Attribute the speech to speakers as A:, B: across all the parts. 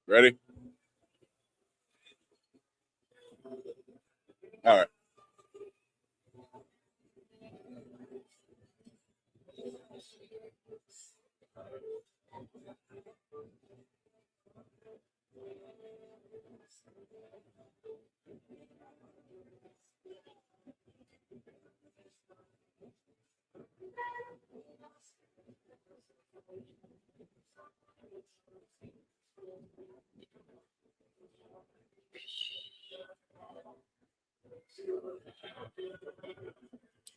A: Ready? All right.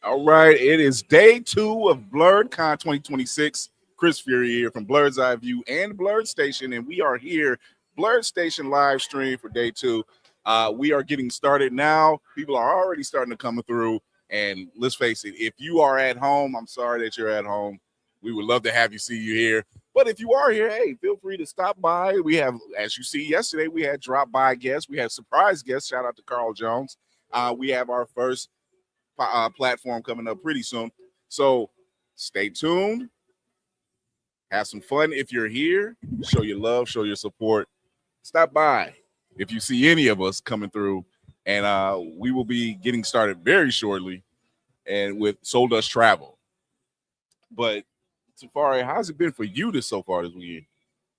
A: All right, it is day 2 of BlerDCon 2026. Chris Fury here from Blerds Eyeview and BlerdStation, and we are here, BlerdStation live stream for day 2. We are getting started now. People are already starting to come through, and let's face it, if you are at home, I'm sorry that you're at home. We would love to have you see you here. But if you are here, hey, feel free to stop by. We have, as you see yesterday, we had drop-by guests. We had surprise guests. Shout out to Carl Jones. We have our first platform coming up pretty soon. So stay tuned. Have some fun if you're here. Show your love, show your support. Stop by if you see any of us coming through. And we will be getting started very shortly and with Soul Dust Travel. But Tafari, how's it been for you so far this weekend?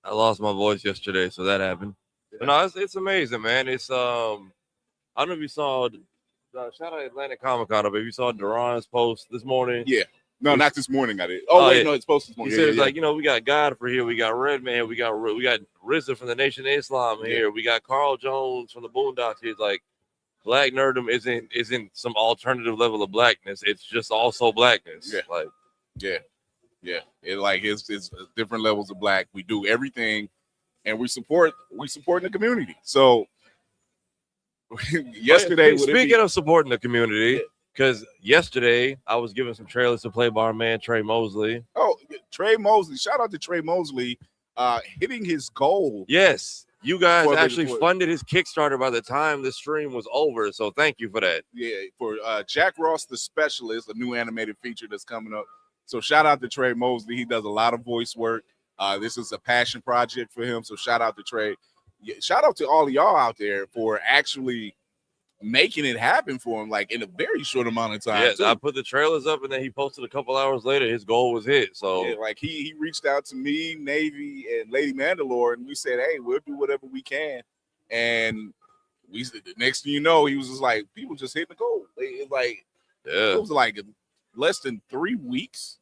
B: I lost my voice yesterday, so that happened. Yeah. But no, it's amazing, man. It's I don't know if you saw shout out Atlantic Comic Con, but if you saw Duran's post this morning.
A: Yeah. No, not this morning. I did. Oh, wait, yeah. No, it's posted this morning.
B: He said it's like, we got Godfrey here, we got Redman, we got RZA from the Nation of Islam here, we got Carl Jones from the Boondocks here. It's like black nerdom isn't some alternative level of blackness. It's just also blackness.
A: Yeah.
B: Like,
A: yeah. It's different levels of black. We do everything, and we supporting the community. So yesterday,
B: speaking of supporting the community, because yesterday I was giving some trailers to play by our man Trey Mosley.
A: Oh, Trey Mosley! Shout out to Trey Mosley, hitting his goal.
B: Yes, you guys actually funded his Kickstarter by the time the stream was over. So thank you for that.
A: Yeah, for Jack Ross the Specialist, a new animated feature that's coming up. So shout out to Trey Mosley. He does a lot of voice work. This is a passion project for him. So shout out to Trey. Yeah, shout out to all of y'all out there for actually making it happen for him, like in a very short amount of time.
B: Yes, I put the trailers up, and then he posted a couple hours later. His goal was hit. So
A: yeah, like he reached out to me, Navy, and Lady Mandalore, and we said, "Hey, we'll do whatever we can." And the next thing you know, he was just like, people just hitting the goal. It was like less than 3 weeks.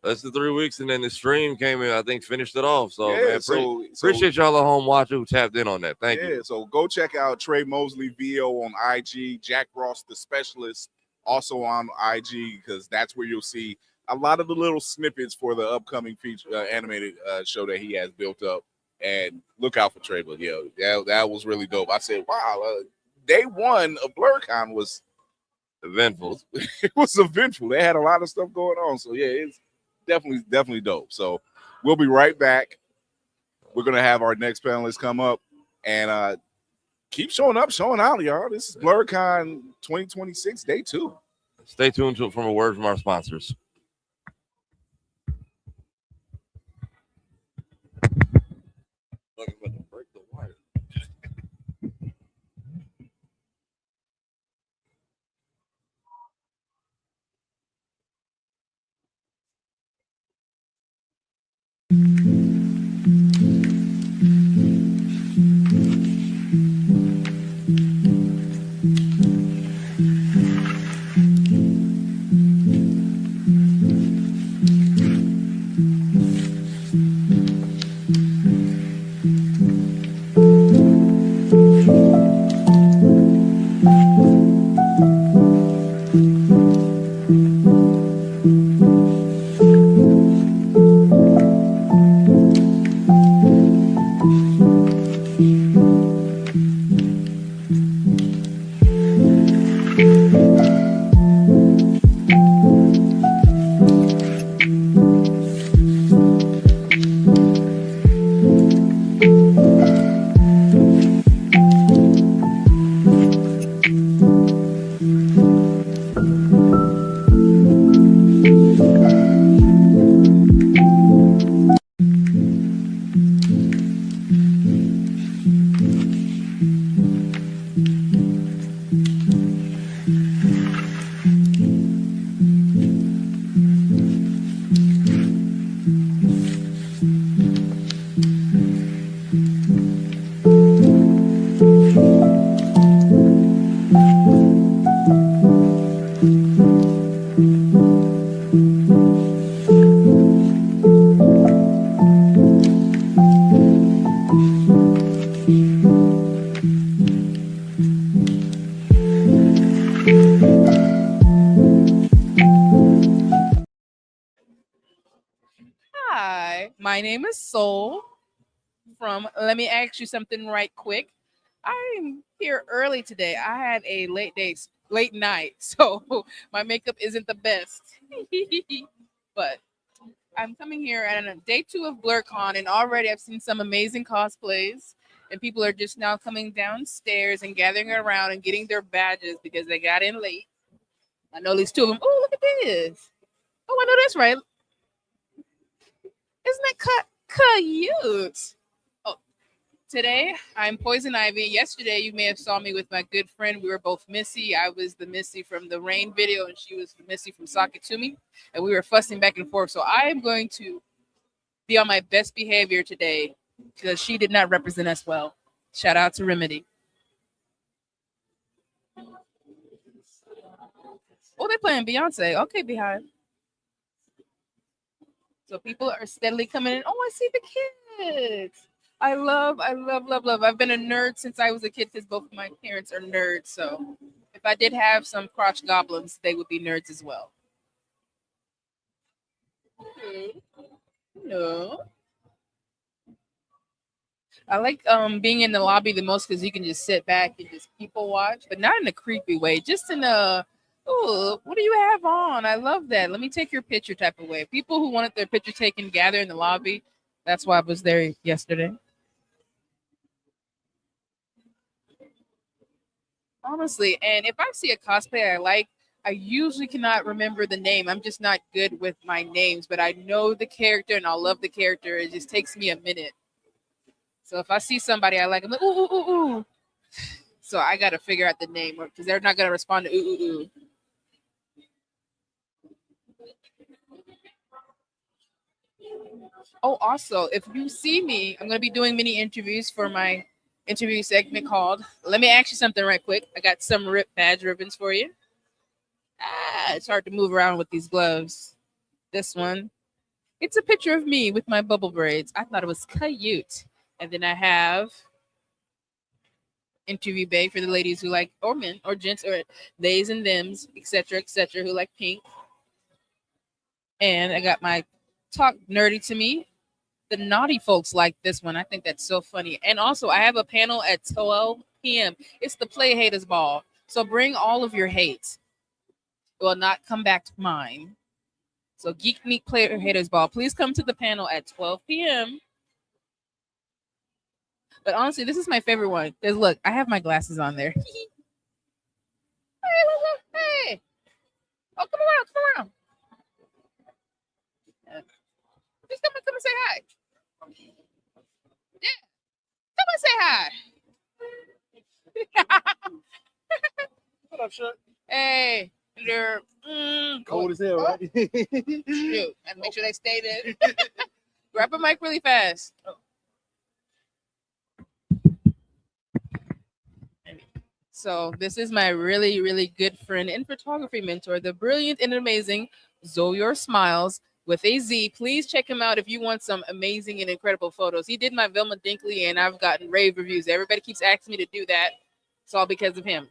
B: Less than 3 weeks, and then the stream came in, I think, finished it off. So,
A: yeah,
B: man, appreciate y'all at home watching who tapped in on that. Thank you.
A: Yeah, so go check out Trey Mosley VO on IG, Jack Ross the Specialist also on IG, because that's where you'll see a lot of the little snippets for the upcoming feature animated show that he has built up. And look out for Trey, but that was really dope. I said, wow, day 1 of BlerDCon was
B: eventful.
A: It was eventful. They had a lot of stuff going on. So yeah, it's definitely dope. So we'll be right back. We're gonna have our next panelist come up and keep showing up, showing out, y'all. This is BlerDCon 2026, day 2.
B: Stay tuned from a word from our sponsors.
C: Hi, my name is Soul from Let Me Ask You Something Right Quick. I'm here early today. I had a late night, so my makeup isn't the best. But I'm coming here at day 2 of BlerDCon, and already I've seen some amazing cosplays, and people are just now coming downstairs and gathering around and getting their badges because they got in late. I know at least 2 of them. Oh, look at this. Oh, I know that's right. Isn't that cute? Oh, today I'm Poison Ivy. Yesterday you may have saw me with my good friend. We were both Missy. I was the Missy from the Rain video, and she was the Missy from Sakatumi, and we were fussing back and forth. So I am going to be on my best behavior today because she did not represent us well. Shout out to Remedy. Oh, they're playing Beyonce. Okay, Beehive. So people are steadily coming in. Oh, I see the kids. I love. I've been a nerd since I was a kid because both of my parents are nerds. So if I did have some crotch goblins, they would be nerds as well. No. I like being in the lobby the most because you can just sit back and just people watch, but not in a creepy way, just in a oh, what do you have on? I love that. Let me take your picture type of way. People who wanted their picture taken gather in the lobby. That's why I was there yesterday. Honestly, and if I see a cosplay I like, I usually cannot remember the name. I'm just not good with my names, but I know the character and I'll love the character. It just takes me a minute. So if I see somebody I like, I'm like, ooh, ooh, ooh, ooh. So I got to figure out the name because they're not going to respond to ooh, ooh, ooh. Oh, also, if you see me, I'm going to be doing mini interviews for my interview segment called Let Me Ask You Something Right Quick. I got some badge ribbons for you. It's hard to move around with these gloves. This one, it's a picture of me with my bubble braids. I thought it was cute. And then I have interview bag for the ladies who like, or men, or gents, or theys and thems, etc., who like pink. And I got my Talk Nerdy to Me. The naughty folks like this one. I think that's so funny. And also, I have a panel at 12 p.m. It's the Play Haters Ball. So bring all of your hate. It will not come back to mine. So Geeknik Player Haters Ball. Please come to the panel at 12 p.m. But honestly, this is my favorite one. Because look, I have my glasses on there. Hey, look, hey. Oh, come around. Just come and say hi. Yeah. Come and say hi.
D: What up, Shut?
C: Hey, they're
D: Cold as hell, right?
C: Shoot, and make sure they stay there. Grab a mic really fast. So this is my really, really good friend and photography mentor, the brilliant and amazing Zoyor Smiles with a Z. Please check him out if you want some amazing and incredible photos. He did my Velma Dinkley, and I've gotten rave reviews. Everybody keeps asking me to do that. It's all because of him.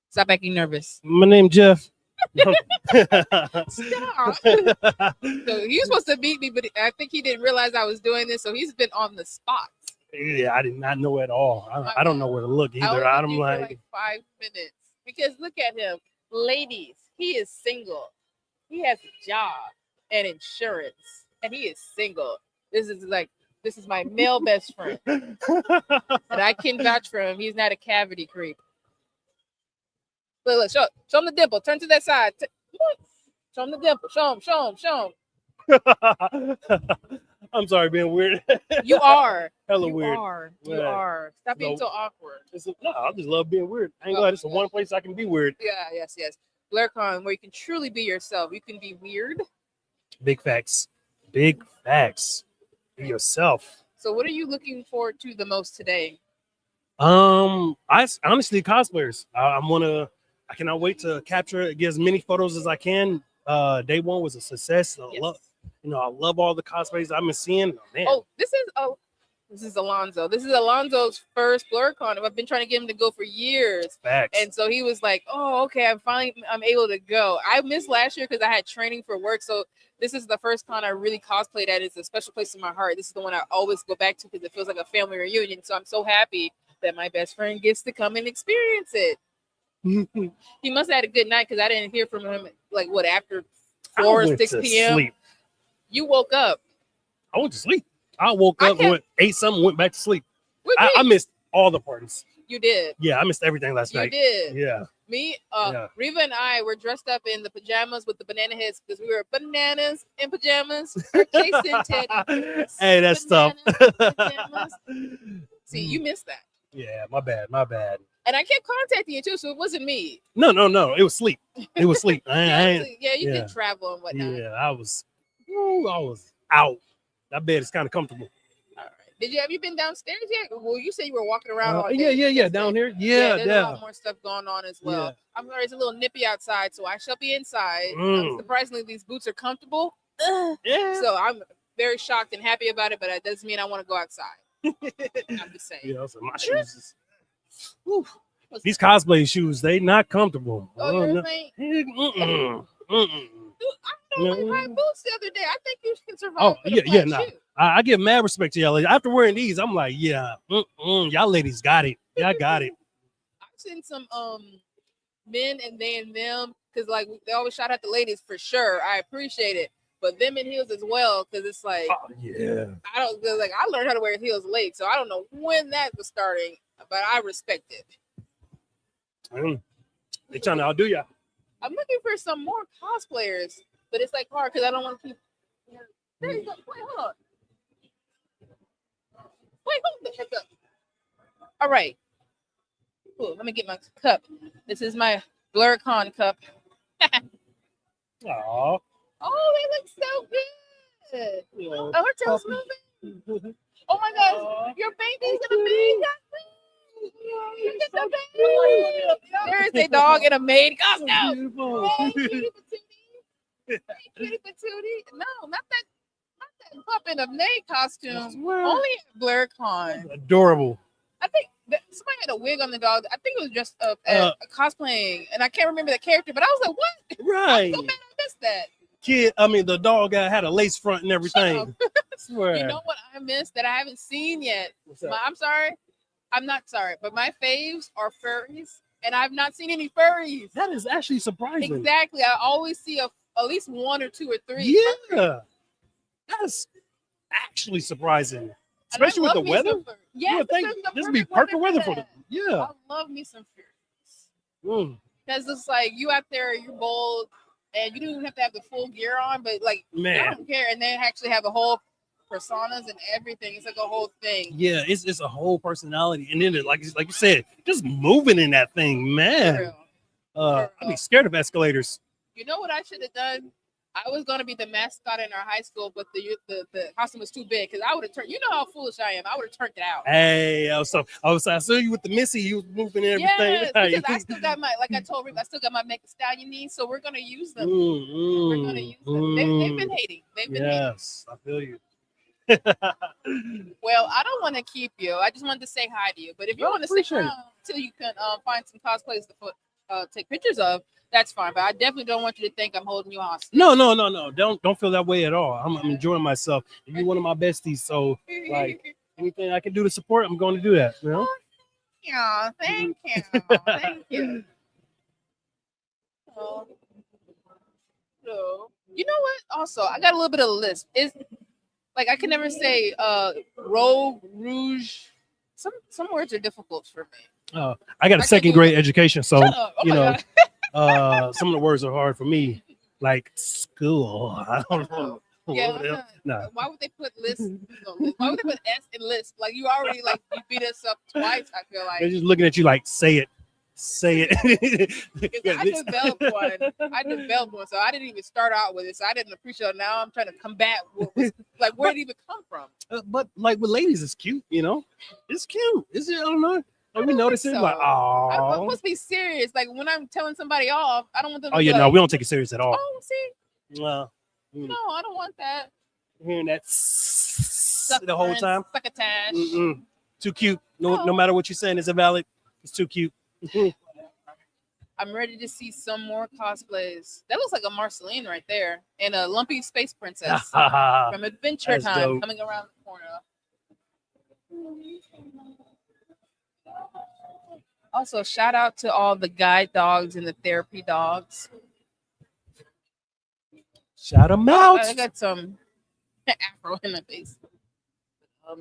C: Stop acting nervous.
D: My name's Jeff.
C: Stop. So he was supposed to beat me, but I think he didn't realize I was doing this, so he's been on the spot.
D: Yeah, I did not know at all. I don't know where to look either. I'm like
C: 5 minutes because look at him, ladies. He is single. He has a job and insurance, and he is single. This is my male best friend, and I can vouch for him. He's not a cavity creep. Look, show him the dimple. Turn to that side. Show him the dimple. Show him.
D: I'm sorry, being weird.
C: You are.
D: Hella weird.
C: You are. Stop being so awkward.
D: No, I just love being weird. I ain't glad it's the one place I can be weird.
C: Yeah, yes. BlerDCon, where you can truly be yourself. You can be weird.
D: Big facts. Be yourself.
C: So what are you looking forward to the most today?
D: I honestly cosplayers. I cannot wait to get as many photos as I can. Day one was a success. I love all the cosplays I've been seeing. Oh, man.
C: Oh, this is This is Alonzo. This is Alonzo's first BlerDCon. I've been trying to get him to go for years.
D: Facts.
C: And so he was like, "Oh, okay, I'm able to go." I missed last year because I had training for work. So this is the first con I really cosplayed at. It's a special place in my heart. This is the one I always go back to because it feels like a family reunion. So I'm so happy that my best friend gets to come and experience it. He must have had a good night because I didn't hear from him after 4 or 6 p.m.
D: Sleep.
C: You woke up.
D: I went to sleep. I woke up, ate something, went back to sleep. I missed all the parties.
C: You did.
D: Yeah, I missed everything last night.
C: You did.
D: Yeah.
C: Me, Reva and I were dressed up in the pajamas with the banana heads because we were bananas in pajamas. Jason Teddy.
D: Hey, that's tough.
C: See, you missed that.
D: Yeah, my bad.
C: And I kept contacting you too, so it wasn't me.
D: No. It was sleep. It was sleep.
C: You did travel and whatnot.
D: Yeah, I was out. That bed is kind of comfortable.
C: All right. Have you been downstairs yet? Well, you said you were walking around all day.
D: Yeah, down here. Yeah,
C: there's a lot more stuff going on as well.
D: Yeah.
C: I'm sorry, it's a little nippy outside, so I shall be inside. Surprisingly, these boots are comfortable.
D: Yeah.
C: So I'm very shocked and happy about it, but that doesn't mean I want to go outside. I'm just saying.
D: Yeah, so my shoes is, these cosplay shoes, they not comfortable.
C: Oh, you're saying? I don't like high boots the other day. I think you can survive.
D: Oh, yeah, nah. I give mad respect to y'all ladies. After wearing these, I'm like, yeah, y'all ladies got it. Y'all got it.
C: I've seen some men and they and them because they always shout out the ladies for sure. I appreciate it, but them in heels as well because it's like, I learned how to wear heels late, so I don't know when that was starting, but I respect it.
D: They trying to outdo ya.
C: I'm looking for some more cosplayers, but it's hard because I don't want to keep. There you go. Wait, hold on. Hold the heck up. All right. Cool. Let me get my cup. This is my BlerDCon cup.
D: Aww.
C: Oh, they look so good. Oh, her tail's moving. Oh my gosh, your baby's in a maid costume. There is a dog in a maid costume. Hey, cutie patootie. Hey, cutie patootie. No, not that pup in a maid costume. Only at BlerDCon.
D: Adorable.
C: I think somebody had a wig on the dog. I think it was just a cosplaying, and I can't remember the character, but I was like, what?
D: Right.
C: I'm so mad I missed that.
D: The dog had a lace front and everything. Swear.
C: You know what I missed that I haven't seen yet? I'm sorry. I'm not sorry, but my faves are furries, and I've not seen any furries.
D: That is actually surprising.
C: Exactly. I always see at least 1 or 2 or 3.
D: Yeah. That's actually surprising. Especially with the weather.
C: Yeah,
D: this would be perfect weather for them. Yeah.
C: I love me some furries. Because it's you out there, you're bold, and you don't even have to have the full gear on, but I don't care. And they actually have a whole personas and everything. It's a whole thing.
D: Yeah, it's a whole personality. And then like you said, just moving in that thing, man. I'd be scared of escalators.
C: You know what I should have done? I was gonna be the mascot in our high school, but the costume was too big because I would have turned. You know how foolish I am. I would have turned it out.
D: Hey, I saw you with the Missy. You was moving everything.
C: Yes, because I still got I told Rick, I still got my Make a Stallion knees, so we're gonna use them. We're gonna use them. They've been hating.
D: Yes, I feel you.
C: Well, I don't want to keep you. I just wanted to say hi to you. But if you want to stick around till you can find some cosplays to take pictures of, that's fine. But I definitely don't want you to think I'm holding you hostage.
D: No. Don't feel that way at all. I'm enjoying myself. You're one of my besties, so anything I can do to support, I'm going to do that. You know?
C: Yeah, thank you. Thank you. So, you know what? Also, I got a little bit of a lisp. I can never say rogue, rouge. Some words are difficult for me.
D: I got a second grade education, so some of the words are hard for me, like school. I don't know.
C: Yeah, no. Why would they put list? Why would they put S in list? You already you beat us up twice. I feel like
D: they're just looking at you like, say it.
C: I developed one, so I didn't even start out with it. So I didn't appreciate it. Now I'm trying to combat where did it even come from?
D: But with ladies, it's cute. It's cute. Is it? I don't know. We notice it.
C: So. I'm supposed to be serious. When I'm telling somebody off, I don't want them.
D: Oh yeah, no, we don't take it serious at all.
C: Oh, see.
D: Well,
C: no, I don't want that.
D: Hearing that. the whole time.
C: Succotash.
D: Too cute. No
C: Oh.
D: matter what you're saying, it's invalid. It's too cute.
C: I'm ready to see some more cosplays. That looks like a Marceline right there, and a Lumpy Space Princess from Adventure
D: That's
C: Time
D: dope.
C: coming around the corner. Also, shout out to all the guide dogs and the therapy dogs.
D: Shout them out.
C: I got some afro in my face.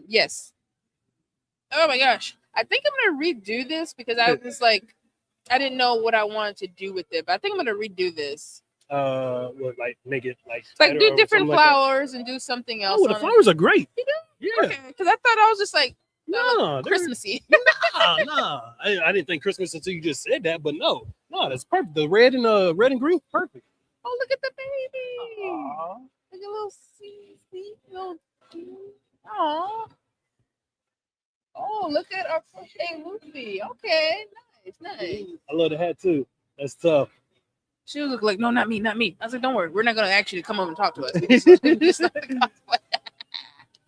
C: Yes. Oh my gosh. I think I'm gonna redo this because I was like, I didn't know what I wanted to do with it, but I think I'm gonna redo this.
D: What, like make it like
C: Do different
D: something like that?
C: flowers and do something else.
D: Oh, the flowers are great.
C: You do?
D: Yeah.
C: Okay, because I thought I was just like
D: No, they're-
C: Christmassy.
D: Nah. I didn't think Christmas until you just said that, but no, that's perfect. The red and green, perfect.
C: Oh, look at the baby.
D: Aw.
C: Look at little sweet little. Aw. Oh, look at our crochet Luffy. Okay, nice.
D: I love the hat too. That's tough.
C: She was like, no, not me. I was like, don't worry, we're not gonna actually come over and talk to us. We just let the cosplay.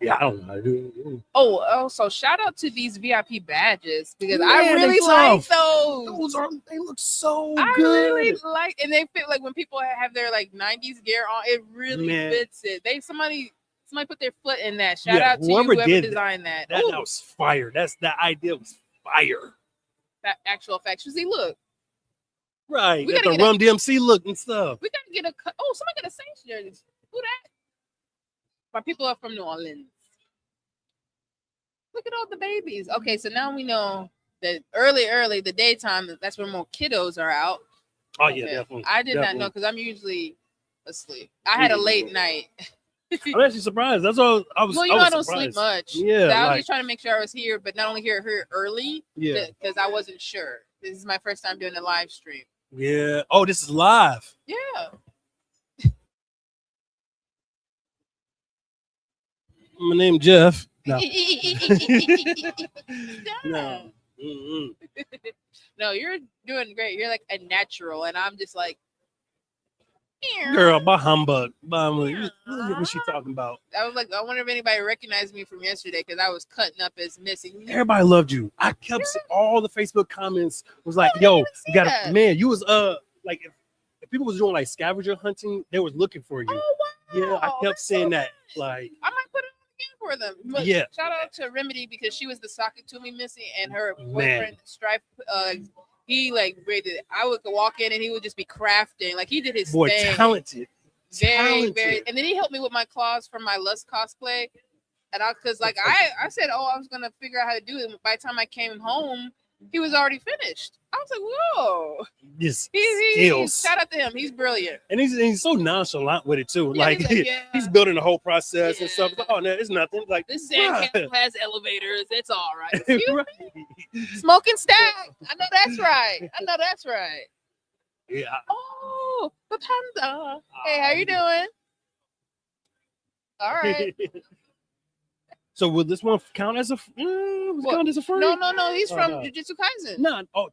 D: Yeah, I don't know how to do it.
C: Oh, also shout out to these VIP badges because
D: Man,
C: I really
D: they
C: like
D: tough.
C: those.
D: They look so
C: I
D: good.
C: really like, and they fit like when people have their like 90s gear on, it really
D: Man.
C: fits it. Somebody put their foot in that. Shout
D: Yeah,
C: out to you,
D: whoever
C: whoever
D: did
C: designed that.
D: That
C: Ooh,
D: was fire. That idea was fire.
C: that actual effects. You see, look,
D: Right.
C: We
D: Got
C: gotta
D: the
C: get
D: Rum DMC look and stuff.
C: we gotta get a cut. Oh, somebody got a Saints jersey. Who that? My people are from New Orleans. Look at all the babies. Okay, so now we know that early, the daytime, that's when more kiddos are out.
D: Oh yeah,
C: Okay.
D: definitely.
C: I did not know
D: Definitely.
C: because I'm usually asleep. I had a late night.
D: I'm actually surprised. That's all I was.
C: Well, you
D: I
C: know,
D: was
C: I don't
D: surprised.
C: sleep much.
D: Yeah,
C: So I was
D: like-
C: just trying to make sure I was here, but not only here early,
D: Yeah.
C: because I wasn't sure. This is my first time doing a live stream.
D: Yeah. Oh, this is live.
C: Yeah.
D: My name Jeff. No.
C: no.
D: No. Mm-mm.
C: No, you're doing great. You're like a natural, and I'm just like,
D: Girl, by humbug. Look at what she talking about.
C: I was like, I wonder if anybody recognized me from yesterday because I was cutting up as missing.
D: Everybody loved you. I kept seeing all the Facebook comments was like,
C: I didn't
D: yo,
C: even see
D: you got
C: that.
D: to man, you was like if people was doing like scavenger hunting, they was looking for you.
C: Oh wow!
D: Yeah, I kept
C: that's so
D: saying that.
C: nice.
D: Like,
C: I might put it on again for them. But
D: Yeah.
C: Shout out to Remedy because she was the Sakatumi Missy and her
D: Man.
C: boyfriend Strife. He like rated. I would walk in and he would just be crafting. Like he did his
D: boy,
C: thing.
D: talented.
C: Very.
D: talented.
C: And then he helped me with my claws for my Lust cosplay. And because like I said, oh, I was gonna figure out how to do it. And by the time I came home, he was already finished. I was like, whoa.
D: Just
C: He
D: skills.
C: shout out to him. He's brilliant.
D: And he's so nonchalant with it too.
C: Yeah,
D: Like
C: he's like, yeah.
D: he's building the whole process and
C: Yeah.
D: stuff. It's like, oh no, it's nothing. Like
C: This
D: bruh.
C: sandcastle has elevators. It's all right. Excuse me?
D: Right.
C: Smoking stack. I know that's right.
D: Yeah.
C: Oh, the panda. Hey, how you doing? All right.
D: So will this one count as a
C: What?
D: count as a furry?
C: No. He's
D: Oh,
C: from
D: no.
C: Jujutsu Kaisen.
D: No. Oh,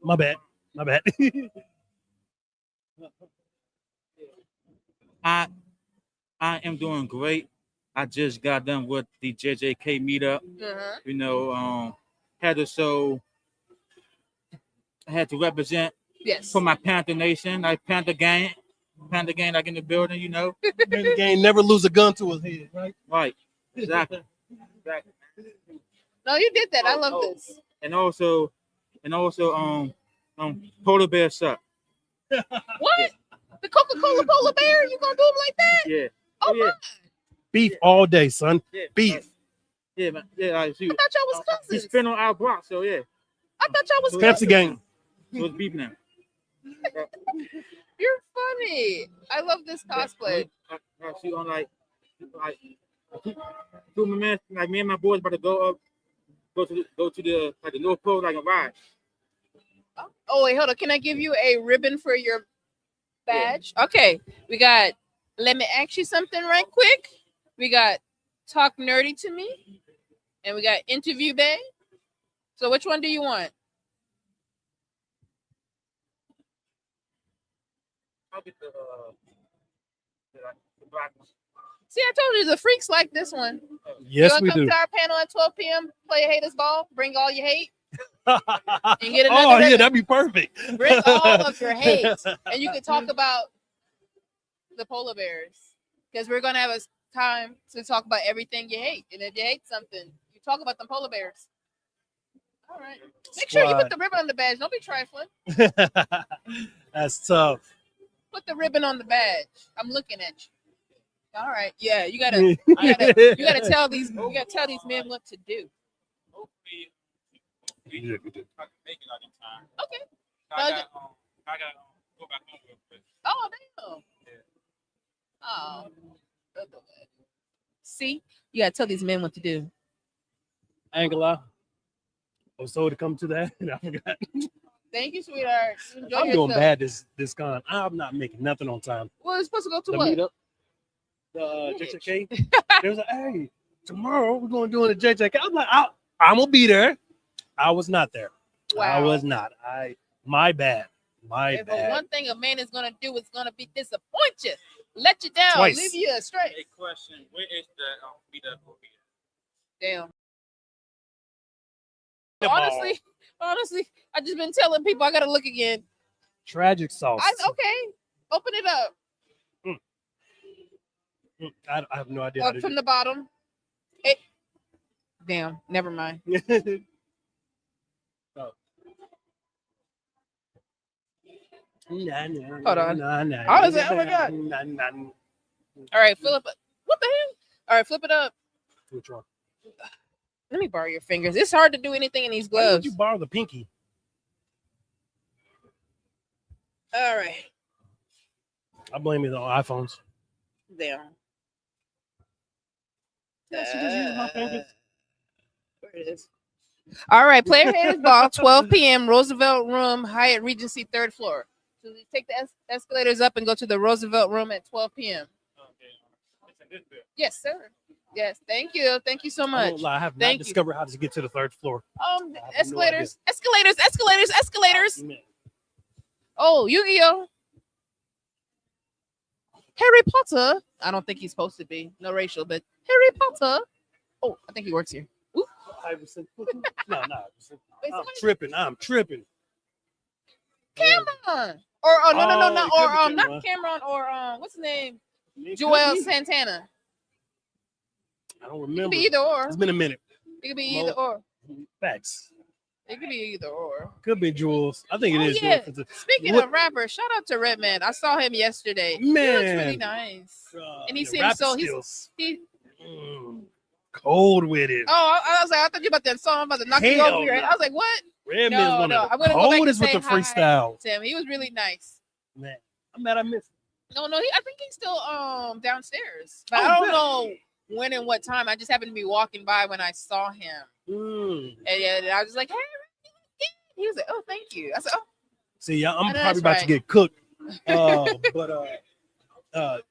D: my bad.
E: I am doing great. I just got done with the JJK meetup.
C: Uh-huh.
E: You know, had to represent
C: Yes.
E: for my Panther Nation, like Panther Gang, like in the building. You know,
D: The game never lose a gun to his head, right?
E: right? Exactly.
C: No, you did that. I love this.
E: And also, polar bear suck.
C: What? The Coca-Cola polar bear? You gonna do him like that?
E: Yeah.
C: Oh,
E: yeah.
C: my.
D: Beef all day, son.
E: Yeah.
D: Beef.
E: Yeah, man. Yeah. Like,
C: I thought y'all was
E: He's
C: cousins.
E: spin on our block, so yeah.
C: I thought y'all was
E: So
D: Pepsi
C: cousins.
D: gang.
E: So it's beef now.
C: You're funny. I love this cosplay.
E: I see on like two of my men, like me and my boys about to go to the like the North Pole like a ride.
C: Oh, wait, hold on. Can I give you a ribbon for your badge? Okay. We got, let me ask you something right quick. We got Talk Nerdy to Me. And we got Interview Bay. So which one do you want?
E: I'll get the black one.
C: See, I told you the freaks like this one.
E: Yeah.
D: Yes,
C: you
D: we
C: come
D: do.
C: to our panel at 12 p.m. Play a haters ball. Bring all your hate.
D: Oh
C: get another
D: yeah,
C: ribbon.
D: that'd be perfect.
C: Bring all of your hate, and you can talk about the polar bears because we're gonna have a time to talk about everything you hate. And if you hate something, you talk about the polar bears. All right. Make sure you put the ribbon on the badge. Don't be trifling.
D: That's tough.
C: Put the ribbon on the badge. I'm looking at you. All right. Yeah, you gotta tell these men what to do.
D: Yeah.
C: Okay.
E: I got go back home real quick.
C: Oh damn. Oh. See, you gotta tell these men what to do.
D: I ain't gonna lie. I was told to come to that, and I forgot.
C: Thank you, sweetheart. Enjoy
D: I'm
C: yourself.
D: doing bad this con. I'm not making nothing on time.
C: Well, it's supposed to go to
D: The
C: what?
D: meetup, the JJK. They was like, "Hey, tomorrow we're going to do the JJK." I'm like, "I'm gonna be there." I was not there.
C: Wow.
D: I was not. My bad.
C: If one thing a man is gonna do is gonna be disappoint you, let you down,
D: Twice.
C: leave you astray.
E: A question: where is the meetup will be?
C: Damn.
D: The
C: Honestly, I just been telling people I gotta look again.
D: Tragic sauce.
C: Okay, open it up.
D: I have no idea. How
C: Up
D: to
C: from
D: do
C: the bottom. Damn, never mind.
D: it. Oh.
C: Hold on. I was like, oh my God. All right, flip it. What the hell? All right, flip it up.
D: Which one?
C: Let me borrow your fingers. It's hard to do anything in these
D: Why would
C: gloves.
D: you borrow the pinky?
C: All right.
D: I blame it on iPhones.
C: Damn.
D: Yeah, she just used my fingers.
C: Where it is. All right, player haters ball, 12 p.m. Roosevelt Room, Hyatt Regency, 3rd floor. So you take the escalators up and go to the Roosevelt Room at 12 p.m. Yes, sir. Yes, thank you. Thank you so
D: I
C: much.
D: won't lie, I have
C: Thank
D: not
C: you.
D: discovered how to get to the 3rd floor.
C: Escalators.
D: Man.
C: Oh, Yu-Gi-Oh! Harry Potter. I don't think he's supposed to be. No racial, but Harry Potter. Oh, I think he works here. Ooh.
D: No.
C: Wait,
D: I'm tripping.
C: Cameron. Or no, not
D: it could be
C: not Cameron or what's his name? Joel Santana.
D: I don't
C: It
D: remember.
C: could be either or.
D: It's been a minute.
C: It could be either or.
D: Facts.
C: It could be either or.
D: Could be Jules. I think it is.
C: Yeah.
D: Jules.
C: Speaking of rappers, shout out to Redman. I saw him yesterday. He looks
D: Man.
C: really nice. And he
D: the
C: seems
D: rapping
C: so
D: skills.
C: he.
D: Cold with it.
C: Oh, I was like, I thought you about that song about to knock you
D: Hell
C: over your head.
D: no.
C: I was like, what?
D: Redman's one
C: no.
D: of
C: I'm
D: the
C: gonna go back and
D: coldest with
C: say
D: the
C: hi
D: freestyle.
C: to him. He was really nice.
D: Man, I'm mad I missed it.
C: No, I think he's still downstairs. But
D: Oh,
C: I don't
D: really?
C: know when and what time. I just happened to be walking by when I saw him. And I was like, hey, he was like, oh, thank you. I said, oh.
D: See, I'm
C: I know
D: probably
C: that's
D: about to
C: right.
D: get cooked.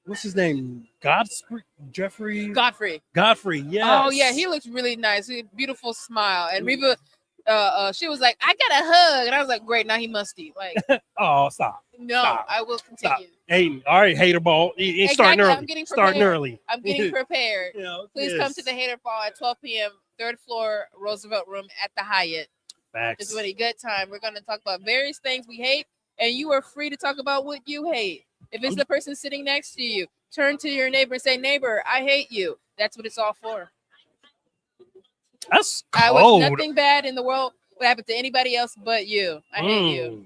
D: What's his name? Godfrey? Godfrey, yeah.
C: Oh, yeah, he looks really nice. He had a beautiful smile. And Reva, she was like, I got a hug. And I was like, great, now he musty. Like,
D: Oh, stop.
C: no,
D: Stop.
C: I will continue.
D: Hey, all right, hater ball. It's starting
C: Exactly,
D: early.
C: I'm getting
D: Starting
C: prepared.
D: early.
C: I'm getting prepared.
D: Yeah,
C: Please come to the hater ball at 12 p.m. 3rd floor, Roosevelt Room at the Hyatt.
D: Facts.
C: It's really good time. We're going to talk about various things we hate, and you are free to talk about what you hate. If it's the person sitting next to you, turn to your neighbor and say, neighbor, I hate you. That's what it's all for.
D: That's
C: I
D: cold.
C: wish nothing bad in the world would happen to anybody else but you. I hate you.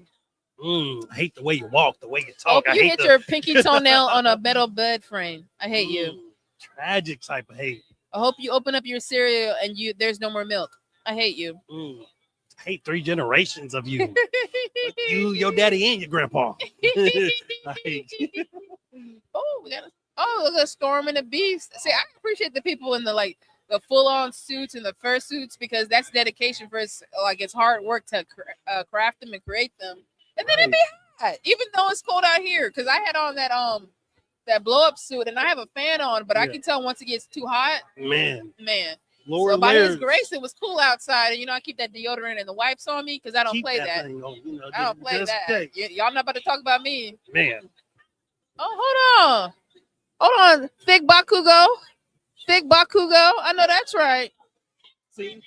D: I hate the way you walk, the way you talk.
C: Oh, you hit your pinky toenail on a metal bed frame. I hate you.
D: Tragic type of hate.
C: I hope you open up your cereal and there's no more milk. I hate you.
D: I hate 3 generations of you. You, your daddy, and your grandpa. I hate you.
C: Look at Storm and the Beast. See, I appreciate the people in the full-on suits and the fursuits because that's dedication for it's hard work to craft them and create them. And then it be hot, even though it's cold out here. Because I had on that blow-up suit and I have a fan on, but I can tell once it gets too hot. Man.
D: Lower
C: so by
D: layers.
C: His grace, it was cool outside, and I keep that deodorant and the wipes on me because I don't play that. I don't play that. Y'all not about to talk about me,
D: man.
C: Oh, hold on, Thick Bakugo. Thick Bakugo. I know that's right.
D: See,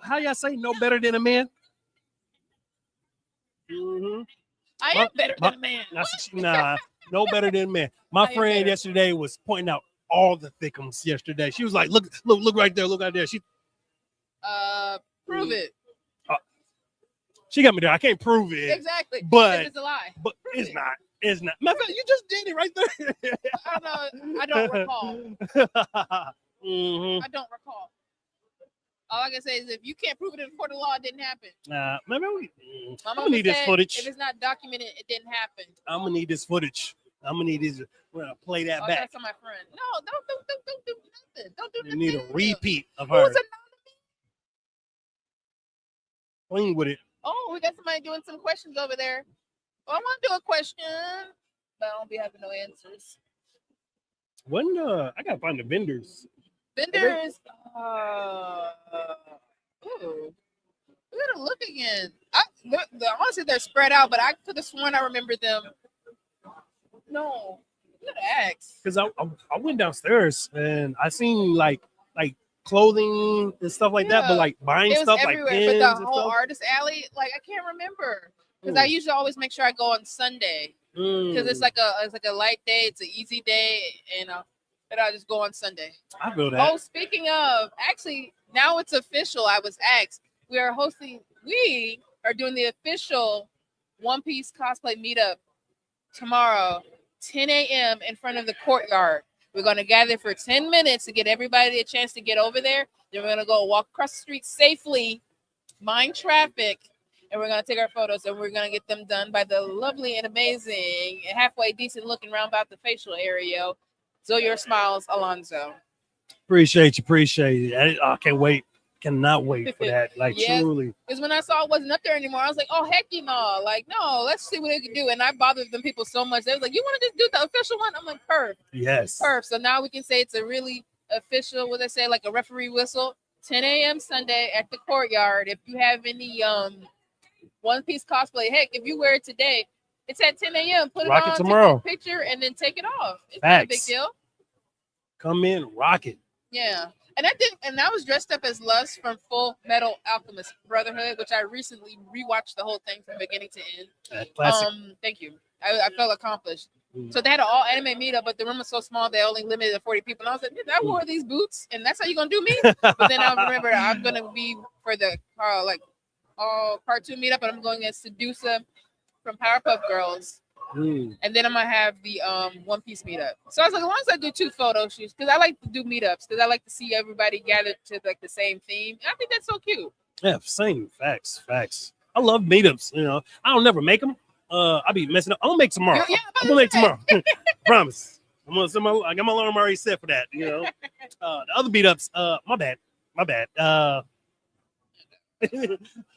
D: how y'all say no better than a man? Mm-hmm.
C: I am better than a man.
D: Nah, no better than a man. My
C: I am
D: friend
C: better.
D: yesterday was pointing out all the thickums yesterday. She was like, look right there, look right there. She
C: Prove it.
D: She got me there. I can't prove it.
C: Exactly.
D: But
C: if it's a lie.
D: But
C: Prove
D: it's
C: it.
D: not. It's not. Matter of fact, you just did it right there.
C: I don't recall.
D: Mm-hmm.
C: I don't recall. All I can say is if you can't prove it in court of law, it didn't happen.
D: Maybe
C: My
D: I'm
C: mama
D: gonna need this
C: said
D: footage.
C: If it's not documented, it didn't happen.
D: I'm gonna need this footage. I'm gonna need this. We're gonna play that back.
C: That's on my friend. No, don't do nothing. Don't do
D: You
C: nothing.
D: need a repeat of
C: Who's
D: her.
C: anonymous?
D: Clean with it.
C: Oh, we got somebody doing some questions over there. Well, I want to do a question, but I don't be having no answers.
D: When I gotta find the vendors.
C: Vendors. Ooh, we gotta look again. Honestly, they're spread out, but I could have sworn I remember them. No, you gotta ask.
D: Because I went downstairs and I seen like clothing and stuff like that, but like buying
C: It was
D: stuff
C: everywhere,
D: like pins
C: but the
D: and
C: whole
D: stuff.
C: artist alley, like I can't remember because I usually always make sure I go on Sunday because it's like a light day, it's an easy day, and I just go on Sunday.
D: I feel that.
C: Oh, speaking of, actually, now it's official. I was asked. We are doing the official One Piece cosplay meetup tomorrow, 10 a.m. in front of the courtyard. We're going to gather for 10 minutes to get everybody a chance to get over there. Then we're going to go walk across the street safely, mind traffic, and we're going to take our photos, and we're going to get them done by the lovely and amazing and halfway decent looking round about the facial area, Your Smiles Alonzo.
D: Appreciate it. I can't wait. Cannot wait for that. Like,
C: Yes.
D: truly.
C: Because when I saw it wasn't up there anymore, I was like, oh, heck no. Like, no, let's see what they can do. And I bothered them people so much. They was like, you want to just do the official one? I'm like, perf.
D: Yes.
C: Perf. So now we can say it's a really official, what they say, like a referee whistle, 10 a.m. Sunday at the courtyard. If you have any One Piece cosplay, heck, if you wear it today, it's at 10 a.m. Put
D: Rock
C: it on,
D: it tomorrow.
C: take a picture, and then take it off. It's
D: Facts.
C: not a big deal.
D: Come in, rock it.
C: Yeah. And I was dressed up as Lust from Full Metal Alchemist Brotherhood, which I recently rewatched the whole thing from beginning to end.
D: Classic.
C: Thank you. I felt accomplished. So they had an all anime meetup, but the room was so small they only limited to 40 people. And I was like, I wore these boots, and that's how you gonna do me? But then I remember I'm gonna be for the all cartoon meetup, and I'm going as Sedusa from Powerpuff Girls. And then I'm gonna have the One Piece meetup. So I was like, as long as I do 2 photo shoots, because I like to do meetups, because I like to see everybody gathered to like the same theme. And I think that's so cute.
D: Yeah, same. Facts. I love meetups. You know, I don't never make them. I'll be messing up. I'm gonna make tomorrow.
C: Yeah,
D: I'm gonna make tomorrow. Promise. I got my alarm already set for that. You know, the other meetups. My bad.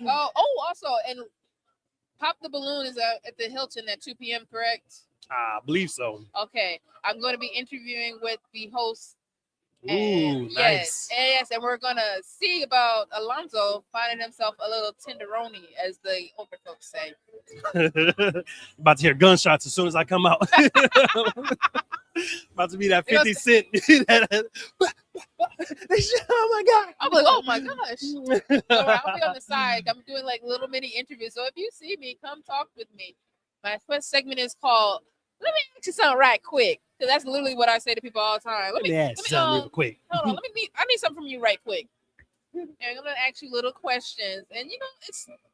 C: Also, and Pop the Balloon is at the Hilton at 2 p.m., correct?
D: I believe so.
C: Okay. I'm going to be interviewing with the host.
D: Ooh, nice.
C: Yes, and we're going to see about Alonzo finding himself a little tenderoni, as the older folks say.
D: About to hear gunshots as soon as I come out. About to be that 50 Cent. Oh my God.
C: I'm like, oh my gosh. So I'll be on the side. I'm doing like little mini interviews. So if you see me, come talk with me. My first segment is called "Let me ask you something right quick," because that's literally what I say to people all the time. Let me
D: ask something real quick.
C: Hold on. I need something from you right quick. And I'm gonna ask you little questions, and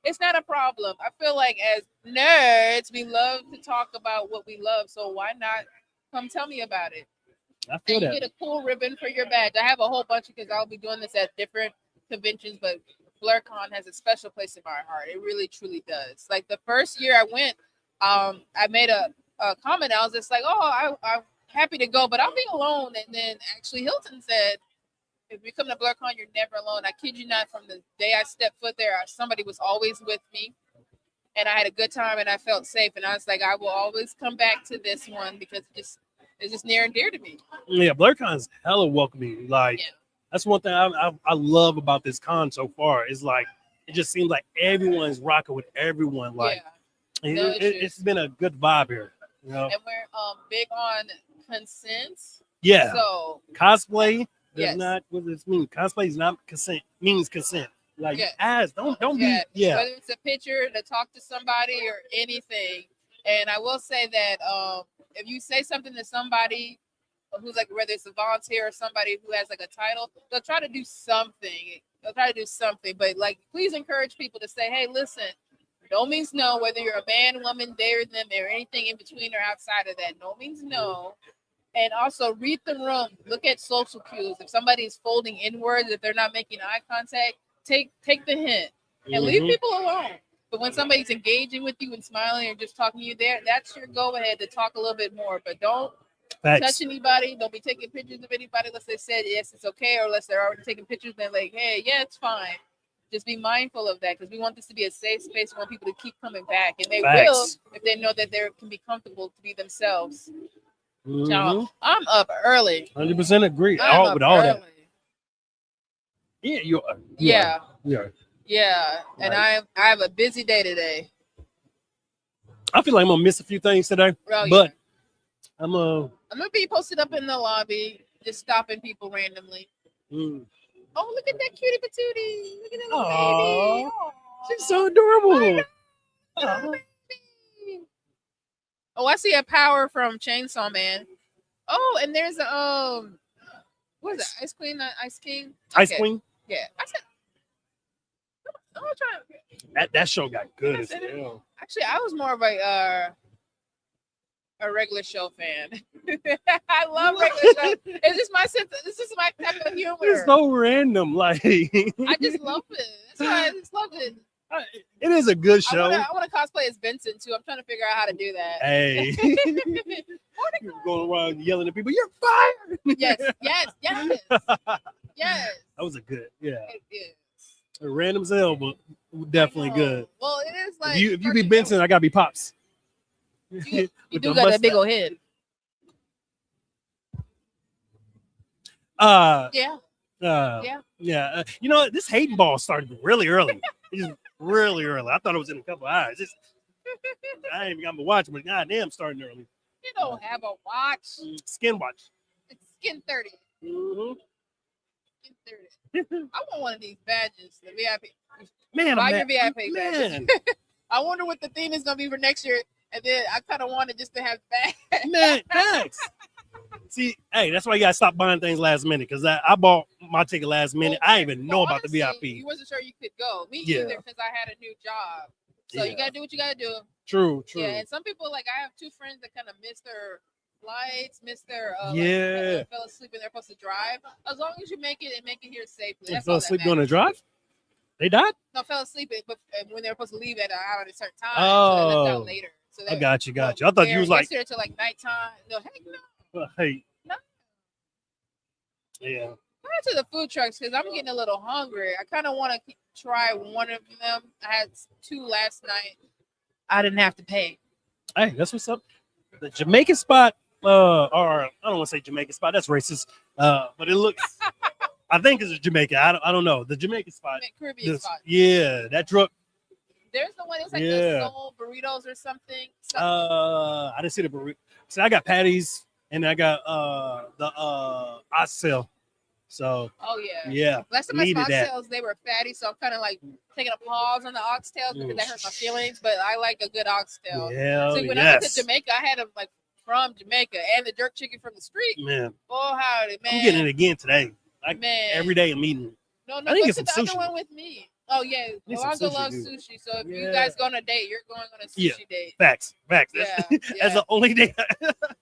C: it's not a problem. I feel like as nerds, we love to talk about what we love. So why not come tell me about it?
D: I feel
C: and you
D: that.
C: get a cool ribbon for your badge. I have a whole bunch because I'll be doing this at different conventions, but BlerDCon has a special place in my heart. It really, truly does. Like the first year I went, I made a comment. I was just like, I'm happy to go, but I'll be alone. And then actually Hilton said, if you come to BlerDCon, you're never alone. I kid you not, from the day I stepped foot there, somebody was always with me. And I had a good time and I felt safe. And I was like, I will always come back to this one because it's just near and dear to me.
D: Yeah, BlerDCon is hella welcoming. Like, that's one thing I love about this con so far. Is like, it just seems like everyone's rocking with everyone. Like, it's been a good vibe here. You know?
C: And we're big on consent.
D: Yeah.
C: So
D: cosplay Does not what does this mean? Cosplay is not consent. Means consent. Like ask. Don't be. Yeah.
C: Whether it's a picture to talk to somebody or anything. And I will say that if you say something to somebody who's like, whether it's a volunteer or somebody who has like a title, they'll try to do something. But like, please encourage people to say, hey, listen, no means no, whether you're a man, woman, they or them, or anything in between or outside of that. No means no. And also read the room. Look at social cues. If somebody is folding inwards, if they're not making eye contact, take the hint and leave people alone. But when somebody's engaging with you and smiling or just talking to you there, that's your go ahead to talk a little bit more. But don't touch anybody. Don't be taking pictures of anybody unless they said yes, it's okay, or unless they're already taking pictures and they're like, hey, yeah, it's fine. Just be mindful of that because we want this to be a safe space. We want people to keep coming back, and they will if they know that they can be comfortable to be themselves. Child, I'm up early.
D: 100% agree. With all that. Yeah, you are.
C: Yeah.
D: Yeah.
C: And I have a busy day today.
D: I feel like I'm gonna miss a few things today, but I'm gonna
C: be posted up in the lobby, just stopping people randomly. Oh, look at that cutie patootie! Look at that little baby. Aww.
D: She's so adorable.
C: Oh, I see a power from Chainsaw Man. Oh, and there's a what is it? Ice Queen, Ice King,
D: Ice Queen.
C: Yeah, I said. I'm trying.
D: That show got good as hell.
C: Actually, I was more of a regular show fan. I love regular show. It's just my sense. This is my type of humor.
D: It's so random, like
C: I just love it. That's why I just love it.
D: It is a good show.
C: I want to cosplay as Vincent too. I'm trying to figure out how to do that.
D: Hey, you're going around yelling at people. You're fired.
C: Yes. That
D: was a good. Yeah.
C: It is.
D: Random as hell, but definitely good.
C: Well, it is like
D: if you be Benson, I gotta be Pops.
C: You do got that big old head.
D: Yeah. You know, this hate ball started really early. It's really early. I thought it was in a couple of hours. I ain't even got my watch, but goddamn, starting early.
C: You don't have a watch.
D: Skin watch.
C: It's Skin 30. Skin 30. I want one of these badges, the VIP.
D: Man,
C: buy your VIP badges. I wonder what the theme is gonna be for next year, and then I kind of wanted just to have badge.
D: Man, thanks. See, hey, that's why you gotta stop buying things last minute. Cause I bought my ticket last minute. I didn't even know about the VIP.
C: You wasn't sure you could go. Me either, because I had a new job. So you gotta do what you gotta do.
D: True.
C: Yeah, and some people, like, I have two friends that kind of miss their flights, miss their fell asleep and they're supposed to drive. As long as you make it and make it here safely.
D: That's fell asleep doing a drive? They died?
C: No, fell asleep, but when they were supposed to leave at a certain time,
D: so
C: they left out later. So
D: I got you. I thought you was like
C: yesterday till like nighttime. No, heck no.
D: Hey.
C: No.
D: Yeah.
C: Back to the food trucks because I'm getting a little hungry. I kind of want to try one of them. I had 2 last night. I didn't have to pay.
D: Hey, that's what's up. The Jamaican spot, or I don't want to say Jamaican spot. That's racist. But it looks. I think it's a Jamaican. I don't know. The Jamaican spot.
C: Caribbean spot.
D: Yeah, that truck.
C: There's the one. It's like the soul burritos or something.
D: I didn't see the burrito. So I got patties and I got the oxtail. So yeah.
C: Last time I saw oxtails, they were fatty, so I'm kind of like taking a pause on the oxtails because that hurt my feelings. But I like a good oxtail.
D: Yeah.
C: So when I went to Jamaica, I had them like from Jamaica and the jerk chicken from the street.
D: Man.
C: Oh howdy, man.
D: I'm getting it again today.
C: Man.
D: Every day I'm eating.
C: No, I think it's the other one with me. Oh yeah, Alonzo loves sushi. So if you guys go on a date, you're going on a sushi date. Facts.
D: That's the only day.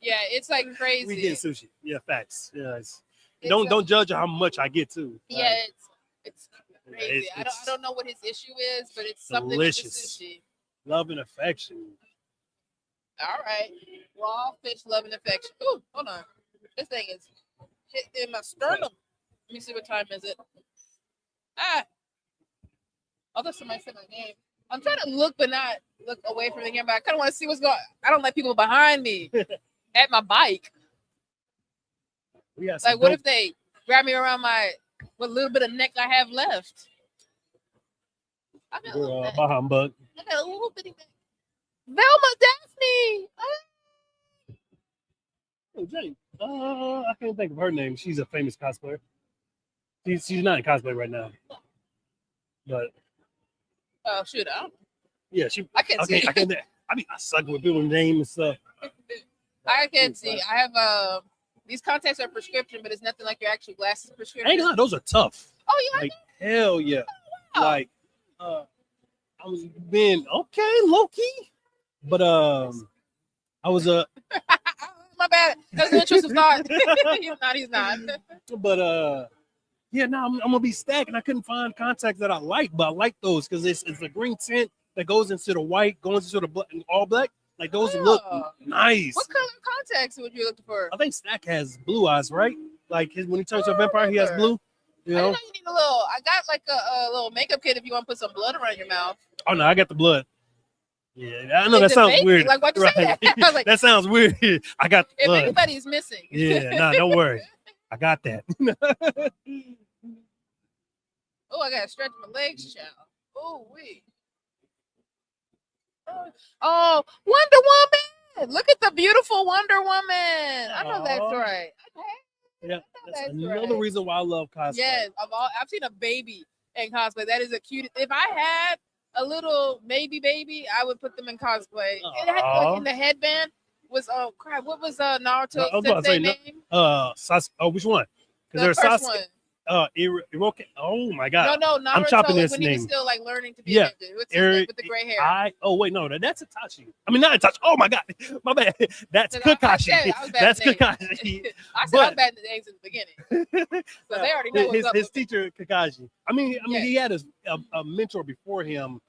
C: Yeah, it's like crazy.
D: We get sushi. Yeah, facts. Yeah, don't judge how much I get too.
C: Yeah, it's crazy. I don't know what his issue is, but it's something delicious. With the sushi.
D: Love and affection.
C: All right, raw fish, love and affection. Ooh, hold on. This thing is hitting my sternum. Let me see what time is it. I thought somebody said my name. I'm trying to look, but not look away from the camera. I kind of want to see what's going on. I don't like people behind me at my bike. Like, what if they grab me around what little bit of neck I have left? I got a little neck. I got a little bitty neck. Velma Daphne.
D: Oh, Jane. I can't think of her name. She's a famous cosplayer. She's not in cosplay right now. But
C: Oh shoot,
D: yeah, she.
C: I can't see.
D: I suck with people's names and stuff.
C: I can't see. I have these contacts are prescription, but it's nothing like your actual glasses prescription.
D: Hang on, those are tough.
C: Oh yeah.
D: Like hell yeah.
C: Wow.
D: Like I was being okay, low key, but I was
C: My bad. That's an intrusive thought. He's not.
D: But yeah, no, I'm gonna be stacked, and I couldn't find contacts that I like, but I like those because it's a green tint that goes into the white, goes into the black, all black. Like those look nice.
C: What color contacts would you look for?
D: I think Stack has blue eyes, right? Like when he turns to a vampire, he has blue. You
C: I
D: know?
C: know you need a little. I got like a little makeup kit if you want to put some blood around your mouth.
D: Oh no, I got the blood. Yeah, I know that sounds weird.
C: Like what you say? I was like,
D: that sounds weird. I got the
C: if
D: blood.
C: anybody's missing.
D: Yeah, no, don't worry. I got that.
C: Oh, I gotta stretch my legs, child. Oh, wait. Oh, Wonder Woman! Look at the beautiful Wonder Woman. I know that's right.
D: Yeah, that's another reason why I love cosplay.
C: Yes, I've seen a baby in cosplay. That is a cute. If I had a little baby, I would put them in cosplay. It had like in the headband was crap. What was Naruto sensei name?
D: Which one?
C: The first one.
D: Iroke. Oh my god.
C: No, Naruto,
D: I'm chopping
C: like
D: this
C: when
D: name.
C: he was still like learning to be a ninja. What's his name with the gray hair?
D: That's Itachi. I mean, not Itachi. Oh my god, my bad. That's Kakashi. That's Kakashi.
C: I said I was bad in the names in the beginning, so they already know what's up.
D: His teacher Kakashi. I mean, he had a mentor before him,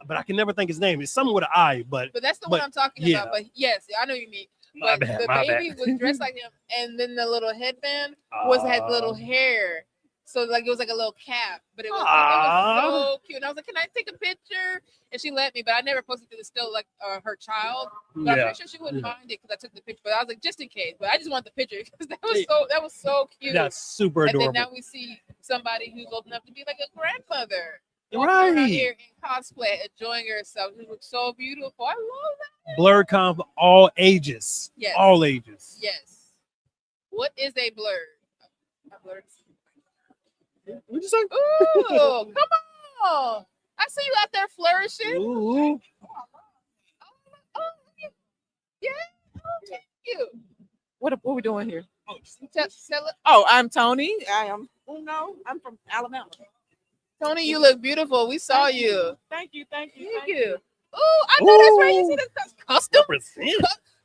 D: but I can never think his name. It's someone with an I, but
C: that's the one I'm talking about. But yes, I know what you mean. But the baby was dressed like him, and then the little headband had little hair. So like it was like a little cap, but it was so cute. And I was like, "Can I take a picture?" And she let me, but I never posted because it's still like her child. But I'm pretty sure she wouldn't mind it because I took the picture. But I was like, just in case. But I just want the picture because that was so cute.
D: That's super adorable.
C: And then now we see somebody who's old enough to be like a grandmother,
D: right
C: here in cosplay, enjoying herself. She looks so beautiful. I love that.
D: BlerDCon for all ages.
C: Yes.
D: All ages.
C: Yes. What is a blerd? A blerd.
D: What you say?
C: Ooh, come on! I see you out there flourishing.
D: Ooh.
C: Yeah. Thank you.
F: What are we doing here?
C: Oh,
F: I'm Tony. I am Uno. I'm from Alabama.
C: Tony, you look beautiful. We saw you.
F: Thank you.
C: Ooh, I know that's right. You see that's custom.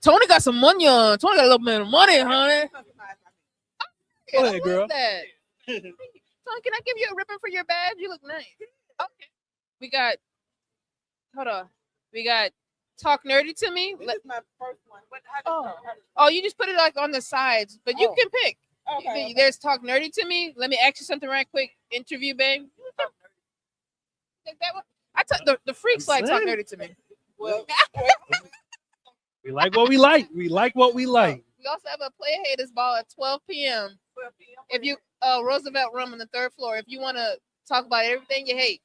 C: Tony got some money on. Tony got a little bit of money, honey.
D: Go ahead, girl.
C: Tony, can I give you a ribbon for your badge? You look nice. Okay. We got Talk Nerdy to Me.
F: This is my first one.
C: Oh, you just put it like on the sides, but you can pick.
F: Okay.
C: There's Talk Nerdy to Me. Let me ask you something right quick. Interview, babe. Take that one. I took the freaks like Talk Nerdy to Me.
F: Well,
D: we like what we like. We like what we like.
C: We also have a Play Haters Ball at 12 p.m. If you Roosevelt Room on the 3rd floor. If you want to talk about everything you hate,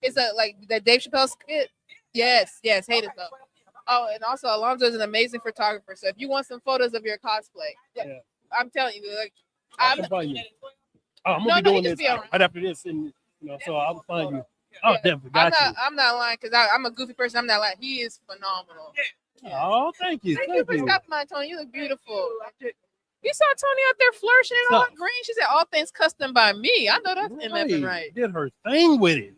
C: it's like that Dave Chappelle skit. Yes, Haters Ball. Oh, and also Alonzo is an amazing photographer. So if you want some photos of your cosplay, I'm telling you, like I'm
D: gonna be doing this right after this, and so I'll find you. Oh, definitely got you.
C: I'm not lying because I'm a goofy person. I'm not lying. He is phenomenal.
D: Yeah. Oh, thank you.
C: Thank you for stopping by, Tony. You look beautiful. You saw Tony out there flourishing in all green. She said, "All things custom by me." I know that's right.
D: Did her thing with it.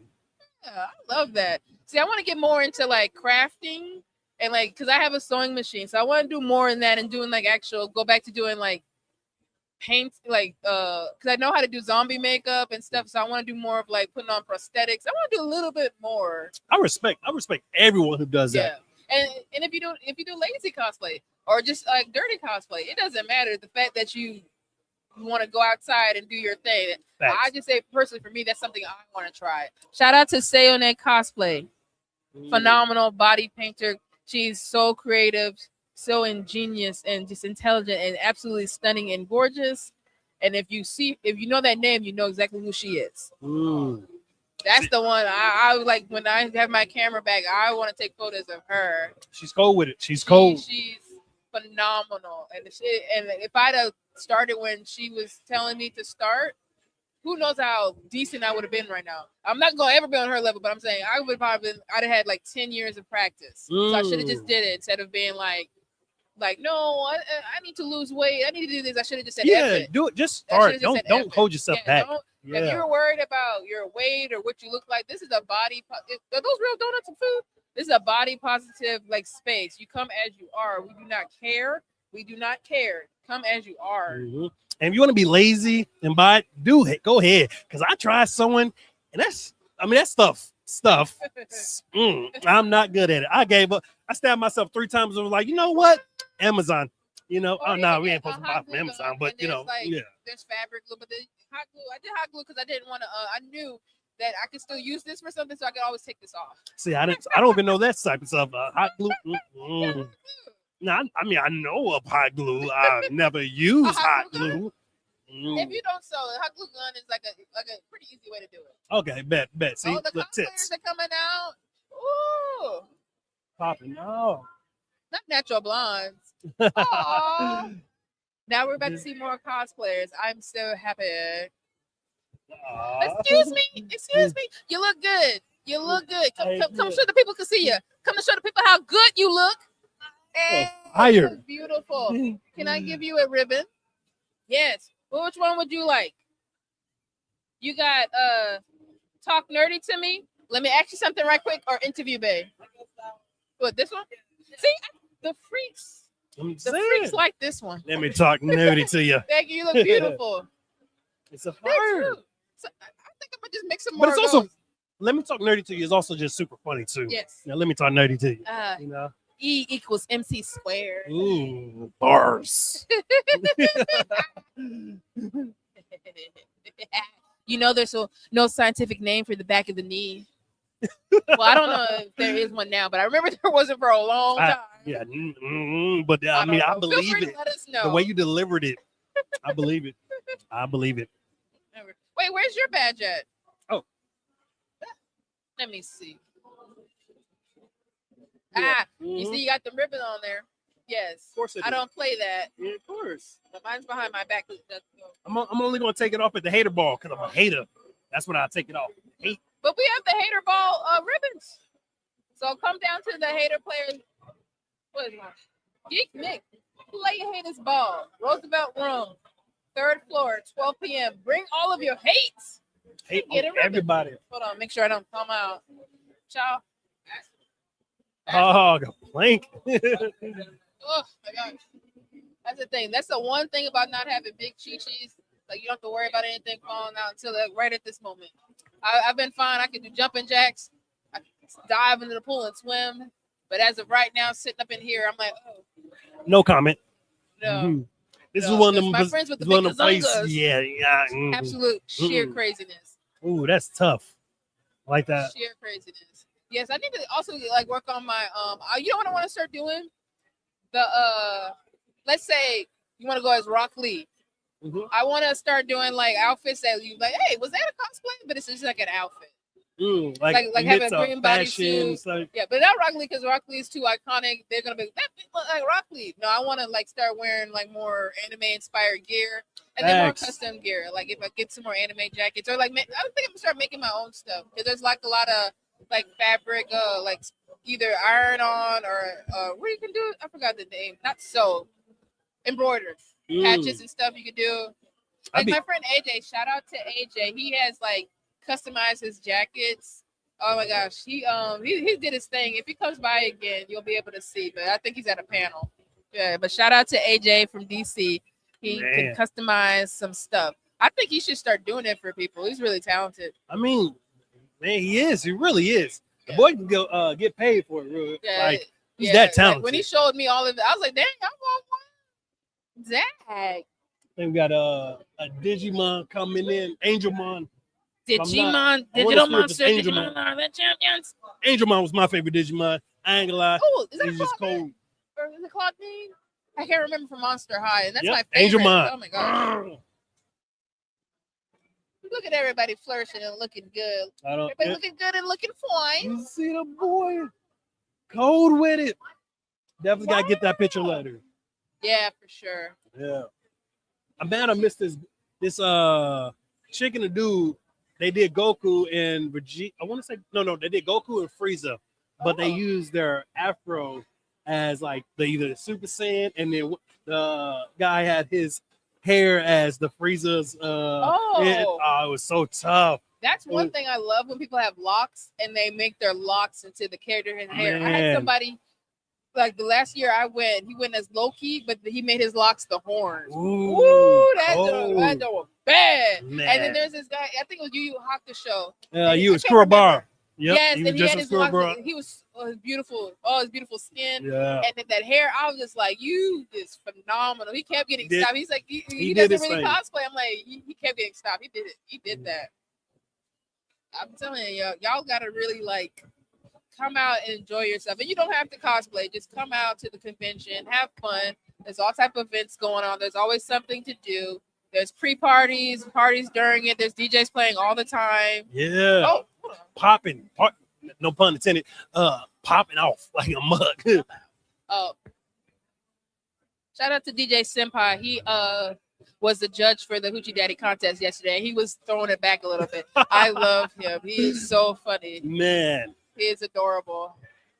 C: Yeah, I love that. See, I want to get more into like crafting and like because I have a sewing machine, so I want to do more in that and doing like go back to doing like paint because I know how to do zombie makeup and stuff. So I want to do more of like putting on prosthetics. I want to do a little bit more.
D: I respect everyone who does that.
C: And if you do lazy cosplay or just like dirty cosplay, it doesn't matter. The fact that you want to go outside and do your thing.
D: Facts.
C: I just say personally for me, that's something I want to try. Shout out to Sayone Cosplay. Phenomenal body painter. She's so creative, so ingenious, and just intelligent and absolutely stunning and gorgeous. And if you know that name, you know exactly who she is. That's the one I like when I have my camera back. I want to take photos of her.
D: She's cold with it. She's cold.
C: She's phenomenal. And if I'd have started when she was telling me to start, who knows how decent I would have been right now. I'm not gonna ever be on her level, but I'm saying I would probably been. I'd have had like 10 years of practice, so I should have just did it instead of being like no, I need to lose weight. I need to do this. I should have just said F it.
D: Do it. Just start. Don't hold yourself back.
C: If you're worried about your weight or what you look like, this is a body. Are those real donuts and food? This is a body positive like space. You come as you are. We do not care. We do not care. Come as you are.
D: Mm-hmm. And if you want to be lazy and buy it, do it. Go ahead. Because I tried sewing, and that stuff. I'm not good at it. I gave up. I stabbed myself 3 times and was like, you know what? Amazon. We ain't supposed to buy from Amazon, but
C: there's fabric glue, but the hot glue. I did hot glue because I didn't want to. I knew that I could still use this for something, so I could always take this off.
D: See, I don't even know that type of stuff. Hot glue. No, I know of hot glue. I never use hot glue.
C: If you don't sew, a hot glue gun is like a pretty easy way to do it.
D: Okay, bet. See,
C: the cosplayers are coming out. Ooh,
D: popping. Oh,
C: not natural blondes. Oh, now we're about to see more cosplayers. I'm so happy. Excuse me. You look good. Come so the people can see you. Come to show the people how good you look.
D: Fire.
C: Beautiful. Can I give you a ribbon? Yes. Well, which one would you like? You got talk nerdy to me. Let me ask you something right quick, or interview babe. What, this one? See, the freaks. Freaks like this one.
D: Let me talk nerdy to you.
C: Thank you. You look beautiful.
D: It's a fire.
C: So, I think I'm gonna just make some more.
D: But it's also, let me talk nerdy to you is also just super funny too.
C: Yes.
D: Now let me talk nerdy to you.
C: E equals MC squared.
D: Ooh, bars.
C: There's no scientific name for the back of the knee. Well, I don't know if there is one now, but I remember there wasn't for a long time.
D: But I believe it.
C: Let us know.
D: The way you delivered it, I believe it.
C: Wait, where's your badge at?
D: Oh,
C: let me see.
D: Yeah.
C: You see, you got the ribbon on there. Yes.
D: Of course
C: I don't play that.
D: Yeah, of course.
C: But mine's behind my back.
D: I'm only going to take it off at the hater ball because I'm a hater. That's when I take it off. Hate.
C: But we have the hater ball ribbons. So come down to the hater players. What is mine? Geeknik. Play your haters ball. Roosevelt Room. 3rd floor, 12 p.m. Bring all of your hates.
D: Hate everybody.
C: Hold on. Make sure I don't come out. Ciao.
D: Oh, the plank.
C: Oh my gosh. That's the thing. That's the one thing about not having big chi-chis. Like, you don't have to worry about anything falling out until right at this moment. I've been fine. I can do jumping jacks. I can dive into the pool and swim. But as of right now, sitting up in here, I'm like, oh.
D: No comment.
C: No.
D: Mm-hmm. This is one of them.
C: My friends with the big gazungas.
D: Yeah.
C: Absolute sheer craziness.
D: Ooh, that's tough. I like that.
C: Sheer craziness. Yes, I need to also work on my you know what I want to start doing? The let's say you want to go as Rock Lee. Mm-hmm. I want to start doing outfits that you hey, was that a cosplay? But it's just like an outfit. Like having a green bodysuit. Yeah, but not Rock Lee because Rock Lee is too iconic. They're gonna be like Rock Lee. No, I want to start wearing more anime inspired gear and then more custom gear. Like if I get some more anime jackets or I think I'm gonna start making my own stuff because there's a lot of fabric, either iron on or what you can do. I forgot the name. Not sew, embroidered patches and stuff you can do. My friend AJ. Shout out to AJ. He has customized his jackets. Oh my gosh, he did his thing. If he comes by again, you'll be able to see. But I think he's at a panel. Yeah, but shout out to AJ from DC. He can customize some stuff. I think he should start doing it for people. He's really talented.
D: I mean, man, he is. He really is. The boy can go get paid for it. Really.
C: Yeah,
D: he's that talented.
C: When he showed me all of it, I was like, dang, I want one. Dang.
D: Then we got a Digimon coming in, Angelmon.
C: Digimon, Digital Monster, Digimon are the champions.
D: Angelmon was my favorite Digimon. I ain't gonna lie.
C: Oh, is that
D: he's just cold.
C: Or is it Cloud Bean? I can't remember from Monster High, and that's my favorite.
D: Angelmon.
C: Oh my gosh. Look at everybody flourishing and looking good. Everybody looking good and looking fine.
D: You see the boy cold with it. Definitely gotta get that picture later.
C: Yeah, for sure.
D: Yeah. I'm mad I missed this chick and a dude, they did Goku and Vegeta. I want to say no, they did Goku and Frieza, but they used their afro as like either the Super Saiyan, and then the guy had his hair as the Frieza's. It was so tough.
C: That's one thing I love when people have locks and they make their locks into the character in hair. I had somebody like the last year I went, he went as Loki, but he made his locks the horns. Ooh, that was bad.
D: Man.
C: And then there's this guy, I think it was Yu Yu Hakusho.
D: You was Kurobar.
C: Yep, yes, and he had his locks. He was his beautiful, his beautiful skin. Yeah. And then that hair, I was just like, you just phenomenal. He kept getting stopped. He's like, he doesn't really cosplay. I'm like, he kept getting stopped. He did it. He did that. I'm telling you, y'all gotta really like come out and enjoy yourself. And you don't have to cosplay. Just come out to the convention, have fun. There's all type of events going on. There's always something to do. There's pre-parties, parties during it. There's DJs playing all the time.
D: Yeah. Oh, popping. No pun intended. Popping off like a mug.
C: Oh. Shout out to DJ Senpai. He was the judge for the Hoochie Daddy contest yesterday. He was throwing it back a little bit. I love him. He is so funny.
D: Man.
C: He is adorable.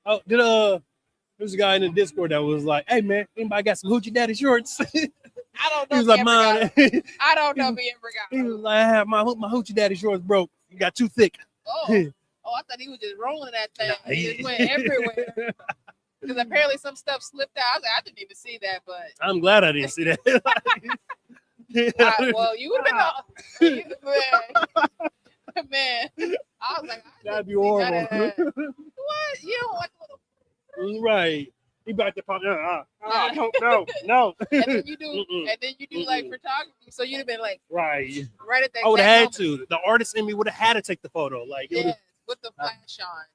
D: Oh, there's a guy in the Discord that was like, hey man, anybody got some Hoochie Daddy shorts?
C: I don't know.
D: He was like, mine.
C: I don't know if he ever got
D: He was like, I have my Hoochie Daddy shorts broke. You got too thick.
C: Oh, I thought he was just rolling that thing. He just went everywhere. Because apparently some stuff slipped out. I was like, I didn't even see that, but
D: I'm glad I didn't see that.
C: Well, you would have been man. I was like,
D: that'd be horrible.
C: What? You don't want
D: to... Right. He back to pop. No.
C: And then you do like photography. So you'd have been like,
D: right
C: at that.
D: I would have had to. The artist in me would have had to take the photo. Like,
C: with the flash on.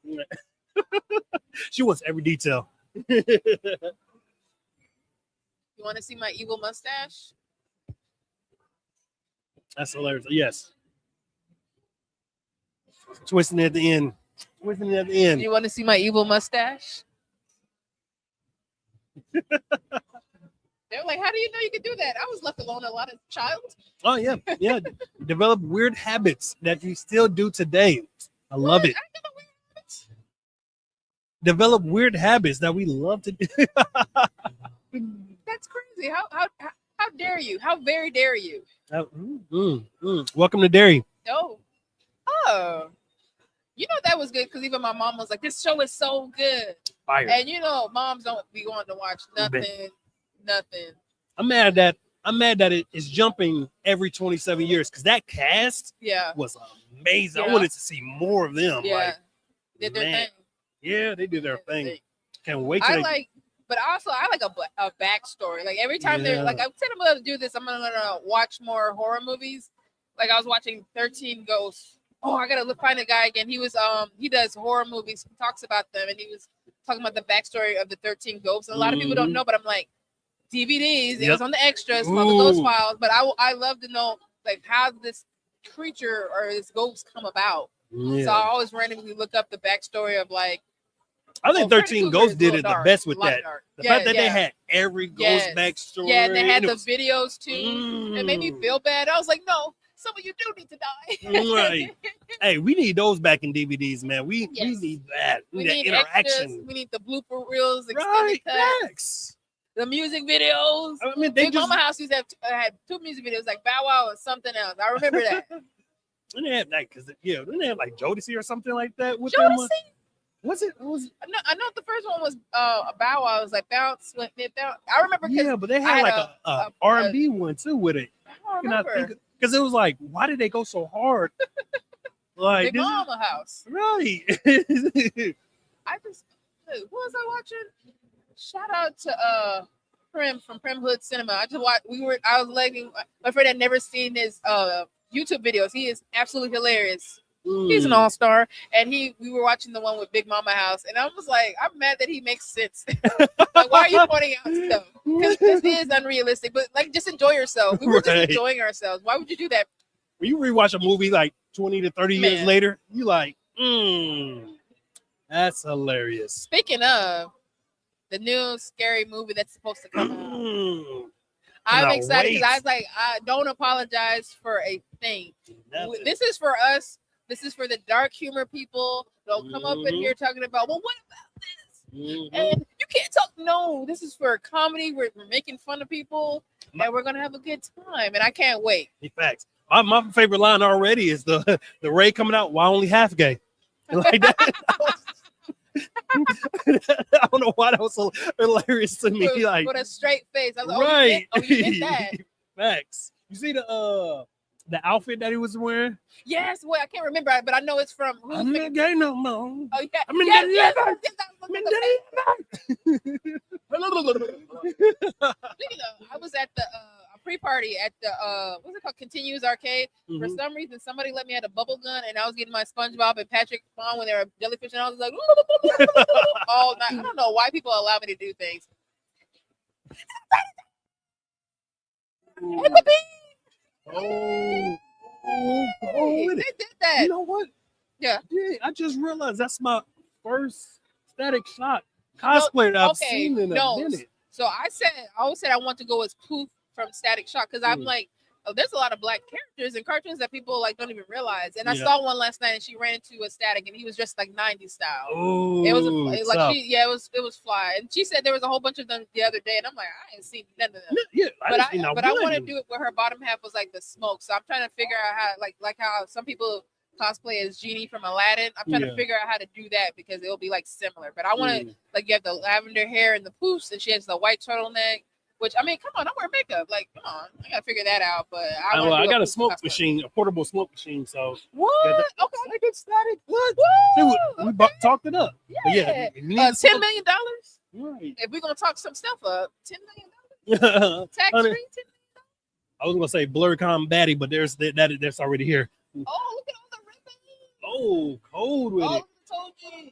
D: She wants every detail.
C: You want to see my evil mustache?
D: That's hilarious. Yes. Twisting at the end.
C: You want to see my evil mustache? They're like, how do you know you could do that? I was left alone a lot as a child.
D: Oh, yeah. Yeah. Develop weird habits that you still do today. I love it. Develop weird habits that we love to do.
C: That's crazy. How dare you? How very dare you?
D: Welcome to Dairy.
C: Oh. You know that was good because even my mom was like, this show is so good.
D: Fire.
C: And you know, moms don't be wanting to watch nothing.
D: I'm mad that it is jumping every 27 years because that cast was amazing. I wanted to see more of them.
C: Yeah. Did their thing.
D: Yeah, they did their thing. Can't wait.
C: But also I like a backstory. Like every time they're like, I said I'm gonna do this, I'm gonna watch more horror movies. Like I was watching 13 Ghosts. Oh, I gotta find a guy again. He was he does horror movies, talks about them, and he was talking about the backstory of the 13 Ghosts. And a lot of people don't know, but I'm like, DVDs, it was on the extras, some of those files. But I love to know like how this creature or this ghost come about. So I always randomly look up the backstory of like
D: I think 13 Ghosts did it the best with that. The fact that they had every ghost backstory.
C: Yeah, and they had the videos too. It made me feel bad. I was like, no, some of you do need to die.
D: Right. Hey, we need those back in DVDs, man. We need that. We need that interaction.
C: Extras. We need the blooper reels, extended cuts, the music videos. I mean, Big Mama House used to have had 2 music videos, like Bow Wow and something else. I remember that.
D: And they had like, didn't they have like Jodeci or something like that with
C: Jodeci?
D: them? Was it?
C: I know the first one was a Bow Wow. It was like bounce. I remember.
D: Yeah, but they had like a R&B one too with it.
C: I don't remember.
D: Because it was like, why did they go so hard? Like
C: Big Mama House.
D: Right.
C: I just who was I watching? Shout out to Prim from Prim Hood Cinema. I just watched. I was letting my friend had never seen his YouTube videos. He is absolutely hilarious. He's an all-star, and we were watching the one with Big Mama House, and I was like, I'm mad that he makes sense. Like, why are you pointing out stuff? Because this is unrealistic, but like, just enjoy yourself. We were just enjoying ourselves. Why would you do that?
D: When you rewatch a movie like 20 to 30 years later, you like, that's hilarious.
C: Speaking of the new scary movie that's supposed to come out, I'm
D: Cannot
C: excited because I
D: wait.
C: was like, I don't apologize for a thing.
D: Nothing.
C: This is for us. This is for the dark humor people. Don't come up in here talking about, well, what about this? And you can't talk. No, this is for comedy. We're making fun of people, and we're gonna have a good time. And I can't wait.
D: Facts. My favorite line already is the Ray coming out. Why only half gay? Like that. I don't know why that was so hilarious to me. Like
C: With a straight face. I was like,
D: right.
C: Oh, you did that.
D: Facts. You see the outfit that he was wearing?
C: Yes. Well, I can't remember, but I know it's from.
D: I'm not gay no more.
C: Oh yeah.
D: I'm in
C: yes,
D: the
C: I was at the pre-party at the what's it called, Continues Arcade. For some reason, somebody let me have a bubble gun, and I was getting my SpongeBob and Patrick on when they were jellyfish, and I was like all night. I don't know why people allow me to do things.
D: Oh,
C: They did that.
D: You know what?
C: Yeah.
D: I just realized that's my first Static Shock cosplay that I've seen in a minute.
C: So I always said I want to go as Poof from Static Shock because I'm like, oh, there's a lot of black characters in cartoons that people like don't even realize. And I saw one last night, and she ran into a Static, and he was just like 90s style.
D: Oh,
C: it was it was fly. And she said there was a whole bunch of them the other day, and I'm like, I ain't seen none of them.
D: Yeah,
C: but I want to do it where her bottom half was like the smoke. So I'm trying to figure out how, like how some people cosplay as Genie from Aladdin. I'm trying to figure out how to do that because it'll be like similar. But I want to like you have the lavender hair and the poofs, and she has the white turtleneck. Which I mean, come on, I wear makeup. Like, come on, I gotta figure that out. But I
D: got a smoke machine, a portable smoke machine. So
C: what? Okay,
D: I get Static. What? We talked it up.
C: Yeah,
D: $10
C: million.
D: Right.
C: If we're gonna talk some stuff up, $10 million. Tax free, $10 million.
D: I was gonna say BlerDCon baddie, but that's already here.
C: Oh, look at all the ribbons.
D: Oh, cold with it.
C: Told you.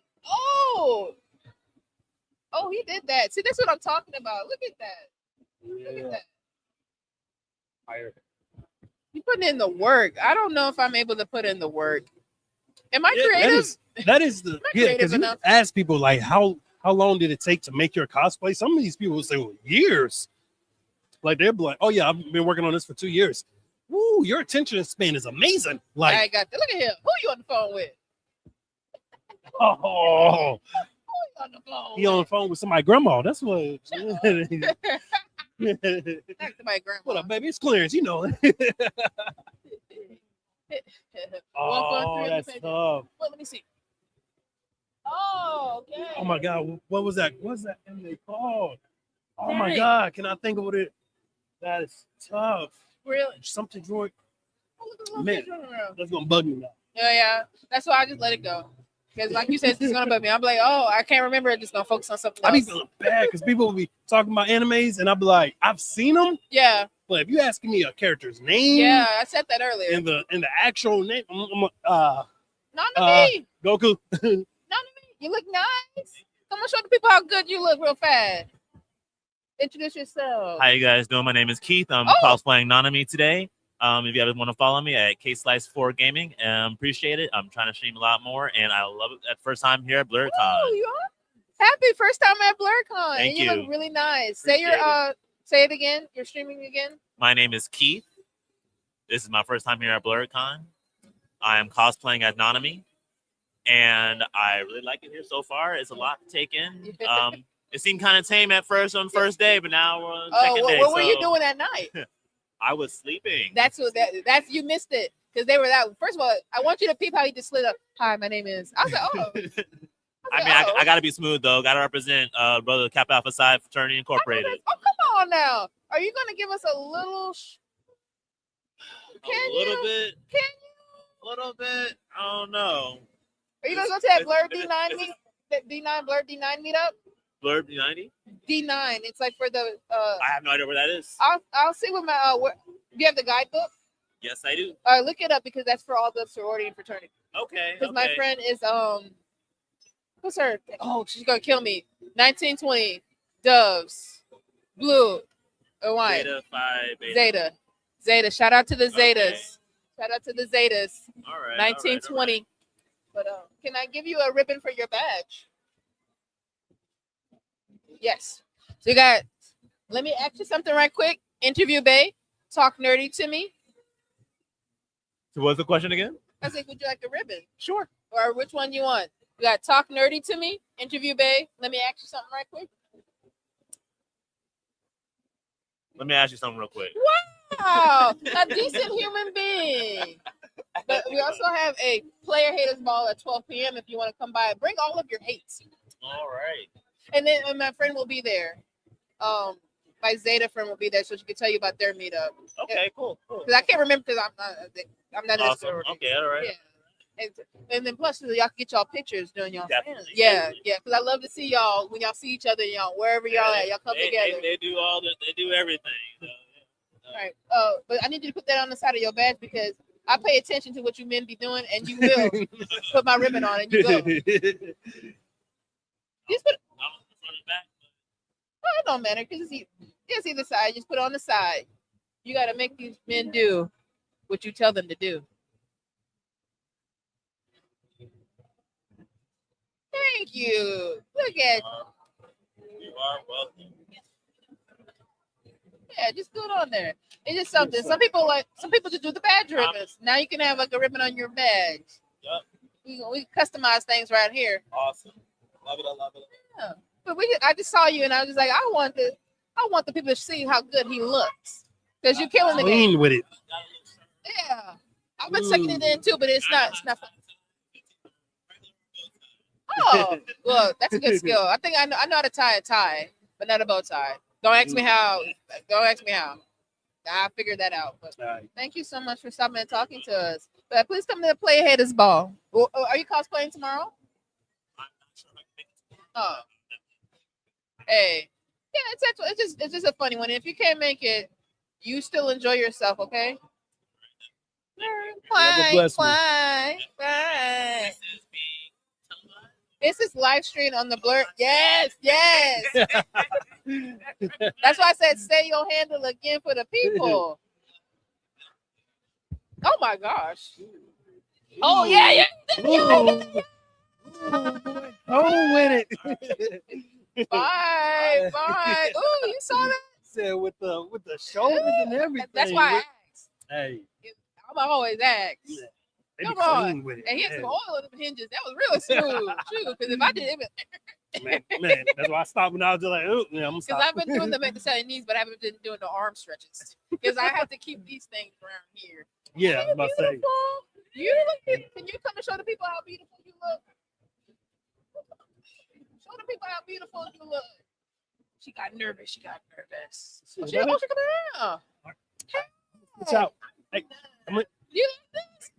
C: Oh, he did that. See, that's what I'm talking about. Look at that. Look at that.
D: Fire.
C: You putting in the work. I don't know if I'm able to put in the work. Am I creative?
D: That is the because you ask people like how long did it take to make your cosplay? Some of these people will say, well, years. Like they're like, oh yeah, I've been working on this for 2 years. Woo, your attention span is amazing. Like
C: I got that. Look at him. Who you on the phone with?
D: Oh,
C: on the phone.
D: He on the phone with somebody's grandma. That's what.
C: Back to my grandma.
D: What up, baby? It's Clarence. You know. Oh, that's tough.
C: Let me see. Oh, okay.
D: Oh my God, what was that? What's that anime called? Oh my God, can I think of it? That is tough.
C: Really?
D: Something droid.
C: Oh,
D: man, that's gonna bug me now.
C: Yeah. That's why I just let it go. Because like you said, it's gonna bug me. I'm like, oh, I can't remember. I'm just gonna focus on something else.
D: I be feeling bad because people will be talking about animes, and I'll be like, I've seen them.
C: Yeah.
D: But if you asking me a character's name,
C: yeah, I said that earlier.
D: In the actual name,
C: Nani.
D: Goku.
C: Nani, you look nice. Come on, show the people how good you look real fast. Introduce yourself.
G: How you guys doing? My name is Keith. I'm cosplaying Nani today. If you guys want to follow me at KSlice4 Gaming, appreciate it. I'm trying to stream a lot more, and I love it. That first time here at BlerDCon.
C: Oh, you are? Happy first time at BlerDCon.
G: Thank
C: you. Look really nice. Say it again. You're streaming again.
G: My name is Keith. This is my first time here at BlerDCon. I am cosplaying as Nani, and I really like it here so far. It's a lot to take in. It seemed kind of tame at first on the first day, but now we're on the second day.
C: What were you doing at night?
G: I was sleeping.
C: That's you missed it because they were that. First of all, I want you to peep how he just slid up. Hi, my name is. I was like, oh.
G: I gotta be smooth though. Gotta represent brother Kappa Alpha Psi Fraternity Incorporated.
C: Oh, come on now. Are you gonna give us a little?
G: A little bit.
C: Can you?
G: A little bit. I don't know.
C: Are you gonna go to that Blerd D9 meet? That D9 Blerd D9 meetup?
G: Blerd D90?
C: D9. It's like for the.
G: I have no idea where that is.
C: I'll see what my. Do you have the guidebook?
G: Yes, I do.
C: Look it up because that's for all the sorority and fraternity.
G: Okay.
C: Because my friend is what's her? Oh, she's gonna kill me. 1920 Doves, blue, or white.
G: Zeta, Phi, Beta.
C: Zeta. Shout out to the Zetas.
G: Okay.
C: Shout out to the Zetas.
G: All right.
C: 1920. All right. But can I give you a ribbon for your badge? Yes. So you got. Let me ask you something right quick. Interview Bay, talk nerdy to me.
G: So what's the question again?
C: I said, would you like a ribbon?
G: Sure.
C: Or which one you want? You got talk nerdy to me, Interview Bay. Let me ask you something right quick.
G: Let me ask you something real quick.
C: Wow, a decent human being. But we also have a player haters ball at 12 p.m. if you want to come by. Bring all of your hates.
G: All right.
C: And then my friend will be there. My Zeta friend will be there, so she can tell you about their meetup.
G: Okay, cool.
C: Because I can't remember because I'm not in the
G: Awesome.
C: sorority.
G: Okay, all right.
C: Yeah. And then plus y'all can get y'all pictures during y'all
G: Definitely.
C: Yeah, because I love to see y'all when y'all see each other, y'all wherever y'all at, y'all come together.
G: They do they do everything.
C: All right. But I need you to put that on the side of your badge because I pay attention to what you men be doing, and you will put my ribbon on and you go. Just put it don't matter because it's either side. Just put it on the side. You got to make these men do what you tell them to do. Thank you. Look at
G: You are welcome.
C: yeah, just do it on there. It's just something. Some people just do the badge ribbons. Now you can have like a ribbon on your badge.
G: Yep.
C: We customize things right here.
G: Awesome. Love it. I love it.
C: Yeah. But I just saw you and I was just like, I want the people to see how good he looks. Because you're killing the game.
D: Clean with it.
C: Yeah. I've been sucking it in too, but it's not fun. Oh, well, that's a good skill. I think I know how to tie a tie, but not a bow tie. Don't ask me how. I figured that out. But thank you so much for stopping and talking to us. But please come to the Play Haters Ball. Are you cosplaying tomorrow? Oh. Hey. Yeah, it's just a funny one. If you can't make it, you still enjoy yourself, okay? Bye. This is live stream on the Blerd. Yes. That's why I said say your handle again for the people. Oh my gosh. Oh yeah.
D: Oh, with it.
C: Bye. Ooh, you saw that?
D: Said with the shoulders and everything.
C: That's why I asked.
D: Hey.
C: I'm always asked.
D: Yeah. They
C: Come
D: be
C: on.
D: clean with it.
C: And he had some oil in the hinges. That was really smooth. True. Because if I did it,
D: Man, that's why I stopped when I was just like, oh, yeah, I'm gonna
C: because
D: stop.
C: I've been doing the make the selling knees, but I haven't been doing the arm stretches. Because I have to keep these things around here.
D: Yeah, I was about to say.
C: You look good. Can you come and show the people how beautiful you look? Show the people how beautiful you look. She got nervous. Oh, she come around.
D: Watch out. Hey,
C: You like this?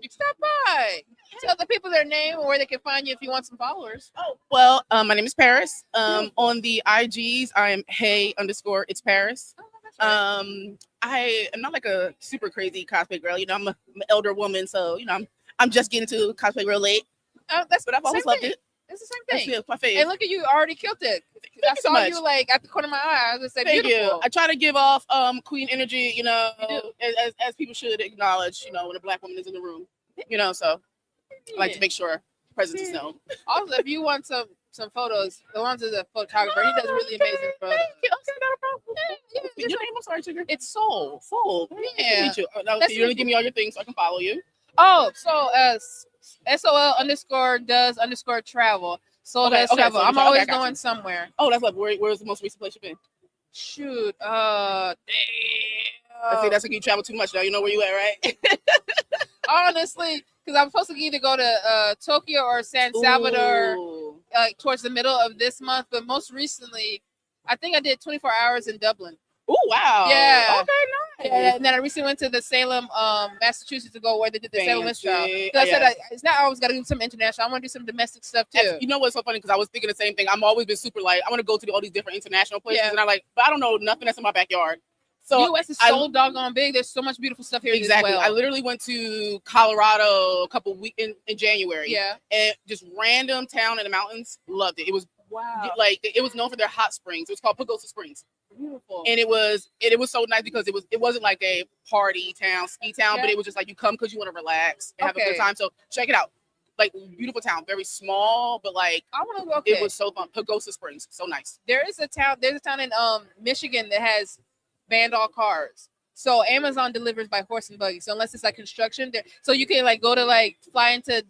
C: Stop by. Tell the people their name or where they can find you if you want some followers.
H: Oh, well, my name is Parris. On the IGs, I am hey_it's Parris. I am not like a super crazy cosplay girl. You know, I'm an elder woman, so you know, I'm just getting to cosplay real late. But I've always loved it.
C: It's the same thing.
H: That's my favorite.
C: And look at you, already killed it. I
H: you so
C: saw
H: much.
C: you like at the corner of my eye. I was just say
H: Thank
C: beautiful.
H: you. I try to give off queen energy, you know, as people should acknowledge, you know, when a black woman is in the room. You know, so I like to make sure presence is known.
C: Also, if you want some photos, the ones of the photographer, he does really amazing photos.
H: Thank you. Okay, not a problem. Your name? I'm sorry, Tigger.
C: It's Soul.
H: Soul.
C: Yeah.
H: Meet you. Now, you're gonna give me all your things so I can follow you.
C: Oh, so SOL_does_travel. So that's travel.
H: so
C: I'm
H: I
C: always
H: got you.
C: going somewhere.
H: Oh, that's lovely. Where's the most recent place you've been?
C: Shoot. Damn.
H: I think that's like you travel too much now. You know where you at, right?
C: Honestly, because I'm supposed to either go to Tokyo or San Salvador towards the middle of this month. But most recently, I think I did 24 hours in Dublin.
H: Oh, wow.
C: Yeah.
H: Okay, nice.
C: Yeah, and then I recently went to the Salem, Massachusetts to go where they did the Salem Witch trial.
H: Fancy.
C: I said it's not always got to do some international. I want to do some domestic stuff too.
H: You know what's so funny? Because I was thinking the same thing. I'm always been super like, I want to go to all these different international places.
C: Yeah.
H: And I'm like, but I don't know nothing that's in my backyard. So
C: U.S. is so doggone big. There's so much beautiful stuff here.
H: Exactly.
C: As well.
H: I literally went to Colorado a couple weeks in January.
C: Yeah.
H: And just random town in the mountains. Loved it. It was
C: wow.
H: Like it was known for their hot springs. It was called Pagosa Springs.
C: Beautiful.
H: And it was so nice because it wasn't like a party town, ski town, but it was just like you come because you want to relax and have a good time. So check it out. like beautiful town, very small, but like
C: I want to go. Okay.
H: it was so fun. Pagosa Springs, so nice.
C: There's a town in Michigan that has banned all cars. So Amazon delivers by horse and buggy. So unless it's like construction, so you can like go to like fly into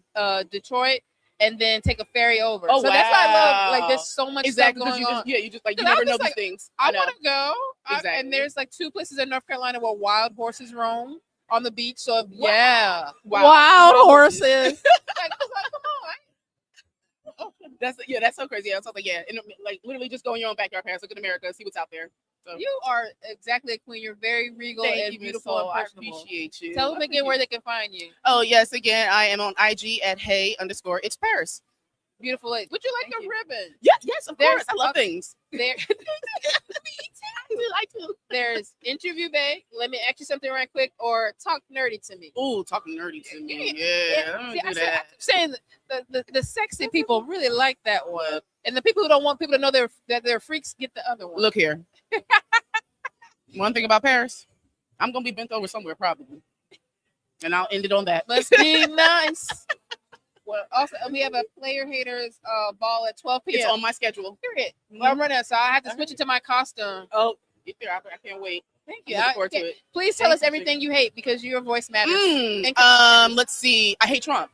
C: Detroit and then take a ferry over.
H: Oh,
C: so that's why I love like
H: wow.
C: there's so much
H: Exactly,
C: stuff
H: because
C: going on.
H: you just like you
C: 'Cause I
H: never
C: was
H: know
C: just
H: these
C: like,
H: things.
C: I
H: know.
C: want to go.
H: Exactly.
C: And there's like 2 places in North Carolina where wild horses roam on the beach. So
H: Wow.
C: yeah,
H: Wild horses.
C: like, come on.
H: Oh, that's so crazy. I was like, yeah, and like literally just go in your own backyard, Paris, look at America, see what's out there. So
C: You are exactly a queen. You're very regal
H: thank
C: and
H: you,
C: beautiful
H: beautiful.
C: and
H: I
C: personable.
H: appreciate you.
C: Tell them
H: I
C: again where
H: appreciate
C: they can find you.
H: Oh yes, again, I am on IG at hey_it's Paris.
C: Beautiful lady. Would you like
H: Thank
C: a
H: you.
C: ribbon?
H: Yes, of
C: There's
H: course. I love
C: a-
H: things.
C: There,
H: I do.
C: there's interview bay. Let me ask you something right quick, or talk nerdy to me.
H: Ooh, talking nerdy to me.
C: Yeah.
H: Yeah, let me
C: See,
H: do
C: I
H: that.
C: keep saying the sexy people really like that one, and the people who don't want people to know that they're freaks get the other one.
H: Look here. One thing about Paris, I'm gonna be bent over somewhere probably, and I'll end it on that.
C: Must be nice. Well, also we have a player haters ball at 12 p.m.
H: It's on my schedule.
C: Period. Well, I'm running, so I have to switch it to my costume.
H: Oh, get there. I can't wait.
C: Thank
H: I'm
C: you.
H: looking forward to it.
C: Please tell
H: Thank
C: us
H: you,
C: everything you hate because your voice matters.
H: Mm, let's see. I hate Trump.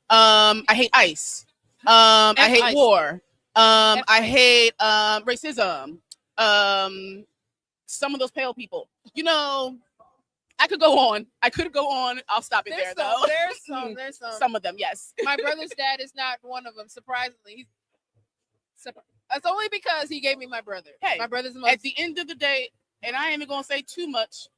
H: I hate ICE. I hate
C: ICE.
H: war. I hate racism. Some of those pale people. You know, I could go on. I could go on. I'll stop it there though.
C: There's some.
H: Some of them, yes.
C: My brother's dad is not one of them. Surprisingly, that's only because he gave me my brother.
H: Hey,
C: my brother's
H: At the end of the day, and I ain't even gonna say too much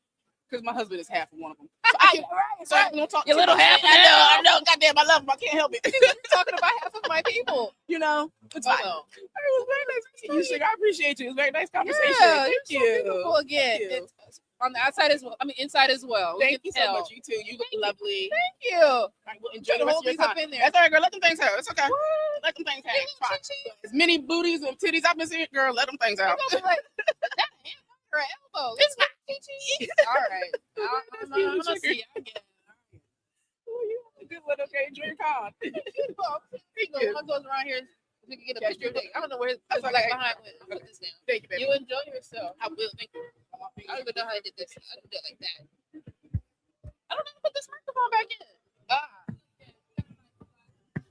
H: because my husband is half of one of them. So I can't. So I'm gonna talk.
C: Your
H: too
C: little
H: much.
C: half.
H: I know. Goddamn, I love him. I can't help it.
C: You're talking about half of my people.
H: You know, it's fine.
C: Oh.
H: It was very nice meeting you, Sugar. I appreciate you. It was a very nice conversation.
C: Yeah,
H: Thank
C: you're
H: you.
C: so beautiful again.
H: Thank you.
C: It's on the outside as well. I mean, inside as well. We
H: Thank
C: can
H: you so
C: tell.
H: much. You too. You look lovely.
C: Thank you.
H: All right, well, enjoy
C: Try
H: the
C: to
H: rest
C: hold
H: of your
C: these up
H: time.
C: in there.
H: That's all right, girl. Let them things out. It's okay. Let them things out. It's fine. As many booties and titties I've been seeing, girl, let them things out.
C: I'm gonna be like, that hand her elbow. It's not TT. All right. I'm gonna see. I get it.
H: Oh, you have a good one. Okay, enjoy your con.
C: One goes around here. We can get a picture of it. I don't know where it's
H: That's
C: like
H: okay.
C: behind. Put this down.
H: Thank you, baby.
C: You enjoy yourself.
H: I will. Thank you.
C: I don't even know how I did this. I did it like that. I don't know how to put this microphone back in.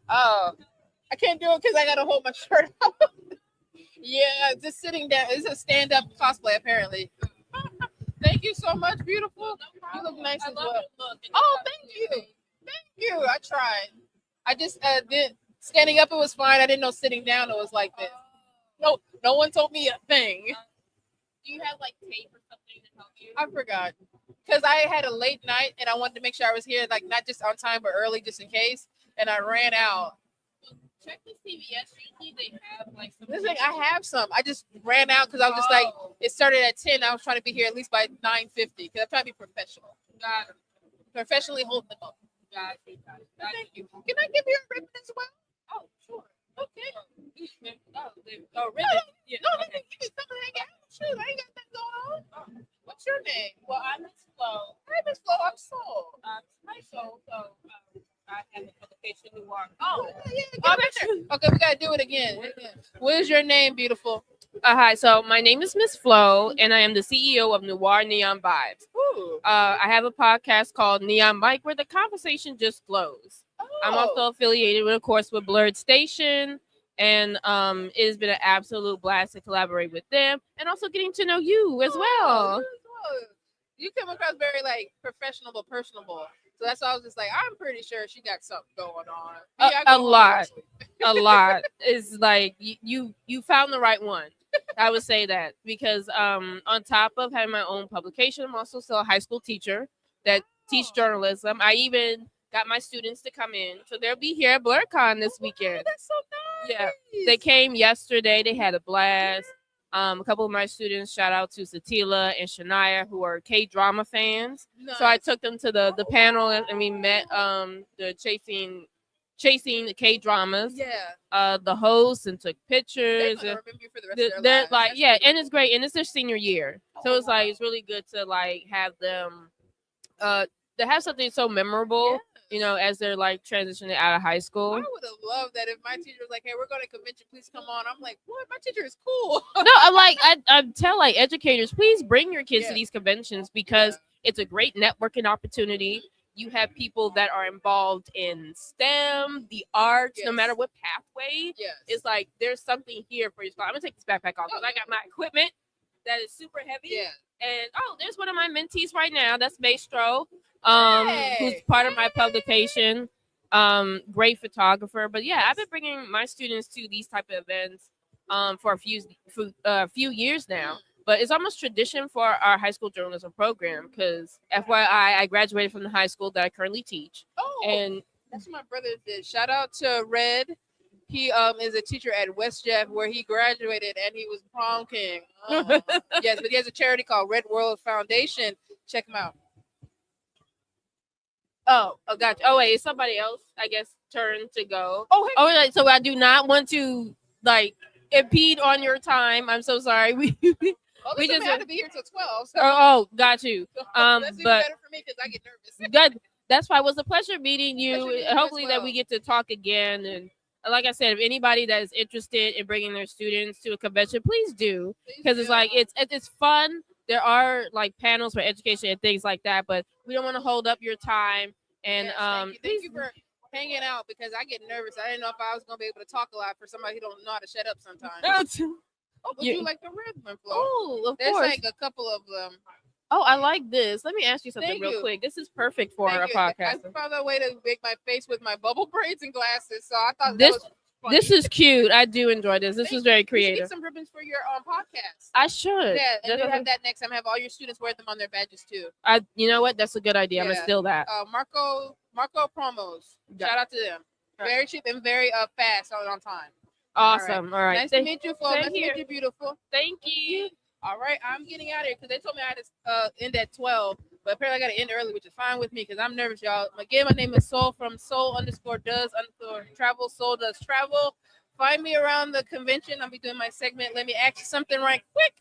C: Oh, I can't do it because I gotta hold my shirt up. Yeah, just sitting down. It's a stand-up cosplay, apparently. Thank you so much, beautiful. You look nice as well. Oh, thank you. Thank you. I tried. I just did standing up. It was fine. I didn't know sitting down it was like this. No one told me a thing.
I: Do you have like tape or something to help you?
C: I forgot because I had a late night and I wanted to make sure I was here, like not just on time but early, just in case. And I ran out.
I: Check the CVS. Usually they have like some.
C: This thing, I have some. I just ran out because I was just like, it started at 10. I was trying to be here at least by 9:50 because I'm trying to be professional.
I: Got it.
C: Professionally hold them up.
I: Got it. Got it. Got
C: Thank you. Can I give you a ribbon as well?
I: Oh, sure.
C: Okay.
I: Oh, really? Yeah.
C: No, let me give me something to hang out. Shoot, I ain't got nothing going on. What's your name?
I: Well, I'm Miss Flo.
C: Hi, Miss Flo. I'm Soul.
I: Hi, so I have a publication Noir.
C: Oh, yeah. Okay, we gotta do it again. What is your name, beautiful?
I: Hi, so my name is Miss Flo, and I am the CEO of Noir Neon Vibes.
C: Ooh.
I: I have a podcast called Neon Mike where the conversation just flows. I'm also affiliated with, of course, with BlerdStation, and it has been an absolute blast to collaborate with them, and also getting to know you as well.
C: You come across very like professional but personable. So that's why I was just like, I'm pretty sure she got something going on.
I: A lot. A lot. It's like you found the right one. I would say that because on top of having my own publication, I'm also still a high school teacher that teach journalism. I even got my students to come in, so they'll be here at BlerDCon this weekend.
C: That's so nice.
I: Yeah, they came yesterday. They had a blast. A couple of my students, shout out to Satila and Shania, who are K-drama fans.
C: Nice.
I: So I took them to the panel and we met the chasing the K-dramas.
C: Yeah.
I: The hosts and took
C: They're
I: pictures.
C: gonna remember you for the rest
I: They're
C: of their lives.
I: like,
C: That's
I: yeah,
C: beautiful.
I: and it's great, and it's their senior year, so it's like it's really good to like have them to have something so memorable you know, as they're like transitioning out of high
C: I
I: school.
C: would have loved that if my teacher was like, "Hey, we're going to convention. Please come on." I'm like, "What? My teacher is cool."
I: No, I'm like I tell like educators, please bring your kids
C: Yeah.
I: to these conventions because it's a great networking opportunity. You have people that are involved in STEM, the arts, no
C: Yes.
I: matter what pathway.
C: Yes.
I: It's like there's something here for you. I'm gonna take this backpack off because I got my equipment that is super heavy.
C: Yeah.
I: And oh, there's one of my mentees right now. That's Maestro,
C: Hey.
I: who's part of my publication. Great photographer. But yeah, I've been bringing my students to these type of events for a few years now. But it's almost tradition for our high school journalism program because FYI, I graduated from the high school that I currently teach.
C: Oh,
I: And
C: that's what my brother did. Shout out to Red. He is a teacher at West Jeff where he graduated and he was prom king. Yes, but he has a charity called Red World Foundation. Check him out.
I: oh, gotcha. Oh wait, it's somebody else, I guess, turn to go.
C: Oh, hey.
I: Oh, like, so I do not want to like impede on your time. I'm so sorry.
C: Well,
I: we
C: we
I: just-
C: have to be here till 12. So
I: Got you.
C: that's even
I: but-
C: better for me because I get nervous.
I: Good. That's why it was a pleasure meeting you.
C: Pleasure meeting you
I: Hopefully
C: as
I: that
C: well.
I: we get to talk again. And like I said, if anybody that is interested in bringing their students to a convention, please do because it's like it's fun. There are like panels for education and things like that, but we don't want to hold up your time. And
C: Yes, thank you for hanging out because I get nervous. I didn't know if I was gonna be able to talk a lot for somebody who don't know how to shut up sometimes. Oh, would you like the rhythm flow?
I: Oh, of
C: There's
I: course.
C: like a couple of them.
I: Oh, I like this. Let me ask you something
C: Thank
I: real
C: you.
I: quick. This is perfect for
C: Thank
I: our
C: you.
I: podcast.
C: I found a way to make my face with my bubble braids and glasses, so I thought
I: This-
C: that was funny.
I: This is cute. I do enjoy this. This
C: Thank
I: is very
C: you. You should
I: creative.
C: get some ribbons for your podcast.
I: I should.
C: Yeah, and you
I: That's-
C: have that next time. Have all your students wear them on their badges too.
I: You know what? That's a good idea. I'm
C: Yeah.
I: gonna steal that.
C: Marco promos.
I: Yeah.
C: Shout out to them. Very cheap and very fast on time.
I: Awesome. All right.
C: Nice to meet you, Flo.
I: same
C: Nice to
I: here.
C: meet you, beautiful.
I: Thank you.
C: All right, I'm getting out of here because they told me I had to end at 12, but apparently I got to end early, which is fine with me because I'm nervous, y'all. Again, my name is Soul from Soul_does_travel. Soul does travel. Find me around the convention. I'll be doing my segment. Let me ask you something right quick,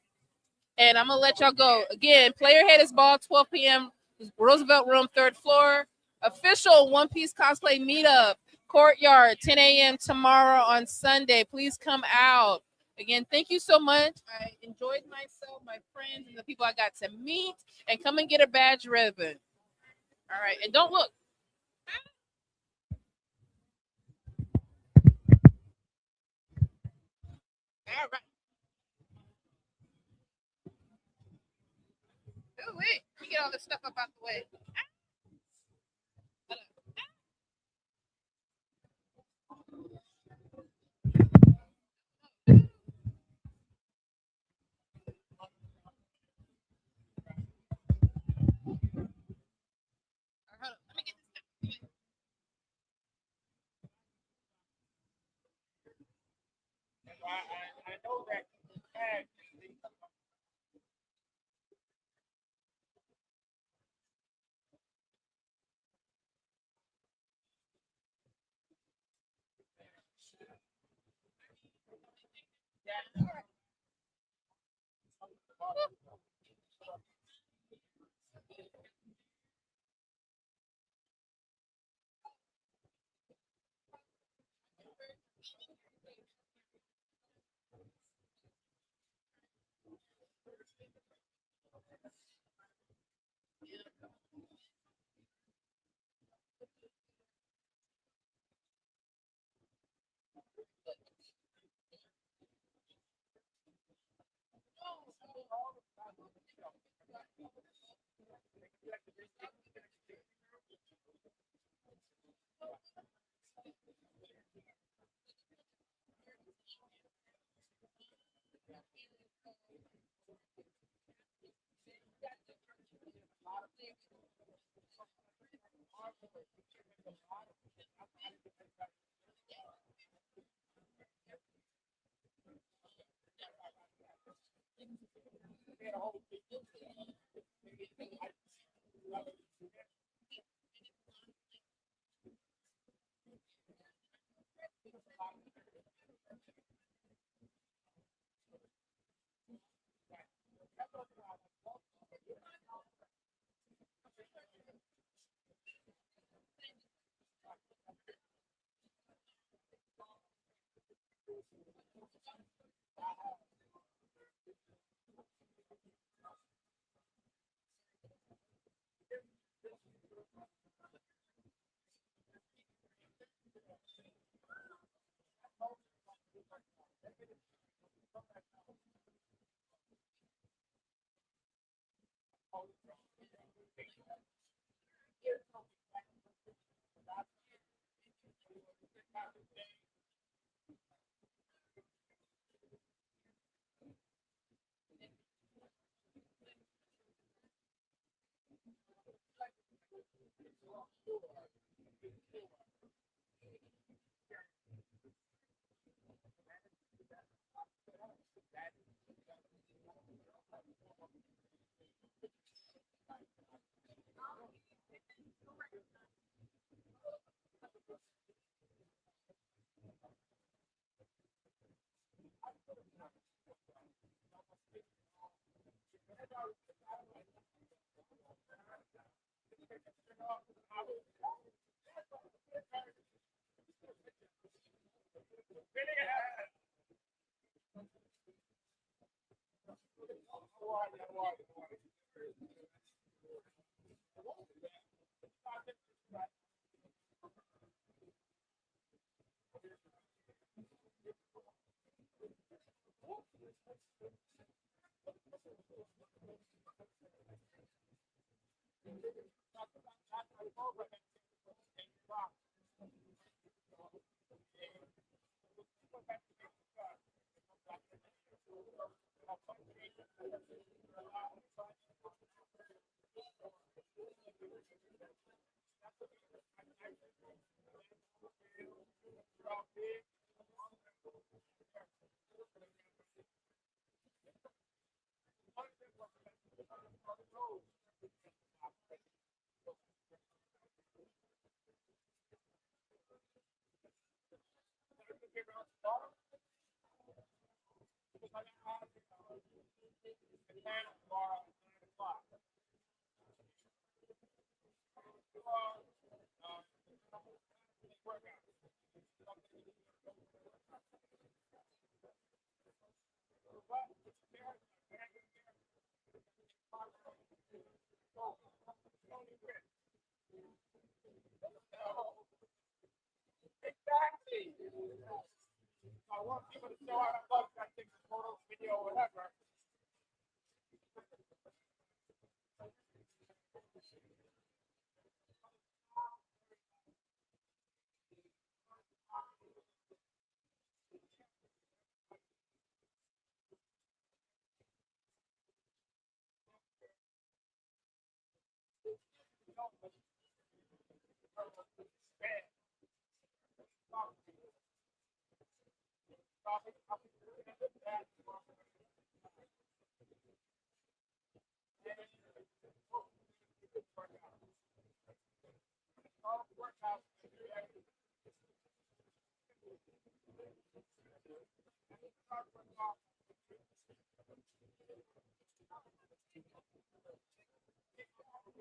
C: and I'm gonna let y'all go. Again, Player Head is ball, 12 p.m. Roosevelt Room, 3rd floor. Official One Piece cosplay meetup, Courtyard, 10 a.m. tomorrow on Sunday. Please come out. Again, thank you so much. I enjoyed myself, my friends, and the people I got to meet. And come and get a badge ribbon. All right, and don't look. All right. Oh, wait. Let me get all this stuff up out the way. Hold on. Let me get this stuff. I know that.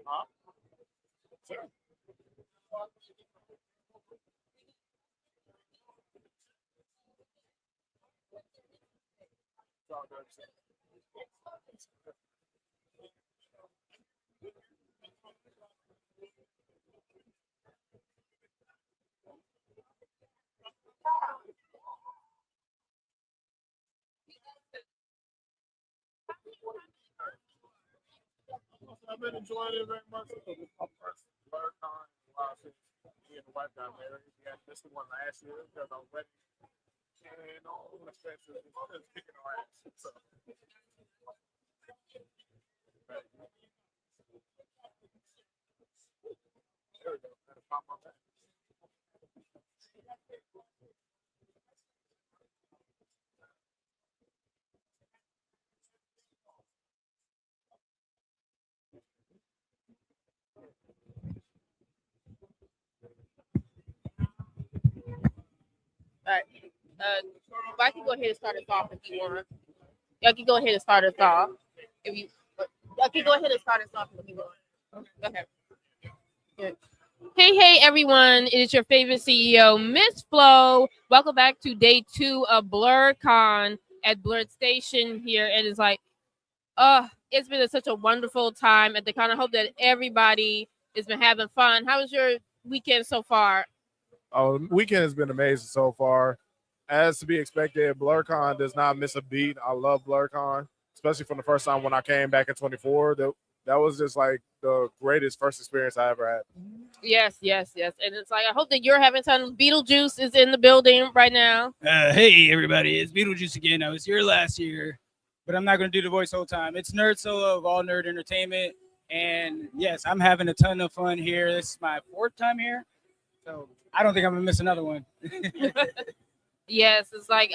A: Huh? Sure. I've been enjoying it very much. This is my first BlerDCon since me and the wife got married. We had missed one last year because I was ready. And all the expenses is kicking our ass. So. There we go. Had to pop my back.
H: All right. I can go ahead and start us off if you want. Y'all can go ahead and start us off. If you, y'all can go ahead and start us off if you want. Go ahead. Good.
I: Hey, everyone. It is your favorite CEO, Miss Flo. Welcome back to day 2 of BlerDCon at BlerdStation here. And it's like, it's been such a wonderful time at the con. I hope that everybody has been having fun. How was your weekend so far?
J: Oh, the weekend has been amazing so far. As to be expected, BlerDCon does not miss a beat. I love BlerDCon, especially from the first time when I came back in 24. That was just like the greatest first experience I ever had.
I: Yes. And it's like, I hope that you're having fun. Beetlejuice is in the building right now.
K: Hey, everybody. It's Beetlejuice again. I was here last year, but I'm not going to do the voice whole time. It's Nerd Solo of All Nerd Entertainment. And yes, I'm having a ton of fun here. This is my 4th time here. So I don't think I'm going to miss another one.
I: Yes, it's like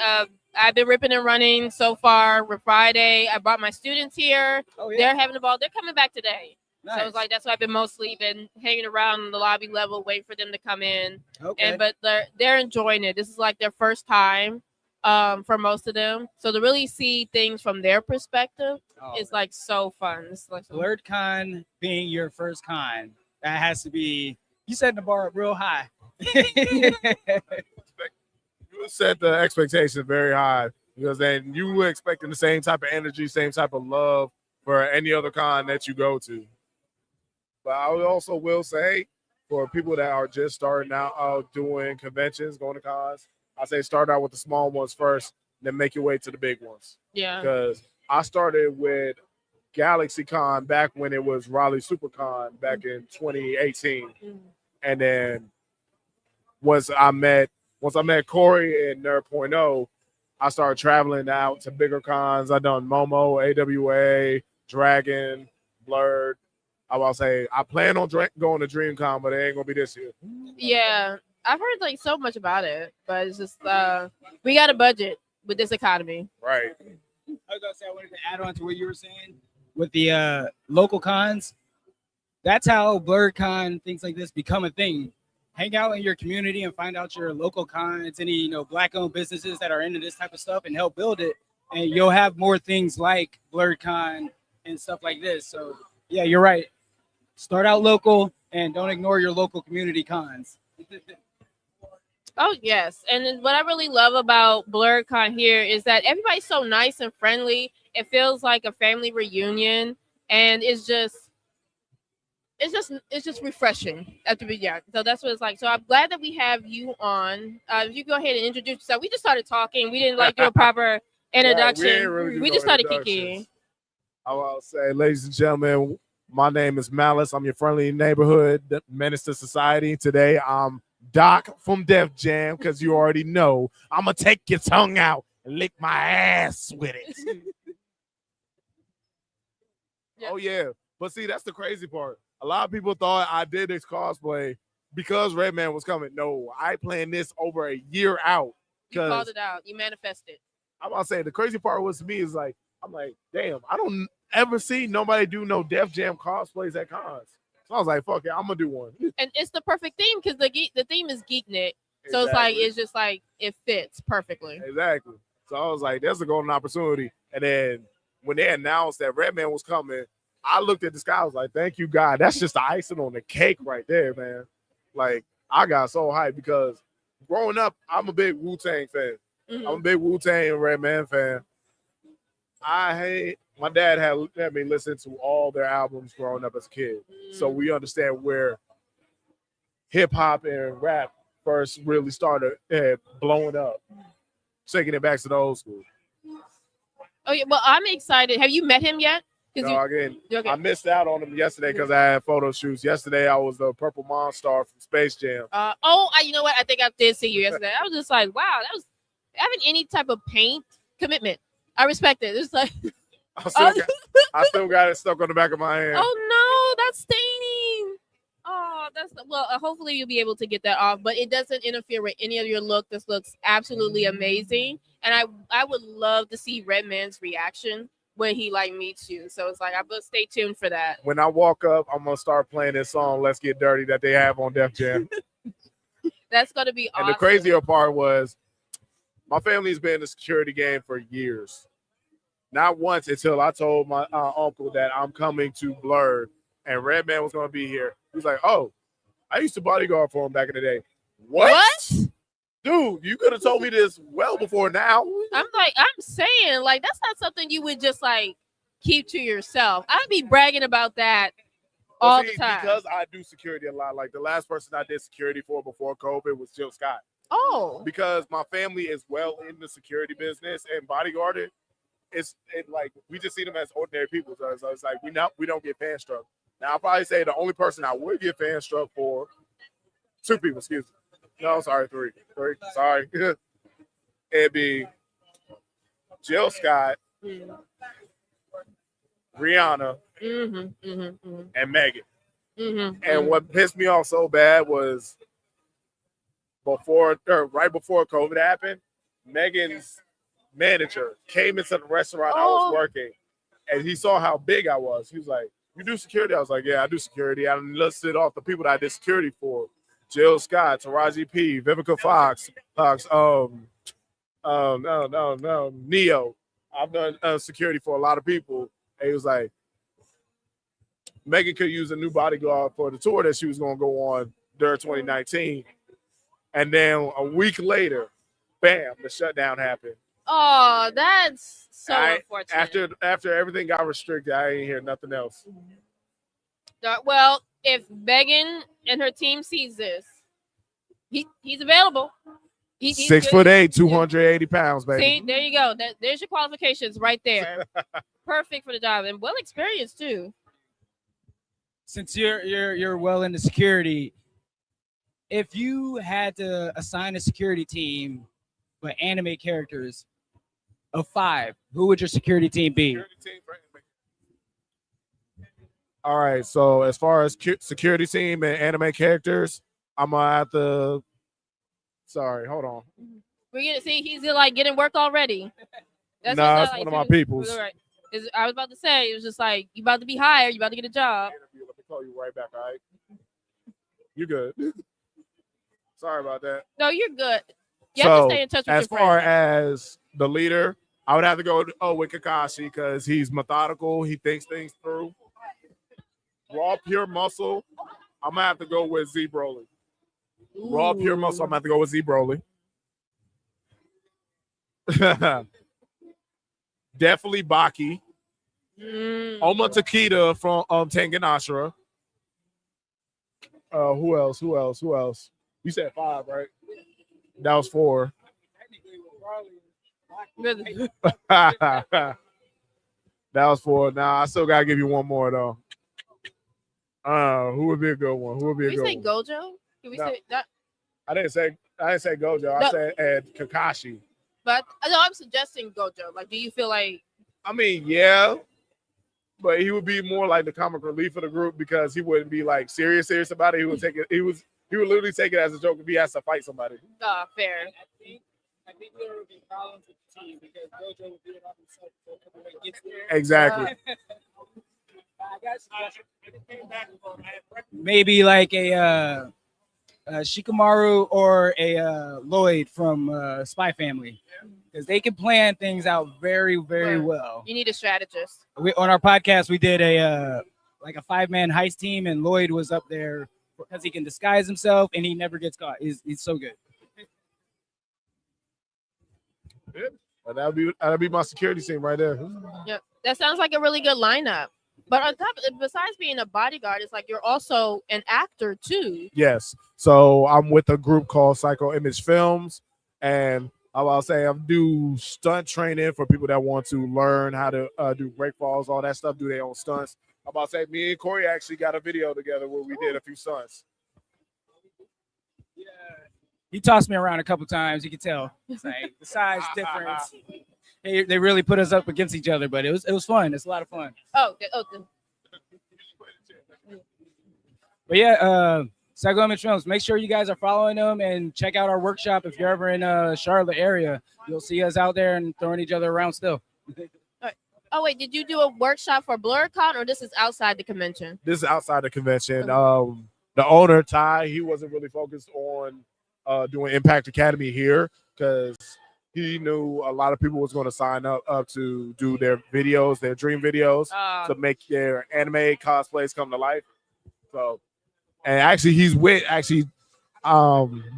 I: I've been ripping and running so far. For Friday, I brought my students here.
K: Oh, yeah.
I: They're having a ball. They're coming back today.
K: Nice.
I: So it's like that's why I've been mostly been hanging around on the lobby level, waiting for them to come in.
K: Okay.
I: But they're enjoying it. This is like their first time for most of them. So to really see things from their perspective is like so fun. It's like
K: BlerDCon being your first con, that has to be, you setting the bar up real high.
J: You set the expectations very high because then you were expecting the same type of energy, same type of love for any other con that you go to. But I also will say, for people that are just starting out doing conventions, going to cons, I say start out with the small ones first, then make your way to the big ones.
I: Yeah.
J: Because I started with GalaxyCon back when it was Raleigh SuperCon back in 2018. And then once I met Corey and Nerd.0, I started traveling out to bigger cons. I done Momo, AWA, Dragon, Blerd. I will say I plan on going to DreamCon, but it ain't gonna be this year.
I: Yeah, I've heard like so much about it, but it's just we got a budget with this economy.
J: Right.
K: I was gonna say, I wanted to add on to what you were saying with the local cons. That's how BlerDCon, things like this become a thing. Hang out in your community and find out your local cons, any Black-owned businesses that are into this type of stuff, and help build it. And you'll have more things like BlerDCon and stuff like this. So yeah, you're right. Start out local and don't ignore your local community cons.
I: Oh, yes. And then what I really love about BlerDCon here is that everybody's so nice and friendly. It feels like a family reunion, and it's just refreshing at the beginning. So that's what it's like. So I'm glad that we have you on. If you go ahead and introduce yourself. We just started talking. We didn't do a proper introduction. We just started kicking.
J: I will say, ladies and gentlemen, my name is Malice. I'm your friendly neighborhood menace to society. Today, I'm Doc from Def Jam, because you already know I'm going to take your tongue out and lick my ass with it. Oh, yeah. But see, that's the crazy part. A lot of people thought I did this cosplay because Redman was coming. No, I planned this over a year out.
I: You called it out. You manifested.
J: I'm about to say, the crazy part was to me is like, I'm like, damn, I don't ever see nobody do no Def Jam cosplays at cons. So I was like, fuck it, I'm gonna do one.
I: And it's the perfect theme because the theme is Geeknik. So it's just like it fits perfectly.
J: Exactly. So I was like, there's a golden opportunity. And then when they announced that Redman was coming, I looked at the sky. I was like, thank you, God. That's just the icing on the cake right there, man. Like, I got so hyped because growing up, I'm a big Wu-Tang fan. I'm a big Wu-Tang and Redman fan. My dad had let me listen to all their albums growing up as a kid. So we understand where hip hop and rap first really started blowing up, taking it back to the old school.
I: Oh yeah, well I'm excited. Have you met him yet?
J: No, I missed out on him yesterday because I had photo shoots. Yesterday I was the Purple Monster from Space Jam.
I: You know what? I think I did see you yesterday. I was just like, wow, that was having any type of paint commitment. I respect it. It's like
J: I still got it stuck on the back of my hand.
I: Oh no, that's staining. Oh, hopefully you'll be able to get that off, but it doesn't interfere with any of your look. This looks absolutely amazing. And I would love to see Redman's reaction when he meets you. So it's like, I will stay tuned for that.
J: When I walk up, I'm going to start playing this song, Let's Get Dirty, that they have on Def Jam.
I: That's going to be awesome.
J: And the crazier part was, my family's been in the security game for years. Not once until I told my uncle that I'm coming to Blerd and Redman was going to be here. He's like, oh, I used to bodyguard for him back in the day. What? Dude, you could have told me this well before now.
I: I'm saying, like, that's not something you would just like keep to yourself. I'd be bragging about that all the time.
J: Because I do security a lot. Like the last person I did security for before COVID was Jill Scott.
I: Oh.
J: Because my family is well in the security business and bodyguarding. It's like we just see them as ordinary people. So it's like we don't get fan struck. Now I'll probably say the only person I would get fan struck for, 2 people, excuse me. No, sorry, 3. Sorry. It'd be Jill Scott, Rihanna, and Megan. And what pissed me off so bad was right before COVID happened, Megan's manager came into the restaurant I was working, and he saw how big I was. He was like, "You do security?" I was like, "Yeah, I do security." I listed off the people that I did security for: Jill Scott, Taraji P, Vivica Fox, Neo. I've done security for a lot of people. And he was like, Megan could use a new bodyguard for the tour that she was going to go on during 2019. And then a week later, bam, the shutdown happened.
I: Oh, that's so unfortunate.
J: After everything got restricted, I ain't hear nothing else.
I: Well, if Megan and her team sees this, he's available. He's
J: 6'8", 280 pounds, baby.
I: See, there you go. There's your qualifications right there. Perfect for the job and well experienced too.
K: Since you're well into security, if you had to assign a security team but anime characters of 5, who would your security team be?
J: All right, so as far as security team and anime characters, I'm gonna have to. Sorry, hold on.
I: We're gonna see he's like getting work already.
J: That's one of my peoples.
I: Right. I was about to say it was just like you about to be hired, you about to get a job.
J: Let me call you right back, all right? You good? Sorry about that.
I: No, you're good. You have to stay in touch with your friends.
J: As far as the leader, I would have to go with Kakashi because he's methodical. He thinks things through. Raw pure muscle, I'm gonna have to go with Z Broly. Raw pure muscle, I'm gonna have to go with Z Broly. Definitely Baki. Oma Takeda from Tengen Ashura. Who else? You said 5, right? That was 4. That was 4. Now I still gotta give you one more though. Who would be a good one?
I: Can we say Gojo? Can we say that?
J: I didn't say Gojo. No. I said Kakashi.
I: But no, I'm suggesting Gojo. Like, do you feel like?
J: I mean, yeah, but he would be more like the comic relief of the group because he wouldn't be like serious about it. He would take it. He would literally take it as a joke if he has to fight somebody.
I: Fair.
K: I think there would be problems with the team because Gojo would do it on himself before everybody gets there.
J: Exactly.
K: Maybe like a Shikamaru or a Lloyd from Spy Family, because they can plan things out very, very well.
I: You need a strategist.
K: On our podcast, we did a 5-man heist team, and Lloyd was up there because he can disguise himself and he never gets caught. He's so good.
J: That'll be my security team right there.
I: Yep, that sounds like a really good lineup. But on top, besides being a bodyguard, it's like you're also an actor too.
J: Yes. So I'm with a group called Psycho Image Films, and I'll say I do stunt training for people that want to learn how to do break falls, all that stuff, do their own stunts. I'm about to say me and Corey actually got a video together where we did a few stunts.
K: Yeah. He tossed me around a couple times. You can tell. It's like the size difference. They really put us up against each other, but it was fun. It's a lot of fun. But yeah, Psycho Image Films. Make sure you guys are following them and check out our workshop if you're ever in Charlotte area. You'll see us out there and throwing each other around still.
I: Oh wait, did you do a workshop for BlerDCon or this is outside the convention?
J: This is outside the convention. The owner, Ty, he wasn't really focused on doing Impact Academy here because he knew a lot of people was going to sign up to do their videos, their dream videos, to make their anime cosplays come to life. So, And actually, he's with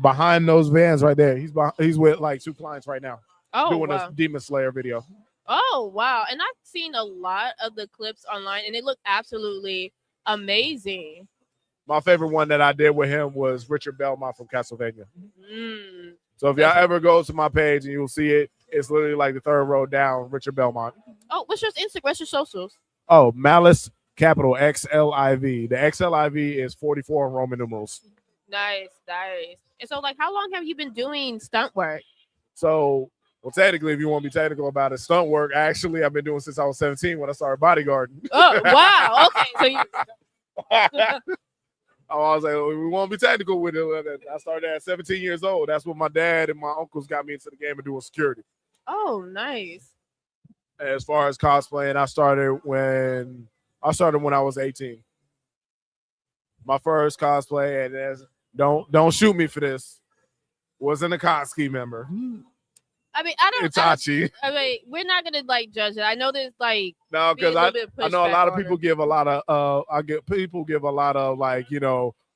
J: behind those vans right there. He's with like 2 clients right now doing
I: wow.
J: a Demon Slayer video.
I: Oh wow. And I've seen a lot of the clips online and it looked absolutely amazing.
J: My favorite one that I did with him was Richard Belmont from Castlevania.
I: Mm.
J: So if y'all ever go to my page and you'll see it, it's literally like the 3rd row down, Richard Belmont.
I: Oh, what's your Instagram? What's your socials?
J: Oh, Malice, capital XLIV. The XLIV is 44 in Roman numerals.
I: Nice. And so, like, how long have you been doing stunt work?
J: So, well, technically, if you want to be technical about it, stunt work, actually, I've been doing since I was 17 when I started bodyguarding.
I: Oh, wow. Okay. So you
J: I was like, we want to be technical with it. I started at 17 years old. That's when my dad and my uncles got me into the game of doing security.
I: Oh, nice.
J: As far as cosplaying, I started when I was 18. My first cosplay, and don't shoot me for this, was an Akatsuki member.
I: I mean, I don't.
J: Itachi.
I: I mean, we're not gonna like judge it. I know there's like
J: No, because I know a lot of people give a lot of people give a lot of like,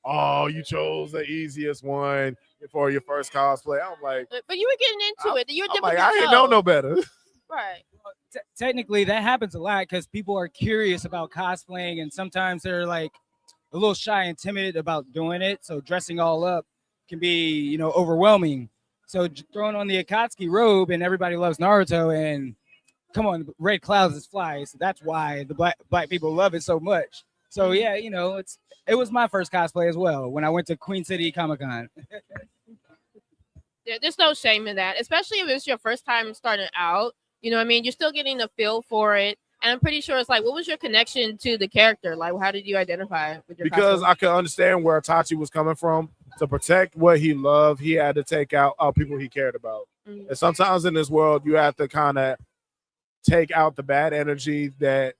J: oh, you chose the easiest one for your first cosplay. I'm like,
I: but you were getting into it. You're
J: like, I didn't know no better.
I: Right.
K: Technically, that happens a lot because people are curious about cosplaying, and sometimes they're like a little shy and timid about doing it. So dressing all up can be, overwhelming. So throwing on the Akatsuki robe, and everybody loves Naruto, and come on, red clouds is fly. So that's why the black people love it so much. So yeah, it was my first cosplay as well when I went to Queen City Comic-Con.
I: Yeah, there's no shame in that, especially if it's your first time starting out. You know what I mean? You're still getting a feel for it. And I'm pretty sure it's like, what was your connection to the character? Like, how did you identify with your
J: Because
I: costume?
J: I could understand where Itachi was coming from. To protect what he loved, he had to take out people he cared about.
I: Mm-hmm.
J: And sometimes in this world, you have to kind of take out the bad energy that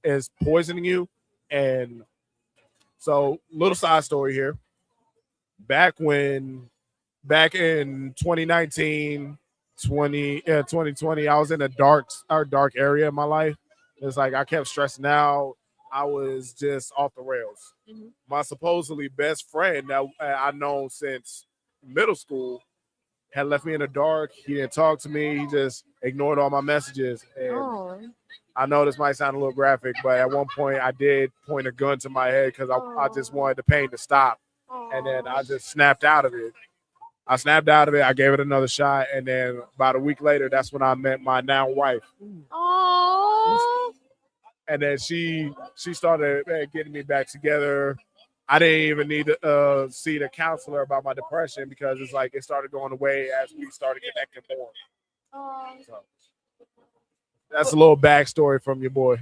J: is poisoning you. And so, little side story here. Back in 2019, 2020, I was in a dark area in my life. It's like I kept stressing out. I was just off the rails.
I: Mm-hmm.
J: My supposedly best friend that I've known since middle school had left me in the dark. He didn't talk to me. He just ignored all my messages. And I know this might sound a little graphic, but at one point I did point a gun to my head because I just wanted the pain to stop. And then I just snapped out of it. I gave it another shot. And then about a week later, that's when I met my now wife.
I: Oh.
J: And then she started getting me back together. I didn't even need to see the counselor about my depression because it's like it started going away as we started connecting more. So that's a little backstory from your boy.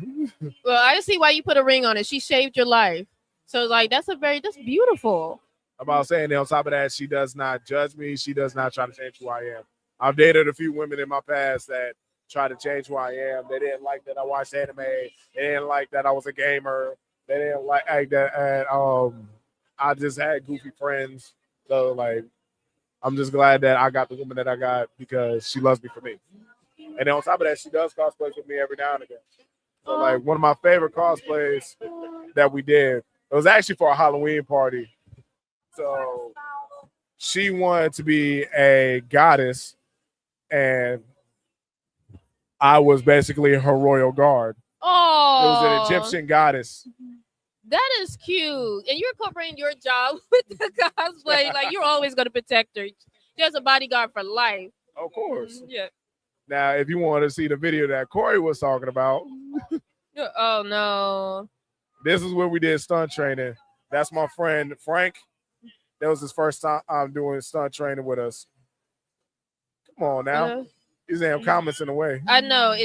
I: Well, I see why you put a ring on it. She saved your life. So like that's beautiful.
J: I'm about saying that on top of that, she does not judge me. She does not try to change who I am. I've dated a few women in my past that try to change who I am. They didn't like that I watched anime. They didn't like that I was a gamer. They didn't like that. And I just had goofy friends. So like, I'm just glad that I got the woman that I got because she loves me for me. And then on top of that, she does cosplays with me every now and again. So like one of my favorite cosplays that we did, it was actually for a Halloween party. So she wanted to be a goddess, and I was basically her royal guard.
I: Oh,
J: it was an Egyptian goddess.
I: That is cute. And you're covering your job with the cosplay. Like you're always going to protect her. There's a bodyguard for life.
J: Of course.
I: Yeah.
J: Now, if you want to see the video that Corey was talking about.
I: Oh, no.
J: This is where we did stunt training. That's my friend, Frank. That was his first time doing stunt training with us. Come on now. These damn comments in the way.
I: I know.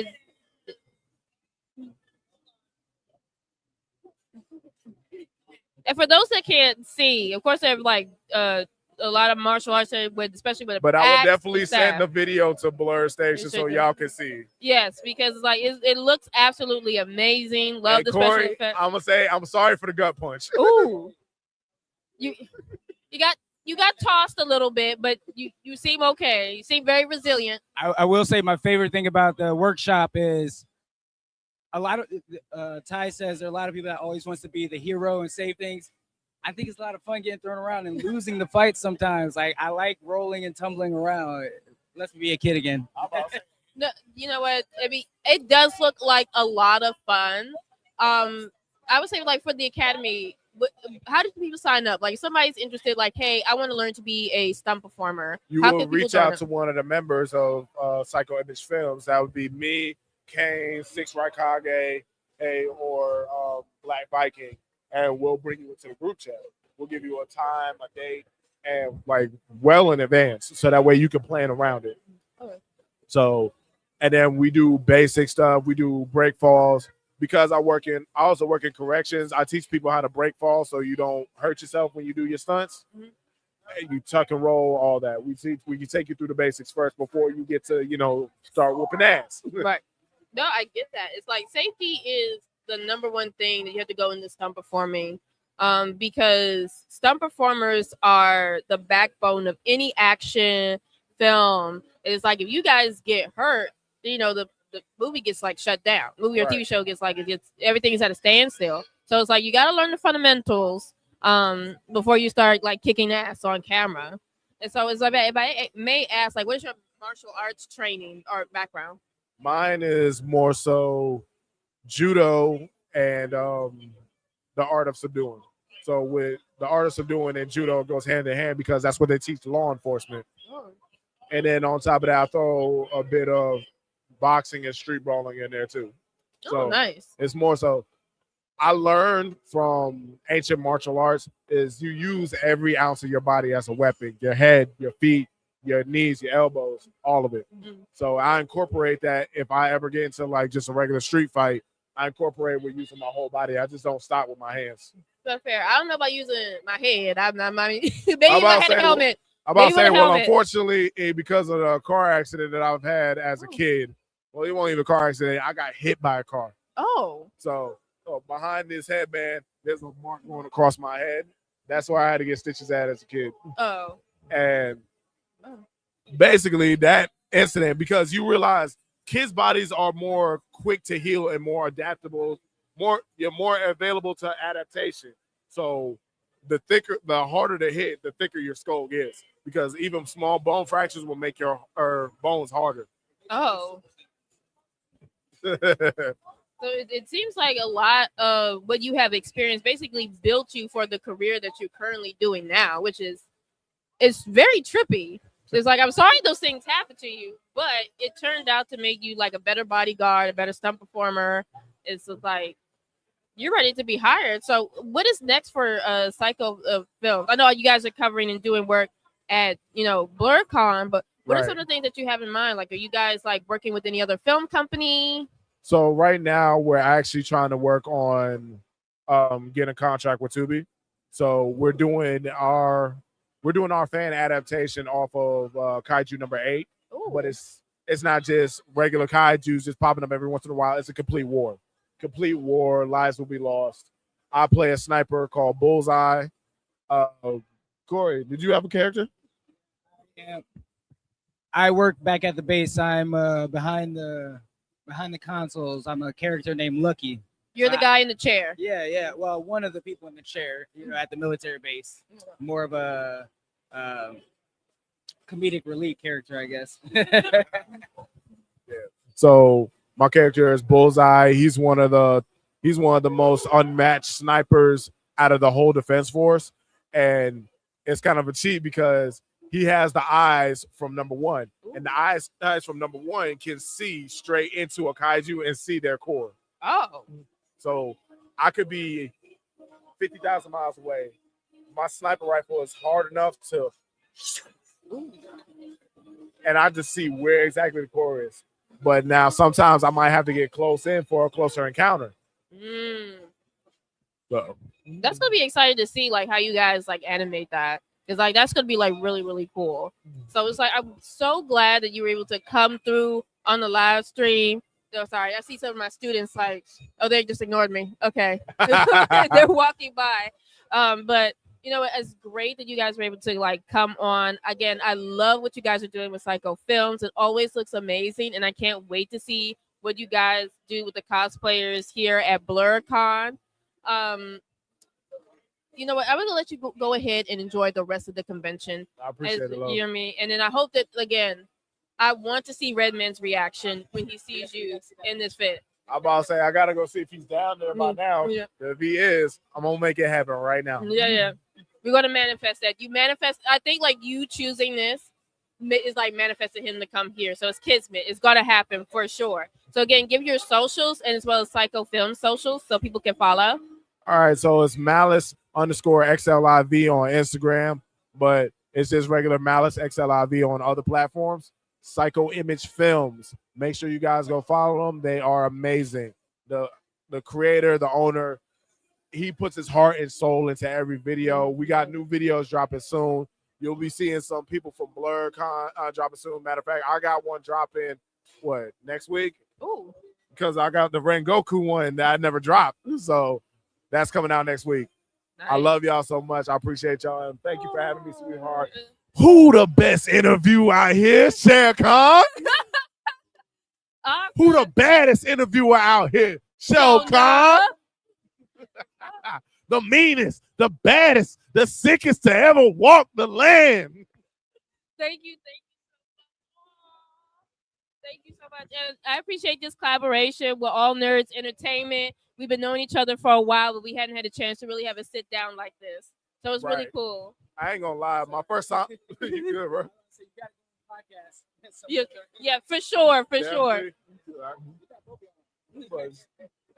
I: And for those that can't see, of course, they have like a lot of martial arts, especially with.
J: But I would definitely send the video to BlerdStation so y'all can see.
I: Yes, because like it looks absolutely amazing. Love the
J: Corey,
I: special effects.
J: I'm gonna say I'm sorry for the gut punch.
I: Ooh, you got tossed a little bit, but you seem okay. You seem very resilient.
K: I will say my favorite thing about the workshop is a lot of Ty says there are a lot of people that always wants to be the hero and save things. I think it's a lot of fun getting thrown around and losing the fight sometimes. Like I like rolling and tumbling around. Let's be a kid again.
I: No, you know what? I mean, it does look like a lot of fun. I would say like for the academy, how do people sign up? Like if somebody's interested, like, hey, I want to learn to be a stunt performer.
J: You
I: How
J: will
I: can people
J: reach
I: join
J: out
I: up?
J: to one of the members of Psycho Image Films. That would be me, Kane, Six Raikage, or Black Viking, and we'll bring you into the group chat. We'll give you a time, a date, and like well in advance, so that way you can plan around it.
I: Okay.
J: So, and then we do basic stuff. We do break falls because I also work in corrections. I teach people how to break fall so you don't hurt yourself when you do your stunts.
I: Mhm.
J: And you tuck and roll, all that. We can take you through the basics first before you get to start whooping ass.
I: Right. No, I get that. It's like safety is the number one thing that you have to go into stunt performing, because stunt performers are the backbone of any action film. It's like if you guys get hurt, the movie gets like shut down. Movie or TV
J: Right.
I: show gets everything is at a standstill. So it's like you got to learn the fundamentals before you start like kicking ass on camera. And so it's like if I may ask, like, what is your martial arts training or background?
J: Mine is more so judo and the art of subduing. So with the art of subduing and judo goes hand in hand because that's what they teach law enforcement.
I: Oh.
J: And then on top of that, I throw a bit of boxing and street brawling in there too. So
I: Nice.
J: it's more so I learned from ancient martial arts is you use every ounce of your body as a weapon, your head, your feet, your knees, your elbows, all of it.
I: Mhm.
J: So I incorporate that if I ever get into like just a regular street fight, I incorporate with using my whole body. I just don't stop with my hands.
I: That's fair. I don't know about using my head. I'm not. Maybe
J: I'm
I: if I
J: about
I: had
J: to
I: a
J: say,
I: helmet.
J: I'm about to
I: Maybe
J: say,
I: with a
J: well,
I: helmet.
J: unfortunately, because of the car accident that I've had as a kid, well, it wasn't even a car accident. I got hit by a car.
I: Oh.
J: So behind this headband, there's a mark going across my head. That's why I had to get stitches at as a kid.
I: Oh.
J: And basically that incident, because you realize kids' bodies are more quick to heal and more adaptable, you're more available to adaptation. So the harder to hit, the thicker your skull gets, because even small bone fractures will make your bones harder.
I: Oh. So it seems like a lot of what you have experienced basically built you for the career that you're currently doing now, which is it's very trippy. It's like, I'm sorry those things happened to you, but it turned out to make you like a better bodyguard, a better stunt performer. It's just like you're ready to be hired. So what is next for Psycho Films? I know you guys are covering and doing work at BlerDCon, but what are some of the things that you have in mind? Like, are you guys like working with any other film company?
J: So right now we're actually trying to work on getting a contract with Tubi. So we're doing our fan adaptation off of Kaiju number 8.
I: Ooh.
J: But it's not just regular kaijus just popping up every once in a while. It's a complete war. Lives will be lost. I play a sniper called Bullseye. Corey, did you have a character?
K: Yeah. I work back at the base. I'm behind the consoles. I'm a character named Lucky.
I: You're the guy in the chair.
K: Yeah. Well, one of the people in the chair, at the military base. More of a comedic relief character, I guess.
J: Yeah. So my character is Bullseye. He's one of the most unmatched snipers out of the whole defense force, and it's kind of a cheat because he has the eyes from number 1, and the eyes from number 1 can see straight into a kaiju and see their core.
I: Oh.
J: So I could be 50,000 miles away. My sniper rifle is hard enough to, and I just see where exactly the core is. But now sometimes I might have to get close in for a closer encounter. So
I: That's gonna be exciting to see, like how you guys like animate that. It's like that's gonna be like really, really cool. So it's like I'm so glad that you were able to come through on the live stream. Oh, sorry, I see some of my students like, oh, they just ignored me. Okay, they're walking by. But it's great that you guys were able to like come on. Again, I love what you guys are doing with Psycho Films. It always looks amazing, and I can't wait to see what you guys do with the cosplayers here at BlerDCon. you know what? I'm gonna let you go ahead and enjoy the rest of the convention.
J: I appreciate it, love.
I: You know what I mean? And then I hope that again, I want to see Redman's reaction when he sees you in this fit.
J: I'm about to say I gotta go see if he's down there by now.
I: Yeah.
J: If he is, I'm gonna make it happen right now.
I: Yeah. We're gonna manifest that. You manifest. I think like you choosing this is like manifesting him to come here. So it's kismet. It's gonna happen for sure. So again, give your socials and as well as Psycho Film socials so people can follow.
J: All right, so it's Malice_XLIV on Instagram, but it's just regular Malice XLIV on other platforms. Psycho Image Films. Make sure you guys go follow them. They are amazing. The creator, the owner, he puts his heart and soul into every video. We got new videos dropping soon. You'll be seeing some people from BlerDCon dropping soon. Matter of fact, I got one dropping, next week?
I: Ooh.
J: Because I got the Rengoku one that I never dropped. So that's coming out next week.
I: Nice.
J: I love y'all so much. I appreciate y'all. And thank you for having me, sweetheart. Who the best interview out here? Sher Khan? Who the baddest interviewer out here? Shell Khan? The meanest, the baddest, the sickest to ever walk the land.
I: Thank you so much. And I appreciate this collaboration with All Nerds Entertainment. We've been knowing each other for a while, but we hadn't had a chance to really have a sit down like this. So it's really cool.
J: I ain't gonna lie, my first time. You good, bro?
I: Yeah, for sure.
J: It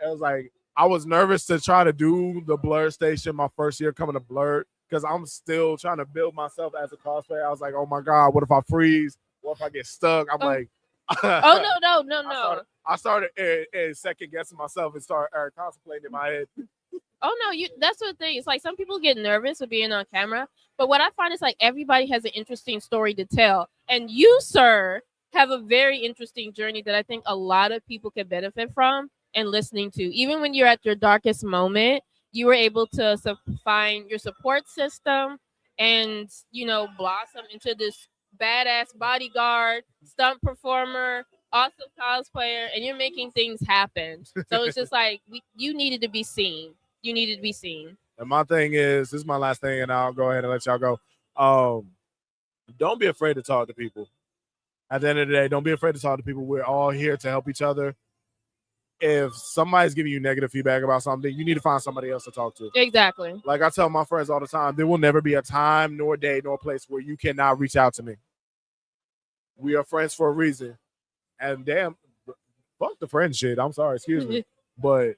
J: was like I was nervous to try to do the BlerdStation my first year coming to Blerd because I'm still trying to build myself as a cosplayer. I was like, oh my God, what if I freeze? What if I get stuck? I'm like,
I: no.
J: I started second guessing myself and started contemplating in my head.
I: Oh no, that's the thing. It's like some people get nervous with being on camera, but what I find is like everybody has an interesting story to tell. And you, sir, have a very interesting journey that I think a lot of people can benefit from and listening to. Even when you're at your darkest moment, you were able to find your support system and, blossom into this badass bodyguard, stunt performer, awesome cosplayer, and you're making things happen. So it's just like you needed to be seen. You needed to be seen.
J: And my thing is, this is my last thing, and I'll go ahead and let y'all go. Don't be afraid to talk to people. At the end of the day, don't be afraid to talk to people. We're all here to help each other. If somebody's giving you negative feedback about something, you need to find somebody else to talk to.
I: Exactly.
J: Like I tell my friends all the time, there will never be a time, nor day, nor place where you cannot reach out to me. We are friends for a reason. And damn, fuck the friend shit. I'm sorry, excuse me. But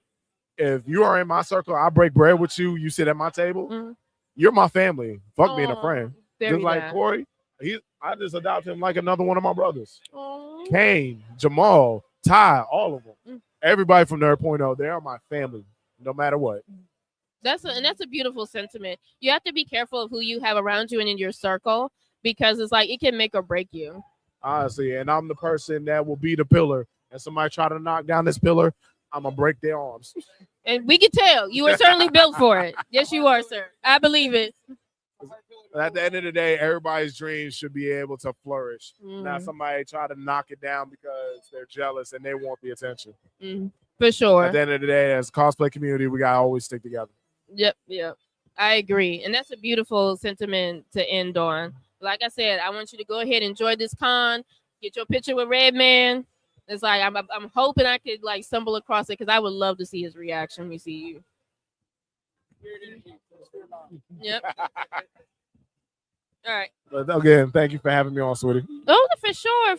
J: if you are in my circle, I break bread with you, you sit at my table, you're my family. Fuck being a friend. Just like Corey, I just adopted him like another one of my brothers. Kane, Jamal, Ty, all of them. Everybody from Nerd Point oh, they are my family, no matter what.
I: That's a beautiful sentiment. You have to be careful of who you have around you and in your circle because it's like it can make or break you.
J: Honestly, and I'm the person that will be the pillar. And somebody try to knock down this pillar, I'm gonna break their arms.
I: And we can tell you are certainly built for it. Yes, you are, sir. I believe it.
J: At the end of the day, everybody's dreams should be able to flourish. Not somebody try to knock it down because they're jealous and they want the attention.
I: For sure.
J: At the end of the day, as a cosplay community, we gotta always stick together.
I: Yep. I agree. And that's a beautiful sentiment to end on. Like I said, I want you to go ahead and enjoy this con. Get your picture with Redman. It's like I'm hoping I could like stumble across it because I would love to see his reaction when we see you. Yep. All right.
J: But again, thank you for having me on, sweetie.
I: Oh, for sure.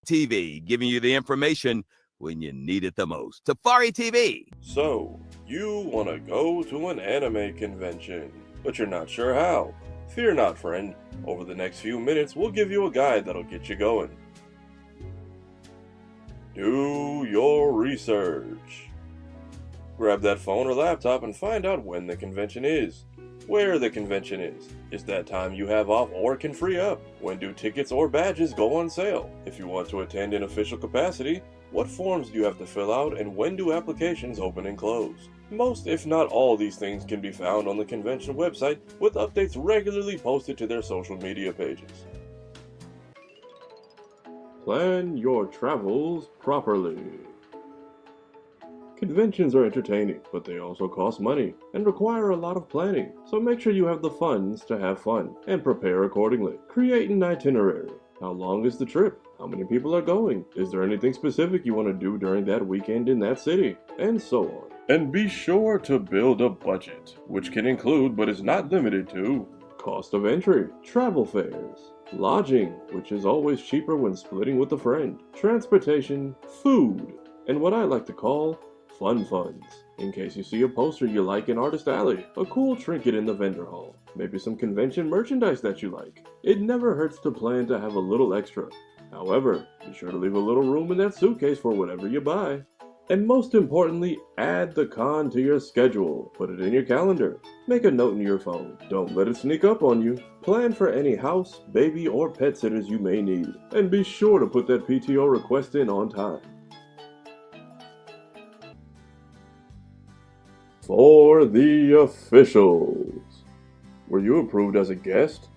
L: TV, giving you the information when you need it the most. Tafari TV.
M: So, you want to go to an anime convention, but you're not sure how. Fear not, friend. Over the next few minutes, we'll give you a guide that'll get you going. Do your research. Grab that phone or laptop and find out when the convention is, where the convention is that time you have off or can free up, when do tickets or badges go on sale, if you want to attend in official capacity, what forms do you have to fill out, and when do applications open and close. Most, if not all, these things can be found on the convention website, with updates regularly posted to their social media pages. Plan your travels properly. Conventions are entertaining, but they also cost money and require a lot of planning, so make sure you have the funds to have fun and prepare accordingly. Create an itinerary. How long is the trip? How many people are going? Is there anything specific you want to do during that weekend in that city? And so on. And be sure to build a budget, which can include but is not limited to cost of entry, travel fares, lodging, which is always cheaper when splitting with a friend, transportation, food, and what I like to call fun funds, in case you see a poster you like in Artist Alley, a cool trinket in the vendor hall, maybe some convention merchandise that you like. It never hurts to plan to have a little extra. However, be sure to leave a little room in that suitcase for whatever you buy. And most importantly, add the con to your schedule. Put it in your calendar. Make a note in your phone. Don't let it sneak up on you. Plan for any house, baby, or pet sitters you may need. And be sure to put that PTO request in on time. For the officials. Were you approved as a guest?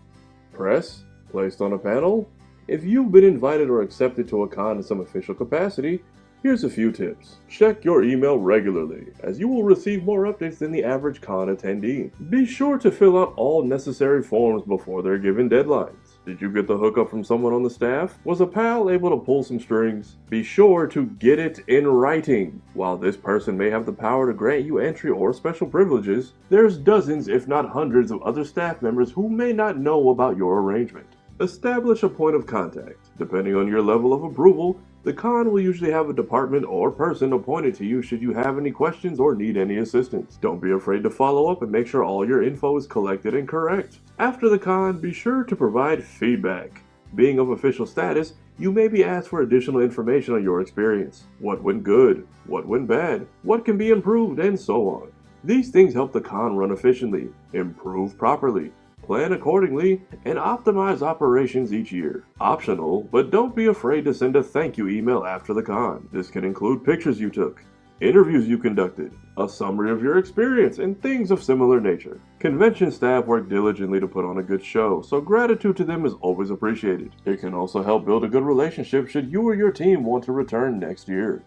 M: Press? Placed on a panel? If you've been invited or accepted to a con in some official capacity, here's a few tips. Check your email regularly, as you will receive more updates than the average con attendee. Be sure to fill out all necessary forms before their given deadlines. Did you get the hookup from someone on the staff? Was a pal able to pull some strings? Be sure to get it in writing. While this person may have the power to grant you entry or special privileges, there's dozens if not hundreds of other staff members who may not know about your arrangement. Establish a point of contact. Depending on your level of approval, the con will usually have a department or person appointed to you should you have any questions or need any assistance. Don't be afraid to follow up and make sure all your info is collected and correct. After the con, be sure to provide feedback. Being of official status, you may be asked for additional information on your experience. What went good? What went bad? What can be improved? And so on. These things help the con run efficiently, improve properly, plan accordingly, and optimize operations each year. Optional, but don't be afraid to send a thank you email after the con. This can include pictures you took, interviews you conducted, a summary of your experience, and things of similar nature. Convention staff work diligently to put on a good show, so gratitude to them is always appreciated. It can also help build a good relationship should you or your team want to return next year.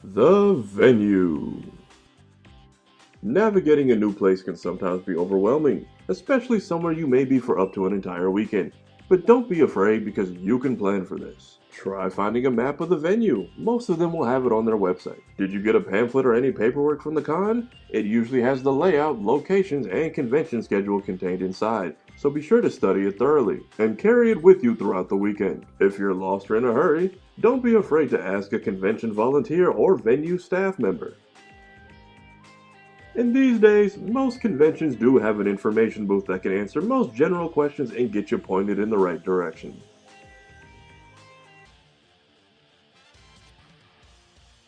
M: The venue. Navigating a new place can sometimes be overwhelming, especially somewhere you may be for up to an entire weekend. But don't be afraid because you can plan for this. Try finding a map of the venue. Most of them will have it on their website. Did you get a pamphlet or any paperwork from the con? It usually has the layout, locations, and convention schedule contained inside, so be sure to study it thoroughly and carry it with you throughout the weekend. If you're lost or in a hurry, don't be afraid to ask a convention volunteer or venue staff member. In these days, most conventions do have an information booth that can answer most general questions and get you pointed in the right direction.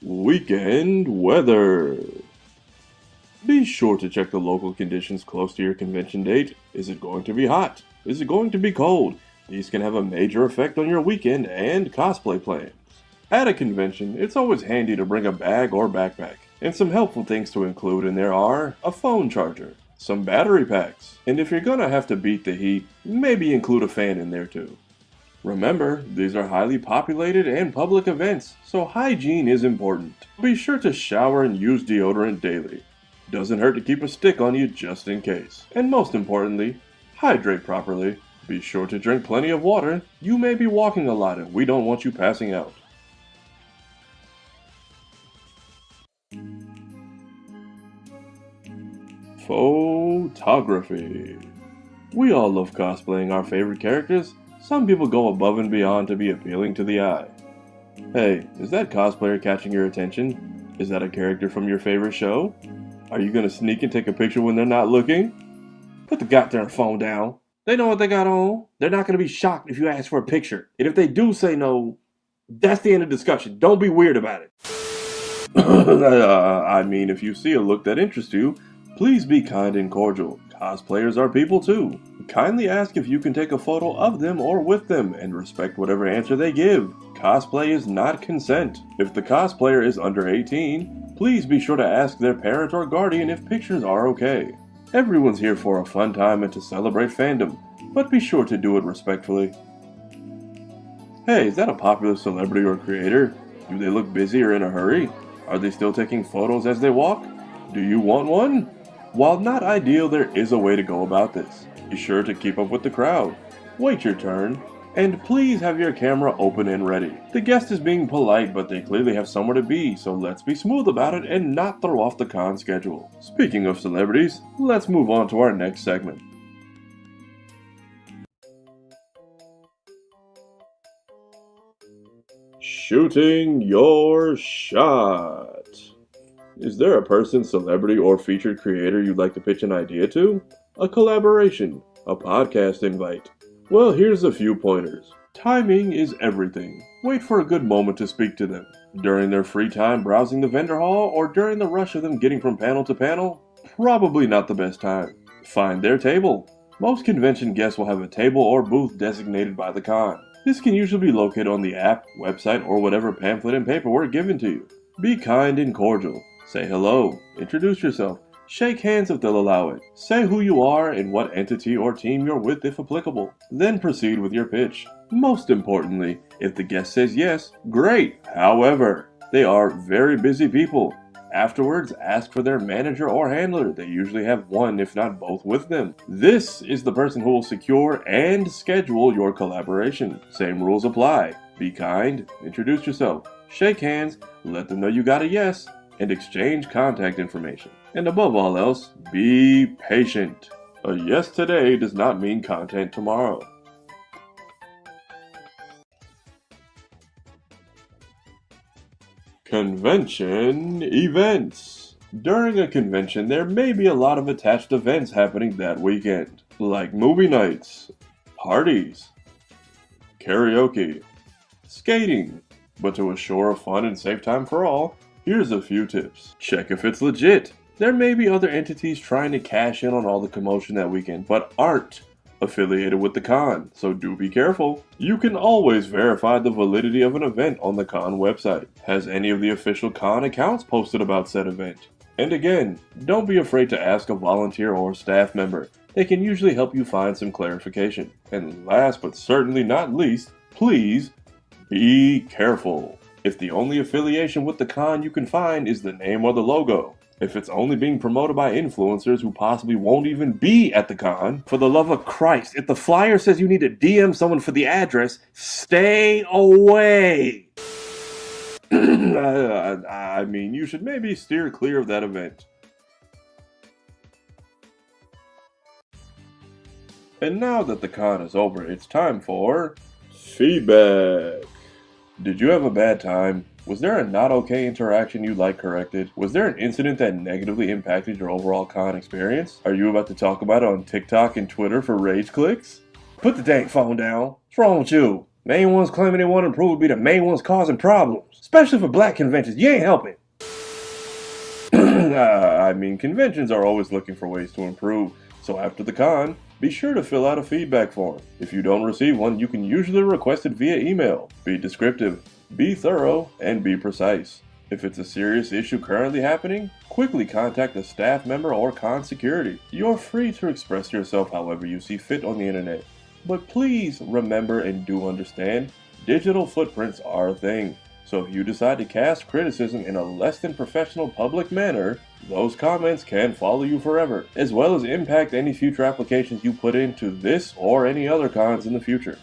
M: Weekend weather. Be sure to check the local conditions close to your convention date. Is it going to be hot? Is it going to be cold? These can have a major effect on your weekend and cosplay plans. At a convention, it's always handy to bring a bag or backpack. And some helpful things to include in there are a phone charger, some battery packs, and if you're gonna have to beat the heat, maybe include a fan in there too. Remember, these are highly populated and public events, so hygiene is important. Be sure to shower and use deodorant daily. Doesn't hurt to keep a stick on you just in case. And most importantly, hydrate properly. Be sure to drink plenty of water. You may be walking a lot and we don't want you passing out. Photography. We all love cosplaying our favorite characters. Some people go above and beyond to be appealing to the eye. Hey, is that cosplayer catching your attention? Is that a character from your favorite show? Are you gonna sneak and take a picture when they're not looking? Put the goddamn phone down. They know what they got on. They're not gonna be shocked if you ask for a picture. And if they do say no, that's the end of discussion. Don't be weird about it. I mean, if you see a look that interests you, please be kind and cordial. Cosplayers are people too. Kindly ask if you can take a photo of them or with them, and respect whatever answer they give. Cosplay is not consent. If the cosplayer is under 18, please be sure to ask their parent or guardian if pictures are okay. Everyone's here for a fun time and to celebrate fandom, but be sure to do it respectfully. Hey, is that a popular celebrity or creator? Do they look busy or in a hurry? Are they still taking photos as they walk? Do you want one? While not ideal, there is a way to go about this. Be sure to keep up with the crowd. Wait your turn. And please have your camera open and ready. The guest is being polite, but they clearly have somewhere to be, so let's be smooth about it and not throw off the con schedule. Speaking of celebrities, let's move on to our next segment. Shooting your shot. Is there a person, celebrity, or featured creator you'd like to pitch an idea to? A collaboration? A podcast invite? Well, here's a few pointers. Timing is everything. Wait for a good moment to speak to them. During their free time browsing the vendor hall, or during the rush of them getting from panel to panel? Probably not the best time. Find their table. Most convention guests will have a table or booth designated by the con. This can usually be located on the app, website, or whatever pamphlet and paperwork given to you. Be kind and cordial. Say hello, introduce yourself, shake hands if they'll allow it, say who you are and what entity or team you're with if applicable, then proceed with your pitch. Most importantly, if the guest says yes, great. However, they are very busy people. Afterwards, ask for their manager or handler. They usually have one, if not both, with them. This is the person who will secure and schedule your collaboration. Same rules apply. Be kind, introduce yourself, shake hands, let them know you got a yes, and exchange contact information. And above all else, be patient. A yes today does not mean content tomorrow. Convention events. During a convention, there may be a lot of attached events happening that weekend, like movie nights, parties, karaoke, skating. But to assure a fun and safe time for all, here's a few tips. Check if it's legit. There may be other entities trying to cash in on all the commotion that weekend, but aren't affiliated with the con, so do be careful. You can always verify the validity of an event on the con website. Has any of the official con accounts posted about said event? And again, don't be afraid to ask a volunteer or staff member. They can usually help you find some clarification. And last but certainly not least, please be careful. If the only affiliation with the con you can find is the name or the logo, if it's only being promoted by influencers who possibly won't even be at the con, for the love of Christ, if the flyer says you need to DM someone for the address, stay away. I mean, you should maybe steer clear of that event. And now that the con is over, it's time for feedback. Did you have a bad time? Was there a not okay interaction you'd like corrected? Was there an incident that negatively impacted your overall con experience? Are you about to talk about it on TikTok and Twitter for rage clicks? Put the dang phone down. What's wrong with you? Main ones claiming they want to improve be the main ones causing problems. Especially for black conventions. You ain't helping. I mean, conventions are always looking for ways to improve, so after the con, be sure to fill out a feedback form. If you don't receive one, you can usually request it via email. Be descriptive, be thorough, and be precise. If it's a serious issue currently happening, quickly contact a staff member or con security. You're free to express yourself however you see fit on the internet. But please remember and do understand, digital footprints are a thing. So if you decide to cast criticism in a less than professional public manner, those comments can follow you forever, as well as impact any future applications you put into this or any other cons in the future.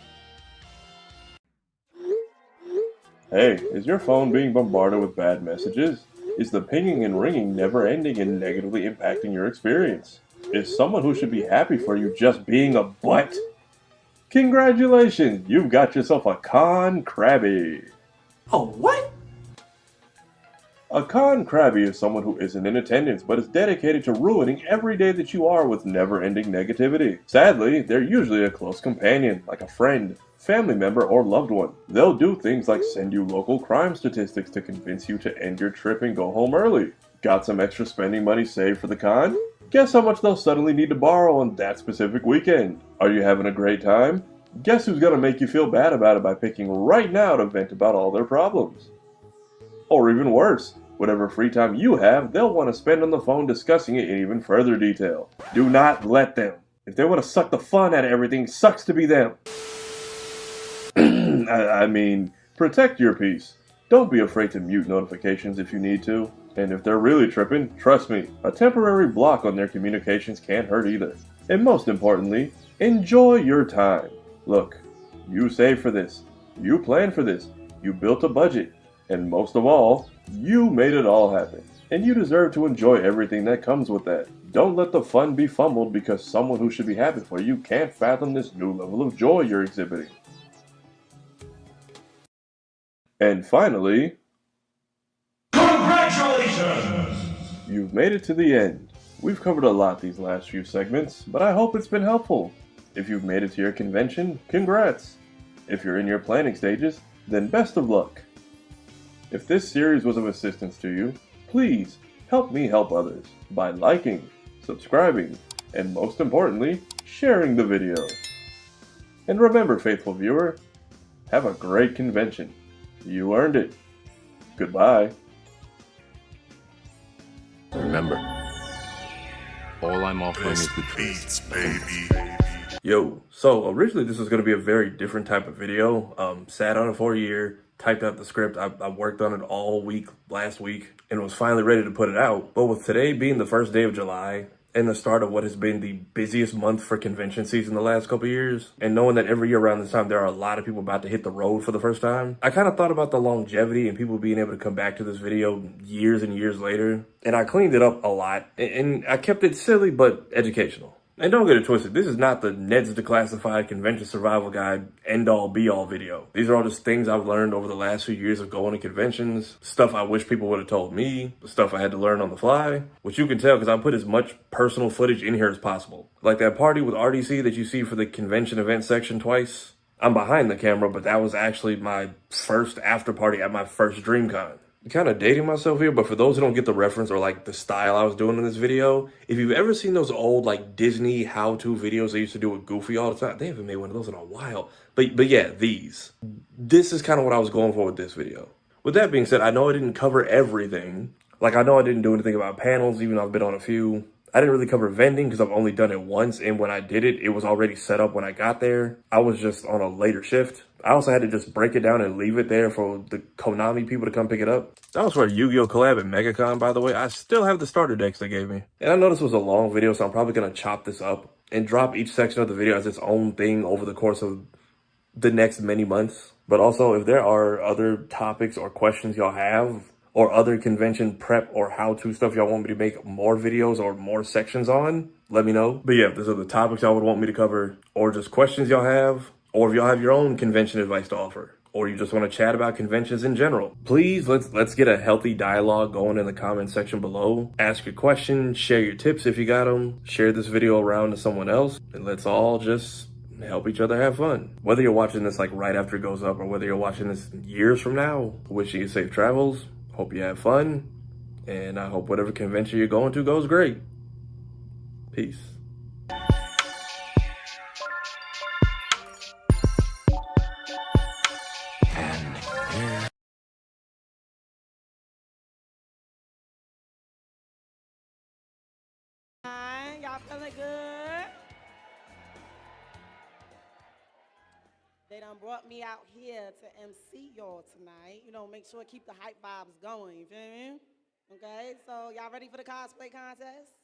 M: Hey, is your phone being bombarded with bad messages? Is the pinging and ringing never ending and negatively impacting your experience? Is someone who should be happy for you just being a butt? Congratulations, you've got yourself a con crabby.
N: Oh, what?
M: A con crabby is someone who isn't in attendance but is dedicated to ruining every day that you are with never-ending negativity. Sadly, they're usually a close companion, like a friend, family member, or loved one. They'll do things like send you local crime statistics to convince you to end your trip and go home early. Got some extra spending money saved for the con? Guess how much they'll suddenly need to borrow on that specific weekend. Are you having a great time? Guess who's gonna make you feel bad about it by picking right now to vent about all their problems? Or even worse, whatever free time you have, they'll want to spend on the phone discussing it in even further detail. Do not let them. If they want to suck the fun out of everything, sucks to be them. I mean, protect your peace. Don't be afraid to mute notifications if you need to. And if they're really tripping, trust me, a temporary block on their communications can't hurt either. And most importantly, enjoy your time. Look, you saved for this. You planned for this. You built a budget. And most of all, you made it all happen. And you deserve to enjoy everything that comes with that. Don't let the fun be fumbled because someone who should be happy for you can't fathom this new level of joy you're exhibiting. And finally, congratulations! You've made it to the end. We've covered a lot these last few segments, but I hope it's been helpful. If you've made it to your convention, congrats. If you're in your planning stages, then best of luck. If this series was of assistance to you, please help me help others by liking, subscribing, and most importantly, sharing the video. And remember, faithful viewer, have a great convention. You earned it. Goodbye.
O: Remember, all I'm offering is the
A: beats, baby.
M: Yo, so originally this was going to be a very different type of video. Sat on it for a year, typed out the script. I worked on it all week last week and was finally ready to put it out. But with today being the first day of July and the start of what has been the busiest month for convention season the last couple of years, and knowing that every year around this time there are a lot of people about to hit the road for the first time, I kind of thought about the longevity and people being able to come back to this video years and years later. And I cleaned it up a lot and I kept it silly but educational. And don't get it twisted, this is not the Ned's Declassified Convention Survival Guide end-all be-all video. These are all just things I've learned over the last few years of going to conventions, stuff I wish people would have told me, stuff I had to learn on the fly, which you can tell because I put as much personal footage in here as possible. Like that party with RDC that you see for the convention event section twice. I'm behind the camera, but that was actually my first after party at my first DreamCon. Kind of dating myself here, but for those who don't get the reference or like the style I was doing in this video, if you've ever seen those old like Disney how-to videos they used to do with Goofy all the time, they haven't made one of those in a while. But yeah, this is kind of what I was going for with this video. With that being said, I know I didn't cover everything. Like I know I didn't do anything about panels, even though I've been on a few. I didn't really cover vending because I've only done it once, and when I did it, it was already set up when I got there. I was just on a later shift. I also had to just break it down and leave it there for the Konami people to come pick it up. That was for a Yu-Gi-Oh collab at MegaCon, by the way. I still have the starter decks they gave me. And I know this was a long video, so I'm probably going to chop this up and drop each section of the video as its own thing over the course of the next many months. But also, if there are other topics or questions y'all have, or other convention prep or how-to stuff y'all want me to make more videos or more sections on, let me know. But yeah, if there's other topics y'all would want me to cover, or just questions y'all have, or if y'all have your own convention advice to offer, or you just want to chat about conventions in general, please let's get a healthy dialogue going in the comment section below. Ask your questions, share your tips if you got them, share this video around to someone else, and let's all just help each other have fun. Whether you're watching this like right after it goes up or whether you're watching this years from now, wishing you safe travels, hope you have fun, And I hope whatever convention you're going to goes great. Peace.
N: Y'all feeling good? They done brought me out here to MC y'all tonight. You know, make sure keep the hype vibes going, you feel me? Okay, so y'all ready for the cosplay contest?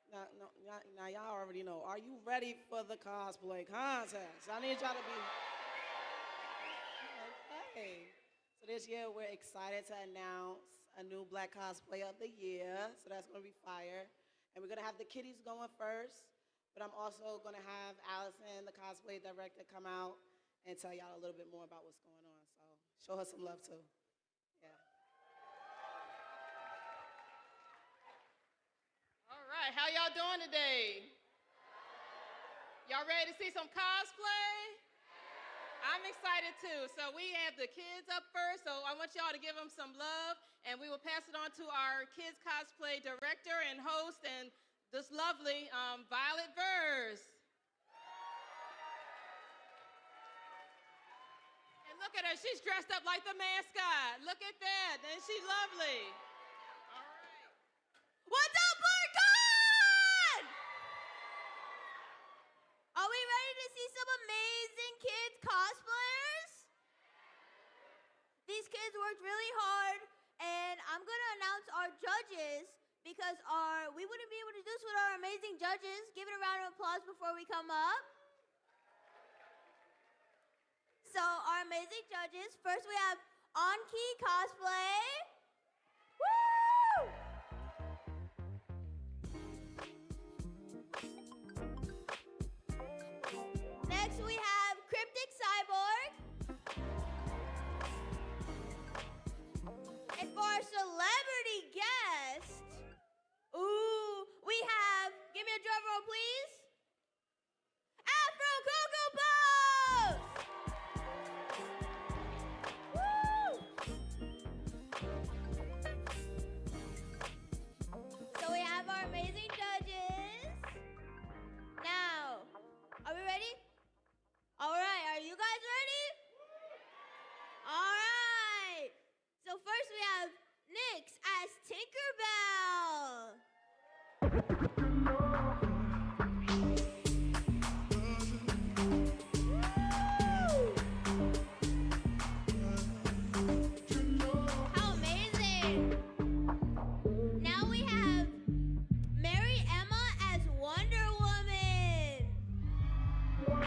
N: Now y'all already know. Are you ready for the cosplay contest? I need y'all to be. Okay. So this year we're excited to announce a new Black Cosplay of the Year. So that's gonna be fire. And we're gonna have the kiddies going first, but I'm also gonna have Allison, the cosplay director, come out and tell y'all a little bit more about what's going on. So show her some love too. Yeah.
P: All right, how y'all doing today? Y'all ready to see some cosplay? I'm excited too. So we have the kids up first, so I want y'all to give them some love, and we will pass it on to our kids cosplay director and host, and this lovely Vyrus. And look at her, she's dressed up like the mascot. Look at that, and she's lovely. All right.
Q: What's up, BlerDCon? Are we ready to see some amazing kids cosplayers? These kids worked really hard, and I'm gonna announce our judges because we wouldn't be able to do this with our amazing judges. Give it a round of applause before we come up. So our amazing judges, first we have On-Key Cosplay. Woo! Next we have Cryptic Cyborg. And for our celebrity guest, we have, give me a drum roll please, Afro Cocoa Pose! Woo! So we have our amazing judges. Now, are we ready? All right, are you guys ready? All right. So first we have Nyx as Tinkerbell. How amazing. Now we have Mary Emma as Wonder Woman. Woo!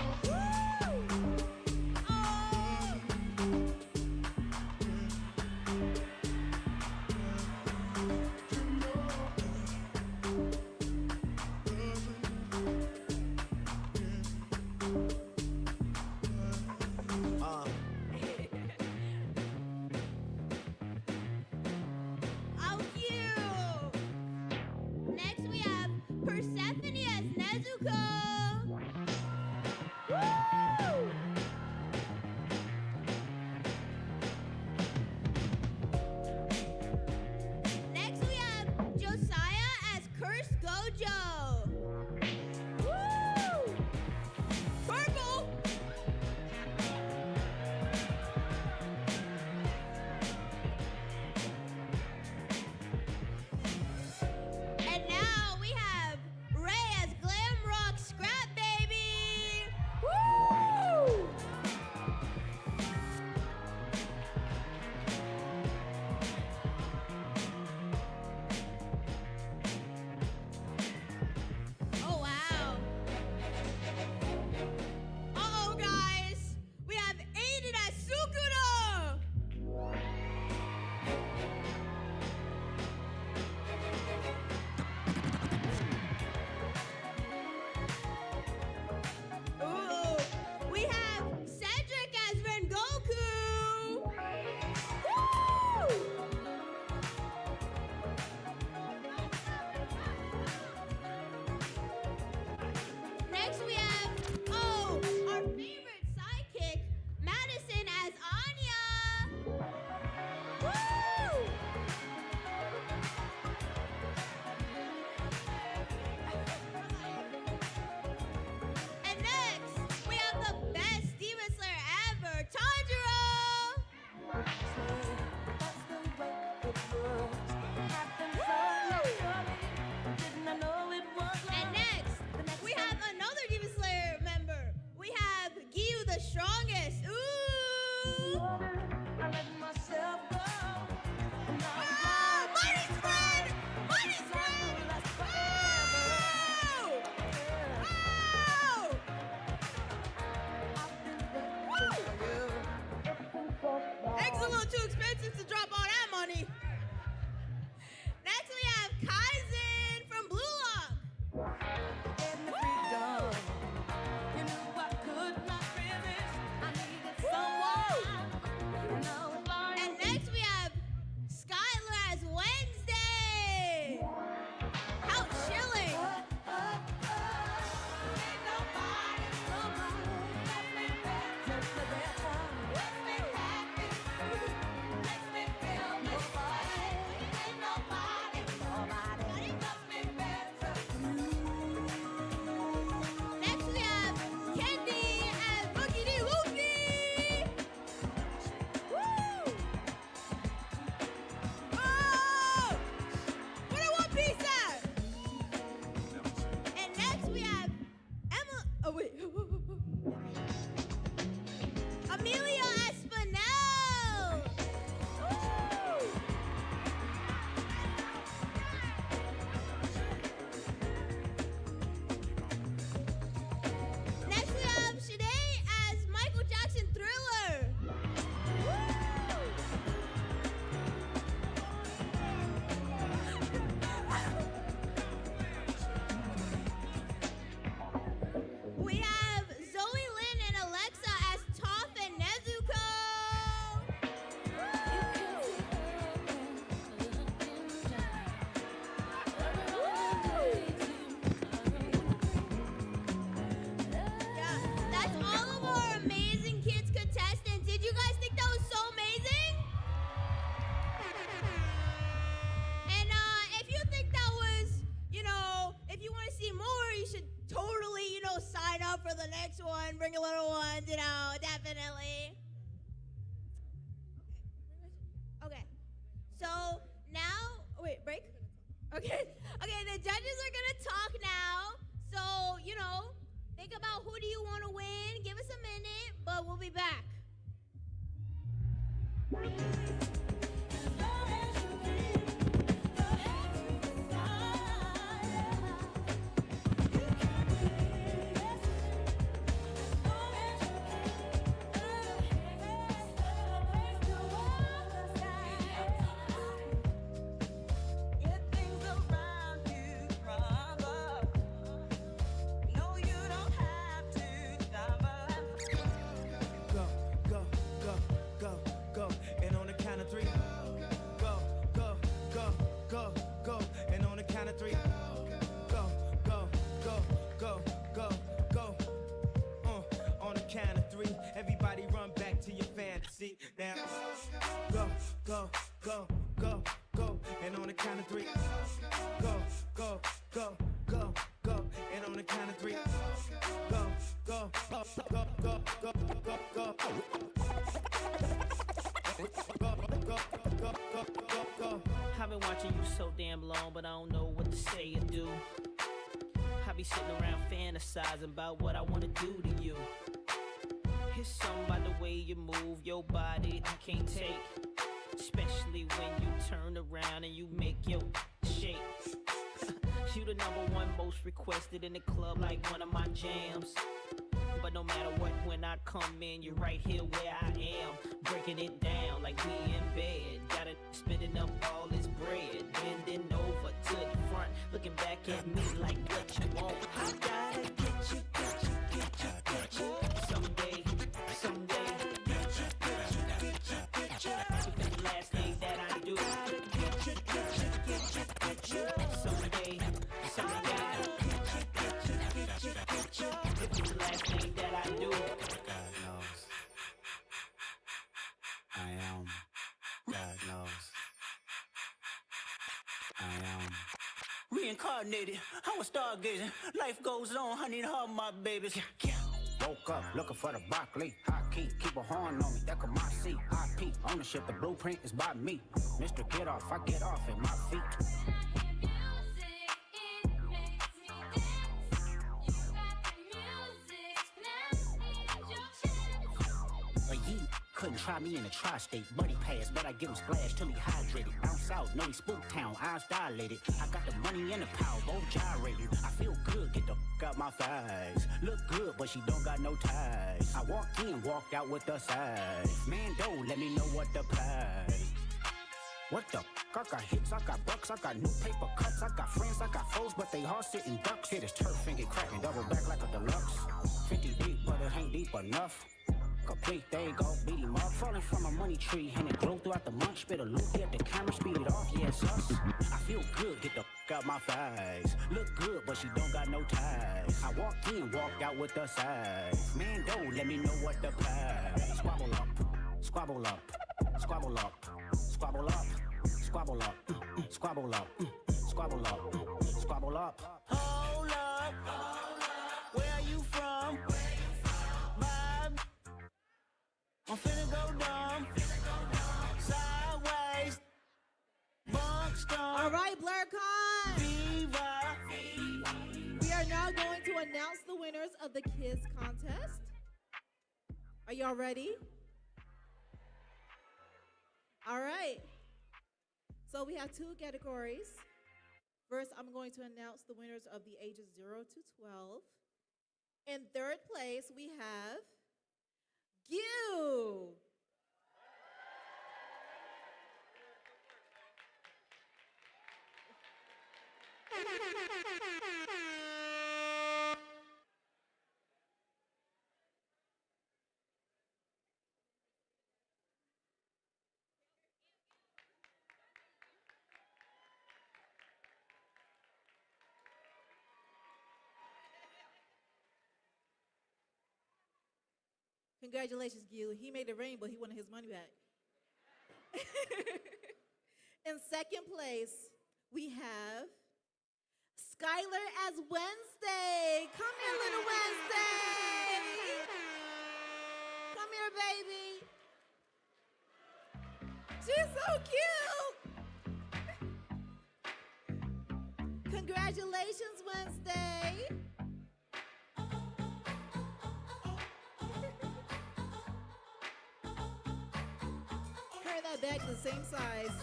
Q: How cute! Next we have Persephone as Nezuko. Woo! Next we have Josiah as Cursed Gojo. Woo! Purple! And now we have Ray as Glam Rock Scrap Baby. Woo! license to drop all that money. Next we have Kaizen from Blue Lock. And next we have Skylar as Wednesday. How chilling. Next we have Kendi as Boogie D. Luffy. Woo! Oh! Where the One Piece at? And next we have Emma. Oh wait. Amelia Espinel. Woo! Next we have Shanae as Michael Jackson Thriller. We have Zoe Lynn and Alexa as Toph and Nezuko. Yeah, that's all of our amazing kids contestants. Did you guys think that was so amazing? And if you think that was, if you want to see more, you should totally, sign up for the next one. Bring your little ones, definitely. Okay. So now, wait, break? Okay. Okay, the judges are going to talk now. So, think about who do you want to win. Give us a minute, but we'll be back.
R: Everybody run back to your fantasy. Now, go, go, go, go, go. And on the count of three, go, go, go, go, go. And on the count of three, go, go, go, go, go, go, go, go.
S: I've been watching you so damn long, but I don't know what to say or do. I be sitting around fantasizing about what I want to do to you. It's something by the way you move your body I can't take. Especially when you turn around and you make your shake. You the #1 most requested in the club like one of my jams. But no matter what, when I come in, you're right here where I am. Breaking it down like we in bed. Got it spitting up all this bread. Bending over to the front, looking back at me like what you want. I gotta get you, get you, get you, get you. Someday, someday. Get you, get you, get you, get you. It's the last thing that I do. Get you, get you, get you, get you. Someday, someday. Get you, get you, get you, get you. It's the last thing that I do.
T: God knows. I am. God knows. I am.
S: Reincarnated, I was stargazing. Life goes on, I need her, my babies.
T: Woke up looking for the broccoli. High key, keep a horn on me. That could my seat. IP ownership, the blueprint is by me. Mr. Get Off, I get off at my feet. Couldn't try me in a tri-state. Buddy pass, but I give him splash till he hydrated. Down south, know he spook town, eyes dilated. I got the money and the power, both gyrated. I feel good, get the out my thighs. Look good, but she don't got no ties. I walked in, walked out with the size. Man, don't let me know what the price. What the fuck? I got hits, I got bucks, I got new paper cuts, I got friends, I got foes, but they all sitting ducks. Hit his turf and get cracking, double back like a deluxe. 50 deep, but it ain't deep enough. Complete, there you go, beat him up. Falling from a money tree, and it grew throughout the month. Spit a loop, hit the camera, speed it off, yes, us. I feel good, get the fuck out my thighs. Look good, but she don't got no ties. I walked in, walked out with the size. Man, don't let me know what the prize. Squabble up, squabble up, squabble up, squabble up, squabble up, squabble up, squabble up, squabble up. Hold up, where are you from? I'm finna go dumb, sideways,
U: All right, BlerDCon. We are now going to announce the winners of the Kids contest. Are y'all ready? All right. So we have two categories. First, I'm going to announce the winners of the ages 0 to 12. In third place, we have you. Congratulations, Gil. He made it rain, but he wanted his money back. In second place, we have Skylar as Wednesday. Come here, little Wednesday. Come here, baby. She's so cute. Congratulations, Wednesday. Her and that bag is the same size.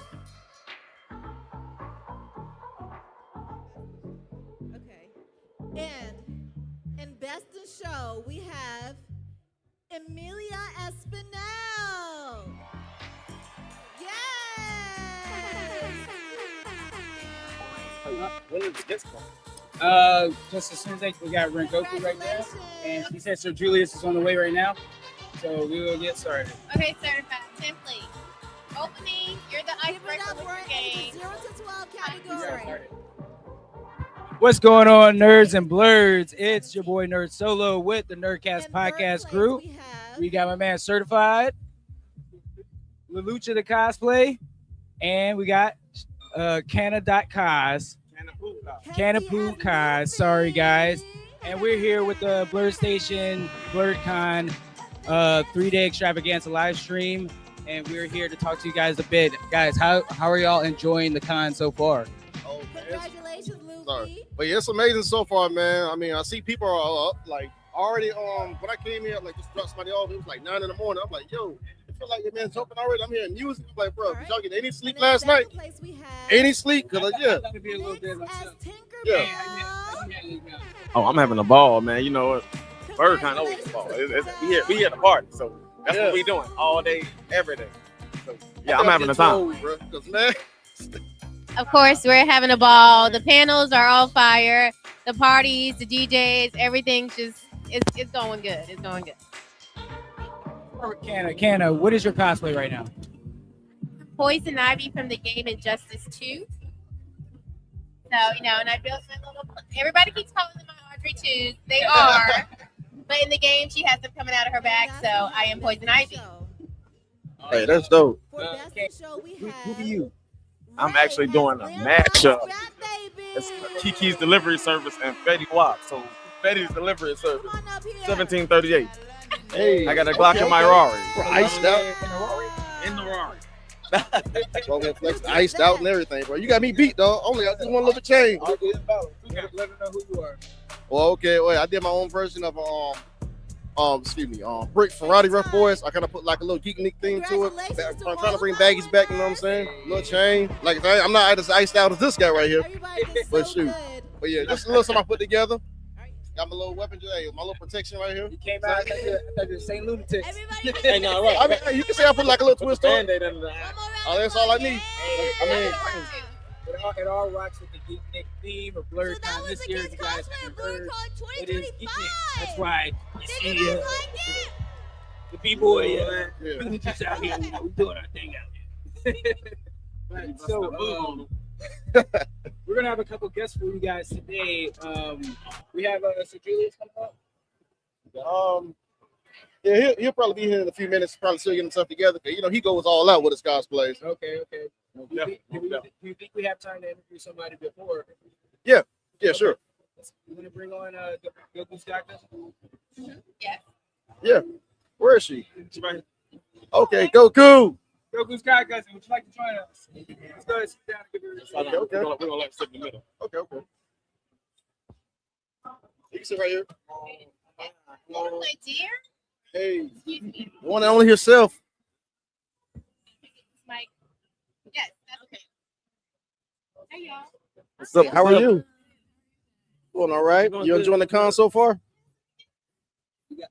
U: Okay. And in Best in Show, we have Emilia Espinel. Yes!
K: When is this one? Just as soon as we got Rengoku right there, and she said Sir Julius is on the way right now, so we will get started.
V: Okay, certified. Simply. Opening, you're the icebreaker with your game.
U: 0 to 12 category.
K: What's going on, nerds and blerds? It's your boy Nerd Solo with the Nerdcast podcast crew. We got my man Certified, Lelucha the cosplay, and we got Canna.Kaz. Canapoo Kaz, sorry guys. And we're here with the BlerdStation BlerDCon 3-day extravaganza live stream. And we're here to talk to you guys a bit. Guys, how are y'all enjoying the con so far?
U: Congratulations, Luffy.
W: Sorry. But yeah, it's amazing so far, man. I mean, I see people are up, like already when I came here, like just dropped somebody off, it was like 9 in the morning. I'm like, yo, I feel like your man's jumping already. I'm hearing music. I'm like, bro, did y'all get any sleep last night? Any sleep? Cause yeah. Yeah.
X: Oh, I'm having a ball, man. You know what? BlerDCon always a ball. We here to party, so that's what we doing all day, every day. So, yeah, I'm having a time.
V: Of course, we're having a ball. The panels are all fire. The parties, the DJs, everything's just it's going good. It's going good.
K: Canna, what is your cosplay right now?
V: Poison Ivy from the game Injustice 2. So, and I built my little. Everybody keeps calling them my Audrey 2s. They are. But in the game, she has them coming out of her bag, so I am Poison Ivy.
X: Hey, that's dope.
K: Who are you?
X: I'm actually doing a matchup. It's Kiki's Delivery Service and Fetty Wap. So Fetty's Delivery Service, 1738.
W: Hey,
X: I got a Glock in my Rari.
W: Iced out.
X: In the Rari.
W: Iced out and everything, bro. You got me beat, dog. Only I just want a little bit change.
K: Let them know who you are.
W: Well, okay, wait. I did my own version of Brick Ferrari Rough Boys. I kind of put like a little Geeknik theme to it. I'm trying to bring baggies back, you know what I'm saying? A little chain. Like I'm not as iced out as this guy right here. But shoot. But yeah, just a little something I put together. Got my little weapon today, my little protection right here.
K: You came out, I thought you were St. Lunatics.
W: Hey, no, right. I mean, you can say I put like a little twist on it.
U: One more
W: Oh, that's all I need. I mean,
K: It all rocks with the Geeknik theme of BlerDCon this year. You guys haven't heard. It is Geeknik. That's why you see the B-boy just out here. You know, we're doing our thing out here. Right, so we're gonna have a couple guests for you guys today. We have Sir Julius coming up.
W: Yeah, he'll probably be here in a few minutes. Probably still getting himself together. You know, he goes all out with his cosplays.
K: Okay. Do you think we have time to interview somebody before?
W: Yeah, sure.
K: You want to bring on Goku's doctor?
W: Yeah. Where is she? Okay, Goku.
K: Goku's guy cousin, would you like to join us? Let's go ahead and sit down and give her a
W: Okay. We're gonna let him sit in the middle. Okay. You can sit right here.
V: My dear.
W: Hey, the one and only herself.
V: Mike. Yes, that's okay. Hey, y'all.
W: What's up? How are you? Doing all right. You enjoying the con so far?
K: You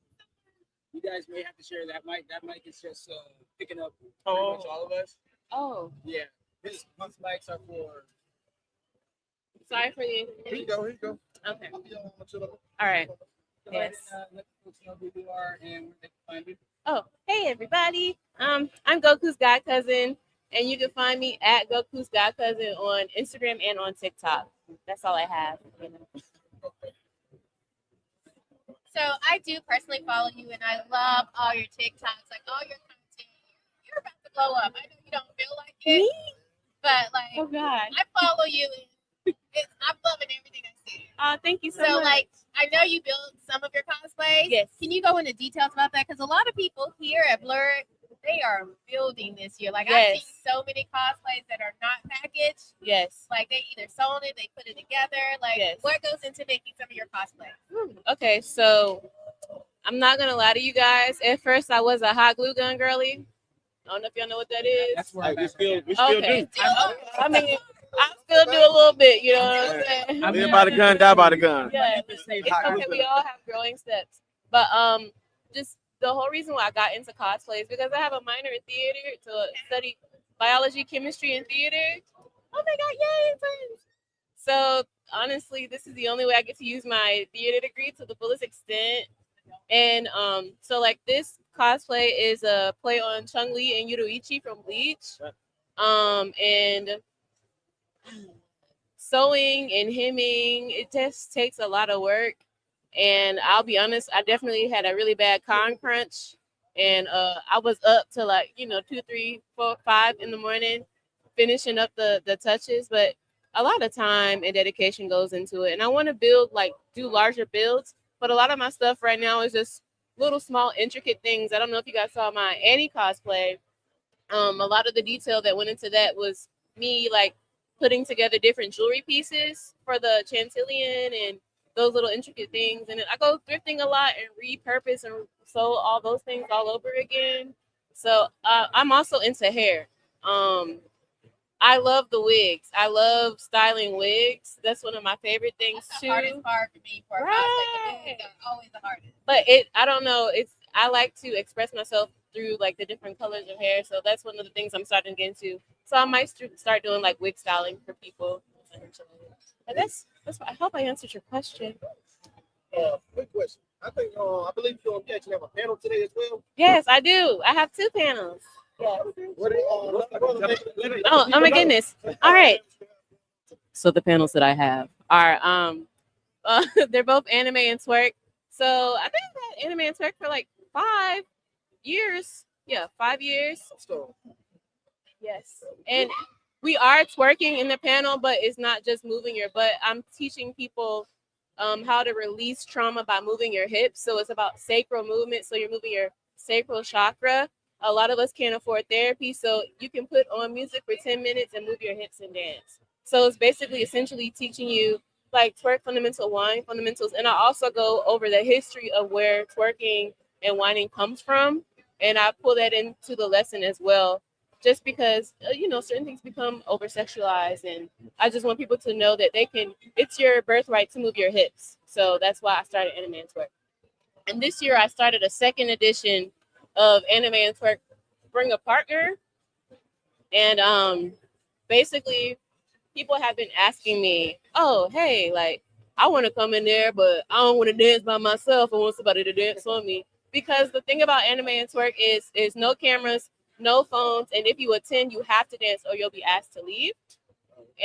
K: guys may have to share that mic. That mic is just picking up pretty much all of us.
V: Oh.
K: Yeah. These mics are for.
V: Sorry for the.
W: Here you go.
V: Okay. All right. Yes.
K: Let folks know who you are and where they can find you.
V: Oh, hey everybody. I'm Goku's god cousin, and you can find me at Goku's god cousin on Instagram and on TikTok. That's all I have. So I do personally follow you, and I love all your TikToks, like all your content. You're about to blow up. I know you don't feel like it, but like, oh God, I follow you. And I'm loving everything I see. Oh, thank you so much. Like, I know you built some of your cosplays. Yes. Can you go into details about that? Because a lot of people here at Blerd, they are building this year. Like, I've seen so many cosplays that are not packaged. Yes. Like, they either sold it, they put it together. Like, what goes into making some of your cosplays? Okay, so I'm not going to lie to you guys. At first, I was a hot glue gun girly. I don't know if y'all know what that is.
K: That's where we
W: still do.
V: I mean, I still do a little bit, you know what I'm saying?
X: Live by the gun, die by the gun.
V: Yeah, it's okay. We all have growing steps. But just the whole reason why I got into cosplay is because I have a minor in theater to study biology, chemistry, and theater. Oh my God, yay, friends. So honestly, this is the only way I get to use my theater degree to the fullest extent. And so like this cosplay is a play on Chung-Li and Yuruichi from Bleach. And sewing and hemming, it just takes a lot of work. And I'll be honest, I definitely had a really bad con crunch. And I was up to like, 2, 3, 4, 5 in the morning finishing up the touches. But a lot of time and dedication goes into it. And I want to do larger builds. But a lot of my stuff right now is just little small intricate things. I don't know if you guys saw my Annie cosplay. A lot of the detail that went into that was me like putting together different jewelry pieces for the chantillion and those little intricate things. And I go thrifting a lot and repurpose and sew all those things all over again. So I'm also into hair. I love the wigs. I love styling wigs. That's one of my favorite things too. The hardest part for me for a cosplay. The wigs are always the hardest. But I don't know. I like to express myself through like the different colors of hair. So that's one of the things I'm starting to get into. So I might start doing like wig styling for people. But that's I hope I answered your question.
W: Quick question. I believe you actually have a panel today as well.
V: Yes, I do. I have 2 panels. Yes. Oh my goodness. All right. So the panels that I have are they're both anime and twerk. So I think I've had anime and twerk for like 5 years. Yeah, 5 years. Yes. And we are twerking in the panel, but it's not just moving your butt. I'm teaching people how to release trauma by moving your hips. So it's about sacral movement. So you're moving your sacral chakra. A lot of us can't afford therapy, so you can put on music for 10 minutes and move your hips and dance. So it's basically essentially teaching you like twerk fundamental, whine fundamentals. And I also go over the history of where twerking and whining comes from. And I pull that into the lesson as well, just because, certain things become over sexualized. And I just want people to know that it's your birthright to move your hips. So that's why I started Anime and Twerk. And this year I started a 2nd edition of Anime and Twerk Bring a Partner.
B: And basically people have been asking me, oh, hey, like, I want to come in there, but I don't want to dance by myself. I want somebody to dance on me. Because the thing about anime and twerk is no cameras, no phones, and if you attend, you have to dance or you'll be asked to leave.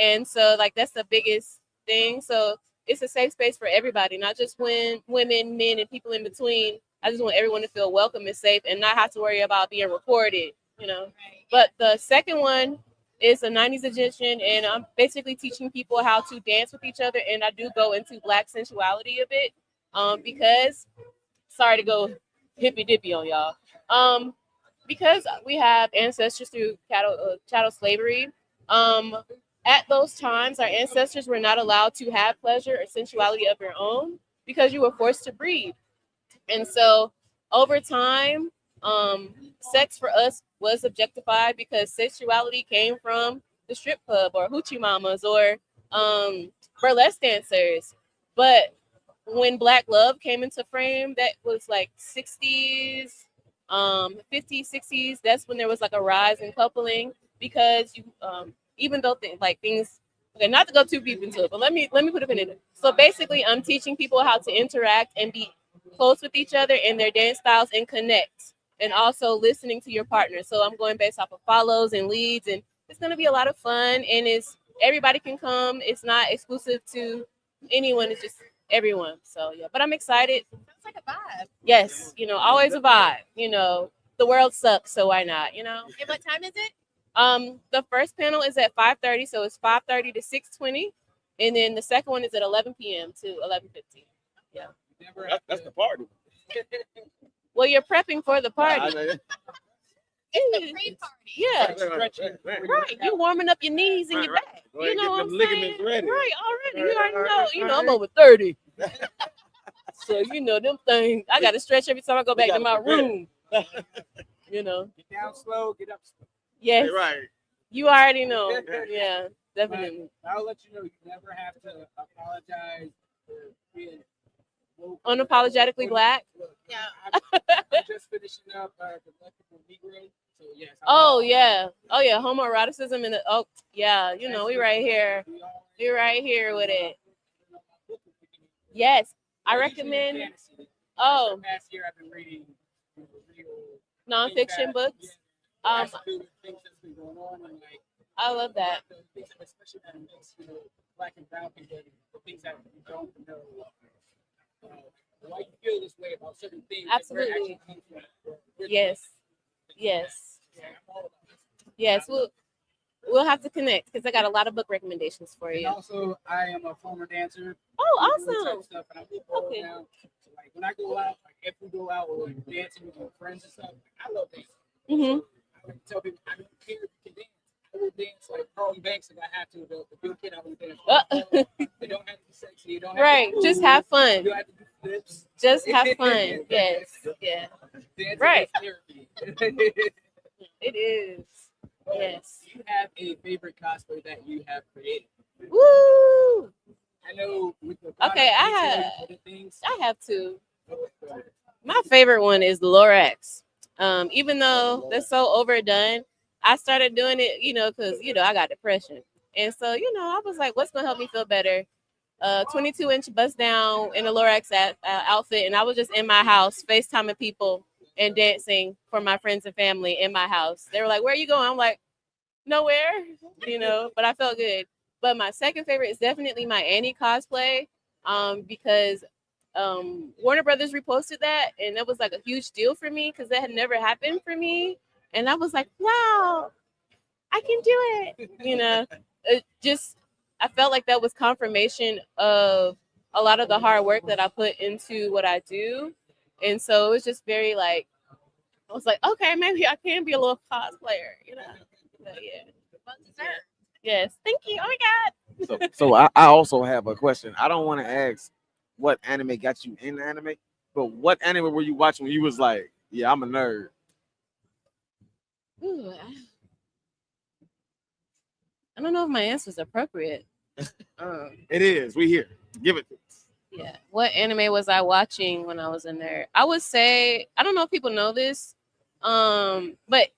B: And so, like, that's the biggest thing. So it's a safe space for everybody, not just women, men, and people in between. I just want everyone to feel welcome and safe and not have to worry about being recorded, you know. But the second one is a 90s edition, and I'm basically teaching people how to dance with each other, and I do go into Black sensuality a bit, because, sorry to go hippy dippy on y'all, because we have ancestors through chattel slavery. At those times, our ancestors were not allowed to have pleasure or sensuality of their own because you were forced to breed. And so over time, sex for us was objectified because sexuality came from the strip club or hoochie mamas or burlesque dancers. But when Black love came into frame, that was like 60s, 50s, 60s. That's when there was like a rise in coupling because you, even though things, okay, not to go too deep into it, but let me put a pin in it. So basically, I'm teaching people how to interact and be close with each other in their dance styles and connect, and also listening to your partner. So I'm going based off of follows and leads, and it's going to be a lot of fun. And everybody can come. It's not exclusive to anyone. It's just everyone. So yeah, but I'm excited.
V: Sounds like a vibe.
B: Yes, always a vibe. The world sucks, so why not?
V: And what time is it?
B: The first panel is at 5:30, so it's 5:30 to 6:20, and then the second one is at 11 p.m. to 11:15. Yeah,
X: that's the party.
B: Well, you're prepping for the party.
V: It's the pre-party.
B: Yeah, right. You're warming up your knees and your back. You know what I'm saying?
X: Ready.
B: Right, already. You already know. I'm over 30, so them things. I got to stretch every time I go back to my room.
K: Get down slow, get up slow.
B: Yes.
X: Right.
B: You already know. Yeah, definitely.
K: I'll let you know you never have to apologize for being
B: unapologetically Black.
K: Yeah. I'm just finishing up the Electrical Negro. So yes.
B: Oh yeah. Homoeroticism and we right here. We're right here with it. Yes. I recommend
K: past year I've been reading
B: nonfiction books. I love that.
K: Especially that makes Black and brown people, the things that you don't know. Why you feel this way about certain things?
B: Absolutely. Yes. We'll have to connect because I got a lot of book recommendations for you.
K: And also, I am a former dancer.
B: Oh, awesome.
K: Stuff, and okay. Down. So, like when I go out, if we go out or dancing with my friends and stuff, I love dancing.
B: Mm-hmm.
K: I tell people I don't care if you can dance. I will dance like Carlton Banks if I have to. The good kid, I will dance. They don't have to be sexy. You don't have to
B: just have fun.
K: You don't have to do flips.
B: Just have fun. Yes. Yeah.
K: Dancing
B: right.
K: It
B: is. Yes.
K: Do you have a favorite cosplay that you have created?
B: Woo!
K: I know.
B: Okay, I have two. My favorite one is the Lorax. Even though they're so overdone, I started doing it, because I got depression, and so I was like, what's gonna help me feel better? 22-inch bust down in a Lorax outfit, and I was just in my house FaceTiming people and dancing for my friends and family in my house. They were like, where are you going? I'm like, nowhere, but I felt good. But my second favorite is definitely my Annie cosplay, because Warner Brothers reposted that, and that was like a huge deal for me because that had never happened for me. And I was like, wow, I can do it. I felt like that was confirmation of a lot of the hard work that I put into what I do. And so it was just very I was like, okay, maybe I can be a little cosplayer, But yeah. Yes. Thank you. Oh my God.
X: So I also have a question. I don't want to ask what anime got you in anime, but what anime were you watching when you was like, yeah, I'm a nerd?
B: Ooh, I don't know if my answer is appropriate.
X: It is. We here. Give it to us.
B: Yeah. What anime was I watching when I was in there? I would say, I don't know if people know this, but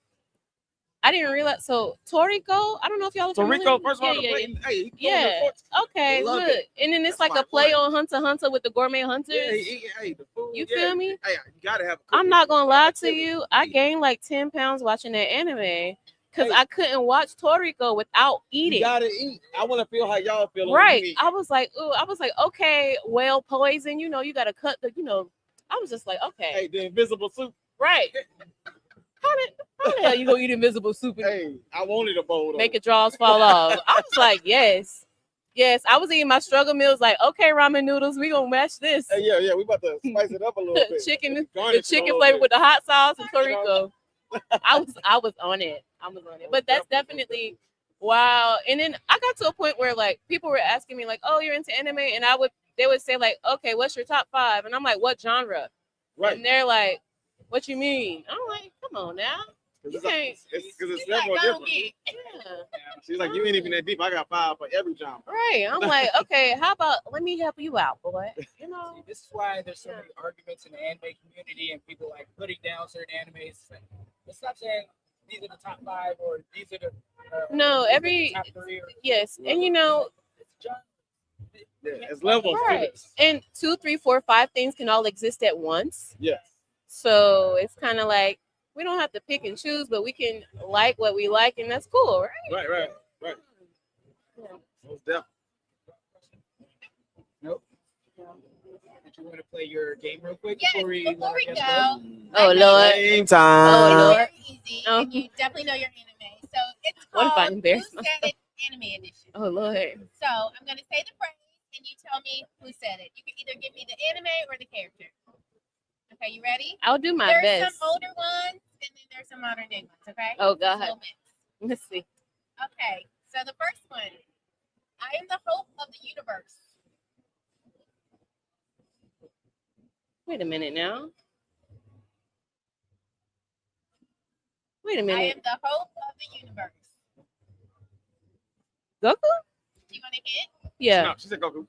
B: I didn't realize. So Toriko, I don't know if y'all are familiar.
X: Toriko, first of all,
B: yeah,
X: hey,
B: yeah. Okay,
X: Love
B: look,
X: it.
B: and then it's
X: That's
B: like a
X: my
B: play
X: boy.
B: on Hunter x Hunter with the gourmet hunters.
X: Yeah, hey, the food.
B: You
X: yeah.
B: feel me?
X: Hey, you gotta have.
B: I'm not gonna lie to you. I gained like 10 pounds watching that anime because I couldn't watch Toriko without eating.
X: You gotta eat. I want to feel how y'all feel.
B: Right. I was like, ooh, I was like, okay, whale poison. You know, you gotta cut the. You know, I was just like, okay.
X: Hey, the invisible soup.
B: Right. How the hell you gonna eat invisible soup?
X: Hey, I wanted a bowl.
B: Make your jaws fall off. I was like, yes. Yes, I was eating my struggle meals like, okay, ramen noodles, we gonna match this.
X: Hey, yeah, we about to spice it up a little bit.
B: The chicken
X: Garnish it a little
B: flavor
X: bit.
B: with the hot sauce and Toriko. I was on it. I was on it. But that's definitely wow. And then I got to a point where like people were asking me like, oh, you're into anime, and they would say like, okay, what's your top 5? And I'm like, what genre?
X: Right.
B: And they're like, what you mean? I'm like, come on now. You can't.
X: Because it's never different. She's like, you ain't even that deep. I got 5 for every genre.
B: Right. I'm like, okay, how about let me help you out, boy? You know.
K: See, this is why there's so many arguments in the anime community and people like putting down certain animes. Let's stop saying these are the top 5 or these are the
B: No,
K: these are
B: every
K: the top 3 or,
B: yes, and you know,
X: Yeah, it's levels. to
B: right.
X: this.
B: And 2, 3, 4, 5 things can all exist at once.
X: Yes.
B: So it's kind of like we don't have to pick and choose, but we can like what we like, and that's cool, right?
X: Right. Most definitely.
K: Nope. Did you want to play your game real quick
V: Yes,
K: before we
V: before we
K: let
V: go,
K: our guests
B: Oh Lord.
X: Game time.
B: Oh Lord.
V: very easy. And you definitely know your anime. So it's
B: What if I
V: called
B: embarrass
V: Who Said It Anime Edition.
B: Oh Lord.
V: So I'm gonna say the phrase and you tell me who said it. You can either give me the anime or the character. Okay, you ready?
B: I'll do my
V: There's
B: best.
V: some older ones and then there's some modern day ones, okay?
B: Oh
V: It's a
B: God.
V: little mix.
B: Let's see.
V: Okay, so the first one. I am the hope of the universe.
B: Wait a minute now. Wait a
V: I
B: minute.
V: am the hope of the universe.
B: Goku?
V: You want to hit?
B: Yeah.
X: No, she said Goku.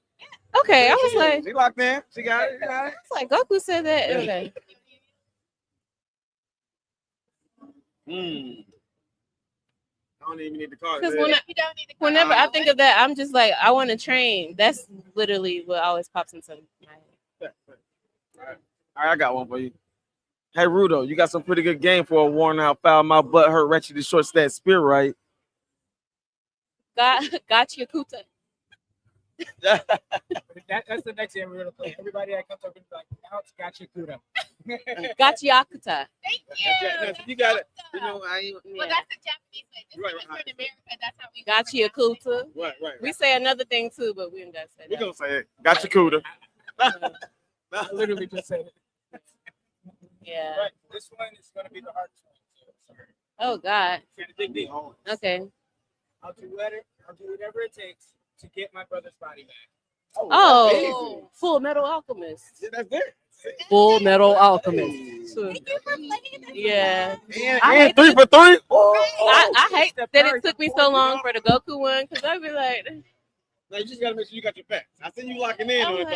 B: Okay, I was like,
X: She locked in. She got it.
B: it's like Goku said that. Okay.
X: I don't even need the card.
B: Because
V: You don't need to
B: whenever I think of that, I'm just like, I want to train. That's literally what always pops into my head.
X: All right, I got one for you. Hey, Rudo, you got some pretty good game for a worn out, foul my butt hurt, wretched, and short stat spear, right?
B: Got Yakuta.
K: That's the next game we're gonna play. Everybody that comes up and be like, now it's got your Kuda.
B: Got Yakuta.
V: Thank you.
X: You got it. You know, I ain't.
V: Well, that's the Japanese way. Just
X: Right,
V: because we're in America, that's how we
B: Got Yakuta.
X: Right.
B: We say another thing too, but we don't gotta say
X: We're
B: that.
X: gonna say it. Got your Cuda.
K: I literally just said it.
B: Yeah.
K: Right. This one is gonna be the hardest one. So,
B: Oh God.
X: Dig deep.
B: Okay.
K: I'll do whatever it takes to get my brother's body back.
B: Oh, Full Metal Alchemist.
X: Yeah, that's it.
B: Full Metal Alchemist. Yeah.
X: And 3 for 3.
B: I hate that it took me so long for the Goku one because I'd be like.
X: Now you just gotta make sure you got your facts. I see you locking in on it.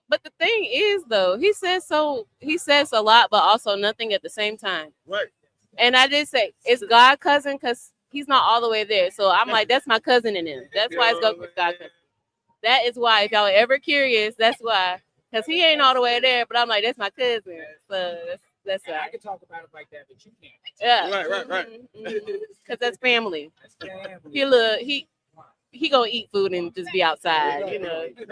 B: But the thing is, though, he says a lot, but also nothing at the same time.
X: Right.
B: And I did say it's God cousin because he's not all the way there. So I'm like, that's my cousin in him. That's why it's Goku's God cousin. That is why, if y'all are ever curious, that's why. Because he ain't all the way there, but I'm like, that's my cousin. So that's why.
K: I can talk about it like that, but you can't.
B: Yeah.
X: Right.
B: Because that's family.
K: That's family.
B: He gonna eat food and just be outside, you know.
K: Thank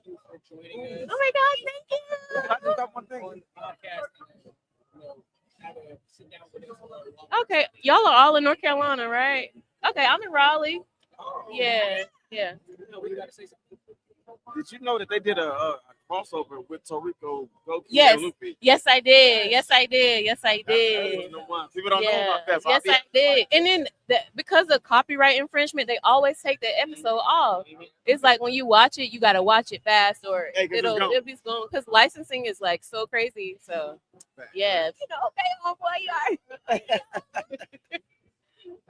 K: you for joining us.
B: Oh my God, thank you.
X: I just got one thing.
K: On the podcast, have a sit down with us.
B: Okay, y'all are all in North Carolina, right? Okay, I'm in Raleigh. Yeah.
X: What you gotta say something? Did you know that they did a crossover with Toriko, Goku,
B: Yes.
X: and Luffy?
B: Yes, I did. Yes, I did.
X: People don't know about that. So
B: Yes, I did. And then because of copyright infringement, they always take the episode off. It's like when you watch it, you gotta watch it fast, or it'll be gone. Because licensing is like so crazy. So yeah, you know, okay, homeboy, you are.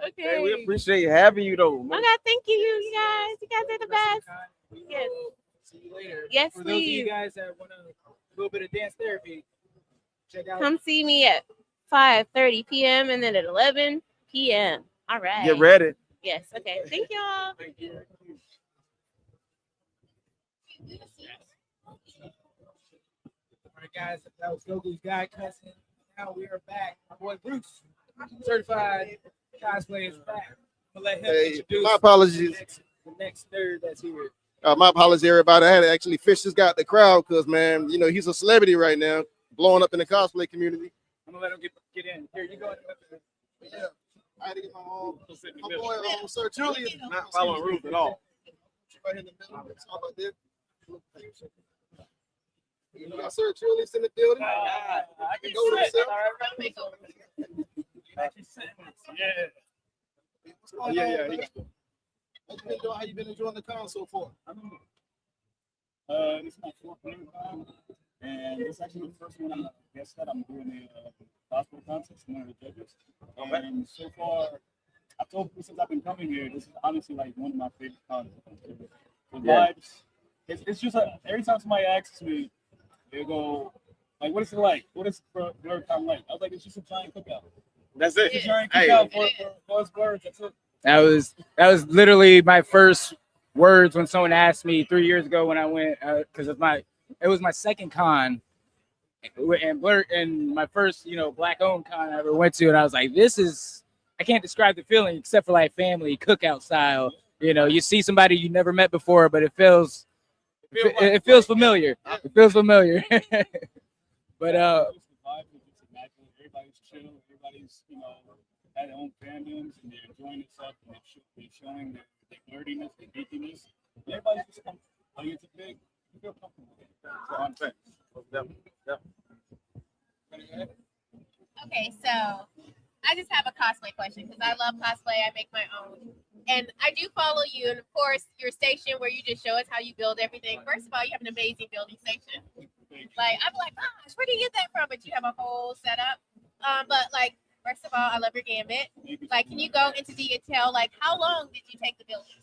B: Okay.
X: Hey, we appreciate having you though.
B: Oh God, thank you, you guys. You guys are the best. Yes.
K: See you later.
B: Yes,
K: For those of you
B: please.
K: guys that want a little bit of dance therapy, check out.
B: Come see me at 5:30 p.m. and then at 11 p.m. All right.
X: Get ready.
B: Yes. Okay. Thank y'all.
X: Thank you.
K: All right, guys, that was Goku's guy cussing. Now we are back. My boy Bruce, certified cosplay, is back. I'm gonna let him introduce
W: my apologies.
K: The next nerd that's here.
W: My apologies, everybody. I had to actually fish this guy out the crowd because, man, you know, he's a celebrity right now, blowing up in the cosplay community.
K: I'm gonna let him get in. Here, you go.
W: Yeah. I had to get my boy, Sir Julius.
X: Not following rules at all.
W: Right in the middle. It's all about this. You got Sir Julius in the building.
K: I
W: can go to the center.
K: Yeah.
W: What's going on, man? What you been doing? How you been enjoying the con so far?
D: This is my fourth BlerDCon, and it's actually the first one I'm doing a cosplay contest, one of the judges. And so far, I've told people since I've been coming here, this is honestly like one of my favorite cons. The vibes, it's just like every time somebody asks me, they go, like, what is it like? What is BlerDCon like? I was like, it's just a giant cookout.
X: That's it.
D: It's a giant cookout for us Blerds. That's it.
K: That was literally my first words when someone asked me 3 years ago when I went, because it was my second con and my first black owned con I ever went to, and I was like, I can't describe the feeling except for like family cookout style. You see somebody you never met before, but it feels familiar. It feels familiar. But
D: everybody's chill. Everybody's had their own fandoms and they're enjoying themselves and they're showing their blerdiness, their geekiness. Everybody's just comfortable. Like it's a big, you feel comfortable. So I'm saying.
V: Okay, so I just have a cosplay question because I love cosplay. I make my own. And I do follow you, and of course, your station where you just show us how you build everything. First of all, you have an amazing building station. Like, I'm like, gosh, where do you get that from? But you have a whole setup. But like, first of all, I love your gambit. Like, can you go into detail? Like, how long did you take the building?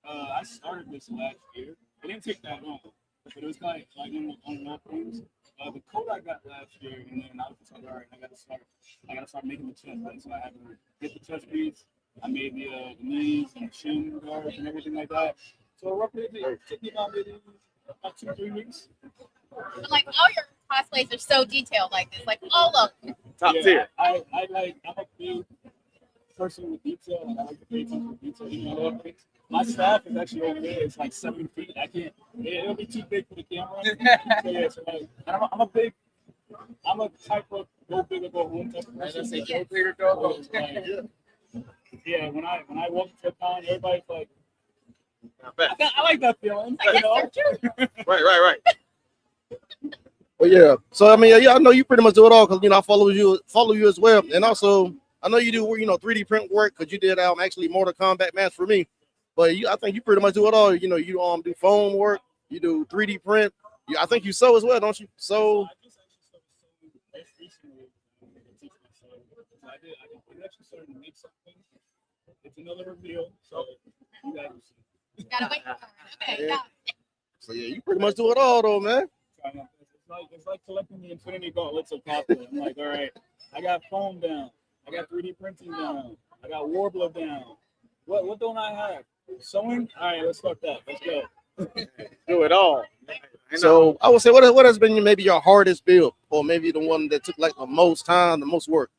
D: I started this last year. It didn't take that long, but it was kind of like on and off things. The code I got last year, and then I was just like, all right, I gotta start making the chest. Right? So I had to get the chest piece. I made the knees and chin guards and everything like that. So roughly it took me about maybe 2-3 weeks.
V: But like, all your cosplays are so detailed like this, like all of them.
X: Top tier.
D: I'm a big person with detail, and I like to pay attention to detail. My staff is actually over there. It's like 7 feet. I can't. It'll be too big for the camera. So I'm a type of go big or go home type of person. Go big or go home. Yeah, when I walk into a con, everybody's like, I like that feeling.
X: Right.
W: Well, yeah. So I mean, yeah, I know you pretty much do it all because I follow you as well, and also I know you do 3D print work because you did actually Mortal Kombat match for me. But I think you pretty much do it all. You do foam work, you do 3D print. I think you sew as well, don't you? So.
D: It's another reveal, so you guys will see.
V: Gotta wait. Okay.
W: Yeah. So yeah, you pretty much do it all though, man.
D: It's like collecting the Infinity Gauntlets of cosplay. I'm like, all right, I got foam down, I got 3D printing down, I got Warbler down. What don't I have? Sewing? All right, let's start that. Let's go.
X: Do it all.
W: So I would say, what has been maybe your hardest build, or maybe the one that took like the most time, the most work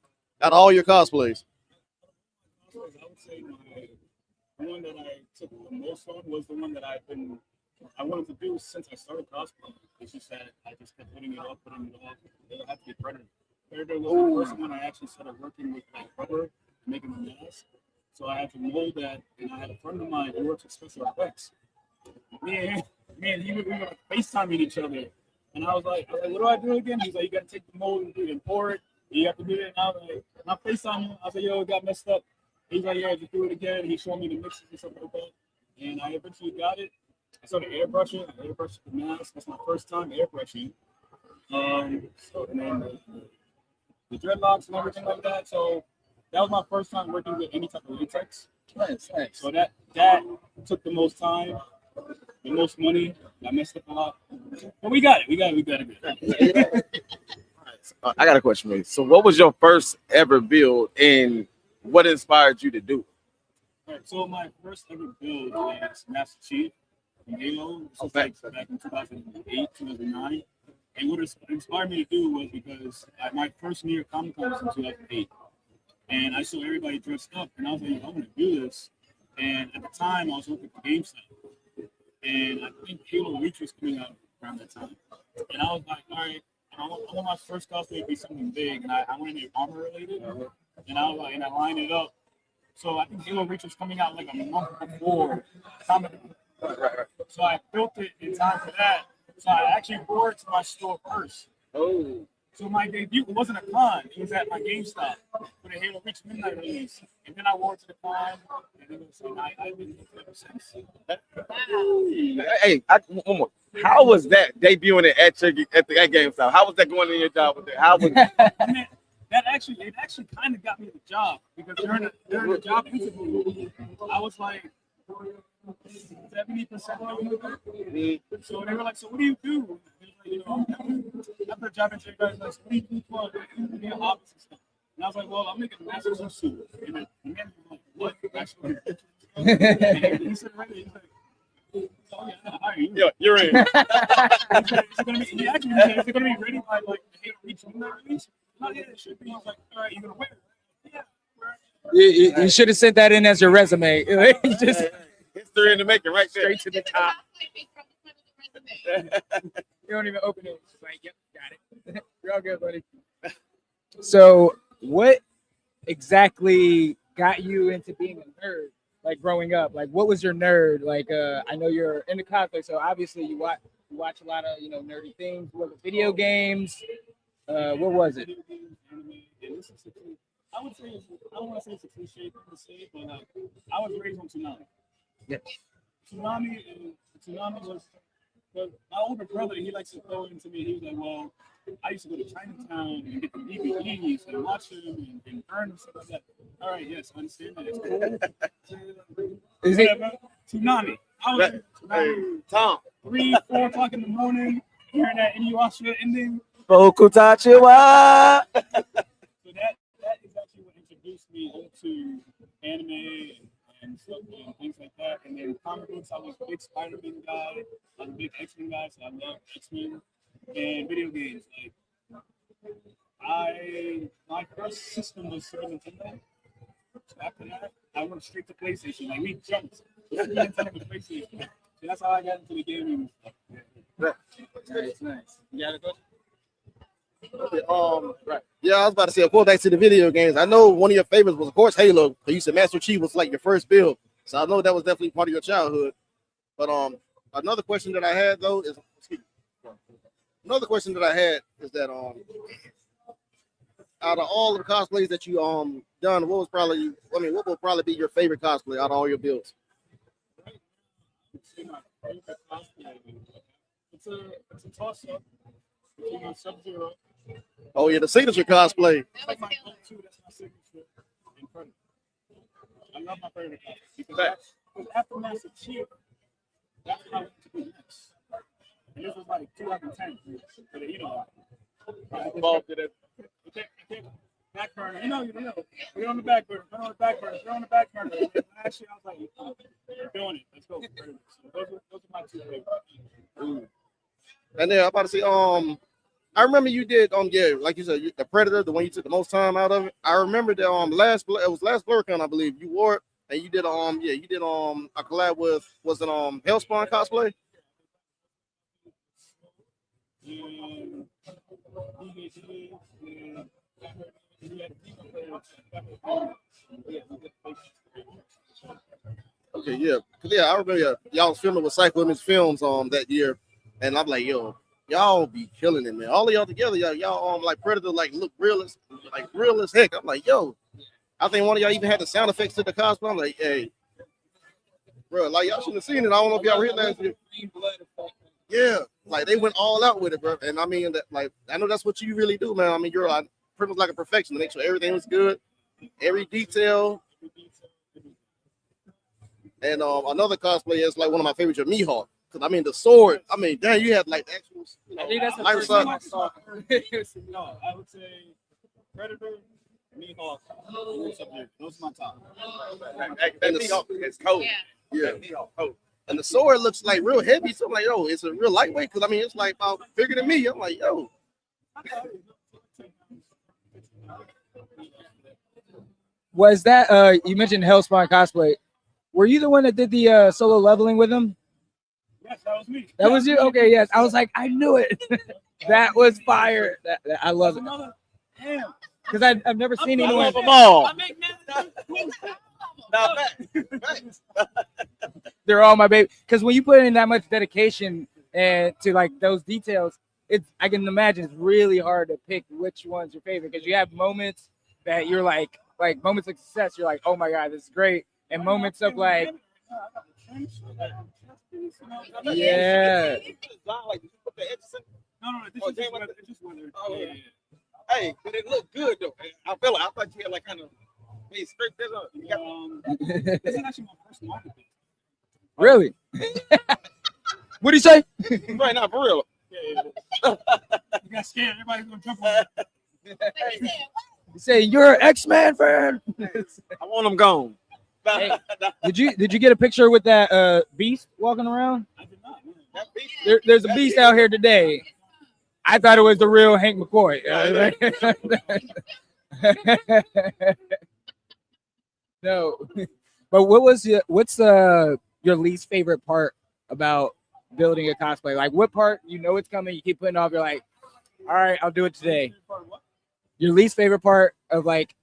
W: out of all your cosplays?
D: I would say the one that I took the most on was the one that I wanted to do since I started cosplaying. It's just that I just kept putting it off. It had to be Predator. Predator was the first one I actually started working with like rubber, making the mask. So I had to mold that, and I had a friend of mine who works with special effects. Me and he were like FaceTiming each other, and I was like, what do I do again? He's like, you got to take the mold and pour it. You have to do it. And I was like, and I FaceTimed him. I was like, yo, it got messed up. He's like, yeah, just do it again. He showed me the mixes and stuff like that, and I eventually got it. I started airbrushing. I airbrushed the mask. That's my first time airbrushing. And then the dreadlocks and everything like that. So that was my first time working with any type of latex. Nice. So that took the most time, the most money. I messed up a lot, but we got it. We got it.
X: I got a question for you. So, what was your first ever build, and what inspired you to do it?
D: All right, so my first ever build was Master Chief from Halo. This was like back in 2008, 2009. And what inspired me to do was because my first New York Comic Con was in 2008. And I saw everybody dressed up, and I was like, I want to do this. And at the time, I was working for GameStop. And I think Halo Reach was coming out around that time. And I was like, all right, I want my first cosplay to be something big. And I wanted it armor related. And I was like, and I lined it up. So I think Halo Reach was coming out like a month before Comic Con. So I built it in time for that. So I actually wore it to my store first.
X: Oh.
D: So my debut wasn't a con. It was at my GameStop for the Halo Reach Midnight release. And then I wore it to the con. And then I've been doing it ever since.
X: Hey, one more. How was that debuting it at GameStop? How was that going in your job with it? How was
D: It actually kind of got me the job because during the job interview, I was like 70%. So they were like, "So what do you do?" After the job interview, guys like, "What do you do for your hobbies and stuff?" And I was like, "Well, I'm making a Master Chief suit." And the man was like, "What?" Actually, he said, "Right." He's like, "Oh yeah, all right,
X: you're in."
D: He said, "Is it gonna be ready by like the Halo Reach Midnight release?" Not yet, it should be. He's like, all right, you're gonna wear it. Yeah.
K: You should have sent that in as your resume. Just
X: history in the making, right there.
K: Straight to the top. You don't even open it. It's like, yep, got it. You're all good, buddy. So, what exactly got you into being a nerd? Like growing up, like what was your nerd? Like, I know you're into cosplay, so obviously you watch a lot of nerdy things. Was it video games? What was it?
D: I would say I don't want to say it's a cliche thing to say, but like I was raised on Tsunami.
K: Yes.
D: Tsunami was my older brother. He likes to throw it into me. He was like, "Well, I used to go to Chinatown and get the DVDs and watch them and burn them stuff like that." All right, yes, I understand that. It's cool.
K: Is it
D: Tsunami? I was Tsunami.
X: Tom.
D: 3, 4 o'clock in the morning, hearing that Inuyasha ending.
X: Bokutachiwa.
D: So that is actually what introduced me into anime and stuff and things like that. And then comic books, I was a big Spider-Man guy. I was a big X-Men guy, so I love X-Men. And video games, like my first system was Super Nintendo. So after that, I went straight to PlayStation. Like we jumped Super Nintendo to PlayStation. So that's how I got into the gaming stuff.
K: Nice. You got a question?
W: Right. Yeah, I was about to say, of course, back to the video games. I know one of your favorites was, of course, Halo. You said Master Chief was like your first build, so I know that was definitely part of your childhood. But another question that I had though is, another question that I had is that out of all the cosplays that you done, what would probably be your favorite cosplay out of all your builds?
D: It's a toss-up between Sub-Zero.
W: Oh yeah, the signature cosplay.
D: That's my go-to. That's my signature. Incredible. I love my favorite cosplay because after Master Chief, that's what I went to do next. And this was like 2010. Involved in it. Back burner. You know. We're on the back burner. We're on the back burner. Last year, I was like, we're doing it. Let's go. So those are my two favorites.
W: And then I'm about to say, I remember you did, like you said, the Predator, the one you took the most time out of it. I remember that last BlerDCon, I believe you wore it, and you did a collab with, was it Hellspawn cosplay? Okay, yeah, I remember y'all was filming with Psycho Image Films that year, and I'm like, yo, y'all be killing it, man. All of y'all together, y'all like Predator, like look real as heck. I'm like, yo, I think one of y'all even had the sound effects to the cosplay. I'm like, hey, bro, like y'all shouldn't have seen it. I don't know if y'all realized it. Yeah, like they went all out with it, bro. And I mean, like I know that's what you really do, man. I mean, you're like pretty much like a perfectionist. Make sure everything was good, every detail. And another cosplay is like one of my favorites, your Mihawk. Because I mean, the sword. I mean, damn, you had like the actual. You know,
D: I think that's the
W: light
D: first
W: side.
D: time I saw. No, I would say Predator, Mihawk, and Sub-Zero. Those are my top.
W: And the,
X: Mihawk is cold.
W: yeah.
X: That Mihawk cold.
W: And the sword looks like real heavy. So I'm like, yo, it's a real lightweight. Because I mean, it's like about bigger than me. I'm like, yo.
K: Was that you mentioned Hellspawn cosplay? Were you the one that did the solo leveling with him?
D: Yes, that was me.
K: That was you? Okay, yes. I was like, I knew it. That was fire. I love it.
D: Damn.
K: Because I've never seen anyone.
X: love them all.
D: I make
X: Now,
K: They're all my baby. Because when you put in that much dedication and to like those details, I can imagine it's really hard to pick which one's your favorite. Because you have moments that you're like moments of success. You're like, oh my god, this is great. And moments of like, yeah.
D: No, it's just weather. Yeah.
X: Hey, but it looked good though. I thought you had like kind of straight there.
D: This is actually my first market.
K: Really? What do you say?
X: Right now, for real.
D: Yeah. You got scared. Everybody's gonna jump on it.
K: You say you're an X-Man fan.
X: I want them gone.
K: Hey, did you get a picture with that beast walking around?
D: I did not.
K: There's a beast out here today. I thought it was the real Hank McCoy. No, but what's your least favorite part about building a cosplay? Like, what part it's coming, you keep putting off. You're like, all right, I'll do it today. Your least favorite part of like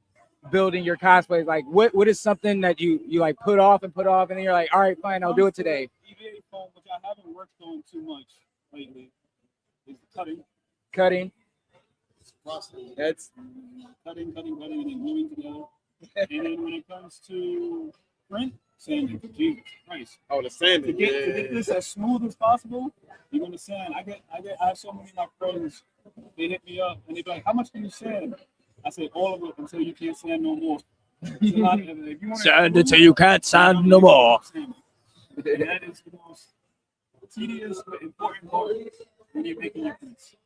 K: building your cosplay, like what is something that you like put off, and then you're like, all right, fine, I'll do it today.
D: EVA foam, which I haven't worked on too much lately, is cutting.
K: That's
D: cutting, and then gluing together. And then when it comes to print, sanding. Jesus Christ!
X: Oh, the sanding.
D: To get this as smooth as possible, you're gonna sand. I have so many of my friends. They hit me up and they be like, "How much can you sand?" I say, "All of it until you can't sand no more."
K: Sand until you can't sand no more.
D: And that is the most tedious but important part when you're making your prints.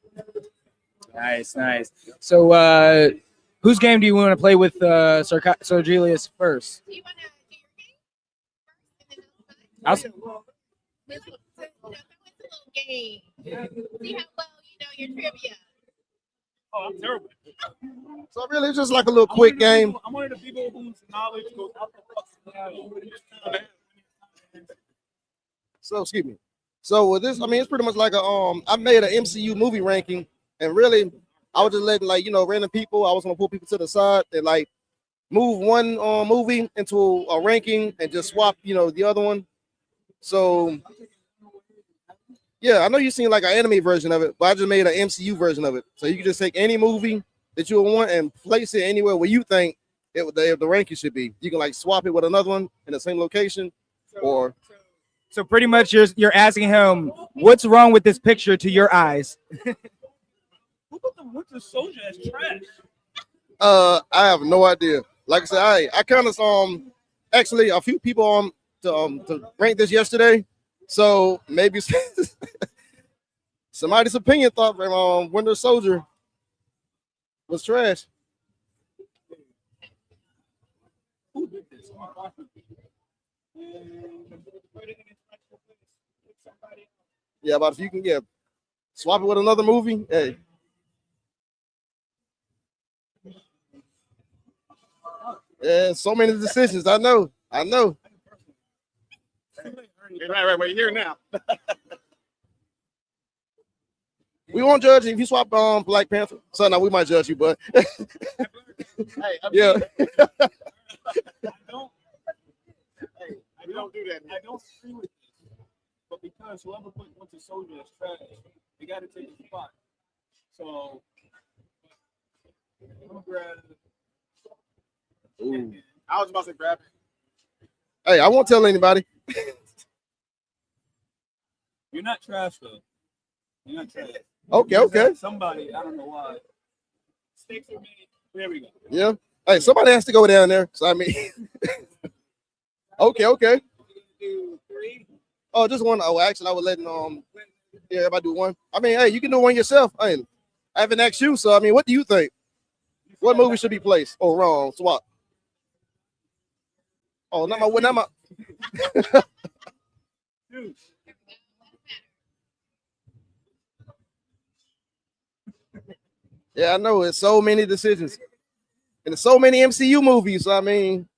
K: Nice. So, whose game do you want to play with Sir Julius first?
V: Do you want to do your game first?
K: I'll
V: It's a little game. See how well you know your trivia.
D: Oh, I'm terrible.
W: So really, it's just like a little quick game.
D: I'm one of the people whose knowledge goes out the fuck.
W: So excuse me. So with this, I mean, it's pretty much like I made an MCU movie ranking, and really, I was just letting random people. I was gonna pull people to the side and like move one movie into a ranking and just swap, the other one. So yeah, I know you've seen like an anime version of it, but I just made an MCU version of it. So you can just take any movie that you want and place it anywhere where you think the ranking should be. You can like swap it with another one in the same location, or.
K: So pretty much you're asking him what's wrong with this picture to your eyes.
D: Who put the Winter Soldier as trash?
W: I have no idea. Like I said, I kind of actually a few people to rank this yesterday, so maybe somebody's opinion thought Winter Soldier was trash.
D: Who did this?
W: Yeah, but if you can swap it with another movie, hey. Yeah, so many decisions. I know.
X: Right, we're here now.
W: We won't judge you if you swap Black Panther. So now we might judge you, but yeah.
D: I don't do that. I don't agree with this. But because whoever put Winter Soldier as trash, they got to take his spot. So I'm gonna grab.
W: Ooh.
X: I was about to grab it.
W: Hey, I won't tell anybody.
D: You're not trash though. You're not trash.
W: Okay.
D: Somebody, I don't know why. Stakes are made. There we go.
W: Yeah. Hey, somebody has to go down there. So I mean, okay.
D: Do 3.
W: Oh, just one. Oh, actually, I was letting yeah, everybody do one. I mean, hey, you can do one yourself. I haven't asked you, so I mean, what do you think? What movie should be placed? Oh, wrong. Swap. Oh, not my. Yeah, I know. It's so many decisions, and there's so many MCU movies. So, I mean,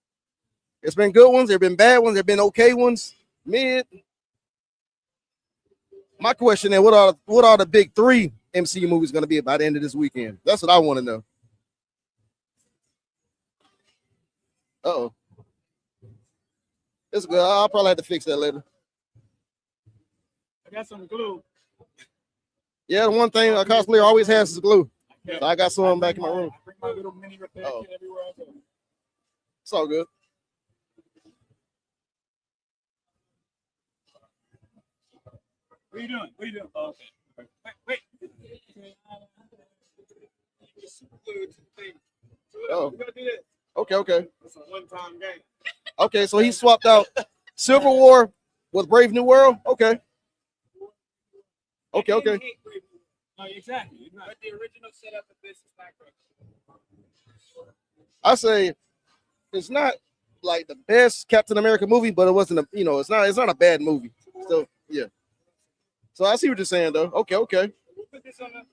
W: it's been good ones. There've been bad ones. There've been okay ones. Mid. My question is, what are the big three MCU movies going to be by the end of this weekend? That's what I want to know. Uh-oh. It's good. I'll probably have to fix that later.
D: I got some glue.
W: Yeah, the one thing a cosplayer always has is glue. So I got some back in my room.
D: I bring my little mini repair kit everywhere I go.
W: It's all good.
D: What are you doing? What are you doing? Oh, okay. Wait.
W: Oh.
D: We gotta do this.
W: Okay.
D: It's a one-time game.
W: Okay, so he swapped out Civil War with Brave New World. Okay.
D: No, exactly. But the original setup of this is not correct.
W: I say it's not like the best Captain America movie, but it wasn't it's not a bad movie. So yeah. So I see what you're saying though. Okay.
D: We'll put this on the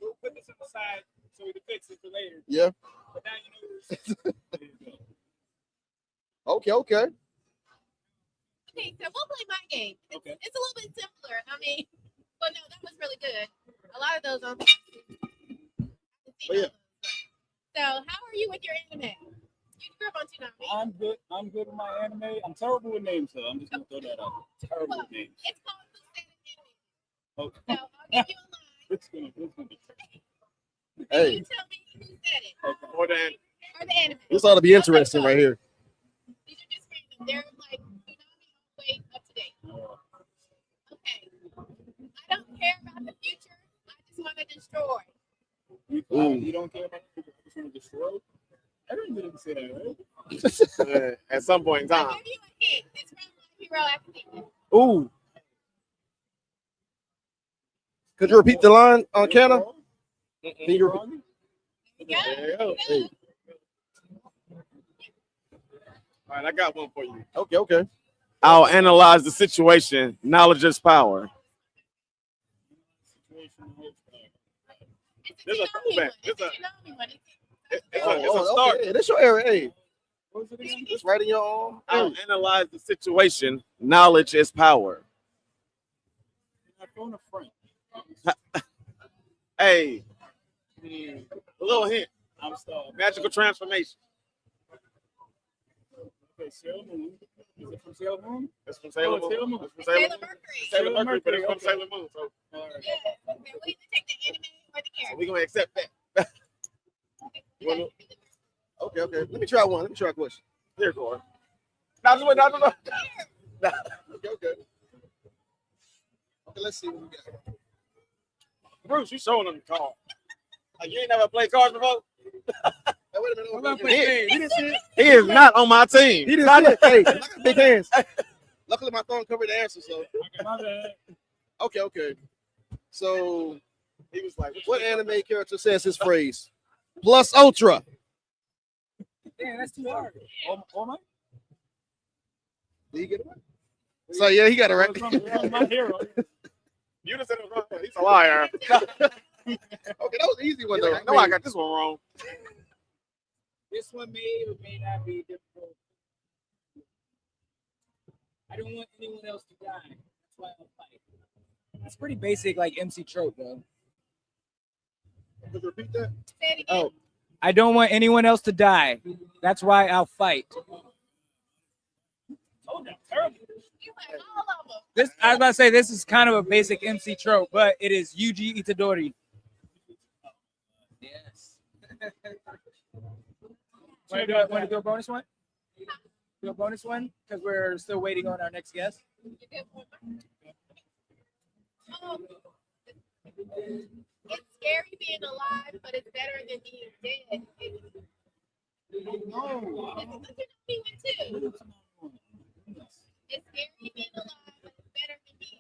D: side so we can fix it for later.
W: Yeah.
D: But now you know.
W: Okay.
V: Okay, so we'll play my game. It's a little bit simpler. I mean, but no, that was really good. A lot of those on.
W: Oh, yeah.
V: So, how are you with your anime? You grew up on Tsunami.
D: I'm good. I'm good with my anime. I'm terrible with names, though. I'm just gonna throw that out. Terrible with names.
V: It's called Who Said It Anime.
D: Okay.
V: So I'll give you a line.
D: It's gonna be.
W: Hey.
V: You tell me who said it.
D: Okay. Or the
V: anime.
W: This ought to be interesting right here.
V: These are just random. They're like Tsunami all the way up to date. Okay. I don't care about the future. I just want to destroy.
D: You don't care about the future. I just want to destroy. Everyone didn't say that, right?
X: At some point in time.
V: I'll give you a hint. It's from My Hero Academia.
W: Ooh. Could you repeat the line on Canna? Can you repeat?
V: Yeah.
X: Hey. All right, I got one for you.
W: Okay.
X: I'll analyze the situation. Knowledge is power. There's a throwback. It's a start.
W: Okay. That's your area. Hey. It's right in your arm.
X: I'll analyze the situation. Knowledge is power.
D: I phone a friend.
X: Hey, a little hint.
D: I'm sorry.
X: Magical transformation.
D: Okay, Sailor Moon. Is it from Sailor Moon?
X: It's from Sailor Moon.
D: Sailor Moon.
X: It's from Sailor Moon.
V: Mercury.
X: Sailor Mercury, but it's from
D: okay.
X: Sailor Moon. So,
V: Yeah. Okay, we either take the anime or the character.
X: we're gonna accept that.
W: Okay. Let me try one. Let me try a question.
X: Here, Corey.
W: No. Okay. Okay, let's see what we got.
X: Bruce, you showing them the card. Like, you ain't never played cards before?
W: Hey, wait a minute.
X: He is not on my team.
W: He didn't see it. Hey, I got big hands. Luckily, my thumb covered the answer. So. Okay. So
X: he was like,
W: "What anime character says his phrase? Plus ultra."
D: Damn, that's too hard. Oh my.
W: Did he get it right? So yeah, he got it right.
D: My hero.
X: You just said it was wrong. He's a liar.
W: Okay, that was an easy one though.
X: No, I got this one wrong.
K: This one may or may not be difficult. I don't want anyone else to die. That's why I'll fight. It's pretty basic, like MC trope, though.
W: Could you repeat that?
V: Say it again.
K: Oh, I don't want anyone else to die. That's why I'll fight.
D: Oh, that's terrible.
V: You went all of them.
K: This, I was about to say, this is kind of a basic MC trope, but it is Yuji Itadori. Yes. Want to do a bonus one? Do a bonus one? Because we're still waiting on our next guest.
V: It's scary being alive, but it's better than being dead.
D: No.
V: It's scary being alive, but it's better than being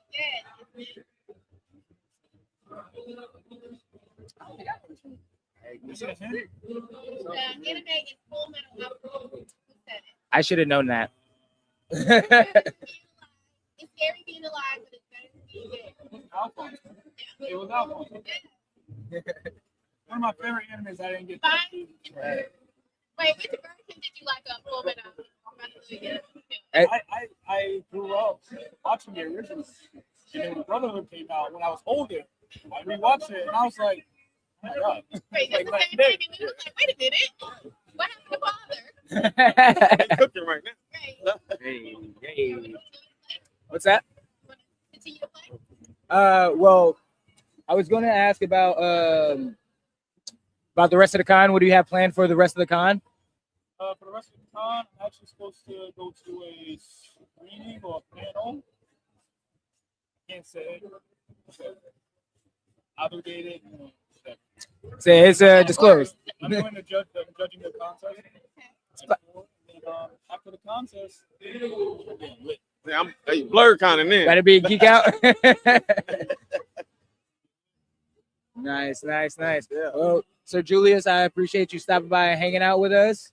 V: Anime is Full Metal Alchemist. Who said it?
K: I should have known that.
V: It's scary being alive, but it's better than being dead.
D: It was Alphonse. One of my favorite animes I didn't get.
V: Wait, which version did you like of Full Metal
D: I grew up watching the original, and then when Brotherhood came out when I was older. I rewatched it and I was like, oh my god.
V: Wait, that's
D: Like,
V: the same thing. And we was like, wait a minute. What happened to father?
X: They cooking right now.
K: Hey. What's that?
V: Continue to play?
K: Well, I was going to ask about the rest of the con. What do you have planned for the rest of the con?
D: For the rest of the con, I'm actually supposed to go to a screening or a panel. Can't say. Obligated.
K: Say it's disclosed.
D: I'm going to judge. I'm judging the contest. And, after the contest,
X: Yeah, I'm BlerDCon in there.
K: Gotta be a geek out. Nice.
X: Yeah.
K: Well, Sir Julius, I appreciate you stopping by and hanging out with us.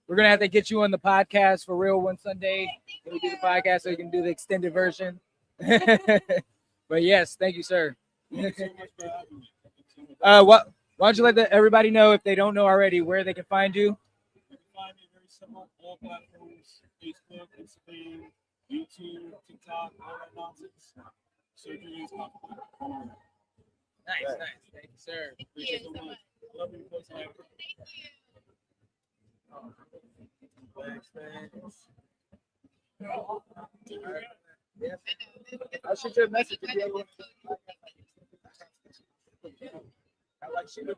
K: We're gonna have to get you on the podcast for real one Sunday. When we do the podcast, so you can do the extended version. But yes, thank you, sir.
D: thank you so much for having me.
K: Why don't you let everybody know, if they don't know already, where they can find you?
D: You can find me very simple, all platforms: Facebook, Instagram, YouTube, TikTok, all that nonsense. Surgery is complicated.
K: Nice. Thank you, sir.
D: Appreciate it so much. Love you, folks.
V: Thank you.
K: Thanks, man. Yes. I'll shoot you a message if you ever want to. I like shooting.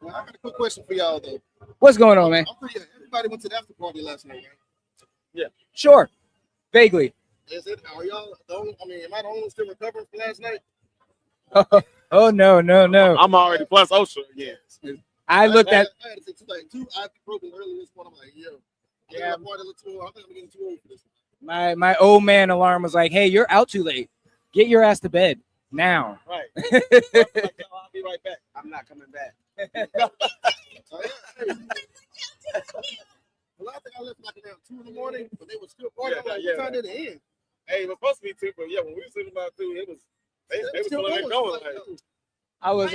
W: Well, I got a quick question for y'all though.
K: What's going on, man?
W: I'm pretty, everybody went to the after party last night, right?
X: Yeah.
K: Sure. Vaguely.
W: Is it? Are y'all the only? I mean, am I the only one still recovering from last night?
K: Oh no.
X: I'm already plus OSHA again.
K: I looked at.
W: I had to take two ibuprofen earlier this morning. I'm like, yo, yeah, I'm party a little too old. I think I'm getting too old for this.
K: My old man alarm was like, "Hey, you're out too late. Get your ass to bed now."
X: Right. I'm like, no, I'll be right back. I'm not coming back.
W: Well, I think I left like around 2 in the morning, but they were still partying. I'm like, what time did it end?
X: Hey, it was supposed to be 2, but yeah, when we was leaving about 2, it was they were still going. Like,
K: I was.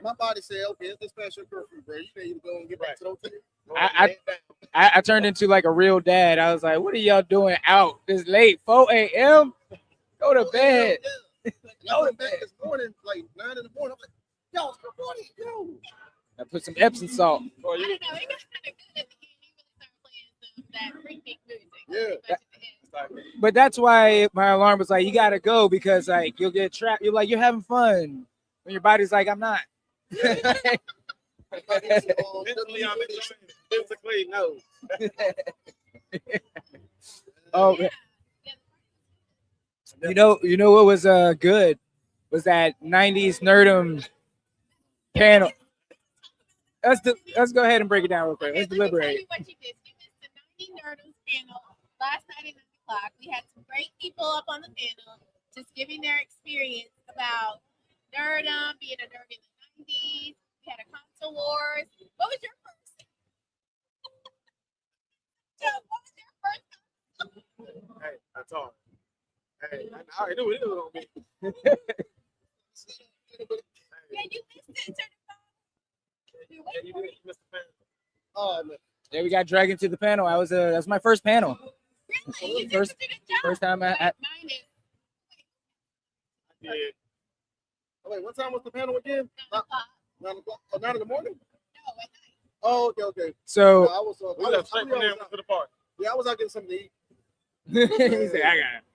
W: My body said, okay, it's this special curfew, bro. You need to go and get back to the hotel.
K: I turned into like a real dad. I was like, "What are y'all doing out this late? 4 a.m. Go to bed."
W: Go to bed this morning, like 9 in the morning. I'm like, y'all still partying, yo.
K: I put some Epsom salt.
V: I don't know. It got kind of good at the end. He really started playing that freaking music.
W: Yeah.
K: But that's why my alarm was like, "You gotta go," because like you'll get trapped. You're like, you're having fun when your body's like, "I'm not."
X: Mentally, I'm enjoying it. Physically, no.
K: Oh, you know what was good was that 90s Nerdum panel. Let's go ahead and break it down real quick. Let's deliberate.
V: What you missed. You missed the 90 Nerdums panel last night at 9 o'clock. We had some great people up on the panel just giving their experience about nerdum, being a nerd in the 90s. We had a console wars. What was your first? Joe, what was your first?
X: Hey, that's all. Hey, I already knew it was gonna be.
V: Yeah, you missed it.
X: Yeah, you did. You missed the panel.
W: Oh man.
K: Yeah, we got dragged into the panel. That's my first panel.
V: Really? You
K: First time
W: I did. Oh, wait, what time was the panel again? 9 o'clock. 9 in the morning?
V: No, at night.
W: Oh, okay.
K: So
W: I was
X: straight from there to the park.
W: Yeah, I was out getting something to eat.
K: he said,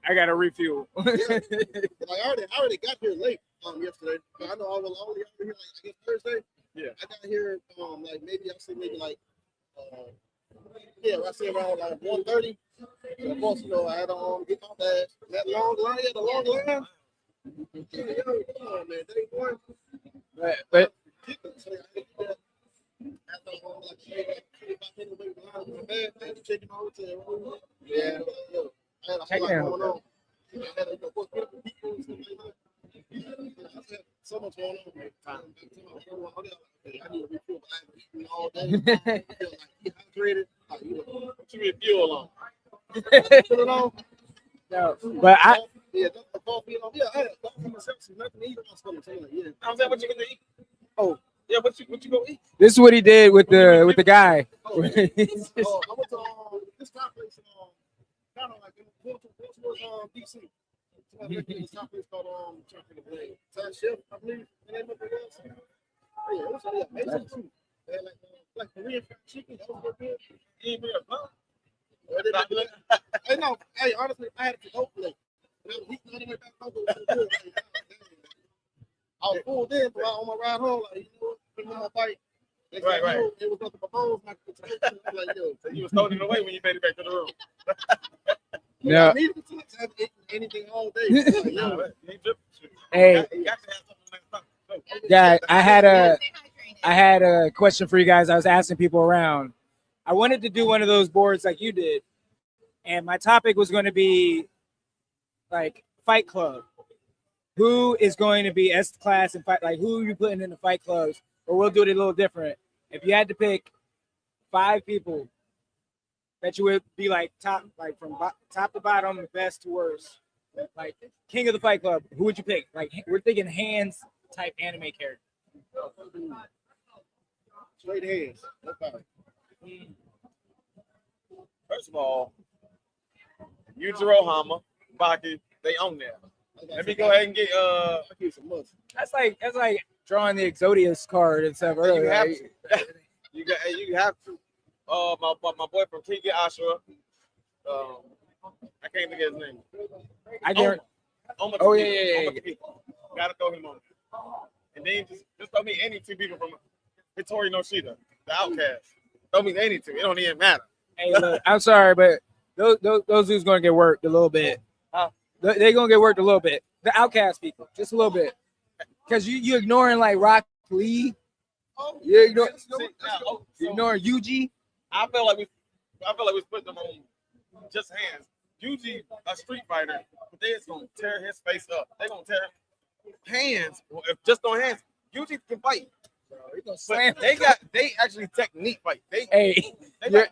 K: I got a refuel.
W: Yeah. Like, I already got here late yesterday. I know I was only out here like I guess Thursday.
X: Yeah.
W: I got here like maybe like Yeah, I say around like 1:30. So of course, you know, I had to get my badge. That long line, the long line. Yeah, come on, man. Day one.
K: But
W: Yeah, I had a whole lot going on. I had to, of course, get up with people and stuff like that. So much going on. I need to refuel. I haven't eaten all day. I feel like dehydrated. Like, you know, what you refuel on? Put it on.
K: no, but I
W: Yeah, the coffee on. Yeah, I had coffee myself. So nothing to eat. I'm stomach. So like, yeah.
X: I'm saying, what you gonna eat? Oh, yeah, what you gonna eat?
K: this is what he did with the guy.
W: I went to this top place kind of like in Baltimore, DC. This top place called trying to think of the name. Thai Chef, I believe the name of it was. Oh, yeah, it was amazing too. They had like Korean fried chicken. That was good. You ain't been a bun. Hey, no, hey, honestly, I had to go plate. I was full then, but on my ride home, like, you know, put my bike.
X: Right.
W: It was nothing but bones. Like, yo.
X: So you was throwing it away when you made it back to the room.
K: No.
W: I needed to have anything all day. Like, yo.
K: Hey, yeah, I had a question for you guys. I was asking people around. I wanted to do one of those boards like you did, and my topic was going to be like Fight Club. Who is going to be S class and fight? Like, who are you putting in the Fight Clubs? Or we'll do it a little different. If you had to pick 5 people that you would be like top, like from top to bottom, best to worst, like king of the Fight Club, who would you pick? Like, we're thinking hands type anime character.
W: Straight hands. Okay.
X: First of all, Yujiro Hama, Baki, they own there. Let me go ahead and get
K: That's like drawing the Exodius card and stuff.
X: You have to. You have to. My boy from Kiki Ashura. I can't think of his name.
K: Oh yeah.
X: Gotta throw him on. And then just throw me any 2 people from Hitori Noshida, the Outcast. Throw me any 2. It don't even matter.
K: Hey, look, I'm sorry, but those dudes gonna get worked a little bit. They're gonna get worked a little bit. The Outcast people, just a little bit, because you ignoring like Rock Lee. You ignoring Yuji.
X: I feel like we putting them on just hands. Yuji, a street fighter, but they just gonna tear his face up. They gonna tear hands. If just on hands, Yuji can fight. But they actually technique fight.
K: Hey, look,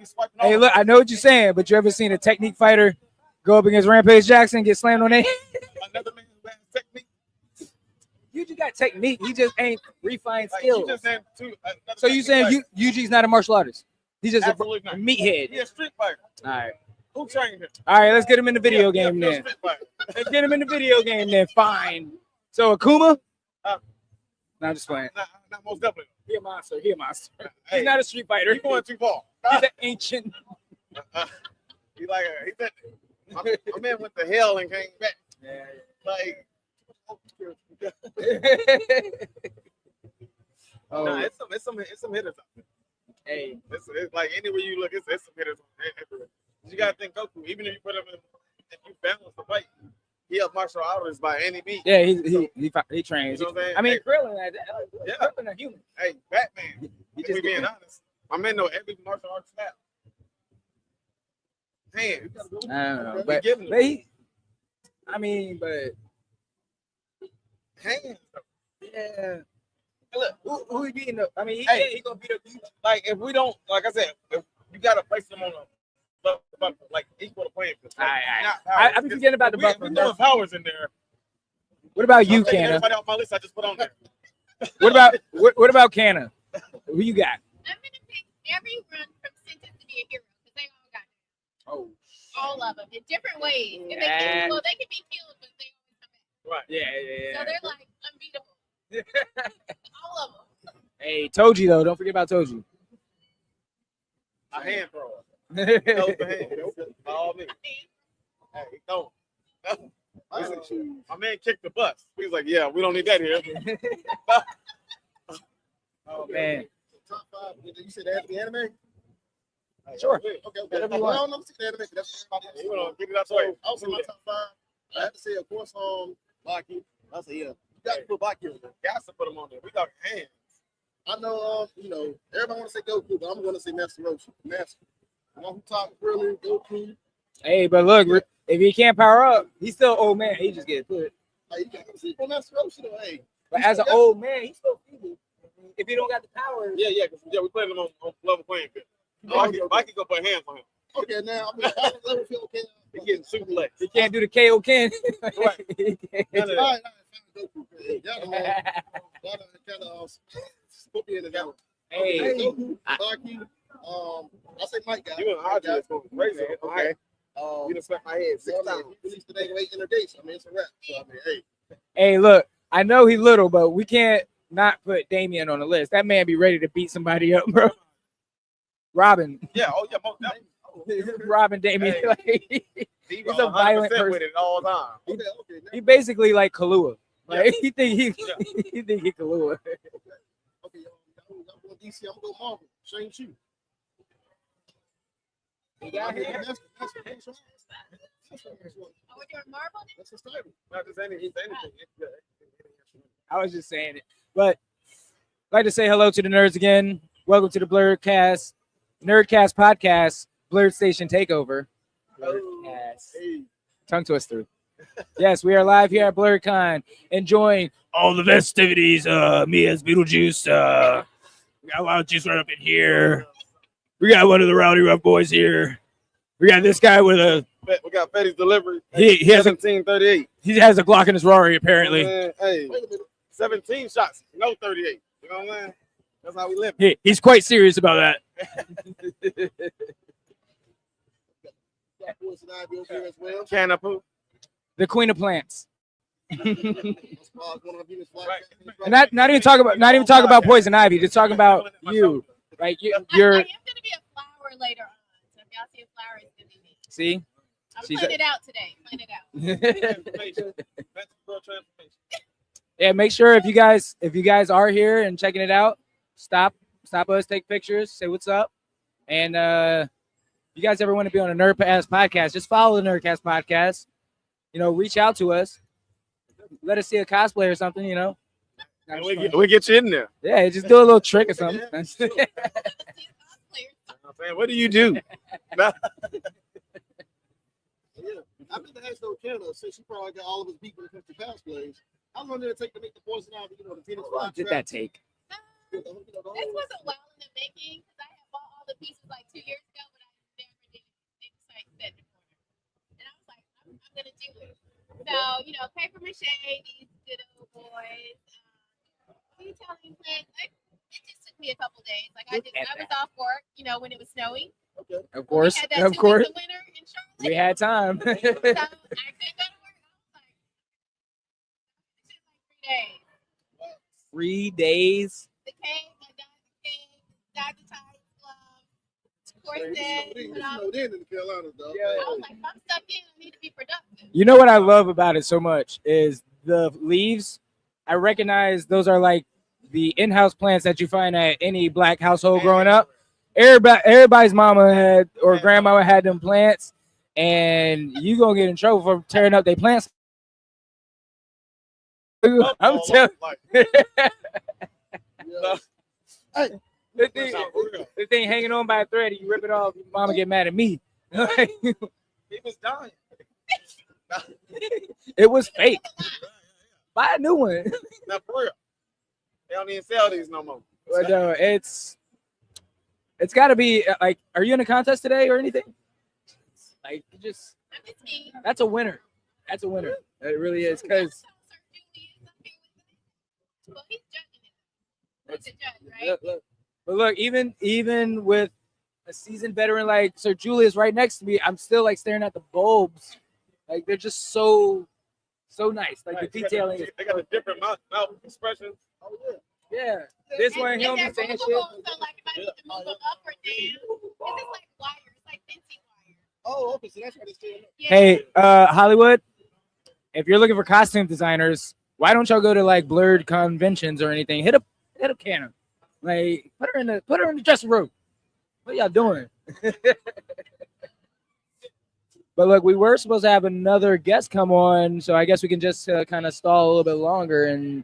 K: I know what you're saying, but you ever seen a technique fighter go up against Rampage Jackson and get slammed on their head?
X: Another man who has technique.
K: Yuji got technique. He just ain't refined skills.
X: So
K: you saying Yuji's not a martial artist? He's just a
X: not.
K: meathead.
X: He's a street fighter.
K: All right.
X: Who trained him?
K: All right, let's get him in the video game then. Let's get him in the video game then. Fine. So Akuma? No, I'm just playing.
X: Not most definitely.
K: He a monster. He's not a street fighter.
X: You're going too far.
K: He's an ancient.
X: He said, my man went to hell and came back.
K: Yeah.
X: Like, it's some hitters out there.
K: Hey,
X: it's like anywhere you look, it's some hitters everywhere. You gotta think Goku. Even if you put him in, if you balance the fight, he up martial artists by any beat.
K: Yeah, he trains.
X: You know what I'm saying?
K: I mean,
X: Hey,
K: Krillin,
X: yeah.
K: Krillin a human.
X: Hey, Batman.
K: He
X: If
K: just
X: we being honest, my man know every martial arts style. Hands.
K: I don't know,
X: We
K: but
X: giving him.
K: but
X: Hands.
K: yeah.
X: Look,
K: Who he beating up? I mean, he gonna beat up.
X: like if we don't, like I said, if you gotta place them on a like equal to playing field.
K: I be forgetting about the buffer.
X: We throwing powers in there.
K: What about you,
X: I'm taking
K: Canna?
X: everybody off my list I just put on there.
K: What about Canna? Who you got?
V: I'm gonna pick everyone from Sentence to be a hero because they all got it.
K: Oh.
V: All of them in different ways. And they
K: Yeah.
V: can be killed, but they always come back.
X: Right.
K: Yeah.
V: So they're like unbeatable. All of them.
K: Hey, Toji though. Don't forget about Toji.
X: A hand thrower. Those the hands. All me. Hey, don't. My man kicked the bus. He was like, "Yeah, we don't need that here."
K: Oh man.
W: Top 5. You said that the anime?
K: Sure.
W: Okay.
K: Whatever you
W: Well,
K: want.
W: I'm saying that. That's everybody.
X: You wanna get it out the
W: So,
X: way?
W: I was in my top 5. I had to say, of course, Baki. I said, yeah, you got to put Baki on there.
X: Got to put them on there. We talking hands.
W: I know, everybody want to say Goku, but I'm going to say Master Roshi. Master. The one who talked really, Goku.
K: Hey, but look, if he can't power up, he's still old man. He just get put.
W: Hey, you can't see for Master Roshi, though. Hey.
K: But as an old man, he's still feeble. If he don't got the power.
X: Yeah, we playing them on level playing field. Mikey go put hands on him.
W: Okay, now, I mean, I don't feel okay.
X: He getting suplex.
K: He can't do the KO Ken.
X: Right.
W: All right, Goku. Y'all kind of put me in the gallery.
K: Hey,
W: Goku, Baki. I say Mike guy.
X: You and Audrey is going crazy. Okay. You done smacked my head 6 times.
W: He released today with 8 days. I mean, it's a wrap. So, I mean, hey.
K: Hey, look, I know he's little, but we can't not put Damien on the list. That man be ready to beat somebody up, bro. Robin.
X: Yeah, most definitely.
K: Robin Damien.
X: Hey.
K: Like, he's a violent person.
X: with it all the time.
W: Okay.
K: He basically like Kahlua. Like he think he Kahlua.
W: Okay, y'all going DC, I'm going to Marvel. Shane Chu.
K: You got him?
W: That's
V: Oh, we're doing Marvel?
W: the title.
X: Not just anything.
K: I was just saying it. But I'd like to say hello to the nerds again. Welcome to the Nerdcast podcast, BlerdStation Takeover. Blerdcast. Tongue twister. Yes, we are live here at BlerDCon, enjoying all the festivities. Me as Beetlejuice. We got a lot of juice right up in here. We got one of the Rowdy Rough boys here. We got this guy with a.
X: We got Fetty's delivery.
K: He has a
X: 1738.
K: He has a Glock in his Rari apparently.
X: Hey, 17 shots, no 38. You know what I'm saying? That's how we live.
K: He's quite serious about that.
W: Can
X: of poop.
K: The queen of plants.
W: Right.
K: And not even talk about poison ivy. Just talking about you. Like you're.
V: I am gonna be a flower later on. So if y'all see a flower, it's gonna be me.
K: See.
V: I'm playing it out today.
K: Yeah, make sure if you guys are here and checking it out, stop us, take pictures, say what's up, and if you guys ever want to be on a Nerdcast podcast, just follow the Nerdcast podcast. Reach out to us, let us see a cosplay or something.
X: And we get you in there.
K: Yeah, just do a little trick or something.
X: What do you do?
W: I've been to ask though, Canada, since she probably got all of his beat when it comes to cosplays. How long did it take to make the poison ivy, the Phoenix Fly
K: Did that take?
V: This was a while in the making because I had bought all the pieces like 2 years ago, but I never did it. They just like set in the corner. And I was like, I'm gonna do it. So, paper mache, these good old boys. Detailing plants. It just took me a couple days. Like I was off work, when it was snowing.
W: Okay.
K: Of course.
V: We had that 2 weeks of winter in Charlotte.
K: We had time.
V: So I couldn't go to work. I was like, 3 days.
K: 3 days.
V: The cake, I dyed the tie, corset.
W: In the Carolinas, though.
V: I was like, I'm stuck in. I need to be productive.
K: You know what I love about it so much is the leaves. I recognize those are like the in-house plants that you find at any black household growing up. Everybody's mama had or grandmama had them plants, and you gonna get in trouble for tearing up their plants. I'm telling you. The thing hanging on by a thread, you rip it off, your mama get mad at me.
X: He was dying.
K: It was fake. Buy a new one.
X: Now for real. They don't even sell these no more.
K: But no, it's got to be like, are you in a contest today or anything? Like, that's a winner. That's a winner. It really is because.
V: Well, he's judging it. He's a judge, right?
K: But look, even with a seasoned veteran like Sir Julius right next to me, I'm still like staring at the bulbs. Like they're just so nice. Like the detailing.
X: They got a different mouth expressions.
W: Oh
K: yeah. This one, he'll be saying shit.
V: So, like, if I need to move them up or down, this is like wire. It's like fencing wire.
W: Oh, okay. So that's why they still.
K: Hey, Hollywood, if you're looking for costume designers, why don't y'all go to like Blerd conventions or anything? Hit up Canna. Like put her in the dressing room. What y'all doing? But look, we were supposed to have another guest come on, so I guess we can just kind of stall a little bit longer and,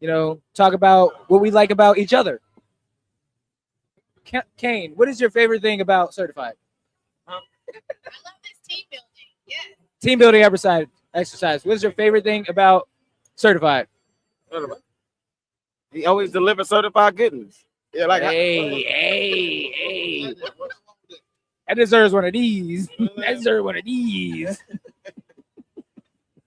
K: you know, talk about what we like about each other. Kane, what is your favorite thing about Certified?
B: I love this team building. Yeah.
K: Team building exercise. What is your favorite thing about Certified?
X: He always delivers certified goodness. Yeah, like
K: hey. That deserves one of these. That deserves one of these.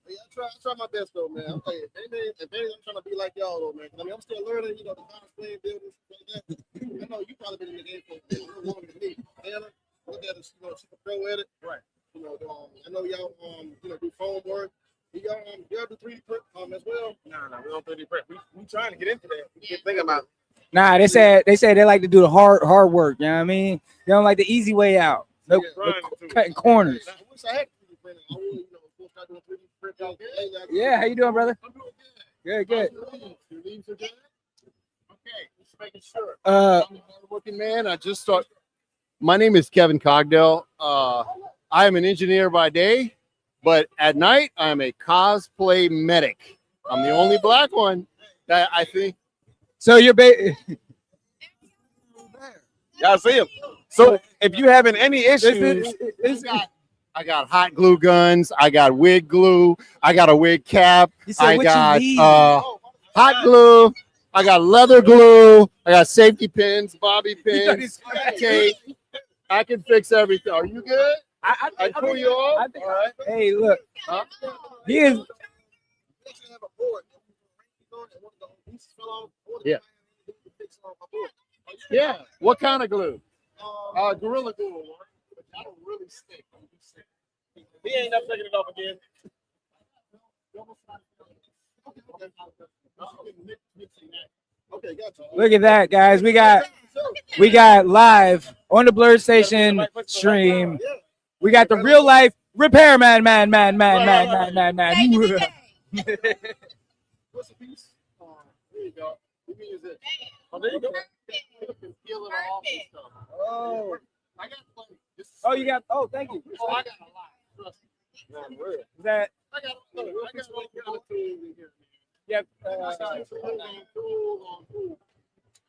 W: I try my best though, man. I'm like, if anything, I'm trying to be like y'all though, man. I mean, I'm still learning, you know, the cosplay building, like that. I know you probably been in the game for a little longer than me. Anna, look at us, you know, she's a pro at it. Right. You know, I know y'all, you know, do foam work. Y'all do 3D print as well.
X: No, we don't 3D print. We trying to get into that. We keep thinking about it.
K: Nah, they said they like to do the hard work. You know what I mean? They don't like the easy way out. No, cutting corners.
W: I wish I had 3D printing. I would, you know, of course, start doing 3D print.
K: Yeah, how you doing, brother?
W: I'm doing
K: good.
W: Your leaves are good. Okay, just making sure.
C: I'm a hardworking man. I just started. My name is Kevin Cogdell. I am an engineer by day, but at night I'm a cosplay medic. I'm the only black one that I think.
K: So you're
X: y'all see him. So if you having any issues,
C: I got hot glue guns. I got wig glue. I got a wig cap. I got hot glue. I got leather glue. I got safety pins, bobby pins, tape. I can fix everything. Are you good? I pull you off. All right.
K: Hey, look. He is.
C: Yeah. Yeah. What kind of glue? Gorilla glue. I don't really stick.
X: he ain't up taking it off again.
W: Okay, gotcha.
K: Look at that, guys. We got live on the BlerdStation stream. We got the real life repairman, man.
W: What's a piece? There you go. What mean is it?
X: Oh, there you go.
W: Peel it off and stuff.
K: Oh,
W: I got plenty.
K: oh, you got. Oh, thank you.
W: Oh, I got a lot. Trust me.
K: Is that?
W: I got all kind of tools in here.
K: Yep.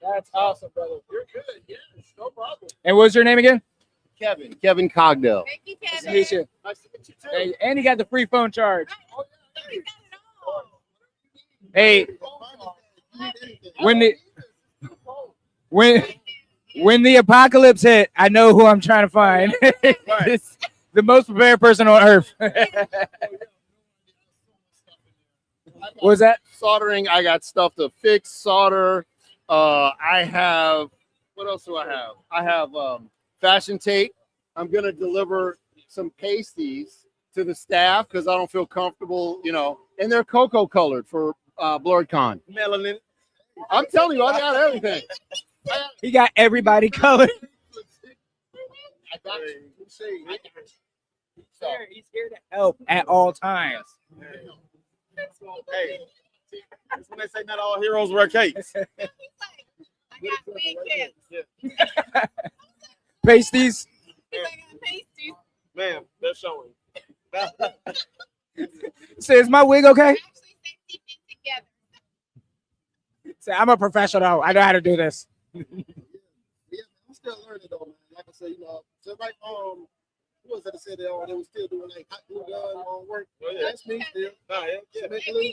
K: That's awesome, brother.
W: You're good. Yes, no problem.
K: And what's your name again?
C: Kevin Cogdell.
B: Thank you,
K: Nice to
B: Kevin.
K: meet you.
W: Nice to meet you too.
K: Hey, and he got the free phone charge. Hey, when the apocalypse hit, I know who I'm trying to find. It's the most prepared person on earth. What was that?
C: Soldering. I got stuff to fix, solder. I have, what else do I have? I have fashion tape. I'm gonna deliver some pasties to the staff because I don't feel comfortable, you know, and they're cocoa colored for BlerDCon.
X: Melanin.
C: I'm telling you, I got everything.
K: He got everybody colored.
C: I got you.
K: He's here to help at all times.
X: Hey, that's when they say not all heroes wear capes.
K: Pasties.
X: Man, they're showing.
K: Say, is my wig okay? Say, I'm a professional. I know how to do this.
W: Yeah, I'm still learning though, man. Like I said, you know, so like who was that said they was still doing like hot glue gun work?
X: Oh, yeah.
W: That's me still. Cement glue.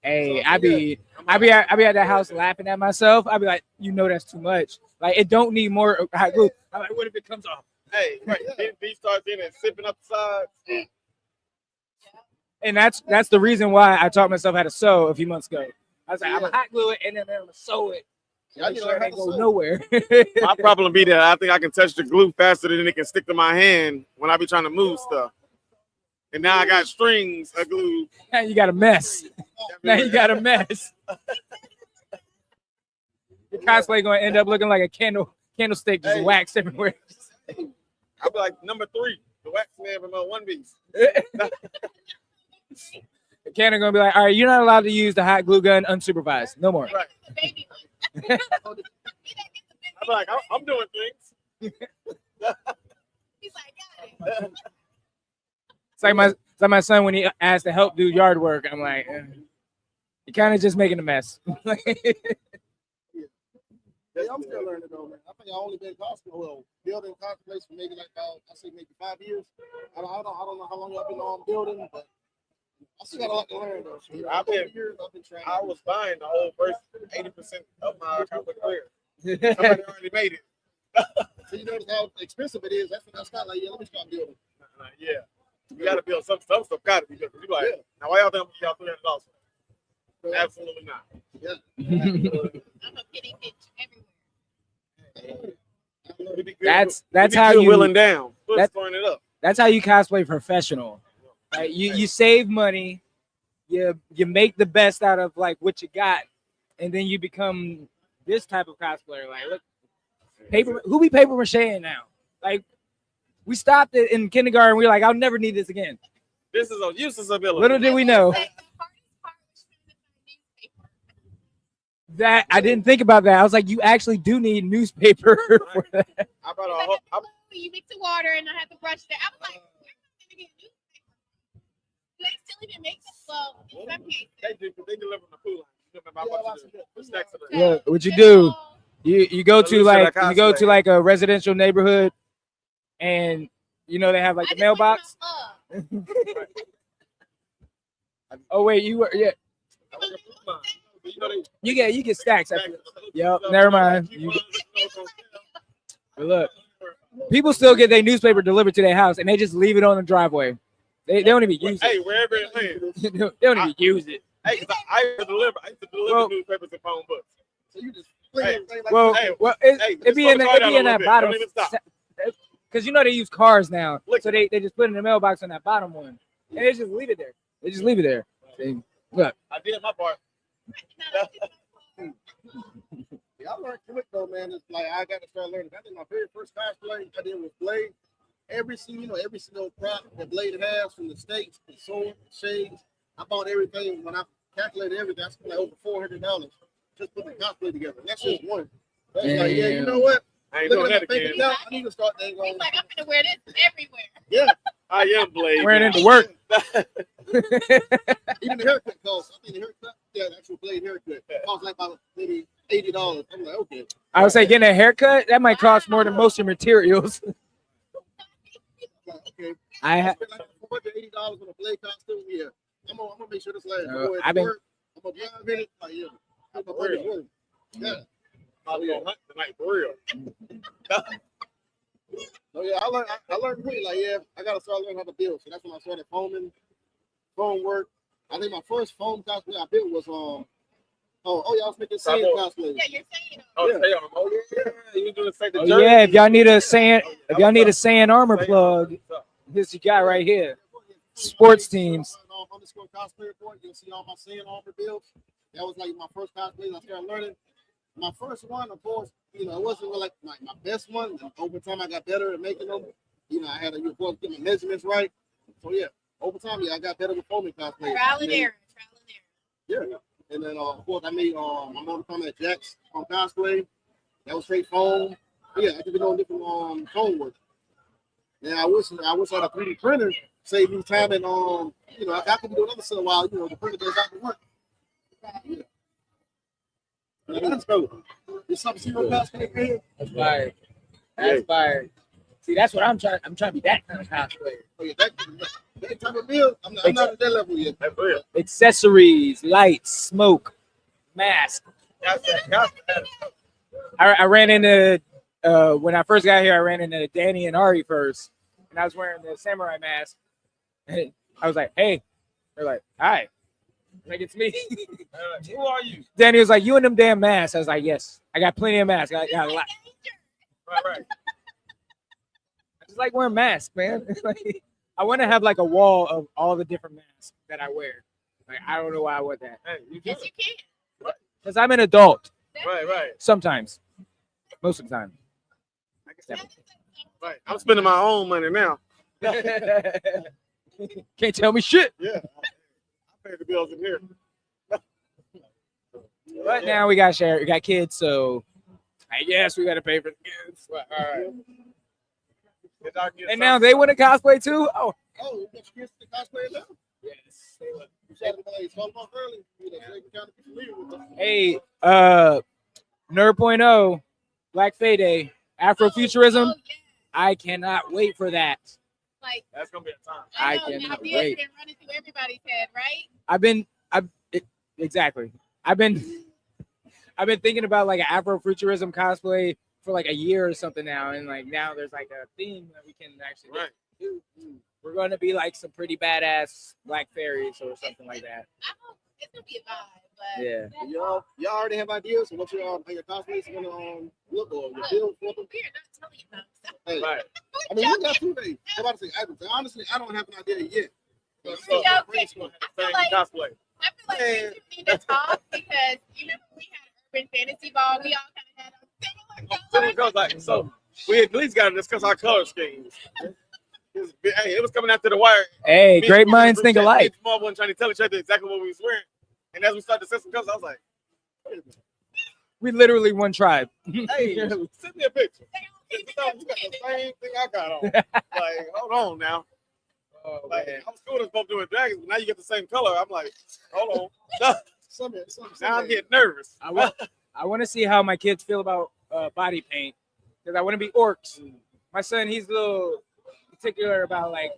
K: Hey, I be at that house laughing at myself. I be like, you know, that's too much. Like, it don't need more hot glue. I'm like, what if it comes off?
X: Hey, right. He starts in and sipping up the sides.
K: And that's the reason why I taught myself how to sew a few months ago. I was like, I'm gonna hot glue it and then I'm gonna sew it.
W: Yeah,
K: Make sure it ain't go nowhere.
X: My problem be that I think I can touch the glue faster than it can stick to my hand when I be trying to move stuff. And now I got strings of glue.
K: Now you got a mess. Now you got a mess. Your cosplay gonna end up looking like a candlestick just waxed everywhere.
X: I'll be like number 3, the wax man from One Piece.
K: The cannon gonna be like, all right, you're not allowed to use the hot glue gun unsupervised. No more.
X: Right. I'm like, I'm doing things.
B: He's like, got it.
K: It's like my son when he asked to help do yard work. I'm like, you're kind of just making a mess.
W: Yeah, I'm still learning though, man. I think I only been cosplay, well, building cosplays for maybe like about, I say maybe 5 years. I don't know how long I've been on building, but I still got a lot to learn though. So,
X: I've been
W: trying.
X: I was buying the whole first 80% of my cosplay career. Somebody already made it.
W: So you notice how expensive it is. That's when I start like, yeah, let me start building.
X: Yeah. You gotta build some stuff gotta be good. You like, now why y'all think I'm gonna give y'all $300? Absolutely not.
W: Yeah.
B: I'm a kitty bitch everywhere.
K: That's how you
X: willing down.
K: That's
X: Throwing it up.
K: That's how you cosplay professional. Like you save money, you make the best out of like what you got, and then you become this type of cosplayer. Like look, who be paper macheing now? Like we stopped it in kindergarten. We were like, I'll never need this again.
X: This is a useless ability.
K: Little did we know. That I didn't think about that. I was like, you actually do need newspaper for that.
X: I brought a whole,
B: You mix the water and I had to brush that. I was like, where's going to get newspaper? They still even make this. Well, in some cases.
X: They deliver the food line.
K: Yeah, what you do? You go to like a residential neighborhood, and you know they have like the mailbox. Oh wait, you were You get stacks. Yep, never mind. But look, people still get their newspaper delivered to their house, and they just leave it on the driveway. They don't even use it.
X: Hey, wherever it lands.
K: They don't even use it.
X: Hey, I used to deliver newspapers and phone books.
W: So you just
K: It be in that bottom. Because you know they use cars now, so they just put it in the mailbox on that bottom one, and they just leave it there. Look,
X: I did my part.
W: Yeah, I learned quick though, man. It's like I got to start learning. I think my very first cosplay I did was Blade. Every single prop that Blade has from the States, the sword, the shades. I bought everything. When I calculated everything, I spent like over $400 just put the cosplay together. That's just one. That's like, yeah, you know what?
X: I ain't doing that again.
W: I need to start that going.
B: He's like, I'm gonna wear this everywhere.
W: Yeah,
X: I am Blade.
K: Wearing it to work.
W: Even the haircut costs. I think the haircut, the actual Blade haircut costs like about maybe $80. I'm like, okay.
K: I would say getting a haircut that might cost more than most of your materials.
W: Okay.
K: I have
W: like $480 on a Blade costume. Yeah, I'm gonna make sure this lasts.
K: I've been.
W: I'm gonna drive in it. Like, yeah, I'm gonna work. Yeah.
X: I'll be on hunt tonight for real.
W: So yeah, I learned quick. Like, yeah, I gotta start learning how to build. So that's when I started foam work. I think my first foam cosplay I built was y'all was making sand cosplay.
B: Yeah, you're saying.
X: You doing the
K: Oh yeah, if y'all need a sand armor plug, this you got right here. Sports teams.
W: Underscore cosplay report. You'll see all my sand armor builds. That was like my first cosplay. I started learning. My first one, of course, it wasn't really like my best one. And over time, I got better at making them. I had to, of course, get my measurements right. So yeah, over time, I got better with foaming cosplay.
B: Trial and error.
W: Yeah, and then of course, I made my Mortal Kombat Jax on cosplay. That was straight foam. But yeah, I just been doing different foam work. And I wish I had a 3D printer save me time and I could be doing other stuff while the printer goes out to work. Yeah. Let's go. There's something zero cosplay here.
K: That's fire. That's fire. See, that's what I'm trying. I'm trying to be that kind of cosplayer.
W: Oh, yeah, that type of build. I'm not at that level yet.
K: Accessories, lights, smoke, mask. I ran into when I first got here. I ran into Danny and Ari first, and I was wearing the samurai mask. And I was like, "Hey," they're like, "Hi." Like, it's me.
X: Who are you?
K: Danny was like, "You and them damn masks." I was like, "Yes, I got plenty of masks. I got a lot."
X: Right.
K: I just like wearing masks, man. I want to have like a wall of all the different masks that I wear. Like, I don't know why I want that.
X: Hey, you
B: Yes, you can.
K: Because I'm an adult.
X: Right.
K: Sometimes. Most of the time.
X: Right. I'm spending my own money now.
K: Can't tell me shit.
X: Yeah. I pay the bills in here.
K: But now we got kids, so I guess we got to pay for the kids.
X: All right.
K: And now they want to cosplay too? Oh.
W: Oh, you got your kids to cosplay now?
K: Yes.
W: You said it like 12 months early. You know, they can kind of be familiar with them.
K: Hey, Nerd.0, Black Fayday, Afrofuturism. I cannot wait for that.
B: Like
X: that's gonna be a time.
B: I know,
K: cannot
B: ideas
K: wait.
B: been running through everybody's head, right?
K: Exactly. I've been thinking about like an Afrofuturism cosplay for like a year or something now, and like now there's like a theme that we can actually do. We're going to be like some pretty badass black fairies or something like that.
B: It's gonna be a vibe, but
K: Yeah.
W: Y'all already have ideas of what your cosplays are gonna look or your build for them?
B: We're not telling you about stuff.
W: Hey,
X: Right.
W: I mean, we got 2 days. I'm about to say, honestly, I don't have an idea yet.
B: I feel like we need to talk because you remember we had Urban Fantasy Ball. We all kind of had our
X: Similar colors, like, so we at least got to discuss our color schemes. Hey, it was coming after the wire.
K: Hey,
X: Me
K: great
X: and
K: minds think alike.
X: me and Jamal wasn't trying to tell each other exactly what we was wearing. And as we started to set some colors, I was like, wait a minute.
K: We literally one tribe.
X: Hey, send me a picture. You got the same thing I got on. Like, hold on now. Like, I'm cool as both doing dragons, but now you get the same color. I'm like, hold on. Now I'm getting nervous.
K: I want to see how my kids feel about body paint because I want to be orcs. My son, he's a little particular about like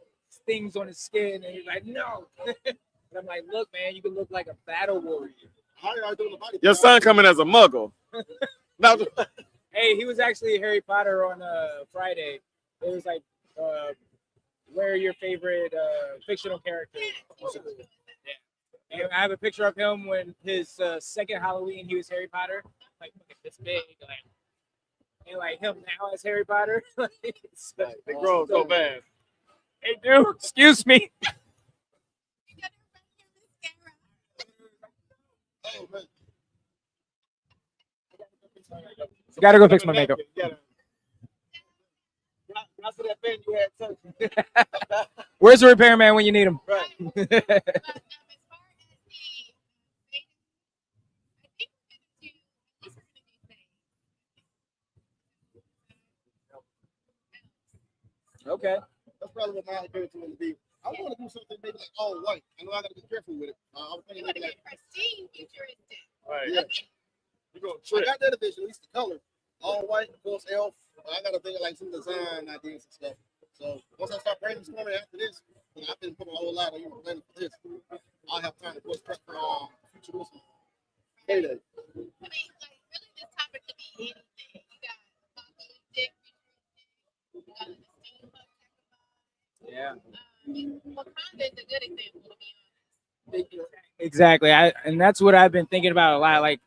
K: things on his skin, and he's like, no. And I'm like, look, man, you can look like a battle warrior.
W: How are y'all doing the body?
X: Your son coming as a muggle. No,
K: Hey, he was actually Harry Potter on Friday. It was like, where are your favorite fictional characters? Yeah. And I have a picture of him when his second Halloween, he was Harry Potter. Like, look at this big. Like, and like him now as Harry Potter.
X: they grow so bad.
K: Hey, dude, excuse me.
W: Oh, man.
K: Gotta go fix my makeup. Where's the repairman when you need him?
X: Right.
K: Okay.
W: That's probably what my favorite one to be. I want to do something maybe like all white. I know I got to be careful with it. I was thinking maybe like
B: pristine futuristic.
X: Right.
W: Yeah.
X: You go
W: I got that division, at least the color. All white, of course, elf. I got to think of like some design ideas and stuff. So once I start brainstorming after this, and I've been putting a whole lot of planning for this, I'll have time to prep for futurism. Payday.
B: I mean, like, really, this topic could be anything. You got apocalyptic, you got the steampunk type of vibe.
K: Yeah.
B: Wakanda is a good example, to be honest.
K: Exactly. And that's what I've been thinking about a lot. Like,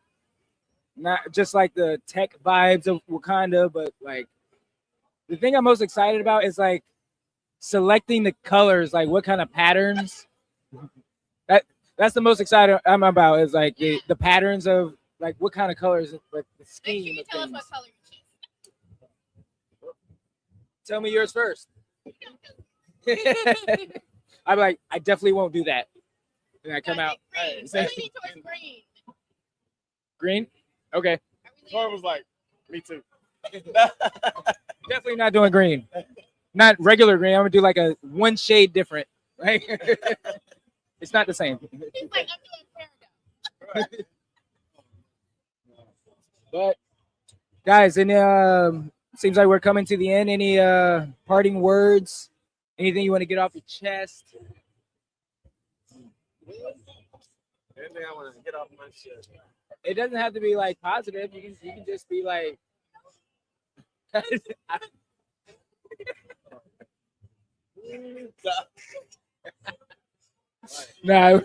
K: not just like the tech vibes of Wakanda, but like the thing I'm most excited about is like selecting the colors, like what kind of patterns. That's the most excited I'm about is like the patterns of like what kind of colors, like the scheme.
B: Make sure you tell us what color you choose.
K: Tell me yours first. I'm like, I definitely won't do that. And I come out.
B: Green. We're leaning towards green.
K: Green? Okay.
X: Tor was like, me too.
K: Definitely not doing green. Not regular green. I'm gonna do like a one shade different. Right? It's not the same.
B: He's like, I'm doing Paragon.
K: But guys, and seems like we're coming to the end. Any parting words? Anything you want to get off your chest?
X: Anything I want to get off my chest.
K: It doesn't have to be like positive. You can just be like. No.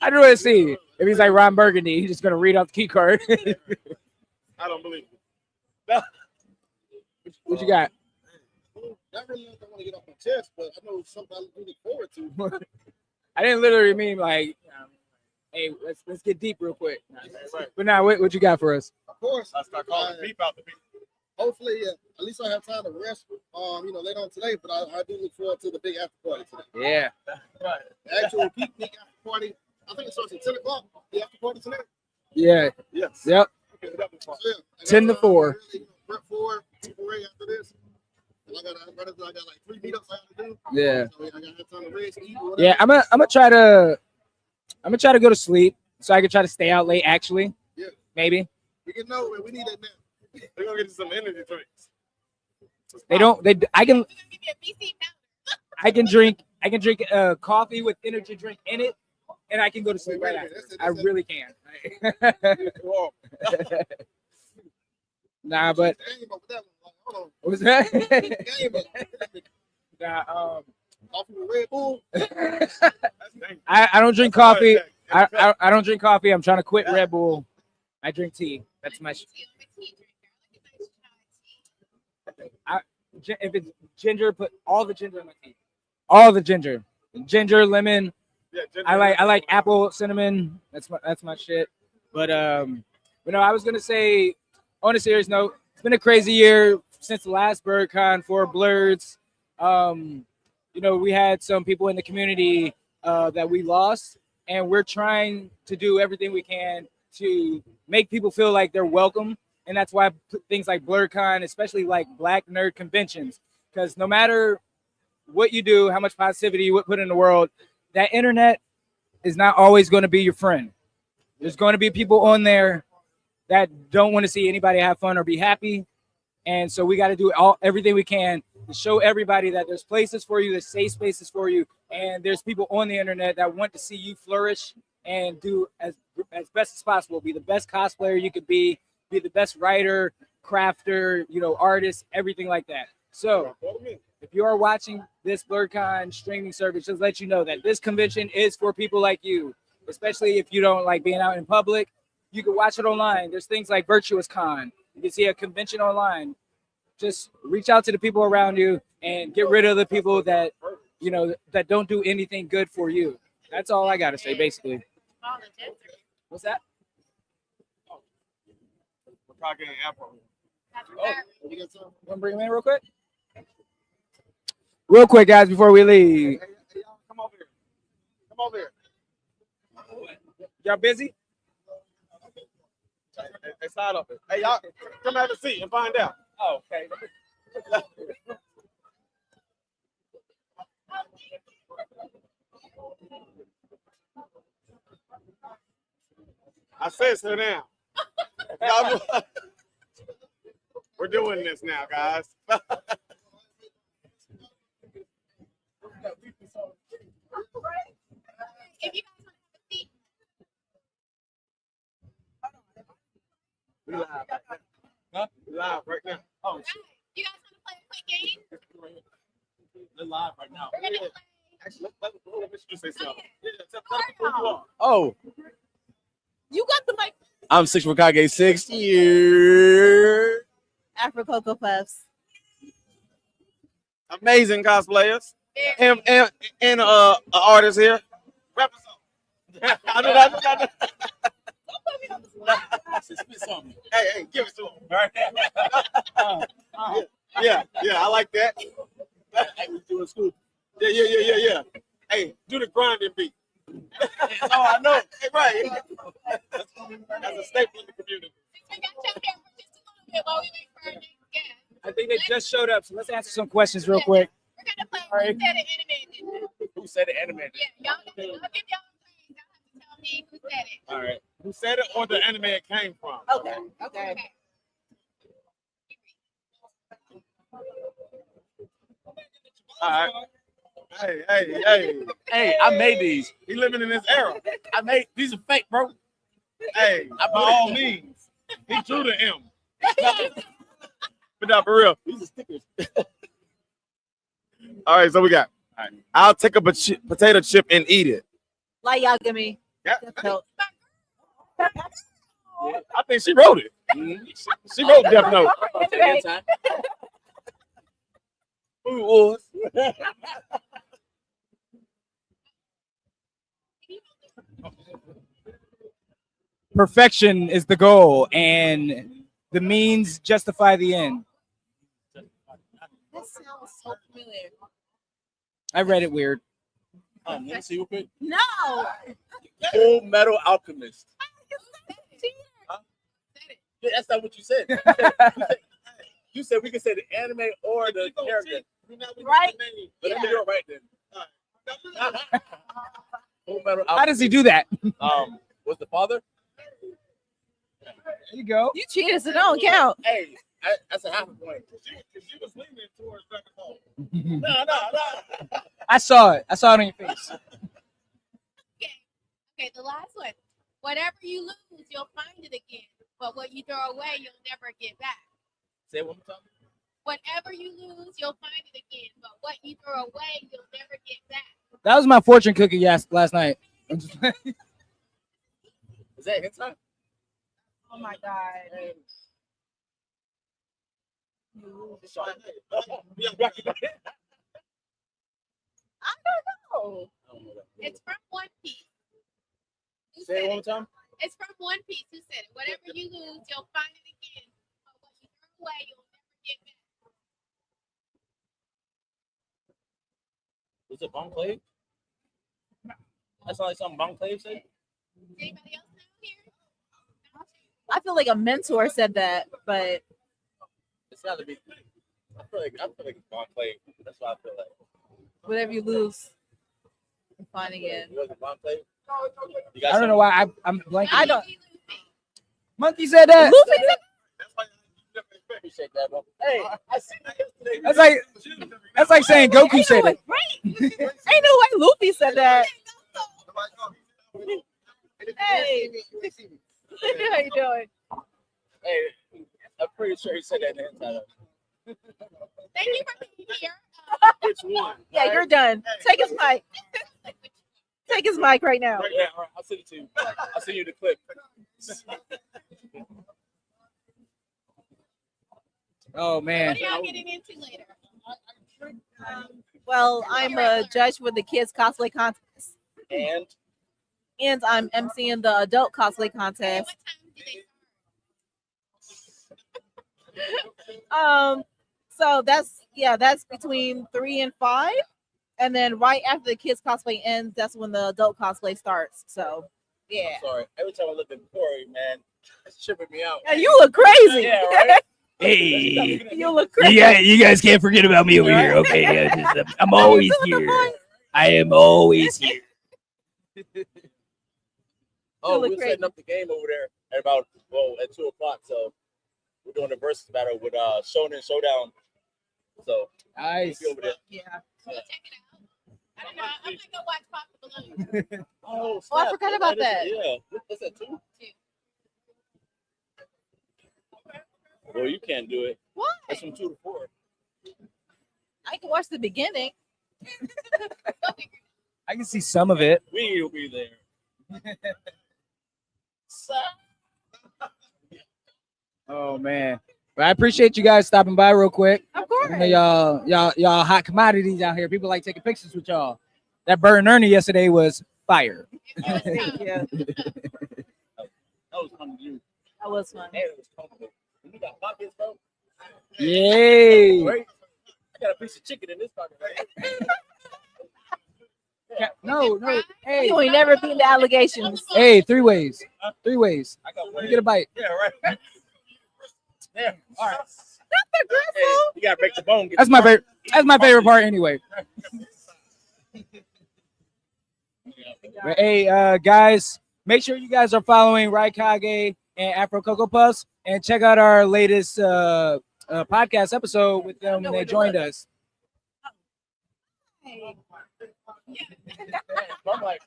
K: I don't want to see if he's like Ron Burgundy. He's just gonna read off the key card.
X: I don't believe it.
K: What you got?
W: Not really I want to get off my chest, but I know something I look forward to.
K: I didn't literally mean like, hey, let's get deep real quick. But now, what you got for us?
W: Of course.
X: I start calling beep out the beep.
W: Hopefully, at least I have time to rest. Later on today, but I do look forward to the big after party today.
K: Yeah.
X: Right.
W: The actual Geeknik after party. I think it starts at 10 o'clock. The after party tonight.
K: Yeah.
X: Yes.
K: Yep.
W: Okay,
K: 10 to 4.
W: Prep for 4A after this. And I got like 3 meetups I have to do.
K: Yeah.
W: So I gotta have time to rest, eat, or
K: Yeah,
W: whatever.
K: I'm gonna try to go to sleep so I can try to stay out late. Actually,
W: Yeah.
K: maybe
W: We can know, man. We need that now.
X: They're gonna get you some energy drinks.
K: they don't. I can drink coffee with energy drink in it, and I can go to sleep right after. I really can. Nah, but what was that? Nah,
W: Coffee with Red Bull.
K: I don't drink coffee. I don't drink coffee. I'm trying to quit Red Bull. I drink tea. That's my. If it's ginger, put all the ginger in my tea. All the ginger, lemon.
X: Yeah, ginger,
K: I like apple, cinnamon. That's my shit. But no, I was gonna say, on a serious note, it's been a crazy year since the last BlerDCon for Blerds. We had some people in the community that we lost, and we're trying to do everything we can to make people feel like they're welcome. And that's why things like BlerDCon, especially like Black nerd conventions, because no matter what you do, how much positivity you put in the world, that internet is not always going to be your friend. There's going to be people on there that don't want to see anybody have fun or be happy. And so we got to do everything we can to show everybody that there's places for you, there's safe spaces for you, and there's people on the internet that want to see you flourish and do as best as possible. Be the best cosplayer you could be the best writer, crafter, artist, everything like that. So if you are watching this BlerDCon streaming service, just let you know that this convention is for people like you, especially if you don't like being out in public. You can watch it online. There's things like Virtuous Con. You can see a convention online. Just reach out to the people around you and get rid of the people that, that don't do anything good for you. That's all I got to say, basically. What's that?
X: We're talking Apple.
K: Want to bring him in real quick? Real quick, guys, before we leave.
X: Come over here. Come over here.
K: Y'all busy?
X: Hey, side up. Hey, y'all, come have a seat and find out.
K: Oh, okay.
X: I said sit down. We're doing this now, guys.
V: If you guys want to have a seat.
X: We live right now. Huh? We live right now. Oh,
V: You guys want to play a quick game?
X: we're live right now.
V: We're gonna play.
X: Actually, let me say something. Yeah, tell people who you are.
E: Oh,
V: You got the mic.
E: I'm CMYK 6 years.
V: Afro Cocoa Puffs.
X: Amazing cosplayers. And an artist here. Rep us up. I know that. Hey, give it to him. Yeah, I like that.
E: Doing school.
X: Yeah. Hey, do the grinding beat.
E: Oh, I know.
X: Hey, right. That's a staple in the community.
K: I think they just showed up, so let's answer some questions real quick.
V: We're gonna play
E: Who said it animated?
V: Yeah, I'll give y'all a praise. Y'all have to tell me who said it.
X: All right. Who said it or the anime it came from?
V: Okay.
X: All right. Hey.
E: Hey, I made these.
X: He living in this era.
E: I made these are fake, bro.
X: Hey, by all means. He drew the M. But not for real.
E: These are stickers.
X: All right, so we got. All right. I'll take a potato chip and eat it.
V: Like y'all give me.
X: Yeah.
V: Note.
X: I think she wrote it. She wrote Dept Note. Food Wars.
K: Perfection is the goal, and the means justify the end.
V: That sounds so familiar.
K: I read it weird.
E: Let me see real quick.
V: No.
E: Full Metal Alchemist. Yeah, that's not what you said. You said we can say the anime or the character.
F: Right?
E: But let me do it right then.
K: How does he do that?
E: Was the father?
K: There you go.
F: You cheated, so don't count.
E: Hey, that's a half a point. She was leaning towards Dragon Ball. No.
K: I saw it. I saw it on your face.
V: Okay, the last one. Whatever you lose, you'll find it again. But what you throw away, you'll never get back.
E: Say it one more time.
V: Whatever you lose, you'll find it again. But what you throw away, you'll never get back.
K: That was my fortune cookie last night.
E: Is that hentai?
F: Oh my god. I don't know.
V: It's from One Piece. Who
E: Say
V: said
E: it one more time.
V: It's from One Piece. Who said it? Whatever you lose, you'll find it again. But what you throw away, you'll never get back.
E: Was it Bonclave? That sounds like something Bonclave said.
V: Anybody else know here?
F: I feel like a mentor said that, but
E: It's got to be. I feel like it's Bonclave. That's what I feel like.
F: whatever you lose, you find again.
E: Was it Bonclave?
K: I don't know why I'm blanking.
F: I don't.
K: Monkey said that.
F: Luffy said
E: Appreciate that, bro. Hey, I seen that yesterday.
K: That's like saying Goku said it.
F: Ain't no way Luffy said that. Hey, how you doing?
E: Hey, I'm pretty sure he said that in the hentai.
V: Thank you for being here.
E: Which one?
F: Yeah, you're done. Take his mic. Take his mic right now.
E: Yeah, all right, I'll send it to you. I'll send you the clip.
K: Oh man.
V: What are y'all getting into later?
F: Well, I'm a judge for the kids cosplay contest,
E: And
F: I'm emceeing the adult cosplay contest. So that's between 3 and 5, and then right after the kids cosplay ends, that's when the adult cosplay starts. So yeah.
E: I'm sorry. Every time I look at Corey, man, it's tripping me out.
F: Yeah, you look crazy.
E: Yeah, right?
G: Hey,
F: You look crazy.
G: you guys can't forget about me over here, okay? I'm always here. I am always here.
E: Oh, we're setting up the game over there at about at 2 o'clock. So we're doing a versus battle with Shonen Showdown. So
K: nice.
E: Over there.
F: Yeah.
V: I don't know. I'm gonna go watch Pop the Balloon.
E: Oh,
F: I forgot about that.
E: Yeah. What's that, 2? Well, you can't do it.
F: Why?
E: That's from 2 to 4.
F: I can watch the beginning.
K: I can see some of it.
E: We will be there.
K: Oh man. But I appreciate you guys stopping by real quick.
F: Of course.
K: I know y'all hot commodities out here. People like taking pictures with y'all. That Bird and Ernie yesterday was fire.
F: Thank you.
E: That was fun to do.
F: That was fun.
E: And it was comfortable. You got pockets, bro?
K: Yay.
E: Wait. I got a piece of chicken in this pocket.
K: No. Hey.
F: You ain't never beaten the allegations.
K: Hey, 3 ways. 3 ways.
E: I got
K: Let me get a bite.
E: Yeah, right. Yeah. All right.
F: That's aggressive.
E: Hey, you gotta break the bone. Get
K: That's
E: the
K: my
E: part.
K: favorite. That's my favorite part anyway. But hey, guys, make sure you guys are following Raikage and Afro Cocoa Puffs, and check out our latest podcast episode with them when they joined us.
E: I'm like,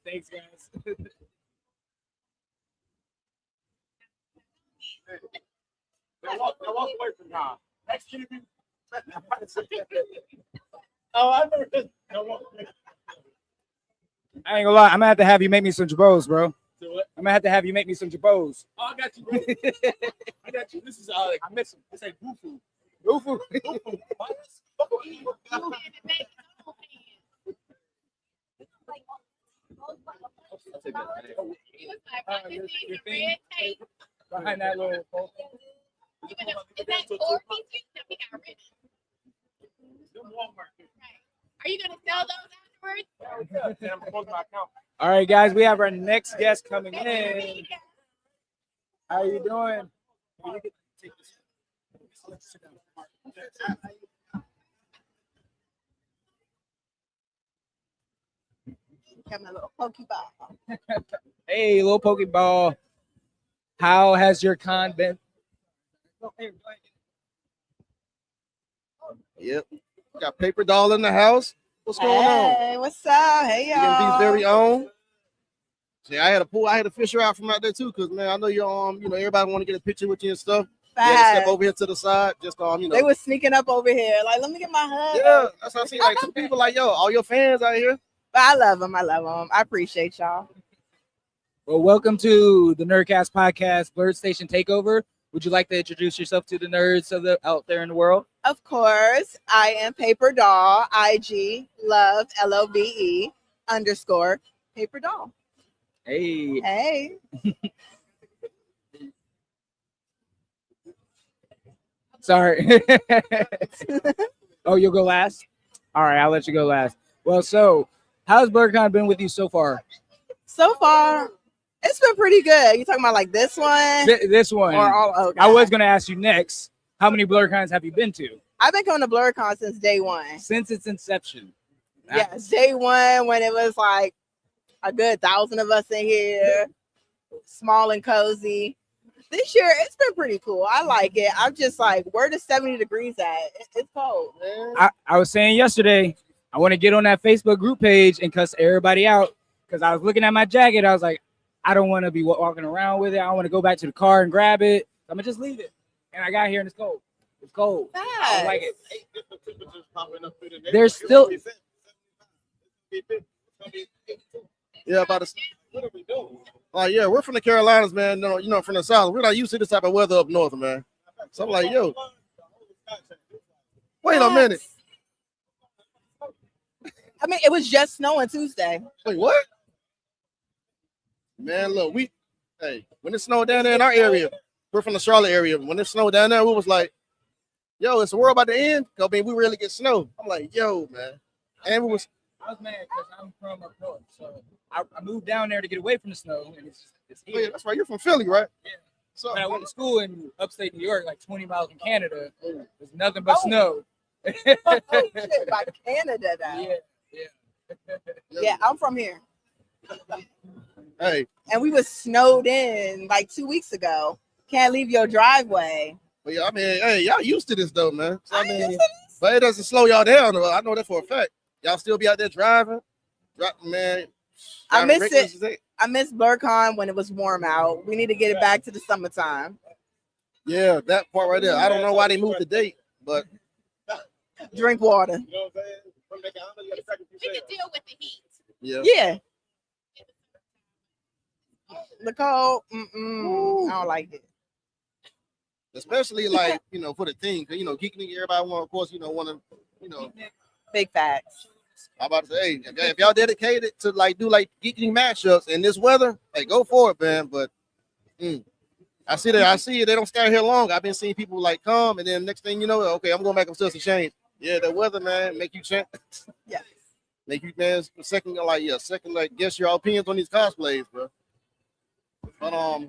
K: thanks, guys.
E: Now walk away from now. Next interview. Oh, I never did. Now walk away.
K: I ain't gonna lie, I'm gonna have to have you make me some jabos, bro.
E: Do what?
K: I'm gonna have to have you make me some jabos.
E: Oh, I got you, bro. I got you. This is I miss him. It's like Bufu.
K: Bufu. Behind that little.
V: Is that 4 pieces? No, we got rid of. Are you gonna sell those afterwards?
E: Yeah, I'm closing my account.
K: All right, guys, we have our next guest coming in. How are you doing?
H: Got my little Pokeball.
K: Hey, little Pokeball. How has your con been?
W: Yep. Got Paper Doll in the house. What's going on?
H: Hey, what's up? Hey,
W: DMV's very
H: y'all.
W: own. See, I had to fish her out from out there too, cause man, I know you're everybody want to get a picture with you and stuff. You had to step
H: Facts.
W: over here to the side, just
H: They were sneaking up over here, like, let me get my hug.
W: Yeah, that's how I see like two people like, yo, all your fans out here.
H: But I love them. I love them. I appreciate y'all.
K: Well, welcome to the Nerdcast podcast, BlerdStation Takeover. Would you like to introduce yourself to the nerds out there in the world?
H: Of course, I am Paper Doll, IG, love, LOVE, _ Paper Doll.
K: Hey.
H: Hey.
K: Sorry. Oh, you'll go last? All right, I'll let you go last. Well, so how's BlerdCon been with you so far?
H: So far, it's been pretty good. You talking about like this one?
K: This one.
H: Or all, okay.
K: I was going to ask you next, how many BlerdCons have you been to?
H: I've been coming to BlerDCon since day one.
K: Since its inception.
H: Yes, day one when it was like a good 1,000 of us in here, small and cozy. This year, it's been pretty cool. I like it. I'm just like, where the 70 degrees at? It's cold, man.
K: I was saying yesterday, I want to get on that Facebook group page and cuss everybody out because I was looking at my jacket. I was like, I don't want to be walking around with it. I want to go back to the car and grab it. I'm going to just leave it. And I got here and it's cold. It's cold. I don't like it. There's still...
W: Yeah, about to. What are we doing? Oh yeah, we're from the Carolinas, man. No, from the South. We're not used to this type of weather up north, man. So I'm like, yo, wait a minute.
H: I mean, it was just snowing Tuesday.
W: Wait, what? Man, look, when it snowed down there in our area, we're from the Charlotte area. When it snowed down there, we was like, yo, is the world about to end? I mean, we really get snow. I'm like, yo, man. And we was.
K: I was mad because I'm from up north, so I moved down there to get away from the snow, and it's here.
W: Oh, yeah, that's right. You're from Philly, right?
K: Yeah. So when I went to school in upstate New York, like 20 miles from Canada, there's nothing but snow.
H: Oh, shit, by Canada, though. Yeah, I'm from here.
W: Hey.
H: And we was snowed in like 2 weeks ago. Can't leave your driveway.
W: Well, yeah, I mean, hey, y'all used to this though, man. So, I mean, but it doesn't slow y'all down. Though. I know that for a fact. Y'all still be out there driving, man.
H: I miss it. I miss BlerdCon when it was warm out. We need to get it back to the summertime.
W: Yeah, that part right there. I don't know why they moved the date, but
H: drink water.
W: You know what I'm saying?
V: We can deal with the heat.
W: Yeah.
H: The cold, I don't like it.
W: Especially like for the team, because Geeknik, everybody want to,
H: big facts.
W: I'm about to say, hey, if y'all dedicated to do Geeknik matchups in this weather, hey, go for it, man. But I see it. They don't stay here long. I've been seeing people come, and then next thing you know, okay, I'm going back upstairs to change. Yeah, the weather, man, make you change.
H: Yeah.
W: Make you, man, second, guess your opinions on these cosplays, bro. But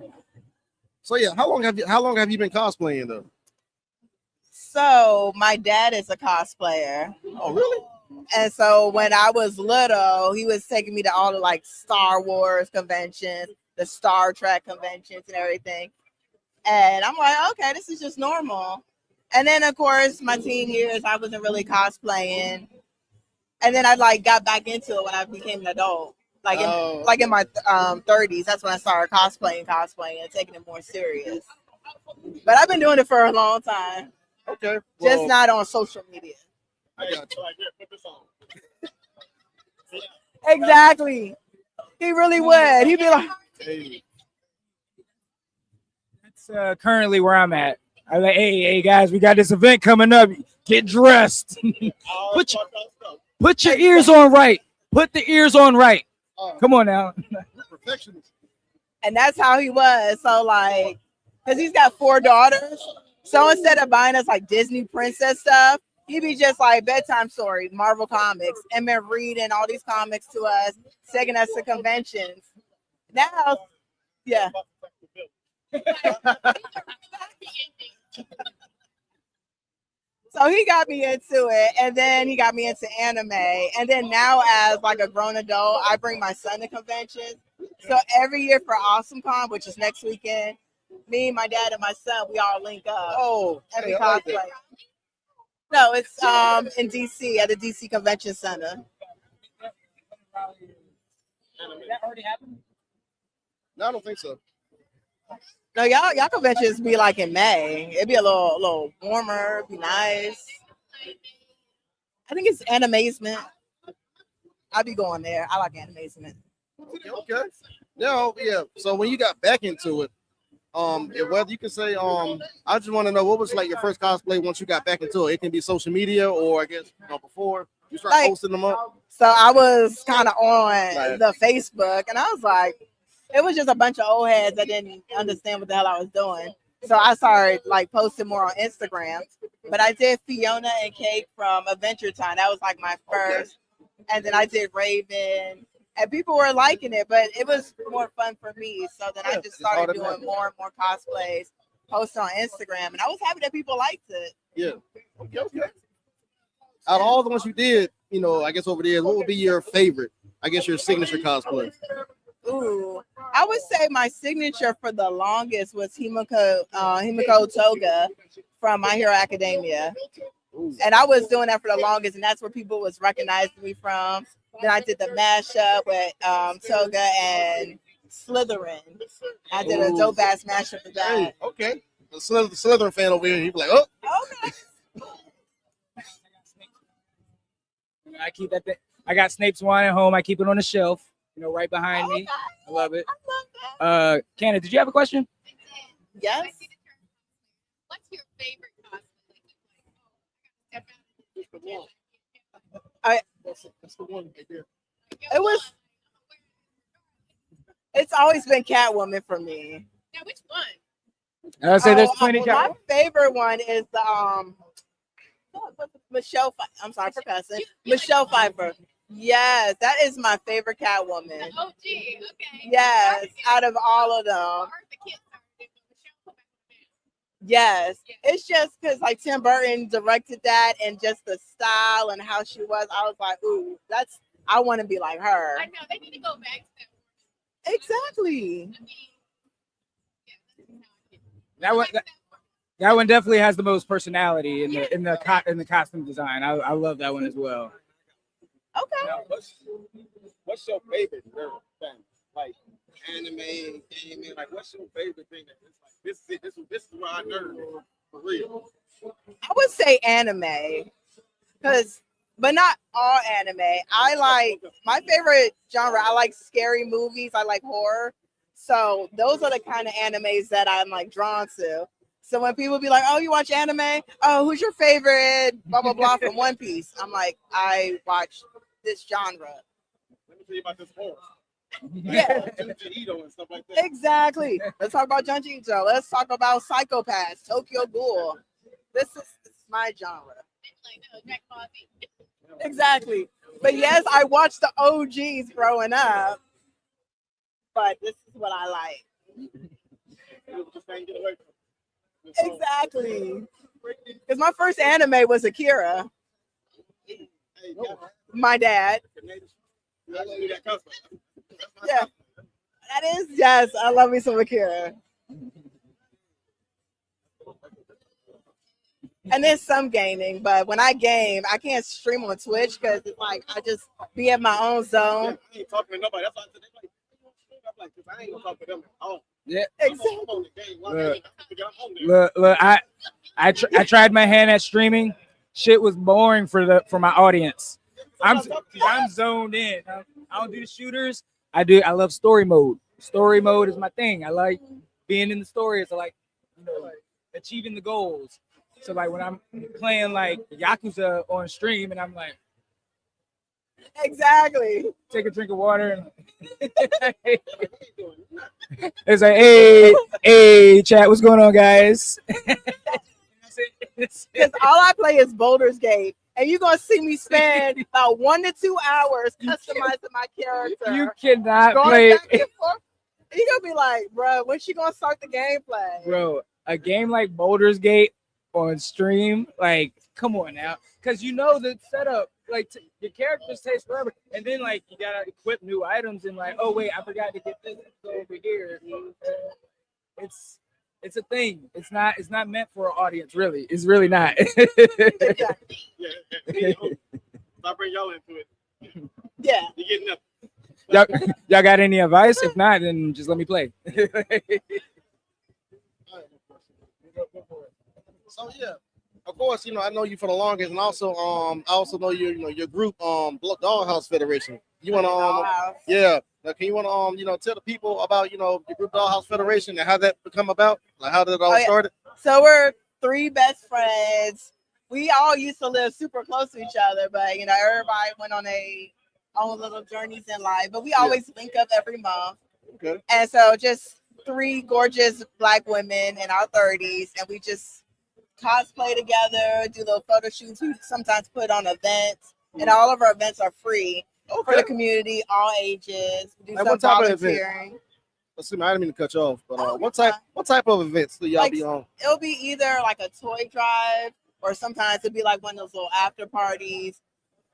W: so yeah, how long have you been cosplaying though?
H: So my dad is a cosplayer.
W: Oh, really?
H: And so when I was little, he was taking me to all the Star Wars conventions, the Star Trek conventions and everything. And I'm like, okay, this is just normal. And then of course my teen years, I wasn't really cosplaying. And then I got back into it when I became an adult. In my 30s, that's when I started cosplaying and taking it more serious. But I've been doing it for a long time.
W: Okay.
H: Just not on social media.
W: I got you.
H: Exactly. He really would. He'd be like,
W: hey.
K: That's currently where I'm at. I'm like, hey guys, we got this event coming up. Get dressed. Put your ears on right. Put the ears on right. Come on now.
W: Perfectionist.
H: And that's how he was. So because he's got 4 daughters. So instead of buying us Disney princess stuff, He be just like bedtime story, Marvel comics, and been reading all these comics to us, taking us to conventions. Now, yeah. So he got me into it, and then he got me into anime, and then now as like a grown adult, I bring my son to conventions. So every year for AwesomeCon, which is next weekend, me, my dad, and my son, we all link up.
W: Oh,
H: every
W: hey, I like
H: cosplay.
W: that.
H: No, it's in DC at the DC Convention Center.
K: That already happened?
W: No, I don't think so.
H: No, y'all conventions be like in May. It'd be a little warmer, it'd be nice. I think it's Animazement. I'll be going there. I like Animazement.
W: Okay. Now, yeah. So when you got back into it, whether you can say, I just want to know what was like your first cosplay once you got back into it. It can be social media, or I guess before you start
H: Like,
W: posting them up.
H: So I was kind of on the Facebook, and I was like, it was just a bunch of old heads that didn't understand what the hell I was doing. So I started like posting more on Instagram. But I did Fiona and Cake from Adventure Time. That was like my first. And then I did Raven. And people were liking it, but it was more fun for me. So then I just started doing more and more cosplays, posting on Instagram. And I was happy that people liked it.
W: Yeah. Okay. Out of all the ones you did, I guess over there, what would be your favorite? I guess your signature cosplay.
H: Ooh, I would say my signature for the longest was Himiko Toga from My Hero Academia. And I was doing that for the longest, and that's where people was recognizing me from. Then I did the mashup with Toga and Slytherin. I did a dope ass mashup with that.
W: Hey, okay. The Slytherin fan over here, he'd be like, oh.
H: Okay.
K: I keep that thing. I got Snape's wine at home. I keep it on the shelf, right behind me. I love it. Candace, did you have a question?
H: Yes.
V: What's your favorite cosplay?
W: That's the one right there.
H: It's always been Catwoman for me.
V: Now, which one?
K: I would say there's plenty.
H: My favorite one is the Michelle. I'm sorry for cussing. Michelle Pfeiffer. Yes, that is my favorite Catwoman.
V: Oh, gee, okay.
H: Yes, out of all of them. Yes, it's just because like Tim Burton directed that, and just the style and how she was. I was like, ooh, I want to be like her.
V: I know they need to go back to that.
H: Exactly.
K: That one definitely has the most personality in the costume design. I love that one as well.
H: Okay.
X: Now, what's your favorite nerd thing? Like anime, gaming. Like, what's your favorite thing? That it's like this is it. This is where I nerd for real.
H: I would say anime, but not all anime. I like my favorite genre. I like scary movies. I like horror. So those are the kind of animes that I'm like drawn to. So when people be like, "Oh, you watch anime? Oh, who's your favorite?" Blah blah blah from One Piece. I'm like, I watch this genre.
X: Let me tell you about this horror.
H: Yeah.
X: Ito and stuff like that.
H: Exactly. Let's talk about Junji Ito. Let's talk about Psychopaths, Tokyo Ghoul. This is my genre. Exactly. But yes, I watched the OGs growing up. But this is what I like. Exactly. Because my first anime was Akira. My dad. Yeah. That is, yes, I love me some Akira. And then some gaming, but when I game, I can't stream on Twitch because it's like I just be in my own zone.
X: I ain't talking to nobody. That's why I said I'm like, I ain't gonna talk to them at all.
K: Yeah.
X: Exactly.
K: Look, I tried my hand at streaming. Shit was boring for my audience. I'm zoned in. I don't do the shooters. I love story mode. Story mode is my thing. I like being in the stories. I like achieving the goals. So like when I'm playing like Yakuza on stream and I'm like,
H: exactly,
K: take a drink of water and it's like, hey, chat, what's going on, guys?
H: Because all I play is Boulder's Gate. And you're gonna see me spend about 1 to 2 hours customizing my character.
K: You cannot
H: going
K: play,
H: back and forth. You're gonna be like, bro, when she gonna start the gameplay?
K: bro. A game like Boulder's Gate on stream, like, come on now, because you know the setup. Like your characters takes forever, and then like you gotta equip new items, and like, oh wait, I forgot to get this over here. It's a thing. It's not meant for an audience, really. It's really not.
X: I bring y'all into it.
H: Yeah.
X: You get nothing.
K: Y'all got any advice? If not, then just let me play.
W: So yeah, of course, I know you for the longest, and also I also know your group Dollhouse Federation. You want to yeah. Now, can you want to tell the people about your group Dollhouse Federation and how that become about? Like how did it all started?
H: So we're 3 best friends. We all used to live super close to each other, but everybody went on their own little journeys in life. But we always link up every month.
W: Okay.
H: And so just 3 gorgeous Black women in our 30s, and we just cosplay together, do little photo shoots. We sometimes put on events, and all of our events are free for the community, all ages. We do
W: Like
H: some
W: what type of
H: volunteering.
W: Let's see, I didn't mean to cut you off, but what type of events do y'all
H: Like,
W: be on?
H: It'll be either like a toy drive, or sometimes it'll be like one of those little after parties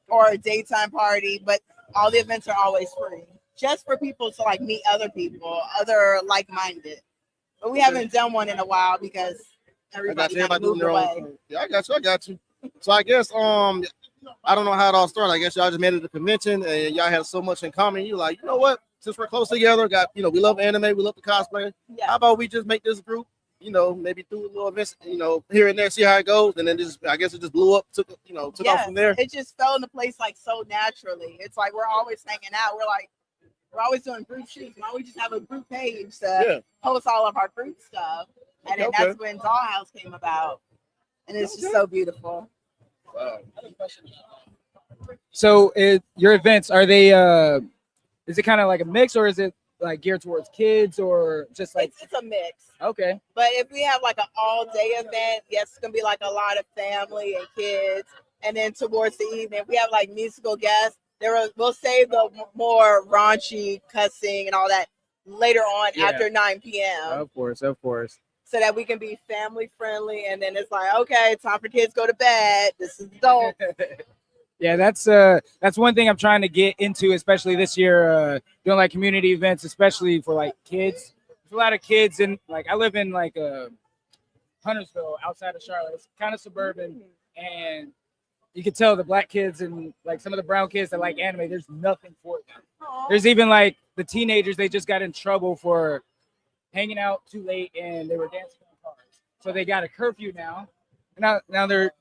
H: or a daytime party, but all the events are always free, just for people to like meet other people, other like-minded. But we haven't done one in a while because everybody kind of moved away.
W: Thing. Yeah, I got you. So I guess I don't know how it all started. I guess y'all just made it a convention and y'all had so much in common. You like, you know what? Since we're close together, we love anime, we love the cosplay.
H: Yeah.
W: How about we just make this group? Maybe do a little events, here and there, see how it goes, and then I guess it just blew up, took off from there.
H: It just fell into place like so naturally. It's like we're always hanging out. We're always doing group shoots. Why don't we just have a group page to post all of our group stuff? And then that's when Dollhouse came about, and it's just so beautiful.
W: Wow.
K: So, your events, are they? Is it kind of like a mix, or is it like geared towards kids, or just like?
H: It's a mix.
K: Okay.
H: But if we have like an all-day event, yes, it's gonna be like a lot of family and kids. And then towards the evening, if we have like musical guests, we'll save the more raunchy cussing and all that later on after 9 p.m.
K: Of course.
H: So that we can be family friendly, and then it's like, okay, time for kids to go to bed. This is adult.
K: Yeah, that's one thing I'm trying to get into, especially this year, doing like community events, especially for like kids. There's a lot of kids, and like I live in like Huntersville, outside of Charlotte. It's kind of suburban, and you can tell the Black kids and like some of the brown kids that like anime, there's nothing for them. There's even like the teenagers, they just got in trouble for hanging out too late and they were dancing in cars. So they got a curfew now. Now there's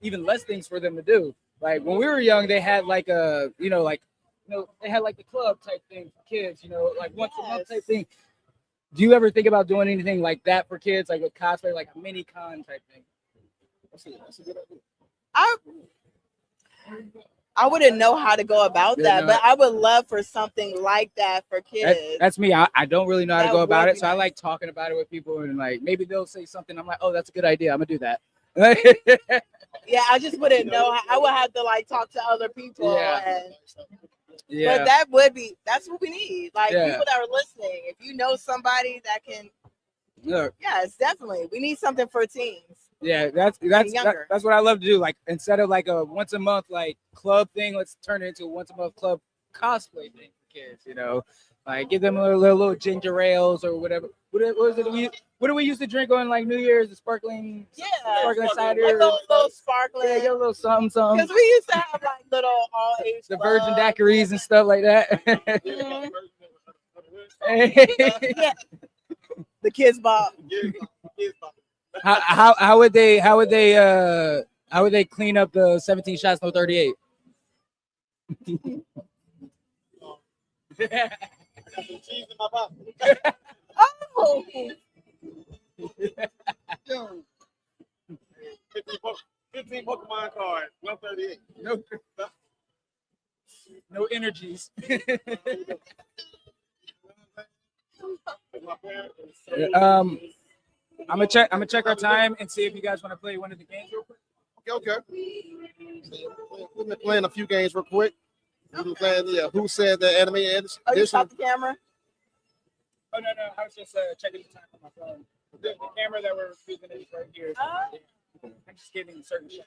K: even less things for them to do. Like when we were young, they had like they had like the club type thing for kids, like once a month type thing. Do you ever think about doing anything like that for kids, like with cosplay, like a mini con type thing? That's a good idea.
H: I wouldn't know how to go about that, but I would love for something like that for kids.
K: That's me. I don't really know how to go about it, so I like talking about it with people, and like maybe they'll say something. I'm like, oh, that's a good idea. I'm gonna do that.
H: Yeah, I just wouldn't know. I would have to like talk to other people.
K: Yeah.
H: But that's what we need. Like people that are listening. If you know somebody that can, it's definitely. We need something for teens.
K: Yeah, that's what I love to do. Like instead of like a once a month like club thing, let's turn it into a once a month club cosplay thing for kids. Like give them a little ginger ales or whatever. What was it? What do we used to drink on like New Year's? The sparkling cider.
H: Like little sparkling.
K: Yeah, get a little something.
H: Because we used to have like little all age.
K: The virgin daiquiris and stuff like that.
H: Yeah. The kids bop.
K: How would they clean up the 17 shots no 38?
H: Oh.
X: 15 Pokemon cards, 138.
K: No energies. I'm gonna check our time and see if you guys want to play one of the games real quick.
W: Okay. We've been playing a few games real quick. We've been playing, Who Said the Anime Edition.
H: Oh, you stopped the camera?
K: Oh no, I was just checking the time on my phone. The camera that we're using is right here. I'm just giving certain shots.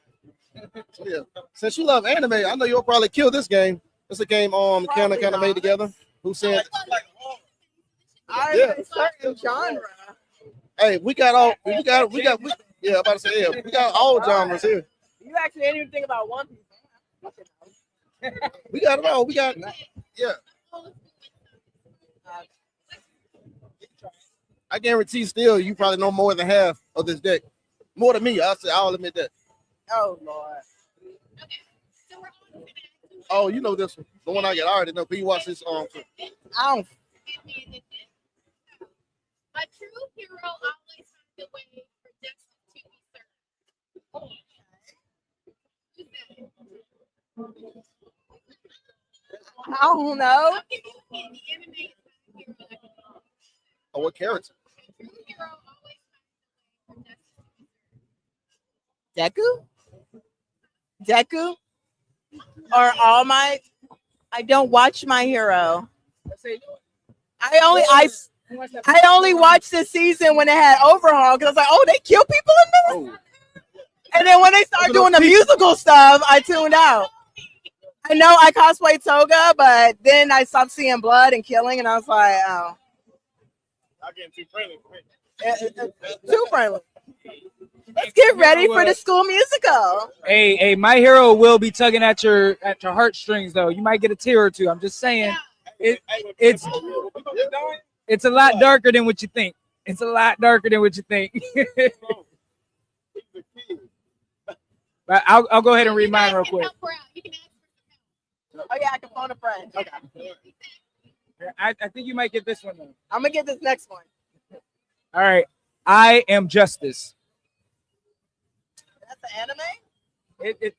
W: Yeah. Since you love anime, I know you'll probably kill this game. It's a game kind of made together. Who said?
H: I certain genre.
W: Hey, we got I'm about to say, yeah, we got all genres here.
H: You actually didn't even think about One Piece.
W: We got it all. We got, yeah. I guarantee still you probably know more than half of this deck. More than me. I'll admit that.
H: Oh Lord.
W: Oh, you know this one. The one I already know. But you watch this
H: I don't.
V: A true hero always finds a way for justice to be served.
H: I don't know.
W: Oh, what character?
H: Deku? Or All Might? I don't watch My Hero. I only watched this season when it had Overhaul because I was like, oh, they kill people in this? And then when they started doing the musical stuff, I tuned out. I know I cosplay Toga, but then I stopped seeing blood and killing, and I was like, oh.
X: I'm getting too friendly.
H: Too friendly. Let's get ready for the school musical.
K: Hey, My Hero will be tugging at your heartstrings though. You might get a tear or two. I'm just saying. It's a lot darker than what you think. It's a lot darker than what you think. But I'll go ahead and read mine real quick.
H: Oh yeah, I can phone a friend. Okay.
K: I think you might get this one though.
H: I'm gonna get this next one.
K: All right. I Am Justice.
H: That's an anime?
K: It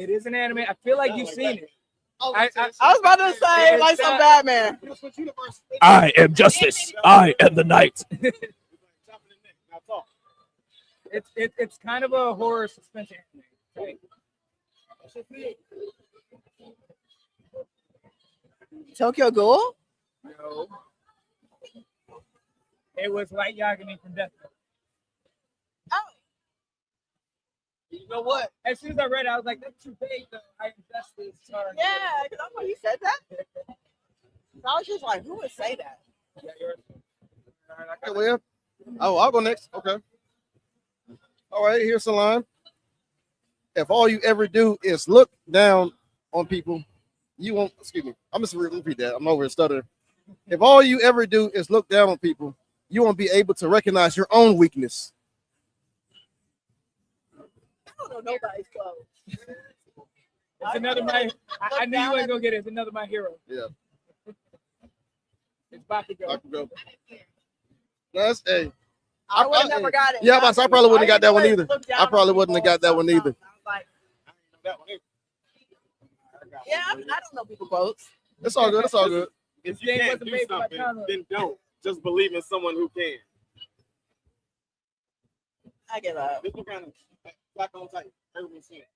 K: is an anime. I feel like you've seen it.
H: I was about to say like some Batman.
G: I am justice. I am the night.
K: It's kind of a horror suspense anime. Right?
H: Tokyo Ghoul?
K: No. It was Light Yagami from Dept.
H: Oh.
K: You know what? As soon as I read it, I was like, that's too vague though. I Am Justice. Sorry.
H: Yeah, because I know you said that. So I was just like, who would say that?
K: Yeah, you're
W: Okay, well, I'll go next. Okay. All right, here's the line. If all you ever do is look down on people, you won't, excuse me, I'm just repeat that. I'm over here stuttering. If all you ever do is look down on people, you won't be able to recognize your own weakness.
H: I don't know nobody's clothes.
K: It's another I knew you weren't gonna get it. It's another My Hero.
W: Yeah.
K: It's Bakugo.
W: That's hey.
H: I would have never got it.
W: Yeah, but I probably wouldn't have got that one either. I probably wouldn't have got that one either.
H: Yeah, I don't know people quotes.
W: It's all good. It's all good.
X: If you can't do something, then don't. Just believe in someone who can.
H: I give up.
X: This one kind of back on tight. Everyone see it.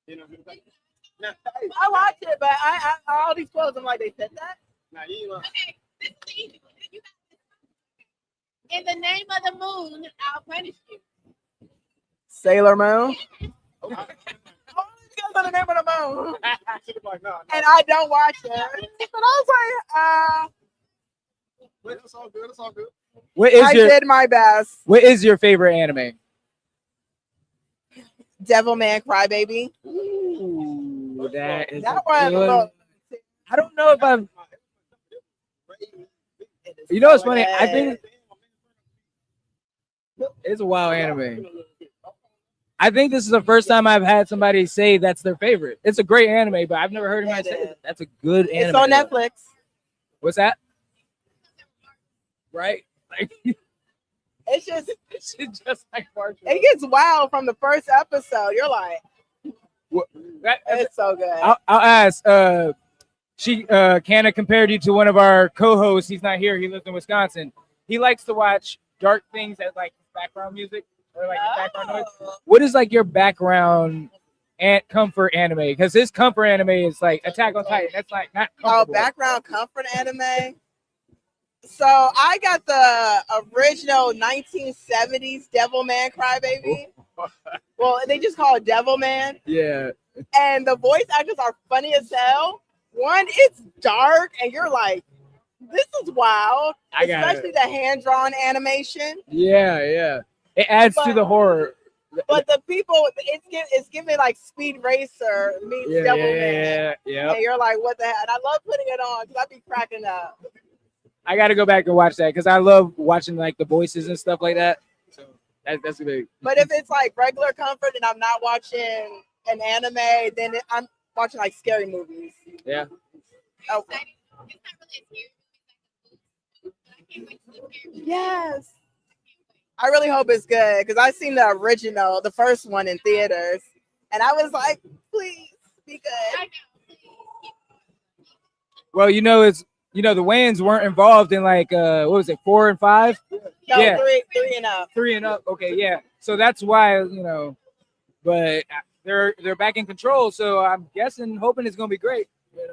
X: You know, now,
H: I watched it, but I all these quotes, I'm like, they said that?
X: now you know.
V: Okay, this is easy. In the name of the moon, I'll punish you.
H: Sailor Moon. Because of the name of the moon. And I don't watch it. But I was like,
W: it's all good. It's all good.
H: I did my best.
K: What is your favorite anime?
H: Devilman Crybaby.
K: Ooh, that is
H: that one.
K: good. I don't know if I'm. You know what's funny? I think it's a wild anime. I think this is the first time I've had somebody say that's their favorite. It's a great anime, but I've never heard anybody say that. That's a good anime.
H: It's on Netflix.
K: What's that? Right? Like,
H: it's just
K: like Marshall.
H: It gets wild from the first episode. You're like, it's so good.
K: I'll ask. Canna compared you to one of our co-hosts. He's not here. He lives in Wisconsin. He likes to watch dark things as like background music or like background noise. What is like your background and comfort anime? Because his comfort anime is like Attack on Titan. That's like not comfortable.
H: Background comfort anime. So I got the original 1970s Devilman Crybaby. Well, they just call it Devilman.
K: Yeah.
H: And the voice actors are funny as hell. One, it's dark, and you're like, this is wild.
K: I got
H: Especially
K: it.
H: the hand-drawn animation.
K: Yeah. It adds to the horror.
H: But the people, it's giving like Speed Racer meets Devilman.
K: Yeah.
H: And you're like, what the hell? And I love putting it on because I be cracking up.
K: I got to go back and watch that because I love watching like the voices and stuff like that. So that's big.
H: But if it's like regular comfort and I'm not watching an anime, then I'm watching like scary movies.
K: Yeah.
H: Okay. Yes. I really hope it's good because I seen the original, the first one in theaters, and I was like, please be good.
K: Well, the Wayans weren't involved in like what was it, 4 and 5?
H: No,
K: yeah,
H: 3 and up.
K: 3 and up. Okay, yeah. So that's why but they're back in control. So I'm hoping it's gonna be great.
H: It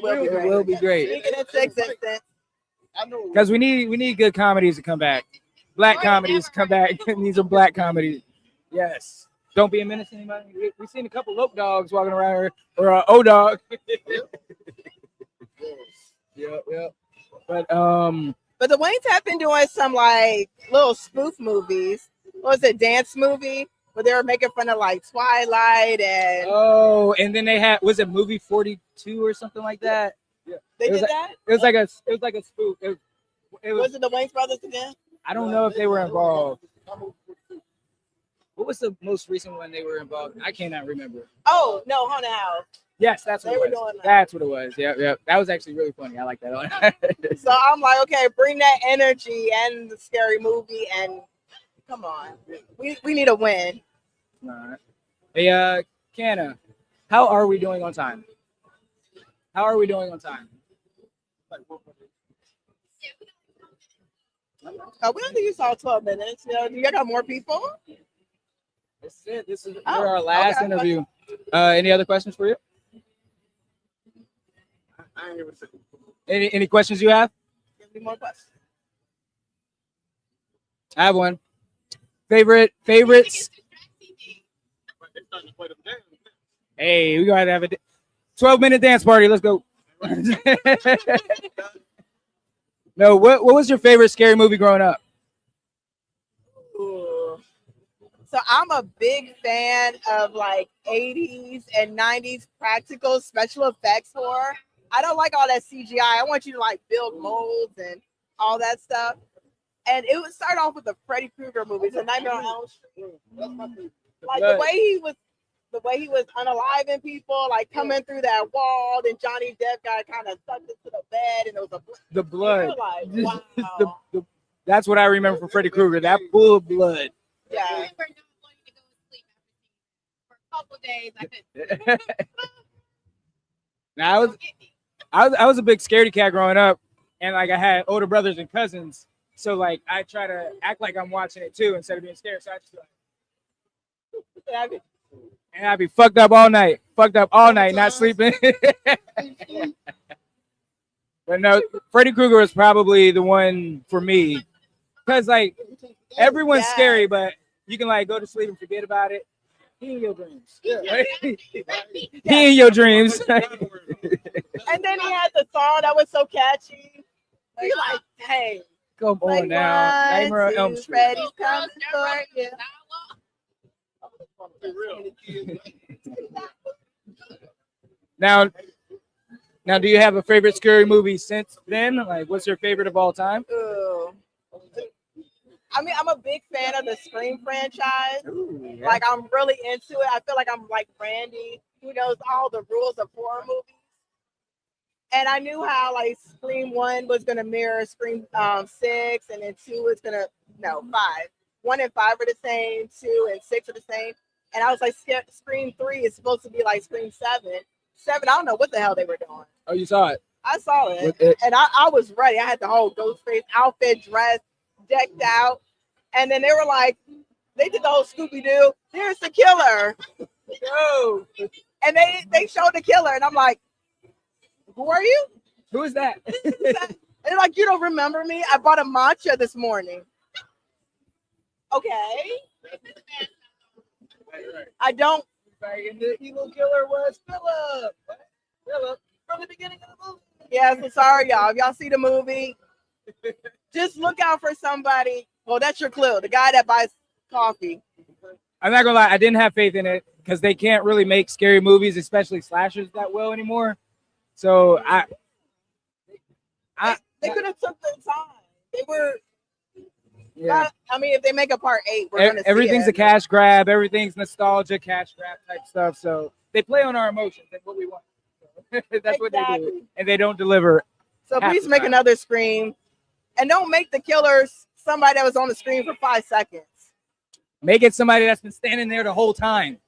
H: will be great. Speaking into existence.
K: Because we need good comedies to come back. Black comedies to come back. Need some black comedies. Yes. Don't be a menace to anybody. We've seen a couple Lope dogs walking around here, or O-Dog. Yep. But
H: the Waynes have been doing some like little spoof movies. What was it, dance movie? Where they were making fun of like Twilight and
K: and then they had, was it movie 42 or something like that? Yeah.
H: They did that?
K: It was like a spoof.
H: Was it the Waynes brothers again?
K: I don't know if they were involved. What was the most recent one they were involved in? I cannot remember.
H: Oh, no, Haunted House.
K: Yes, that's what
H: They
K: it
H: were
K: was.
H: doing that.
K: That's what it was. Yeah. That was actually really funny. I like that one.
H: So I'm like, okay, bring that energy and the scary movie and come on. We need a win.
K: All right. Hey, Canna, how are we doing on time?
H: We only use all 12 minutes. Do you got more people?
K: This is it. This is our last interview. Any other questions for you? Any questions you have?
H: Give me more questions.
K: I have one. Favorites. Hey, we gotta have a 12-minute dance party. Let's go. No, what was your favorite scary movie growing up?
H: Ooh. So I'm a big fan of like 80s and 90s practical special effects horror. I don't like all that CGI. I want you to like build molds and all that stuff. And it would start off with the Freddy Krueger movies, The Nightmare on Elm Street. Like the way he was unaliving people, like coming through that wall, and Johnny Depp got kind of sucked into the bed, and it was
K: The blood.
H: You're like, wow.
K: That's what I remember from Freddy Krueger. That pool of blood.
H: Yeah.
V: I remember not wanting to go to sleep for a couple days. I couldn't.
K: Now I was a big scaredy cat growing up, and like I had older brothers and cousins, so like I try to act like I'm watching it too instead of being scared. So I just like, and I'd be fucked up all night, not sleeping. But no, Freddy Krueger was probably the one for me, because like everyone's scary, but you can like go to sleep and forget about it. He in your dreams. He in your dreams.
H: And then he had the song that was so catchy. You're like, hey,
K: come on now. Nightmare on Elm Street.
H: Freddy's coming for you.
K: Now, do you have a favorite scary movie since then? Like, what's your favorite of all time?
H: Ooh. I mean, I'm a big fan of the Scream franchise.
K: Ooh, yeah.
H: Like, I'm really into it. I feel like I'm like Brandy, who knows all the rules of horror movies. And I knew how like Scream 1 was gonna mirror Scream 6, and then 2 is gonna 5. 1 and 5 are the same, 2 and 6 are the same. And I was like, Scream 3 is supposed to be like Scream 7. 7, I don't know what the hell they were doing.
K: Oh, you saw it?
H: I saw it, and I was ready. I had the whole Ghostface outfit, dress, decked out, and then they were like, they did the whole Scooby Doo. Here's the killer. No. And they showed the killer, and I'm like, who are you?
K: Who is that?
H: And they're like, you don't remember me? I bought a matcha this morning. Okay. I don't.
K: And the evil killer was Philip. Philip from the beginning of the movie.
H: Yeah, so sorry, y'all. If y'all see the movie, just look out for somebody. Well, that's your clue. The guy that buys coffee.
K: I'm not gonna lie, I didn't have faith in it because they can't really make scary movies, especially slashers, that well anymore. So
H: They could have took their time. They were.
K: Yeah.
H: I mean, if they make a part 8, we're gonna see
K: Everything's
H: it.
K: a cash grab. Everything's nostalgia, cash grab type stuff. So they play on our emotions. That's what we want. That's what they do, and they don't deliver.
H: So
K: half
H: please
K: the
H: make
K: time.
H: another Scream, and don't make the killers somebody that was on the screen for 5 seconds.
K: Make it somebody that's been standing there the whole time.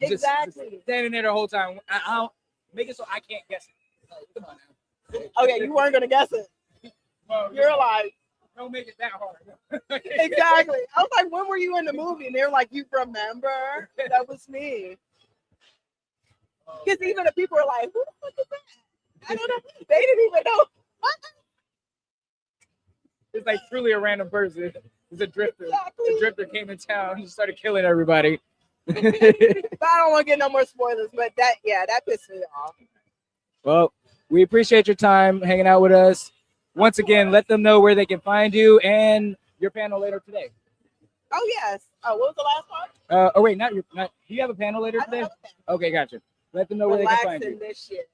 K: Just
H: Exactly.
K: standing there the whole time. I'll make it so I can't guess it. Come on now.
H: Okay, you weren't gonna guess it.
K: Well,
H: You're like,
K: don't make it that hard.
H: exactly. I was like, when were you in the movie? And they're like, you remember? That was me. Because even the people are like, who the fuck is that? I don't know. They didn't even know.
K: It's like truly a random person. It's a drifter. Exactly. A drifter came in town and just started killing everybody.
H: But I don't want to get no more spoilers. But that pissed me off.
K: Well, we appreciate your time hanging out with us. Once again, let them know where they can find you and your panel later today.
H: Oh yes. Oh, what was the last part?
K: Wait, not. Do you have a panel later today? Okay, gotcha. Let them know where they can find you.
H: Relaxing this shit.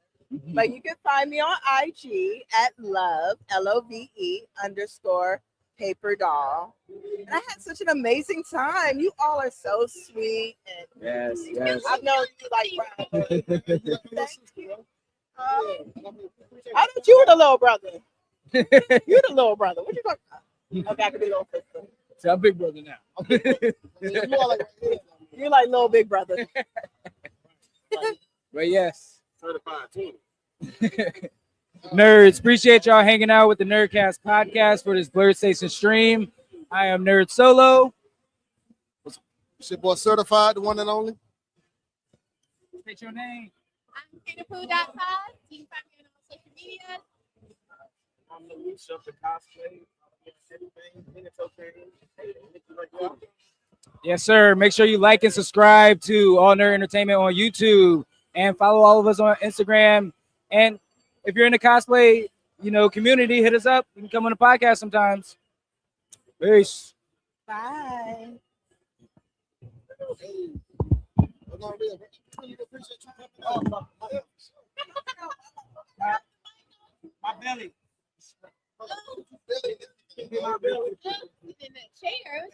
H: But you can find me on IG at LOVE _paper doll. And I had such an amazing time. You all are so sweet. And
K: Yes.
H: I've known you like forever. Thank you. I thought you were the little brother. You're the little brother. What you talking about? Okay, I could be little sister.
K: So I'm big brother now.
H: You're like little big brother.
K: But yes.
X: Certified 20.
K: Nerds, appreciate y'all hanging out with the Nerdcast podcast for this BlerdStation stream. I am Nerd Solo.
W: It's your boy Certified, the one and only.
K: State your name.
V: I'm KataPoo.com. You can find me on all social media.
X: I'm the leash of the cosplay. It's okay.
K: Yes, sir. Make sure you like and subscribe to All Nerd Entertainment on YouTube and follow all of us on Instagram. And if you're in the cosplay, community, hit us up. You can come on the podcast sometimes. Peace.
H: Bye.
X: My belly.
V: My belly. In that chair.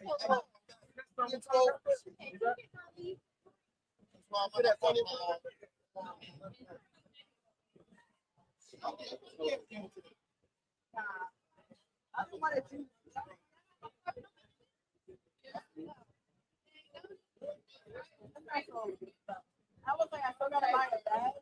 H: I was like, I still gotta buy a bag.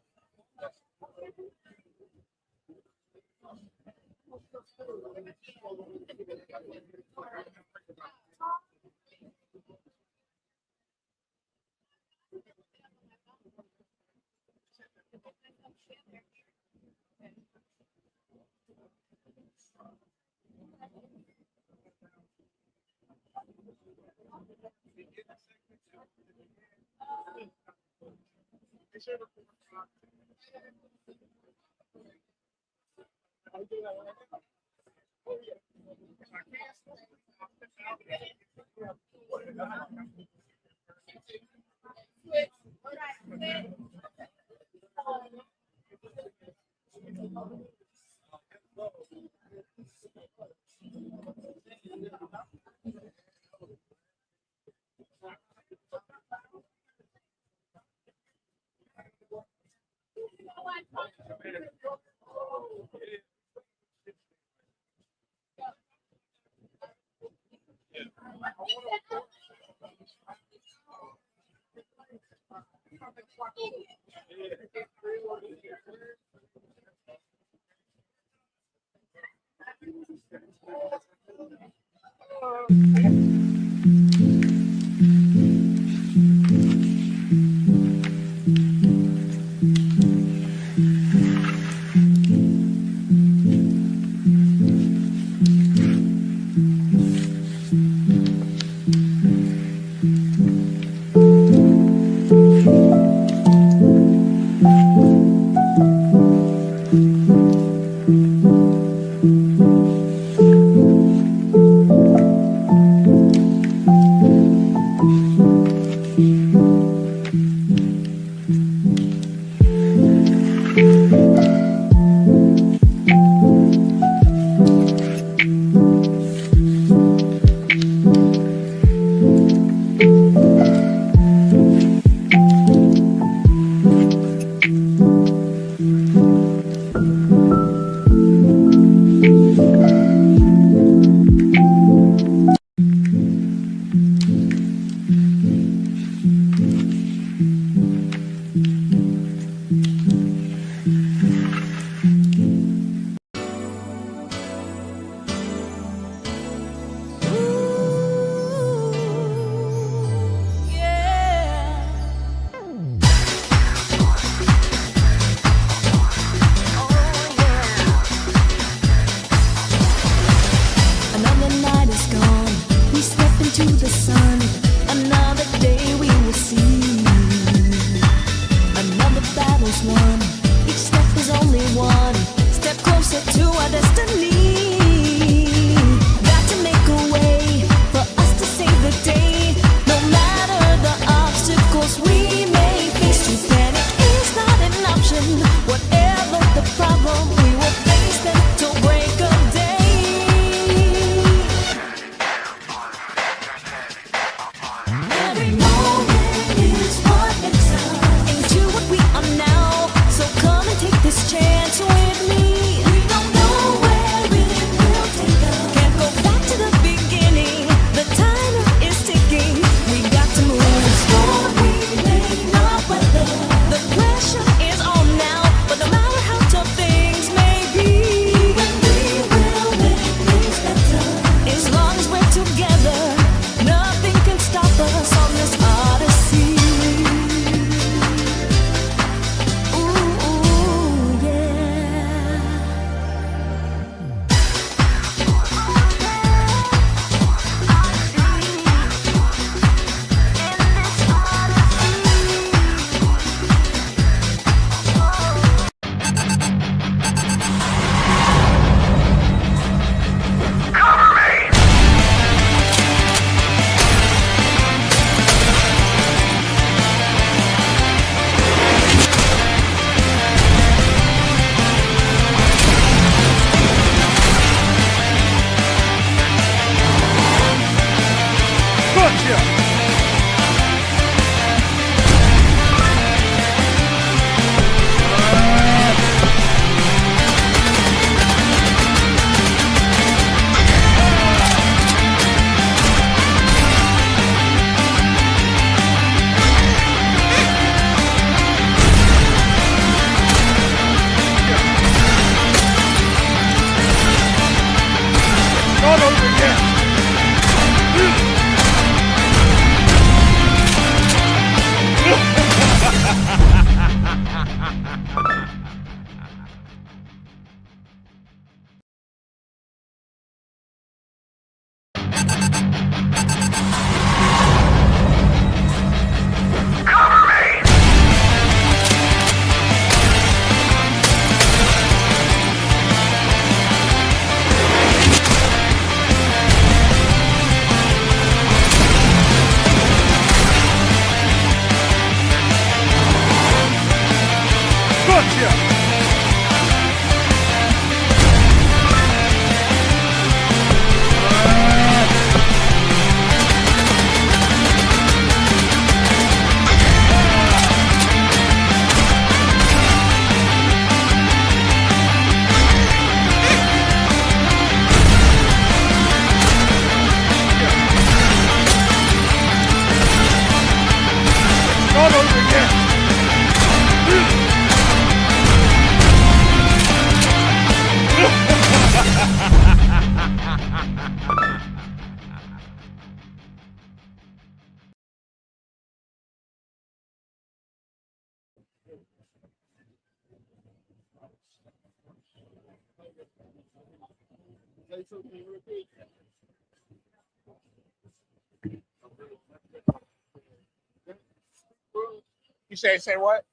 A: You say what?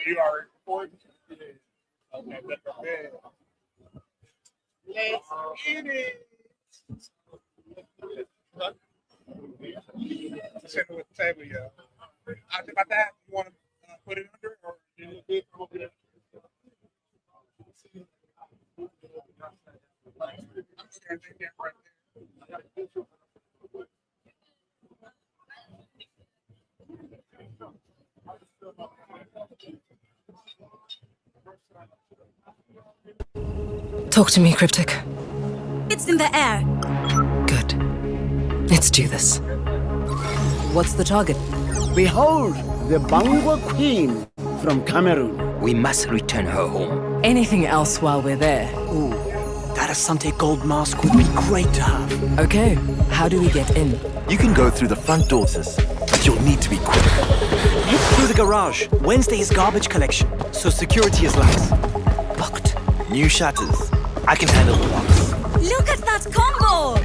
A: You are recording? Okay, let's get it. Sitting with the table, yeah. After about that, you want to put it under, or you good from over there?
I: Talk to me, Cryptic.
J: It's in the air.
I: Good. Let's do this. What's the target?
L: Behold, the Bangwa Queen from Cameroon.
G: We must return her home.
I: Anything else while we're there?
L: Ooh, that Asante gold mask would be great to have.
I: Okay, how do we get in?
O: You can go through the front doors, but you'll need to be quick. Through the garage. Wednesday is garbage collection, so security is lax. Locked. New shutters. I can handle the locks.
J: Look at that combo!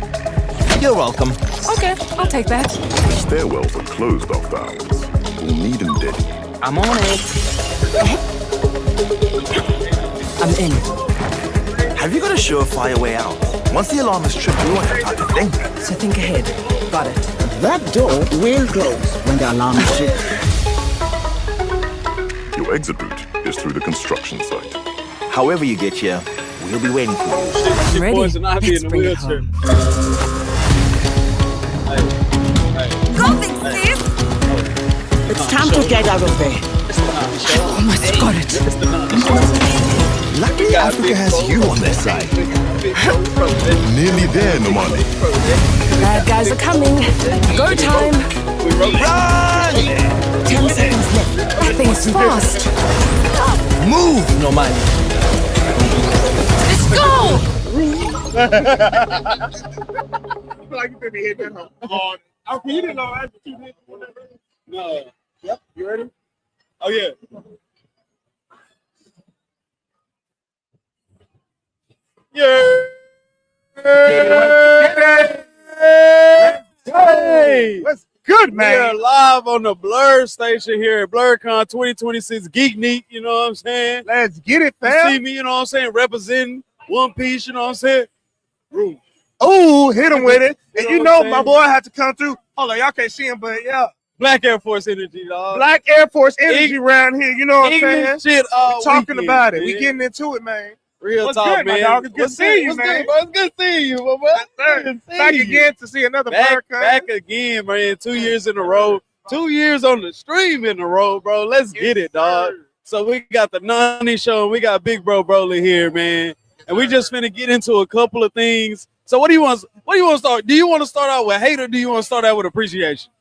O: You're welcome.
I: Okay, I'll take that.
Y: Stairwells are closed after hours. We'll need them dead.
O: I'm on it.
I: I'm in.
O: Have you got a surefire way out? Once the alarm is tripped, we won't have time to think.
I: So think ahead. Got it.
L: That door will close when the alarm is tripped.
Y: Your exit route is through the construction site.
O: However you get here, we'll be waiting for you.
I: I'm ready. Let's bring it home.
J: Go, big sis!
L: It's time to get out of there.
I: Almost got it.
O: Luckily, Africa has you on their side.
Y: Nearly there, Nani.
I: Bad guys are coming. Go time.
O: Run!
I: 10 seconds left. That thing's fast.
O: Move, Normani.
I: Let's go!
A: I feel like you could be hitting that hard. Okay, you didn't know that. No. Yep. You ready? Oh yeah.
X: Hey,
A: what's good, man?
X: We are live on the BlerdStation here at BlerDCon 2026 Geeknik, you know what I'm saying?
A: Let's get it,
X: You
A: fam.
X: see me, you know what I'm saying, representing One Piece, you know what I'm saying? Room.
A: Oh, hit him with it. And you
X: what
A: know
X: I'm
A: my
X: saying?
A: boy had to come through. Hold on, y'all can't see him, but yeah.
X: Black Air Force energy, dog.
A: Black Air Force energy around here. You know what I'm
X: Ignorant
A: saying?
X: shit all
A: We talking
X: weekend,
A: about it.
X: man.
A: We getting into it, man.
X: Real
A: What's
X: talk,
A: good, my
X: man.
A: dog? It's good to see you,
X: What's
A: man.
X: good, bro? It's good seeing you, bro.
A: Yes, sir. Back again to see another BlerdCon.
X: Back again, man. 2 years in a row. 2 years on the stream in a row, bro. Let's get it, dog. So we got the Nani show, and we got Big Bro Broly here, man. And we just finna get into a couple of things. So what do you want to start? Do you want to start out with hate, or do you want to start out with appreciation?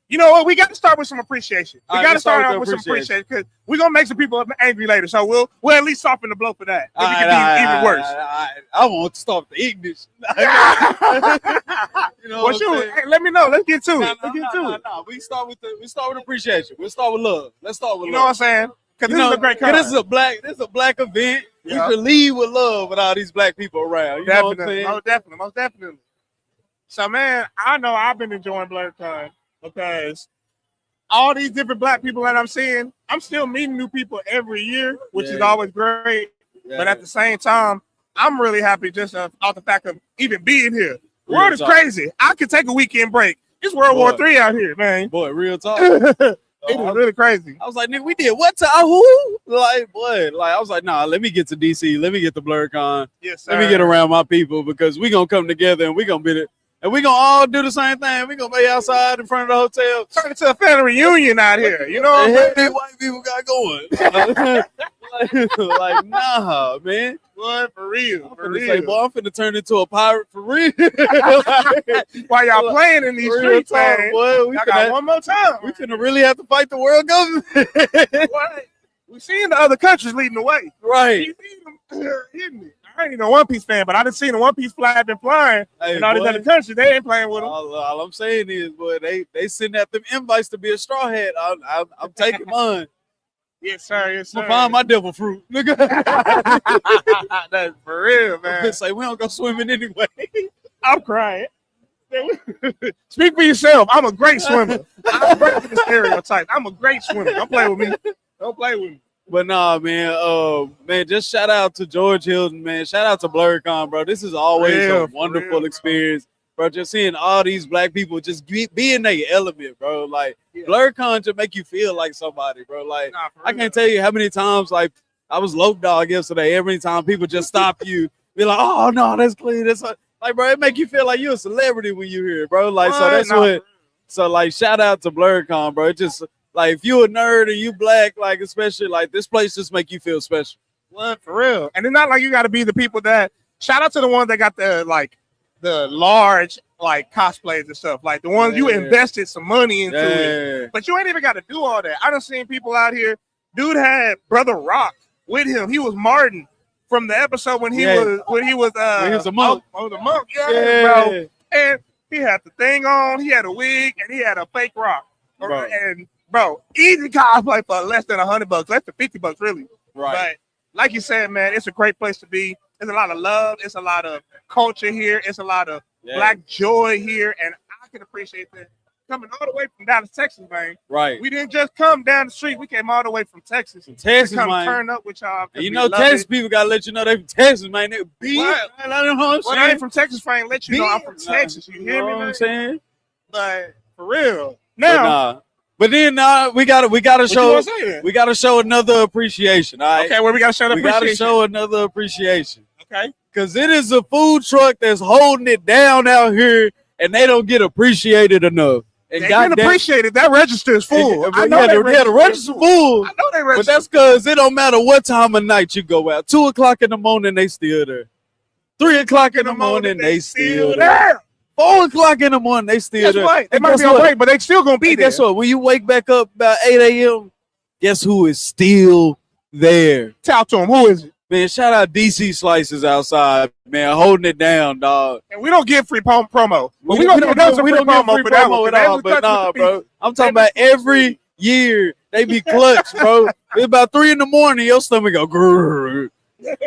A: You know what? We got to start with some appreciation. We
X: All right,
A: got to
X: let's
A: start
X: start
A: out
X: with
A: with some
X: appreciation.
A: appreciation because we're gonna make some people angry later. So we'll at least soften the blow for that. Then we can be even worse.
X: I want to start the ignorance. You know
A: Well,
X: what I'm
A: shoot,
X: saying?
A: hey, let me know. Let's get to it.
X: No,
A: Let's get to it.
X: We start with appreciation. We'll start with love. Let's start with
A: You
X: love.
A: know what I'm saying? Because this is a great
X: 'cause
A: con.
X: this is a black event.
A: Yeah.
X: We should lead with love with all these black people around. You know what I'm
A: Definitely,
X: saying?
A: most definitely. So, man, I know I've been enjoying BlerDCon because all these different black people that I'm seeing, I'm still meeting new people every year, which is
X: Yeah.
A: always great.
X: Yeah.
A: But at the same time, I'm really happy just off the fact of even being here.
X: Real
A: World is
X: talk.
A: crazy. I could take a weekend break. It's World War
X: Boy.
A: III out here, man.
X: Boy, real talk.
A: It is really crazy.
X: I was like, nigga, we did what to who? Like, what? Like, I was like, nah, let me get to DC. Let me get to BlerDCon.
A: Yes,
X: Let me
A: sir.
X: get around my people because we gonna come together and we gonna be it. And we gonna all do the same thing. We gonna be outside in front of the hotel.
A: Turn it to a family reunion out here. You know what I'm
X: the hell
A: saying?
X: these white people got going? like, nah, man.
A: Boy, for real. For
X: Finna say,
A: real.
X: boy, I'm finna turn into a pirate for real.
A: While y'all playing in these
X: Real
A: streets,
X: talk,
A: man.
X: boy. We
A: Y'all got
X: finna,
A: one more time.
X: we finna really have to fight the world government.
A: What?
M: We seen the other countries leading the way.
N: Right.
M: You seen them hitting it. I ain't no One Piece fan, but I done seen the One Piece flag been flying, and all these other countries, they ain't playing with them.
N: All I'm saying is, boy, they sending out them invites to be a straw hat. I'm taking mine.
M: Yes, sir. Yes, sir.
N: I'm gonna find my devil fruit, nigga.
M: That's for real, man.
N: I'm say we don't go swimming anyway.
M: I'm crying. Speak for yourself. I'm a great swimmer. I'm great with the stereotype. I'm a great swimmer. Don't play with me. Don't play with me.
N: But nah, man, man, just shout out to George Hilton, man. Shout out to BlerDCon, bro. This is always a wonderful experience, bro. Just seeing all these black people just be in their element, bro. Like BlerDCon just make you feel like somebody, bro. Like I can't tell you how many times, like I was Lope Dog yesterday. Every time people just stop you, be like, "Oh no, that's clean." That's like, bro, it make you feel like you're a celebrity when you hear it, bro. Like, so that's what. So like, shout out to BlerDCon, bro. It just like if you a nerd and you black, like especially like this place just make you feel special.
M: What for real? And it's not like you got to be the people that. Shout out to the ones that got the large like cosplays and stuff, like the ones you invested some money into it. But you ain't even got to do all that. I done seen people out here. Dude had Brother Rock with him. He was Martin from the episode when he was
N: a monk.
M: Oh, the monk, bro. And he had the thing on. He had a wig and he had a fake rock.
N: Bro.
M: And bro, easy cosplay for less than $100, less than $50, really.
N: Right.
M: But like you said, man, it's a great place to be. There's a lot of love. It's a lot of culture here. It's a lot of black joy here, and I can appreciate that. Coming all the way from Dallas, Texas, man.
N: Right.
M: We didn't just come down the street. We came all the way from Texas.
N: Texas,
M: to come
N: man.
M: turn up with y'all.
N: And you know, Texas people gotta let you know they from Texas, man. They beat.
M: I ain't from Texas, Frank. Let you know I'm from Texas. You hear me, man?
N: What I'm saying?
M: But for real. Now,
N: but then we gotta show another appreciation. All right.
M: Okay, well, we gotta show the appreciation.
N: We gotta show another appreciation.
M: Okay.
N: Because it is a food truck that's holding it down out here, and they don't get appreciated enough. And
M: they get appreciated. That register is full.
N: I know the register full. I
M: know they register.
N: But that's because it don't matter what time of night you go out. 2 o'clock in the morning, they still there. 3 o'clock in the morning, they still there. 4 o'clock in the morning, they still there.
M: Right. They might be on break, but they still gonna be there.
N: Guess what? When you wake back up about 8 a.m., guess who is still there?
M: Talk to them. Who is it?
N: Man, shout out DC Slices outside, man, holding it down, dog.
M: And we don't get free promo.
N: We don't get free promo at all, but nah, bro. I'm talking about every year they be clutch, bro. It's about 3 in the morning, your stomach go grrr.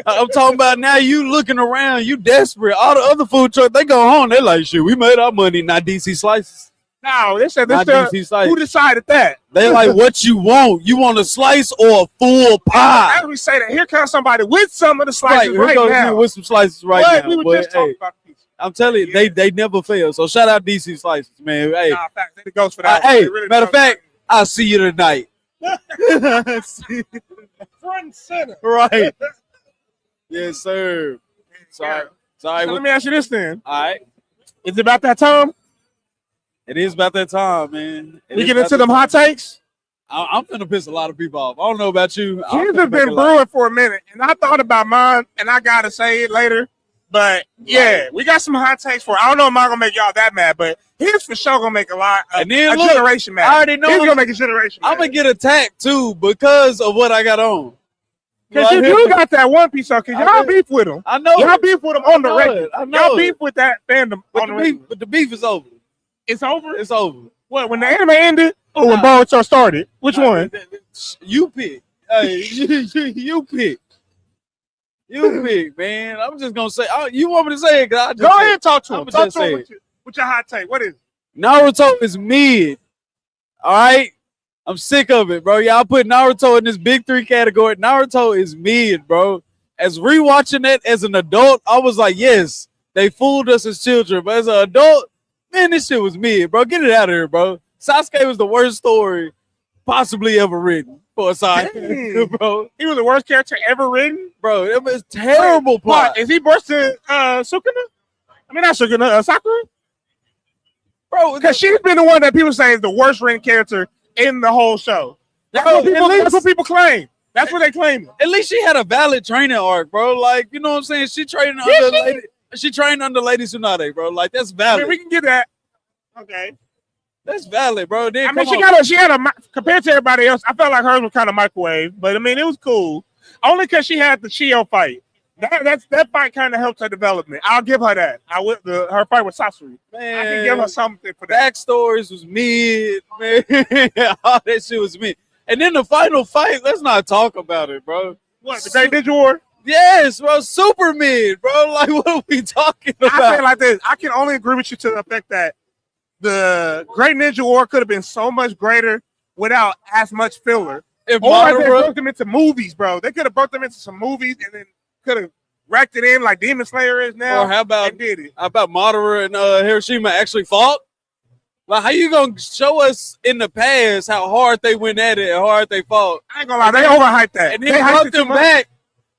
N: I'm talking about now you looking around, you desperate. All the other food trucks, they go home, they like, shit, we made our money, not DC Slices.
M: No, they said
N: Not DC Slices.
M: who decided that?
N: They like what you want. You want a slice or a full pie?
M: As we say that, here comes somebody with some of the slices right now.
N: With some slices right now.
M: We were
N: But,
M: just talking about the pizza.
N: I'm telling you, they never fail. So shout out DC Slices, man. Hey,
M: Nah, fact, they goes for that.
N: hey,
M: They really
N: matter of
M: goes.
N: fact, I'll see you tonight.
M: Front and center.
N: Right. Yes, sir. Sorry.
M: So let me ask you this then.
N: All right.
M: Is it about that time?
N: It is about that time, man.
M: We get into them hot takes?
N: I'm finna piss a lot of people off. I don't know about you.
M: His have been brewing for a minute, and I thought about mine, and I gotta say it later. But yeah, we got some hot takes for it. I don't know if mine gonna make y'all that mad, but his for sure gonna make a lot of
N: And then
M: a
N: look,
M: generation mad.
N: I already know
M: he's gonna make a generation mad.
N: I'm gonna get attacked too because of what I got on.
M: Because you do got that One Piece on, because y'all beef with him.
N: I know.
M: Y'all beef with him on the regular.
N: I know.
M: Y'all beef with that fandom on the regular.
N: But the beef is over.
M: It's over?
N: It's over.
M: What, when the anime ended or when Boruto started? Which one?
N: You pick. Hey, you pick. You pick, man. I'm just gonna say. You want me to say it? Go
M: ahead and talk to him.
N: I'm
M: Talk
N: just
M: to him
N: saying.
M: with your hot take. What is it?
N: Naruto is mid. All right. I'm sick of it, bro. Y'all put Naruto in this big 3 category. Naruto is mid, bro. As rewatching that as an adult, I was like, yes, they fooled us as children. But as an adult, man, this shit was mid, bro. Get it out of here, bro. Sasuke was the worst story possibly ever written for a side, bro.
M: He was the worst character ever written?
N: Bro, it was terrible plot.
M: What, is he worse than Sukuna? I mean, not Sukuna, Sakura? Bro, because she's been the one that people say is the worst written character in the whole show. That's what people claim. That's what they claim.
N: At least she had a valid training arc, bro. Like, you know what I'm saying? She trained under Lady Tsunade, bro. Like, that's valid.
M: I mean, we can get that. Okay.
N: That's valid, bro. Then
M: I mean, she had a compared to everybody else. I felt like hers was kind of microwave, but I mean, it was cool. Only because she had the Shio fight. That fight kind of helped her development. I'll give her that. Her fight with Sasori.
N: Man,
M: I can give her something for that.
N: Backstories was mid, man. All that shit was mid. And then the final fight, let's not talk about it, bro.
M: What, the Great Ninja War?
N: Yes, bro, super mid, bro. Like, what are we talking about?
M: I say it like this. I can only agree with you to the effect that the Great Ninja War could have been so much greater without as much filler. Or they broke them into movies, bro. They could have broke them into some movies and then could have racked it in like Demon Slayer is now.
N: Or how about
M: did it?
N: How about Madara and Hiroshima actually fought? Like, how you gonna show us in the past how hard they went at it, how hard they fought?
M: I ain't gonna lie, they overhyped that.
N: And then hyped them back,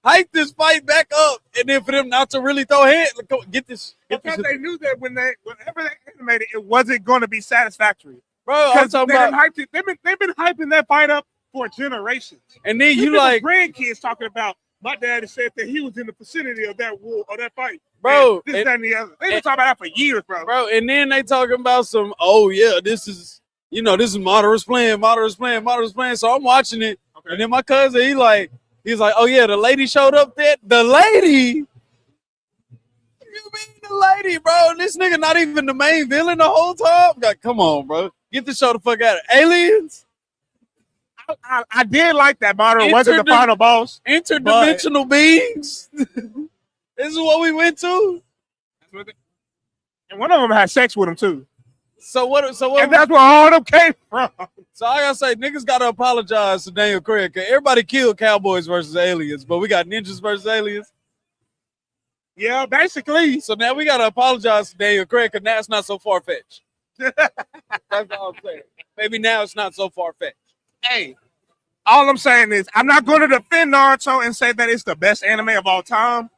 N: hyped this fight back up, and then for them not to really throw hands, get this.
M: Because they knew that whenever they animated, it wasn't going to be satisfactory.
N: Bro, I'm talking about
M: they've been hyping that fight up for generations.
N: And then you like
M: grandkids talking about. My daddy said that he was in the vicinity of that war or that fight,
N: bro.
M: This, that, and the other. They've been talking about that for years, bro.
N: Bro, and then they talking about some. Oh yeah, this is Madara's playing. So I'm watching it, and then my cousin he's like, oh yeah, the lady showed up there. The lady. You mean the lady, bro? This nigga not even the main villain the whole time. God, come on, bro. Get the show the fuck out of aliens.
M: I did like that Madara wasn't the final boss.
N: Interdimensional beings. This is what we went to.
M: And one of them had sex with him too.
N: So what?
M: And that's where all of them came from.
N: So I gotta say, niggas gotta apologize to Daniel Craig. Cause everybody killed cowboys versus aliens, but we got ninjas versus aliens.
M: Yeah, basically.
N: So now we gotta apologize to Daniel Craig, cause now it's not so far fetched. That's all I'm saying. Maybe now it's not so far fetched.
M: Hey, all I'm saying is I'm not going to defend Naruto and say that it's the best anime of all time,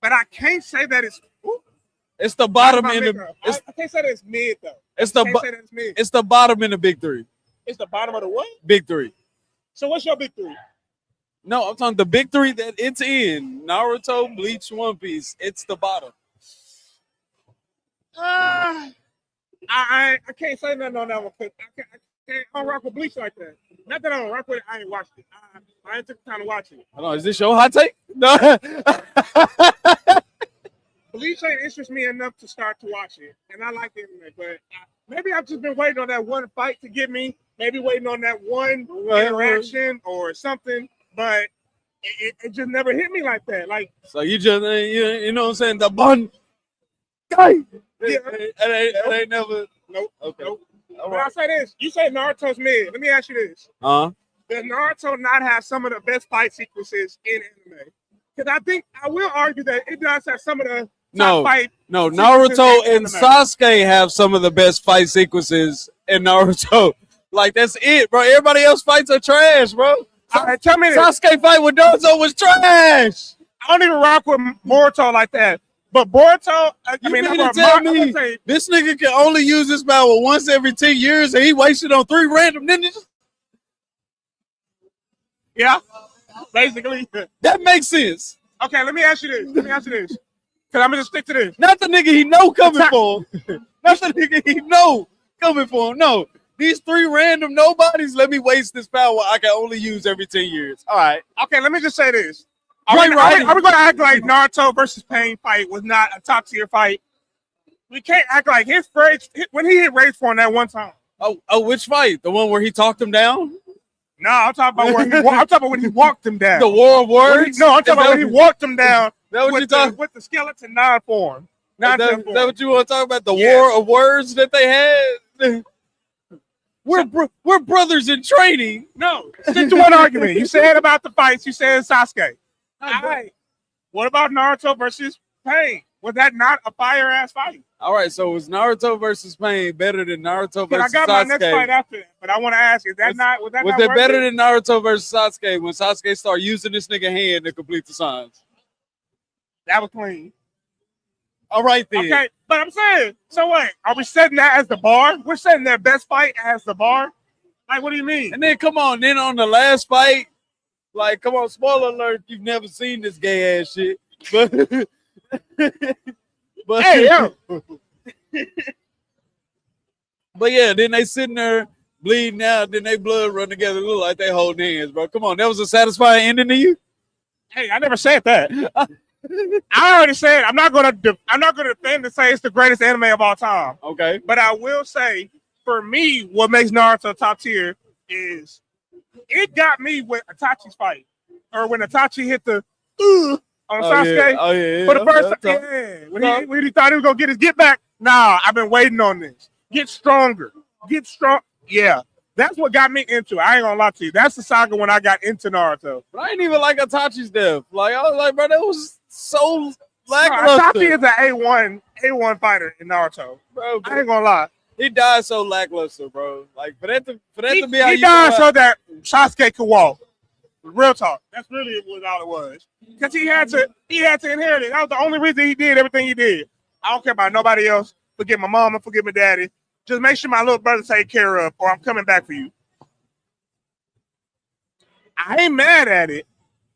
M: but I can't say that
N: it's the bottom
M: I
N: in the.
M: I can't say that it's mid though.
N: It's the bottom in the big three.
M: It's the bottom of the what?
N: Big three.
M: So what's your big three?
N: No, I'm talking the big three that it's in. Naruto, Bleach, One Piece. It's the bottom.
M: I can't say nothing on that one because I don't rock with Bleach like that. Not that I don't rock with it, I ain't watched it. I ain't took the time to watch it.
N: Hold on, is this your hot take? No.
M: Bleach ain't interest me enough to start to watch it, and I like it, but maybe I've just been waiting on that one fight to get me. Maybe waiting on that one interaction or something, but it just never hit me like that. Like,
N: so you just you know what I'm saying? The bun guy.
M: Yeah.
N: It ain't never.
M: Nope.
N: Okay.
M: Nope. But I'll say this: you say Naruto's mid. Let me ask you this:
N: Does
M: Naruto not have some of the best fight sequences in anime? Because I think I will argue that it does have some of the top fight.
N: No, Naruto and Sasuke have some of the best fight sequences in Naruto. Like that's it, bro. Everybody else fights are trash, bro.
M: All right, tell me this.
N: Sasuke fight with Naruto was trash.
M: I don't even rock with Boruto like that. But Boruto,
N: this nigga can only use this power once every 10 years, and he wasted on 3 random ninjas.
M: Yeah, basically.
N: That makes sense.
M: Okay, let me ask you this. Because I'm going to stick to this.
N: Not the nigga he know coming for him. Not the nigga he know coming for him. No. These 3 random nobodies, let me waste this power I can only use every 10 years. All right.
M: Okay, let me just say this. Are we going to act like Naruto versus Pain fight was not a top tier fight? We can't act like his rage when he hit rage form that one time.
N: Oh, which fight? The one where he talked him down?
M: No, I'm talking about I'm talking about when he walked him down.
N: The War of Words?
M: I'm talking about when he walked him down.
N: That what you talking
M: with the skeleton non-form.
N: Is that what you want to talk about? The War of Words that they had? We're brothers in training.
M: No, stick to one argument. You said about the fights. You said Sasuke. All right. What about Naruto versus Pain? Was that not a fire ass fight?
N: All right, so was Naruto versus Pain better than Naruto versus Sasuke?
M: I got my next fight after that, but I want to ask: was it
N: better than Naruto versus Sasuke when Sasuke started using this nigga hand to complete the signs?
M: That was clean.
N: All right then.
M: Okay, but I'm saying, so wait, are we setting that as the bar? We're setting their best fight as the bar? Like, what do you mean?
N: And then come on, then on the last fight, like, come on, spoiler alert, you've never seen this gay ass shit. But
M: hey, yo.
N: But yeah, then they sitting there bleeding out, then they blood run together, look like they holding hands, bro. Come on, that was a satisfying ending to you?
M: Hey, I never said that. I already said I'm not gonna defend and say it's the greatest anime of all time.
N: Okay.
M: But I will say, for me, what makes Naruto top tier is it got me with Itachi's fight. Or when Itachi hit the on Sasuke.
N: Yeah. Oh, yeah.
M: For the first time. When he thought he was gonna get his get back. Nah, I've been waiting on this. Get stronger. Get strong. Yeah. That's what got me into it. I ain't gonna lie to you. That's the saga when I got into Naruto.
N: But I ain't even like Itachi's death. Like, I was like, bro, that was so lackluster.
M: Itachi is an A1 fighter in Naruto.
N: Bro,
M: I ain't gonna lie.
N: He died so lackluster, bro. Like, for that to be how
M: he
N: you
M: died so that Sasuke could walk. Real talk. That's really what all it was. Because he had to inherit it. That was the only reason he did everything he did. I don't care about nobody else. Forget my mama, forget my daddy. Just make sure my little brother take care of, or I'm coming back for you. I ain't mad at it.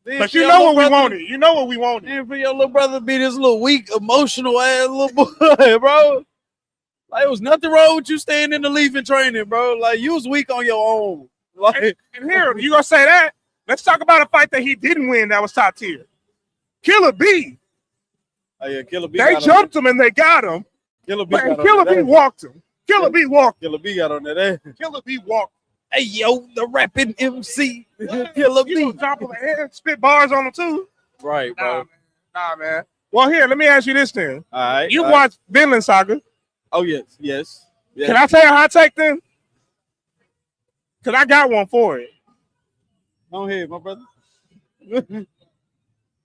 M: But you know what we wanted. You know what we wanted.
N: And for your little brother to be this little weak, emotional ass little boy, bro. Like, it was nothing wrong with you staying in the leaf and training, bro. Like, you was weak on your own. Like,
M: and here, you gonna say that? Let's talk about a fight that he didn't win that was top tier. Killer B.
N: Oh, yeah, Killer B.
M: They jumped him and they got him.
N: Killer B
M: walked him. Killer B walked.
N: Killer B got on that ass.
M: Killer B walked.
N: Hey, yo, the rapping MC. Killer B.
M: You drop him and spit bars on him too.
N: Right, bro.
M: Nah, man. Well, here, let me ask you this then.
N: All right.
M: You watched Vinland Saga.
N: Oh, yes.
M: Can I tell you how I take them? Because I got one for it.
N: Go ahead, my brother.
M: Let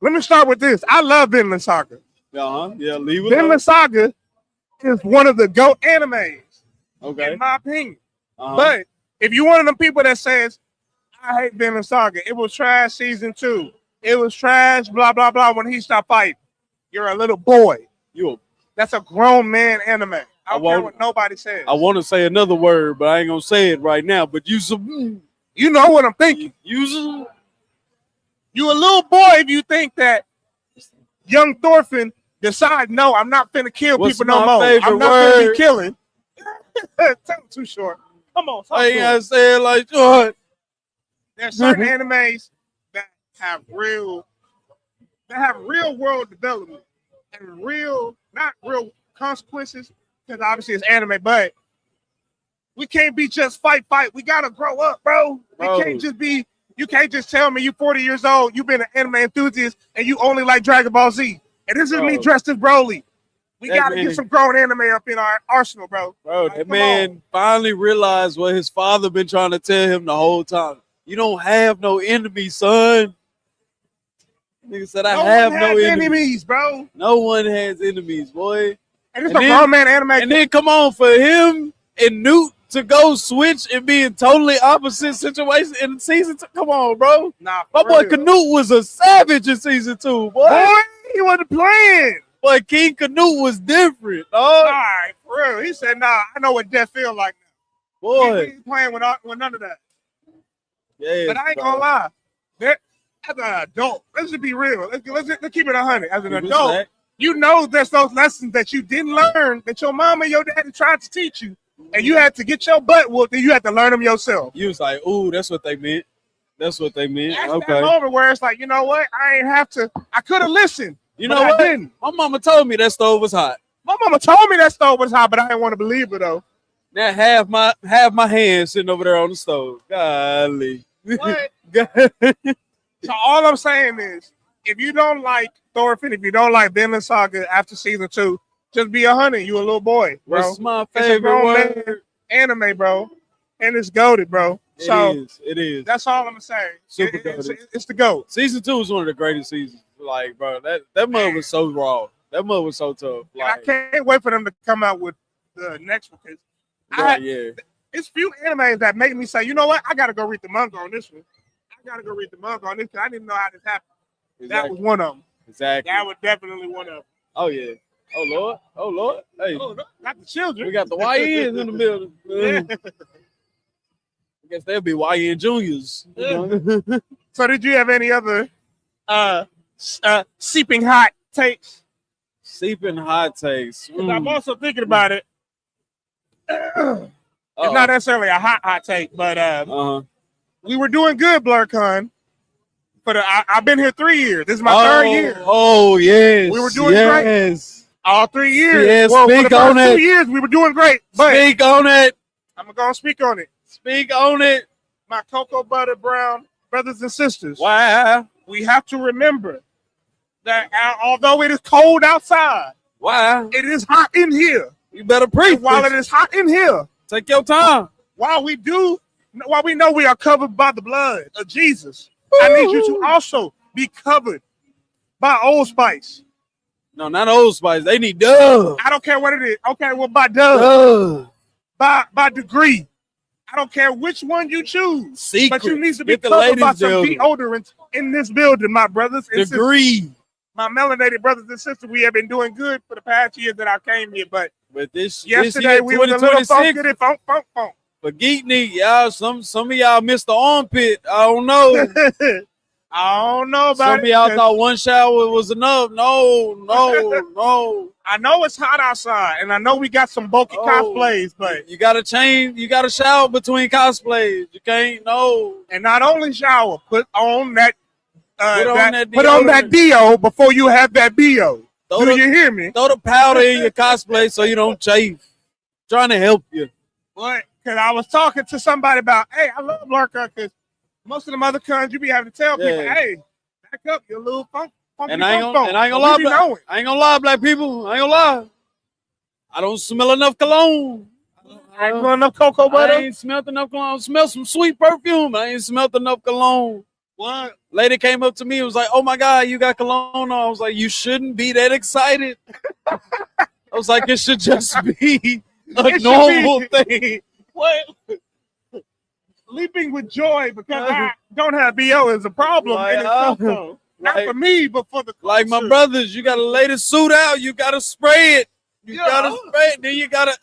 M: me start with this. I love Vinland Saga.
N: Yeah, leave it
M: Vinland Saga is one of the GOAT animes.
N: Okay.
M: In my opinion. But if you're one of them people that says, I hate Vinland Saga, it was trash season 2. It was trash, blah, blah, blah, when he stopped fighting. You're a little boy. That's a grown man anime. I don't care what nobody says.
N: I want to say another word, but I ain't going to say it right now. But you
M: know what I'm thinking. You a little boy if you think that young Thorfinn decide, no, I'm not finna kill people no more. I'm not finna be killing. Too short. Come on.
N: I ain't gotta say it like short.
M: There's certain animes that have real world development and not real consequences, because obviously it's anime, but we can't be just fight. We gotta grow up, bro. We can't just be. You can't just tell me you're 40 years old, you've been an anime enthusiast, and you only like Dragon Ball Z. And this is me dressed as Broly. We gotta get some grown anime up in our arsenal, bro.
N: Bro, that man finally realized what his father been trying to tell him the whole time. You don't have no enemies, son. Nigga said, I have no enemies,
M: bro.
N: No one has enemies, boy.
M: And it's a grown man anime.
N: And then come on, for him and Newt to go switch and be in totally opposite situation in season 2. Come on, bro.
M: Nah,
N: my boy Canute was a savage in season 2, boy.
M: He wasn't playing.
N: But King Canute was different, dog.
M: All right, for real. He said, nah, I know what death feels like now.
N: Boy.
M: He ain't playing with none of that.
N: Yeah,
M: but I ain't gonna lie. As an adult, let's just be real. Let's keep it 100. As an adult, you know there's those lessons that you didn't learn that your mom and your daddy tried to teach you, and you had to get your butt whooped, and you had to learn them yourself.
N: You was like, ooh, that's what they meant. That's what they meant.
M: That's
N: okay.
M: that moment where it's like, you know what? I ain't have to. I could have listened.
N: You know what? My mama told me that stove was hot.
M: My mama told me that stove was hot, but I didn't want to believe it though.
N: Now have my hand sitting over there on the stove. Golly.
M: What? So all I'm saying is, if you don't like Thorfinn, if you don't like Vinland Saga after season 2, just be 100. You a little boy, bro.
N: What's my favorite word?
M: Anime, bro, and it's goated, bro.
N: It is.
M: That's all I'm gonna say.
N: Super
M: it's the GOAT.
N: Season 2 is one of the greatest seasons. Like, bro, that mud was so raw. That mud was so tough. Like,
M: I can't wait for them to come out with the next one, because it's few animes that make me say, you know what, I gotta go read the manga on this one. I gotta go read the manga on this because I didn't know how this happened.
N: Exactly.
M: That was one of them.
N: Exactly.
M: That was definitely one of them.
N: Oh yeah. Oh Lord. Oh Lord. Hey.
M: Oh, not the children.
N: We got the YNs in the middle. I guess they'll be YN juniors.
M: So did you have any other seeping hot takes?
N: Seeping hot takes.
M: I'm also thinking about it. It's not necessarily a hot take, but we were doing good, BlerDCon. But I've been here 3 years. This is my third year.
N: Oh yes,
M: we were doing great. All 3 years.
N: Yes,
M: well,
N: speak
M: for the first
N: on it.
M: 2 years, we were doing great. But
N: Speak on it.
M: I'm gonna speak on it.
N: Speak on it.
M: My cocoa butter brown brothers and sisters.
N: Why?
M: We have to remember that although it is cold outside,
N: why?
M: It is hot in here.
N: You better preach.
M: While it is hot in here,
N: take your time.
M: While we know we are covered by the blood of Jesus, I need you to also be covered by Old Spice.
N: No, not Old Spice. They need Dove.
M: I don't care what it is. Okay, well, by Dove. By Degree. I don't care which one you choose.
N: Secret.
M: But you need to be
N: Get the
M: covered by
N: ladies
M: some
N: building.
M: deodorant in this building, my brothers and
N: Degree.
M: sisters. My melanated brothers and sisters, we have been doing good for the past years that I came here. But yesterday we were a little funky, funk.
N: For Geeknik, y'all, some of y'all missed the armpit. I don't know.
M: I don't know about
N: Some of y'all thought one shower was enough. No.
M: I know it's hot outside, and I know we got some bulky cosplays, but
N: you gotta change. You gotta shower between cosplays. You can't
M: And not only shower, put on that.
N: Put
M: on that Dio before you have that Bio. Do you hear me?
N: Throw the powder in your cosplay so you don't chafe. Trying to help you.
M: What? Because I was talking to somebody about, hey, I love BlerDCon because most of them other cons you be having to tell people, hey, back up, you little funky.
N: And I ain't gonna lie, I ain't gonna lie, black people. I ain't gonna lie. I don't smell enough cologne.
M: I ain't smell enough cocoa butter.
N: I ain't smelled enough cologne. Smell some sweet perfume. I ain't smelled enough cologne.
M: What?
N: Lady came up to me and was like, "Oh my God, you got cologne on." I was like, "You shouldn't be that excited." I was like, "It should just be a normal thing."
M: What? Leaping with joy because I don't have BO is a problem in itself, though. Not for me, but for the culture.
N: Like my brothers, you gotta lay the suit out. You gotta spray it. You gotta spray it. Then you gotta.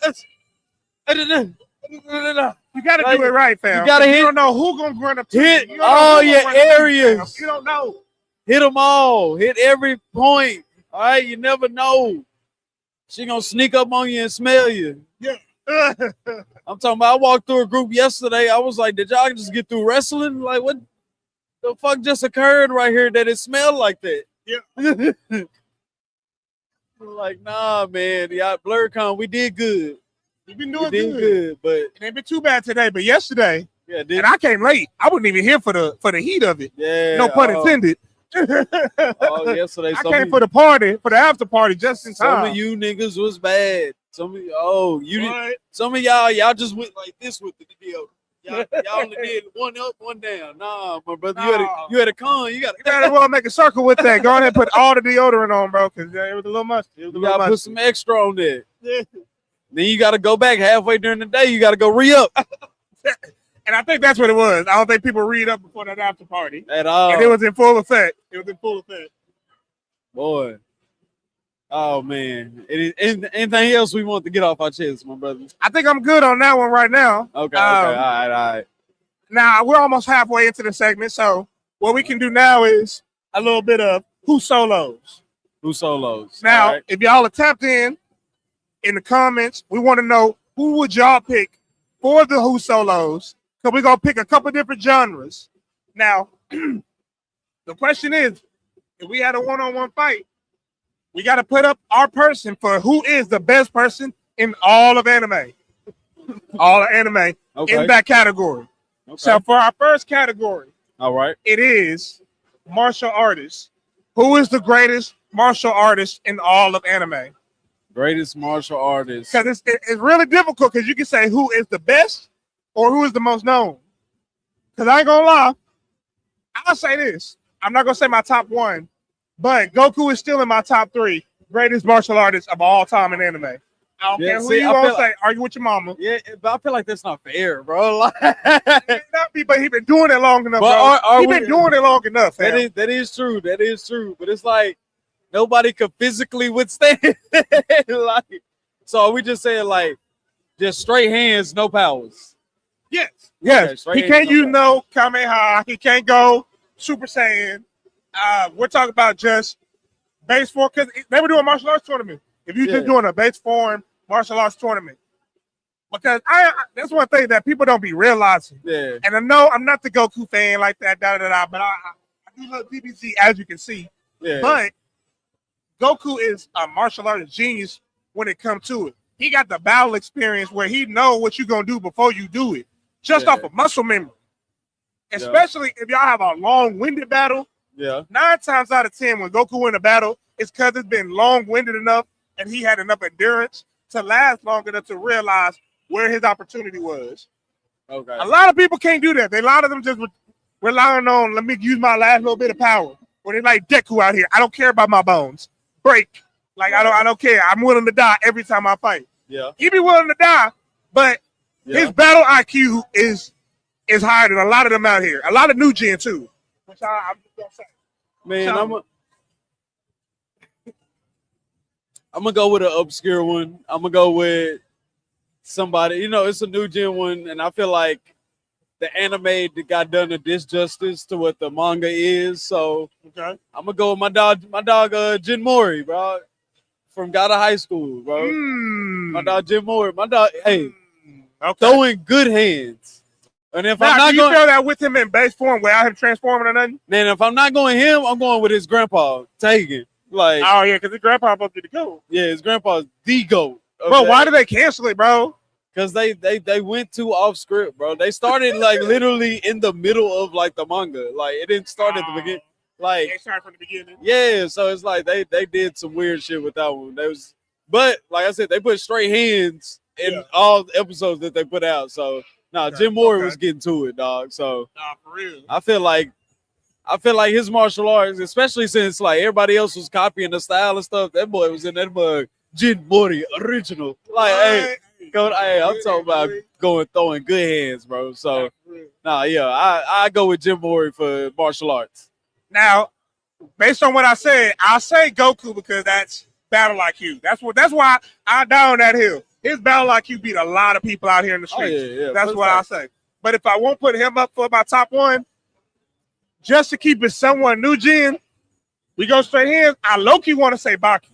M: You gotta do it right, fam.
N: You gotta hit.
M: You don't know who gonna run up to
N: hit
M: you. You don't know
N: all
M: who
N: your
M: gonna run up to you,
N: areas.
M: fam. You don't know.
N: Hit them all. Hit every point. All right, you never know. She gonna sneak up on you and smell you.
M: Yeah.
N: I'm talking about. I walked through a group yesterday. I was like, "Did y'all just get through wrestling? Like, what the fuck just occurred right here that it smelled like that?"
M: Yeah.
N: Like, nah, man. Yeah, BlerDCon, we did good.
M: You've been doing
N: good, but
M: it ain't been too bad today. But yesterday,
N: yeah,
M: and I came late. I wasn't even here for the heat of it.
N: Yeah,
M: no pun intended.
N: Yesterday,
M: I came for the party, for the after party, just in time.
N: Some of you niggas was bad. Some of you, some of y'all just went like this with the deal. Y'all only did one up, one down. Nah, my brother, you had a con. You
M: better well make a circle with that. Go ahead and put all the deodorant on, bro, because it was a little much. It was a
N: You
M: little
N: gotta
M: much.
N: put some extra on there. Then you gotta go back halfway during the day. You gotta go re-up.
M: And I think that's what it was. I don't think people read up before that after party
N: At all.
M: And it was in full effect.
N: Boy. Oh man. Anything else we want to get off our chest, my brother?
M: I think I'm good on that one right now.
N: Okay. All right.
M: Now we're almost halfway into the segment, so what we can do now is a little bit of who solos.
N: Who solos?
M: Now,
N: All right.
M: if y'all are tapped in the comments, we want to know who would y'all pick for the who solos. Because we're gonna pick a couple different genres. Now, the question is, if we had a one-on-one fight, we got to put up our person for who is the best person in all of anime. All of anime in that category.
N: Okay.
M: So for our first category,
N: all right,
M: it is martial artists. Who is the greatest martial artist in all of anime?
N: Greatest martial artist.
M: Because it's really difficult because you can say who is the best or who is the most known. Because I ain't gonna lie, I'll say this. I'm not gonna say my top one, but Goku is still in my top 3 greatest martial artists of all time in anime. I don't care who you gonna say. Argue with your mama.
N: Yeah, but I feel like that's not fair, bro. Like,
M: it may not be, but he been doing it long enough, bro. He been doing it long enough.
N: That is true. That is true. But it's like nobody could physically withstand it. Like, so are we just saying like just straight hands, no powers?
M: Yes.
N: Okay,
M: He can't use no Kamehameha. He can't go Super Saiyan. We're talking about just base form because they were doing martial arts tournament. If you're just doing a base form martial arts tournament, Because that's one thing that people don't be realizing.
N: Yeah.
M: And I know I'm not the Goku fan like that, but I do love DBZ, as you can see.
N: Yeah.
M: But Goku is a martial artist genius when it comes to it. He got the battle experience where he know what you're going to do before you do it, just off of muscle memory. Especially if y'all have a long-winded battle.
N: Yeah.
M: 9 times out of 10, when Goku win a battle, it's because it's been long-winded enough and he had enough endurance to last long enough to realize where his opportunity was.
N: Okay.
M: A lot of people can't do that. A lot of them just relying on, let me use my last little bit of power. Or they like Deku out here. I don't care about my bones. Break. Like, I don't care. I'm willing to die every time I fight.
N: Yeah.
M: He be willing to die, but his battle IQ is higher than a lot of them out here. A lot of new gen too. Which I'm just gonna say.
N: Man, I'm gonna go with an obscure one. I'm gonna go with somebody. You know, it's a new gen one, and I feel like the anime that got done a disjustice to what the manga is. So
M: okay,
N: I'm gonna go with my dog, Jin Mori, bro, from God of High School, bro. My dog Jin Mori, throwing good hands. And if I'm not
M: do you feel that with him in base form without him transforming or nothing?
N: Man, if I'm not going him, I'm going with his grandpa, Tegan. Like,
M: oh yeah, because his grandpa supposed to be the GOAT.
N: Yeah, his grandpa's the GOAT. Okay?
M: Bro, why did they cancel it, bro?
N: Because they went too off script, bro. They started like literally in the middle of like the manga. Like it didn't start at the beginning. Like
M: they started from the beginning.
N: Yeah, so it's like they did some weird shit with that one. But like I said, they put straight hands in all the episodes that they put out. So Jim Mori was getting to it, dog. So
M: for real.
N: I feel like his martial arts, especially since like everybody else was copying the style and stuff, that boy was in that mug. Jin Mori original. Like, hey, I'm talking about throwing good hands, bro. So I go with Jim Mori for martial arts.
M: Now, based on what I said, I'll say Goku because that's battle IQ. That's why I down that hill. His battle IQ beat a lot of people out here in the streets. That's what I'll say. But if I won't put him up for my top one, just to keep it somewhat new gen, we go straight in. I low-key want to say Baki.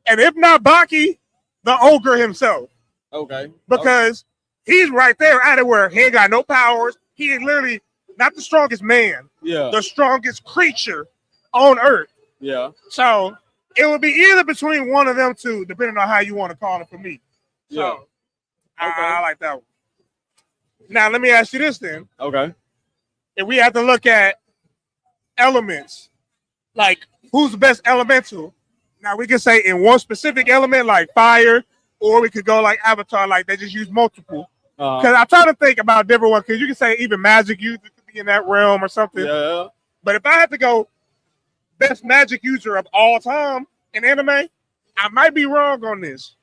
M: And if not Baki, the ogre himself.
N: Okay.
M: Because he's right there at it where he ain't got no powers. He is literally not the strongest man.
N: Yeah.
M: The strongest creature on Earth.
N: Yeah.
M: So it would be either between one of them two, depending on how you want to call it for me. So I like that one. Now let me ask you this then.
N: Okay.
M: If we have to look at elements, like who's the best elemental? Now we can say in one specific element like fire, or we could go like Avatar, like they just use multiple. Because I try to think about different ones, because you can say even magic user could be in that realm or something.
N: Yeah.
M: But if I had to go best magic user of all time in anime, I might be wrong on this.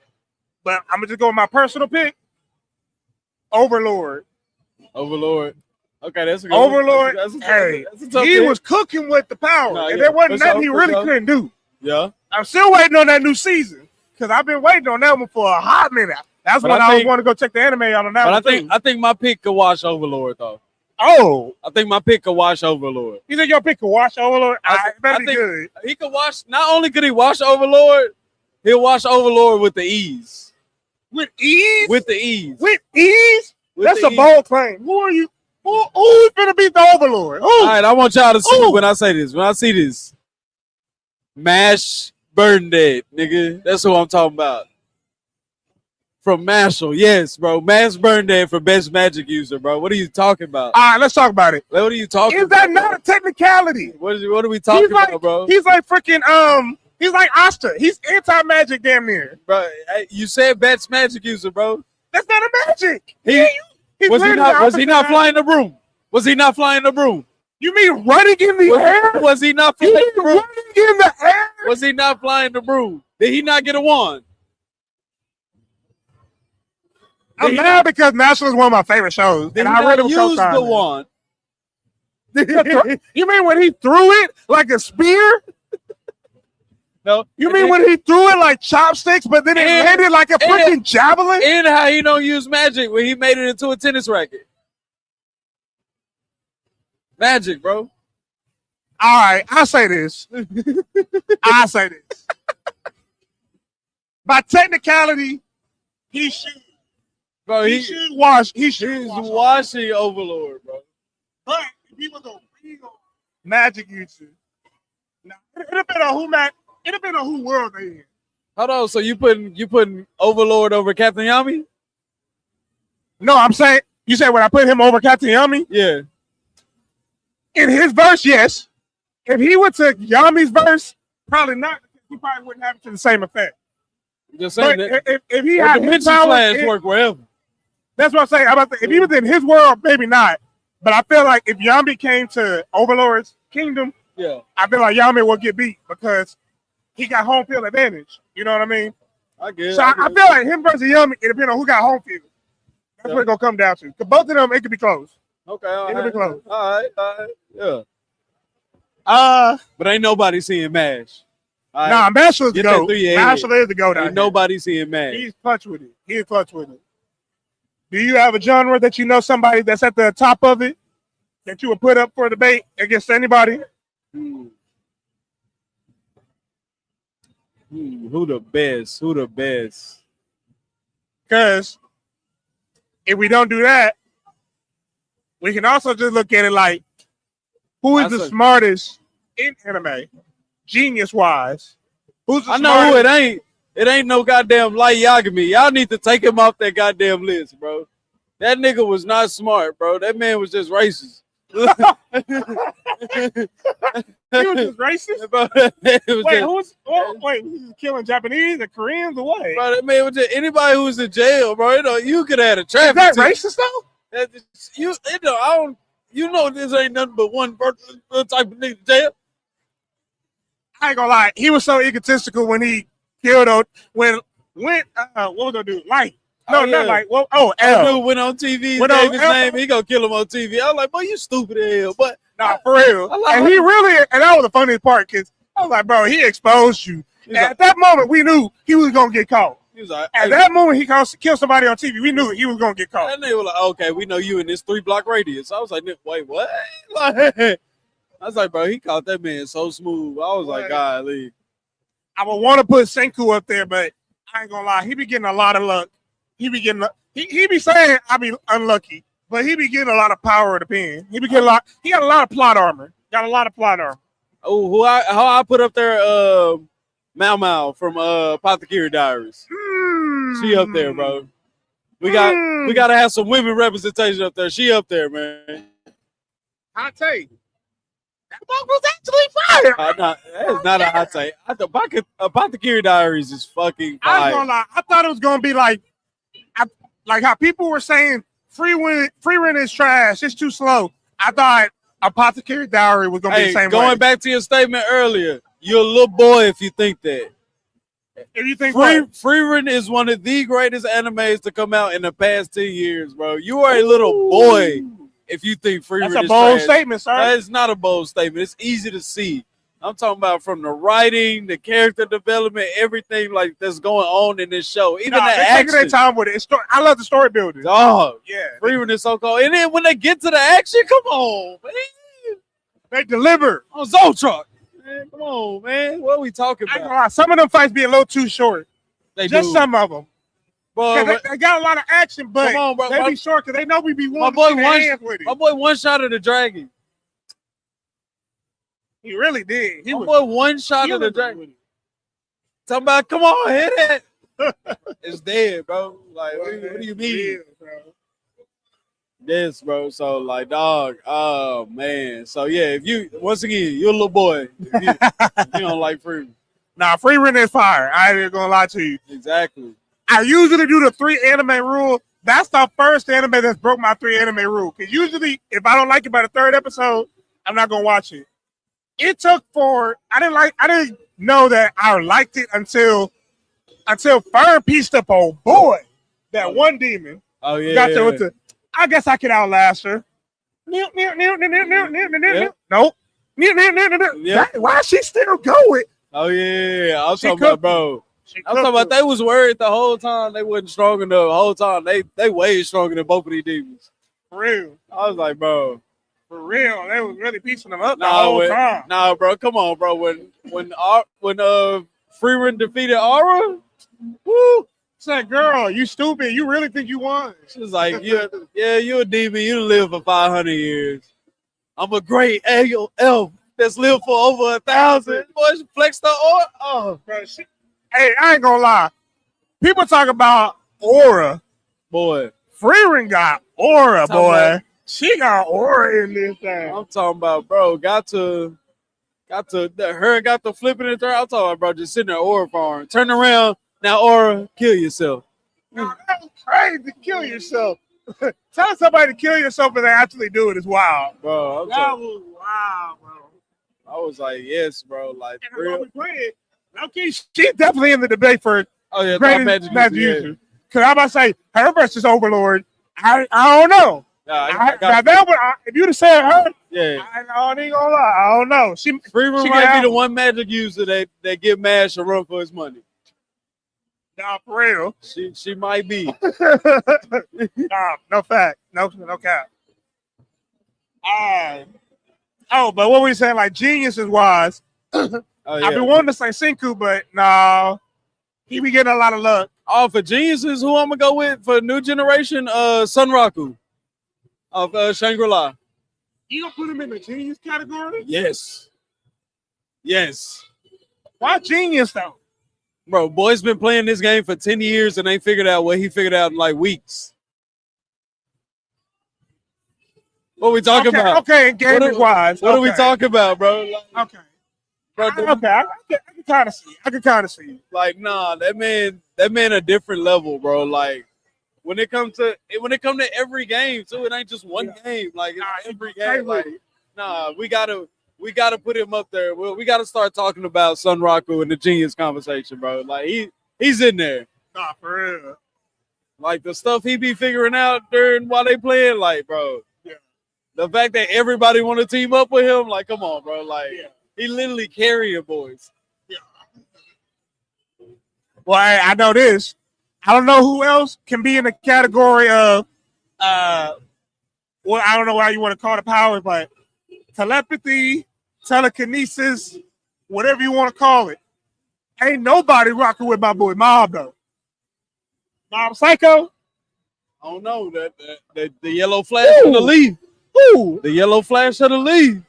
M: But I'm gonna just go with my personal pick. Overlord.
N: Okay, that's a good
M: Overlord.
N: One.
M: Hey,
N: that's a tough
M: he
N: pick.
M: was cooking with the power,
N: Nah,
M: and
N: yeah,
M: there wasn't
N: for
M: nothing he
N: sure,
M: really
N: for sure.
M: couldn't do.
N: Yeah.
M: I'm still waiting on that new season because I've been waiting on that one for a hot minute. That's
N: But
M: when
N: I
M: I
N: think-
M: want to go check the anime out on that
N: But
M: one.
N: I think my pick could wash Overlord though.
M: Oh,
N: I think my pick could wash Overlord.
M: You think your pick could wash Overlord? It better be
N: think
M: good.
N: He could wash. Not only could he wash Overlord, he'll wash Overlord with the ease.
M: With ease?
N: With the ease.
M: With ease?
N: With
M: That's
N: the
M: a bold claim. Who are you? Who's gonna beat the Overlord? Who?
N: All right, I want y'all to see when I say this. When I see this, Mash Burn Dead, nigga. That's who I'm talking about. From Mashal, yes, bro. Mash Burn Dead for best magic user, bro. What are you talking about?
M: All right, let's talk about it.
N: What are you talking
M: Is
N: about?
M: that not a technicality?
N: What are we talking about, bro?
M: He's like freaking he's like Asta. He's anti-magic damn near.
N: Bro, you said best magic user, bro.
M: That's not a magic.
N: Was he not flying the broom? Was he not flying the broom?
M: You mean running in the air?
N: Was he not flying the broom?
M: Running in the air?
N: Was he not flying the broom? Did he not get a wand?
M: I'm mad because National is one of my favorite shows.
N: Did
M: And
N: he
M: I read
N: not
M: him
N: use
M: co-sign
N: the
M: it.
N: wand?
M: You mean when he threw it like a spear?
N: No.
M: You mean when he threw it like chopsticks, but then it landed like a freaking javelin?
N: And how he don't use magic when he made it into a tennis racket. Magic, bro.
M: All right, I'll say this. I'll say this. By technicality, he should
N: Bro,
M: he should wash. He's
N: washing Overlord, bro.
M: But if he was a real Magic user, now it'd have been on who world they in.
N: Hold on, so you putting Overlord over Captain Yami?
M: No, I'm saying you said when I put him over Captain Yami.
N: Yeah.
M: In his verse, yes. If he went to Yami's verse, probably not. He probably wouldn't have it to the same effect.
N: Just saying
M: but
N: that.
M: If he had his
N: Dimension work wherever.
M: That's what I'm saying. If he was in his world, maybe not. But I feel like if Yami came to Overlord's kingdom,
N: yeah,
M: I feel like Yami will get beat because he got home field advantage. You know what I mean?
N: I get.
M: So I feel like him versus Yami, it depends on who got home field. That's what it's gonna come down to. Because both of them, it could be close.
N: Okay,
M: it could be close.
N: All right, yeah. But ain't nobody seeing Mash. All
M: Nah,
N: right.
M: Mash is the
N: Get that
M: GOAT.
N: through your
M: Mash
N: head.
M: is the GOAT.
N: Ain't nobody seeing Mash.
M: He's clutch with it. He's clutch with it. Do you have a genre that you know somebody that's at the top of it that you would put up for debate against anybody?
N: Who the best? Who the best?
M: Because if we don't do that, we can also just look at it like, who is the smartest in anime, genius-wise? Who's the
N: I know
M: smartest?
N: who it ain't. It ain't no goddamn Light Yagami. Y'all need to take him off that goddamn list, bro. That nigga was not smart, bro. That man was just racist.
M: He was just racist?
N: Bro,
M: Wait, he was killing Japanese or Koreans or what?
N: Bro, that man was just anybody who was in jail, bro. You could have had a traffic.
M: Is that racist though?
N: You know this ain't nothing but one type of nigga in jail.
M: I ain't gonna lie, he was so egotistical when he killed what was gonna do? Light. No, not Light. Well, L.
N: Dude went on TV,
M: Went
N: gave
M: on
N: his
M: L.
N: name, he gonna kill him on TV. I was like, boy, you stupid as hell. But
M: nah, for real. And he really, and that was the funniest part, because I was like, bro, he exposed you. And at that moment, we knew he was gonna get caught.
N: He was like,
M: at that moment, he killed somebody on TV. We knew he was gonna get caught.
N: And they were like, okay, we know you in this 3-block radius. I was like, wait, what? Like, I was like, bro, he caught that man so smooth. I was like, golly.
M: I would want to put Senku up there, but I ain't gonna lie, he be getting a lot of luck. He be getting he be saying I be unlucky, but he be getting a lot of power of the pen. He be getting he got a lot of plot armor. Got a lot of plot armor.
N: Oh, how I put up there Mau Mau from Apothecary Diaries. She up there, bro. We gotta have some women representation up there. She up there, man.
M: Hot take. That book was actually fire.
N: That is not a hot take. Apothecary Diaries is fucking fire.
M: I ain't gonna lie. I thought it was gonna be like how people were saying free rent is trash. It's too slow. I thought Apothecary Diary was gonna be the same way.
N: Going back to your statement earlier, you're a little boy if you think that.
M: If you think
N: Free Rent is one of the greatest animes to come out in the past 10 years, bro. You are a little boy if you think Free Rent is
M: That's a bold
N: trash.
M: statement, sir.
N: That is not a bold statement. It's easy to see. I'm talking about from the writing, the character development, everything like that's going on in this show. Even the
M: they
N: action.
M: taking their time with it. I love the story building.
N: Oh,
M: yeah.
N: Free Rent is so cool. And then when they get to the action, come on, man.
M: They deliver
N: on Zoltron. Man, come on, man. What are we talking
M: I ain't
N: about?
M: gonna lie, some of them fights be a little too short.
N: They
M: Just
N: do.
M: some of them.
N: Boy,
M: they got a lot of action, but
N: come on, bro.
M: they be short because they know we be
N: My
M: wanting
N: boy,
M: to see their hands with it.
N: my boy one shot of the dragon.
M: He really did.
N: My boy one shot of the dragon. Talking about, come on, hit it. It's dead, bro. Like, what do you mean? Yes, bro. So, like, dog. Oh, man. So, yeah, if you, once again, you're a little boy. If you don't like Free Rent.
M: Nah, Free Rent is fire. I ain't gonna lie to you.
N: Exactly.
M: I usually do the 3 anime rule. That's the first anime that's broke my 3 anime rule. Because usually, if I don't like it by the 3rd episode, I'm not gonna watch it. It took I didn't know that I liked it until Fern pieced up old boy. That one demon.
N: Oh, yeah.
M: Got to with the, I guess I could outlast her. Nope. Why is she still going?
N: Oh, yeah. I was talking about, bro. I'm talking about they was worried the whole time they wasn't strong enough. The whole time they way stronger than both of these demons.
M: For real.
N: I was like, bro.
M: For real. They was really piecing them up the whole time.
N: Nah, bro. Come on, bro. When Free Rent defeated Aura, woo,
M: Said, girl, you stupid. You really think you won?
N: She was like, you a demon. You live for 500 years. I'm a great elf that's lived for over 1,000. Boy, she flexed her aura. Oh,
M: bro, hey, I ain't gonna lie. People talk about aura.
N: Boy.
M: Freeman got aura, boy.
N: About,
M: she got aura in this thing.
N: I'm talking about, bro, got to flipping it there. I'm talking about, bro, just sitting there aura farm. Turn around. Now, aura, kill yourself.
M: No, that was crazy. Kill yourself. Tell somebody to kill yourself and they actually do it is wild.
N: Bro,
M: that was wild, bro.
N: I was like, yes, bro. Like,
M: and real. Okay, she's definitely in the debate for greatest magic user. Because I'm about to say, her versus Overlord, I don't know. If you'd have said her, I ain't gonna lie. I don't know.
N: Freeman might be the one magic user that give Mash a run for his money.
M: Nah, for real.
N: She might be.
M: Nah, no fact. No cap. But what were you saying? Like geniuses wise. I've been wanting to say Senku, but no, he be getting a lot of luck.
N: Oh, for geniuses, who I'm gonna go with for new generation? Sunraku of Shangri-La.
M: You gonna put him in the genius category?
N: Yes.
M: Why genius though?
N: Bro, boy's been playing this game for 10 years and ain't figured out what he figured out in like weeks. What we talking about?
M: Okay, gaming wise.
N: What are we talking about, bro?
M: Like, bro, I can kind of see. I can kind of see.
N: Like, nah, that man a different level, bro. Like, when it comes to every game, too, it ain't just one game. Like, it's every game. Like, nah, we gotta put him up there. We gotta start talking about Sunraku in the genius conversation, bro. Like, he's in there.
M: Nah, for real.
N: Like the stuff he be figuring out while they playing, like, bro.
M: Yeah.
N: The fact that everybody want to team up with him, like, come on, bro. Like, he literally carrying boys.
M: Yeah. Well, I know this. I don't know who else can be in the category of, well, I don't know why you want to call it power, but telepathy, telekinesis, whatever you want to call it. Ain't nobody rocking with my boy Mob though. Mob Psycho.
N: I don't know the yellow flash of the leaf.
M: Ooh.
N: The yellow flash of the leaf.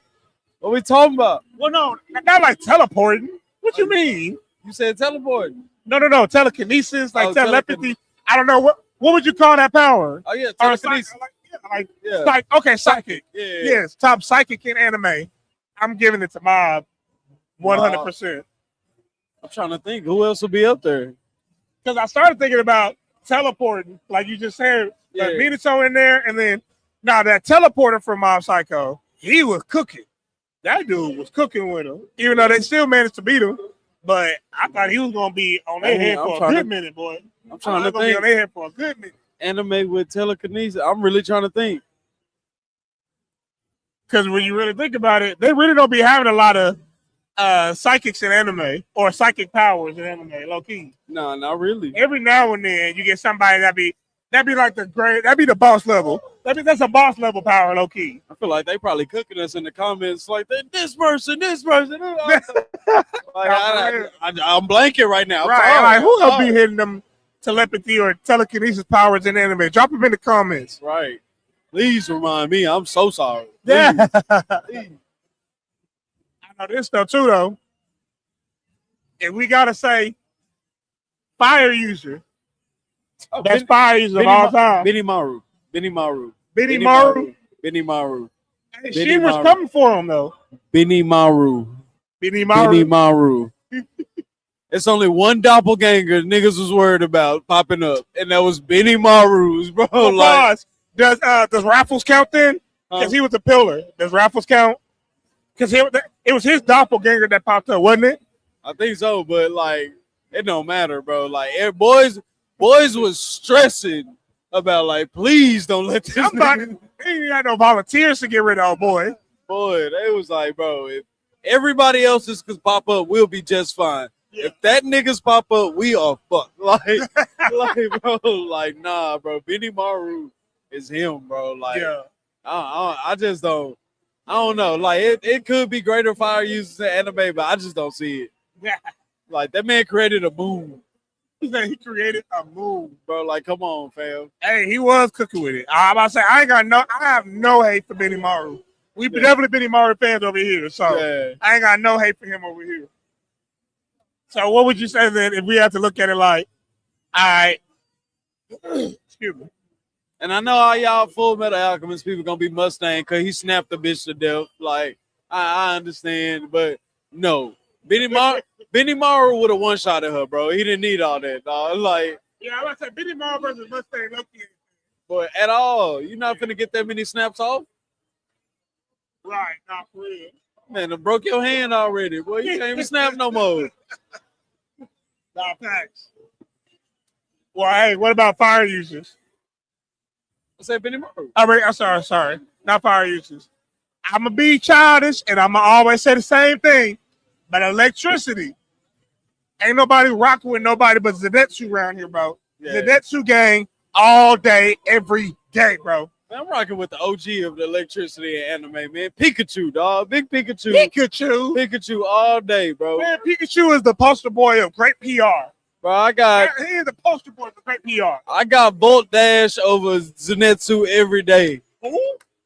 N: What we talking about?
M: Well, no, not like teleporting. What you mean?
N: You said teleporting.
M: No. Telekinesis, like telepathy. I don't know what would you call that power?
N: Oh yeah, telekinesis.
M: Psychic.
N: Yeah.
M: Yes, top psychic in anime. I'm giving it to Mob, 100%.
N: I'm trying to think who else will be up there.
M: Because I started thinking about teleporting, like you just said, like Minato in there, and then now that teleporter from Mob Psycho, he was cooking. That dude was cooking with him, even though they still managed to beat him. But I thought he was gonna be on their head for a good minute, boy.
N: I'm trying to
M: think. Be on their head for a good minute.
N: Anime with telekinesis. I'm really trying to think.
M: Because when you really think about it, they really don't be having a lot of psychics in anime or psychic powers in anime, low key.
N: No, not really.
M: Every now and then you get somebody that'd be like that'd be the boss level. That's a boss level power, low key.
N: I feel like they probably cooking us in the comments like this person. Like, I'm blanking right now.
M: Right, like who else be hitting them telepathy or telekinesis powers in anime? Drop them in the comments.
N: Right. Please remind me. I'm so sorry.
M: Yeah. I know this stuff too, though. And we gotta say, fire user. Best fire user of all time.
N: Benimaru.
M: Hey, she was coming for him though.
N: Benimaru. It's only one doppelganger niggas was worried about popping up, and that was Benimaru's, bro.
M: Like, does Raffles count then? Because he was a pillar. Does Raffles count? Because it was his doppelganger that popped up, wasn't it?
N: I think so, but like it don't matter, bro. Like boys was stressing about like, please don't let this nigga.
M: He ain't got no volunteers to get rid of, boy.
N: Boy, they was like, bro, if everybody else's could pop up, we'll be just fine. Yeah. If that niggas pop up, we are fucked. Like, bro, like, nah, bro. Benimaru is him, bro. Like,
M: yeah.
N: I just don't. I don't know. Like, it could be greater fire users in anime, but I just don't see it.
M: Yeah.
N: Like, that man created a boom.
M: He said he created a move,
N: bro. Like, come on, fam.
M: Hey, he was cooking with it. I'm about to say I have no hate for Benny Maru. We definitely Benny Maru fans over here, so I ain't got no hate for him over here. So what would you say then if we had to look at it like, all right, excuse me.
N: And I know all y'all Full Metal Alchemist people gonna be Mustang because he snapped the bitch to death. Like, I understand, but no. Benny Maru would have one-shotted her, bro. He didn't need all that, dog. Like,
M: yeah, I'm about to say Benny Maru versus Mustang Loki.
N: But at all, you're not finna get that many snaps off.
M: Right, not for real.
N: Man, I broke your hand already. Boy, you can't even snap no more.
M: Nah, facts. Well, hey, what about fire users?
N: I said Benny Maru.
M: I'm sorry. Not fire users. I'm going to be childish, and I'm going to always say the same thing. But electricity. Ain't nobody rocking with nobody but Zenetsu around here, bro.
N: Yeah.
M: Zenetsu gang all day, every day, bro.
N: Man, I'm rocking with the OG of the electricity and anime, man. Pikachu, dog. Big Pikachu. Pikachu all day, bro.
M: Man, Pikachu is the poster boy of great PR.
N: Bro,
M: He is the poster boy for great PR.
N: I got Volt Dash over Zenetsu every day.
M: Who?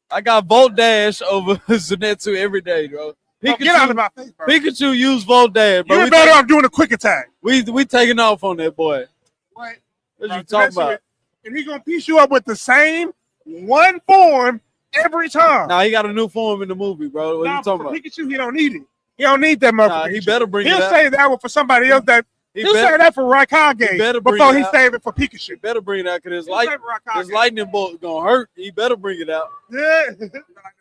N: I got Volt Dash over Zenetsu every day, bro.
M: Pikachu, get out of my face, bro.
N: Pikachu used Volt Dash, bro.
M: You're better off doing a quick attack.
N: We taking off on that boy.
M: What?
N: What you talking about?
M: And he's going to piece you up with the same one form every time.
N: Nah, he got a new form in the movie, bro. What you talking about?
M: Pikachu, he don't need it. He don't need that motherfucker.
N: Nah, he better bring it
M: He'll
N: out.
M: save that one for somebody else. He'll save that for Raikage before he save it for Pikachu.
N: He better bring it out because his lightning bolt gonna hurt. He better bring it out.
M: Yeah, lightning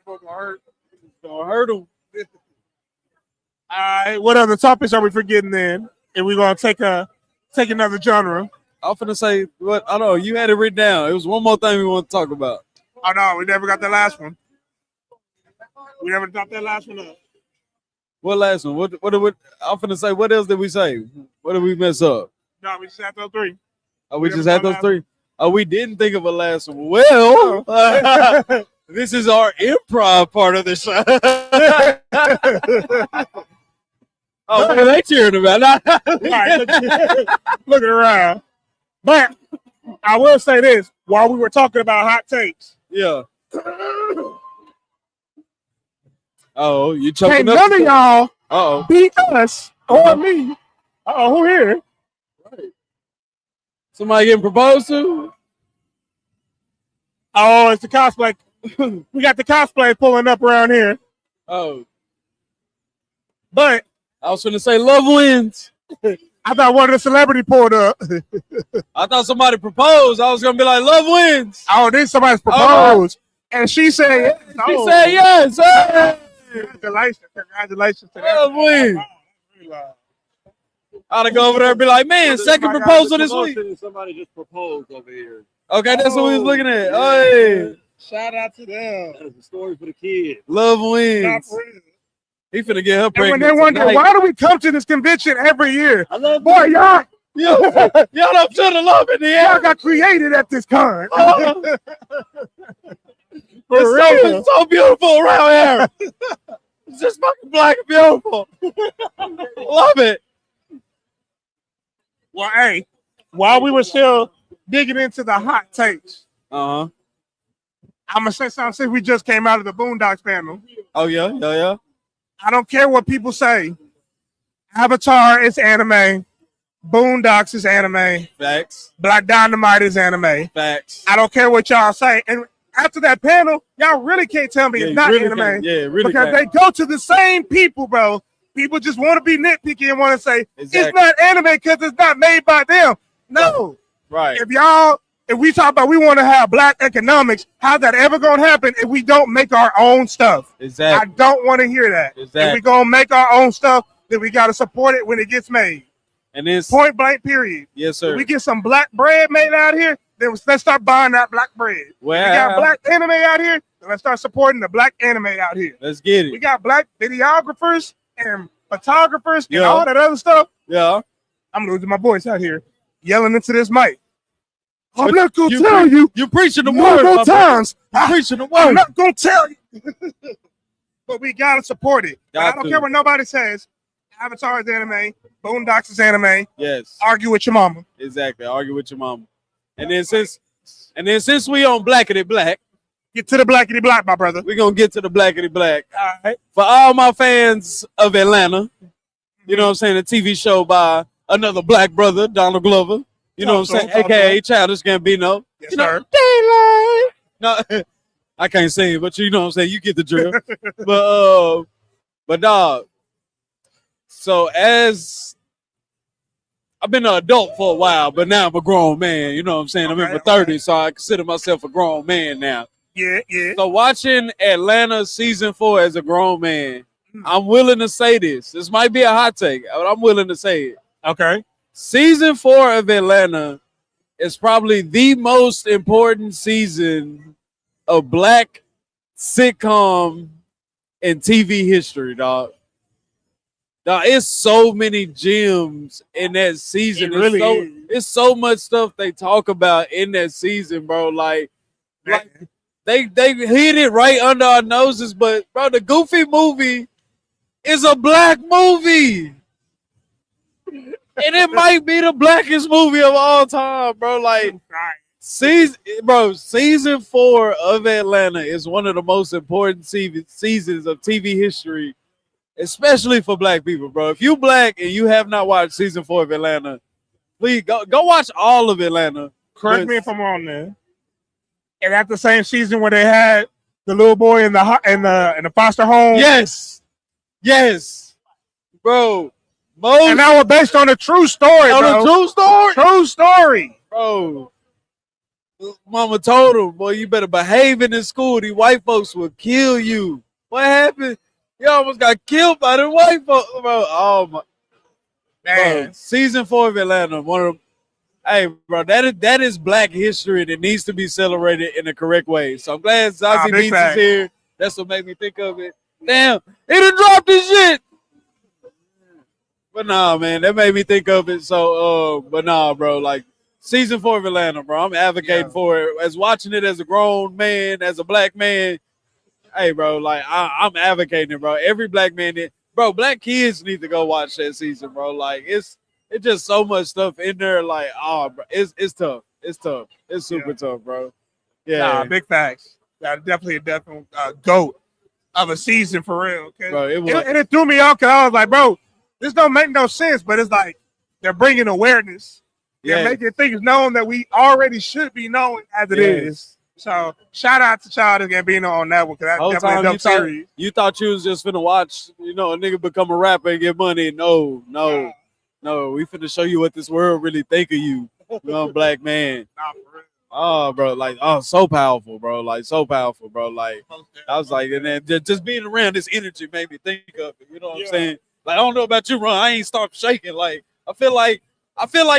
M: bolt gonna hurt.
N: It's gonna hurt him.
M: All right, what other topics are we forgetting then? And we're gonna take another genre.
N: I'm finna say what I know. You had it written down. It was one more thing we want to talk about.
M: Oh no, we never got the last one. We never dropped that last one up.
N: What last one? What I'm finna say. What else did we say? What did we mess up?
M: No, we just had those three.
N: Oh, we just had those three. Oh, we didn't think of a last one. Well, this is our improv part of the show. Oh, what are they cheering about?
M: Looking around. But I will say this, while we were talking about hot takes.
N: Yeah. Oh, you choking
M: Can't
N: up?
M: none of y'all beat us or me. Uh-oh, who here?
N: Somebody getting proposed to?
M: Oh, it's the cosplay. We got the cosplay pulling up around here.
N: Oh.
M: But
N: I was going to say love wins.
M: I thought one of the celebrity pulled up.
N: I thought somebody proposed. I was going to be like, love wins.
M: Oh, then somebody's proposed. And she said yes.
N: She said yes. Hey.
M: Congratulations to that.
N: Love wins. I'd go over there and be like, man, second proposal this week.
C: Somebody just proposed over here.
N: Okay, that's what we was looking at. Hey.
M: Shout out to them.
C: That's a story for the kids.
N: Love wins. He finna get her
M: And when
N: pregnant.
M: they wonder,
N: tonight.
M: why do we come to this convention every year?
C: I love
M: Boy, y'all
N: don't feel the love in the air.
M: y'all got created at this con.
N: It's so beautiful around here. It's just fucking black and beautiful. Love it.
M: Well, hey, while we were still digging into the hot takes,
N: I'm
M: gonna say something since we just came out of the Boondocks panel.
N: Oh yeah.
M: I don't care what people say. Avatar is anime. Boondocks is anime.
N: Facts.
M: Black Dynamite is anime.
N: Facts.
M: I don't care what y'all say. And after that panel, y'all really can't tell me it's not
N: really
M: anime.
N: can't. Yeah, really
M: because
N: can't.
M: they go to the same people, bro. People just want to be nitpicky and want to say it's
N: Exactly.
M: not anime because it's not made by them. No.
N: Right.
M: If we talk about we want to have black economics, how's that ever gonna happen if we don't make our own stuff?
N: Exactly.
M: I don't want to hear that.
N: Exactly.
M: If we gonna make our own stuff, then we gotta support it when it gets made.
N: And it's
M: Point blank, period.
N: yes, sir.
M: If we get some black bread made out here, then let's start buying that black bread.
N: Well,
M: we got black anime out here, then let's start supporting the black anime out here.
N: Let's get
M: We
N: it.
M: got black videographers and photographers and
N: Yeah.
M: all that other stuff.
N: Yeah.
M: I'm losing my voice out here, yelling into this mic. I'm
N: But
M: not gonna
N: you
M: tell you.
N: You preaching the
M: No
N: word.
M: more
N: my
M: times.
N: brother. You preaching the
M: I'm
N: word.
M: not gonna tell you. But we gotta support it. But I
N: Got
M: don't
N: to.
M: care what nobody says. Avatar's anime. Boondocks is anime.
N: Yes.
M: Argue with your mama.
N: Exactly. Argue with your mama. And then since we on Blackity Black,
M: get to the Blackity Black, my brother.
N: We're gonna get to the Blackity Black.
M: All right.
N: For all my fans of Atlanta, you know what I'm saying, a TV show by another black brother, Donald Glover. You know what I'm saying? AKA Childish Gambino.
M: Yes,
N: you know,
M: sir.
N: Daylight. No, I can't sing, but you know what I'm saying. You get the drill. but dog. So as I've been an adult for a while, but now I'm a grown man. You know what I'm saying? I'm in my 30s, so I consider myself a grown man now.
M: Yeah.
N: So watching Atlanta season 4 as a grown man, I'm willing to say this. This might be a hot take, but I'm willing to say it.
M: Okay.
N: Season 4 of Atlanta is probably the most important season of black sitcom in TV history, dog. Now, it's so many gems in that season.
M: It really is.
N: It's so much stuff they talk about in that season, bro. Like they hit it right under our noses, but bro, the Goofy movie is a black movie. And it might be the blackest movie of all time, bro. Like season 4 of Atlanta is one of the most important seasons of TV history. Especially for black people, bro. If you black and you have not watched season 4 of Atlanta, please go watch all of Atlanta.
M: Correct me if I'm wrong there. And at the same season where they had the little boy in the foster home.
N: Yes, bro.
M: And that was based on a true story, bro.
N: A true story?
M: True story.
N: Bro. Mama told him, boy, you better behave in this school. These white folks will kill you. What happened? You almost got killed by the white folks, bro. Oh my man! Bro, season 4 of Atlanta, one of them. Hey, bro, that is black history that needs to be celebrated in the correct way. So I'm glad Zazie Beetz is here. That's what made me think of it. Damn, he done dropped this shit. But nah, man, that made me think of it. So, but nah, bro, like season 4 of Atlanta, bro. I'm advocating for it. As watching it as a grown man, as a black man. Hey, bro, like I'm advocating it, bro. Every black man, bro, black kids need to go watch that season, bro. Like it's just so much stuff in there. Like, oh, bro, it's tough. It's tough. It's super tough, bro. Yeah,
M: nah, big facts. Definitely a GOAT of a season for real.
N: Bro,
M: it threw me off because I was like, bro, this don't make no sense. But it's like they're bringing awareness. They're making things known that we already should be knowing as it is. So shout out to Childish Gambino on that one because that's definitely a dope series.
N: You thought you was just finna watch, you know, a nigga become a rapper and get money. No. We finna show you what this world really think of you, young black man.
M: Nah, for real.
N: Oh, bro, like, so powerful, bro. Like, so powerful, bro. Like, I was like, and then just being around this energy made me think of it. You know what I'm saying? Like, I don't know about you, Ron. I ain't stopped shaking. Like, I feel like,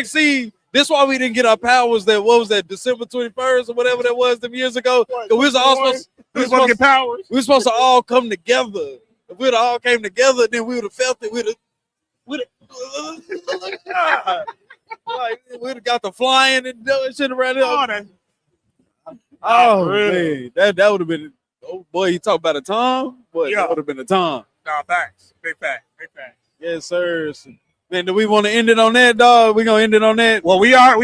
N: see. This why we didn't get our powers that, what was that, December 21st or whatever that was them years ago? We was supposed to all come together. If we'd all came together, then we would have felt it. We'd have got the flying and shit around there. Oh, man. That would have been, oh, boy, you talk about a time? Boy, that would have been a time.
M: Nah, facts. Big facts.
N: Yes, sir. Man, do we want to end it on that, dog? We gonna end it on that?
M: Well, we are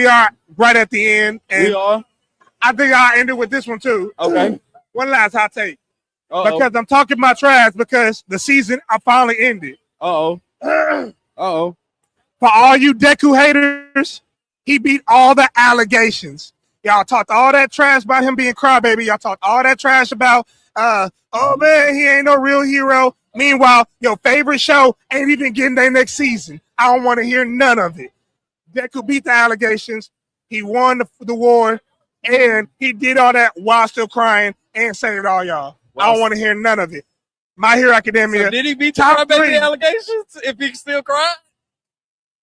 M: right at the end. And
N: we are.
M: I think I'll end it with this one too.
N: Okay.
M: One last hot take. Because I'm talking my trash because the season I finally ended.
N: For
M: all you Deku haters, he beat all the allegations. Y'all talked all that trash about him being crybaby. Y'all talked all that trash about oh man, he ain't no real hero. Meanwhile, your favorite show ain't even getting their next season. I don't want to hear none of it. Deku beat the allegations. He won the war, and he did all that while still crying and saved all y'all. Wow. I don't want to hear none of it. My Hero Academia.
N: So did he beat the crybaby allegations if he still cry?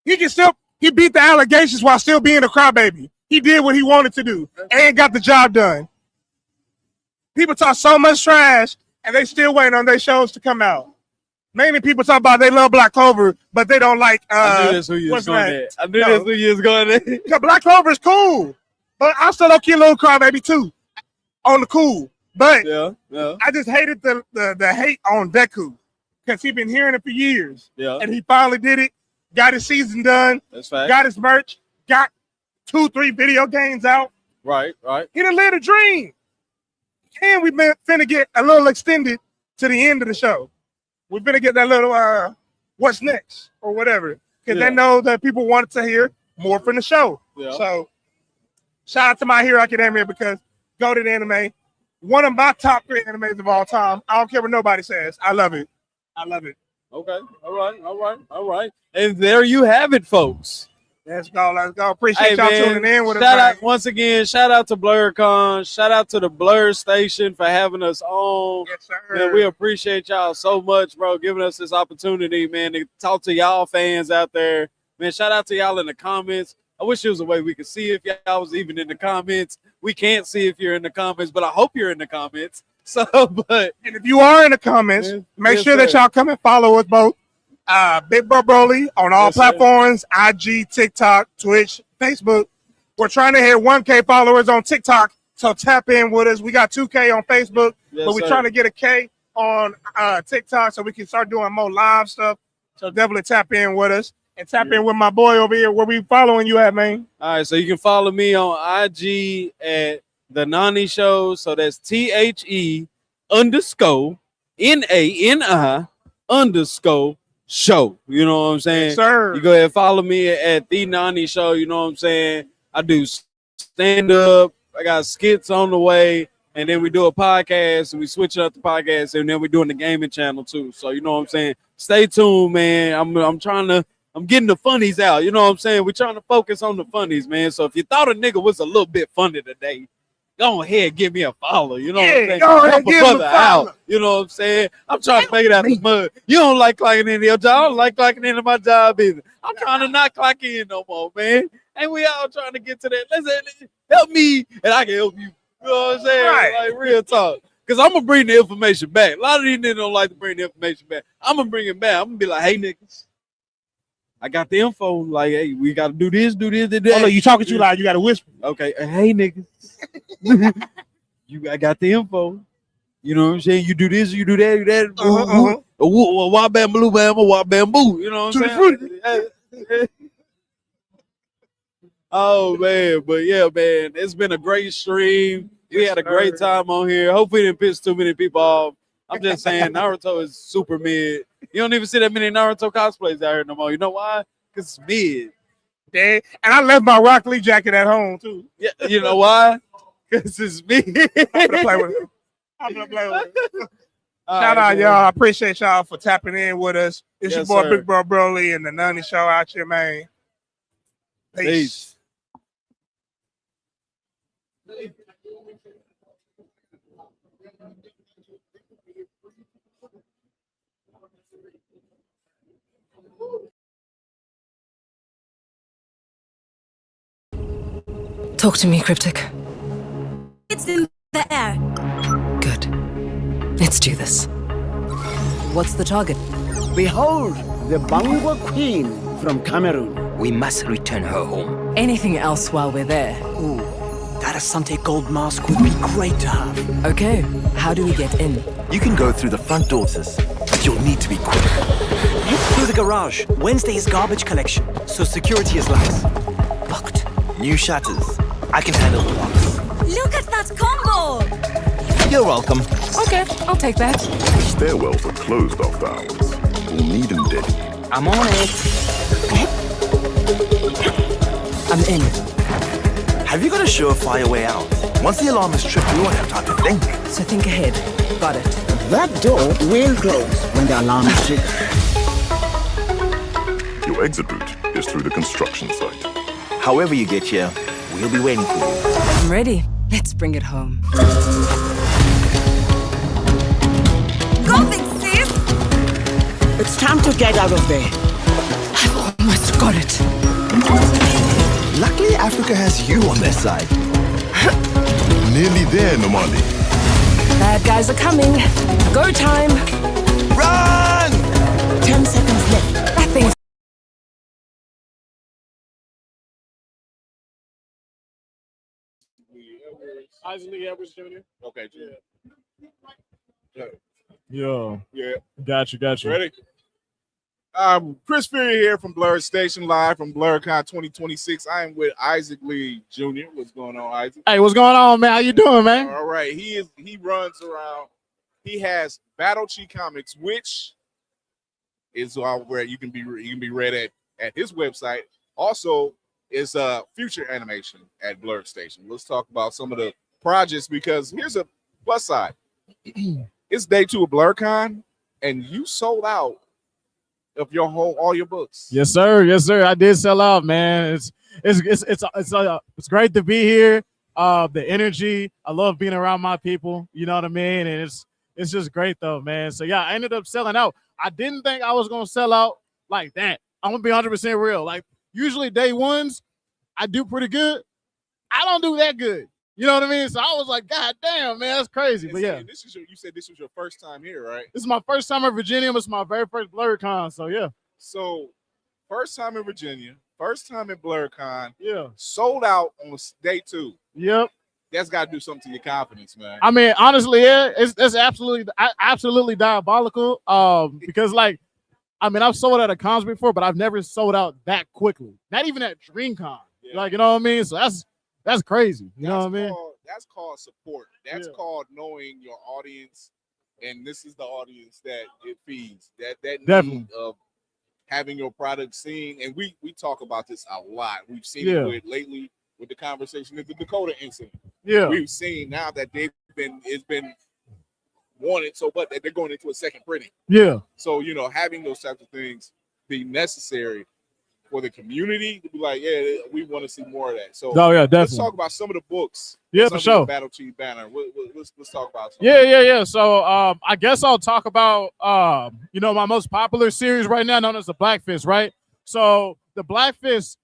M: He beat the allegations while still being a crybaby. He did what he wanted to do and got the job done. People talk so much trash, and they still waiting on their shows to come out. Mainly people talk about they love Black Clover, but they don't like
N: I knew that's who you was going there. I knew that's who you was going there.
M: Because Black Clover is cool. But I'm still okay a little crybaby too. On the cool. But I just hated the hate on Deku. because he's been hearing it for years.
N: Yeah.
M: And he finally did it, got his season done,
N: That's fact.
M: got his merch, got 2-3 video games out.
N: Right.
M: He done lived a dream. And we've been finna get a little extended to the end of the show. We're finna get that little what's next or whatever. Because they know that people wanted to hear more from the show.
N: Yeah.
M: So shout out to My Hero Academia because go to the anime. One of my top 3 animes of all time. I don't care what nobody says. I love it.
N: Okay. All right. And there you have it, folks.
M: Let's go. Appreciate y'all tuning in with us.
N: Shout out once again. Shout out to BlerDCon. Shout out to the BlerdStation for having us on.
M: Yes, sir.
N: Man, we appreciate y'all so much, bro, giving us this opportunity, man, to talk to y'all fans out there. Man, shout out to y'all in the comments. I wish there was a way we could see if y'all was even in the comments. We can't see if you're in the comments, but I hope you're in the comments. So, but
M: and if you are in the comments, make sure that y'all come and follow us both. Big Bro Broly on all platforms, IG, TikTok, Twitch, Facebook. We're trying to hit 1K followers on TikTok, so tap in with us. We got 2K on Facebook, but we're trying to get a K on TikTok so we can start doing more live stuff. So definitely tap in with us and tap in with my boy over here. Where we following you at, man?
N: All right, so you can follow me on IG at the Nani Show. So that's THE_NANI_show. You know what I'm saying?
M: Yes, sir.
N: You go ahead and follow me at the Nani Show. You know what I'm saying? I do stand up. I got skits on the way, and then we do a podcast, and we switch up the podcast, and then we're doing the gaming channel too. So you know what I'm saying? Stay tuned, man. I'm getting the funnies out. You know what I'm saying? We're trying to focus on the funnies, man. So if you thought a nigga was a little bit funny today, go ahead, give me a follow. You know what I'm saying?
M: Go ahead,
N: Help a
M: give him a
N: brother
M: follow.
N: out. You know what I'm saying? I'm trying to make it out the mud. You don't like clocking into your job. I don't like clocking into my job either. I'm trying to not clock in no more, man. And we all trying to get to that. Listen, help me, and I can help you. You know what I'm saying?
M: Right.
N: Like real talk. Because I'm going to bring the information back. A lot of these niggas don't like to bring the information back. I'm going to bring it back. I'm going to be like, hey, niggas, I got the info. Like, hey, we got to do this, do that.
M: Oh, no, you talking too loud. You got to whisper.
N: Okay. Hey, niggas. I got the info. You know what I'm saying? You do this, you do that, wah bam, blue bam, wah bamboo. You know what I'm saying? Oh, man. But, yeah, man, it's been a great stream. We had a great time on here. Hopefully, we didn't piss too many people off. I'm just saying, Naruto is super mid. You don't even see that many Naruto cosplays out here no more. You know why? Because it's mid.
M: Yeah, and I left my Rock Lee jacket at home, too.
N: Yeah, you know why? Because it's mid.
M: I'm going to play with it. Shout out, y'all. I appreciate y'all for tapping in with us. It's your boy, Big Bro Broly, and the Nani Show out here, man. Peace.
I: Talk to me, Cryptic.
J: It's in the air.
I: Good. Let's do this. What's the target?
L: Behold, the Bangwa Queen from Cameroon.
G: We must return her home.
I: Anything else while we're there?
L: Ooh, that Asante gold mask would be great to have.
I: Okay, how do we get in?
O: You can go through the front door, sis, but you'll need to be quick. Through the garage. Wednesday is garbage collection, so security is lax. Locked. New shutters. I can handle the locks.
J: Look at that combo!
O: You're welcome.
I: Okay, I'll take that.
Y: Stairwells are closed after hours. We'll need them dead.
G: I'm on it.
I: I'm in.
O: Have you got a surefire way out? Once the alarm is tripped, we won't have time to think.
I: So think ahead. Got it.
L: That door will close when the alarm is triggered.
Y: Your exit route is through the construction site.
O: However you get here, we'll be waiting for you.
I: I'm ready. Let's bring it home.
J: Go, big sis!
L: It's time to get out of there.
I: I've almost got it.
O: Luckily, Africa has you on their side.
Y: Nearly there, Nomali.
I: Bad guys are coming. Go time.
O: Run!
L: 10 seconds left.
I: That thing's
D: Isaac Edwards Jr.
A: Okay, yeah.
P: Yo.
A: Yeah.
P: Got you.
A: Ready? Chris Fury here from BlerdStation, live from BlerDCon 2026. I am with Isaac Lee Jr. What's going on, Isaac?
P: Hey, what's going on, man? How you doing, man?
A: All right. He runs around. He has Battle Chi Comics, which is where you can be read at his website. Also, is future animation at BlerdStation. Let's talk about some of the projects, because here's a plus side. It's day 2 of BlerDCon, and you sold out of all your books.
P: Yes, sir. I did sell out, man. It's great to be here. The energy. I love being around my people. You know what I mean? And it's just great though, man. So yeah, I ended up selling out. I didn't think I was gonna sell out like that. I'm gonna be 100% real. Like usually day ones, I do pretty good. I don't do that good. You know what I mean? So I was like, God damn, man, that's crazy. But yeah,
A: you said this was your first time here, right?
P: This is my first time in Virginia. It's my very first BlerDCon. So yeah.
A: So first time in Virginia, first time in BlerDCon.
P: Yeah.
A: Sold out on day 2.
P: Yep.
A: That's got to do something to your confidence, man.
P: I mean, honestly, yeah, it's absolutely diabolical. Because like, I mean, I've sold out at cons before, but I've never sold out that quickly. Not even at DreamCon. Yeah. Like, you know what I mean? So that's crazy. You know what I mean?
A: That's called support. That's called knowing your audience, and this is the audience that it feeds. That need of having your product seen, and we talk about this a lot. We've seen it lately with the conversation of the Dakota incident.
P: Yeah,
A: we've seen now that it's been wanted so much that they're going into a second printing.
P: Yeah.
A: So having those types of things be necessary for the community to be like, yeah, we want to see more of that. So
P: definitely.
A: Let's talk about some of the books.
P: Yeah, for sure.
A: Battle Chi banner. Let's talk about some.
P: Yeah. So I guess I'll talk about my most popular series right now, known as the Black Fist, right? So the Black Fist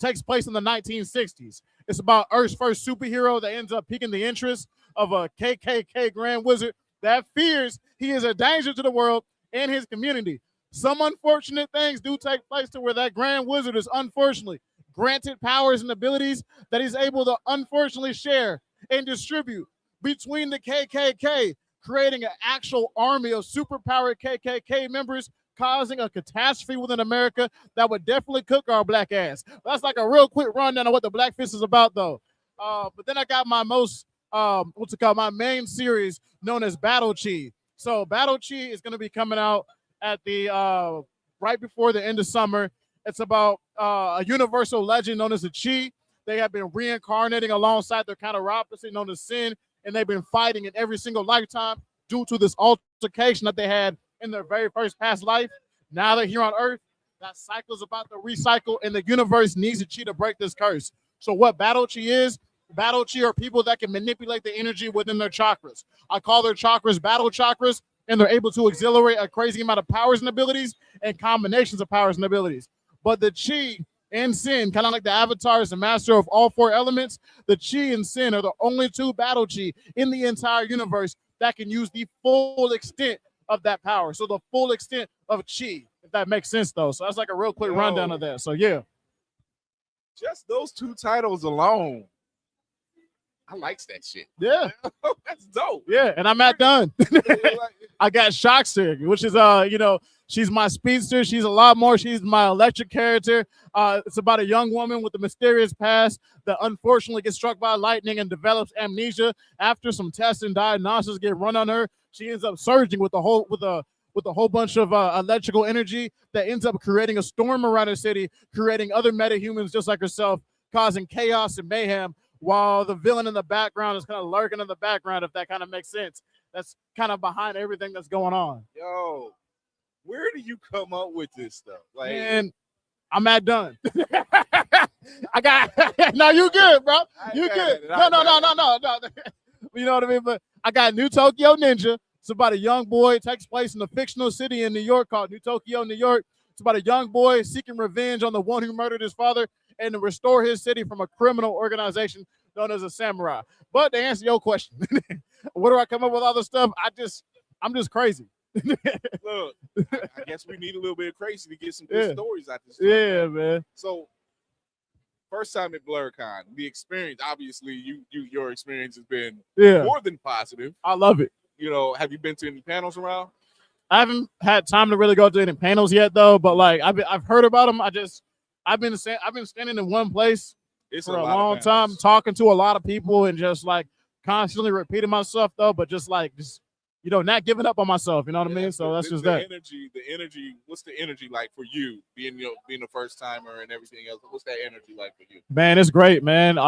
P: takes place in the 1960s. It's about Earth's first superhero that ends up piquing the interest of a KKK Grand Wizard that fears he is a danger to the world and his community. Some unfortunate things do take place to where that Grand Wizard is unfortunately granted powers and abilities that he's able to unfortunately share and distribute between the KKK, creating an actual army of superpowered KKK members, causing a catastrophe within America that would definitely cook our black ass. That's like a real quick rundown of what the Black Fist is about, though. But then I got my my main series known as Battle Chi. So Battle Chi is going to be coming out at the right before the end of summer. It's about a universal legend known as the Chi. They have been reincarnating alongside their counter-opposite known as Sin, and they've been fighting in every single lifetime due to this altercation that they had in their very first past life. Now they're here on Earth. That cycle is about to recycle, and the universe needs a Chi to break this curse. So what Battle Chi is, Battle Chi are people that can manipulate the energy within their chakras. I call their chakras battle chakras, and they're able to exhilarate a crazy amount of powers and abilities and combinations of powers and abilities. But the Chi and Sin, kind of like the Avatar is the master of all 4 elements, the Chi and Sin are the only 2 Battle Chi in the entire universe that can use the full extent of that power. So the full extent of Chi, if that makes sense, though. So that's like a real quick rundown of that. So yeah.
A: Just those 2 titles alone. I likes that shit.
P: Yeah.
A: That's dope.
P: Yeah, and I'm not done. I got Shockster, which is she's my speedster. She's a lot more. She's my electric character. It's about a young woman with a mysterious past that unfortunately gets struck by lightning and develops amnesia. After some tests and diagnosis get run on her, she ends up surging with a whole bunch of electrical energy that ends up creating a storm around her city, creating other metahumans just like herself, causing chaos and mayhem, while the villain in the background is kind of lurking in the background, if that kind of makes sense. That's kind of behind everything that's going on.
A: Yo, where do you come up with this stuff? Like,
P: man, I'm not done. I got no, you good, bro. You good. No. You know what I mean? But I got New Tokyo Ninja. It's about a young boy. It takes place in a fictional city in New York called New Tokyo, New York. It's about a young boy seeking revenge on the one who murdered his father and to restore his city from a criminal organization known as a samurai. But to answer your question, where do I come up with all this stuff? I'm just crazy.
A: Look, I guess we need a little bit of crazy to get some good stories out this.
P: Yeah, man.
A: So, first time at BlerDCon, the experience, obviously, your experience has been more than positive.
P: I love it.
A: You know, have you been to any panels around?
P: I haven't had time to really go to any panels yet, though. But like I've heard about them. I've been standing in one place for a long time, talking to a lot of people, and just like constantly repeating myself, though. But just you know, not giving up on myself. You know what I mean? So that's just that.
A: The energy. What's the energy like for you being the first timer and everything else? What's that energy like for you?
P: Man, it's great, man.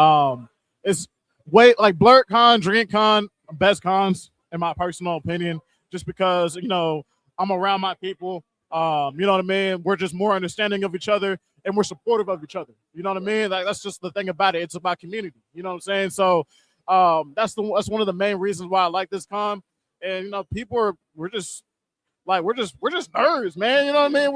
P: It's like BlerDCon, DreamCon, best cons in my personal opinion, just because, you know, I'm around my people. You know what I mean? We're just more understanding of each other and we're supportive of each other. You know what I mean? Like, that's just the thing about it. It's about community. You know what I'm saying? So that's one of the main reasons why I like this con. And, you know, we're just nerds, man. You know what I mean?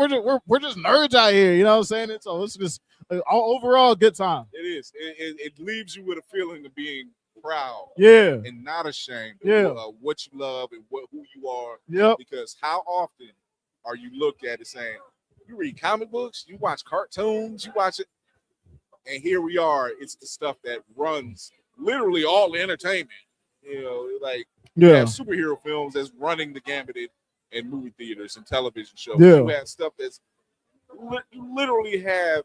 P: We're just nerds out here. You know what I'm saying? So it's just overall a good time.
A: It is. It leaves you with a feeling of being proud, and not ashamed of what you love and who you are.
P: Yep.
A: Because how often are you looked at as saying, you read comic books, you watch cartoons, you watch it, and here we are. It's the stuff that runs literally all the entertainment. You know, like you have superhero films that's running the gambit in movie theaters and television shows.
P: Yeah.
A: You have stuff that's you literally have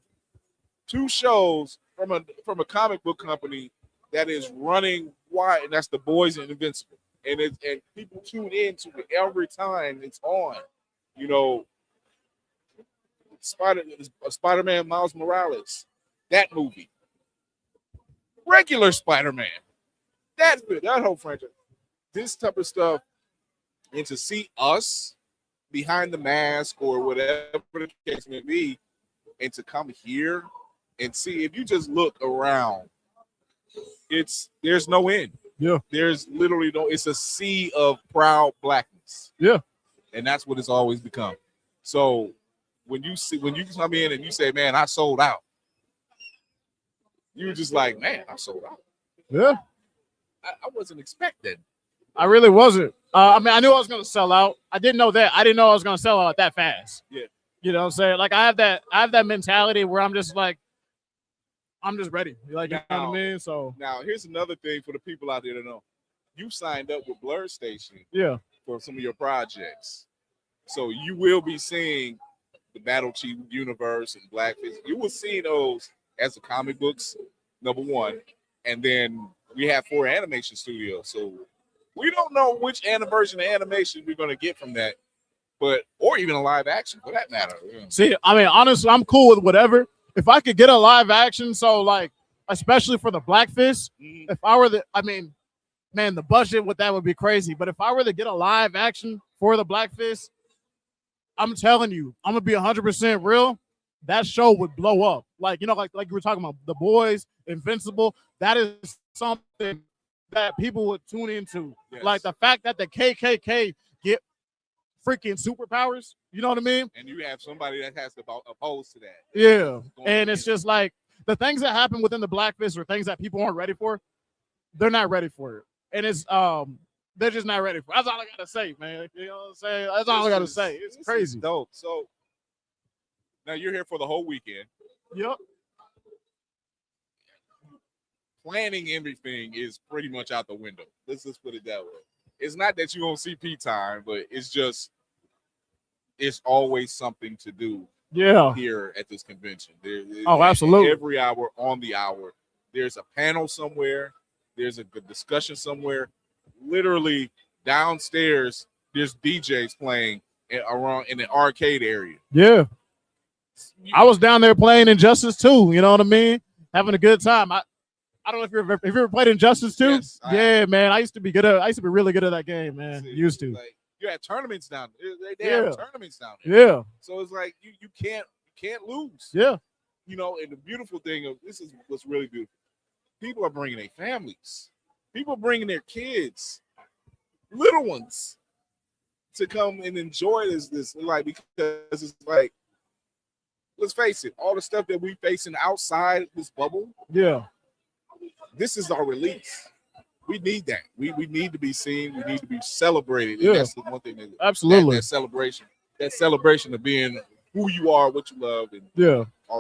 A: 2 shows from a comic book company that is running wide, and that's The Boys and Invincible. And people tune into it every time it's on. You know, Spider-Man Miles Morales, that movie. Regular Spider-Man. That's good. That whole franchise. This type of stuff, and to see us behind the mask or whatever the case may be, and to come here and see, if you just look around, there's no end.
P: Yeah.
A: There's literally it's a sea of proud blackness.
P: Yeah.
A: And that's what it's always become. So when you come in and you say, man, I sold out, you're just like, man, I sold out.
P: Yeah.
A: I wasn't expecting.
P: I really wasn't. I mean, I knew I was going to sell out. I didn't know that. I didn't know I was going to sell out that fast.
A: Yeah.
P: You know what I'm saying? Like, I have that mentality where I'm just like, I'm just ready. Like, you know what I mean? So
A: now here's another thing for the people out there to know. You signed up with BlerdStation for some of your projects. So you will be seeing the Battle Chief universe and Blackfish. You will see those as the comic books, number one. And then we have 4 animation studios. So we don't know which version of animation we're going to get from that, or even a live action for that matter. Yeah.
P: See, I mean, honestly, I'm cool with whatever. If I could get a live action, so like, especially for the Blackfish, if I were man, the budget with that would be crazy. But if I were to get a live action for the Blackfish, I'm telling you, I'm gonna be 100% real. That show would blow up. Like, you know, like you were talking about The Boys, Invincible. That is something that people would tune into. Yes. Like the fact that the KKK get freaking superpowers. You know what I mean?
A: And you have somebody that has to oppose to that.
P: Yeah. And it's just like the things that happen within the Blackfish are things that people aren't ready for. They're not ready for it. And it's they're just not ready for it. That's all I gotta say, man. You know what I'm saying? That's all I gotta say. It's crazy.
A: Dope. So now you're here for the whole weekend.
P: Yep.
A: Planning everything is pretty much out the window. Let's just put it that way. It's not that you don't CP time, but it's always something to do.
P: Yeah.
A: Here at this convention.
P: Absolutely.
A: Every hour on the hour. There's a panel somewhere. There's a good discussion somewhere. Literally downstairs, there's DJs playing around in the arcade area.
P: Yeah. I was down there playing Injustice 2, you know what I mean? Having a good time. I don't know if you ever played Injustice 2? Yes, man. I used to be really good at that game, man. Used to.
A: Like, you had tournaments down there. They have tournaments down there.
P: Yeah.
A: So it's like you can't lose.
P: Yeah.
A: You know, and the beautiful thing of this is what's really beautiful. People are bringing their families. People are bringing their kids, little ones, to come and enjoy this like, because it's like, let's face it, all the stuff that we facing outside this bubble.
P: Yeah.
A: This is our release. We need that. We need to be seen. We need to be celebrated.
P: Yeah.
A: And that's the one thing that
P: absolutely
A: that celebration of being who you are, what you love, and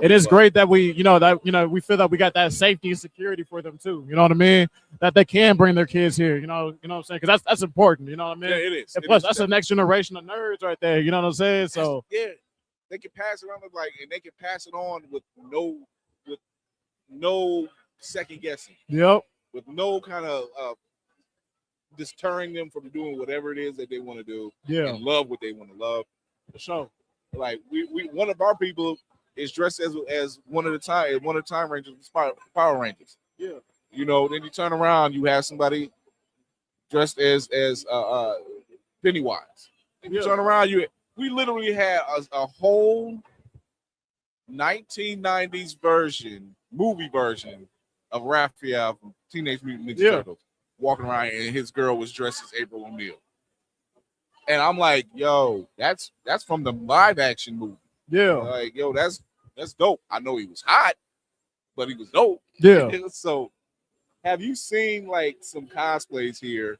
P: it is great that we we feel that we got that safety and security for them too. You know what I mean? That they can bring their kids here. You know what I'm saying? Because that's important. You know what I mean?
A: Yeah, it is.
P: And plus, that's the next generation of nerds right there. You know what I'm saying? So
A: yeah, they can pass it around and they can pass it on with no second guessing.
P: Yep.
A: With no kind of deterring them from doing whatever it is that they want to do.
P: Yeah.
A: And love what they want to love.
P: For sure.
A: Like we one of our people is dressed as one of the time rangers, Power Rangers.
P: Yeah.
A: You know, then you turn around, you have somebody dressed as Pennywise. And you turn around, we literally had a whole 1990s movie version of Raphael from Teenage Mutant Ninja Turtles walking around, and his girl was dressed as April O'Neil. And I'm like, yo, that's from the live action movie.
P: Yeah.
A: Like, yo, that's dope. I know he was hot, but he was dope.
P: Yeah.
A: So have you seen like some cosplays here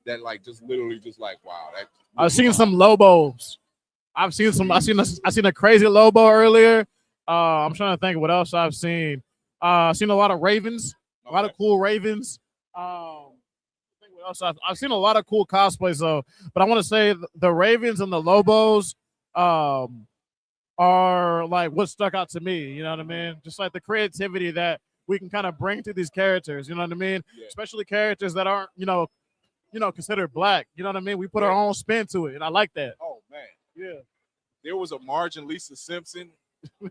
A: that like just literally just like, wow, that
P: I've seen some Lobos. I seen a crazy Lobo earlier. I'm trying to think what else I've seen. I've seen a lot of Ravens, a lot of cool Ravens. I've seen a lot of cool cosplays though, but I want to say the Ravens and the Lobos are like what stuck out to me. You know what I mean? Just like the creativity that we can kind of bring to these characters. You know what I mean? Yeah. Especially characters that aren't considered black. You know what I mean? We put our own spin to it, and I like that.
A: Oh man,
P: yeah.
A: There was a Marge and Lisa Simpson.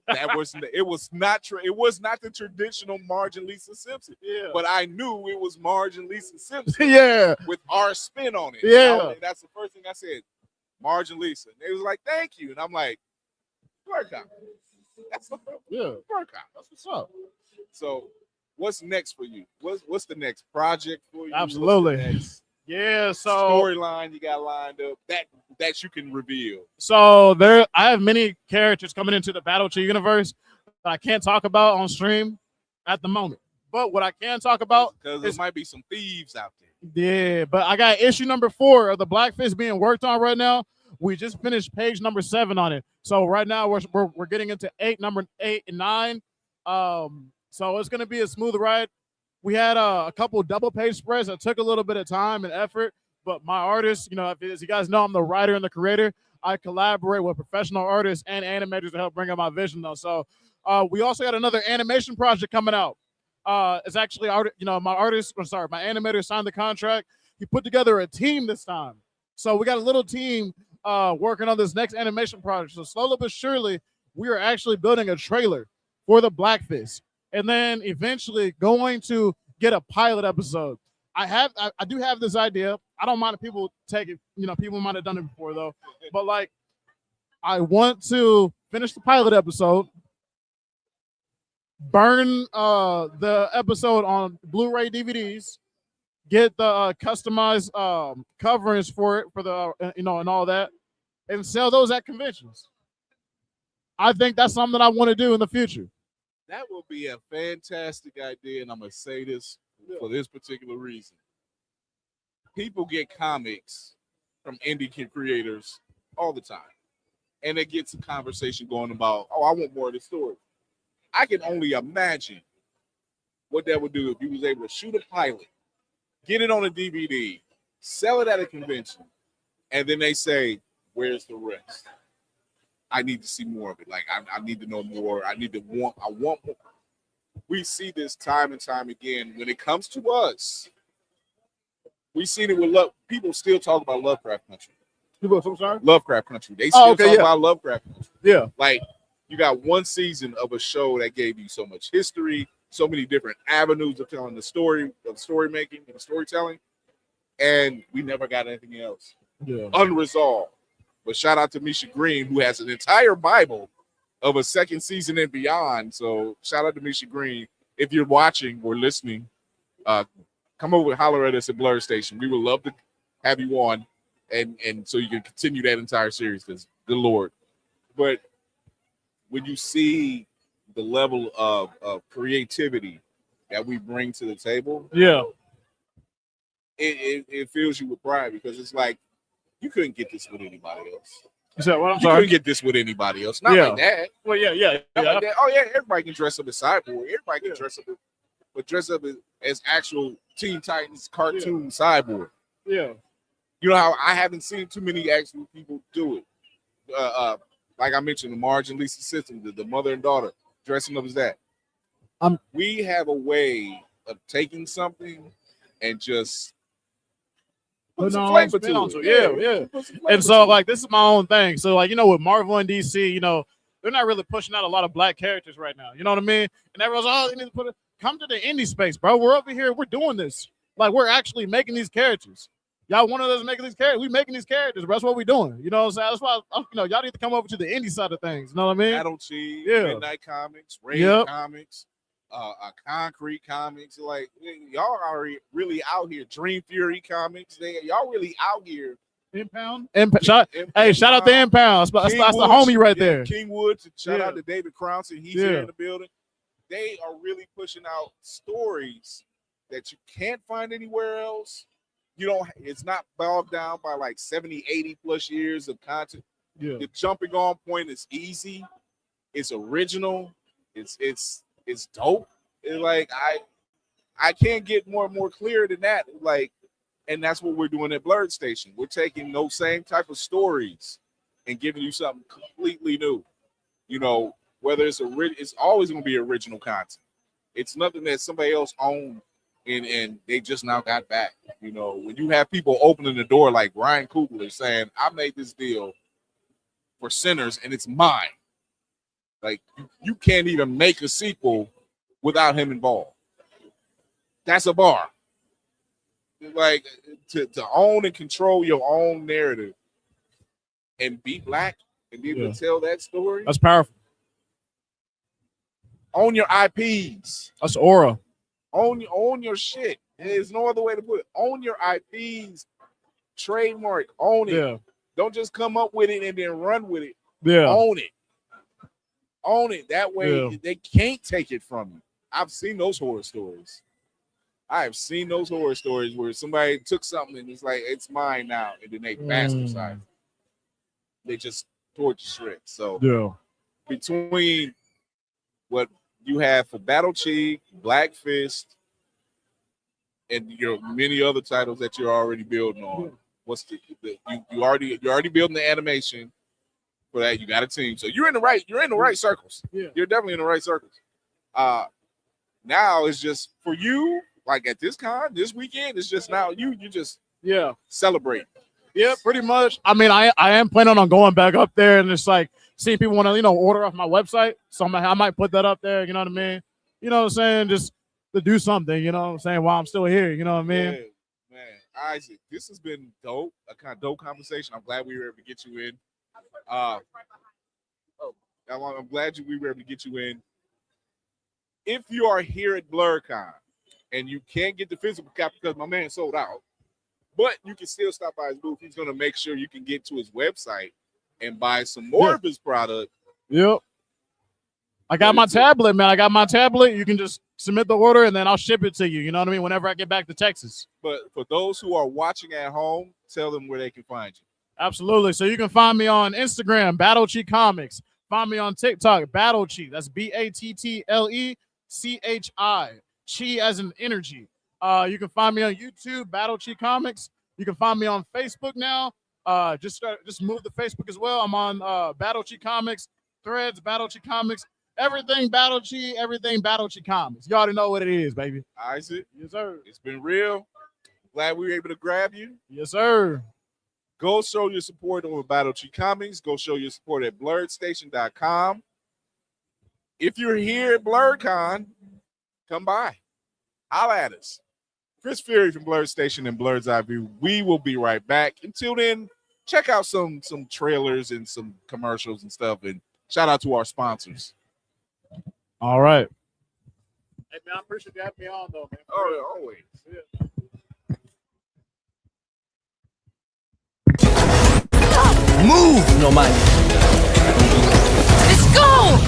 A: It was not the traditional Marge and Lisa Simpson.
P: Yeah.
A: But I knew it was Marge and Lisa Simpson.
P: Yeah.
A: With our spin on it.
P: Yeah.
A: That's the first thing I said. Marge and Lisa. And they was like, thank you. And I'm like, work out. That's work out. That's what's up. So what's next for you? What's the next project for you?
P: Absolutely. Yeah, so
A: storyline you got lined up that you can reveal.
P: So I have many characters coming into the Battle Tree universe that I can't talk about on stream at the moment. But what I can talk about
A: because there might be some thieves out there.
P: Yeah, but I got issue number 4 of the Black Fist being worked on right now. We just finished page number 7 on it. So right now we're getting into number 8 and 9. So it's gonna be a smooth ride. We had a couple double page spreads that took a little bit of time and effort, but my artists, as you guys know, I'm the writer and the creator. I collaborate with professional artists and animators to help bring up my vision, though. So we also got another animation project coming out. It's actually, my animator signed the contract. He put together a team this time. So we got a little team working on this next animation project. So slowly but surely, we are actually building a trailer for the Black Fist. And then eventually going to get a pilot episode. I do have this idea. I don't mind if people take it. People might have done it before though. But like, I want to finish the pilot episode, burn the episode on Blu-ray DVDs, get the customized coverings for it for the and all that, and sell those at conventions. I think that's something that I want to do in the future.
A: That will be a fantastic idea, and I'm going to say this for this particular reason. People get comics from indie creators all the time, and it gets a conversation going about, oh, I want more of the story. I can only imagine what that would do if you was able to shoot a pilot, get it on a DVD, sell it at a convention, and then they say, where's the rest? I need to see more of it. Like I need to know more. I want more. We see this time and time again when it comes to us. We seen it with love. People still talk about Lovecraft Country.
P: I'm sorry?
A: Lovecraft Country. They still talk about Lovecraft Country.
P: Yeah.
A: Like you got one season of a show that gave you so much history, so many different avenues of telling the story, of story making and storytelling, and we never got anything else.
P: Yeah.
A: Unresolved. But shout out to Misha Green, who has an entire Bible of a second season and beyond. So shout out to Misha Green. If you're watching or listening, come over and holler at us at BlerdStation. We would love to have you on, and so you can continue that entire series, because good Lord. But when you see the level of creativity that we bring to the table,
P: yeah,
A: it fills you with pride, because it's like, you couldn't get this with anybody else.
P: You said what? I'm
A: You
P: sorry.
A: couldn't get this with anybody else. Not like that.
P: Well, yeah.
A: Not like that. Oh yeah, everybody can dress up as Cyborg. Everybody can dress up, but dress up as actual Teen Titans cartoon Cyborg.
P: Yeah.
A: You know how I haven't seen too many actual people do it. Like I mentioned, the Marge and Lisa system, the mother and daughter dressing up as that. We have a way of taking something and just put some flavor to it.
P: Yeah. And so, like, this is my own thing. So, like, with Marvel and DC, they're not really pushing out a lot of black characters right now. You know what I mean? And everyone's, you need to come to the indie space, bro. We're over here. We're doing this. Like, we're actually making these characters. Y'all one of us making these characters. We making these characters, bro. That's what we're doing. You know what I'm saying? That's why, y'all need to come over to the indie side of things. You know what I mean?
A: Battle Cheese,
P: Yeah.
A: Midnight Comics, Raid Comics, Concrete Comics. Like, y'all are really out here. Dream Fury Comics. Y'all really out here.
P: Impound. Shout out to Impound. That's the homie right there.
A: Kingwood. Shout out to David Crownson. He's here in the building. They are really pushing out stories that you can't find anywhere else. It's not bogged down by like 70, 80 plus years of content.
P: Yeah.
A: The jumping on point is easy. It's original. It's dope. Like I can't get more and more clear than that. Like, and that's what we're doing at BlerdStation. We're taking those same type of stories and giving you something completely new. Whether it's always going to be original content. It's nothing that somebody else owned and they just now got back. When you have people opening the door like Ryan Coogler saying, I made this deal for Sinners and it's mine. Like, you can't even make a sequel without him involved. That's a bar. Like, to own and control your own narrative and be black and be able to tell that story.
P: That's powerful.
A: Own your IPs.
P: That's aura.
A: Own your shit. There's no other way to put it. Own your IPs. Trademark. Own it.
P: Yeah.
A: Don't just come up with it and then run with it.
P: Yeah.
A: Own it. Own it. That way they can't take it from you. I've seen those horror stories. I've seen those horror stories where somebody took something and it's like, it's mine now. And then they bastardize it. They just tore it to shreds. So between what you have for Battle Chief, Black Fist, and your many other titles that you're already building on. What's you're already building the animation for that. You got a team, so you're in the right circles.
P: Yeah.
A: You're definitely in the right circles. Now it's just for you, like at this this weekend, it's just now you just celebrate.
P: Yeah, pretty much. I mean, I am planning on going back up there and just like seeing people want to, order off my website. So I might put that up there, you know what I mean? You know what I'm saying? Just to do something, you know what I'm saying, while I'm still here, you know what I mean?
A: Yeah, man. Isaac, this has been dope, a kind of dope conversation. I'm glad we were able to get you in. I'm glad we were able to get you in. If you are here at BlerDCon and you can't get the physical copy because my man sold out, but you can still stop by his booth. He's going to make sure you can get to his website and buy some more of his product.
P: Yep. I got my tablet, man. I got my tablet. You can just submit the order and then I'll ship it to you. You know what I mean? Whenever I get back to Texas.
A: But for those who are watching at home, tell them where they can find you.
P: Absolutely. So you can find me on Instagram, BattleChi Comics. Find me on TikTok, BattleChi. That's BATTLECHI. Chi as in energy. You can find me on YouTube, BattleChi Comics. You can find me on Facebook now. Just move to Facebook as well. I'm on BattleChi Comics, Threads, BattleChi Comics, everything BattleChi, everything BattleChi Comics. You already know what it is, baby.
A: Isaac.
P: Yes, sir.
A: It's been real. Glad we were able to grab you.
P: Yes, sir.
A: Go show your support over BattleChi Comics. Go show your support at BlerdStation.com. If you're here at BlerDCon, come by. Holla at us. Chris Fury from BlerdStation and Blerd's Eyeview. We will be right back. Until then, check out some trailers and some commercials and stuff. And shout out to our sponsors.
P: All right. Hey, man, I appreciate you having me on, though, man.
A: Oh, always.
O: Yeah. Move, no man.
J: Let's go!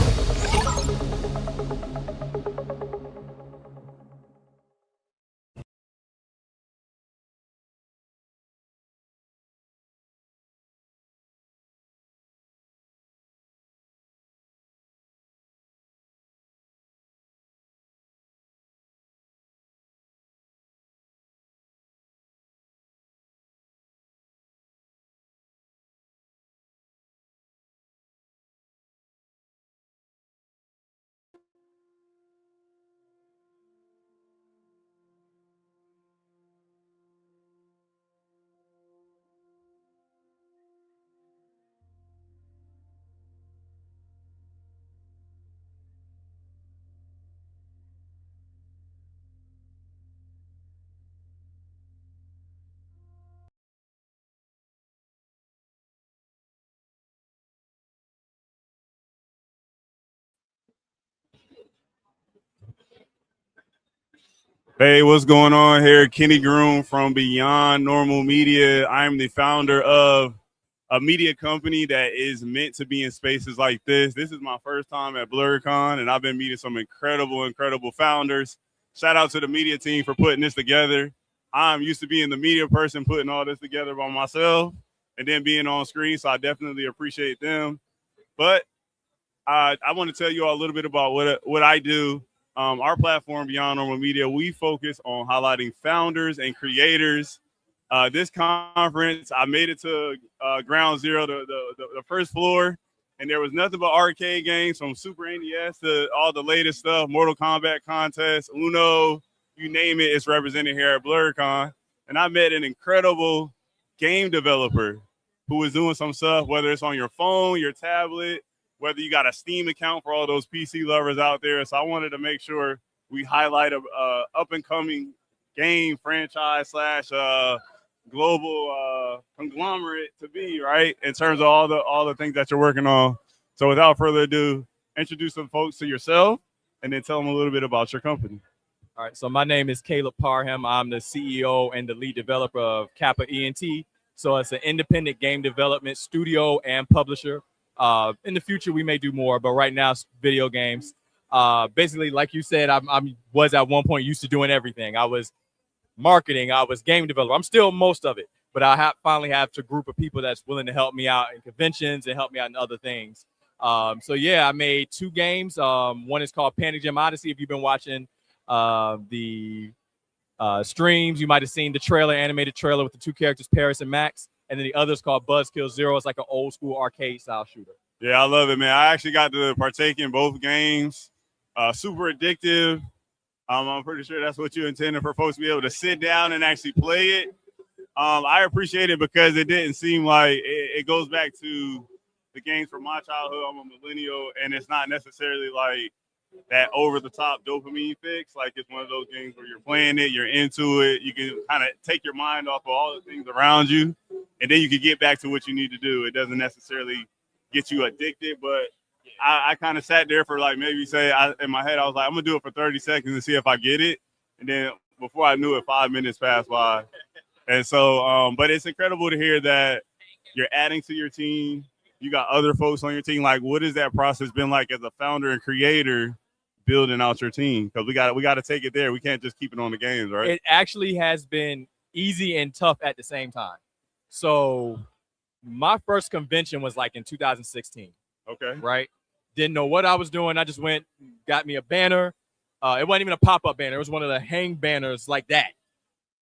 Q: Hey, what's going on here? Kenny Groom from Beyond Normal Media. I'm the founder of a media company that is meant to be in spaces like this. This is my first time at BlerDCon, and I've been meeting some incredible founders. Shout out to the media team for putting this together. I'm used to being the media person putting all this together by myself and then being on screen, so I definitely appreciate them. But I want to tell you all a little bit about what I do. Our platform, Beyond Normal Media, we focus on highlighting founders and creators. This conference, I made it to Ground Zero, the first floor, and there was nothing but arcade games from Super NES to all the latest stuff, Mortal Kombat contests, Uno, you name it, it's represented here at BlerDCon. And I met an incredible game developer who was doing some stuff, whether it's on your phone, your tablet, whether you got a Steam account for all those PC lovers out there. So I wanted to make sure we highlight a up-and-coming game franchise slash global conglomerate to be, right, in terms of all the things that you're working on. So without further ado, introduce some folks to yourself and then tell them a little bit about your company.
R: All right, so my name is Caleb Parham. I'm the CEO and the lead developer of Kapa ENT. So it's an independent game development studio and publisher. In the future, we may do more, but right now, it's video games. Basically, like you said, I was at one point used to doing everything. I was marketing, I was game developer. I'm still most of it, but I finally have a group of people that's willing to help me out in conventions and help me out in other things. So yeah, I made 2 games. One is called Panic Gym Odyssey. If you've been watching the streams, you might have seen the trailer, animated trailer with the 2 characters, Parris and Max. And then the other is called Buzzkill Zero. It's like an old school arcade style shooter.
Q: Yeah, I love it, man. I actually got to partake in both games. Super addictive. I'm pretty sure that's what you intended for folks to be able to sit down and actually play it. I appreciate it because it didn't seem like it goes back to the games from my childhood. I'm a millennial, and it's not necessarily like that over-the-top dopamine fix. Like, it's one of those games where you're playing it, you're into it, you can kind of take your mind off of all the things around you, and then you can get back to what you need to do. It doesn't necessarily get you addicted, but I kind of sat there for like maybe in my head, I was like, I'm going to do it for 30 seconds and see if I get it. And then before I knew it, 5 minutes passed by. And so, but it's incredible to hear that you're adding to your team. You got other folks on your team. Like, what has that process been like as a founder and creator building out your team? Because we got to take it there. We can't just keep it on the games, right?
R: It actually has been easy and tough at the same time. So my first convention was like in 2016.
Q: Okay.
R: Right? Didn't know what I was doing. I just went, got me a banner. It wasn't even a pop-up banner. It was one of the hang banners like that.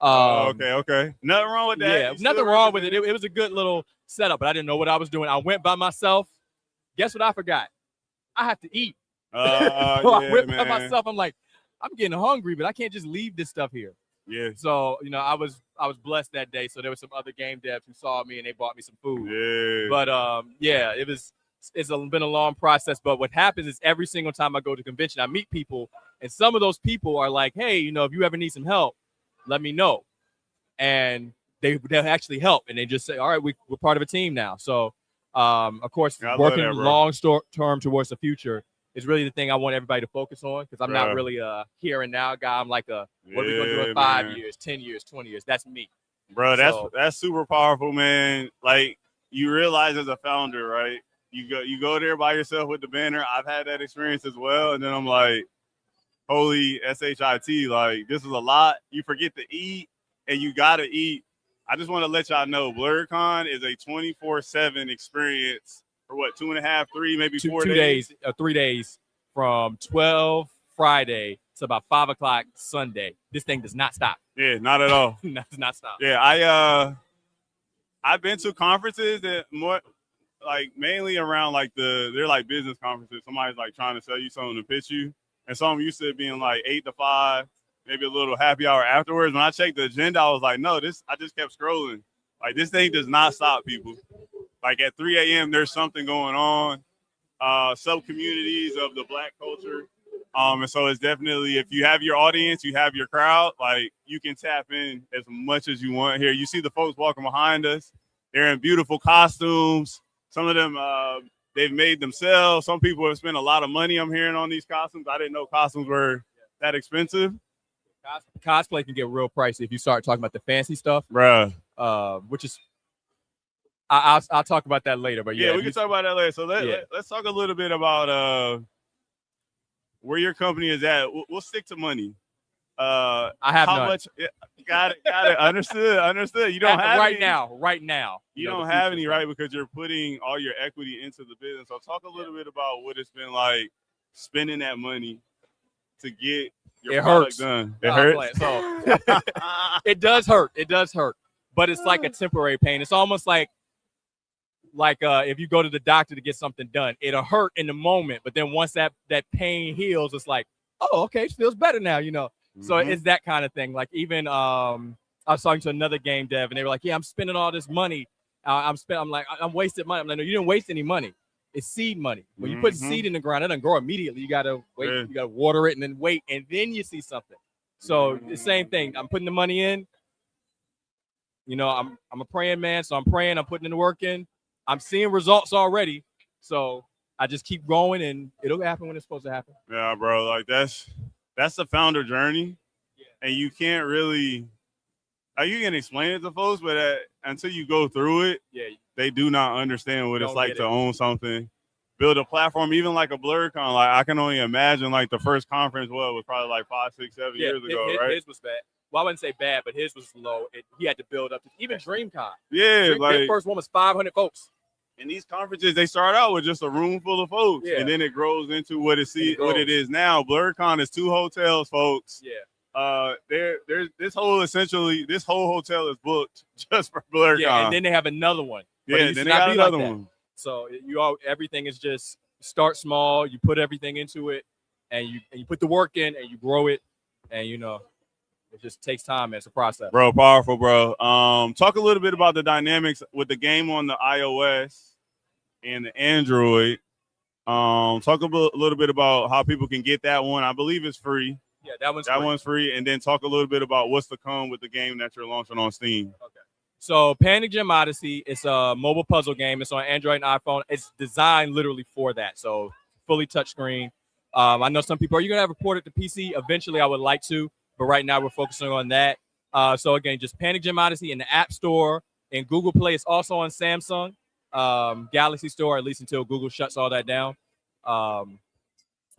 Q: Okay. Nothing wrong with that.
R: Yeah, nothing wrong with it. It was a good little setup, but I didn't know what I was doing. I went by myself. Guess what I forgot? I have to eat. So I went by myself. I'm like, I'm getting hungry, but I can't just leave this stuff here.
Q: Yeah.
R: So, I was blessed that day. So there were some other game devs who saw me and they bought me some food.
Q: Yeah.
R: But yeah, it's been a long process. But what happens is every single time I go to convention, I meet people, and some of those people are like, hey, if you ever need some help, let me know. And they'll actually help. And they just say, all right, we're part of a team now. So, of course, working long term towards the future is really the thing I want everybody to focus on, because I'm not really a here and now guy. I'm like what are we going to do in 5 years, 10 years, 20 years? That's me.
Q: Bro, that's super powerful, man. Like, you realize as a founder, right? You go there by yourself with the banner. I've had that experience as well. And then I'm like, holy shit, like, this is a lot. You forget to eat, and you got to eat. I just want to let y'all know, BlerDCon is a 24/7 experience for 2.5, 3, maybe 4 days?
R: 3 days from 12 Friday to about 5 o'clock Sunday. This thing does not stop.
Q: Yeah, not at all.
R: Does not stop.
Q: Yeah, I've been to conferences that mainly around they're like business conferences. Somebody's like trying to sell you something to pitch you. And some used to being like 8 to 5, maybe a little happy hour afterwards. When I checked the agenda, I was like, no, I just kept scrolling. Like, this thing does not stop, people. Like, at 3 a.m., there's something going on. Sub-communities of the Black culture. And so it's definitely, if you have your audience, you have your crowd, like, you can tap in as much as you want here. You see the folks walking behind us. They're in beautiful costumes. Some of them, they've made themselves. Some people have spent a lot of money, I'm hearing, on these costumes. I didn't know costumes were that expensive.
R: Cosplay can get real pricey if you start talking about the fancy stuff,
Q: bruh.
R: Which is I'll talk about that later. But
Q: yeah, we can talk about that later. So let's talk a little bit about where your company is at. We'll stick to money.
R: I have
Q: how
R: none.
Q: much? Got it. Understood. You don't have
R: right
Q: any,
R: now.
Q: You don't have any, right? Because you're putting all your equity into the business. So talk a little bit about what it's been like spending that money to get your product done. It hurts.
R: So it does hurt. It does hurt, but it's like a temporary pain. It's almost like if you go to the doctor to get something done, it'll hurt in the moment, but then once that pain heals, it's like, oh, okay, it feels better now, So it's that kind of thing. Like even I was talking to another game dev, and they were like, "Yeah, I'm spending all this money. I'm like, I'm wasting money." I'm like, "No, you didn't waste any money. It's seed money. When you put seed in the ground, it doesn't grow immediately. You gotta wait. You gotta water it and then wait, and then you see something." So the same thing. I'm putting the money in. I'm a praying man, so I'm praying. I'm putting in the work in. I'm seeing results already, so I just keep going, and it'll happen when it's supposed to happen.
Q: Yeah, bro. Like that's the founder journey, and you can't really. You can explain it to folks, but until you go through it, they do not understand what it's like to own something, build a platform, even like a BlerDCon. Like I can only imagine, like the first conference was probably like 5, 6, 7 years ago, right?
R: His was bad. Well, I wouldn't say bad, but his was low. He had to build up. Even DreamCon.
Q: Yeah,
R: the first one was 500 folks.
Q: And these conferences, they start out with just a room full of folks, and then it grows into what it is now. BlerDCon is 2 hotels, folks.
R: Yeah.
Q: There's this whole hotel is booked just for BlerDCon.
R: Yeah, and then they have another one.
Q: Yeah, then they got another one.
R: So everything is just start small. You put everything into it, and you put the work in, and you grow it, and it just takes time, man. It's a process.
Q: Bro, powerful, bro. Talk a little bit about the dynamics with the game on the iOS and the Android. Talk a little bit about how people can get that one. I believe it's free.
R: Yeah, that
Q: one's free. And then talk a little bit about what's to come with the game that you're launching on Steam.
R: Okay. So Panic Gym Odyssey, it's a mobile puzzle game. It's on Android and iPhone. It's designed literally for that. So fully touchscreen. I know some people, are you going to have it ported to PC? Eventually, I would like to. But right now, we're focusing on that. So, again, just Panic Gym Odyssey in the App Store and Google Play. It's also on Samsung Galaxy Store, at least until Google shuts all that down.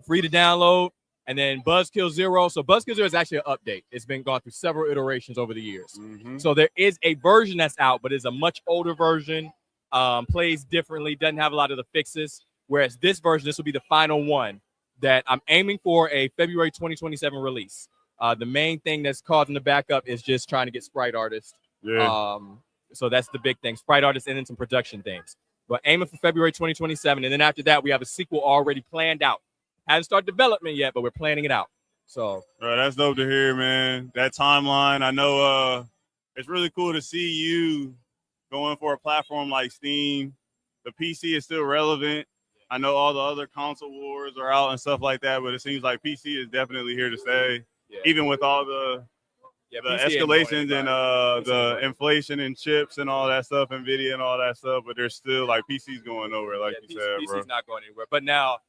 R: Free to download. And then Buzzkill Zero. So Buzzkill Zero is actually an update. It's been gone through several iterations over the years. So there is a version that's out, but it's a much older version. Plays differently, doesn't have a lot of the fixes. Whereas this version, this will be the final one that I'm aiming for a February 2027 release. The main thing that's causing the backup is just trying to get sprite artists.
Q: Yeah.
R: So that's the big thing. Sprite artists and then some production things. But aiming for February 2027. And then after that, we have a sequel already planned out. Hasn't started development yet, but we're planning it out. So
Q: that's dope to hear, man. That timeline. I know it's really cool to see you going for a platform like Steam. The PC is still relevant. I know all the other console wars are out and stuff like that, but it seems like PC is definitely here to stay. Yeah. Even with all the escalations and the inflation in chips and all that stuff, NVIDIA and all that stuff, but there's still like PC's going nowhere, like you said, bro.
R: PC's not going anywhere. But now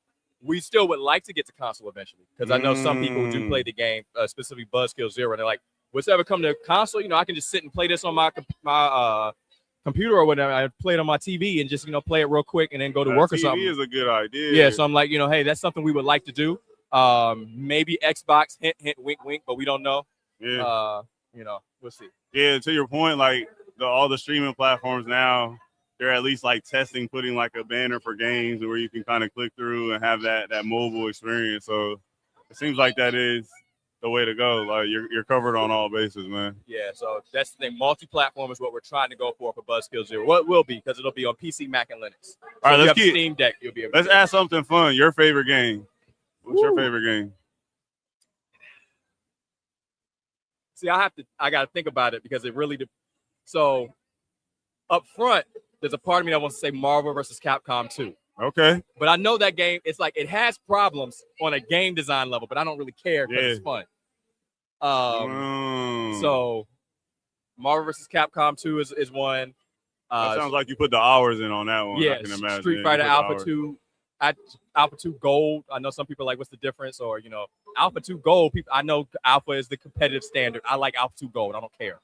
R: we still would like to get to console eventually, because I know some people do play the game, specifically Buzzkill Zero, and they're like, what's ever come to console? I can just sit and play this on my computer or whatever. I play it on my TV and just play it real quick and then go to work or something.
Q: TV is a good idea.
R: Yeah, so I'm like, hey, that's something we would like to do. Maybe Xbox, hint, hint, wink, wink, but we don't know.
Q: Yeah.
R: We'll see.
Q: Yeah, to your point, like all the streaming platforms now, they're at least like testing, putting like a banner for games where you can kind of click through and have that mobile experience. So it seems like that is the way to go. Like you're covered on all bases, man.
R: Yeah, so that's the thing. Multi-platform is what we're trying to go for Buzzkill Zero. What will be, because it'll be on PC, Mac, and Linux. So
Q: all right,
R: let's keep Steam Deck. You'll be able
Q: let's add something fun. Your favorite game. What's your favorite game?
R: See, I got to think about it, because it really so up front, there's a part of me that wants to say Marvel versus Capcom 2.
Q: Okay.
R: But I know that game, it's like it has problems on a game design level, but I don't really care because it's fun. So Marvel versus Capcom 2 is one.
Q: That sounds like you put the hours in on that one.
R: Yeah,
Q: I can imagine.
R: Street Fighter Alpha 2. Alpha 2 Gold. I know some people are like, what's the difference? Or Alpha 2 Gold. People, I know Alpha is the competitive standard. I like Alpha 2 Gold. I don't care.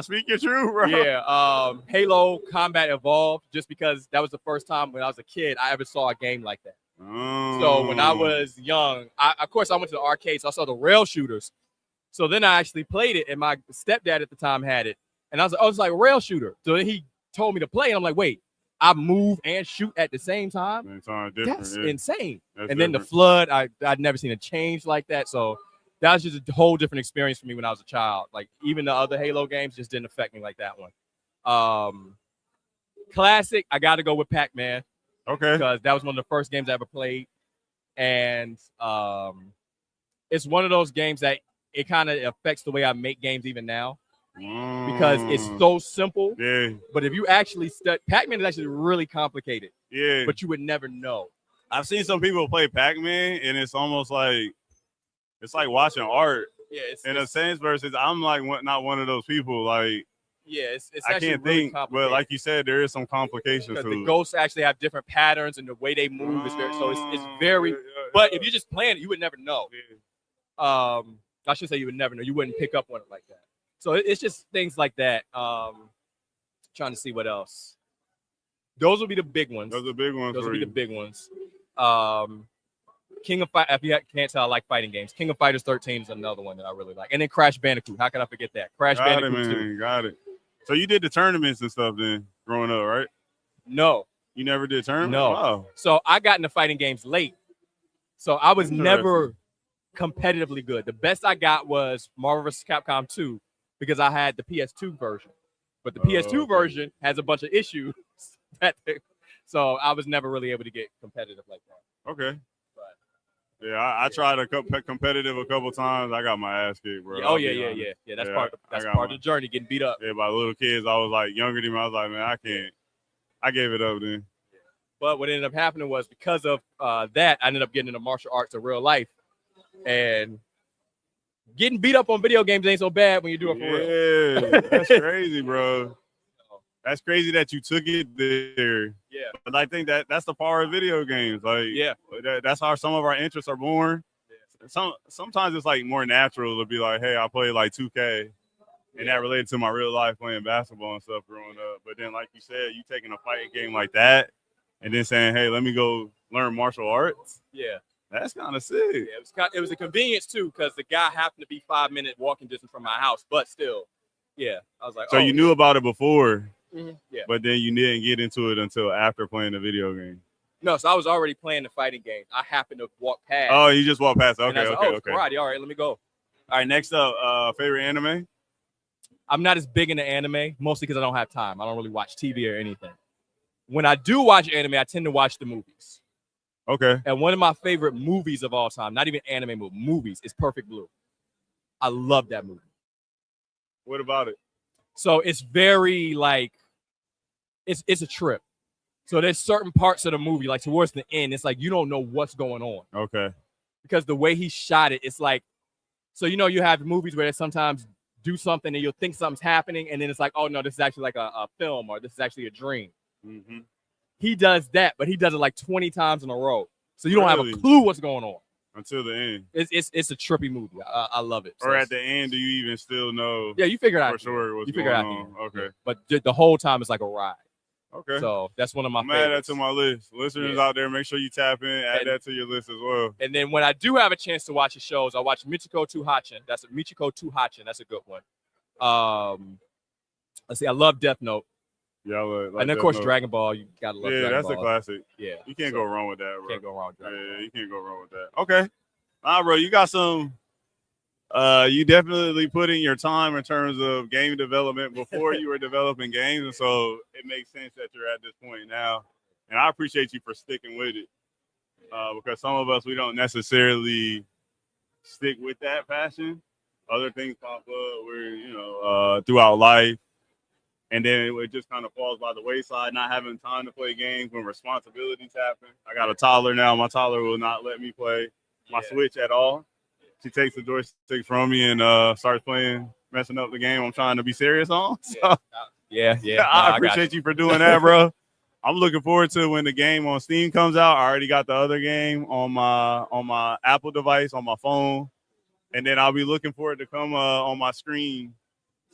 Q: Speak your truth, bro.
R: Yeah. Halo Combat Evolved, just because that was the first time when I was a kid I ever saw a game like that. So when I was young, of course I went to the arcade, so I saw the rail shooters. So then I actually played it, and my stepdad at the time had it, and I was like, oh, it's like a rail shooter. So then he told me to play, and I'm like, wait, I move and shoot at the same time? That's insane. And then the flood, I'd never seen a change like that. So that was just a whole different experience for me when I was a child. Like, even the other Halo games just didn't affect me like that one. Classic, I got to go with Pac-Man.
Q: Okay.
R: Because that was one of the first games I ever played. And it's one of those games that it kind of affects the way I make games even now. Because it's so simple.
Q: Yeah.
R: But if you actually study, Pac-Man is actually really complicated.
Q: Yeah.
R: But you would never know.
Q: I've seen some people play Pac-Man, and it's almost like it's like watching art.
R: Yeah.
Q: In a sense, versus I'm like not one of those people. Like,
R: yeah, it's
Q: I
R: actually
Q: can't
R: really
Q: think,
R: complicated.
Q: but like you said, there is some complications to
R: The
Q: it.
R: ghosts actually have different patterns, and the way they move is very. So it's very. But if you're just playing it, you would never know. I should say you would never know. You wouldn't pick up on it like that. So it's just things like that. Trying to see what else. Those will be the big ones.
Q: Those are big ones.
R: Those will be the big ones. King of Fight. If you can't tell, I like fighting games. King of Fighters 13 is another one that I really like, and then Crash Bandicoot. How can I forget that? Crash Bandicoot 2.
Q: Got it. So you did the tournaments and stuff then, growing up, right?
R: No.
Q: You never did tournaments?
R: No.
Q: Wow.
R: So I got into fighting games late. So I was never competitively good. The best I got was Marvel vs. Capcom 2 because I had the PS2 version. But the PS2 version has a bunch of issues. So I was never really able to get competitive like that.
Q: Okay. Yeah, I tried competitive a couple times. I got my ass kicked, bro.
R: Yeah. That's part of the journey, getting beat up.
Q: Yeah, by little kids. I was like younger than me. I was like, man, I can't. I gave it up then.
R: But what ended up happening was because of that, I ended up getting into martial arts in real life, and getting beat up on video games ain't so bad when you do it for real.
Q: Yeah, that's crazy, bro. That's crazy that you took it there.
R: Yeah.
Q: But I think that's the power of video games. Like,
R: yeah,
Q: that's how some of our interests are born. Yeah. Sometimes it's like more natural to be like, hey, I play like 2K, and that related to my real life playing basketball and stuff growing up. But then, like you said, you taking a fighting game like that, and then saying, hey, let me go learn martial arts.
R: Yeah.
Q: That's kind of sick.
R: Yeah, it was a convenience too, because the guy happened to be 5-minute walking distance from my house, but still, yeah, I was like,
Q: so you knew about it before.
R: Yeah.
Q: But then you didn't get into it until after playing the video game.
R: No, so I was already playing the fighting game. I happened to walk past.
Q: Oh, you just walked past. Okay,
R: like,
Q: okay.
R: Karate. All right, let me go.
Q: All right, next up, favorite anime?
R: I'm not as big into anime, mostly because I don't have time. I don't really watch TV or anything. When I do watch anime, I tend to watch the movies.
Q: Okay.
R: And one of my favorite movies of all time, not even anime movies, is Perfect Blue. I love that movie.
Q: What about it?
R: So it's very like, it's a trip. So there's certain parts of the movie, like towards the end, it's like you don't know what's going on.
Q: Okay.
R: Because the way he shot it, it's like, so you have movies where they sometimes do something and you'll think something's happening, and then it's like, oh no, this is actually like a film, or this is actually a dream.
Q: Mm-hmm.
R: He does that, but he does it like 20 times in a row. So you don't have a clue what's going on.
Q: Until the end.
R: It's a trippy movie. I love it.
Q: Or at the end, do you even still know?
R: Yeah, you figure it out.
Q: For sure what's
R: you figure
Q: going
R: it out.
Q: on. Okay.
R: But the whole time it's like a ride.
Q: Okay.
R: So that's one of my
Q: I'm add that
R: favorites.
Q: to my list. Listeners out there, make sure you tap in, add that to your list as well.
R: And then when I do have a chance to watch the shows, I watch Michiko to Hatchin. That's a good one. Let's see, I love Death Note.
Q: Yeah, like
R: and of course Dragon Ball. You gotta love Dragon
Q: that's
R: Ball.
Q: a classic.
R: Yeah.
Q: You can't go wrong with that, bro.
R: Can't go wrong with Dragon Ball.
Q: You can't go wrong with that. Okay. All right, bro. You got some you definitely put in your time in terms of game development before you were developing games, and so it makes sense that you're at this point now. And I appreciate you for sticking with it. Because some of us, we don't necessarily stick with that passion. Other things pop up where, throughout life. And then it just kind of falls by the wayside, not having time to play games when responsibilities happen. I got a toddler now. My toddler will not let me play my Switch at all. She takes the joystick from me and starts playing, messing up the game I'm trying to be serious on. So,
R: yeah.
Q: I appreciate you for doing that, bro. I'm looking forward to when the game on Steam comes out. I already got the other game on my Apple device on my phone, and then I'll be looking for it to come on my screen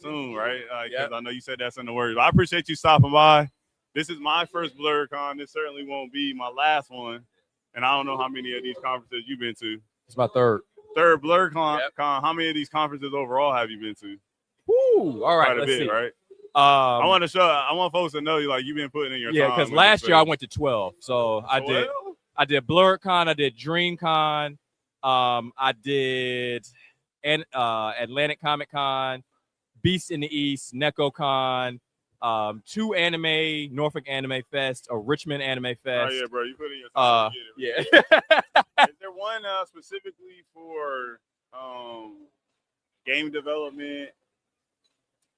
Q: soon, right? Because I know you said that's in the words. I appreciate you stopping by. This is my first BlerDCon. This certainly won't be my last one, and I don't know how many of these conferences you've been to.
R: It's my third
Q: BlerDCon. How many of these conferences overall have you been to?
R: Woo! All right,
Q: quite a
R: let's
Q: bit,
R: see.
Q: right? I want folks to know you like you've been putting in your time.
R: Because last year I went to 12. So I did BlerDCon, I did DreamCon, I did Atlantic Comic Con, Beast in the East, NecoCon, 2 anime, Norfolk Anime Fest, a Richmond Anime Fest.
Q: Oh yeah, bro, you put in your time.
R: Yeah.
Q: Is there one specifically for game development?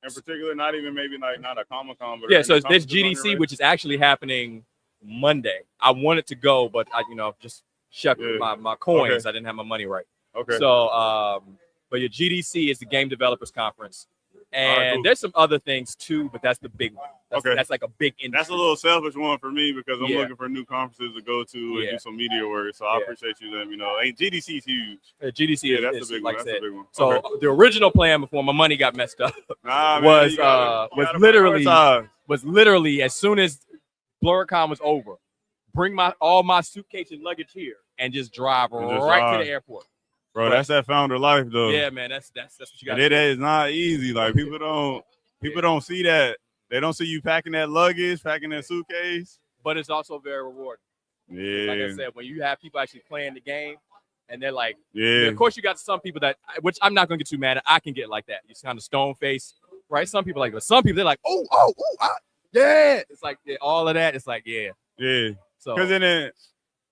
Q: In particular, not even maybe like not a Comic-Con, but
R: yeah. So there's GDC, which is actually happening Monday. I wanted to go, but I, just checked my coins.
Q: Okay.
R: I didn't have my money right.
Q: Okay.
R: So, but your GDC is the Game Developers Conference, and
Q: cool.
R: there's some other things too, but that's the big one. That's like a big industry.
Q: That's a little selfish one for me because I'm
R: Yeah.
Q: looking for new conferences to go to and do some media work. So I appreciate you letting me know. Hey, GDC is huge.
R: GDC
Q: that's
R: is
Q: the big
R: like
Q: one.
R: I
Q: That's
R: said.
Q: the big one.
R: So
Q: Okay.
R: the original plan before my money got messed up
Q: Nah, man,
R: was
Q: you gotta
R: literally as soon as BlerDCon was over, bring all my suitcase and luggage here and just drive
Q: And just
R: right
Q: drive.
R: to the airport.
Q: Bro,
R: But-
Q: that's that founder life though.
R: Yeah, man, that's what you got.
Q: And it is not easy. Like people don't see that. They don't see you packing that luggage, packing that suitcase.
R: But it's also very rewarding.
Q: Yeah.
R: Like I said, when you have people actually playing the game and they're like,
Q: Yeah.
R: of course you got some people that, which I'm not gonna get too mad at. I can get like that. You kind of stone face, right? Some people like, but some people they're like, yeah. It's like all of that. It's like, yeah.
Q: So because then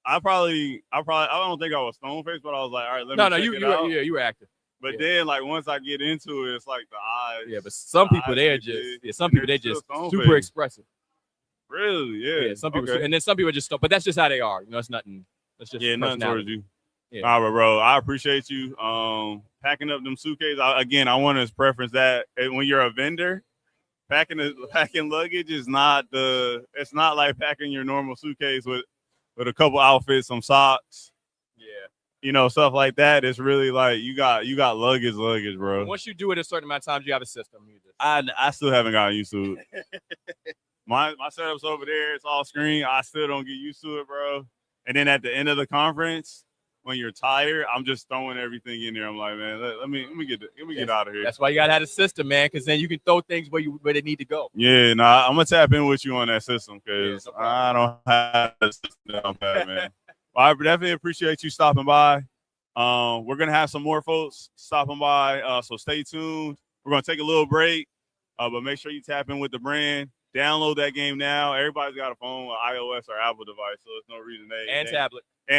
Q: I don't think I was stone faced, but I was like, all right, let me check it out.
R: you were active.
Q: But then, like, once I get into it, it's like the eyes.
R: Yeah, but some people they're just super expressive.
Q: Really? Yeah.
R: Some people,
Q: Okay.
R: and then some people just don't. But that's just how they are. It's nothing. That's just
Q: nothing towards
R: personality.
Q: you.
R: Yeah.
Q: All right, bro. I appreciate you packing up them suitcases. I want to preference that when you're a vendor, packing luggage is not it's not like packing your normal suitcase with a couple outfits, some socks.
R: Yeah.
Q: Stuff like that. It's really like you got luggage, bro.
R: Once you do it a certain amount of times, you have a system.
Q: I still haven't gotten used to it. My setup's over there. It's all screen. I still don't get used to it, bro. And then at the end of the conference, when you're tired, I'm just throwing everything in there. I'm like, man, let me get out of here.
R: That's why you gotta have a system, man, because then you can throw things where they need to go.
Q: Yeah, I'm gonna tap in with you on that system because I don't have a system down pat, man. Well, I definitely appreciate you stopping by. We're gonna have some more folks stopping by, so stay tuned. We're gonna take a little break, but make sure you tap in with the brand. Download that game now. Everybody's got a phone, an iOS or Apple device, so there's no reason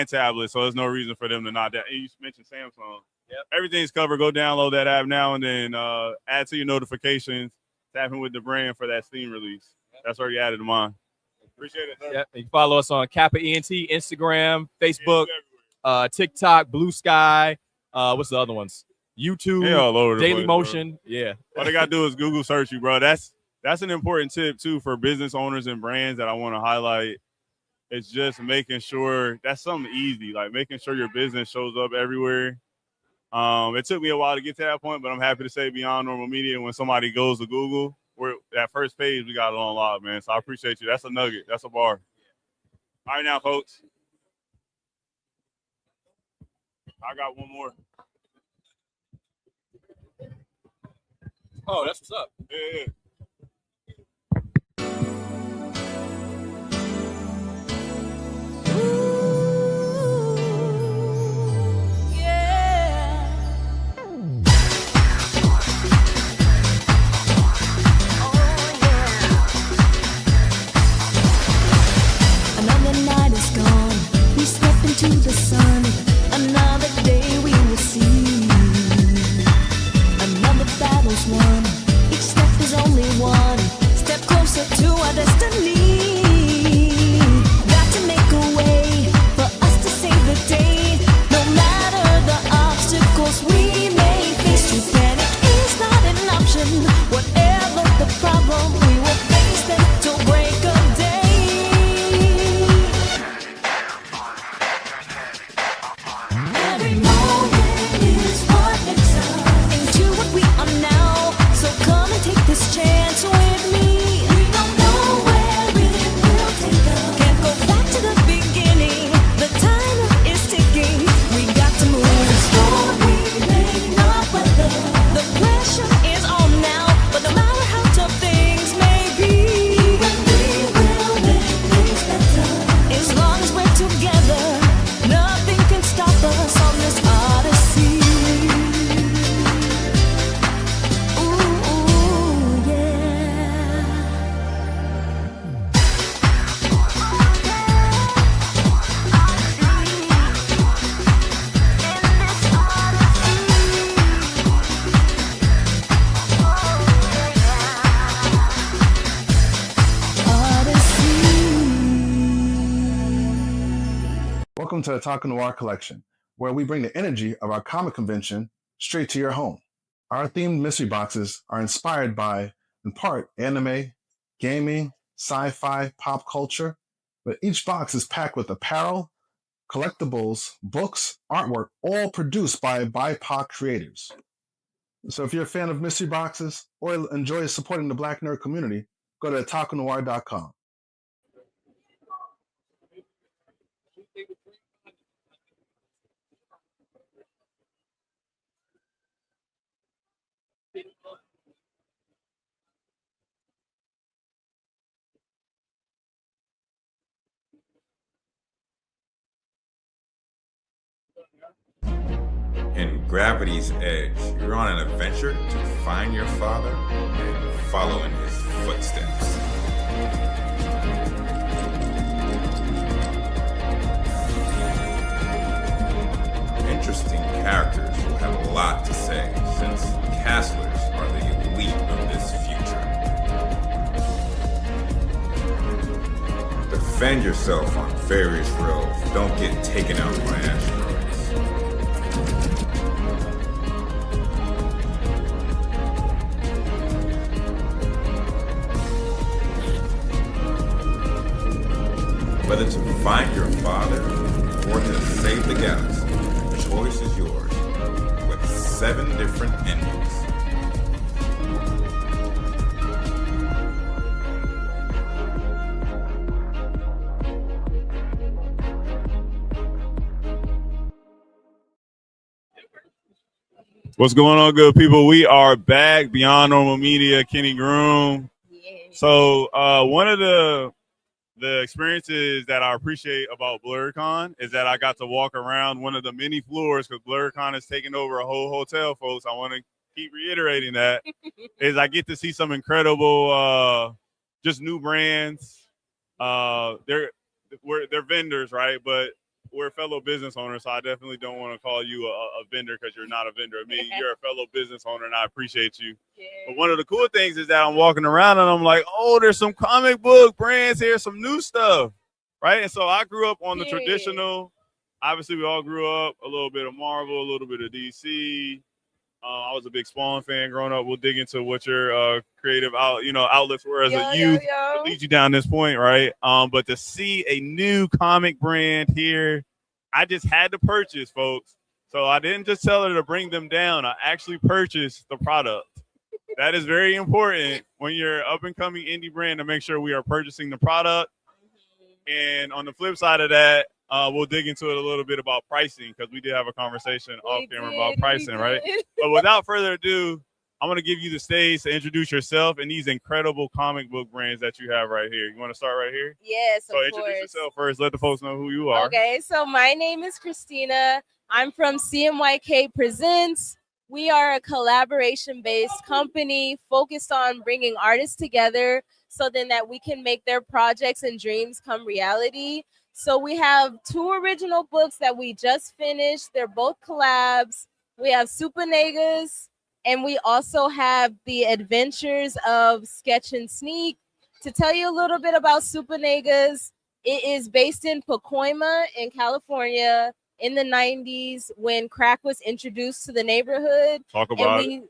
Q: tablet. So there's no reason for them to not. You mentioned Samsung. Yep. Everything's covered. Go download that app now and then add to your notifications. Tap in with the brand for that Steam release. That's already added to mine. Appreciate it, sir.
R: Yep. You can follow us on Kappa ENT, Instagram, Facebook, TikTok, Blue Sky. What's the other ones? YouTube,
Q: They all over the
R: Daily
Q: place,
R: Motion. Yeah.
Q: All they gotta do is Google search you, bro. That's an important tip too for business owners and brands that I want to highlight. It's just making sure that's something easy, like making sure your business shows up everywhere. It took me a while to get to that point, but I'm happy to say Beyond Normal Media, when somebody goes to Google, that first page, we got it on live, man. So I appreciate you. That's a nugget. That's a bar. All right, now, folks. I got one more.
R: Oh, that's what's up.
Q: Yeah.
J: Another night is gone. We step into the sun. Another day we will see. Another battle's won. Each step is only one step closer to our destiny. Got to make a way for us to save the day. No matter the obstacles we may face, to panic is not an option. Whatever the problem, we will face them till break of day.
B: Welcome to the Talk Noir collection, where we bring the energy of our comic convention straight to your home. Our themed mystery boxes are inspired by, in part, anime, gaming, sci-fi, pop culture, but each box is packed with apparel, collectibles, books, artwork, all produced by BIPOC creators. So if you're a fan of mystery boxes or enjoy supporting the Black nerd community, go to talknoir.com.
F: In Gravity's Edge, you're on an adventure to find your father and follow in his footsteps. Interesting characters will have a lot to say, since castlers are the elite of this future. Defend yourself on various roads. Don't get taken out by asteroids. Whether to find your father or to save the galaxy, the choice is yours, with 7 different endings.
Q: What's going on, good people? We are back, Beyond Normal Media, Kenny Groom. So one of the experiences that I appreciate about BlerDCon is that I got to walk around one of the many floors, because BlerDCon is taking over a whole hotel, folks. I want to keep reiterating that. Is I get to see some incredible just new brands. They're vendors, right? But we're fellow business owners, so I definitely don't want to call you a vendor, because you're not a vendor of me. You're a fellow business owner, and I appreciate you. Yeah. But one of the cool things is that I'm walking around and I'm like, oh, there's some comic book brands here, some new stuff, right? And so I grew up on the traditional. Obviously, we all grew up a little bit of Marvel, a little bit of DC. I was a big Spawn fan growing up. We'll dig into what your creative outlets were as a youth. To lead you down this point, right? But to see a new comic brand here, I just had to purchase, folks. So I didn't just tell her to bring them down. I actually purchased the product. That is very important when you're up and coming indie brand, to make sure we are purchasing the product. And on the flip side of that, we'll dig into it a little bit about pricing, because we did have a conversation off camera about pricing, right? But without further ado, I'm going to give you the stage to introduce yourself and these incredible comic book brands that you have right here. You want to start right here?
S: Yes,
Q: so introduce yourself first. Let the folks know who you are.
S: Okay, so my name is Christina. I'm from CMYK Presents. We are a collaboration-based company focused on bringing artists together so then that we can make their projects and dreams come reality. So we have 2 original books that we just finished. They're both collabs. We have Super Niggas, and we also have The Adventures of Sketch and Sneak. To tell you a little bit about Super Niggas, it is based in Pacoima in California in the 90s when crack was introduced to the neighborhood.
Q: Talk about it.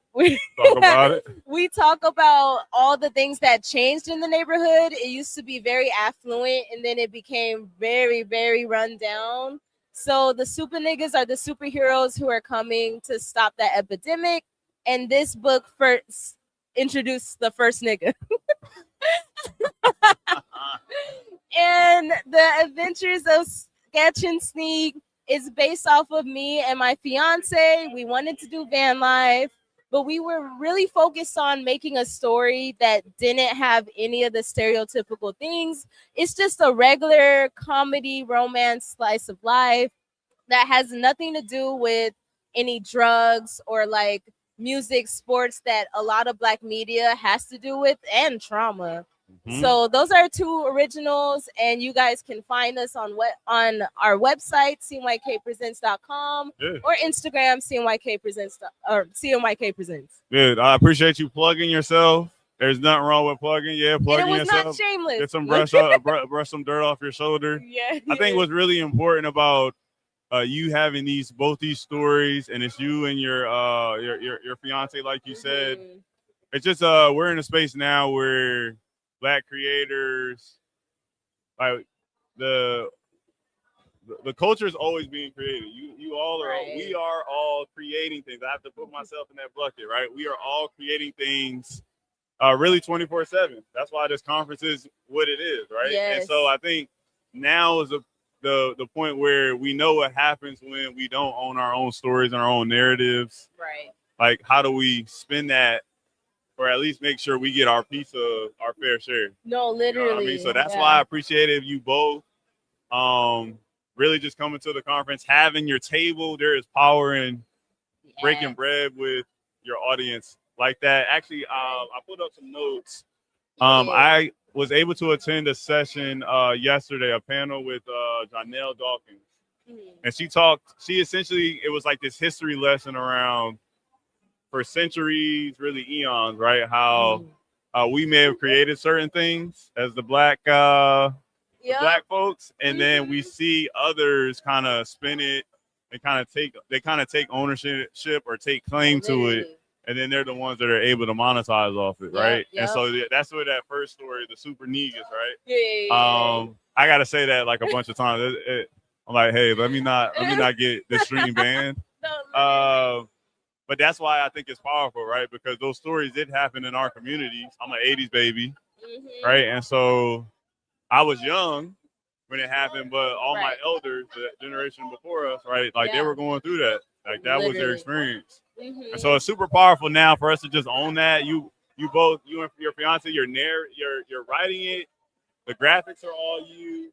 Q: Talk about it.
S: We talk about all the things that changed in the neighborhood. It used to be very affluent, and then it became very, very run down. So the super niggas are the superheroes who are coming to stop that epidemic. And this book first introduced the first nigga. And the Adventures of Sketch and Sneak is based off of me and my fiance. We wanted to do van life, but we were really focused on making a story that didn't have any of the stereotypical things. It's just a regular comedy, romance, slice of life that has nothing to do with any drugs or like music, sports that a lot of Black media has to do with, and trauma. So those are 2 originals, and you guys can find us on our website, CMYKpresents.com, or Instagram, CMYK Presents.
Q: Good. I appreciate you plugging yourself There's nothing wrong with plugging. Yeah, plugging
S: And it was not
Q: yourself.
S: shameless.
Q: Get some brush some dirt off your shoulder.
S: Yeah.
Q: I think what's really important about you having both these stories, and it's you and your fiance, like you said. It's just we're in a space now where Black creators, like the culture is always being created. You all are we are all creating things. I have to put myself in that bucket, right? We are all creating things really 24/7. That's why this conference is what it is, right?
S: Yes.
Q: And so I think now is the point where we know what happens when we don't own our own stories and our own narratives.
S: Right.
Q: Like, how do we spin that, or at least make sure we get our piece of our fair share?
S: No, literally.
Q: You know what I mean? So that's why I appreciated you both. Really just coming to the conference, having your table. There is power in breaking bread with your audience like that. Actually, I put up some notes. I was able to attend a session yesterday, a panel with Janelle Dawkins. And she essentially, it was like this history lesson around, for centuries, really eons, right? How we may have created certain things as the Black Black folks, and then we see others kind of spin it and kind of take ownership or take claim to it, and then they're the ones that are able to monetize off it, right? And so that's where that first story, the super negus, right?
S: Yeah.
Q: I gotta say that like a bunch of times. I'm like, hey, let me not get the stream banned. But that's why I think it's powerful, right? Because those stories did happen in our communities. I'm an 80s baby, right? And so I was young when it happened, but all my elders, the generation before us, right? Like they were going through that. Like that was their experience. And so it's super powerful now for us to just own that. You both, you and your fiance, you're writing it. The graphics are all you.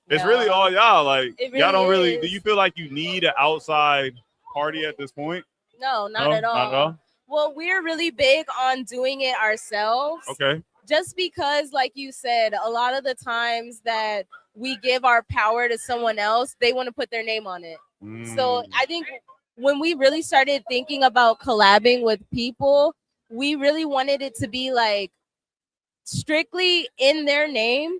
Q: It's really all y'all. Like y'all don't really. Do you feel like you need an outside party at this point?
S: No, not at all.
Q: Not at all?
S: Well, we're really big on doing it ourselves.
Q: Okay.
S: Just because, like you said, a lot of the times that we give our power to someone else, they want to put their name on it. So I think when we really started thinking about collabing with people, we really wanted it to be like strictly in their name.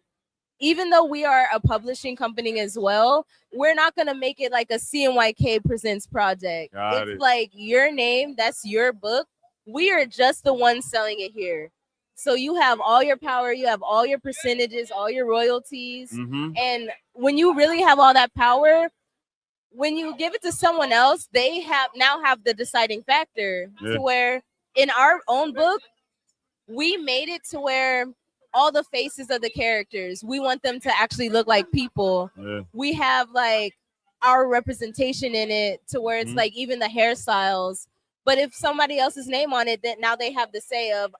S: Even though we are a publishing company as well, we're not going to make it like a CMYK Presents project. It's like your name, that's your book. We are just the ones selling it here. So you have all your power, you have all your percentages, all your royalties. And when you really have all that power, when you give it to someone else, they now have the deciding factor to where in our own book, we made it to where all the faces of the characters, we want them to actually look like people. We have like our representation in it to where it's like even the hairstyles. But if somebody else's name on it, then now they have the say of,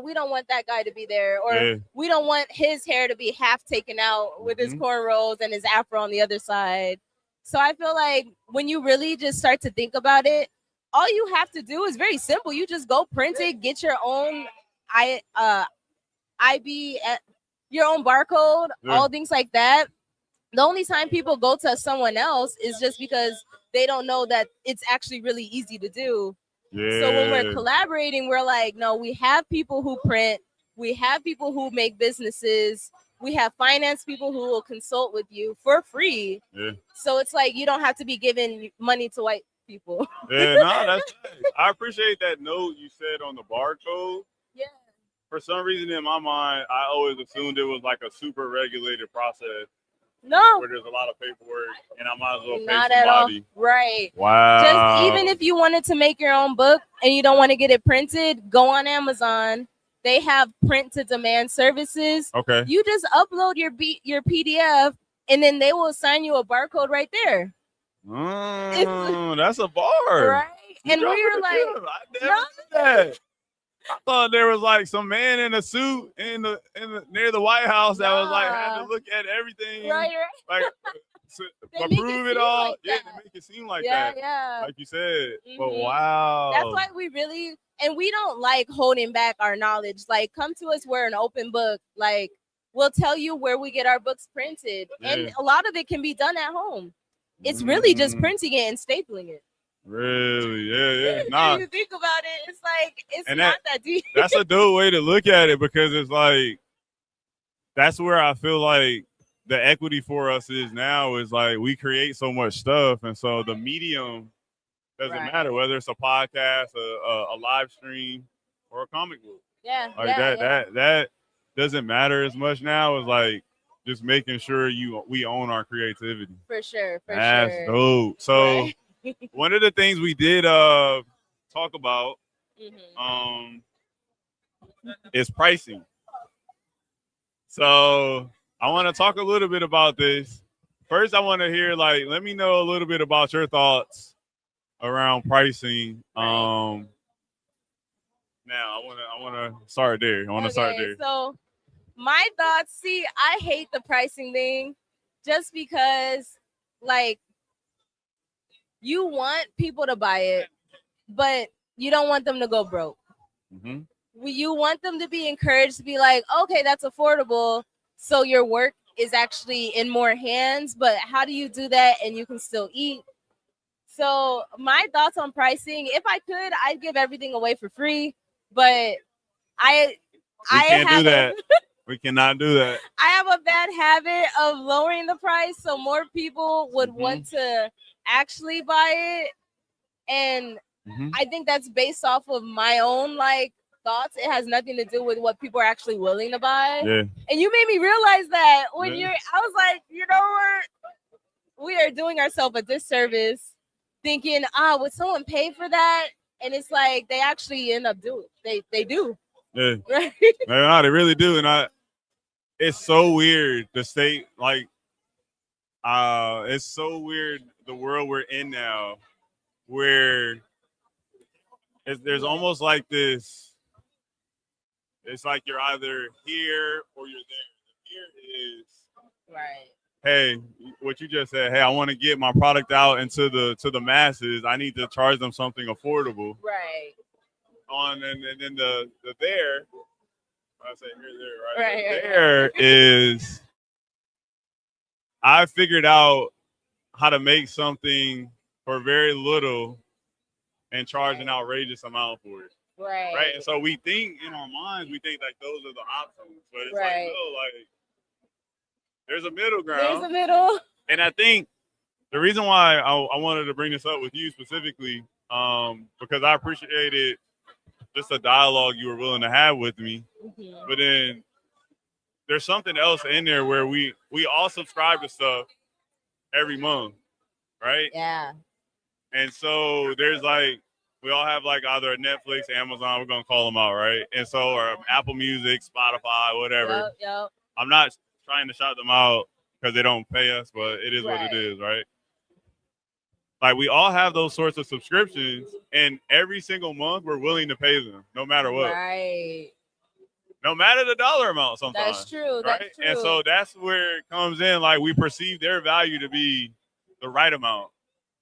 S: we don't want that guy to be there, or we don't want his hair to be half taken out with his cornrows and his afro on the other side. So I feel like when you really just start to think about it, all you have to do is very simple. You just go print it, get your own IB, your own barcode, all things like that. The only time people go to someone else is just because they don't know that it's actually really easy to do. So when we're collaborating, we're like, no, we have people who print, we have people who make businesses, we have finance people who will consult with you for free. So it's like you don't have to be giving money to white people.
Q: That's I appreciate that note you said on the barcode. For some reason in my mind, I always assumed it was like a super regulated process.
S: No.
Q: Where there's a lot of paperwork and I might as well pay
S: Not
Q: somebody.
S: at all. Right.
Q: Wow.
S: Just even if you wanted to make your own book and you don't want to get it printed, go on Amazon. They have print to demand services.
Q: Okay.
S: You just upload your PDF and then they will assign you a barcode right there.
Q: That's a bar.
S: Right. And we were like,
Q: I never did that. I thought there was like some man in a suit in the near the White House that was like had to look at everything,
S: right.
Q: Like approve it all. Like they make it seem like that.
S: Yeah.
Q: Like you said. But wow.
S: That's why we really, and we don't like holding back our knowledge. Like, come to us. We're an open book. Like, we'll tell you where we get our books printed, and a lot of it can be done at home. It's really just printing it and stapling it.
Q: Really? Yeah.
S: If
Q: Nah.
S: you think about it, it's like it's
Q: And
S: not that deep.
Q: That's a dope way to look at it because it's like that's where I feel like the equity for us is now is like we create so much stuff, and so the medium doesn't matter whether it's a podcast, a live stream, or a comic book.
S: Yeah,
Q: Like
S: yeah.
Q: that doesn't matter as much now. Is like just making sure we own our creativity.
S: For sure.
Q: That's dope. So
S: Right.
Q: one of the things we did talk about is pricing. So I want to talk a little bit about this. First, I want to hear let me know a little bit about your thoughts around pricing. Now I want to start there.
S: So my thoughts, see, I hate the pricing thing just because you want people to buy it, but you don't want them to go broke.
Q: Mm-hmm.
S: You want them to be encouraged to be like, okay, that's affordable. So your work is actually in more hands, but how do you do that and you can still eat? So my thoughts on pricing, if I could, I'd give everything away for free, but I
Q: can't
S: have
Q: do that. We cannot do that.
S: I have a bad habit of lowering the price so more people would want to actually buy it. And I think that's based off of my own thoughts. It has nothing to do with what people are actually willing to buy.
Q: Yeah.
S: And you made me realize that when
Q: Yeah.
S: I was like, you know what? We are doing ourselves a disservice thinking, would someone pay for that? And it's like they actually end up doing it. They do.
Q: Yeah.
S: Right.
Q: No, they really do. And it's so weird the state, it's so weird the world we're in now where there's almost like this, it's like you're either here or you're there. Here is
S: right.
Q: Hey, what you just said, hey, I want to get my product out into the masses. I need to charge them something affordable.
S: Right.
Q: And then the there, I say here, there, right?
S: Right.
Q: There is, I figured out how to make something for very little and charge an outrageous amount for it.
S: Right.
Q: Right. And so we think in our minds, we think those are the options, but it's
S: right.
Q: no, there's a middle ground.
S: There's a middle.
Q: And I think the reason why I wanted to bring this up with you specifically, because I appreciated just the dialogue you were willing to have with me.
S: Mm-hmm.
Q: But then there's something else in there where we all subscribe to stuff every month, right?
S: Yeah.
Q: And so there's we all have either a Netflix, Amazon, we're gonna call them out, right? And so or Apple Music, Spotify, whatever.
S: Yep.
Q: I'm not trying to shout them out because they don't pay us, but it is what it is, right? We all have those sorts of subscriptions, and every single month we're willing to pay them, no matter what.
S: Right.
Q: No matter the dollar amount sometimes.
S: That's true.
Q: Right?
S: That's true.
Q: And so that's where it comes in. We perceive their value to be the right amount.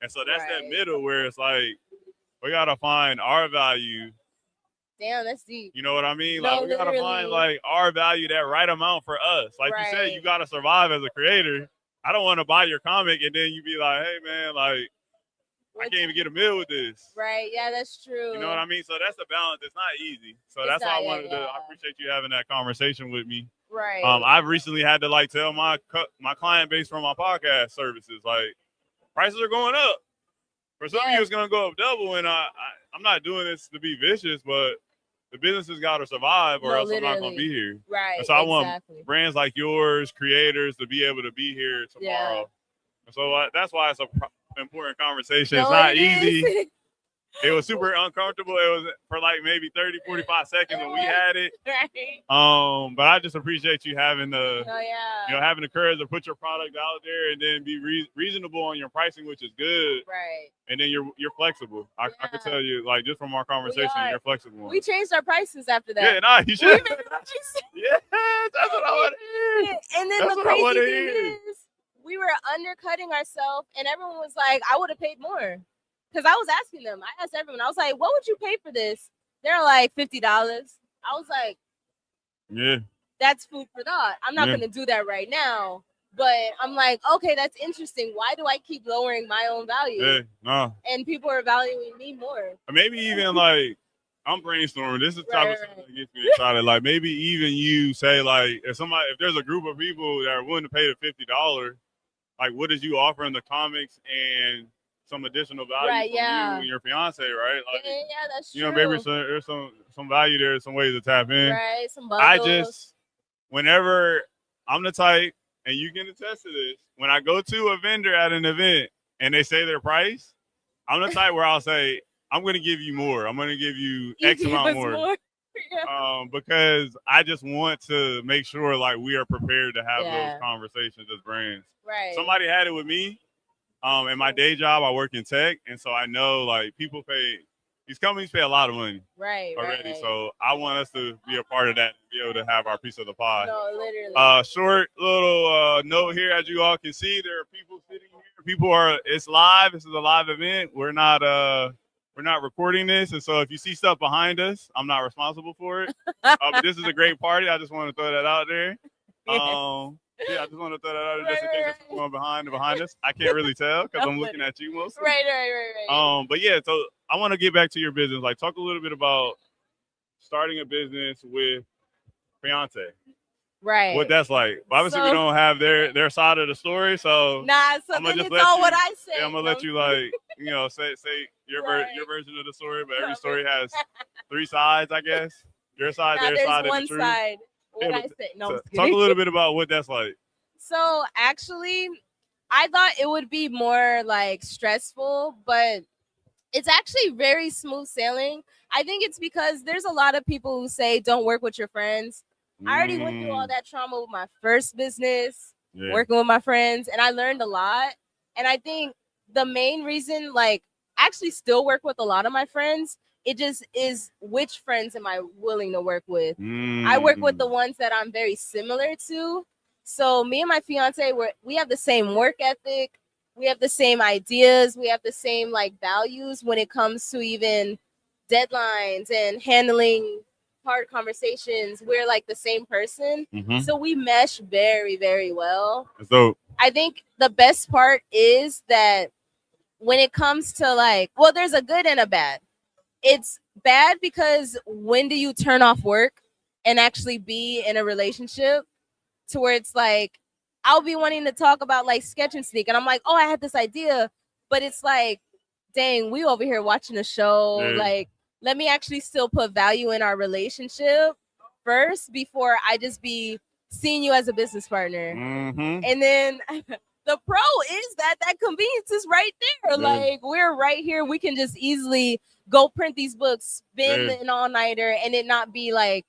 Q: And so that's that middle where it's we got to find our value.
S: Damn, that's deep.
Q: You know what I mean?
S: No,
Q: We got to find our value, that right amount for us. You said, you got to survive as a creator. I don't want to buy your comic and then you be like, hey man, I can't even get a meal with this.
S: Right. Yeah, that's true.
Q: You know what I mean? So that's the balance. It's not easy. So that's why I wanted to. I appreciate you having that conversation with me.
S: Right.
Q: I've recently had to tell my client base from my podcast services prices are going up. For some of you, it's gonna go up double. And I'm not doing this to be vicious, but the business has got to survive, or else I'm not gonna be here.
S: Right.
Q: And so I want brands like yours, creators, to be able to be here tomorrow.
S: Yeah.
Q: And so that's why it's a important conversation. It's not easy. It was super uncomfortable. It was for maybe 30, 45 seconds when we had it.
S: Right.
Q: But I just appreciate you having having the courage to put your product out there and then be reasonable on your pricing, which is good.
S: Right.
Q: And then you're flexible. I can tell you, just from our conversation, you're flexible.
S: We changed our prices after that.
Q: Yeah, nah, you should. Yeah, that's what I want to hear.
S: And then the crazy thing is, we were undercutting ourselves, and everyone was like, I would have paid more. Because I was asking them. I asked everyone. I was like, what would you pay for this? They're like, $50. I was like,
Q: yeah,
S: that's food for thought. I'm not going to do that right now. But I'm like, okay, that's interesting. Why do I keep lowering my own value?
Q: Yeah, no.
S: And people are valuing me more.
Q: Or maybe even like I'm brainstorming. This is the type of stuff that gets me excited. Like maybe even you say like if there's a group of people that are willing to pay the $50, like what is you offering the comics and some additional value from you and your fiance, right? Like,
S: yeah, that's true.
Q: you know, maybe there's some value there, some ways to tap in.
S: Right, some
Q: I
S: bundles.
Q: just whenever I'm the type, and you can attest to this, when I go to a vendor at an event and they say their price, I'm the type where I'll say, I'm going to give you more. I'm going to give you X amount more. Because I just want to make sure like we are prepared to have those conversations as brands.
S: Right.
Q: Somebody had it with me. In my day job, I work in tech, and so I know like people pay. These companies pay a lot of money already. So I want us to be a part of that and be able to have our piece of the pie.
S: No, literally.
Q: Short little note here, as you all can see, there are people sitting here. It's live. This is a live event. We're not recording this, and so if you see stuff behind us, I'm not responsible for it. But this is a great party. I just want to throw that out there. I just want to throw that out there just in case there's someone behind us. I can't really tell because I'm looking at you mostly.
S: Right.
Q: But yeah, so I want to get back to your business. Like, talk a little bit about starting a business with fiance.
S: Right.
Q: What that's like. But obviously, we don't have their side of the story, so
S: so
Q: I'm gonna
S: then
Q: just
S: it's all what I say.
Q: Yeah, I'm gonna let you like say your version of the story. But every story has three sides, I guess. Your side, their side, and
S: one
Q: the truth.
S: side. What I say? No, I'm just
Q: talk a
S: kidding.
Q: little bit about what that's like.
S: So actually, I thought it would be more like stressful, but it's actually very smooth sailing. I think it's because there's a lot of people who say don't work with your friends. I already went through all that trauma with my first business, working with my friends, and I learned a lot. And I think the main reason, like, I actually still work with a lot of my friends. It just is which friends am I willing to work with? I work with the ones that I'm very similar to. So me and my fiance, we have the same work ethic. We have the same ideas. We have the same like values when it comes to even deadlines and handling hard conversations. We're like the same person. So we mesh very, very well.
Q: So
S: I think the best part is that when it comes to like, well, there's a good and a bad. It's bad because when do you turn off work and actually be in a relationship to where it's like, I'll be wanting to talk about like Sketch and Sneak, and I'm like, oh, I had this idea, but it's like, dang, we over here watching a show. Like, let me actually still put value in our relationship first before I just be seeing you as a business partner. And then the pro is that convenience is right there. Like, we're right here. We can just easily go print these books, spend an all-nighter, and it not be like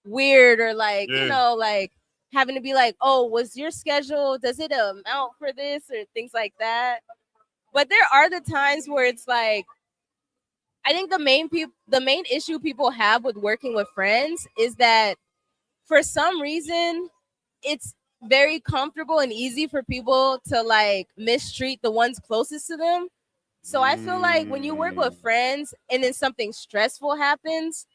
S: weird or like, you know, like having to be like, oh, was your schedule, does it amount for this or things like that? But there are the times where it's like, I think the main issue people have with working with friends is that for some reason it's very comfortable and easy for people to like mistreat the ones closest to them. So I feel like when you work with friends and then something stressful happens,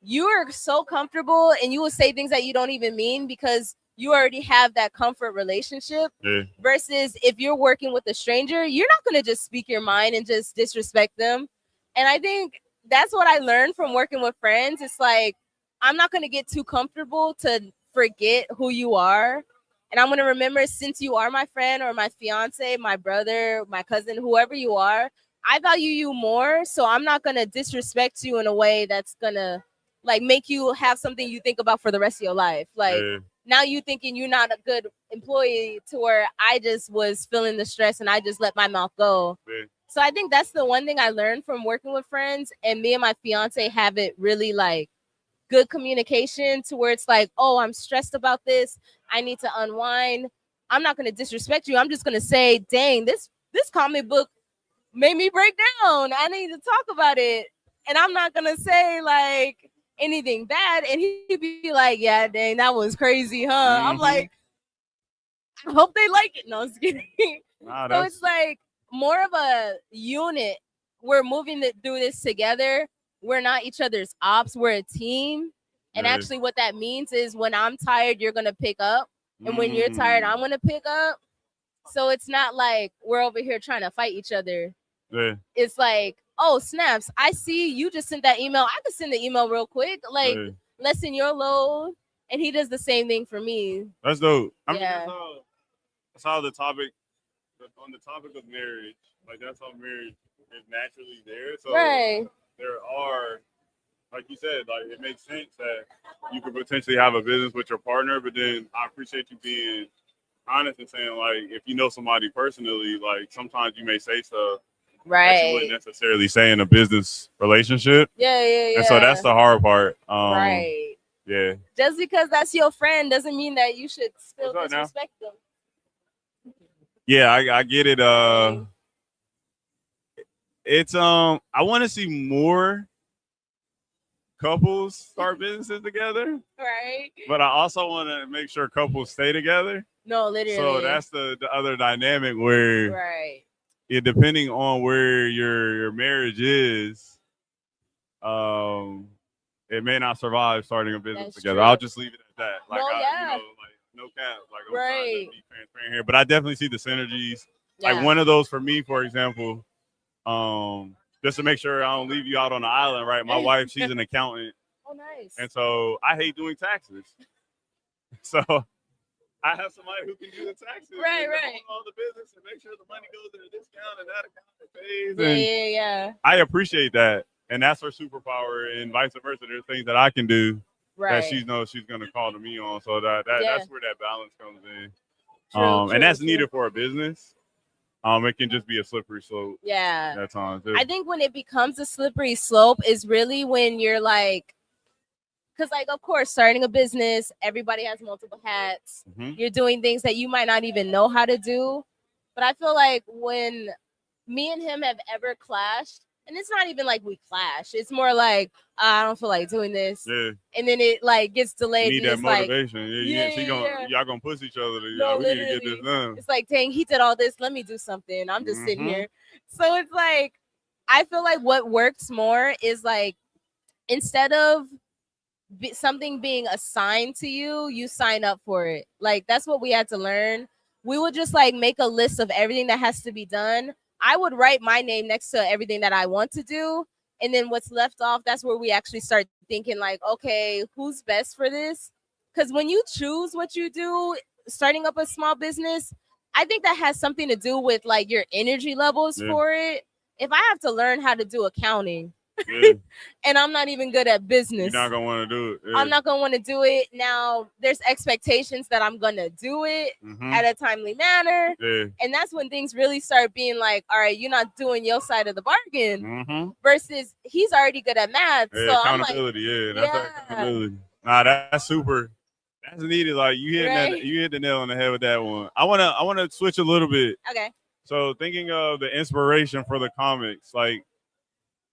S: you are so comfortable and you will say things that you don't even mean because you already have that comfort relationship. Versus if you're working with a stranger, you're not going to just speak your mind and just disrespect them. And I think that's what I learned from working with friends. It's like, I'm not going to get too comfortable to forget who you are. And I'm going to remember, since you are my friend or my fiance, my brother, my cousin, whoever you are, I value you more. So I'm not going to disrespect you in a way that's going to like make you have something you think about for the rest of your life. Like now you thinking you're not a good employee to where I just was feeling the stress and I just let my mouth go. So I think that's the one thing I learned from working with friends, and me and my fiance have it really like good communication to where it's like, oh, I'm stressed about this. I need to unwind. I'm not going to disrespect you. I'm just going to say, dang, this comic book made me break down. I need to talk about it. And I'm not going to say like anything bad. And he'd be like, yeah, dang, that was crazy, huh? I'm like, I hope they like it. No, I'm just kidding. So it's like more of a unit. We're moving through this together. We're not each other's ops. We're a team. And actually what that means is when I'm tired, you're going to pick up. And when you're tired, I'm gonna pick up. So it's not like we're over here trying to fight each other.
Q: Yeah.
S: It's like, oh snaps, I see you just sent that email. I could send the email real quick, like
Q: Yeah.
S: lessen your load. And he does the same thing for me.
Q: That's dope. I mean,
S: Yeah.
Q: that's how the topic, on the topic of marriage, like that's how marriage is naturally there. So
S: Right.
Q: there are, like you said, like it makes sense that you could potentially have a business with your partner, but then I appreciate you being honest and saying, like, if you know somebody personally, like sometimes you may say stuff that you wouldn't
S: Right.
Q: necessarily say in a business relationship.
S: Yeah, yeah,
Q: And so that's the
S: yeah.
Q: hard part.
S: Right.
Q: Yeah.
S: Just because that's your friend doesn't mean that you should still
Q: What's up now?
S: disrespect them.
Q: Yeah, I get it. It's I want to see more couples start businesses together,
S: Right.
Q: but I also want to make sure couples stay together.
S: No, literally.
Q: So that's the other dynamic where,
S: right.
Q: depending on where your marriage is, it may not survive starting a business
S: That's
Q: together.
S: true.
Q: I'll just leave it at that. Like,
S: No, yeah.
Q: like no cap. Like, I'm trying
S: Right.
Q: to be transparent here, but I definitely see the synergies.
S: Yeah.
Q: Like one of those for me, for example, just to make sure I don't leave you out on the island, right? My wife, she's an accountant.
S: Oh, nice.
Q: And so I hate doing taxes. So I have somebody who can do the taxes.
S: Right,
Q: and
S: right.
Q: own all the business and make sure the money goes in a discount and that account pays.
S: Yeah,
Q: And
S: yeah, yeah.
Q: I appreciate that. And that's her superpower, and vice versa. There's things that I can do
S: Right.
Q: that she knows she's gonna call to me on. So
S: Yeah.
Q: that's where that balance comes in.
S: True,
Q: And that's
S: true.
Q: needed for a business. It can just be a slippery slope
S: Yeah.
Q: at times. too.
S: I think when it becomes a slippery slope is really when you're like, because like of course starting a business, everybody has multiple hats.
Q: Mhm.
S: You're doing things that you might not even know how to do. But I feel like when me and him have ever clashed, and it's not even like we clash, it's more like I don't feel like doing this,
Q: Yeah.
S: and then it like gets
Q: You
S: delayed.
Q: need
S: and
Q: that
S: it's like,
Q: motivation. Y'all gonna push each other.
S: No,
Q: We need to get
S: literally.
Q: this done.
S: It's like, dang, he did all this. Let me do something. I'm just sitting
Q: Mhm.
S: here. So it's like, I feel like what works more is like, instead of something being assigned to you, you sign up for it. Like, that's what we had to learn. We would just like make a list of everything that has to be done. I would write my name next to everything that I want to do. And then what's left off, that's where we actually start thinking like, okay, who's best for this? Because when you choose what you do, starting up a small business, I think that has something to do with like your energy levels
Q: Yeah.
S: for it. If I have to learn how to do accounting
Q: Yeah.
S: and I'm not even good at business,
Q: You're not gonna want to do it. Yeah.
S: I'm not gonna want to do it. Now there's expectations that I'm gonna do it
Q: Mhm.
S: at a timely manner.
Q: Yeah.
S: And that's when things really start being like, all right, you're not doing your side of the bargain.
Q: Mhm.
S: Versus he's already good at math.
Q: Yeah,
S: So I'm like,
Q: accountability. That's
S: yeah.
Q: that accountability. Nah, that's super. That's needed. Like you hit
S: Right.
Q: you hit the nail on the head with that one. I wanna switch a little bit.
S: okay.
Q: So thinking of the inspiration for the comics, like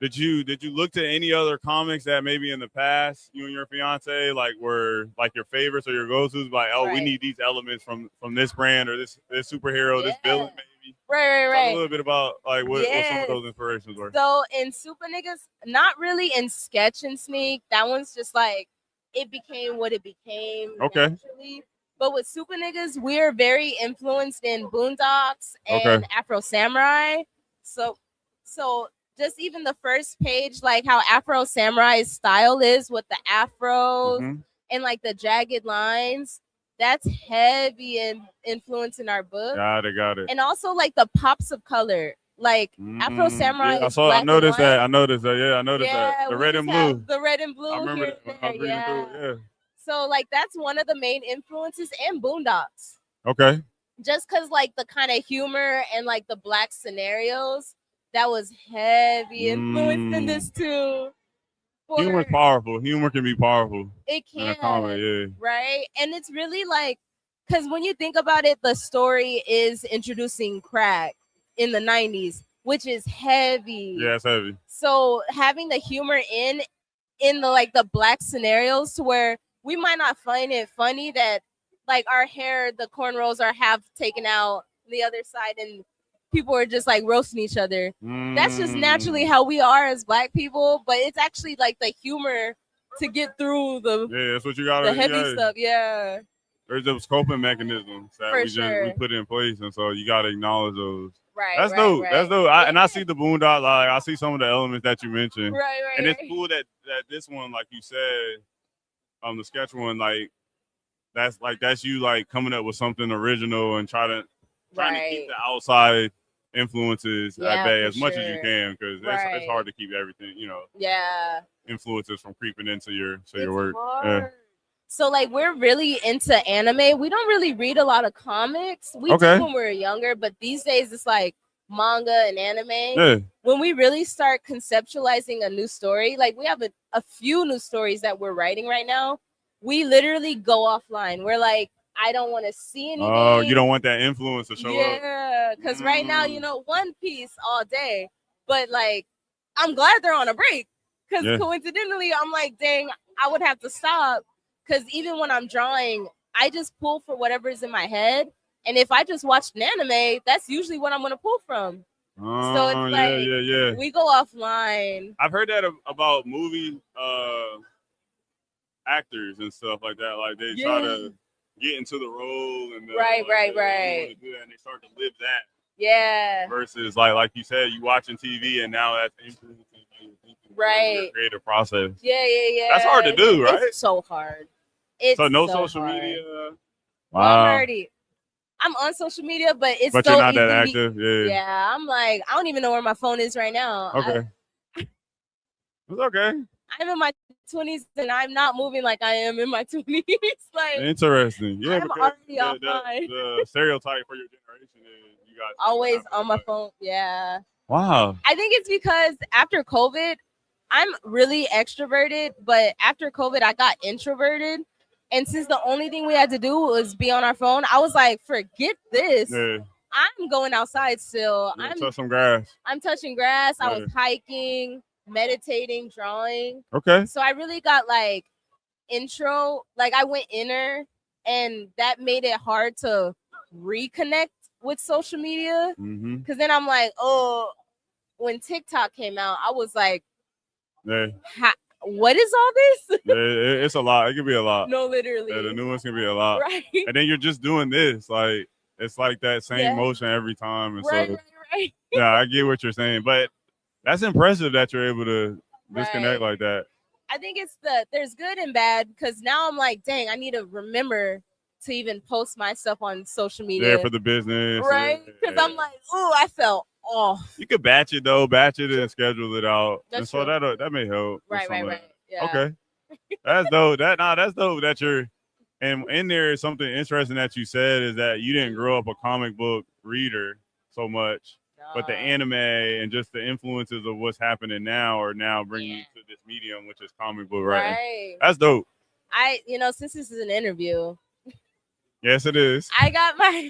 Q: did you look to any other comics that maybe in the past you and your fiance like were like your favorites or your go-tos? Like, oh, we
S: Right.
Q: need these elements from this brand or this superhero, this villain maybe.
S: Right,
Q: Talk
S: right,
Q: a little bit about like what some
S: Yes.
Q: of those inspirations were.
S: So in Super Niggas, not really in Sketch and Sneak. That one's just like it became what it became.
Q: Okay.
S: Naturally. But with Super Niggas, we're very influenced in Boondocks and
Q: Okay.
S: Afro Samurai. So just even the first page, like how Afro Samurai's style is with the afros
Q: Mhm.
S: and like the jagged lines, that's heavy in influence in our book.
Q: Got it.
S: And also like the pops of color, like Afro Samurai.
Q: Yeah,
S: is black
Q: I
S: and
Q: noticed
S: white.
Q: that. I noticed that. Yeah, I noticed that.
S: Yeah,
Q: The
S: we
Q: red and
S: just have
Q: blue.
S: The red and blue.
Q: I remember
S: here
Q: that when
S: and
Q: I was
S: there,
Q: reading
S: yeah.
Q: through it.
S: So like that's one of the main influences, and Boondocks.
Q: Yeah. Okay.
S: Just because like the kind of humor and like the black scenarios, that was heavy influenced in this too.
Q: Humor's powerful. Humor can be powerful.
S: It
Q: In a
S: can,
Q: comic, yeah.
S: right? And it's really like, because when you think about it, the story is introducing crack in the 90s, which is heavy.
Q: Yeah, it's heavy.
S: So having the humor in the like the black scenarios to where we might not find it funny that like our hair, the cornrows are half taken out the other side and people are just like roasting each other. That's just naturally how we are as black people, but it's actually like the humor to get through the
Q: Yeah, that's what you got.
S: the heavy stuff. Yeah.
Q: there's those coping mechanisms that
S: For
Q: we
S: sure.
Q: put in place, and so you gotta acknowledge those.
S: Right,
Q: That's
S: right,
Q: dope.
S: right.
Q: That's dope. And I see the boondocks. Like I see some of the elements that you mentioned.
S: Right, right,
Q: And it's
S: right.
Q: cool that this one, like you said, the sketch one, like that's you like coming up with something original and trying to keep the outside influences at
S: Yeah,
Q: bay
S: for
Q: as much as you
S: sure.
Q: can, because it's
S: Right.
Q: hard to keep everything,
S: Yeah.
Q: influences from creeping into your
S: It's
Q: work.
S: hard. So like we're really into anime. We don't really read a lot of comics. We
Q: Okay.
S: did when we were younger, but these days it's like manga and anime.
Q: Yeah.
S: When we really start conceptualizing a new story, like we have a few new stories that we're writing right now. We literally go offline. We're like, I don't want to see anything.
Q: Oh, you don't want that influence to show up.
S: Yeah, because right now, One Piece all day, but like, I'm glad they're on a break because
Q: Yeah.
S: coincidentally, I'm like, dang, I would have to stop because even when I'm drawing, I just pull for whatever is in my head, and if I just watched an anime, that's usually what I'm gonna pull from. So
Q: Oh,
S: it's like,
Q: yeah.
S: we go offline.
Q: I've heard that about movie actors and stuff like that. Like they try
S: Yeah.
Q: to get into the role and
S: Right.
Q: they do that, and they start to live that.
S: Yeah.
Q: Versus like you said, you watching TV and now that's influencing you thinking
S: Right.
Q: your creative process.
S: Yeah.
Q: That's hard to do, right?
S: It's so hard. It's
Q: So no
S: so
Q: social
S: hard.
Q: media.
S: Well,
Q: Wow.
S: I'm on social media, but it's
Q: But
S: so
Q: you're not that
S: easy.
Q: active. Yeah.
S: Yeah, I'm like, I don't even know where my phone is right now.
Q: Okay. It's okay.
S: I'm in my 20s and I'm not moving like I am in my 20s. Like,
Q: Interesting. Yeah,
S: I'm
Q: because
S: already
Q: the
S: offline.
Q: the stereotype for your generation is you guys
S: Always on my phone. Yeah.
Q: Wow.
S: I think it's because after COVID, I'm really extroverted, but after COVID, I got introverted. And since the only thing we had to do was be on our phone, I was like, forget this.
Q: Yeah.
S: I'm going outside still.
Q: You touch some grass.
S: I'm touching grass. I was
Q: Right.
S: hiking, meditating, drawing.
Q: Okay.
S: So I really got like intro, like I went inner, and that made it hard to reconnect with social media.
Q: Mm-hmm.
S: Because then I'm like, oh, when TikTok came out, I was like,
Q: Yeah.
S: what is all this?
Q: Yeah, it's a lot. It can be a lot.
S: No, literally.
Q: Yeah, the new ones can be a lot.
S: Right.
Q: And then you're just doing this. Like, it's like that same
S: Yeah.
Q: motion every time. And
S: Right,
Q: so,
S: right.
Q: yeah, I get what you're saying. But that's impressive that you're able to disconnect
S: Right.
Q: like that.
S: I think it's there's good and bad because now I'm like, dang, I need to remember to even post my stuff on social media.
Q: Yeah, for the business.
S: Right? Because I'm like, oh, I felt off.
Q: You could batch it and schedule it out.
S: That's
Q: and so that may help. with
S: Right,
Q: some
S: right,
Q: of
S: right.
Q: that.
S: Yeah.
Q: Okay. That's dope. That's dope that you're, and in there is something interesting that you said is that you didn't grow up a comic book reader so much, but the anime and just the influences of what's happening now are now bringing you to this medium, which is comic book writing.
S: Right.
Q: That's dope.
S: Since this is an interview,
Q: Yes, it is.
S: I got my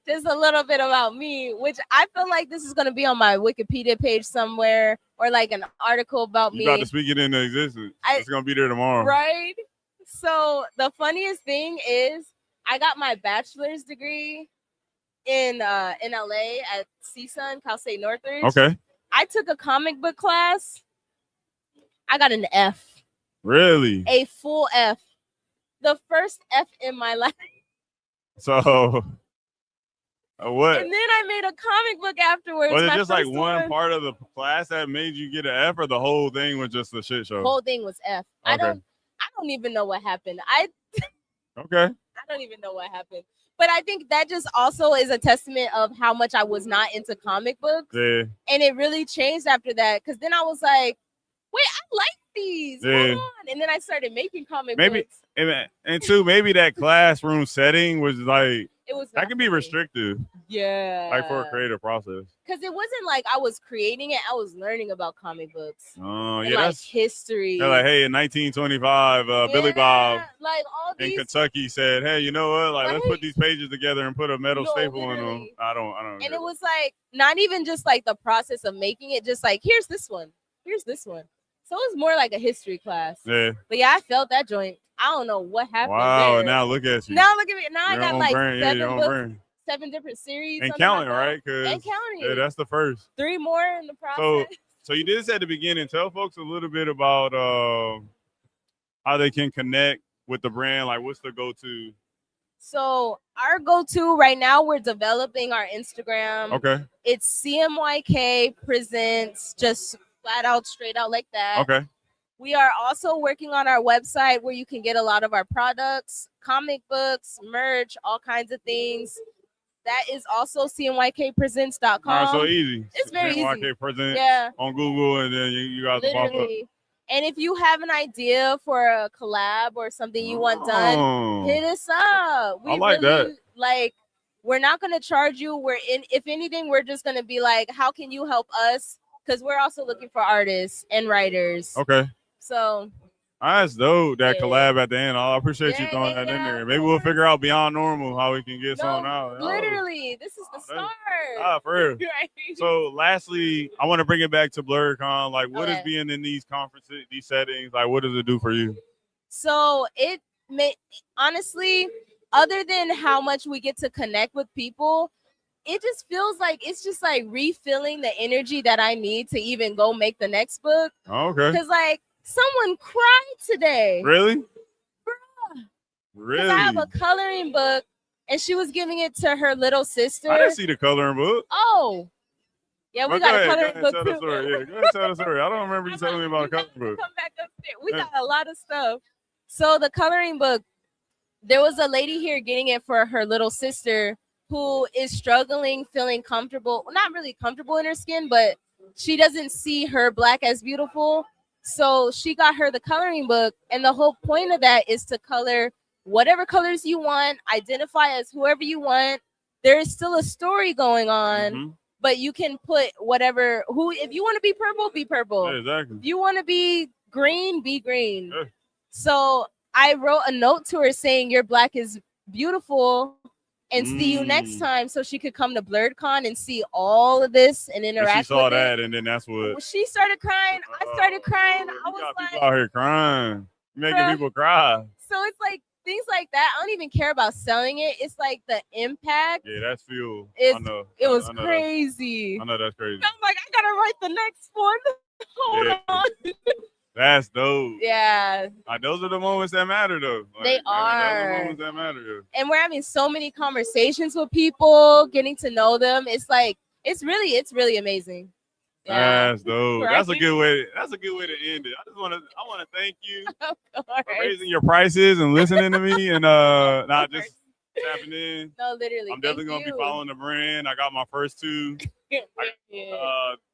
S: just a little bit about me, which I feel like this is going to be on my Wikipedia page somewhere or like an article about
Q: You
S: me.
Q: got to speak it into existence. It's gonna be there tomorrow.
S: Right? So the funniest thing is I got my bachelor's degree in LA at CSUN, Cal State Northridge.
Q: Okay.
S: I took a comic book class. I got an F.
Q: Really?
S: A full F. The first F in my life.
Q: So, what?
S: And then I made a comic book afterwards.
Q: Was it
S: my
Q: just like
S: first
Q: one part of the class that made you get an F, or the whole thing was just a shit show?
S: The whole thing was F.
Q: Okay.
S: I don't even know what happened.
Q: Okay.
S: I don't even know what happened. But I think that just also is a testament of how much I was not into comic books.
Q: Yeah.
S: And it really changed after that. Because then I was like, wait, I like these.
Q: Yeah.
S: Hold on. And then I started making comic
Q: Maybe,
S: books.
Q: and two, maybe that classroom setting was like,
S: It was
Q: that can be restrictive,
S: Yeah.
Q: like for a creative process.
S: Because it wasn't like I was creating it. I was learning about comic books.
Q: Oh,
S: and
Q: yeah,
S: like
Q: that's
S: history.
Q: they're like, hey, in 1925, Billy Bob
S: like all
Q: in
S: these.
Q: Kentucky said, hey, you know what? Like, let's
S: Right.
Q: put these pages together and put a metal
S: No,
Q: staple in them.
S: literally.
Q: I don't.
S: And
Q: get
S: it was like not even just like the process of making it, just like here's this one, here's this one. So it was more like a history class.
Q: Yeah.
S: But yeah, I felt that joint. I don't know what happened.
Q: Wow.
S: there.
Q: And now look at you.
S: Now look at me. Now
Q: Your
S: I got
Q: own
S: like
Q: brand, yeah,
S: 7
Q: your own
S: books,
Q: brand.
S: 7 different series.
Q: And
S: under my
Q: counting,
S: belt.
Q: right? 'Cause,
S: And counting.
Q: yeah, that's the first.
S: 3 more in the process.
Q: So you did this at the beginning. Tell folks a little bit about how they can connect with the brand? Like, what's the go-to?
S: So our go-to right now, we're developing our Instagram.
Q: Okay.
S: It's CMYK presents, just flat out, straight out like that.
Q: Okay.
S: We are also working on our website where you can get a lot of our products, comic books, merch, all kinds of things. That is also CMYKpresents.com.
Q: All right, so easy.
S: It's very easy.
Q: CMYK presents
S: Yeah.
Q: on Google, and then you guys will pop up.
S: Literally. And if you have an idea for a collab or something you want done,
Q: Oh.
S: hit us up.
Q: I like that.
S: Like, we're not gonna charge you. If anything, we're just gonna be like, how can you help us? Because we're also looking for artists and writers.
Q: Okay.
S: So
Q: That's dope. That collab at the end. I appreciate you throwing that in there. Maybe we'll figure out beyond normal how we can get something out.
S: literally, this is the start.
Q: For real.
S: Right.
Q: So lastly, I want to bring it back to BlerDCon. Like, what is being in these conferences, these settings? Like, what does it do for you?
S: So it may honestly, other than how much we get to connect with people, it just feels like it's just like refilling the energy that I need to even go make the next book.
Q: Oh, okay.
S: Because like someone cried today.
Q: Really?
S: Bruh.
Q: Really?
S: I have a coloring book and she was giving it to her little sister.
Q: I didn't see the coloring book.
S: Oh. Yeah, we
Q: But
S: got a
Q: go
S: coloring
Q: ahead,
S: book
Q: tell
S: too.
Q: the story. Yeah, go ahead, tell the story. I don't remember you telling me about a coloring book.
S: Come back upstairs. We got a lot of stuff. So the coloring book, there was a lady here getting it for her little sister who is struggling, feeling comfortable, not really comfortable in her skin, but she doesn't see her black as beautiful. So she got her the coloring book, and the whole point of that is to color whatever colors you want, identify as whoever you want. There is still a story going on, but you can put whatever, if you want to be purple, be purple.
Q: Yeah, exactly.
S: If you want to be green, be green. So I wrote a note to her saying your black is beautiful and see you next time, so she could come to BlerDCon and see all of this and interact
Q: And she saw
S: with
Q: that,
S: it.
Q: and then that's what.
S: She started crying. I started crying. I was like,
Q: People out here crying, making
S: Bruh.
Q: people cry.
S: so it's like things like that. I don't even care about selling it. It's like the impact.
Q: Yeah, that's fuel.
S: Is
Q: I know.
S: it was
Q: I know
S: crazy.
Q: I know that's crazy.
S: I'm like, I gotta write the next one. Hold
Q: Yeah.
S: on.
Q: That's dope.
S: Yeah.
Q: Those are the moments that matter, though. Like,
S: They
Q: Those are
S: are.
Q: the moments that matter. Yeah.
S: And we're having so many conversations with people, getting to know them. It's like it's really amazing. Yeah.
Q: That's dope.
S: Right?
Q: That's a good way. That's a good way to end it. I want to thank you
S: Of
Q: for
S: course.
Q: raising your prices and listening to me, and not just tapping in.
S: No, literally.
Q: I'm definitely gonna be following the brand. I got my first two.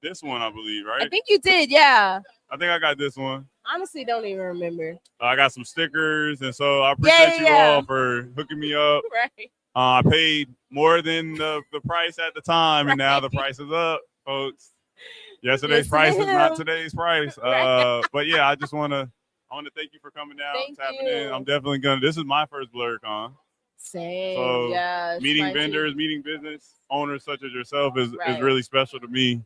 Q: This one, I believe, right?
S: I think you did, yeah.
Q: I think I got this one.
S: Honestly, don't even remember.
Q: I got some stickers, and so I appreciate you all for hooking me up.
S: Right.
Q: I paid more than the price at the time, and now the price is up, folks. Yesterday's
S: Listen to
Q: price is not
S: him.
Q: today's price. But yeah, I want to thank you for coming down, tapping in. I'm definitely gonna. This is my first BlerDCon.
S: Same.
Q: So
S: yeah.
Q: meeting
S: mine too.
Q: vendors, meeting business owners such as yourself is
S: Right.
Q: really special to me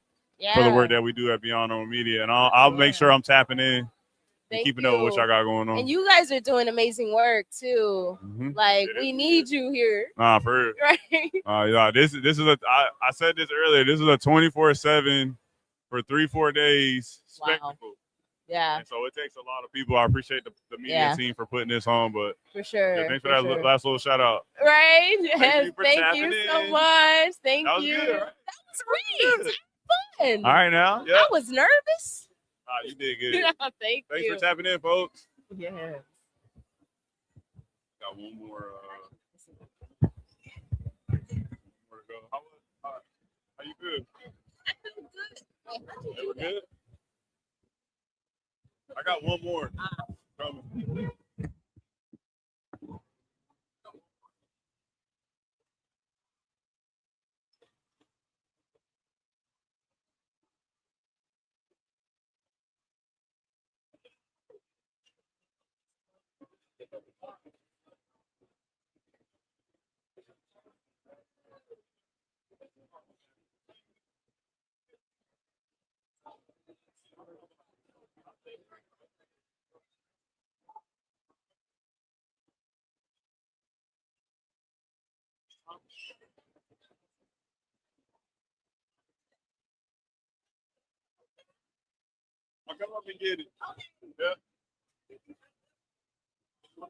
Q: for the work that we do at Beyond Normal Media, and I'll make sure I'm tapping in and
S: Thank
Q: keeping up with what
S: you.
Q: y'all got going on.
S: And you guys are doing amazing work too. Like we need you here.
Q: Nah, for real.
S: Right.
Q: Yeah, this is I said this earlier. This is a 24/7 for 3-4 days spectacle.
S: Yeah.
Q: And so it takes a lot of people. I appreciate the media team for putting this on, but
S: For sure.
Q: yeah, thanks for
S: for
Q: that
S: sure.
Q: last little shout out.
S: Right.
Q: Thank
S: Yes.
Q: you for
S: Thank
Q: tapping
S: you so
Q: in.
S: much. Thank
Q: That was
S: you.
Q: good, right?
S: That was great. Fun.
Q: All right now. Yeah.
S: I was nervous.
Q: You did good.
S: Yeah, thanks
Q: Thanks
S: you.
Q: for tapping in, folks.
S: Yeah.
Q: Got one more. More to go. How you feel? They were good. I got one more. Coming. I'll come up and get it. Yeah.
V: It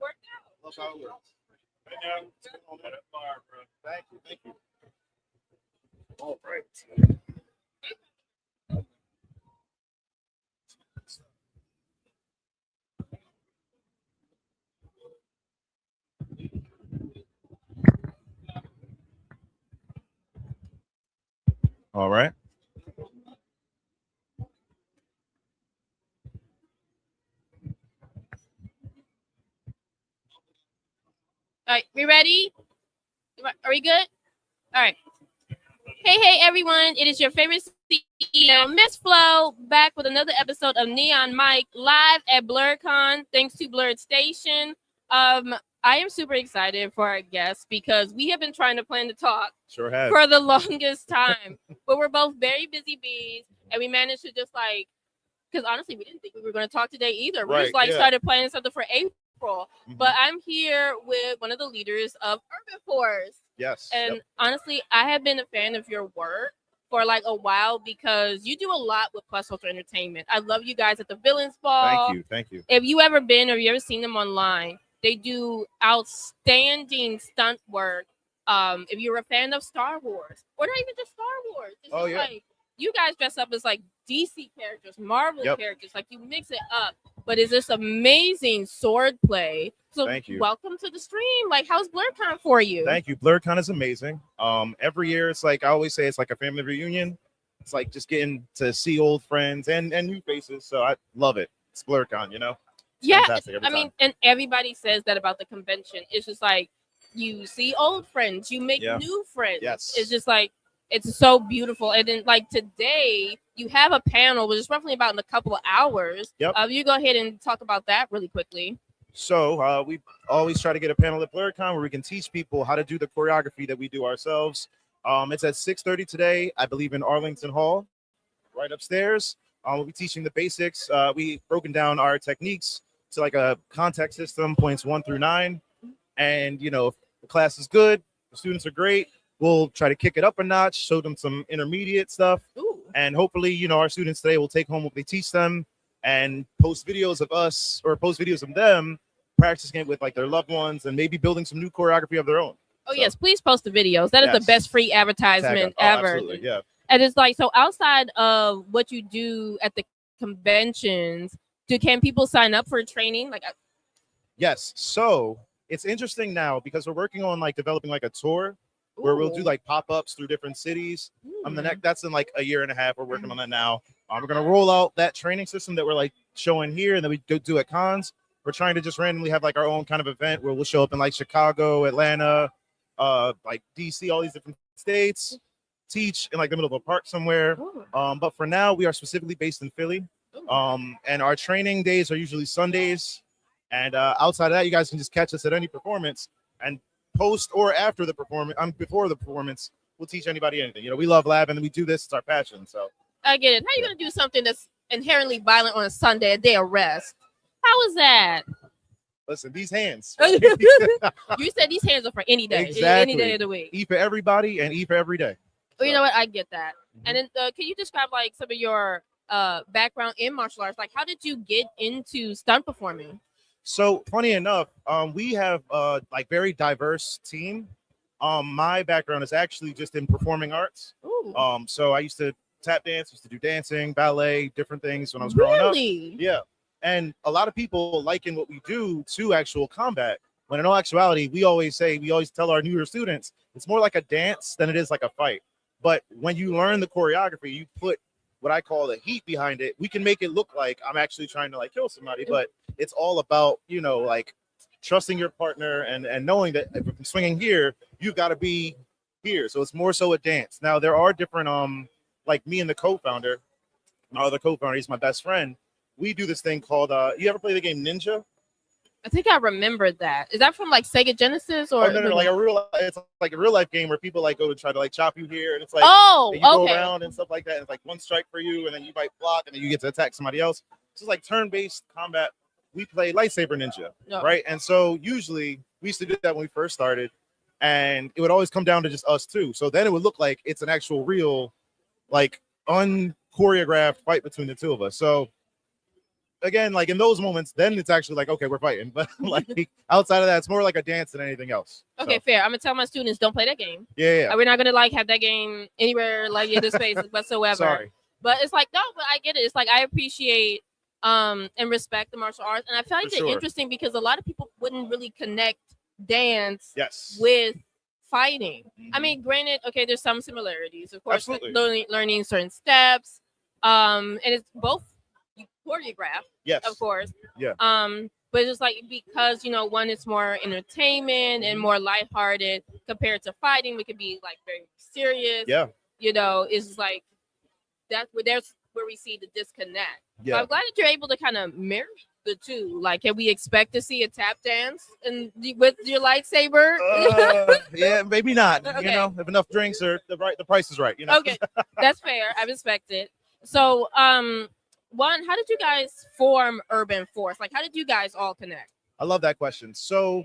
V: worked out.
A: That's how it works. Thank you. Thank you. All right.
E: All right.
V: All right, we ready? Are we good? All right. Hey, everyone. It is your favorite CEO, Miss Flo, back with another episode of Neon Mike live at BlerDCon. Thanks to BlerdStation. I am super excited for our guests because we have been trying to plan to talk
E: Sure have.
V: for the longest time. But we're both very busy bees, and we managed to just like, because honestly, we didn't think we were going to talk today either. We just started planning something for April. But I'm here with one of the leaders of Urban Force.
E: Yes.
V: And honestly, I have been a fan of your work for like a while because you do a lot with Plus Ultra Entertainment. I love you guys at the Villains Ball.
E: Thank you. Thank you.
V: If you ever been or you ever seen them online, they do outstanding stunt work. If you're a fan of Star Wars, or not even just Star Wars, it's just like you guys dress up as like DC characters, Marvel characters, like you mix it up. But it's this amazing sword play. So
E: Thank you.
V: Welcome to the stream. Like, how's BlerDCon for you?
E: Thank you. BlerDCon is amazing. Every year, it's like I always say, it's like a family reunion. It's like just getting to see old friends and new faces. So I love it. It's BlerDCon, you know? It's fantastic every
V: I mean,
E: time.
V: and everybody says that about the convention. It's just like you see old friends, you make new friends.
E: Yes.
V: It's just like it's so beautiful. And then like today, you have a panel, which is roughly about in a couple of hours.
E: Yep.
V: You go ahead and talk about that really quickly.
E: So we always try to get a panel at BlerDCon where we can teach people how to do the choreography that we do ourselves. It's at 6:30 today, I believe, in Arlington Hall, right upstairs. We'll be teaching the basics. We've broken down our techniques to like a contact system, points 1 through 9. And, you know, if the class is good, the students are great, we'll try to kick it up a notch, show them some intermediate stuff.
V: Ooh.
E: And hopefully, you know, our students today will take home what they teach them and post videos of us or post videos of them practicing it with like their loved ones and maybe building some new choreography of their own.
V: Oh, yes. Please post the videos. That is the best free advertisement ever.
E: Absolutely, yeah.
V: And it's like, so outside of what you do at the conventions, can people sign up for training? Like,
E: Yes. So it's interesting now because we're working on like developing like a tour where we'll do like pop-ups through different cities. That's in like a year and a half. We're working on that now. We're going to roll out that training system that we're like showing here and then we go do at cons. We're trying to just randomly have like our own kind of event where we'll show up in like Chicago, Atlanta, like DC, all these different states, teach in like the middle of a park somewhere. But for now, we are specifically based in Philly. And our training days are usually Sundays. And outside of that, you guys can just catch us at any performance and post or after the performance, before the performance, we'll teach anybody anything. You know, we love lab and we do this, it's our passion. So
V: I get it. How are you going to do something that's inherently violent on a Sunday, a day of rest? How is that?
E: Listen, these hands.
V: You said these hands are for any day,
E: Exactly.
V: any day of the week.
E: E for everybody and E for every day.
V: Well, you know what? I get that. And then can you describe like some of your background in martial arts? Like, how did you get into stunt performing?
E: So funny enough, we have like very diverse team. My background is actually just in performing arts. So I used to tap dance, used to do dancing, ballet, different things when I was growing up. Yeah. And a lot of people liken what we do to actual combat. When in all actuality, we always tell our newer students, it's more like a dance than it is like a fight. But when you learn the choreography, you put what I call the heat behind it. We can make it look like I'm actually trying to like kill somebody, but it's all about, you know, like trusting your partner and knowing that if I'm swinging here, you've got to be here. So it's more so a dance. Now there are different like me and the co-founder, my other co-founder, he's my best friend. We do this thing called you ever play the game Ninja?
S: I think I remembered that. Is that from like Sega Genesis or
E: No, like it's like a real life game where people like go to try to like chop you here, and it's like
S: oh,
E: you go
S: okay.
E: around and stuff like that. And it's like one strike for you, and then you might block, and then you get to attack somebody else. So it's like turn-based combat. We play lightsaber ninja, right? And so usually we used to do that when we first started, and it would always come down to just us two. So then it would look like it's an actual real, like unchoreographed fight between the two of us. So again, like in those moments, then it's actually like, okay, we're fighting. But like outside of that, it's more like a dance than anything else.
S: Okay,
E: So,
S: fair. I'm gonna tell my students don't play that game.
E: yeah.
S: We're not gonna like have that game anywhere like in this space whatsoever.
E: Sorry.
S: But it's like no, but I get it. It's like I appreciate and respect the martial arts, and I find
E: For
S: it
E: sure.
S: interesting because a lot of people wouldn't really connect dance
E: Yes.
S: with fighting. I mean, granted, okay, there's some similarities, of course, like
E: Absolutely.
S: learning certain steps, and it's both choreographed,
E: Yes.
S: of course.
E: Yeah.
S: But it's like because one is more entertainment and more lighthearted compared to fighting, it could be like very serious.
E: Yeah.
S: It's like that's where we see the disconnect.
E: Yeah.
S: So I'm glad that you're able to kind of marry the two. Like, can we expect to see a tap dance with your lightsaber?
E: Yeah, maybe not.
S: Okay.
E: If enough drinks or the price is right.
S: Okay, that's fair. I respect it. So, one, how did you guys form Urban Force? Like, how did you guys all connect?
E: I love that question. So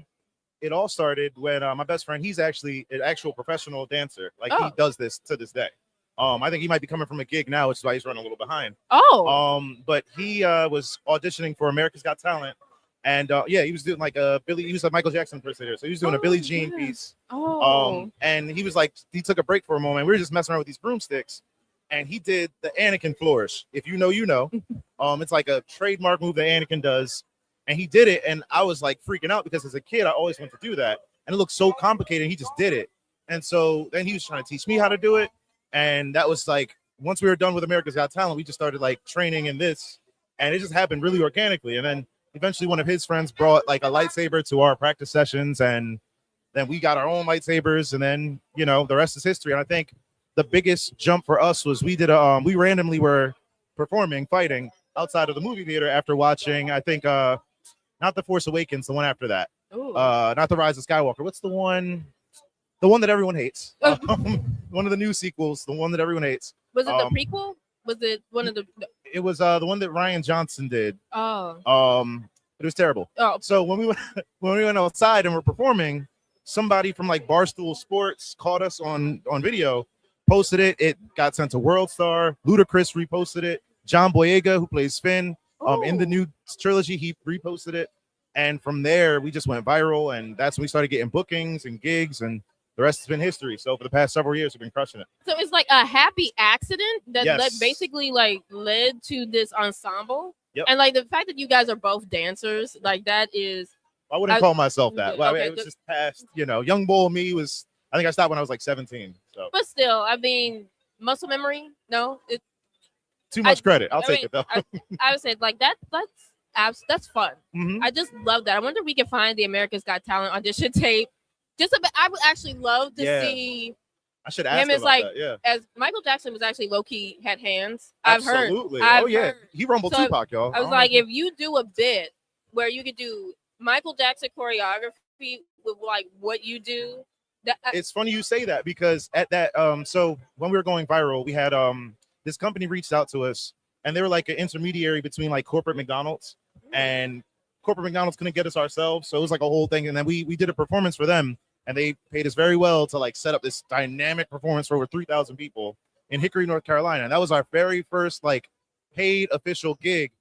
E: it all started when my best friend, he's actually an actual professional dancer. Like he does this to this day. I think he might be coming from a gig now, which is why he's running a little behind. But he was auditioning for America's Got Talent. And he was doing like he was a Michael Jackson impersonator. So he was doing a Billie Jean piece. And he was like, he took a break for a moment. We were just messing around with these broomsticks. And he did the Anakin flourish. If you know, you know. It's like a trademark move that Anakin does. And he did it. And I was like freaking out because as a kid, I always wanted to do that. And it looked so complicated. He just did it. And so then he was trying to teach me how to do it. And that was like, once we were done with America's Got Talent, we just started like training in this. And it just happened really organically. And then eventually one of his friends brought like a lightsaber to our practice sessions. And then we got our own lightsabers. And then, the rest is history. And I think the biggest jump for us was we we randomly were performing, fighting outside of the movie theater after watching, I think, not The Force Awakens, the one after that. Not The Rise of Skywalker. What's the one? The one that everyone hates. One of the new sequels, the one that everyone hates.
S: Was it the prequel? Was it one of the?
E: It was the one that Ryan Johnson did.
S: Oh.
E: It was terrible. So when we went outside and were performing, somebody from like Barstool Sports caught us on video, posted it. It got sent to World Star. Ludacris reposted it. John Boyega, who plays Finn, in the new trilogy, he reposted it. And from there, we just went viral, and that's when we started getting bookings and gigs, and the rest has been history. So for the past several years, we've been crushing it.
S: So it's like a happy accident that
E: Yes.
S: led to this ensemble.
E: Yep.
S: And like the fact that you guys are both dancers, like that is.
E: I wouldn't call myself that. Well,
S: Okay,
E: it was just past, young bull me was. I think I stopped when I was like 17. So
S: But still, I mean, muscle memory. No,
E: too much credit. I'll take
S: mean,
E: it though.
S: I would say like that's fun.
E: Mhm.
S: I just love that. I wonder if we can find the America's Got Talent audition tape. I would actually love to
E: Yeah.
S: see
E: I should ask
S: him
E: him
S: as
E: about
S: like
E: that. Yeah.
S: as Michael Jackson was actually low key had hands.
E: Absolutely.
S: I've
E: Yeah.
S: heard.
E: He rumbled
S: So
E: Tupac, y'all.
S: I was like, if you do a bit where you could do Michael Jackson choreography with like what you do,
E: It's funny you say that because at that so when we were going viral, we had this company reached out to us and they were like an intermediary between like corporate McDonald's and corporate McDonald's couldn't get us ourselves, so it was like a whole thing. And then we did a performance for them, and they paid us very well to like set up this dynamic performance for over 3,000 people in Hickory, North Carolina. And that was our very first like paid official gig,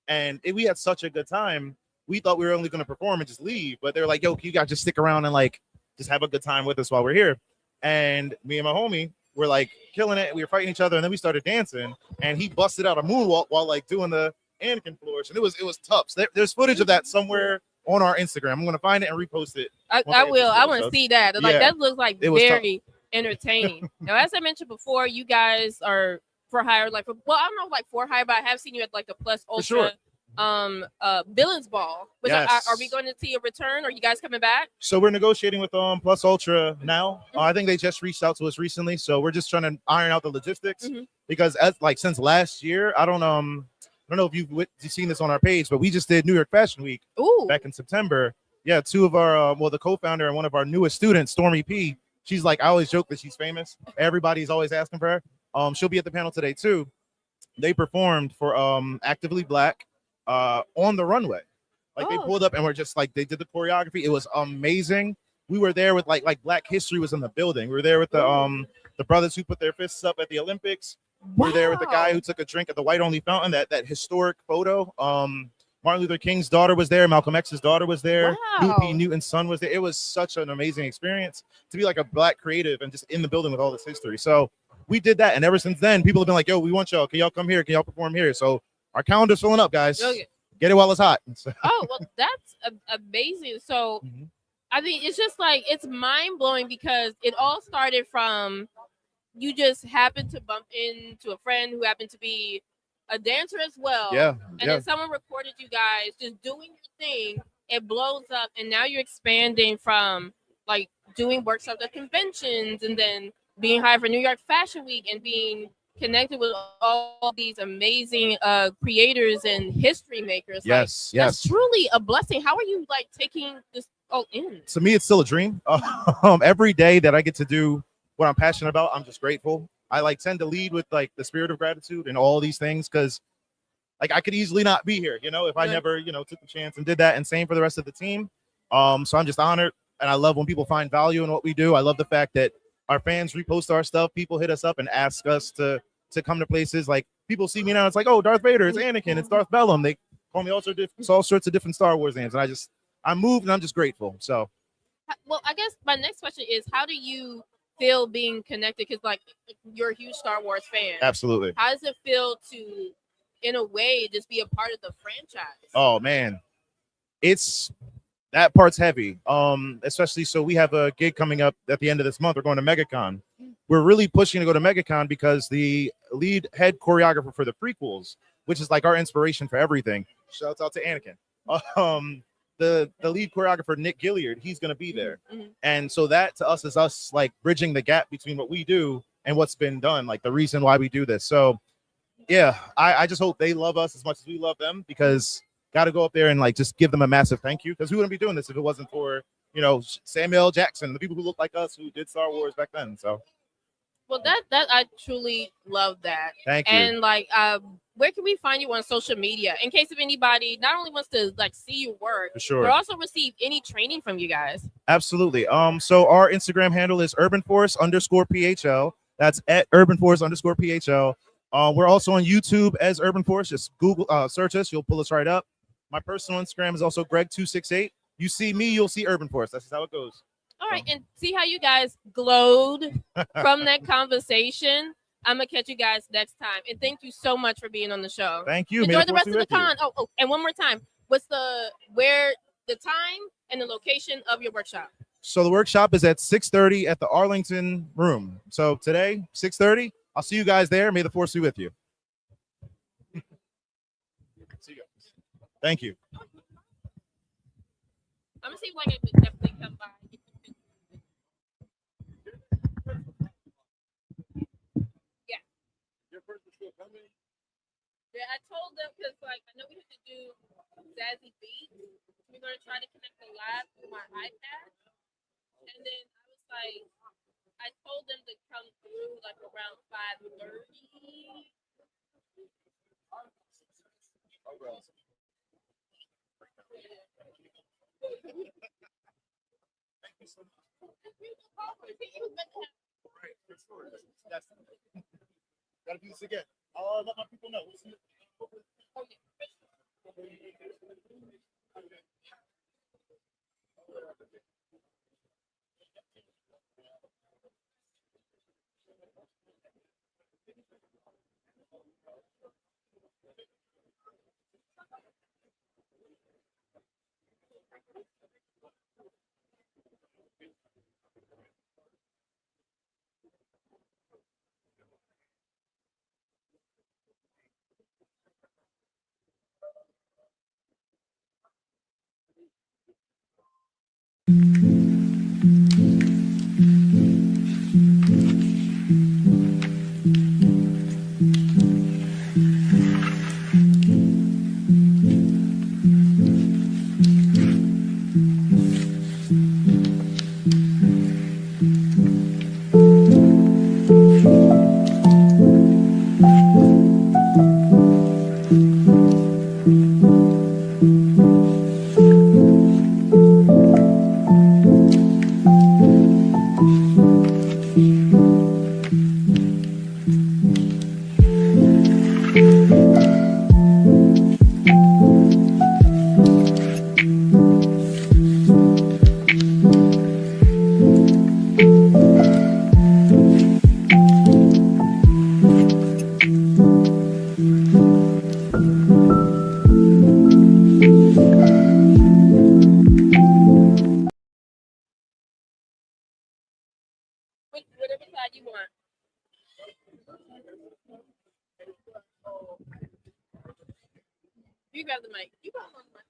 E: and we had such a good time. We thought we were only going to perform and just leave, but they were like, yo, can you guys just stick around and like just have a good time with us while we're here? And me and my homie were like killing it. We were fighting each other, and then we started dancing, and he busted out a moonwalk while like doing the Anakin flourish, and it was tough. So there's footage of that somewhere on our Instagram. I'm gonna find it and repost it.
S: I will. I want to see that. Like
E: Yeah.
S: that looks like
E: It was
S: very entertaining. Now, as I mentioned before, you guys are for hire. Like, well, I don't know, like for hire, but I have seen you at like the Plus Ultra
E: sure.
H: Villains Ball. Which
E: Yes.
H: are we going to see a return? Are you guys coming back?
E: So we're negotiating with Plus Ultra now. I think they just reached out to us recently, so we're just trying to iron out the logistics because since last year, I don't know if you've seen this on our page, but we just did New York Fashion Week back in September. Yeah, two of our the co-founder and one of our newest students, Stormy P. She's like, I always joke that she's famous. Everybody's always asking for her. She'll be at the panel today too. They performed for Actively Black on the runway. Like they pulled up and were just like, they did the choreography. It was amazing. We were there with like Black History was in the building. We were there with the brothers who put their fists up at the Olympics. We were there with the guy who took a drink at the White Only Fountain, that historic photo. Martin Luther King's daughter was there. Malcolm X's daughter was there. P. Newton's son was there. It was such an amazing experience to be like a Black creative and just in the building with all this history. So we did that. And ever since then, people have been like, yo, we want y'all. Can y'all come here? Can y'all perform here? So our calendar's filling up, guys.
H: Okay.
E: Get it while it's hot.
H: Oh, well, that's amazing. So, I mean, it's just like, it's mind blowing because it all started from you just happened to bump into a friend who happened to be a dancer as well.
E: Yeah.
H: And then someone recorded you guys just doing your thing. It blows up. And now you're expanding from like doing workshops at conventions and then being hired for New York Fashion Week and being connected with all these amazing creators and history makers.
E: Yes,
H: like, that's truly a blessing. How are you like taking this all in?
E: To me, it's still a dream. Every day that I get to do what I'm passionate about, I'm just grateful. I like tend to lead with like the spirit of gratitude and all these things because like I could easily not be here, if I never, took the chance and did that. And same for the rest of the team. So I'm just honored, and I love when people find value in what we do. I love the fact that our fans repost our stuff. People hit us up and ask us to come to places. Like people see me now, it's like, oh, Darth Vader, it's Anakin, it's Darth Bellum. They call me all sorts of different Star Wars names, and I'm moved and I'm just grateful. So,
H: well, I guess my next question is, how do you feel being connected? Because like you're a huge Star Wars fan.
E: Absolutely.
H: How does it feel to, in a way, just be a part of the franchise?
E: Oh man, that part's heavy. Especially so we have a gig coming up at the end of this month. We're going to MegaCon. We're really pushing to go to MegaCon because the lead head choreographer for the prequels, which is like our inspiration for everything. Shouts out to Anakin. The lead choreographer Nick Gilliard, he's going to be there. And so that to us is us like bridging the gap between what we do and what's been done, like the reason why we do this. So yeah, I just hope they love us as much as we love them, because got to go up there and like just give them a massive thank you, because we wouldn't be doing this if it wasn't for Samuel L. Jackson, the people who look like us who did Star Wars back then. So
H: well, that I truly love that.
E: Thank you.
H: And like where can we find you on social media in case if anybody not only wants to like see your work,
E: For sure.
H: but also receive any training from you guys?
E: Absolutely. So our Instagram handle is urbanforce_PHL. That's at urbanforce_PHL. We're also on YouTube as Urban Force. Just Google search us, you'll pull us right up. My personal Instagram is also Greg268. You see me, you'll see Urban Force. That's just how it goes.
H: All right, and see how you guys glowed from that conversation. I'm gonna catch you guys next time, and thank you so much for being on the show.
E: Thank you.
H: Enjoy
E: May
H: the
E: the
H: rest
E: force
H: of the
E: be with you.
H: con. Oh, and one more time, what's the time and the location of your workshop?
E: So the workshop is at 6:30 at the Arlington room. So today, 6:30. I'll see you guys there. May the force be with you. See you guys. Thank you.
H: I'm gonna see if I can definitely come by. Yeah. Yeah, I told them because like I know we have to do Zazzy Beats. We're gonna try to connect the live through my iPad, and then I was like, I told them to come through like around 5:30.
E: Thank you so much. Gotta do this again. I'll let my people know. We'll see you.
H: Whatever side you want. You grab the mic. You grab the mic.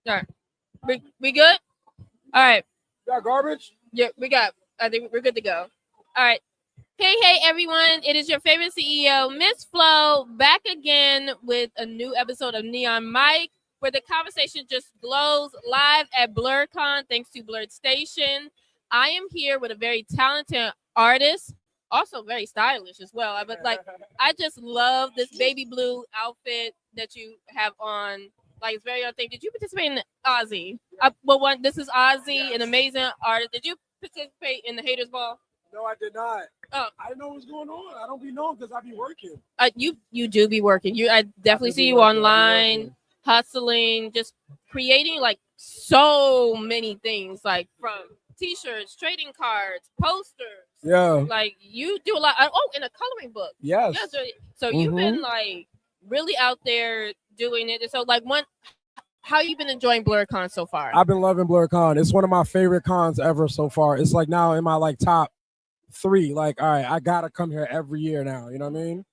H: All right. We good? All right.
K: Got garbage?
H: Yeah, we got. I think we're good to go. All right. Hey, everyone. It is your favorite CEO, Miss Flo, back again with a new episode of Neon Mike, where the conversation just glows live at BlerDCon, thanks to BlerdStation. I am here with a very talented artist, also very stylish as well. But I just love this baby blue outfit that you have on. Like, it's very on thing. Did you participate in Ozzy? This is Ozzy, an amazing artist. Did you participate in the Haters Ball?
K: No, I did not.
H: Oh.
K: I didn't know what's going on. I don't be knowing because I be working.
H: You do be working. I definitely see you online, hustling, just creating like so many things, like from T-shirts, trading cards, posters.
K: Yeah.
H: Like you do a lot. Oh, in a coloring book.
K: Yes.
H: Yeah, so you've been like really out there doing it. So like how you been enjoying BlerDCon so far?
K: I've been loving BlerDCon. It's one of my favorite cons ever so far. It's like now in my like top 3. Like, all right, I gotta come here every year now. You know what I mean?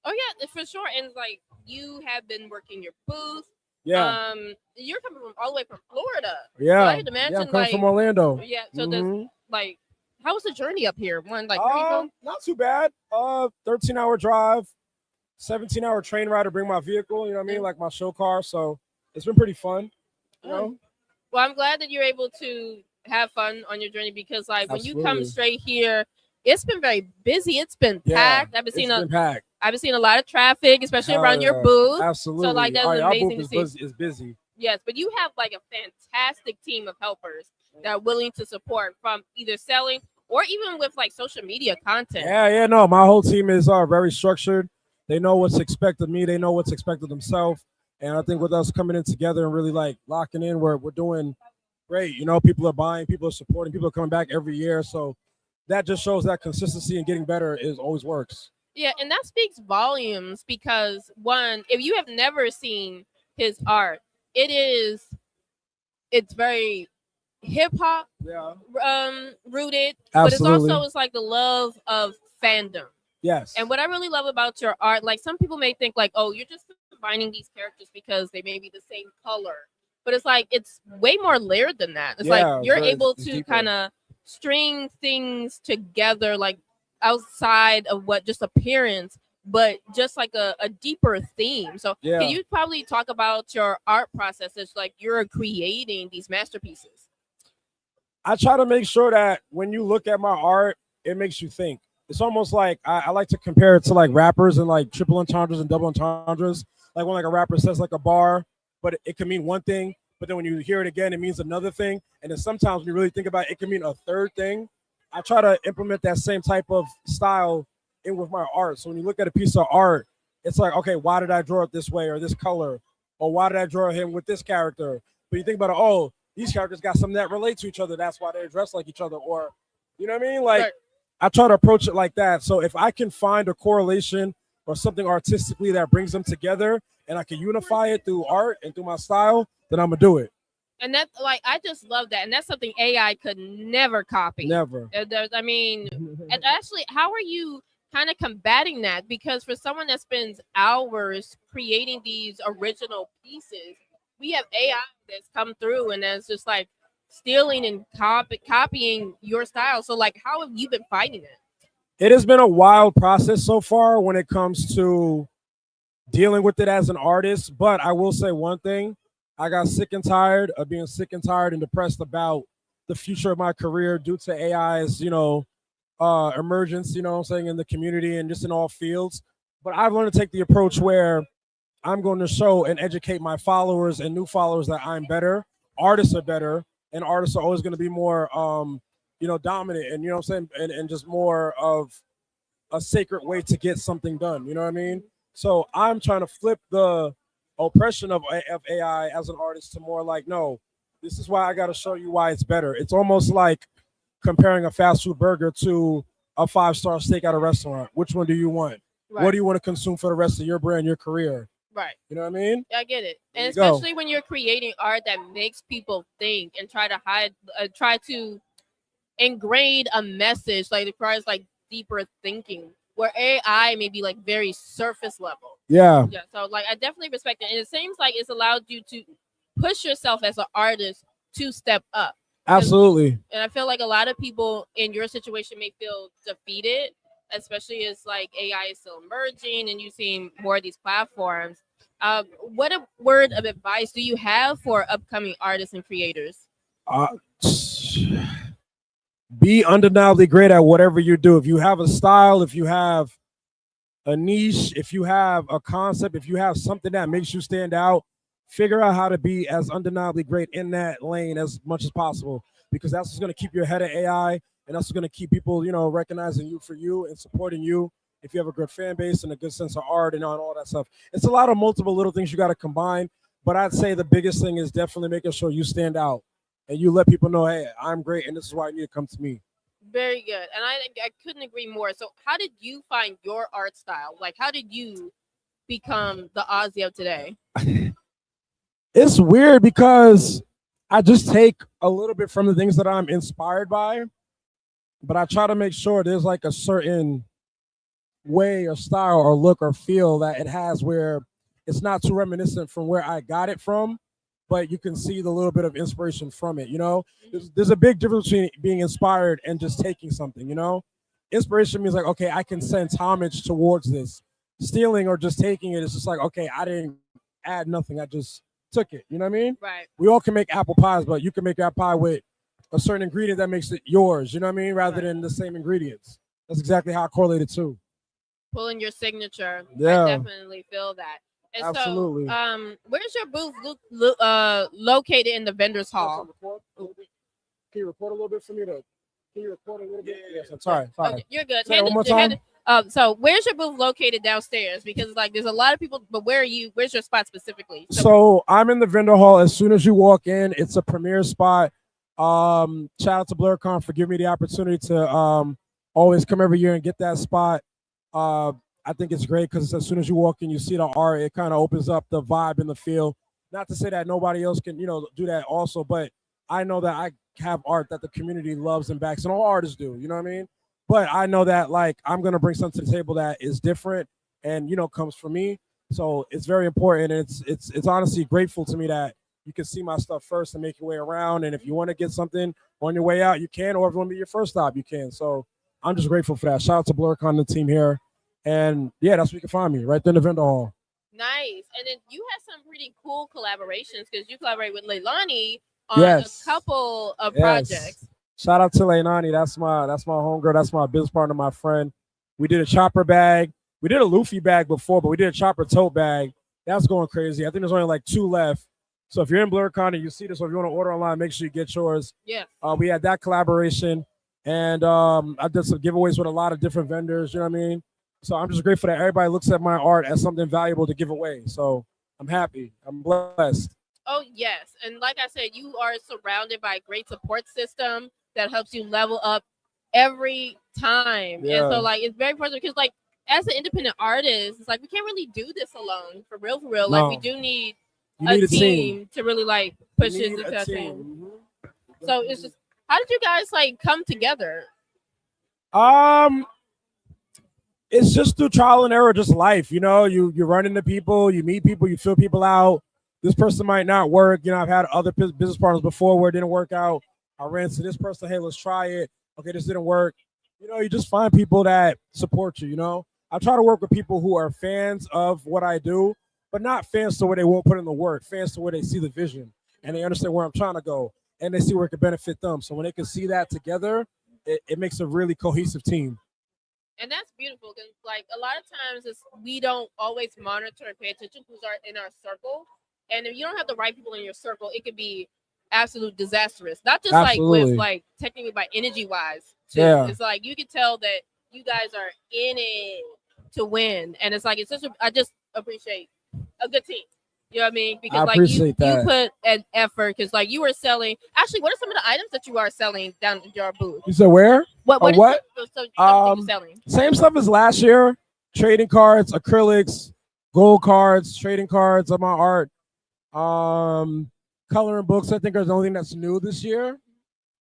H: Oh yeah, for sure. And like you have been working your booth.
K: Yeah.
H: You're coming from all the way from Florida.
K: Yeah.
H: So I had to imagine,
K: I'm coming from Orlando.
H: Yeah. So there's like, how was the journey up here? Where you from?
K: Not too bad. 13-hour drive, 17-hour train ride to bring my vehicle. You know what I mean? Like my show car. So it's been pretty fun. You know?
H: Well, I'm glad that you're able to have fun on your journey because like when you come
K: Absolutely.
H: straight here, it's been very busy. It's been packed. I've been seeing a lot of traffic, especially around your booth.
K: Absolutely.
H: So like that's
K: Our
H: amazing
K: booth
H: to see.
K: is busy.
H: Yes, but you have like a fantastic team of helpers that are willing to support from either selling or even with like social media content.
K: Yeah, no, my whole team is very structured. They know what's expected of me. They know what's expected of themselves. And I think with us coming in together and really like locking in, we're doing great. You know, people are buying, people are supporting, people are coming back every year. So that just shows that consistency and getting better always works.
H: Yeah, and that speaks volumes because one, if you have never seen his art, it's very hip hop rooted, but it's also like the love of fandom.
K: Yes.
H: And what I really love about your art, like some people may think like, oh, you're just combining these characters because they may be the same color, but it's like it's way more layered than that. It's like you're able to kind of string things together, like outside of what just appearance, but just like a deeper theme. So can you probably talk about your art process? It's like you're creating these masterpieces.
K: I try to make sure that when you look at my art, it makes you think. It's almost like I like to compare it to like rappers and like triple entendres and double entendres. Like when like a rapper says like a bar, but it can mean one thing, but then when you hear it again, it means another thing. And then sometimes when you really think about it, it can mean a third thing. I try to implement that same type of style in with my art. So when you look at a piece of art, it's like, okay, why did I draw it this way or this color? Or why did I draw him with this character? But you think about it, oh, these characters got something that relate to each other. That's why they're dressed like each other, or you know what I mean? Like,
H: Right.
K: I try to approach it like that. So if I can find a correlation or something artistically that brings them together, and I can unify it through art and through my style, then I'm gonna do it.
H: And that's like I just love that, and that's something AI could never copy.
K: Never.
H: I mean, and actually, how are you kind of combating that? Because for someone that spends hours creating these original pieces, we have AI that's come through and that's just like stealing and copying your style. So like, how have you been fighting it?
K: It has been a wild process so far when it comes to dealing with it as an artist. But I will say one thing. I got sick and tired of being sick and tired and depressed about the future of my career due to AI's, emergence, you know what I'm saying, in the community and just in all fields. But I've learned to take the approach where I'm going to show and educate my followers and new followers that I'm better. Artists are better, and artists are always going to be more, dominant and, you know what I'm saying, and just more of a sacred way to get something done. You know what I mean? So I'm trying to flip the oppression of AI as an artist to more like, no, this is why I got to show you why it's better. It's almost like comparing a fast food burger to a 5-star steak at a restaurant. Which one do you want?
H: Right.
K: What do you want to consume for the rest of your brand, your career?
H: Right.
K: You know what I mean?
H: I get it. And
K: There you go.
H: especially when you're creating art that makes people think and try to ingrain a message, like it requires like deeper thinking, where AI may be like very surface level.
K: Yeah.
H: Yeah. So like I definitely respect it. And it seems like it's allowed you to push yourself as an artist to step up.
K: Absolutely.
H: And I feel like a lot of people in your situation may feel defeated, especially as like AI is still emerging and you're seeing more of these platforms. What a word of advice do you have for upcoming artists and creators?
K: Be undeniably great at whatever you do. If you have a style, if you have a niche, if you have a concept, if you have something that makes you stand out, figure out how to be as undeniably great in that lane as much as possible, because that's what's going to keep you ahead of AI, and that's what's going to keep people, recognizing you for you and supporting you. If you have a good fan base and a good sense of art and all that stuff, it's a lot of multiple little things you got to combine. But I'd say the biggest thing is definitely making sure you stand out and you let people know, hey, I'm great, and this is why you need to come to me.
H: Very good. And I couldn't agree more. So how did you find your art style? Like, how did you become the Ozzy of today?
K: It's weird because I just take a little bit from the things that I'm inspired by, but I try to make sure there's like a certain way or style or look or feel that it has where it's not too reminiscent from where I got it from, but you can see the little bit of inspiration from it. There's a big difference between being inspired and just taking something. Inspiration means like, okay, I can sense homage towards this. Stealing or just taking it is just like, okay, I didn't add nothing, I just took it. You know what I mean?
H: Right.
K: We all can make apple pies, but you can make that pie with a certain ingredient that makes it yours. You know what I mean? Rather than the same ingredients. That's exactly how I correlated too.
H: Pulling your signature.
K: Yeah.
H: I definitely feel that. And
K: Absolutely.
H: so, where's your booth located in the vendors hall?
K: Can you record a little bit for me? Can you record a little bit? Yes, I'm sorry.
H: Okay, you're good.
K: Say it one more time.
H: So where's your booth located downstairs? Because like there's a lot of people, but where are you? Where's your spot specifically?
K: So I'm in the vendor hall. As soon as you walk in, it's a premier spot. Shout out to BlerDCon for giving me the opportunity to always come every year and get that spot. I think it's great because as soon as you walk in, you see the art. It kind of opens up the vibe and the feel. Not to say that nobody else can, do that also, but I know that I have art that the community loves and backs, and all artists do. You know what I mean? But I know that like I'm gonna bring something to the table that is different and comes from me. So it's very important, and it's honestly grateful to me that you can see my stuff first and make your way around. And if you want to get something on your way out, you can, or if you want to be your first stop, you can. So I'm just grateful for that. Shout out to BlerDCon and the team here. And yeah, that's where you can find me, right there in the vendor hall.
H: Nice. And then you have some pretty cool collaborations because you collaborate with Leilani on a couple of projects.
K: Shout out to Nani. That's my homegirl. That's my business partner, my friend. We did a chopper bag. We did a Luffy bag before, but we did a chopper tote bag. That's going crazy. I think there's only like 2 left. So if you're in BlerDCon and you see this, or if you want to order online, make sure you get yours.
H: Yeah.
K: We had that collaboration, and I did some giveaways with a lot of different vendors. You know what I mean? So I'm just grateful that everybody looks at my art as something valuable to give away. So I'm happy. I'm blessed.
H: Oh yes, and like I said, you are surrounded by a great support system that helps you level up every time. And
K: Yeah.
H: so like it's very important because like as an independent artist, it's like we can't really do this alone for real, for real. Like we
K: No.
H: do need
K: You
H: a
K: need a
H: team
K: team.
H: to really like push
K: You
H: it
K: need
H: to
K: a
H: that
K: team.
H: team. So it's just how did you guys like come together?
K: It's just through trial and error, just life. You know, you run into people, you meet people, you feel people out. This person might not work. You know, I've had other business partners before where it didn't work out. I ran to this person, hey, let's try it. Okay, this didn't work. You know, you just find people that support you. You know, I try to work with people who are fans of what I do, but not fans to where they won't put in the work. Fans to where they see the vision and they understand where I'm trying to go and they see where it can benefit them. So when they can see that together, it makes a really cohesive team.
H: And that's beautiful because like a lot of times we don't always monitor and pay attention who's in our circle. And if you don't have the right people in your circle, it could be absolute disastrous. Not just like
K: Absolutely.
H: with like technically by energy wise too.
K: Yeah.
H: It's like you can tell that you guys are in it to win. And it's like I just appreciate a good team. You know what I mean? Because
K: I
H: like you
K: appreciate that.
H: put an effort because like you were selling actually what are some of the items that you are selling down in your booth?
K: You said where?
H: What is
K: what?
H: the stuff that you're selling?
K: Same stuff as last year. Trading cards, acrylics, gold cards, trading cards of my art. Coloring books, I think, are the only thing that's new this year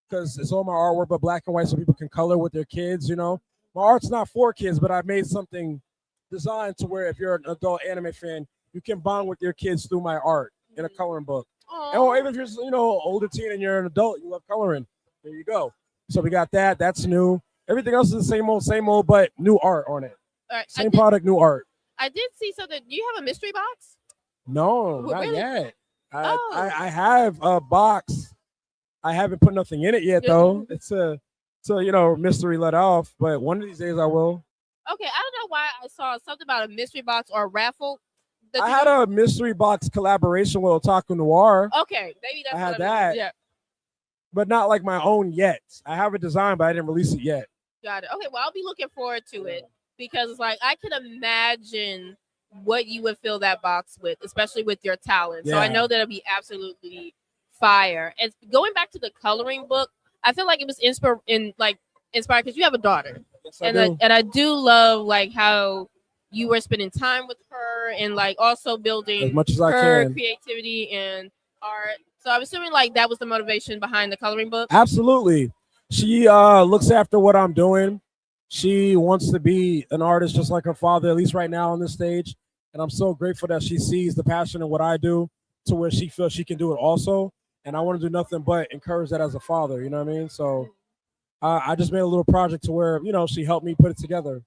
K: because it's all my artwork, but black and white, so people can color with their kids. You know, my art's not for kids, but I made something designed to where if you're an adult anime fan, you can bond with your kids through my art in a coloring book. Or even if you're, older teen and you're an adult, you love coloring. There you go. So we got that. That's new. Everything else is the same old, but new art on it.
H: All right,
K: Same product, new art.
H: I did see something. Do you have a mystery box?
K: No, not
H: Really?
K: yet.
H: Oh.
K: I have a box. I haven't put nothing in it yet, though. It's a mystery let off, but one of these days I will.
H: Okay, I don't know why I saw something about a mystery box or a raffle.
K: I had a mystery box collaboration with Otaku Noir,
H: Okay, maybe that's
K: I had
H: what I
K: that.
H: meant. Yeah,
K: but not like my own yet. I have a design, but I didn't release it yet.
H: got it. Okay, well, I'll be looking forward to it because it's like I can imagine what you would fill that box with, especially with your talent. So I
K: Yeah.
H: know that it'll be absolutely fire. And going back to the coloring book, I feel like it was inspired because you have a daughter,
K: I do.
H: and I do love like how you were spending time with her and like also building
K: As much as I
H: her
K: can.
H: creativity and art. So I'm assuming like that was the motivation behind the coloring book.
K: Absolutely. She looks after what I'm doing. She wants to be an artist just like her father, at least right now on this stage. And I'm so grateful that she sees the passion in what I do to where she feels she can do it also. And I want to do nothing but encourage that as a father, you know what I mean? So I just made a little project to where, she helped me put it together.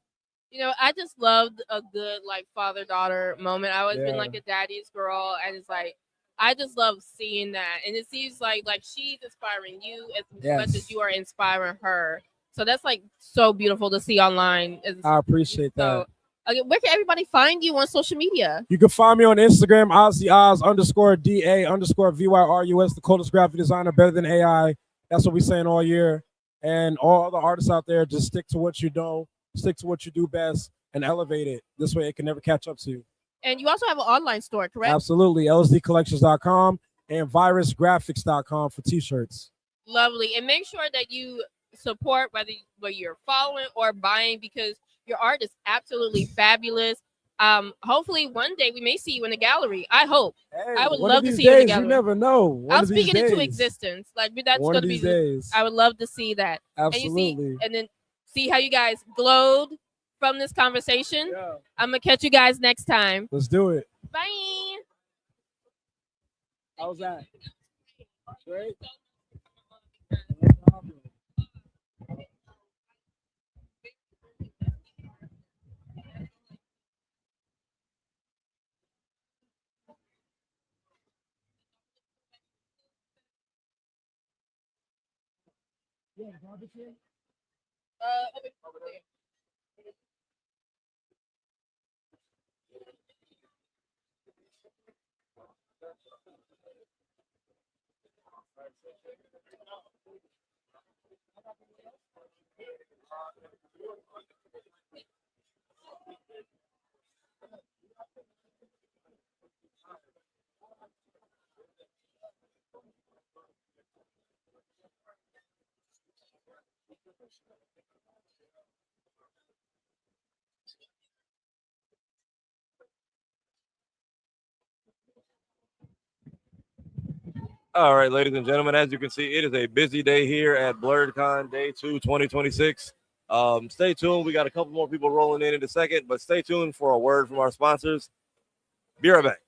H: You know, I just loved a good like father-daughter moment. I always been
K: Yeah.
H: like a daddy's girl, and it's like I just love seeing that. And it seems like she's inspiring you as
K: Yes.
H: much as you are inspiring her. So that's like so beautiful to see online.
K: I appreciate that.
H: Okay, where can everybody find you on social media?
K: You can find me on Instagram, OzzyOz _DA_VYRUS, the coldest graphic designer, better than AI. That's what we're saying all year. And all the artists out there, just stick to what you know, stick to what you do best, and elevate it. This way it can never catch up to you.
H: And you also have an online store, correct?
K: Absolutely. LSDcollections.com and virusgraphics.com for t-shirts.
H: Lovely. And make sure that you support whether you're following or buying because your art is absolutely fabulous. Hopefully one day we may see you in the gallery. I hope. I would
K: One
H: love
K: of
H: to
K: these
H: see you in the
K: days,
H: gallery.
K: you never know. One
H: I'm
K: of these
H: speaking into
K: days.
H: existence. Like that's
K: One
H: gonna
K: of
H: be
K: these days.
H: I would love to see that.
K: Absolutely.
H: And then see how you guys glowed from this conversation. I'm gonna catch you guys next time.
K: Let's do it.
H: Bye.
K: How's that? Great.
C: All right, ladies and gentlemen, as you can see, it is a busy day here at BlerDCon Day 2 2026. Stay tuned. We got a couple more people rolling in a second, but stay tuned for a word from our sponsors. Be right back.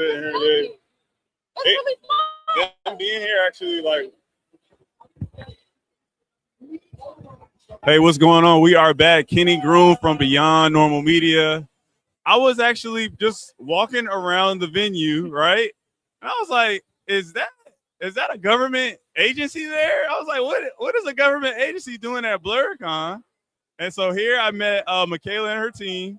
Q: sitting here. Them being here actually like. Hey, what's going on? We are back. Kenny Groom from Beyond Normal Media. I was actually just walking around the venue, right? And I was like, is that a government agency there? I was like, what is a government agency doing at BlerDCon? And so here I met Michaela and her team.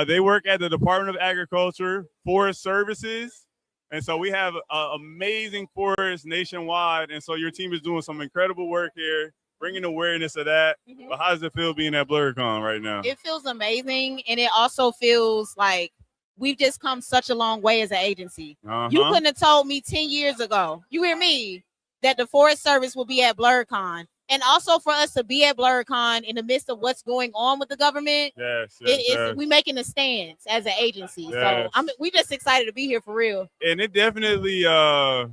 Q: They work at the Department of Agriculture, Forest Services. And so we have amazing forests nationwide. And so your team is doing some incredible work here, bringing awareness of that. But how does it feel being at BlerDCon right now?
N: It feels amazing. And it also feels like we've just come such a long way as an agency. You couldn't have told me 10 years ago, you hear me, that the Forest Service will be at BlerDCon. And also for us to be at BlerDCon in the midst of what's going on with the government, we making a stance as an agency.
Q: Yes.
N: So we just excited to be here for real.
Q: And it definitely, I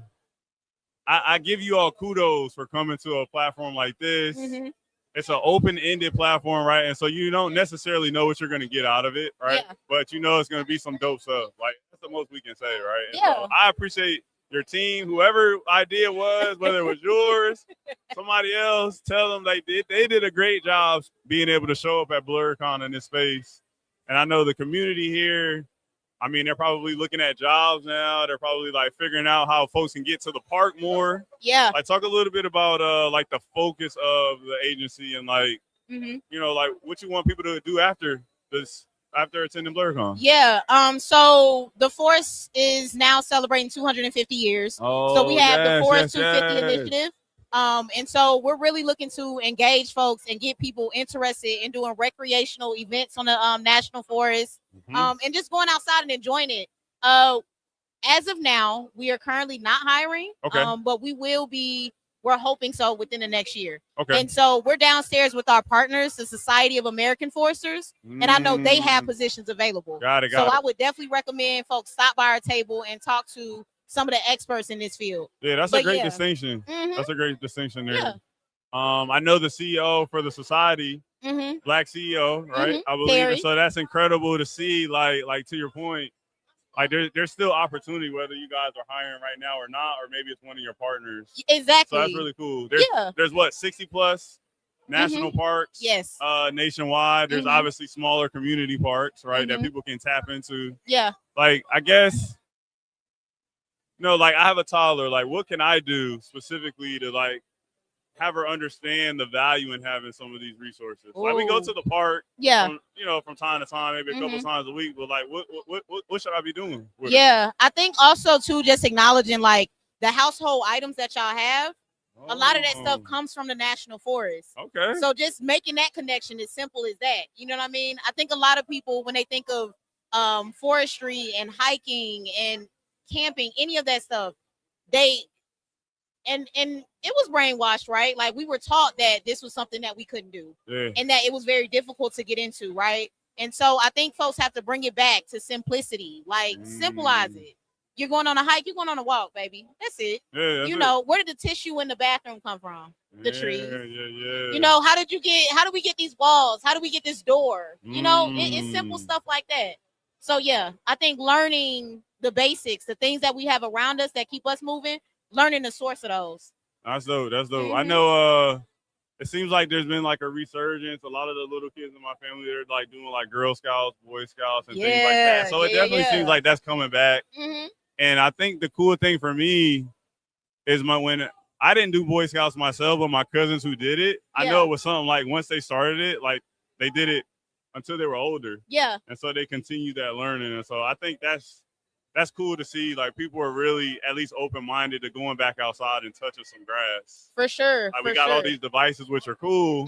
Q: give you all kudos for coming to a platform like this. It's an open-ended platform, right? And so you don't necessarily know what you're going to get out of it, right? Yeah. But you know it's going to be some dope stuff. Like, that's the most we can say, right? And
N: yeah.
Q: So I appreciate your team, whoever idea was, whether it was yours, somebody else, tell them they did a great job being able to show up at BlerDCon in this space. And I know the community here, I mean, they're probably looking at jobs now. They're probably like figuring out how folks can get to the park more.
N: Yeah.
Q: Like talk a little bit about like the focus of the agency and like, you know, like what you want people to do after this, after attending BlerDCon.
N: Yeah. So the Forest is now celebrating 250 years. So we have the Forest 250 initiative. And so we're really looking to engage folks and get people interested in doing recreational events on the national forest, and just going outside and enjoying it. As of now, we are currently not hiring, but we will be. We're hoping so within the next year. And so we're downstairs with our partners, the Society of American Foresters, and I know they have positions available.
Q: Got it.
N: I would definitely recommend folks stop by our table and talk to some of the experts in this field.
Q: Yeah, that's a great distinction. That's a great distinction there. Yeah. I know the CEO for the society, Black CEO, right? I believe it. So that's incredible to see. Like to your point, like there's still opportunity whether you guys are hiring right now or not, or maybe it's one of your partners.
N: Exactly.
Q: So that's really cool. There's what 60 plus national parks.
N: Yes.
Q: Nationwide. There's obviously smaller community parks, right? That people can tap into.
N: Yeah.
Q: Like I guess. No, like I have a toddler. Like, what can I do specifically to like have her understand the value in having some of these resources? Like, we go to the park, from time to time, maybe a couple times a week. But like, what should I be doing? With it?
N: I think also too, just acknowledging like the household items that y'all have. A lot of that stuff comes from the national forest. So just making that connection as simple as that. You know what I mean? I think a lot of people when they think of forestry and hiking and camping, any of that stuff, and it was brainwashed, right? Like we were taught that this was something that we couldn't do, and that it was very difficult to get into, right? And so I think folks have to bring it back to simplicity, like symbolize it. You're going on a hike, you're going on a walk, baby. That's it. You know, where did the tissue in the bathroom come from? The trees. You know, how do we get these walls? How do we get this door? You know, it's simple stuff like that. So yeah, I think learning the basics, the things that we have around us that keep us moving, learning the source of those.
Q: That's dope. That's dope. I know it seems like there's been like a resurgence. A lot of the little kids in my family, they're like doing like Girl Scouts, Boy Scouts, and things like that. So it definitely seems like that's coming back. And I think the cool thing for me is when I didn't do Boy Scouts myself, but my cousins who did it, I know it was something like once they started it, like they did it until they were older.
N: Yeah. And
Q: so they continue that learning. And so I think that's cool to see. Like people are really at least open-minded to going back outside and touching some grass.
N: For sure.
Q: Like we got all these devices which are cool,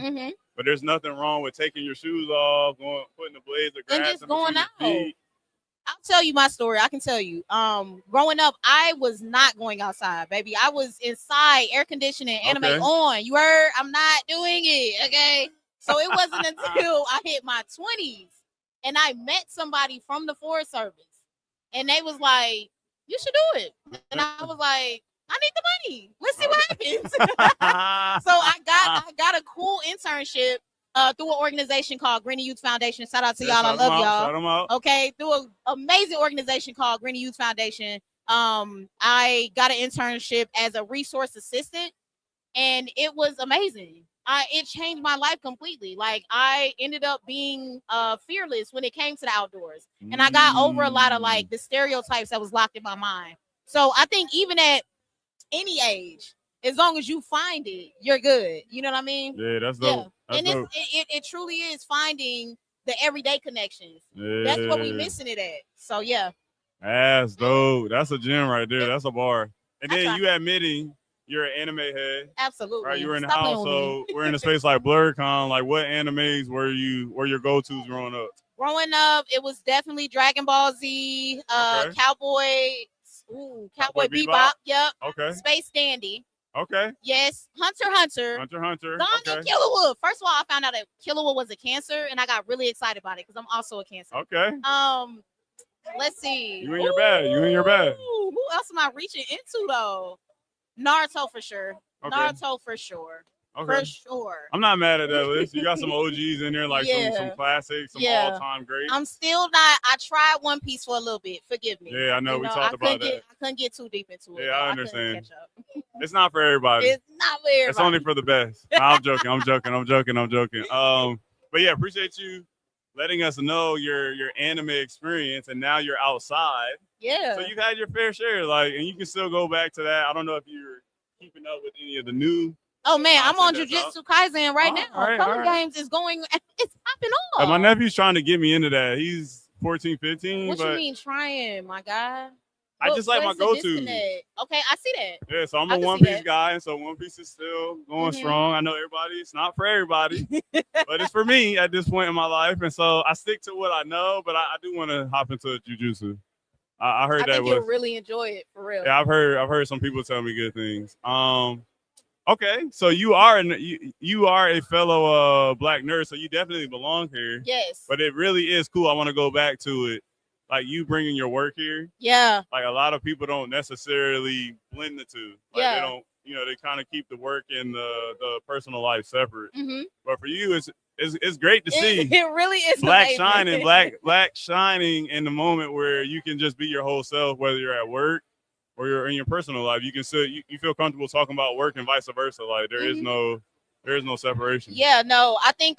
Q: but there's nothing wrong with taking your shoes off, putting the blades of grass
N: and just going out.
Q: Feet.
N: I'll tell you my story. I can tell you. Growing up, I was not going outside, baby. I was inside, air conditioning, anime on. You heard? I'm not doing it. Okay. So it wasn't until I hit my 20s and I met somebody from the Forest Service. And they was like, you should do it. And I was like, I need the money. Let's see what happens. So I got a cool internship through an organization called Green Youth Foundation. Shout out to y'all. I
Q: shout 'em
N: love
Q: out,
N: y'all.
Q: shout 'em out.
N: Okay, through an amazing organization called Green Youth Foundation. I got an internship as a resource assistant, and it was amazing. It changed my life completely. Like I ended up being fearless when it came to the outdoors, and I got over a lot of like the stereotypes that was locked in my mind. So I think even at any age, as long as you find it, you're good. You know what I mean?
Q: Yeah, that's dope. That's
N: And
Q: dope.
N: it truly is finding the everyday connections. That's what we
Q: Yeah.
N: missing it at. So yeah.
Q: That's dope. That's a gem right there. That's a bar. And
N: That's
Q: then
N: right.
Q: you admitting you're an anime head.
N: Absolutely.
Q: Right, you were in the
N: Stop
Q: house,
N: playing with
Q: so
N: me.
Q: we're in a space like BlerDCon. Like, what animes were your go-tos growing up?
N: Growing up, it was definitely Dragon Ball Z,
Q: Okay.
N: Cowboy Bebop.
Q: Bebop.
N: Yep.
Q: Okay.
N: Space Dandy.
Q: Okay.
N: Yes. Hunter x Hunter.
Q: Hunter x Hunter.
N: Gone
Q: Okay.
N: and Killerwood. First of all, I found out that Killerwood was a cancer, and I got really excited about it because I'm also a cancer.
Q: Okay.
N: Let's see.
Q: You in your bag. You in your bag.
N: Ooh, who else am I reaching into though? Naruto for sure.
Q: Okay.
N: Naruto for sure.
Q: Okay.
N: For sure.
Q: I'm not mad at that list. You got some OGs in there, like
N: Yeah.
Q: some classics, some
N: Yeah.
Q: all-time greats.
N: I'm still not. I tried One Piece for a little bit. Forgive me.
Q: Yeah, I know. We talked
N: I
Q: about
N: couldn't
Q: that.
N: I couldn't get too deep into it.
Q: Yeah,
N: though.
Q: I
N: couldn't
Q: understand.
N: catch up.
Q: It's not for everybody.
N: It's not for everybody.
Q: It's only for the best. No, I'm joking. I'm joking. But yeah, appreciate you letting us know your anime experience, and now you're outside.
N: Yeah.
Q: So you've had your fair share, like, and you can still go back to that. I don't know if you're keeping up with any of the new.
N: Oh man, I'm on
Q: Content that's
N: Jujutsu Kaisen right now.
Q: all right,
N: Color
Q: all right.
N: Games is going. It's popping off.
Q: My nephew's trying to get me into that. He's 14, 15.
N: What
Q: but
N: you mean trying, my guy?
Q: I just like my
N: Where's the
Q: go-to.
N: disconnect? Okay, I see that.
Q: Yeah, so I'm
N: I
Q: a
N: can
Q: One
N: see
Q: Piece
N: that.
Q: guy, and so One Piece is still going
N: Mhm.
Q: strong. I know everybody, it's not for everybody, but it's for me at this point in my life. And so I stick to what I know, but I do want to hop into Jujutsu. I heard
N: I
Q: that
N: think
Q: was
N: you'll really enjoy it for real.
Q: yeah, I've heard some people tell me good things. Okay, so you are a fellow black nerd, so you definitely belong here.
N: Yes.
Q: But it really is cool. I want to go back to it, like you bringing your work here.
N: Yeah.
Q: Like a lot of people don't necessarily blend the two. Like
N: Yeah.
Q: they don't, they kind of keep the work and the personal life separate.
N: Mhm.
Q: But for you, it's great to see.
N: It really is
Q: black
N: amazing.
Q: shining, black shining in the moment where you can just be your whole self, whether you're at work or you're in your personal life. You can still you feel comfortable talking about work and vice versa. Like there is no separation.
N: Yeah, no, I think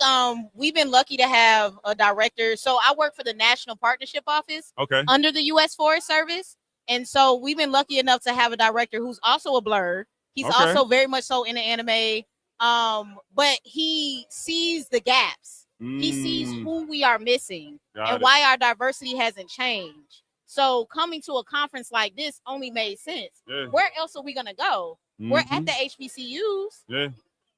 N: we've been lucky to have a director. So I work for the National Partnership Office
Q: Okay.
N: under the U.S. Forest Service. And so we've been lucky enough to have a director who's also a blerd. He's
Q: Okay.
N: also very much so in the anime. But he sees the gaps. He sees who we are missing
Q: Got
N: and
Q: it.
N: why our diversity hasn't changed. So coming to a conference like this only made sense.
Q: Yeah.
N: Where else are we gonna go? We're at
Q: Mhm.
N: the HBCUs.
Q: Yeah.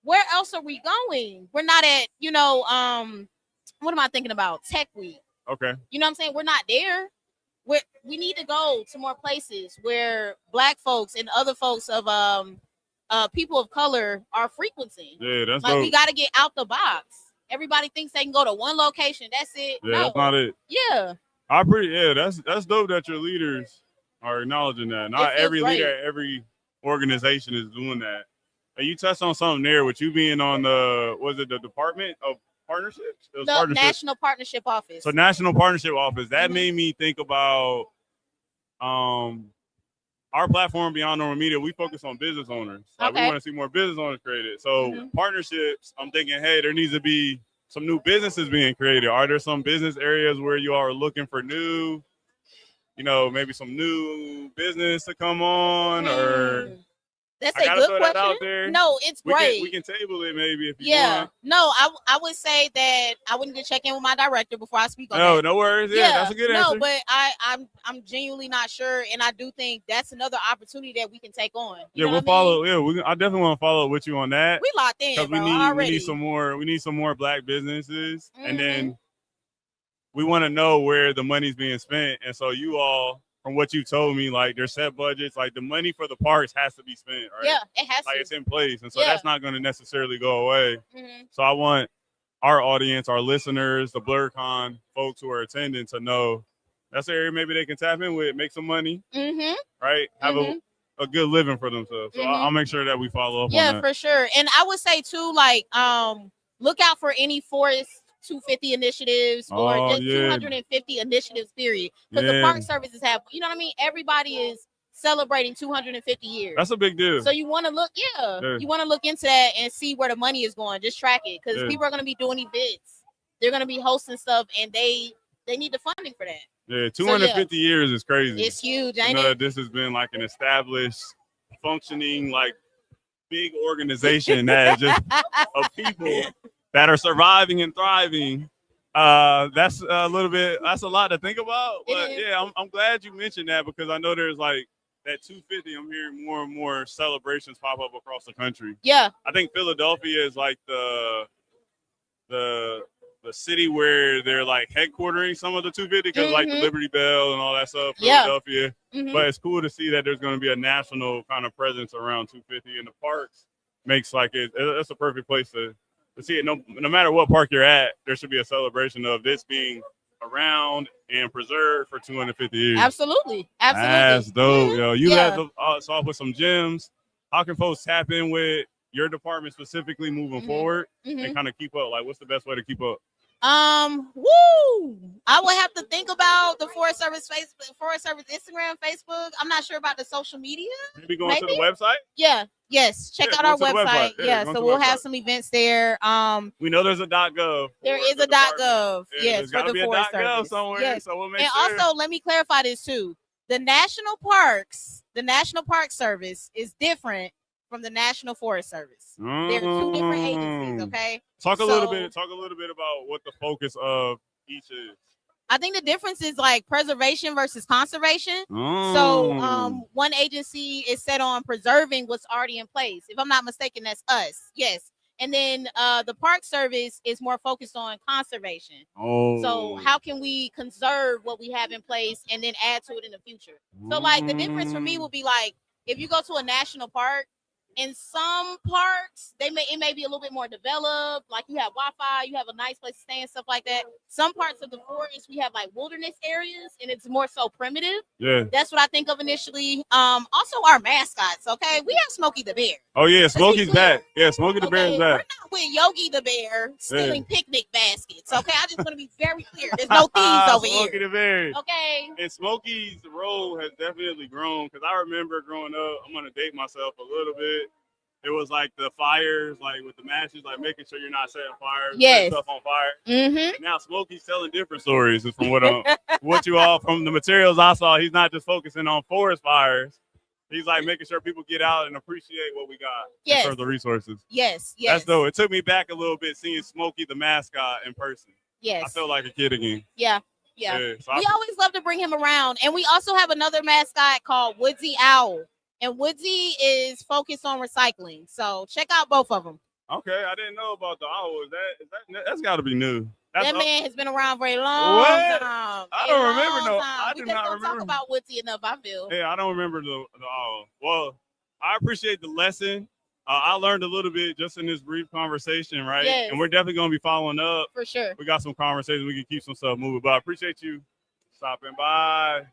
N: Where else are we going? We're not at, what am I thinking about? Tech Week.
Q: Okay.
N: You know what I'm saying? We're not there. We need to go to more places where Black folks and other folks of people of color are frequenting.
Q: Yeah, that's
N: Like we
Q: dope.
N: got to get out the box. Everybody thinks they can go to one location. That's it.
Q: Yeah,
N: No.
Q: that's not it.
N: Yeah.
Q: That's dope that your leaders are acknowledging that. Not
N: feels
Q: every
N: great.
Q: leader at every organization is doing that. And you touched on something there with you being on the Department of Partnerships? It was
N: The
Q: partnerships.
N: National Partnership Office.
Q: So National Partnership Office. That
N: Mhm.
Q: made me think about our platform Beyond Normal Media. We focus on business owners. Like we
N: Okay.
Q: want to see more business owners created. So
N: Mhm.
Q: partnerships, I'm thinking, hey, there needs to be some new businesses being created. Are there some business areas where you are looking for new, maybe some new business to come on? Or
N: That's
Q: I
N: a
Q: gotta
N: good
Q: throw
N: question.
Q: that out there.
N: No, it's great.
Q: We can table it maybe if you
N: Yeah.
Q: want.
N: No, I would say that I would need to check in with my director before I speak on
Q: No,
N: that.
Q: no worries. Yeah, that's a good answer.
N: No, but I'm genuinely not sure, and I do think that's another opportunity that we can take on.
Q: Yeah,
N: You know
Q: we'll
N: what I mean?
Q: follow. Yeah, I definitely want to follow up with you on that.
N: We locked in,
Q: Because
N: bro,
Q: we
N: already.
Q: need some more. We need some more Black businesses, and
N: Mhm.
Q: then we want to know where the money's being spent. And so you all, from what you told me, like there's set budgets, like the money for the parks has to be spent, right?
N: Yeah, it has
Q: Like
N: to.
Q: it's in place, and so
N: Yeah.
Q: that's not going to necessarily go away.
N: Mhm.
Q: So I want our audience, our listeners, the BlerDCon folks who are attending to know that's the area maybe they can tap in with, make some money,
N: Mm-hmm.
Q: right? Have
N: Mhm.
Q: a good living for themselves. So
N: Mhm.
Q: I'll make sure that we follow up on
N: Yeah,
Q: that.
N: for sure. And I would say too, like, look out for any Forrest 250 initiatives or
Q: Oh,
N: just
Q: yeah.
N: 250 initiatives, period. Because the
Q: Yeah.
N: park services have, you know what I mean? Everybody is celebrating 250 years.
Q: That's a big deal.
N: So you want to look, you want to look into that and see where the money is going. Just track it because
Q: Yeah.
N: people are going to be doing events. They're going to be hosting stuff, and they need the funding for that.
Q: Yeah, 250 years is crazy.
N: It's huge,
Q: You
N: ain't
Q: know,
N: it?
Q: this has been like an established, functioning, like big organization that is just of people that are surviving and thriving. That's a little bit. That's a lot to think about. But yeah, I'm glad you mentioned that because I know there's like that 250. I'm hearing more and more celebrations pop up across the country.
N: Yeah,
Q: I think Philadelphia is like the city where they're like headquartering some of the 250 because like the Liberty Bell and all that stuff, Philadelphia. But it's cool to see that there's going to be a national kind of presence around 250 in the parks. Makes like it's a perfect place to see it. No matter what park you're at, there should be a celebration of this being around and preserved for 250 years.
N: Absolutely.
Q: That's dope, yo. You
N: Yeah.
Q: led us off with some gems. How can folks tap in with your department specifically moving forward and kind of keep up? Like, what's the best way to keep up?
N: Woo! I would have to think about the Forest Service Facebook, Forest Service Instagram, Facebook. I'm not sure about the social media.
Q: Maybe going to the website?
N: Yeah. Yes. Check out our
Q: going to the
N: website.
Q: website.
N: Yeah.
Q: going
N: So
Q: to the
N: we'll
Q: website.
N: have some events there.
Q: We know there's a .gov.
N: There is a .gov.
Q: Yeah,
N: Yes,
Q: there's
N: for
Q: gotta
N: the
Q: be a
N: Forest
Q: .gov
N: Service.
Q: somewhere,
N: Yes.
Q: so we'll make
N: and
Q: sure.
N: also, let me clarify this too. The National Parks, the National Park Service is different from the National Forest Service. They're two different agencies. Okay.
Q: Talk a
N: So-
Q: little bit about what the focus of each is.
N: I think the difference is like preservation versus conservation.
Q: Mm.
N: So one agency is set on preserving what's already in place. If I'm not mistaken, that's us. Yes. And then the Park Service is more focused on conservation. So how can we conserve what we have in place and then add to it in the future? So like the difference for me will be like if you go to a national park, in some parks, it may be a little bit more developed. Like you have Wi-Fi, you have a nice place to stay and stuff like that. Some parts of the forest, we have like wilderness areas, and it's more so primitive.
Q: Yeah.
N: That's what I think of initially. Also, our mascots. Okay, we have Smokey the Bear.
Q: Oh yeah, Smokey's back. Yeah, Smokey the Bear is
N: We're
Q: back.
N: not with Yogi the Bear stealing picnic baskets. Okay, I just want to be very clear. There's no thieves over
Q: Smokey
N: here.
Q: the Bear.
N: Okay.
Q: And Smokey's role has definitely grown because I remember growing up. I'm gonna date myself a little bit. It was like the fires, like with the matches, like making sure you're not setting fires, setting stuff on fire. And now Smokey's telling different stories. From what you all from the materials I saw, he's not just focusing on forest fires. He's like making sure people get out and appreciate what we got in terms of resources.
N: Yes.
Q: That's dope. It took me back a little bit seeing Smokey the mascot in person.
N: Yes.
Q: I felt like a kid again.
N: Yeah.
Q: So
N: We always love to bring him around. And we also have another mascot called Woodsy Owl. And Woodsy is focused on recycling. So check out both of them.
Q: Okay, I didn't know about the owl. That's got to be new.
N: That man has been around for a long
Q: What?
N: time.
Q: I don't remember no.
N: I do not remember. Talk about Woodsy enough, I feel.
Q: Yeah, I don't remember the owl. Well, I appreciate the lesson. I learned a little bit just in this brief conversation, right?
N: Yes.
Q: And we're definitely going to be following up.
N: For sure.
Q: We got some conversations. We can keep some stuff moving. But I appreciate you stopping by.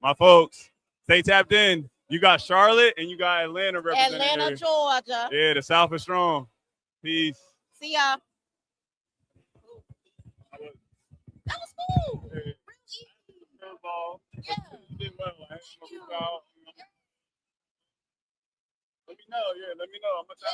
Q: My folks, stay tapped in. You got Charlotte and you got Atlanta represented.
N: Atlanta, Georgia.
Q: Yeah, the South is strong. Peace.
N: See y'all. That was cool.
Q: Yeah.
N: Yeah.
Q: You did well. Let me know. Yeah, let me know. I'm gonna try.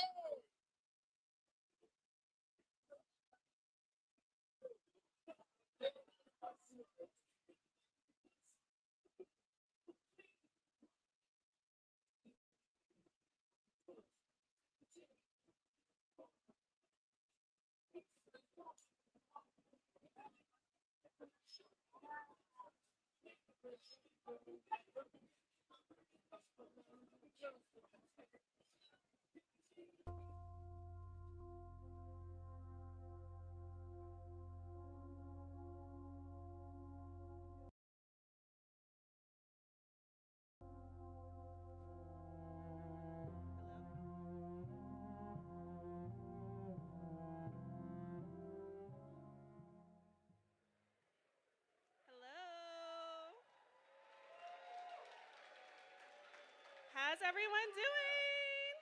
M: How's everyone doing?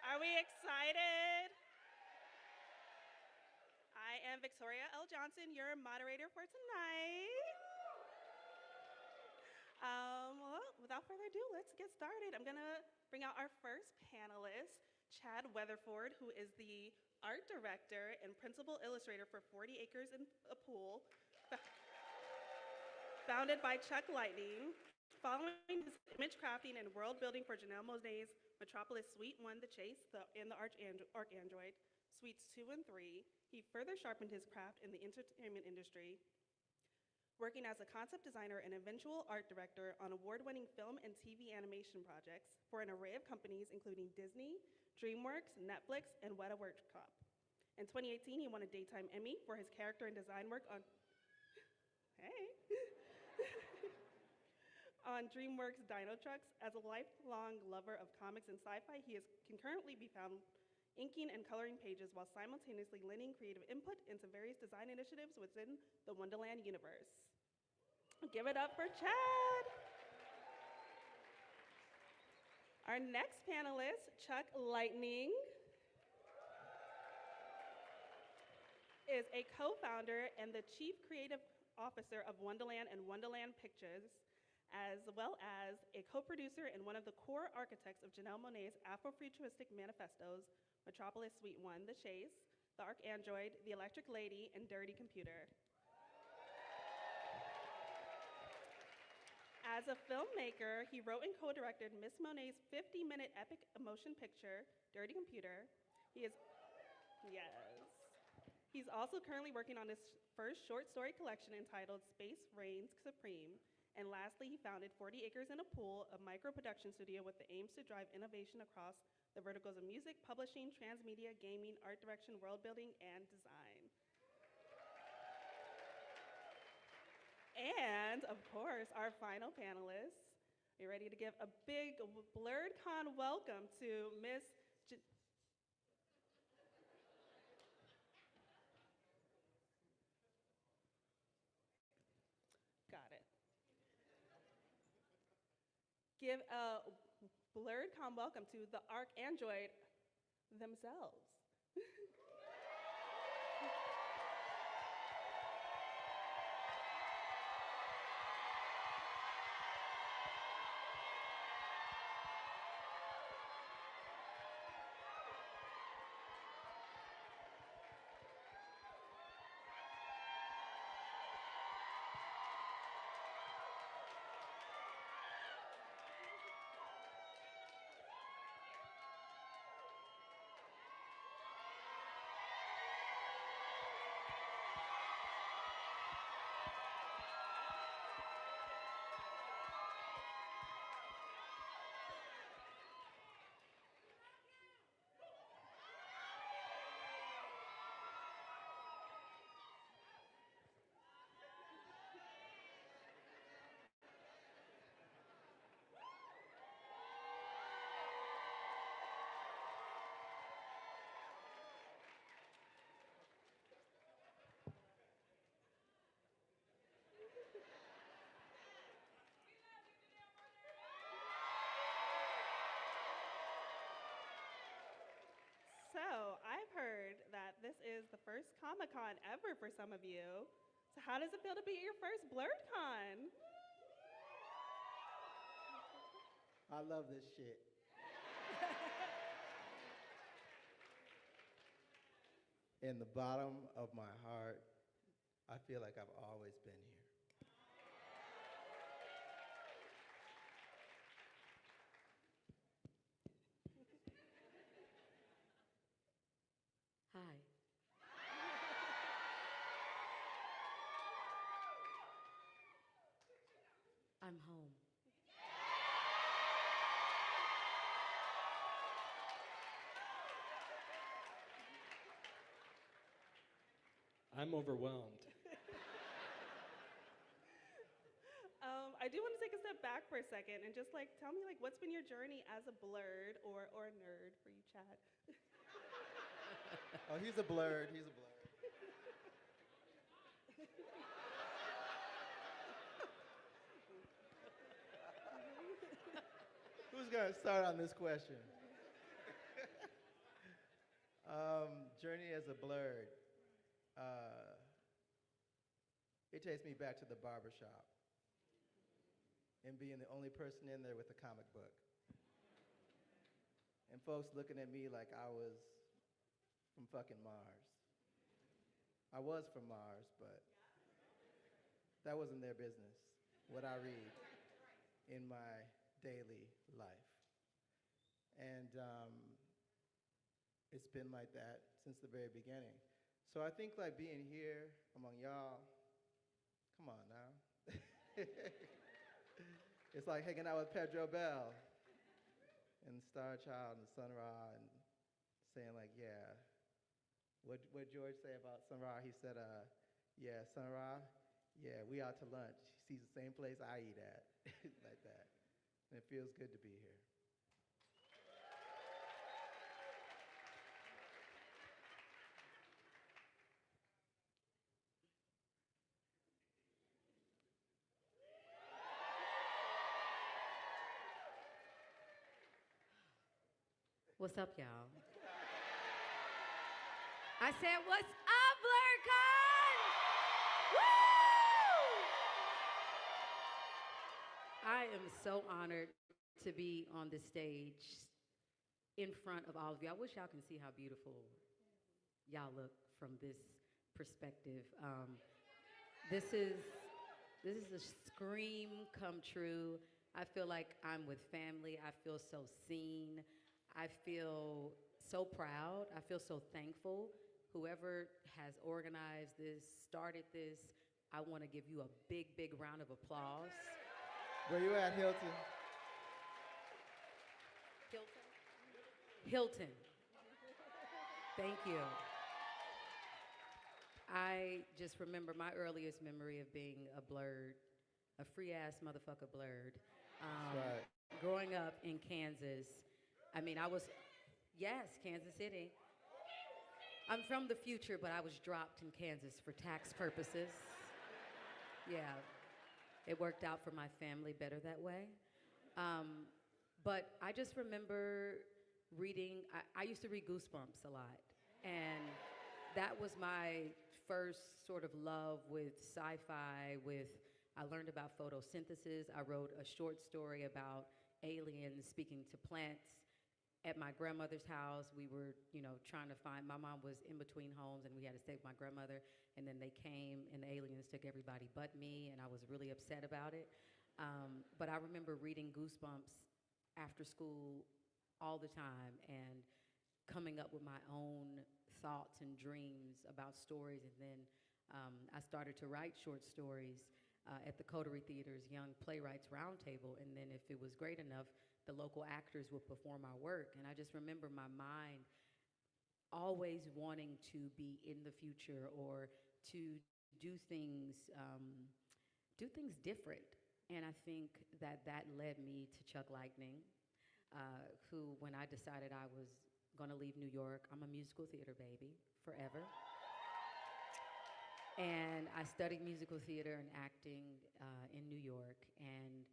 M: Are we excited?
G: am Victoria L. Johnson, your moderator for tonight. Well, without further ado, let's get started. I'm gonna bring out our first panelist, Chad Weatherford, who is the art director and principal illustrator for 40 Acres in a Pool, founded by Chuck Lightning. Following his image crafting and world building for Janelle Monáe's Metropolis Suite 1, The Chase, and the Arc Android, Suites 2 and 3, he further sharpened his craft in the entertainment industry, working as a concept designer and eventual art director on award-winning film and TV animation projects for an array of companies including Disney, DreamWorks, Netflix, and Weta Workshop. In 2018, he won a Daytime Emmy for his character and design work on on DreamWorks Dino Trucks. As a lifelong lover of comics and sci-fi, he can currently be found inking and coloring pages while simultaneously lending creative input into various design initiatives within the Wonderland universe. Give it up for Chad. Our next panelist, Chuck Lightning, is a co-founder and the chief creative officer of Wonderland and Wonderland Pictures, as well as a co-producer and one of the core architects of Janelle Monáe's Afrofuturistic manifestos, Metropolis Suite 1, The Chase, The Arc Android, The Electric Lady, and Dirty Computer. As a filmmaker, he wrote and co-directed Miss Monet's 50-minute epic emotion picture, Dirty Computer. He's also currently working on his first short story collection entitled Space Reigns Supreme. And lastly, he founded 40 Acres in a Pool, a micro-production studio with the aims to drive innovation across the verticals of music, publishing, transmedia, gaming, art direction, world building, and design. And of course, our final panelists. Are you ready to give a big BlerDCon welcome to Miss Got it. Give a BlerDCon welcome to the Arc Android themselves. So I've heard that this is the first Comic-Con ever for some of you. So how does it feel to be at your first BlerDCon?
T: I love this shit. In the bottom of my heart, I feel like I've always been here.
I: Hi. I'm home.
U: I'm overwhelmed.
G: I do want to take a step back for a second and just tell me what's been your journey as a blerd or a nerd for you, Chad?
T: Oh, he's a blerd. He's a blerd. Who's gonna start on this question? Journey as a blerd. it takes me back to the barber shop and being the only person in there with a comic book. And folks looking at me like I was from fucking Mars. I was from Mars, but that wasn't their business, what I read in my daily life. And it's been like that since the very beginning. So I think like being here among y'all, come on now. It's like hanging out with Pedro Bell and Star Child and Sun Ra and saying like, yeah. What George say about Sun Ra? He said, yeah, Sun Ra, yeah, we out to lunch. He sees the same place I eat at, like that. And it feels good to be here.
I: What's up, y'all? I said, what's up, BlerDCon? Woo! I am so honored to be on the stage in front of all of you. I wish y'all can see how beautiful y'all look from this perspective. This is a scream come true. I feel like I'm with family. I feel so seen. I feel so proud. I feel so thankful. Whoever has organized this, started this, I want to give you a big, big round of applause.
T: Where you at, Hilton?
I: Hilton. Thank you. I just remember my earliest memory of being a blerd, a free-ass motherfucker blerd.
T: That's right.
I: Growing up in Kansas, I mean, yes, Kansas City. I'm from the future, but I was dropped in Kansas for tax purposes. Yeah, it worked out for my family better that way. But I just remember reading, I used to read Goosebumps a lot. And that was my first sort of love with sci-fi, I learned about photosynthesis. I wrote a short story about aliens speaking to plants. At my grandmother's house, we were, trying to find, my mom was in between homes and we had to stay with my grandmother, and then they came and the aliens took everybody but me, and I was really upset about it. But I remember reading Goosebumps after school all the time and coming up with my own thoughts and dreams about stories, and then I started to write short stories at the Coterie Theater's Young Playwrights Roundtable, and then if it was great enough, the local actors would perform our work. And I just remember my mind always wanting to be in the future or to do things different. And I think that led me to Chuck Lightning, who, when I decided I was gonna leave New York, I'm a musical theater baby, forever. And I studied musical theater and acting in New York, and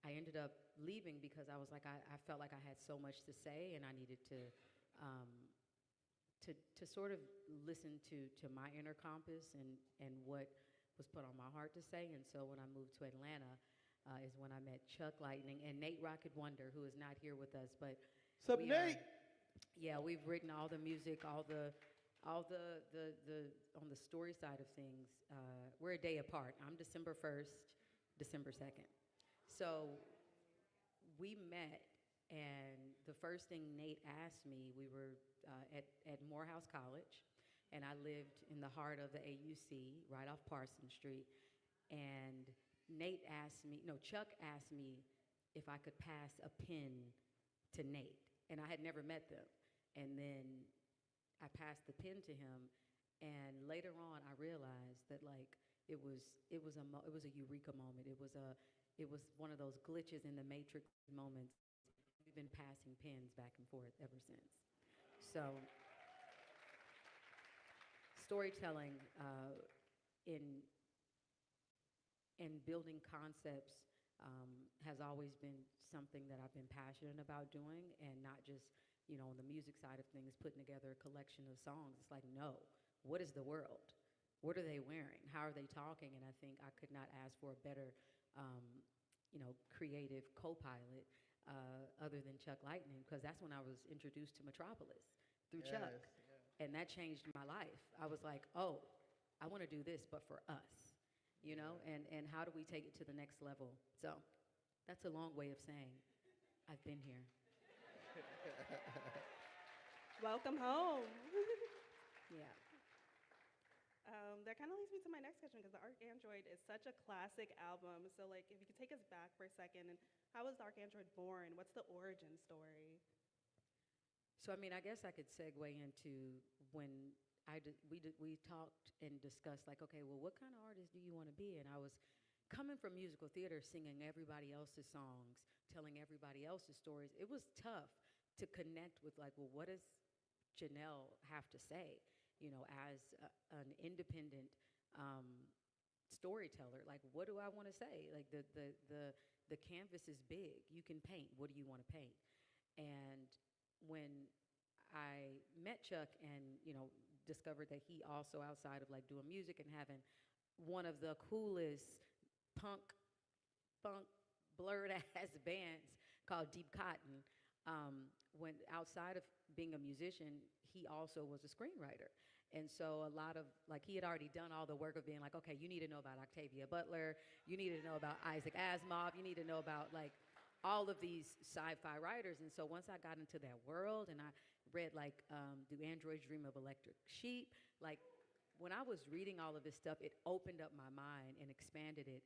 I: I ended up leaving because I was like, I felt like I had so much to say, and I needed to sort of listen to my inner compass and what was put on my heart to say. And so when I moved to Atlanta is when I met Chuck Lightning and Nate Rocket Wonder, who is not here with us, but
T: Sup, Nate?
I: Yeah, we've written all the music, all the on the story side of things. We're a day apart. I'm December 1st, December 2nd. So we met, and the first thing Nate asked me, we were at Morehouse College, and I lived in the heart of the AUC, right off Parsons Street, and Chuck asked me if I could pass a pen to Nate, and I had never met them. And then I passed the pen to him, and later on I realized that it was a eureka moment. It was one of those glitches in the Matrix moments. We've been passing pens back and forth ever since. So storytelling in building concepts has always been something that I've been passionate about doing, and not just, on the music side of things, putting together a collection of songs. It's like, no, what is the world? what are they wearing? How are they talking? And I think I could not ask for a better, creative co-pilot other than Chuck Lightning, because that's when I was introduced to Metropolis through Chuck. And that changed my life. I was like, oh, I want to do this, but for us, and how do we take it to the next level? So that's a long way of saying I've been here.
G: Welcome home.
I: Yeah.
G: That kind of leads me to my next question, because the Arc Android is such a classic album. So, like, if you could take us back for a second, and how was the Arc Android born? What's the origin story?
I: So, I mean, I guess I could segue into when we talked and discussed, like, okay, well, what kind of artist do you want to be? And I was coming from musical theater, singing everybody else's songs, telling everybody else's stories. It was tough to connect with, like, well, what does Janelle have to say? As an independent storyteller, like, what do I want to say? Like, the canvas is big. You can paint. What do you want to paint? And when I met Chuck and, discovered that he also, outside of like doing music and having one of the coolest punk, funk, blurred ass bands called Deep Cotton, when outside of being a musician, he also was a screenwriter. And so a lot of, like, he had already done all the work of being like, okay, you need to know about Octavia Butler, you need to know about Isaac Asimov, you need to know about, like, all of these sci-fi writers. And so once I got into that world and I read, like, Do Androids Dream of Electric Sheep? Like, when I was reading all of this stuff, it opened up my mind and expanded it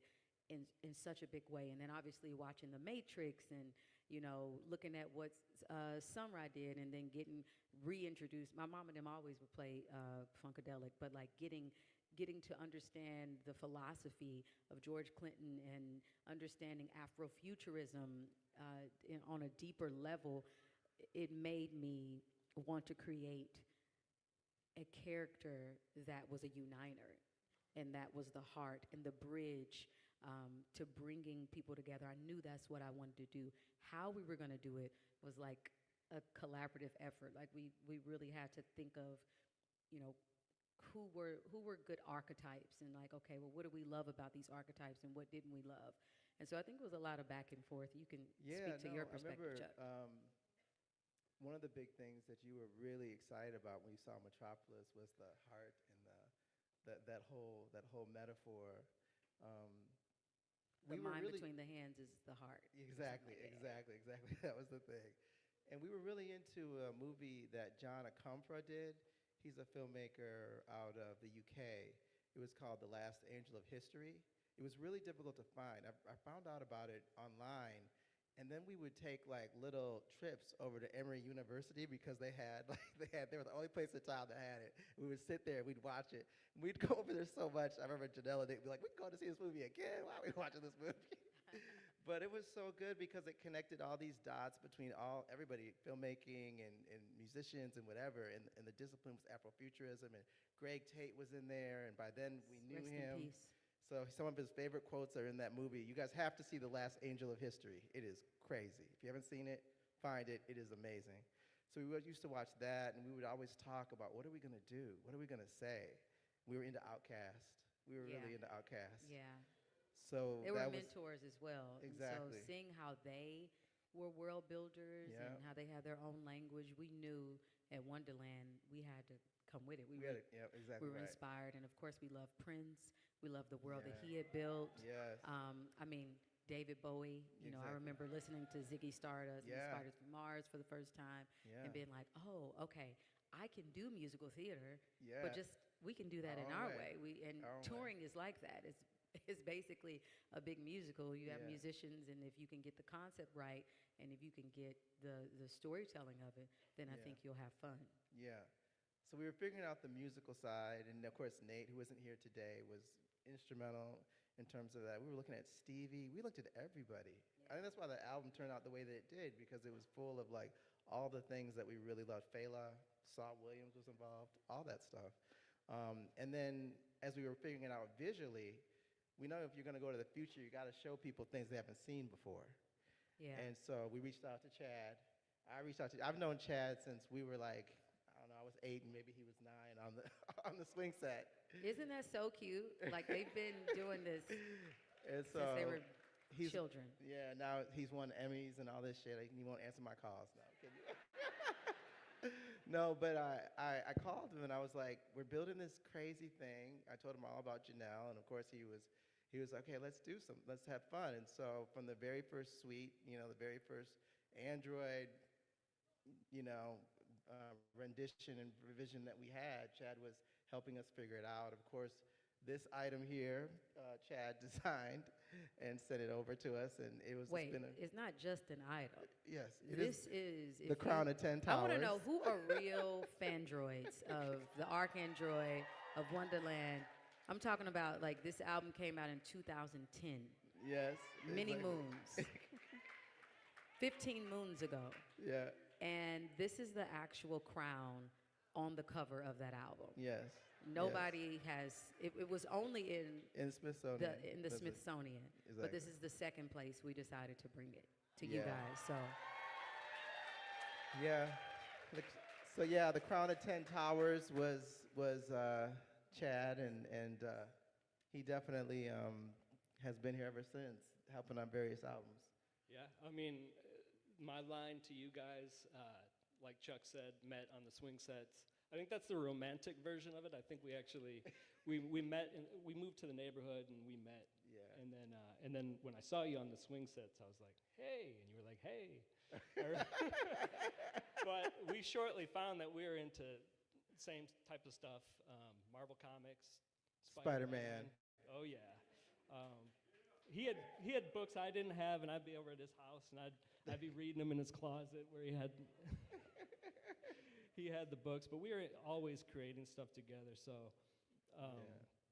I: in such a big way. And then obviously watching The Matrix and, looking at what Sunrise did, and then getting reintroduced. My mom and them always would play Funkadelic, but like getting to understand the philosophy of George Clinton and understanding Afrofuturism on a deeper level, it made me want to create a character that was a uniter, and that was the heart and the bridge to bringing people together. I knew that's what I wanted to do. How we were going to do it was like a collaborative effort. Like we really had to think of, who were good archetypes, and like, okay, well, what do we love about these archetypes, and what didn't we love? And so I think it was a lot of back and forth. You can speak to your perspective, Chuck.
D: One of the big things that you were really excited about when you saw Metropolis was the heart and that whole metaphor.
I: The mind between the hands is the heart.
D: Exactly. That was the thing. And we were really into a movie that John Akomfra did. He's a filmmaker out of the UK. It was called The Last Angel of History. It was really difficult to find. I found out about it online, and then we would take like little trips over to Emory University because they were the only place in town that had it. We would sit there, we'd watch it. We'd go over there so much. I remember Janelle and they'd be like, "We're going to see this movie again. Why are we watching this movie?" But it was so good because it connected all these dots between everybody, filmmaking and musicians and whatever, and the discipline was Afrofuturism, and Greg Tate was in there, and by then we knew
I: Rest
D: him.
I: in peace.
D: So some of his favorite quotes are in that movie. You guys have to see The Last Angel of History. It is crazy. If you haven't seen it, find it. It is amazing. So we used to watch that, and we would always talk about, what are we going to do? What are we going to say? We were into Outkast. We were really into Outkast.
I: Yeah.
D: So
I: they were mentors as well.
D: Exactly.
I: And so seeing how they were world builders and how they had their own language, we knew at Wonderland we had to come with it. We were inspired, and of course we love Prince. We love the world that he had built.
D: Yes.
I: I mean, David Bowie. I remember listening to Ziggy Stardust and Spiders from Mars for the first time, and being like, oh, okay, I can do musical theater, but just we can do that in our way. Touring is like that. It's basically a big musical. You have musicians, and if you can get the concept right, and if you can get the storytelling of it, then I think you'll have fun.
D: Yeah. So we were figuring out the musical side, and of course Nate, who isn't here today, was instrumental in terms of that. We were looking at Stevie. We looked at everybody. I think that's why the album turned out the way that it did, because it was full of like all the things that we really loved. Fela, Saul Williams was involved, all that stuff. And then as we were figuring it out visually, we know if you're going to go to the future, you got to show people things they haven't seen before.
I: Yeah.
D: And so we reached out to Chad. I've known Chad since we were like, I don't know, I was 8 and maybe he was 9 on the on the swing set.
I: Isn't that so cute? Like they've been doing this
D: And
I: since they were
D: he's-
I: children.
D: Yeah, now he's won Emmys and all this shit. He won't answer my calls now. No, but I called him and I was like, we're building this crazy thing. I told him all about Janelle, and of course he was like, okay, let's have fun. And so from the very first suite, the very first Android, rendition and revision that we had, Chad was helping us figure it out. Of course, this item here, Chad designed and sent it over to us, and it was.
I: Wait, it's not just an item.
D: Yes,
I: This is
D: the crown of 10 towers.
I: I want to know who are real fandroids of the Arcandroid of Wonderland. I'm talking about like this album came out in 2010.
D: Yes.
I: Many
D: exactly.
I: moons. 15 moons ago.
D: Yeah.
I: And this is the actual crown on the cover of that album.
D: Yes.
I: Nobody has. It was only
D: in Smithsonian.
I: in the Smithsonian.
D: Exactly.
I: But this is the second place we decided to bring it to you
D: Yeah.
I: guys. So
D: Yeah. So yeah, the crown of 10 towers was Chad, and he definitely has been here ever since, helping on various albums.
U: Yeah, I mean, my line to you guys, like Chuck said, met on the swing sets. I think that's the romantic version of it. I think we actually, we met, we moved to the neighborhood and we met.
D: Yeah.
U: And then when I saw you on the swing sets, I was like, hey, and you were like, hey. But we shortly found that we were into same type of stuff, Marvel Comics,
D: Spider-Man.
U: Oh yeah. He had books I didn't have, and I'd be over at his house, and I'd be reading them in his closet where he had he had the books. But we were always creating stuff together. So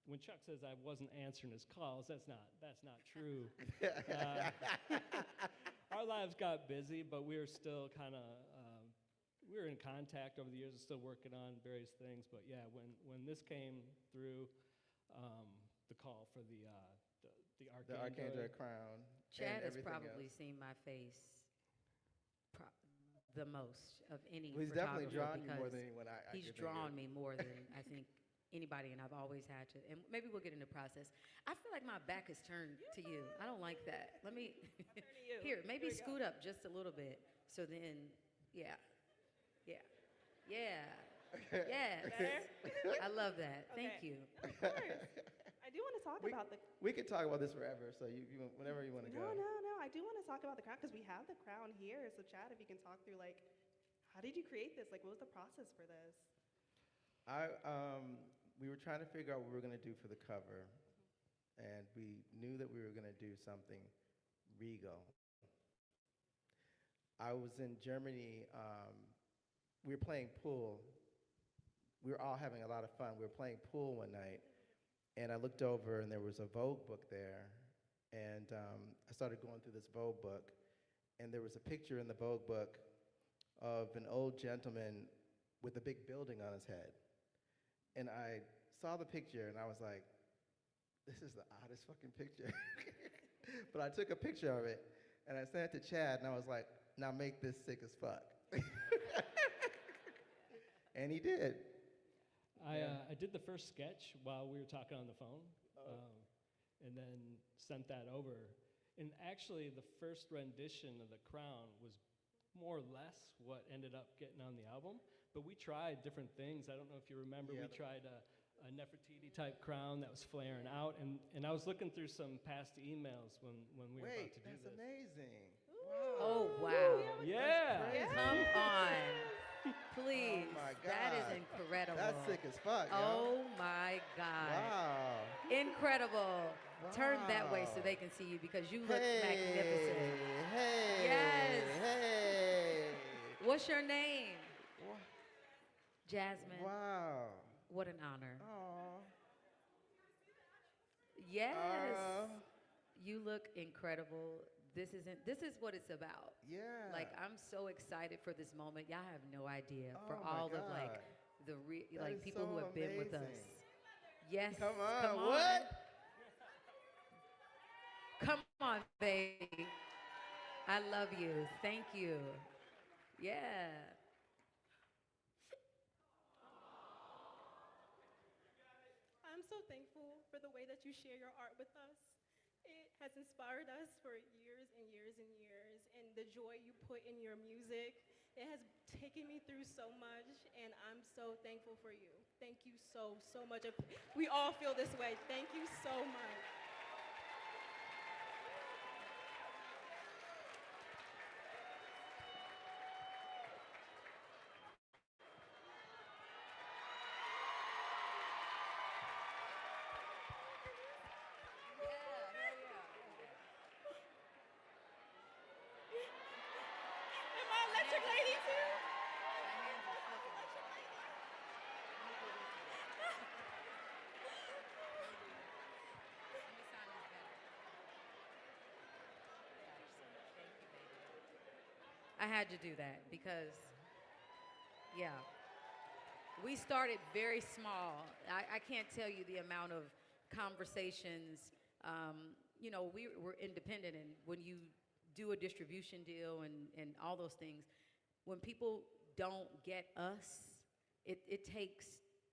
U: when Chuck says I wasn't answering his calls, that's not true. Our lives got busy, but we were still kind of we were in contact over the years and still working on various things. But yeah, when this came through, the call for the
D: Arcandroid crown.
I: Chad has
D: everything
I: probably
D: else.
I: seen my face the most of any
D: Well, he's definitely
I: photographer
D: drawn you more
I: because
D: than anyone I
I: he's
D: could
I: drawn
D: think
I: me more than I think anybody, and I've always had to. And maybe we'll get into the process. I feel like my back is turned to you. I don't like that. Let me here. Maybe scoot up just a little bit. So then, yeah. I love that. Thank you.
G: Of course. I do want to talk about the.
D: We could talk about this forever, so whenever you want to go.
G: No. I do want to talk about the crown because we have the crown here. So Chad, if you can talk through like, how did you create this? Like, what was the process for this?
D: We were trying to figure out what we were going to do for the cover, and we knew that we were going to do something regal. I was in Germany. We were playing pool. We were all having a lot of fun. We were playing pool one night, and I looked over, and there was a Vogue book there, and I started going through this Vogue book, and there was a picture in the Vogue book of an old gentleman with a big building on his head. And I saw the picture, and I was like, this is the oddest fucking picture. But I took a picture of it, and I sent it to Chad, and I was like, now make this sick as fuck. And he did.
U: I did the first sketch while we were talking on the phone, and then sent that over. And actually, the first rendition of The Crown was more or less what ended up getting on the album. But we tried different things. I don't know if you remember, we tried a Nefertiti-type crown that was flaring out. And I was looking through some past emails when we were about to do this.
D: That's amazing.
I: Oh, wow.
U: Yeah.
I: Come on. Please.
D: Oh my
I: That is
D: God.
I: incredible.
D: That's sick as fuck, yo.
I: Oh my God.
D: Wow.
I: Incredible. Turn that way so they can see you because you look magnificent.
D: Hey.
I: Yes.
D: Hey.
I: What's your name? Jasmine.
D: Wow.
I: What an honor.
D: Aw.
I: Yes. You look incredible. This is what it's about.
D: Yeah.
I: Like, I'm so excited for this moment. Y'all have no idea for
D: Oh my
I: all of like
D: God.
I: the
D: That
I: like
D: is
I: people
D: so
I: who have been with us.
D: amazing.
I: Yes.
D: Come on.
I: Come on.
D: What?
I: Come on, baby. I love you. Thank you. Yeah.
G: so thankful for the way that you share your art with us. It has inspired us for years and years and years, and the joy you put in your music, it has taken me through so much, and I'm so thankful for you. Thank you so, so much. We all feel this way. Thank you so much. Am I electric lady too?
I: I had to do that because, yeah, we started very small. I can't tell you the amount of conversations. You know, we were independent, and when you do a distribution deal and all those things, when people don't get us, it takes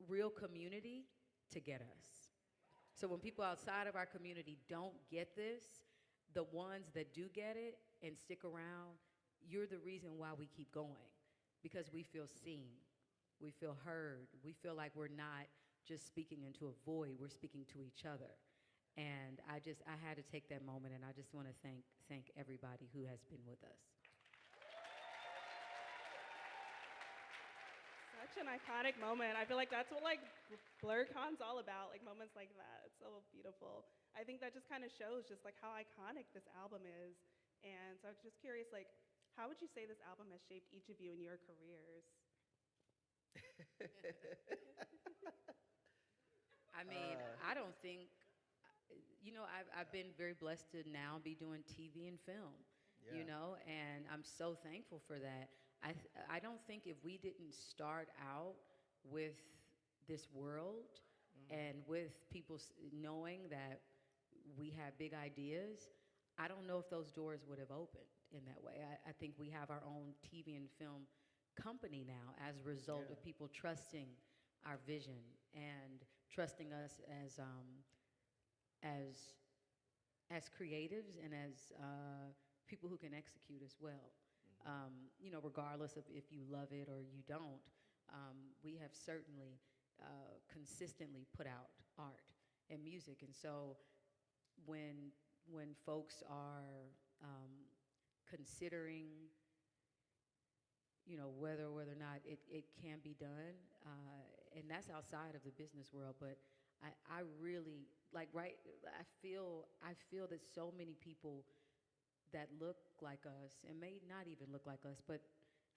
I: real community to get us. So when people outside of our community don't get this, the ones that do get it and stick around, you're the reason why we keep going, because we feel seen, we feel heard, we feel like we're not just speaking into a void, we're speaking to each other. And I had to take that moment, and I just want to thank everybody who has been with us.
G: Such an iconic moment. I feel like that's what like BlerDCon's all about, like moments like that. It's so beautiful. I think that just kind of shows just like how iconic this album is. And so I was just curious, like, how would you say this album has shaped each of you in your careers?
I: I mean, I don't think, you know, I've been very blessed to now be doing TV and film, you know, and I'm so thankful for that. I don't think if we didn't start out with this world and with people knowing that we have big ideas, I don't know if those doors would have opened in that way. I think we have our own TV and film company now as a result of people trusting our vision and trusting us as creatives and as people who can execute as well. You know, regardless of if you love it or you don't, we have certainly consistently put out art and music. And so when folks are considering, you know, whether or not it can be done, and that's outside of the business world, but I really, like, I feel that so many people that look like us, and may not even look like us, but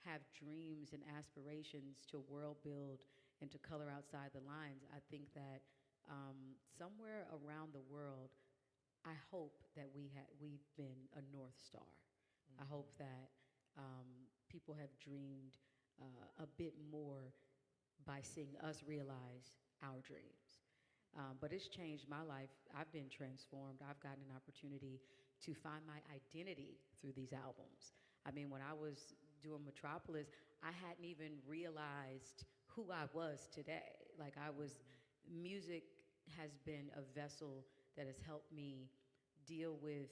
I: have dreams and aspirations to world build and to color outside the lines. I think that somewhere around the world, I hope that we've been a North Star. I hope that people have dreamed a bit more by seeing us realize our dreams. But it's changed my life. I've been transformed. I've gotten an opportunity to find my identity through these albums. I mean, when I was doing Metropolis, I hadn't even realized who I was today. Like, music has been a vessel that has helped me deal with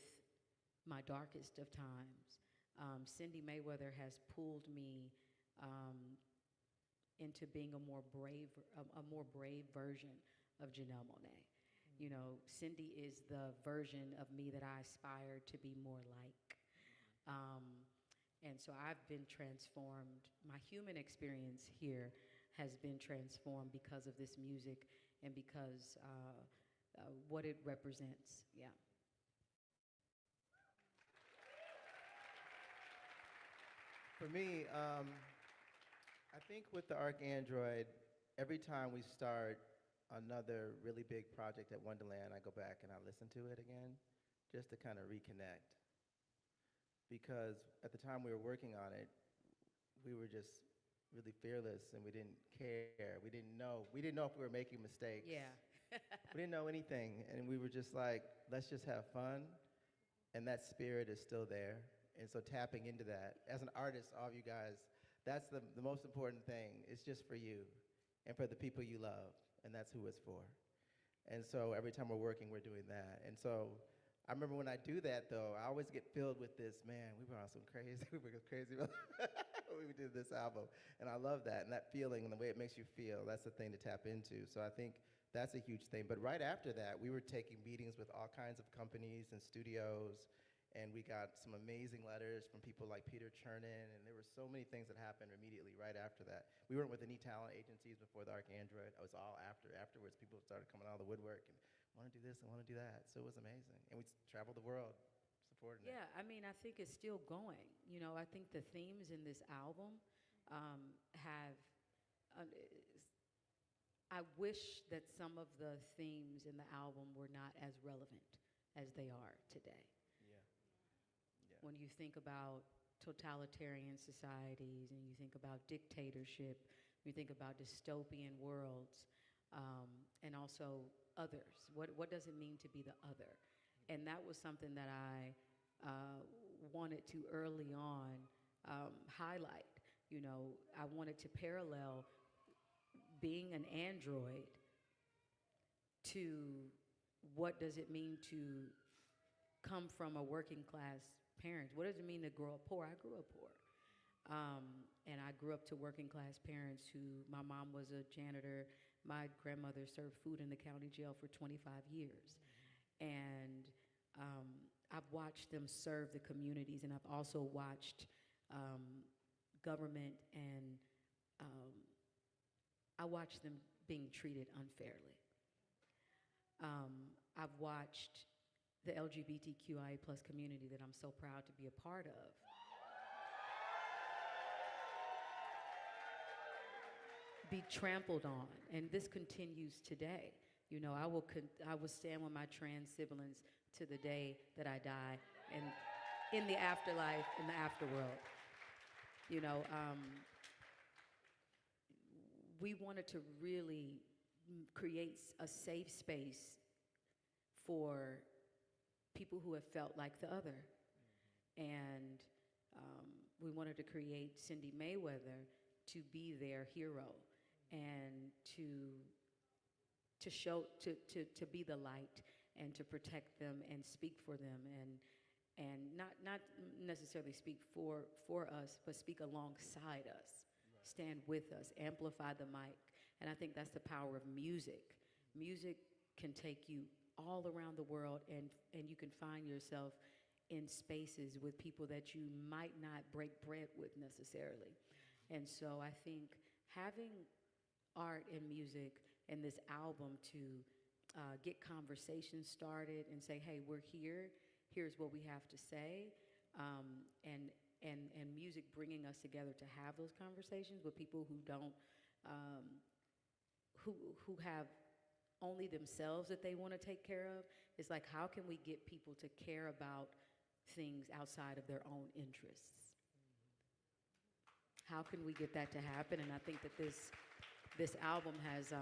I: my darkest of times. Cindy Mayweather has pulled me into being a more brave version of Janelle Monáe. You know, Cindy is the version of me that I aspire to be more like. And so I've been transformed. My human experience here has been transformed because of this music and because what it represents. Yeah.
D: For me, I think with the ArchAndroid, every time we start another really big project at Wonderland, I go back and I listen to it again just to kind of reconnect. Because at the time we were working on it, we were just really fearless and we didn't care. We didn't know if we were making mistakes.
I: Yeah.
D: We didn't know anything, and we were just like, let's just have fun, and that spirit is still there. And so tapping into that, as an artist, all of you guys, that's the most important thing. It's just for you and for the people you love, and that's who it's for. And so every time we're working, we're doing that. And so I remember when I do that, though, I always get filled with this, man, we were on some crazy, we were crazy when we did this album. And I love that, and that feeling and the way it makes you feel, that's the thing to tap into. So I think that's a huge thing. But right after that, we were taking meetings with all kinds of companies and studios, and we got some amazing letters from people like Peter Chernin, and there were so many things that happened immediately right after that. We weren't with any talent agencies before the Arc Android. It was all afterwards. People started coming out of the woodwork and want to do this and want to do that. So it was amazing. And we traveled the world supporting it.
I: Yeah, I mean, I think it's still going. You know, I think the themes in this album have. I wish that some of the themes in the album were not as relevant as they are today. When you think about totalitarian societies and you think about dictatorship, you think about dystopian worlds, and also others. What does it mean to be the other? And that was something that I wanted to early on highlight. You know, I wanted to parallel being an android to what does it mean to come from a working class parent? What does it mean to grow up poor? I grew up poor. And I grew up to working class parents who, my mom was a janitor. My grandmother served food in the county jail for 25 years. And I've watched them serve the communities, and I've also watched government and I watched them being treated unfairly. I've watched the LGBTQIA+ community that I'm so proud to be a part of be trampled on, and this continues today. You know, I will stand with my trans siblings to the day that I die, and in the afterlife, in the afterworld. You know, we wanted to really create a safe space for people who have felt like the other. And we wanted to create Cindy Mayweather to be their hero and to show, to be the light and to protect them and speak for them and not necessarily speak for us, but speak alongside us, stand with us, amplify the mic. And I think that's the power of music. Music can take you all around the world, and you can find yourself in spaces with people that you might not break bread with necessarily. And so I think having art and music and this album to get conversations started and say, hey, we're here, here's what we have to say, and music bringing us together to have those conversations with people who don't, who have only themselves that they want to take care of. It's like, how can we get people to care about things outside of their own interests? How can we get that to happen? And I think that this album has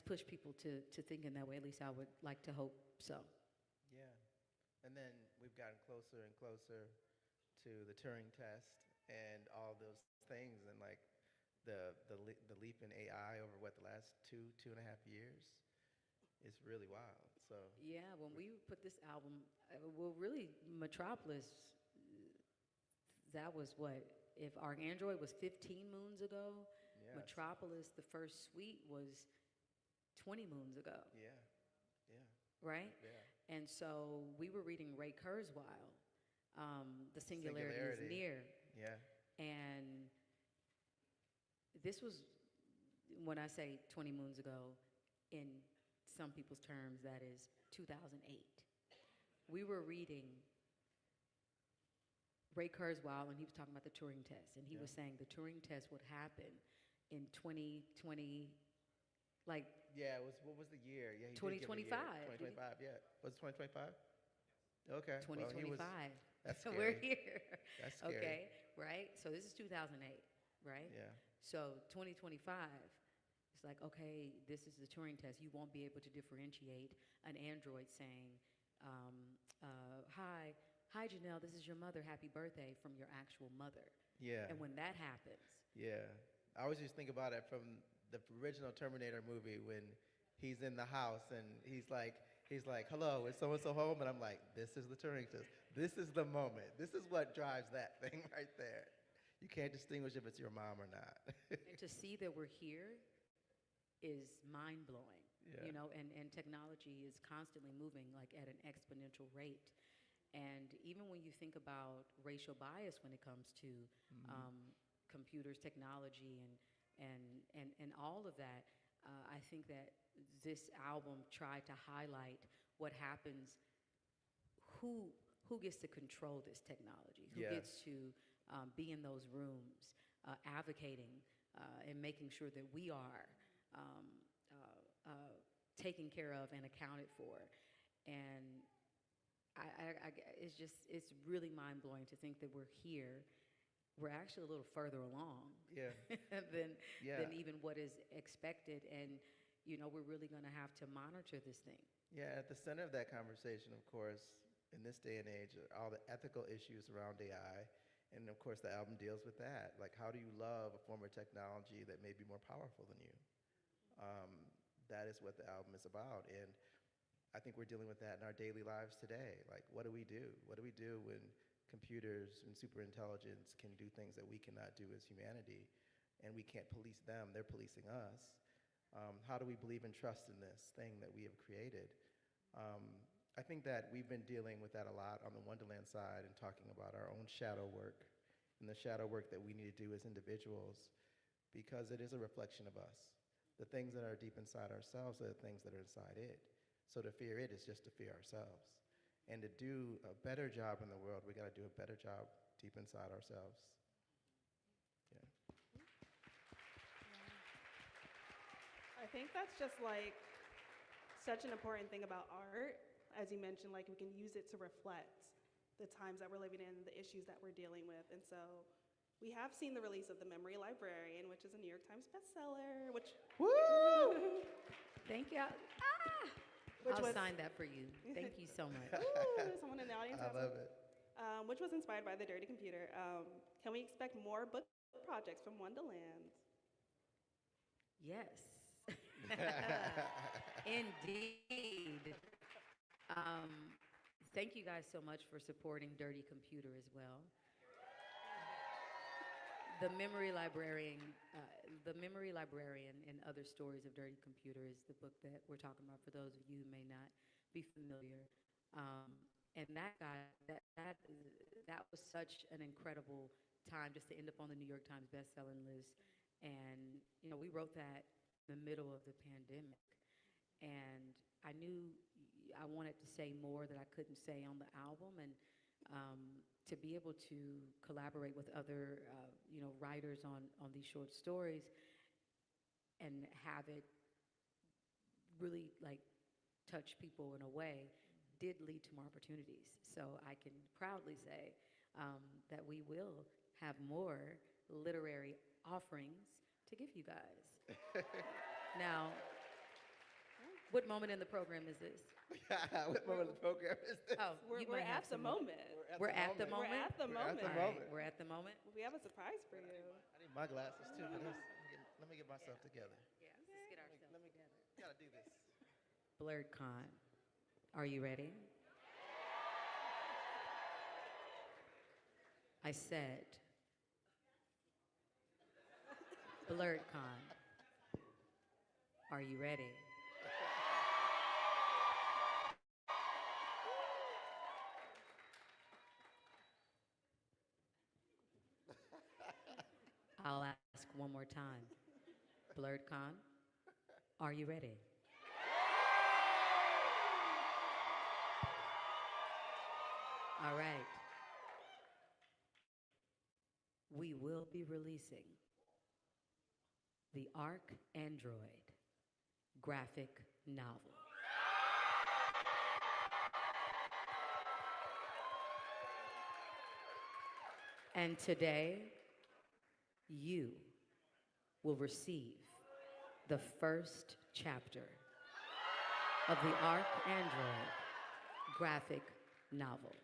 I: pushed people to thinking that way. At least I would like to hope so.
D: Yeah. And then we've gotten closer and closer to the Turing test and all those things, and like the leap in AI over the last 2.5 years is really wild. So
I: yeah, when we put this album, well, really Metropolis, that was what, if our Android was 15 moons ago,
D: yeah,
I: Metropolis, the first suite, was 20 moons ago.
D: Yeah.
I: Right?
D: Yeah.
I: And so we were reading Ray Kurzweil, The Singularity is Near.
D: Yeah.
I: And this was, when I say 20 moons ago, in some people's terms, that is 2008. We were reading Ray Kurzweil, and he was talking about the Turing test, and he was saying the Turing test would happen in 2020, like.
D: Yeah, what was the year? Yeah,
I: 2025.
D: 2025, yeah. Was it 2025? Okay.
I: 2025.
D: That's
I: So
D: scary.
I: we're here.
D: That's scary.
I: Okay, right? So this is 2008, right?
D: Yeah.
I: So 2025, it's like, okay, this is the Turing test. You won't be able to differentiate an Android saying, hi, Janelle, this is your mother, happy birthday, from your actual mother.
D: Yeah.
I: And when that happens.
D: Yeah. I always just think about it from the original Terminator movie when he's in the house and he's like, hello, is so-and-so home? And I'm like, this is the Turing test. This is the moment. This is what drives that thing right there. You can't distinguish if it's your mom or not.
I: And to see that we're here is mind-blowing.
D: Yeah.
I: You know, and technology is constantly moving like at an exponential rate. And even when you think about racial bias when it comes to computers, technology, and all of that, I think that this album tried to highlight what happens, who gets to control this technology, who gets to be in those rooms, advocating and making sure that we are taken care of and accounted for. And it's really mind-blowing to think that we're here. We're actually a little further along than even what is expected. And, you know, we're really going to have to monitor this thing.
D: Yeah, at the center of that conversation, of course, in this day and age, are all the ethical issues around AI. And of course, the album deals with that. Like, how do you love a form of technology that may be more powerful than you? That is what the album is about. And I think we're dealing with that in our daily lives today. Like, what do we do? What do we do when computers and superintelligence can do things that we cannot do as humanity? And we can't police them, they're policing us. How do we believe and trust in this thing that we have created? I think that we've been dealing with that a lot on the Wonderland side and talking about our own shadow work and the shadow work that we need to do as individuals, because it is a reflection of us. The things that are deep inside ourselves are the things that are inside it. So to fear it is just to fear ourselves. And to do a better job in the world, we got to do a better job deep inside ourselves. Yeah.
G: I think that's just like such an important thing about art. As you mentioned, like we can use it to reflect the times that we're living in, the issues that we're dealing with. And so we have seen the release of The Memory Librarian, which is a New York Times bestseller, which...
I: Woo! Thank you.
G: Which
I: I'll sign that for you. Thank you so much.
G: Ooh, someone in the audience.
D: I love it.
G: Which was inspired by The Dirty Computer. Can we expect more book projects from Wonderland?
I: Yes. Indeed. Thank you guys so much for supporting Dirty Computer as well. The Memory Librarian and Other Stories of Dirty Computer is the book that we're talking about for those of you who may not be familiar. And that was such an incredible time just to end up on the New York Times bestselling list. And, you know, we wrote that in the middle of the pandemic. And I knew I wanted to say more that I couldn't say on the album. And to be able to collaborate with other, you know, writers on these short stories and have it really like touch people in a way did lead to more opportunities. So I can proudly say that we will have more literary offerings to give you guys. Now, what moment in the program is this?
D: What moment in the program is this?
I: Oh,
G: we're at the moment.
I: We're at the moment?
G: We're at the moment.
I: All right, we're at the moment.
G: We have a surprise for you.
D: I need my glasses too. Let me get myself together.
I: Yeah, let's get ourselves together.
D: Gotta do this.
I: BlerDCon, are you ready? I said, BlerDCon, are you ready? I'll ask one more time. BlerDCon, are you ready? All right. We will be releasing the Arc Android graphic novel. And today, you will receive the first chapter of the Arc Android graphic novel.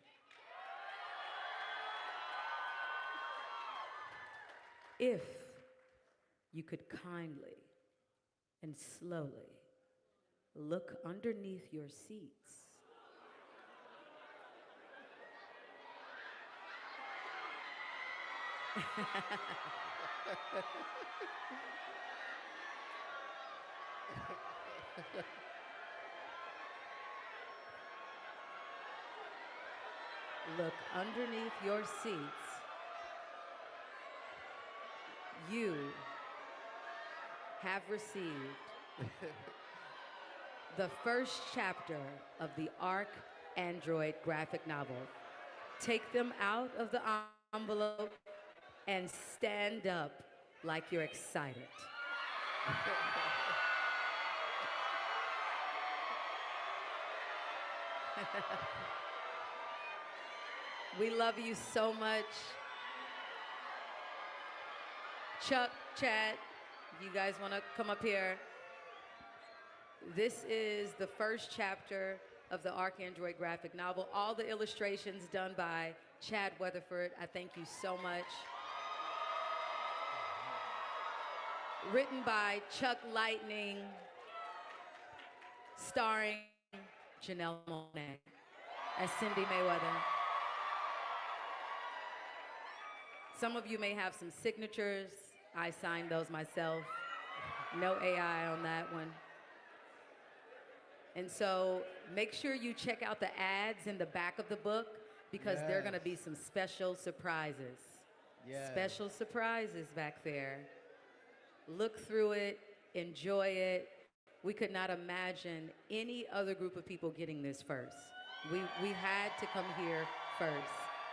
I: If you could kindly and slowly look underneath your seats. Look underneath your seats. You have received the first chapter of the ARC Android graphic novel. Take them out of the envelope and stand up like you're excited. We love you so much. Chuck, Chad, you guys want to come up here? This is the first chapter of the ARC Android graphic novel. All the illustrations done by Chad Weatherford. I thank you so much. Written by Chuck Lightning, starring Janelle Monáe as Cindy Mayweather. Some of you may have some signatures. I signed those myself. No AI on that one. And so make sure you check out the ads in the back of the book because there are going to be some special surprises. Special surprises back there. Look through it, enjoy it. We could not imagine any other group of people getting this first. We had to come here first.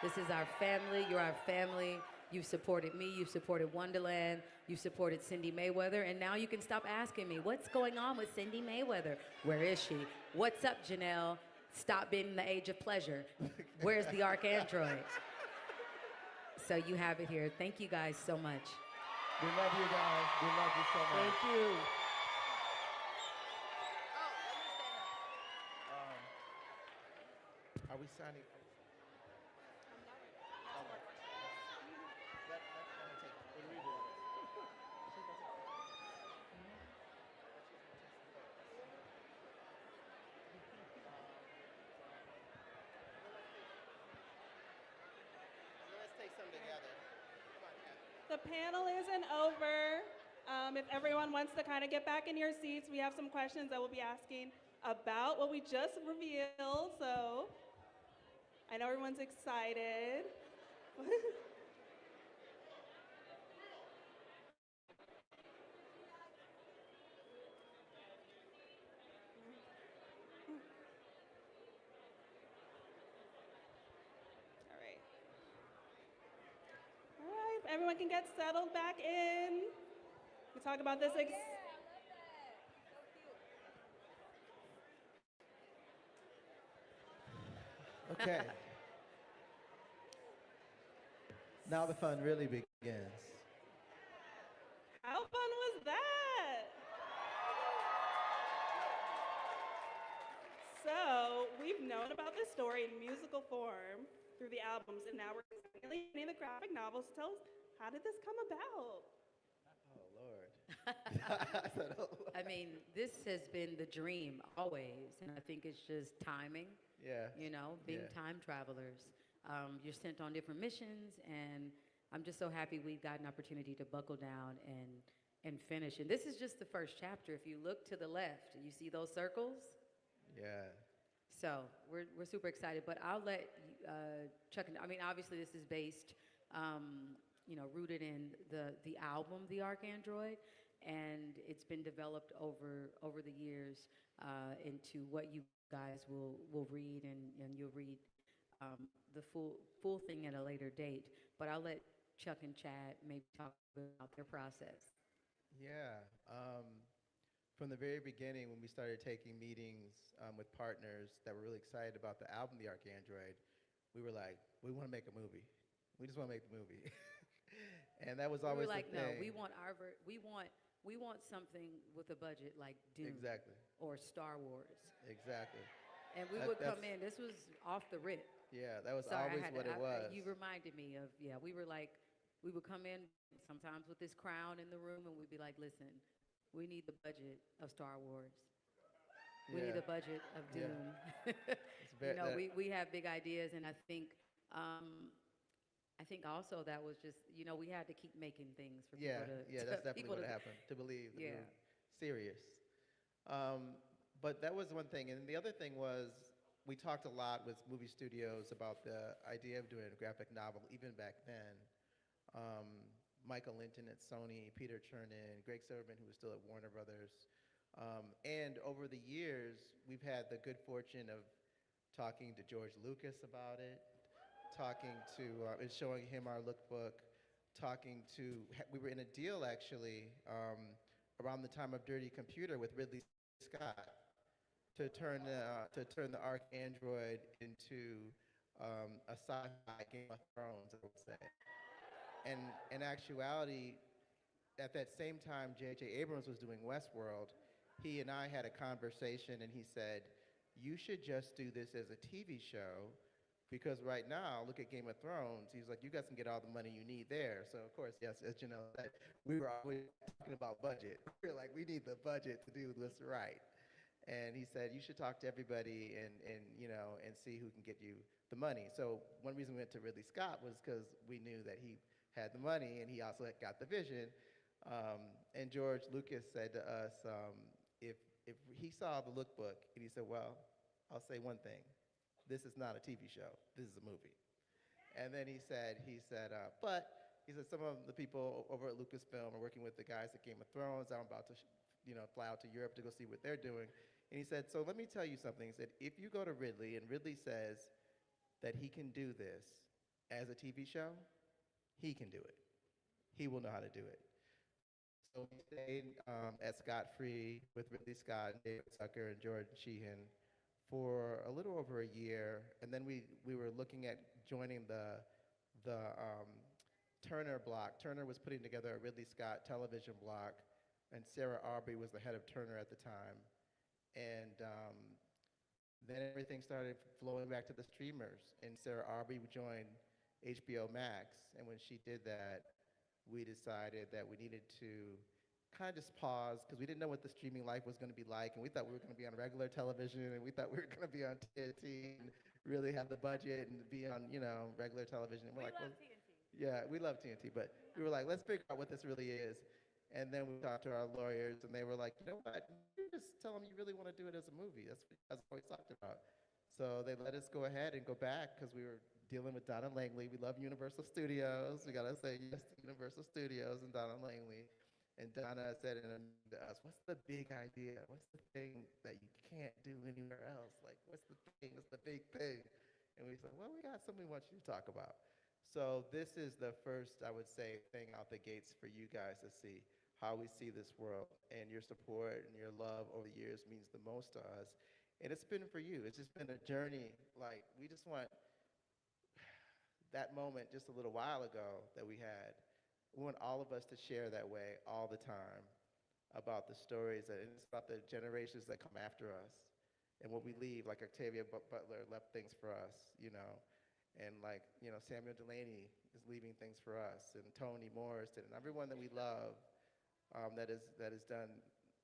I: This is our family, you're our family. You've supported me, you've supported Wonderland, you've supported Cindy Mayweather, and now you can stop asking me, what's going on with Cindy Mayweather? Where is she? What's up, Janelle? Stop being in the age of pleasure. Where's the ARC Android? So you have it here. Thank you guys so much.
D: We love you guys. We love you so much.
I: Thank you.
D: Are we signing?
G: The panel isn't over. If everyone wants to kind of get back in your seats, we have some questions that we'll be asking about what we just revealed. So I know everyone's excited. Everyone can get settled back in. We talk about this.
D: Okay. Now the fun really begins.
G: How fun was that? So we've known about this story in musical form through the albums, and now we're finally getting the graphic novels. Tell us, how did this come about?
D: Oh, Lord.
I: I mean, this has been the dream always, and I think it's just timing.
D: Yeah.
I: You know, being time travelers. You're sent on different missions, and I'm just so happy we've got an opportunity to buckle down and finish. And this is just the first chapter. If you look to the left, you see those circles?
D: Yeah.
I: So we're super excited, but I'll let Chuck, I mean, obviously this is based, you know, rooted in the album, The ARC Android, and it's been developed over the years into what you guys will read, and you'll read the full thing at a later date. But I'll let Chuck and Chad maybe talk about their process.
D: Yeah. From the very beginning, when we started taking meetings with partners that were really excited about the album, The ARC Android, we were like, we want to make a movie. We just want to make the movie. And that was always
I: we were like,
D: the thing.
I: no, we want something with a budget like Dune.
D: Exactly.
I: Or Star Wars.
D: Exactly.
I: And we would come in, this was off the rip.
D: Yeah, that was
I: Sorry,
D: always what it was.
I: You reminded me of, we were like, we would come in sometimes with this crown in the room, and we'd be like, listen, we need the budget of Star Wars. We need
D: Yeah.
I: the budget of
D: Yeah.
I: Doom.
D: very-
I: You know,
D: that-
I: we have big ideas, and I think also that was just, you know, we had to keep making things for
D: Yeah,
I: people to
D: yeah, that's definitely
I: people
D: what
I: to,
D: happened. To believe that we
I: Yeah.
D: were serious. But that was one thing, and the other thing was we talked a lot with movie studios about the idea of doing a graphic novel, even back then. Michael Linton at Sony, Peter Chernin, Greg Silverman, who was still at Warner Brothers. And over the years, we've had the good fortune of talking to George Lucas about it, talking to, and showing him our lookbook, we were in a deal actually around the time of Dirty Computer with Ridley Scott to turn the Arc Android into a sci-fi Game of Thrones, I would say. And in actuality, at that same time J.J. Abrams was doing Westworld, he and I had a conversation and he said, you should just do this as a TV show because right now, look at Game of Thrones. He's like, you guys can get all the money you need there. So of course, yes, as you know, we were always talking about budget. We were like, we need the budget to do this right. And he said, you should talk to everybody and see who can get you the money. So one reason we went to Ridley Scott was because we knew that he had the money and he also had got the vision. And George Lucas said to us, if he saw the lookbook and he said, well, I'll say one thing. This is not a TV show. This is a movie. And then he said, some of the people over at Lucasfilm are working with the guys at Game of Thrones. I'm about to, fly out to Europe to go see what they're doing. And he said, so let me tell you something. He said, if you go to Ridley and Ridley says that he can do this as a TV show, he can do it. He will know how to do it. So we stayed at Scott Free with Ridley Scott, and David Tucker, and George Sheehan for a little over a year, and then we were looking at joining the Turner block. Turner was putting together a Ridley Scott television block, and Sarah Aubrey was the head of Turner at the time. And then everything started flowing back to the streamers, and Sarah Aubrey joined HBO Max, and when she did that, we decided that we needed to kind of just pause because we didn't know what the streaming life was going to be like, and we thought we were going to be on regular television, and we thought we were going to be on TNT and really have the budget and be on, regular television. And we're like, well, yeah, we love TNT, but we were like, let's figure out what this really is. And then we talked to our lawyers, and they were like, you know what? You just tell them you really want to do it as a movie. That's what you guys always talked about. So they let us go ahead and go back because we were dealing with Donna Langley. We love Universal Studios. We got to say yes to Universal Studios and Donna Langley. And Donna said to us, what's the big idea? What's the thing that you can't do anywhere else? Like, what's the thing? What's the big thing? And we said, well, we got something we want you to talk about. So this is the first, I would say, thing out the gates for you guys to see how we see this world. And your support and your love over the years means the most to us. And it's been for you. It's just been a journey. Like, we just want that moment just a little while ago that we had. We want all of us to share that way all the time about the stories, and it's about the generations that come after us and what we leave, like Octavia Butler left things for us, and like, Samuel Delaney is leaving things for us, and Toni Morrison, and everyone that we love that has done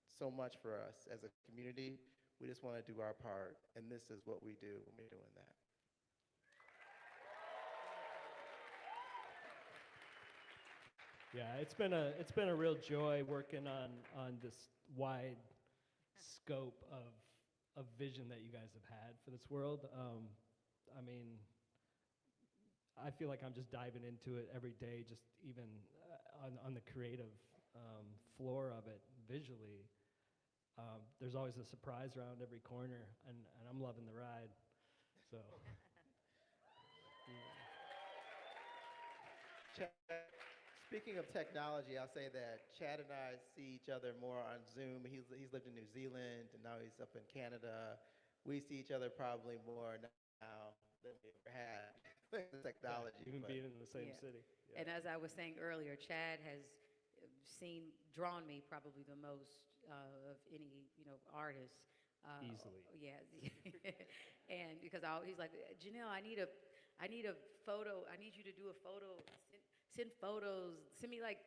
D: so much for us as a community. We just want to do our part, and this is what we do when we're doing that.
U: Yeah, it's been a real joy working on this wide scope of vision that you guys have had for this world. I mean, I feel like I'm just diving into it every day, just even on the creative floor of it visually. There's always a surprise around every corner, and I'm loving the ride. So.
D: Speaking of technology, I'll say that Chad and I see each other more on Zoom. He's lived in New Zealand, and now he's up in Canada. We see each other probably more now than we ever had. Technology.
U: Even being in the same city.
I: Yeah. And as I was saying earlier, Chad has drawn me probably the most of any, artist.
U: Easily.
I: Yeah. And because he's like, Janelle, I need a photo. I need you to do a photo. Send photos. Send me like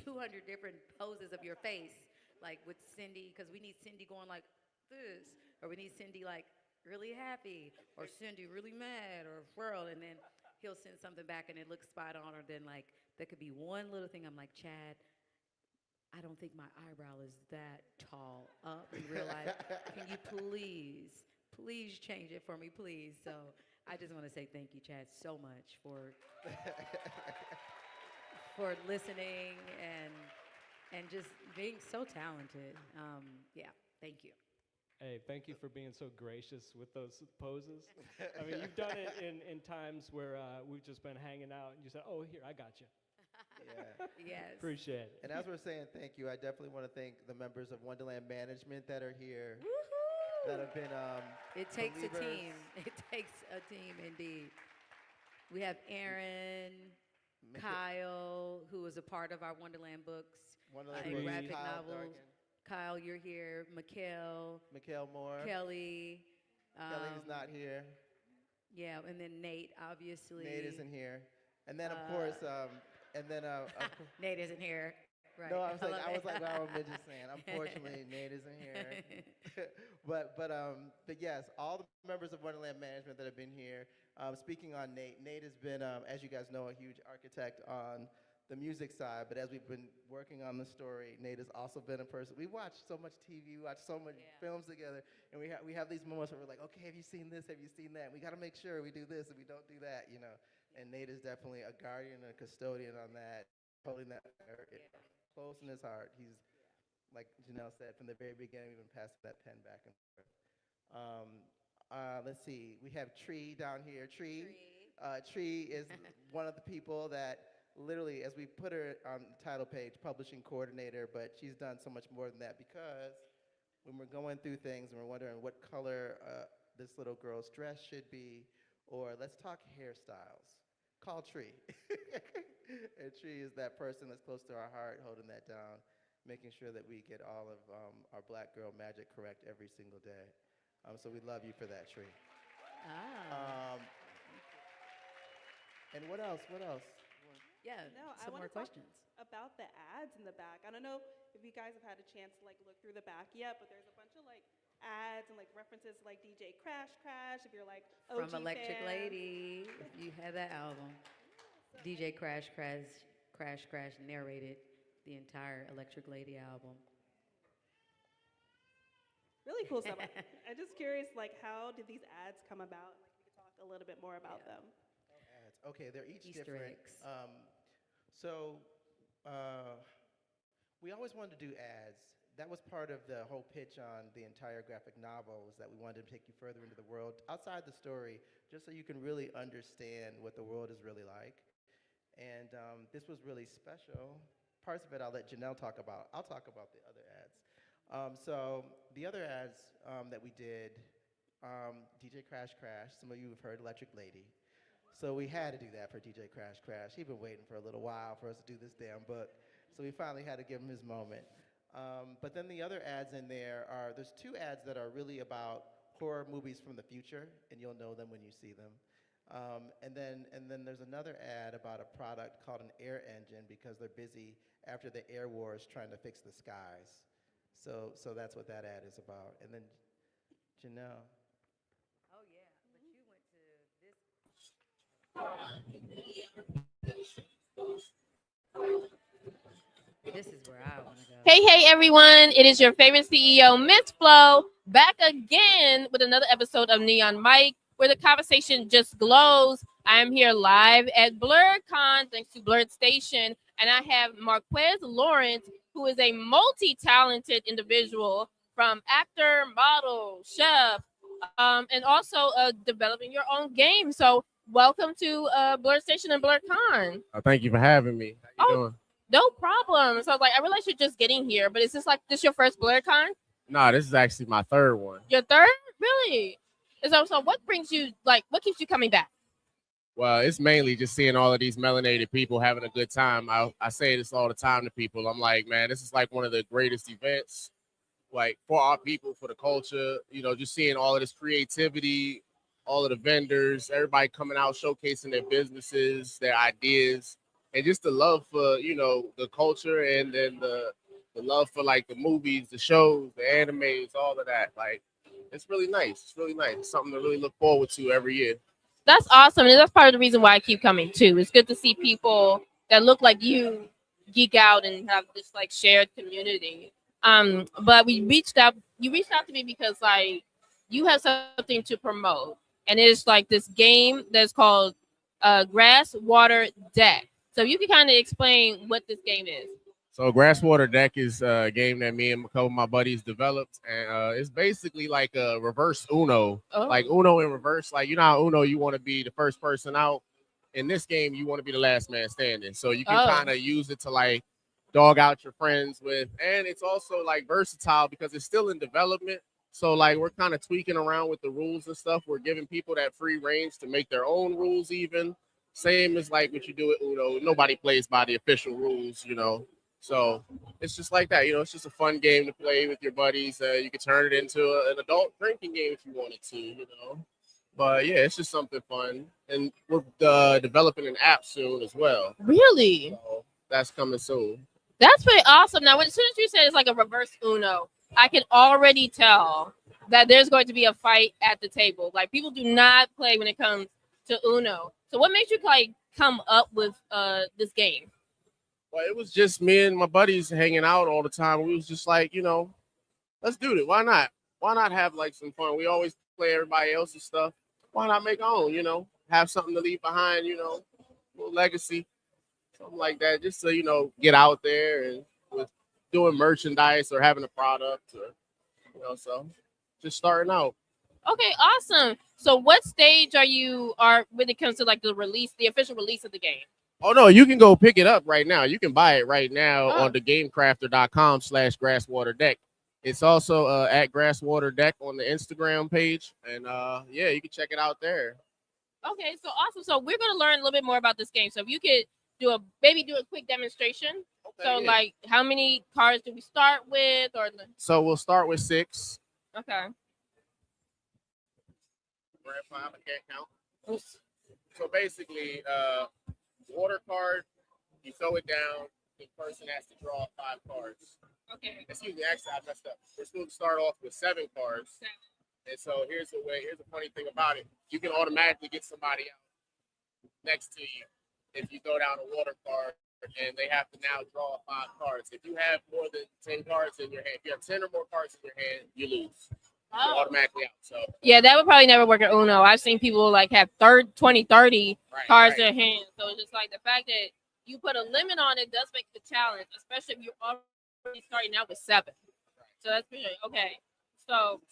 I: 200 different poses of your face, like with Cindy, because we need Cindy going like this, or we need Cindy like really happy, or Cindy really mad, or whirl, and then he'll send something back and it looks spot on, or then like there could be one little thing. I'm like, Chad, I don't think my eyebrow is that tall up in real life. Can you please change it for me, please? So I just want to say thank you, Chad, so much for listening and just being so talented. Yeah, thank you.
U: Hey, thank you for being so gracious with those poses. I mean, you've done it in times where we've just been hanging out and you said, oh, here, I got you.
D: Yeah.
I: Yes.
U: Appreciate it.
D: And as we're saying thank you, I definitely want to thank the members of Wonderland Management that are here. That have been
I: It takes
D: believers.
I: a team. It takes a team indeed. We have Aaron, Kyle, who was a part of our Wonderland books,
D: Wonderland
I: and
D: books,
I: graphic
D: Kyle
I: novels.
D: Dargan.
I: Kyle, you're here. Mikhail
D: Moore.
I: Kelly.
D: Kelly's not here.
I: Yeah, and then Nate, obviously.
D: Nate isn't here. And then, of course,
I: Nate isn't here. Right.
D: No, I was like, well, I'm just saying. Unfortunately, Nate isn't here. but yes, all the members of Wonderland Management that have been here. Speaking on Nate, Nate has been, as you guys know, a huge architect on the music side. But as we've been working on the story, Nate has also been a person. We watch so much TV, we watch so many films together, and we have these moments where we're like, okay, have you seen this? Have you seen that? We got to make sure we do this and we don't do that, you know. And Nate is definitely a guardian and a custodian on that, holding that close in his heart. He's, like Janelle said, from the very beginning, we've been passing that pen back and forth. Let's see. We have Tree down here. Tree is one of the people that literally, as we put her on the title page, publishing coordinator, but she's done so much more than that, because when we're going through things and we're wondering what color this little girl's dress should be, or let's talk hairstyles, call Tree. And Tree is that person that's close to our heart, holding that down, making sure that we get all of our Black girl magic correct every single day. So we love you for that, Tree. And what else?
I: Yeah,
G: No, I
I: some
G: want
I: more
G: to talk
I: questions.
G: about the ads in the back. I don't know if you guys have had a chance to like look through the back yet, but there's a bunch of like ads and like references to like DJ Crash Crash. If you're like OG
I: From Electric
G: fans.
I: Lady, if you have that album. DJ Crash narrated the entire Electric Lady album.
G: Really cool stuff. I'm just curious, like, how did these ads come about? Like, if you could talk a little bit more about them.
D: Ads. Okay, they're each
I: Easter
D: different.
I: eggs.
D: We always wanted to do ads. That was part of the whole pitch on the entire graphic novel, was that we wanted to take you further into the world, outside the story, just so you can really understand what the world is really like. And this was really special. Parts of it I'll let Janelle talk about. I'll talk about the other ads. So the other ads that we did, DJ Crash Crash, some of you have heard Electric Lady. So we had to do that for DJ Crash Crash. He'd been waiting for a little while for us to do this damn book. So we finally had to give him his moment. But then the other ads in there there's two ads that are really about horror movies from the future, and you'll know them when you see them. And then there's another ad about a product called an air engine, because they're busy after the air wars trying to fix the skies. So that's what that ad is about. And then Janelle.
I: Oh yeah, but you went to this. This is where I want to go.
H: Hey, everyone. It is your favorite CEO, Miss Flo, back again with another episode of Neon Mike, where the conversation just glows. I am here live at BlerDCon, thanks to BlerdStation, and I have Marquez Lawrence, who is a multi-talented individual, from actor, model, chef, and also developing your own game. So welcome to BlerdStation and BlerDCon.
L: Thank you for having me. How you doing?
H: No problem. So like, I realize you're just getting here, but is this your first BlerdCon?
L: No, this is actually my third one.
H: Your third? Really? So what brings you, like, what keeps you coming back?
L: Well, it's mainly just seeing all of these melanated people having a good time. I say this all the time to people. I'm like, man, this is like one of the greatest events, like, for our people, for the culture. You know, just seeing all of this creativity, all of the vendors, everybody coming out, showcasing their businesses, their ideas, and just the love for, you know, the culture and then the love for like the movies, the shows, the animes, all of that. Like, it's really nice. It's really nice. It's something to really look forward to every year.
H: That's awesome, and that's part of the reason why I keep coming too. It's good to see people that look like you geek out and have this like shared community. But you reached out to me because like you have something to promote, and it's like this game that's called Grass Water Deck. So you can kind of explain what this game is.
L: So Grass Water Deck is a game that me and a couple of my buddies developed, and it's basically like a reverse Uno, like Uno in reverse. Like, you know how Uno, you want to be the first person out. In this game, you want to be the last man standing. So you can kind of use it to like dog out your friends with, and it's also like versatile because it's still in development. So like we're kind of tweaking around with the rules and stuff. We're giving people that free range to make their own rules even. Same as like what you do with Uno. Nobody plays by the official rules, you know. So it's just like that, you know. It's just a fun game to play with your buddies. You can turn it into an adult drinking game if you wanted to, you know. But yeah, it's just something fun, and we're developing an app soon as well.
H: Really?
L: So that's coming soon.
H: That's pretty awesome. Now, as soon as you said it's like a reverse Uno, I can already tell that there's going to be a fight at the table. Like, people do not play when it comes to Uno. So what makes you like come up with this game?
L: Well, it was just me and my buddies hanging out all the time. We was just like, you know, let's do it. Why not? Why not have like some fun? We always play everybody else's stuff. Why not make our own, you know? Have something to leave behind, you know, a little legacy, something like that, just to, you know, get out there and with doing merchandise or having a product, or, you know, so just starting out.
H: Okay, awesome. So what stage are you when it comes to like the official release of the game?
L: Oh, no, you can go pick it up right now. You can buy it right now on the gamecrafter.com/grasswaterdeck. It's also at Grasswater Deck on the Instagram page. And yeah, you can check it out there.
H: Okay, so awesome. So we're going to learn a little bit more about this game. So if you could do a quick demonstration. Okay, so yeah. Like, how many cards do we start with?
L: So we'll start with 6.
H: Okay.
L: Grab 5, I can't count. So basically, water card, you throw it down, the person has to draw 5 cards.
H: Okay.
L: Excuse me, actually I messed up. We're supposed to start off with 7 cards. And so here's the funny thing about it. You can automatically get somebody out next to you if you throw down a water card, and they have to now draw 5 cards. If you have more than 10 cards in your hand, if you have 10 or more cards in your hand, you lose. You're automatically out. So
H: yeah, that would probably never work at Uno. I've seen people like have 20, 30 cards in their hand. So it's just like the fact that you put a limit on it does make the challenge, especially if you're already starting out with 7. So that's pretty okay. So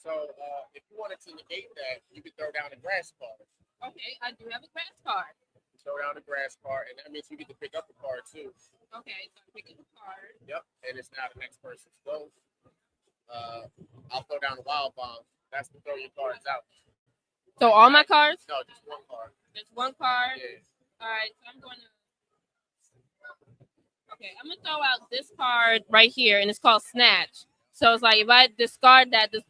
L: if you wanted to negate that, you could throw down a grass card.
H: Okay, I do have a grass card.
L: Throw down a grass card, and that means you get to pick up a card too.
H: Okay, so I'm picking a card.
L: Yep, and it's now the next person's go. I'll throw down a wild bomb. That's to throw your cards out.
H: So all my cards?
L: No, just 1 card.
H: Just 1 card?
L: Yeah.
H: All right, so I'm going to... Okay, I'm going to throw out this card right here, and it's called Snatch. So it's like, if I discard that, is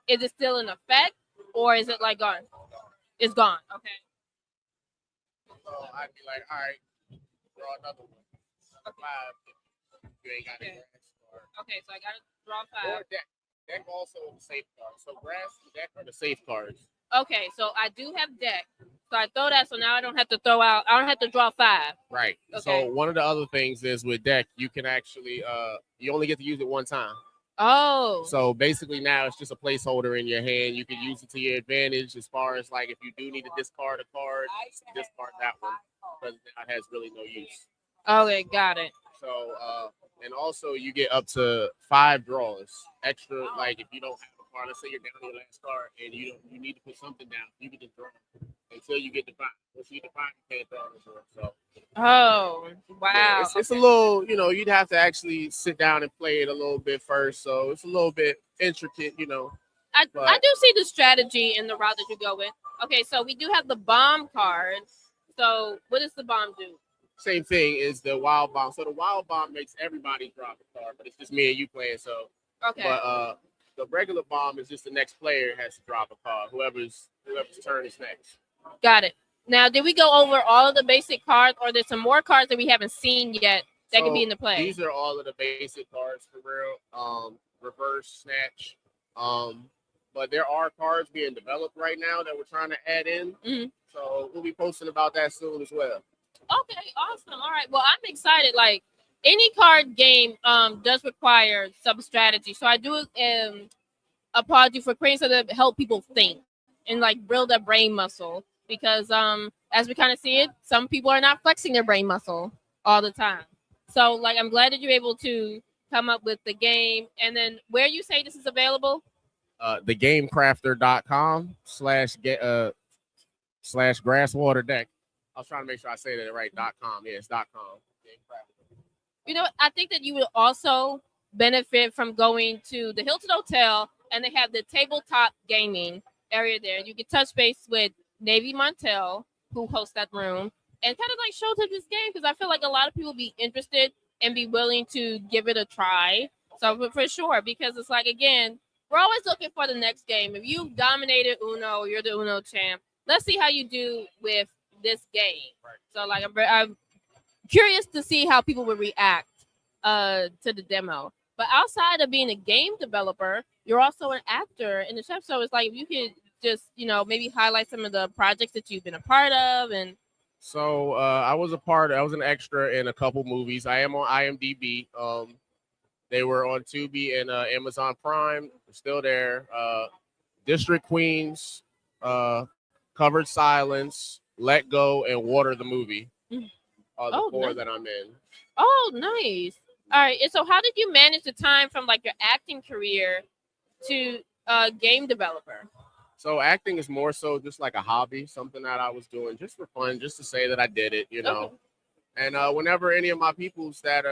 H: it still in effect, or is it like gone? It's gone, okay.
L: So I'd be like, all right, draw another one. 5. You ain't got a grass card.
H: Okay, so I got to draw 5.
L: Or deck. Deck also is a safe card. So grass and deck are the safe cards.
H: Okay, so I do have deck. So I throw that, so now I don't have to draw 5.
L: Right.
H: Okay.
L: So one of the other things is with deck, you can actually you only get to use it 1 time.
H: Oh.
L: So basically now it's just a placeholder in your hand. You can use it to your advantage as far as like if you do need to discard a card, discard that one because now it has really no use.
H: Okay, got it.
L: So and also you get up to 5 draws extra. Like if you don't have a card, let's say you're down to your last card and you need to put something down, you can just draw until you get the 5. Once you get the 5, you can't draw anymore. So.
H: Oh wow!
L: Yeah, it's a little, you know, you'd have to actually sit down and play it a little bit first, so it's a little bit intricate, you know.
H: I do see the strategy in the route that you go with. Okay, so we do have the bomb card. So what does the bomb do?
L: Same thing is the wild bomb. So the wild bomb makes everybody drop a card, but it's just me and you playing. So
H: okay.
L: But the regular bomb is just the next player has to drop a card. Whoever's turn is next.
H: Got it. Now, did we go over all of the basic cards, or there's some more cards that we haven't seen yet that could be in the play?
L: These are all of the basic cards for real. Reverse snatch. But there are cards being developed right now that we're trying to add in. So we'll be posting about that soon as well.
H: Okay, awesome. All right. Well, I'm excited. Like any card game does require some strategy. So I do applaud you for creating something to help people think and like build their brain muscle. Because as we kind of see it, some people are not flexing their brain muscle all the time. So like I'm glad that you're able to come up with the game. And then where you say this is available?
L: Thegamecrafter.com // grasswater deck. I was trying to make sure I say that right. .com. Yeah, it's .com.
H: You know, I think that you would also benefit from going to the Hilton Hotel, and they have the tabletop gaming area there. You can touch base with Navy Montel, who hosts that room, and kind of like show them this game, because I feel like a lot of people be interested and be willing to give it a try. So for sure, because it's like, again, we're always looking for the next game. If you dominated Uno, you're the Uno champ. Let's see how you do with this game. So like I'm curious to see how people would react to the demo. But outside of being a game developer, you're also an actor in the chef. So it's like if you could just, you know, maybe highlight some of the projects that you've been a part of. And
L: so I was an extra in a couple movies. I am on IMDb. They were on Tubi and Amazon Prime. They're still there. District Queens, Covered Silence, Let Go, and Water the movie are the four that I'm in.
H: Oh, nice. All right. And so how did you manage the time from like your acting career to game developer?
L: So acting is more so just like a hobby, something that I was doing just for fun, just to say that I did it, you know. Okay. And whenever any of my peoples that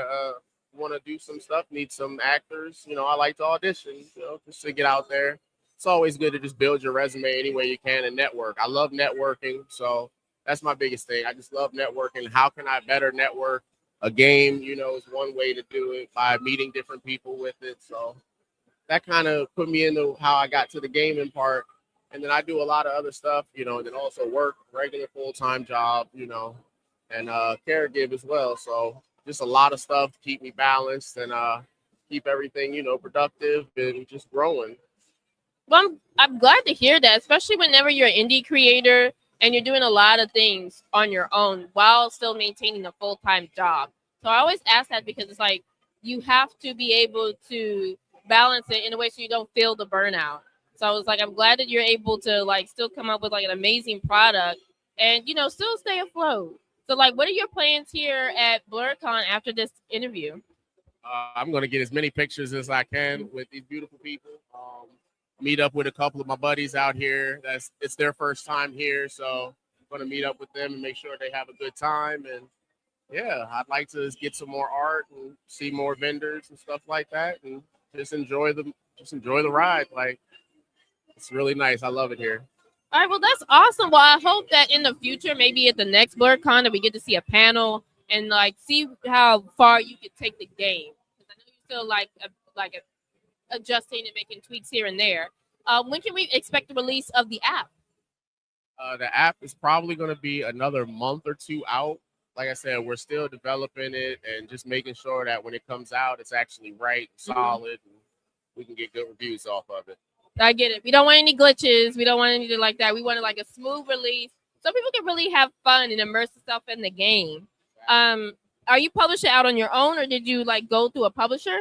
L: want to do some stuff, need some actors, you know, I like to audition, you know, just to get out there. It's always good to just build your resume any way you can and network. I love networking, so that's my biggest thing. I just love networking. How can I better network? A game, you know, is one way to do it by meeting different people with it. So that kind of put me into how I got to the gaming part. And then I do a lot of other stuff, you know, and then also work, regular full-time job, you know, and caregive as well. So just a lot of stuff to keep me balanced and keep everything, you know, productive and just growing.
H: Well, I'm glad to hear that, especially whenever you're an indie creator and you're doing a lot of things on your own while still maintaining a full-time job. So I always ask that because it's like you have to be able to balance it in a way so you don't feel the burnout. So I was like, I'm glad that you're able to like still come up with like an amazing product and, you know, still stay afloat. So like, what are your plans here at BlerDCon after this interview?
L: I'm going to get as many pictures as I can with these beautiful people. Meet up with a couple of my buddies out here. It's their first time here, so I'm going to meet up with them and make sure they have a good time. And yeah, I'd like to get some more art and see more vendors and stuff like that, and just enjoy the ride. Like, it's really nice. I love it here.
H: All right, well, that's awesome. Well, I hope that in the future, maybe at the next BlerDCon, that we get to see a panel and like see how far you could take the game. Because I know you still like adjusting and making tweaks here and there. When can we expect the release of the app?
L: The app is probably going to be another month or two out. Like I said, we're still developing it and just making sure that when it comes out, it's actually right, solid, and we can get good reviews off of it.
H: I get it. We don't want any glitches. We don't want anything like that. We want like a smooth release so people can really have fun and immerse themselves in the game. Are you publishing out on your own, or did you like go through a publisher?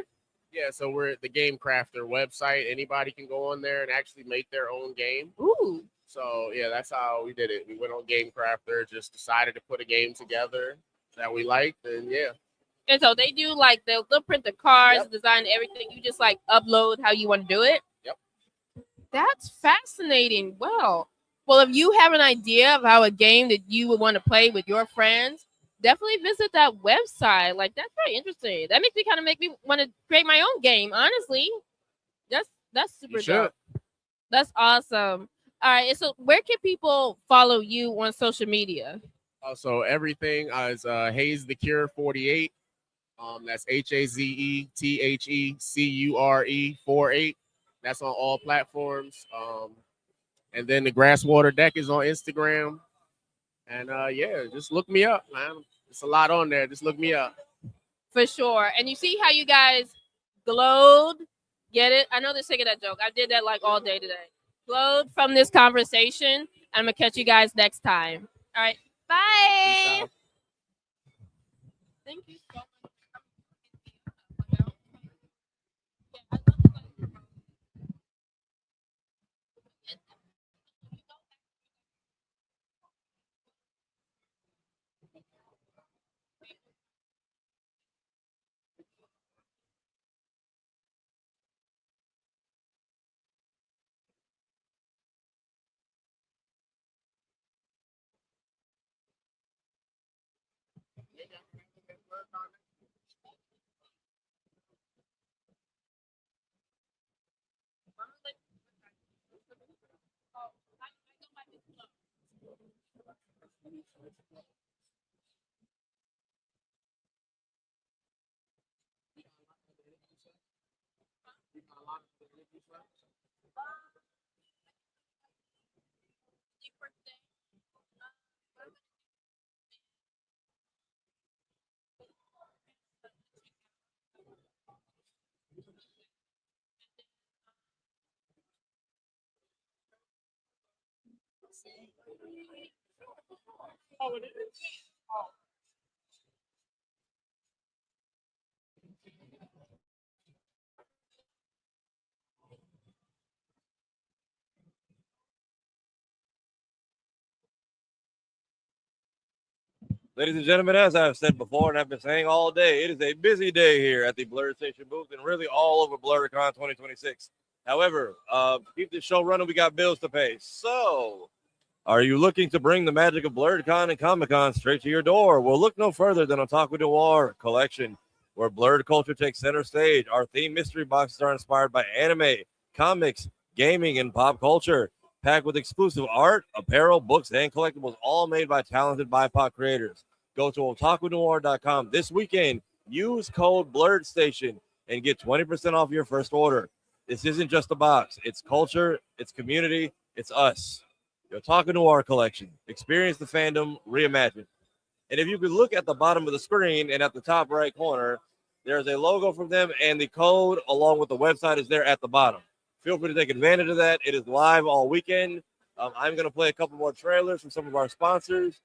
L: Yeah, so we're at the Game Crafter website. Anybody can go on there and actually make their own game.
H: Ooh.
L: So yeah, that's how we did it. We went on Game Crafter, just decided to put a game together that we liked, and yeah.
H: And so they do like they'll print the cards, design everything. You just like upload how you want to do it.
L: Yep.
H: That's fascinating. Well, if you have an idea of how a game that you would want to play with your friends, definitely visit that website. Like, that's very interesting. That makes me want to create my own game, honestly. That's super dope. That's awesome. All right, so where can people follow you on social media?
L: So everything is Haze the Cure 48. That's HAZETHECURE 48. That's on all platforms. And then the Grasswater Deck is on Instagram. And yeah, just look me up, man. It's a lot on there. Just look me up.
H: For sure. And you see how you guys glowed? Get it? I know they're sick of that joke. I did that like all day today. Glowed from this conversation. I'm going to catch you guys next time. All right. Bye. Thank you so much. Oh, it is? Oh.
C: Ladies and gentlemen, as I've said before and I've been saying all day, it is a busy day here at the BlerdStation booth and really all over BlerDCon 2026. However, keep this show running. We got bills to pay. So, are you looking to bring the magic of BlerDCon and Comic-Con straight to your door? Well, look no further than Otaku Noir collection, where blerd culture takes center stage. Our theme mystery boxes are inspired by anime, comics, gaming, and pop culture, packed with exclusive art, apparel, books, and collectibles, all made by talented BIPOC creators. Go to otakunoir.com this weekend. Use code BlerdStation and get 20% off your first order. This isn't just a box. It's culture, it's community, it's us. The Otaku Noir collection. Experience the fandom reimagined. And if you could look at the bottom of the screen and at the top right corner, there's a logo from them, and the code along with the website is there at the bottom. Feel free to take advantage of that. It is live all weekend. I'm going to play a couple more trailers from some of our sponsors.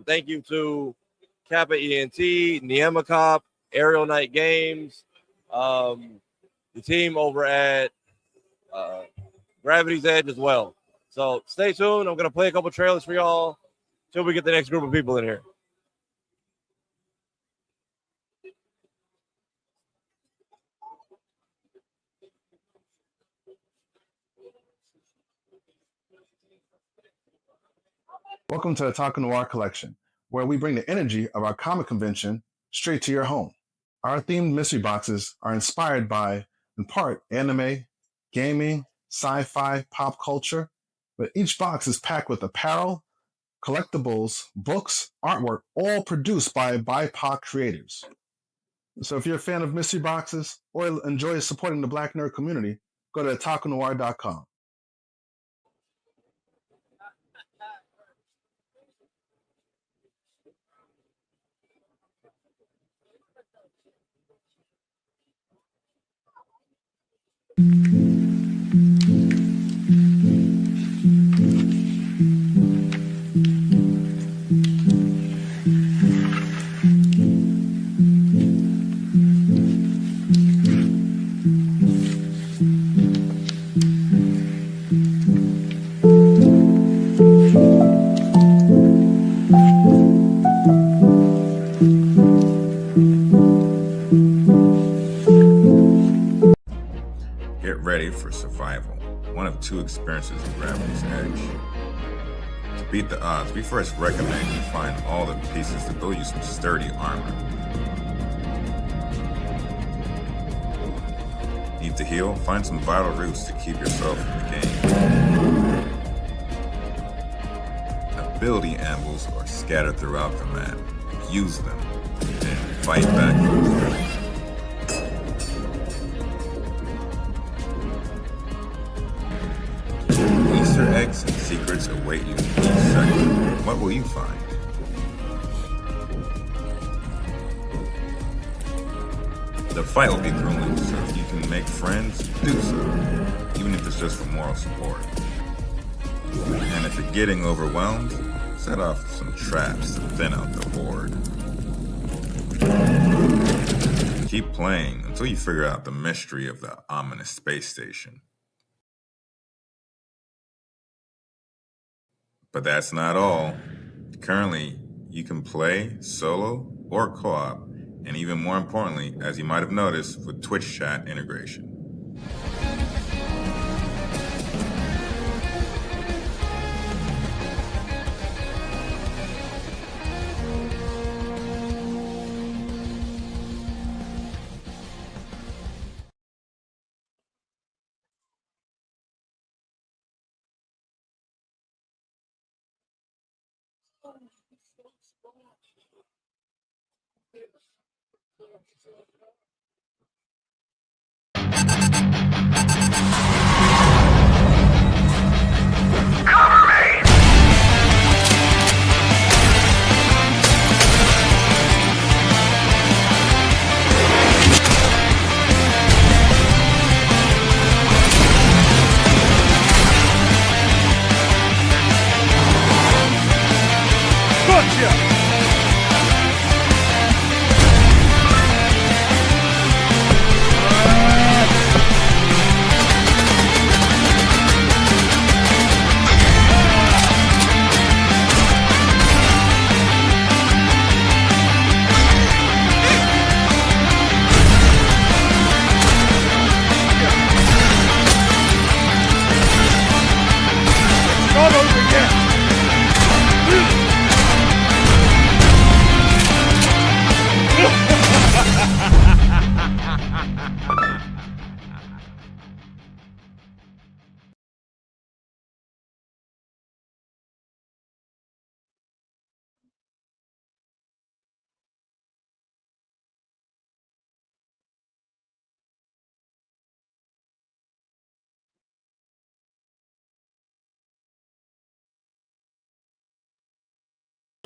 C: Thank you to Kappa ENT, Niemacop, Aerial Night Games, the team over at Gravity's Edge as well. So stay tuned. I'm going to play a couple trailers for y'all till we get the next group of people in here.
B: Welcome to the Otaku Noir collection, where we bring the energy of our comic convention straight to your home. Our themed mystery boxes are inspired by, in part, anime, gaming, sci-fi, pop culture, but each box is packed with apparel, collectibles, books, artwork, all produced by BIPOC creators. So if you're a fan of mystery boxes or enjoy supporting the Black nerd community, go to otakunoir.com.
F: Get ready for survival, one of two experiences of Gravity's Edge. To beat the odds, we first recommend you find all the pieces to build you some sturdy armor. Need to heal? Find some vital roots to keep yourself in the game. Ability ambles are scattered throughout the map. Use them, and fight back from the enemy. Easter eggs and secrets await you in each section. What will you find? fight will be grueling, so if you can make friends, do so, even if it's just for moral support. And if you're getting overwhelmed, set off some traps to thin out the horde. Keep playing until you figure out the mystery of the ominous space station. But that's not all. Currently, you can play solo or co-op, and even more importantly, as you might have noticed, with Twitch chat integration.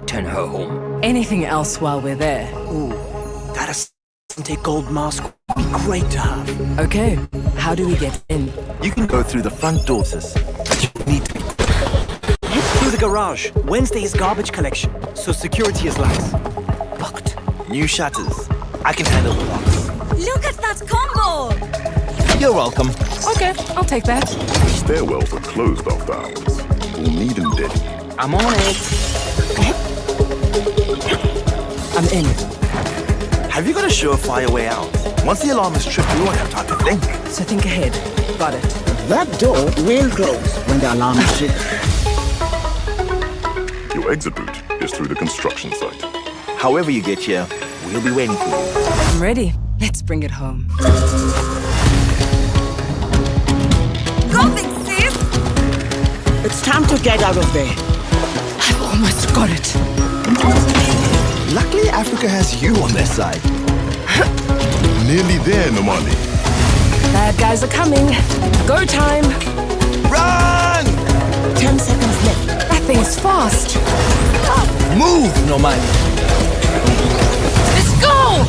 O: Turn her home. Anything else while we're there? Ooh, that Asante gold mask would be great to have. Okay, how do we get in?
P: You can go through the front door, sis, but you need to be quick. Through the garage. Wednesday is garbage collection, so security is lax. Locked. New shutters. I can handle the locks.
J: Look at that combo!
P: You're welcome.
O: Okay, I'll take that.
W: Stairwells are closed after hours. We'll need them dead.
P: I'm on it.
O: I'm in.
P: Have you got a surefire way out? Once the alarm is tripped, we won't have time to think.
O: So think ahead. Got it.
X: That door will close when the alarm is tripped.
W: Your exit route is through the construction site.
P: However you get here, we'll be waiting for you.
O: I'm ready. Let's bring it home.
J: Go, big sis!
X: It's time to get out of there.
O: I've almost got it.
P: Luckily, Africa has you on their side.
W: Nearly there, Nani.
O: Bad guys are coming. Go time.
P: Run!
X: 10 seconds left.
O: That thing is fast.
P: Move, Nani.
O: Let's go!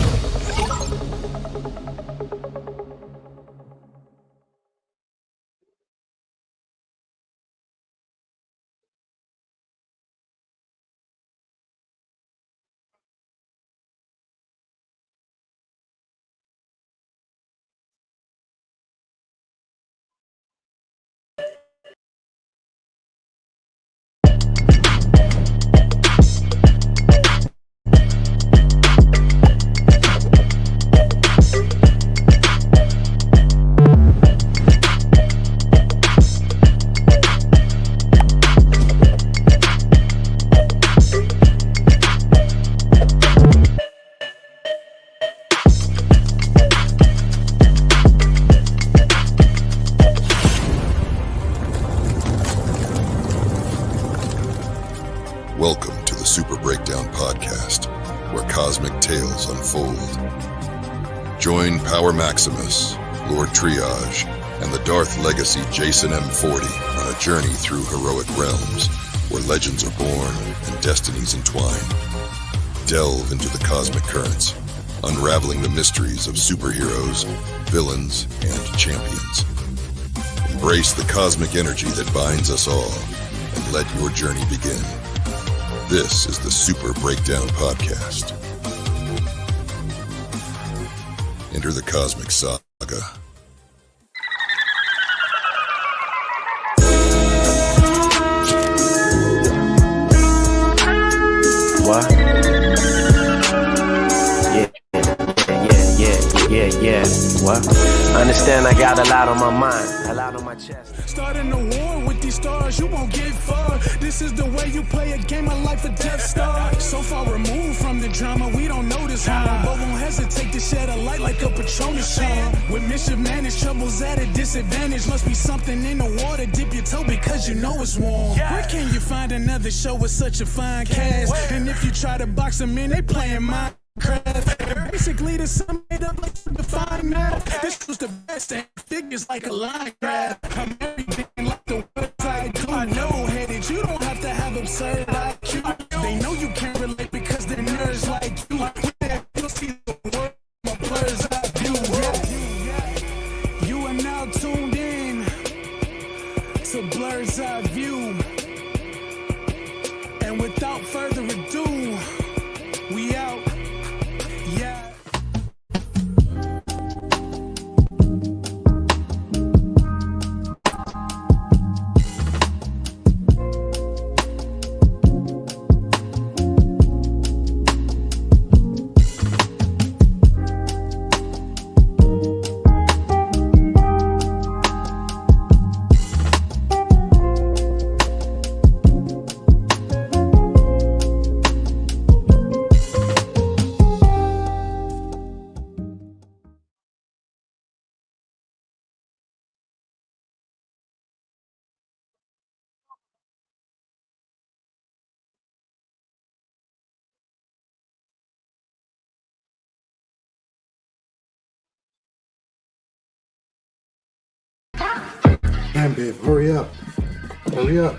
Y: Welcome to the Super Breakdown Podcast, where cosmic tales unfold. Join Power Maximus, Lord Triage, and the Darth Legacy Jason M40 on a journey through heroic realms, where legends are born and destinies entwine. Delve into the cosmic currents, unraveling the mysteries of superheroes, villains, and champions. Embrace the cosmic energy that binds us all and let your journey begin. This is the Super Breakdown Podcast. Enter the cosmic saga.
P: What? Yeah. What? I understand I got a lot on my mind, a lot on my chest.
A: Starting a war with these stars, you won't get far. This is the way you play a game of life, a Death Star. So far removed from the drama, we don't notice harm, but won't hesitate to shed a light like a Patronus charm. With mischief managed, troubles at a disadvantage. Must be something in the water, dip your toe because you know it's warm. Where can you find another show with such a fine cast? And if you try to box them in, they playing Minecraft. Basically, the sum made up like a define math. This was the best, and figures like a line grab. I'm everything like the website do. I know headed, you don't have to have absurd IQ. They know you can't relate because they're nerds like you. You'll see the world from a blur's eye view. You are now tuned in to Blur's Eye View. And without further ado, we out. Yeah.
E: Damn, babe, hurry up. Hurry up.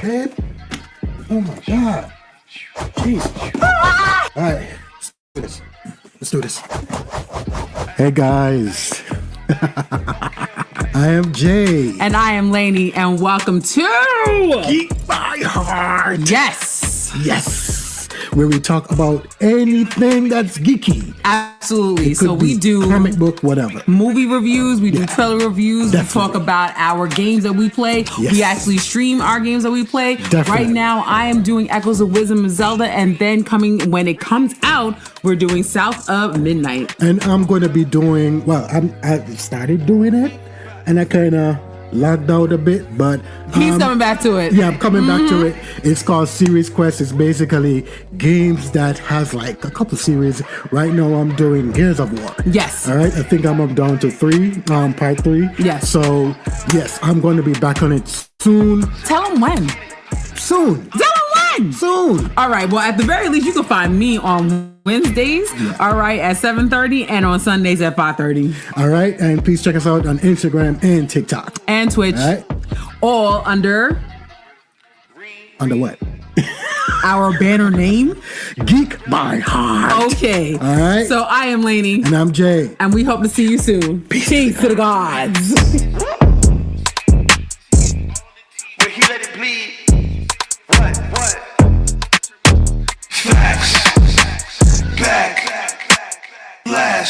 E: Babe? Oh my God. Jeez. All right, let's do this. Hey guys. I am Jay.
R: And I am Lainey, and welcome to
E: Geek by Heart.
R: Yes.
E: Where we talk about anything that's geeky.
R: Absolutely. So we do
E: comic book, whatever.
R: Movie reviews, we do trailer reviews, we talk about our games that we play.
E: Yes.
R: We actually stream our games that we play.
E: Definitely.
R: Right now, I am doing Echoes of Wisdom and Zelda, and then when it comes out, we're doing South of Midnight.
E: And I'm going to be doing, I started doing it, and I kind of logged out a bit, but
R: he's coming back to it.
E: Yeah, I'm coming back to it. It's called Series Quest. It's basically games that has like a couple series. Right now I'm doing Gears of War.
R: Yes.
E: All right, I think I'm up down to 3, part 3.
R: Yes.
E: So yes, I'm going to be back on it soon.
R: Tell him when.
E: Soon.
R: Tell him when.
E: Soon.
R: All right, well, at the very least, you can find me on Wednesdays, all right, at 7:30, and on Sundays at 5:30.
E: All right, and please check us out on Instagram and TikTok.
R: And Twitch.
E: All right.
R: All under
E: what?
R: Our banner name?
E: Geek by Heart.
R: Okay.
E: All right.
R: So I am Lainey.
E: And I'm Jay.
R: And we hope to see you soon. Peace to the gods.
S: When he let it bleed. What? Facts. Back. Last.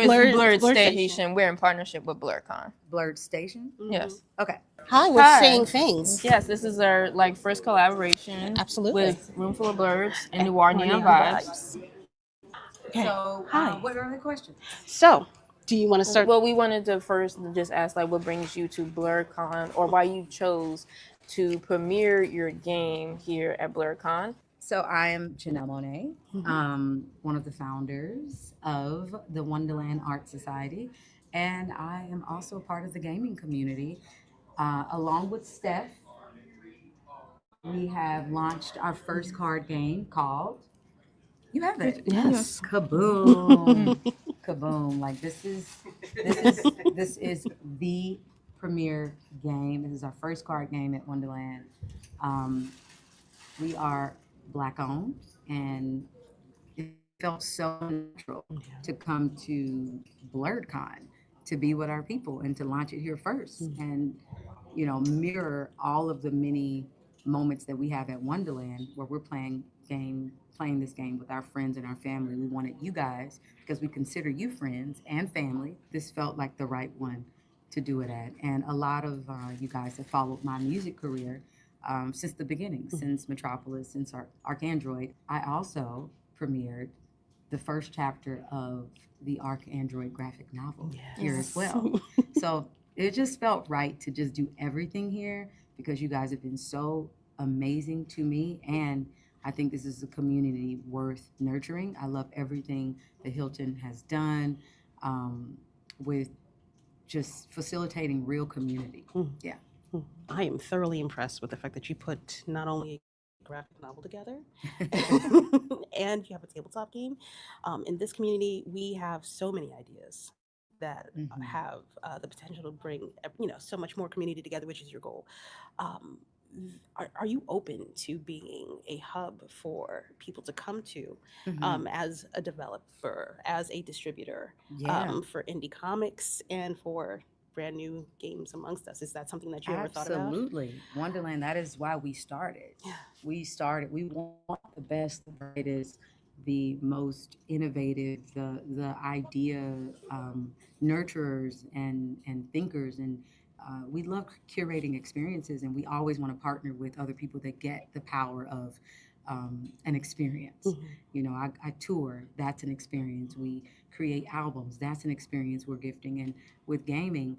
H: BlerdStation. We're in partnership with BlerDCon.
K: BlerdStation?
H: Yes.
K: Okay.
M: Hi, we're saying things.
H: Yes, this is our first collaboration.
M: Absolutely.
H: With Roomful of Blerds and Noir Neon Vibes.
M: Okay.
K: So,
M: Hi.
K: what are the questions?
M: So, do you want to start?
H: Well, we wanted to first just ask what brings you to BlerdCon, or why you chose to premiere your game here at BlerdCon.
K: So I am Janelle Monet, one of the founders of the Wonderland Art Society, and I am also part of the gaming community. Along with Steph, we have launched our first card game called, you have it?
M: Yes.
K: Kaboom. Kaboom. Like this is the premier game. This is our first card game at Wonderland. We are Black owned, and it felt so natural to come to BlerdCon to be with our people and to launch it here first, and mirror all of the many moments that we have at Wonderland where we're playing this game with our friends and our family. We wanted you guys, because we consider you friends and family. This felt like the right one to do it at, and a lot of you guys have followed my music career since the beginning, since Metropolis, since ArchAndroid. I also premiered the first chapter of the ArchAndroid graphic novel here as well. So it just felt right to just do everything here, because you guys have been so amazing to me, and I think this is a community worth nurturing. I love everything that Hilton has done with just facilitating real community. Yeah.
M: I am thoroughly impressed with the fact that you put not only a graphic novel together and you have a tabletop game. In this community, we have so many ideas that have the potential to bring so much more community together, which is your goal. Are you open to being a hub for people to come to as a developer, as a distributor, for indie comics and for brand new games amongst us? Is that something that you ever thought about?
K: Absolutely. Wonderland, that is why we started. We want the best, the brightest, the most innovative, the idea nurturers and thinkers, and we love curating experiences, and we always want to partner with other people that get the power of an experience. I tour, that's an experience. We create albums, that's an experience we're gifting. And with gaming,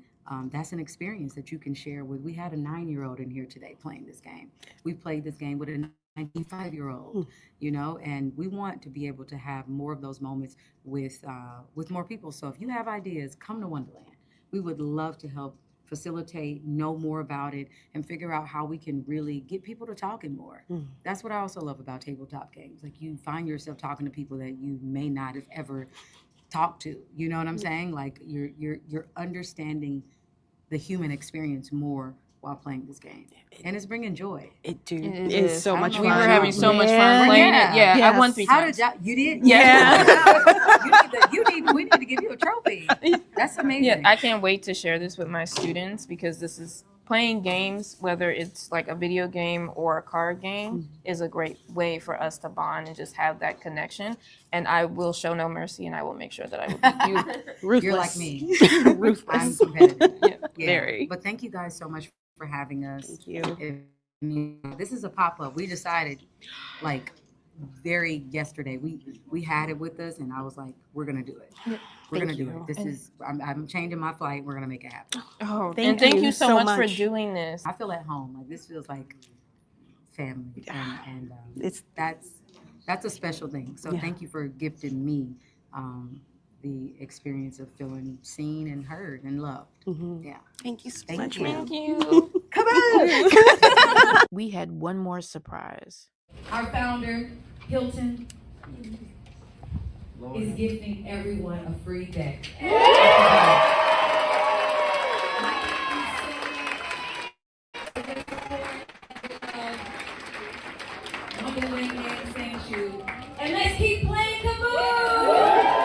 K: that's an experience that you can share with. We had a 9-year-old in here today playing this game. We played this game with a 95-year-old, and we want to be able to have more of those moments with more people. So if you have ideas, come to Wonderland. We would love to help facilitate, know more about it, and figure out how we can really get people to talking more. That's what I also love about tabletop games. Like, you find yourself talking to people that you may not have ever talked to. You know what I'm saying? Like, you're understanding the human experience more while playing this game, and it's bringing joy.
M: It is so much fun.
H: We were having so much fun playing it. Yeah, I won 3 times.
K: You did?
H: Yeah.
K: We need to give you a trophy. That's amazing.
H: Yeah, I can't wait to share this with my students, because this is playing games, whether it's like a video game or a card game, is a great way for us to bond and just have that connection. And I will show no mercy, and I will make sure that I will beat you.
M: Ruthless.
K: You're like me.
M: Ruthless.
K: I'm competitive.
H: Very.
K: But thank you guys so much for having us.
M: Thank you.
K: This is a pop-up. We decided yesterday. We had it with us, and I was like, we're gonna do it. We're gonna do it. This is I'm changing my flight. We're gonna make it happen.
H: Oh, thank you so much for doing this.
K: I feel at home. Like, this feels like family, and that's a special thing. So thank you for gifting me the experience of feeling seen and heard and loved. Yeah.
M: Thank you so much, man.
H: Thank you.
K: Come on.
H: We had one more surprise.
K: Our founder, Hilton, is gifting everyone a free deck. And let's keep playing Kaboom!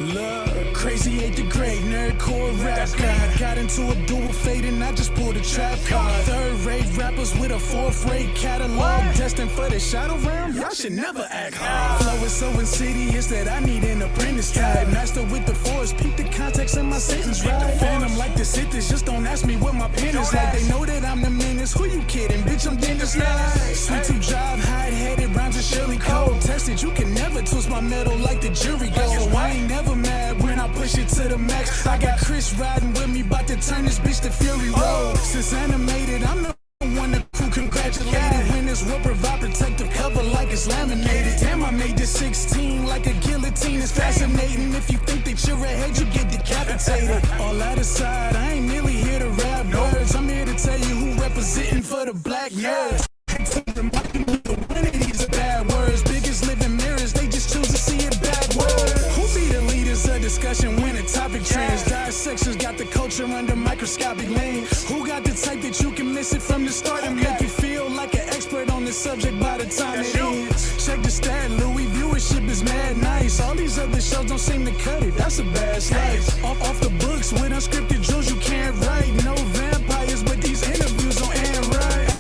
A: Look, crazy ain't the great nerdcore rap guy. Got into a duel fate and I just pulled a trap card. Third-rate rappers with a fourth-rate catalog. Destined for the shadow realm, y'all should never act hard. Flow is so insidious that I need an apprentice type. Master with the force, peep the context in my sentence, right? Phantom like the Sithis, just don't ask me what my pen is like. They know that I'm the menace, who you kidding? Bitch, I'm Dennis Knight. Sweet tooth drive, hide-headed, rhymes are surely cold. Tested, you can never twist my metal like the jury goes. So I ain't never mad when I push it to the max. I got Chris riding with me, about to turn this bitch to Fury Road. Since animated, I'm the one that crew congratulated. Winners will provide protective cover like it's laminated. Damn, I made this 16 like a guillotine. It's fascinating. If you think that you're ahead, you get decapitated. All that aside, I ain't merely here to rap words. I'm here to tell you who representing for the black nerds. One of these bad words, biggest living mirrors, they just choose to see it backwards. Who be the leaders of discussion when a topic trends? Dissections got the culture under microscopic lens. Who got the type that you can miss it from the start and make you feel like an expert on the subject by the time it ends? Check the stat, Louis, viewership is mad nice. All these other shows don't seem to cut it, that's a bad slice. Off the books with unscripted jewels you can't write. No vampires, but these interviews don't end right.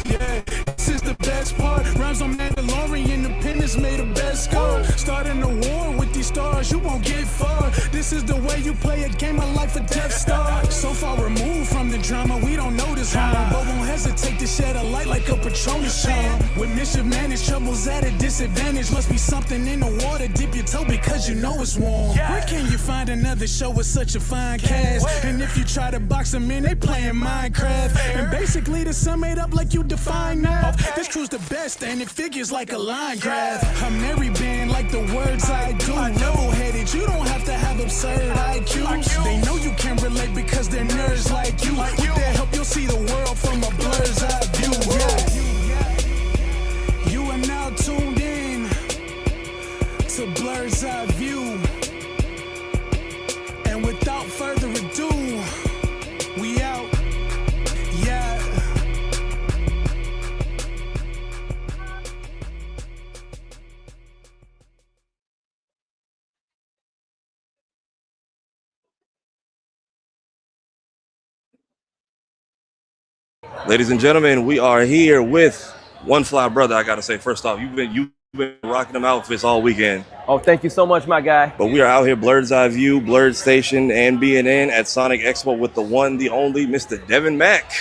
A: Yeah, this is the best part. Rhymes on Mandalorian, independence made the best score. Starting a war with these stars, you won't get far. This is the way you play a game of life, a Death Star. So far removed from the drama, we don't know this harm, but won't hesitate to shed a light like a Patronus charm. With mischief managed, troubles at a disadvantage. Must be something in the water, dip your toe because you know it's warm. Where can you find another show with such a fine cast? And if you try to box them in, they playing Minecraft. And basically to sum it up like you define now, this crew's the best and it figures like a line graph. A merry band like the words I do. Level-headed, you don't have to have absurd IQs. They know you can relate because they're nerds like you. With their help, you'll see the world from a blur's eye view. Yeah. You are now tuned in to Blur's Eye View. And without further ado, we out. Yeah.
C: Ladies and gentlemen, we are here with one fly brother. I gotta say, first off, you've been rocking them outfits all weekend.
N: Oh, thank you so much, my guy.
C: But we are out here, Blerd's Eyeview, BlerdStation, and BNN at Sonic Expo with the one, the only, Mr. Devin Mack.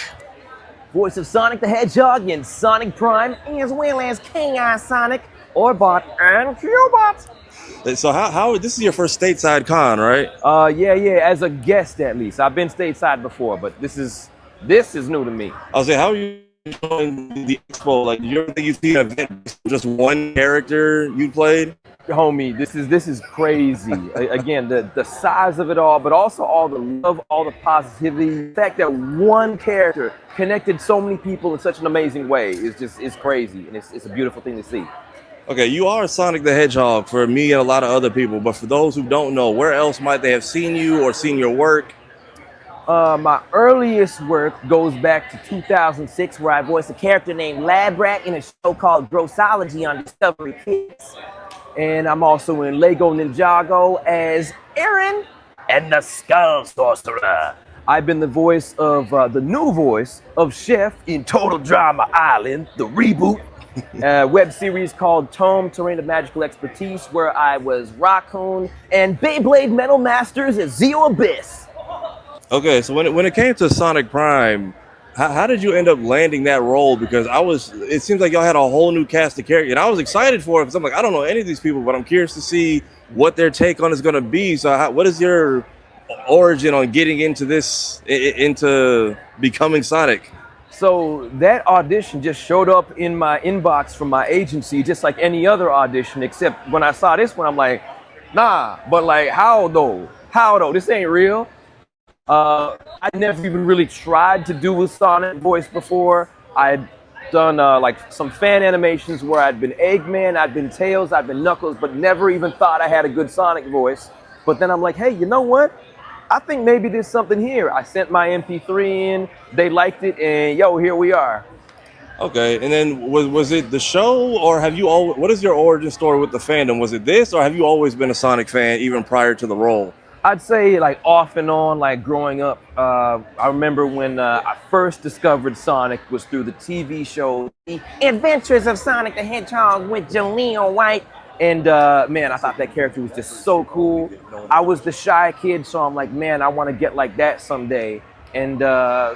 N: Voice of Sonic the Hedgehog in Sonic Prime, as well as King-Eye Sonic, Orbot, and Cubot.
C: So how this is your first stateside con, right?
N: Yeah, as a guest at least. I've been stateside before, but this is new to me.
C: I was saying, how are you enjoying the expo? Like, did you ever think you'd see an event with just one character you played?
N: Homie, this is crazy. Again, the size of it all, but also all the love, all the positivity. The fact that one character connected so many people in such an amazing way is crazy, and it's a beautiful thing to see.
C: Okay, you are Sonic the Hedgehog for me and a lot of other people, but for those who don't know, where else might they have seen you or seen your work?
N: My earliest work goes back to 2006, where I voiced a character named Labrat in a show called Grossology on Discovery Kids. And I'm also in Lego Ninjago as Aaron and the Skull Sorcerer. I've been the voice of, the new voice of Chef in Total Drama Island, the reboot. Web series called Tome, Terrain of Magical Expertise, where I was Raccoon and Beyblade Metal Masters as Zeo Abyss.
C: Okay, so when it came to Sonic Prime, how did you end up landing that role? Because it seems like y'all had a whole new cast of characters, and I was excited for it because I'm like, I don't know any of these people, but I'm curious to see what their take on is going to be. So what is your origin on getting into this, into becoming Sonic?
N: So that audition just showed up in my inbox from my agency, just like any other audition, except when I saw this one, I'm like, nah, but like, how though? This ain't real. I never even really tried to do a Sonic voice before. I'd done like some fan animations where I'd been Eggman, I'd been Tails, I'd been Knuckles, but never even thought I had a good Sonic voice. But then I'm like, hey, you know what? I think maybe there's something here. I sent my MP3 in, they liked it, and yo, here we are.
C: Okay, and then was it the show, or have you always? What is your origin story with the fandom? Was it this, or have you always been a Sonic fan even prior to the role?
N: I'd say like off and on, like growing up. I remember when I first discovered Sonic was through the TV show The Adventures of Sonic the Hedgehog with Jaleel White. And man, I thought that character was just so cool. I was the shy kid, so I'm like, man, I want to get like that someday. And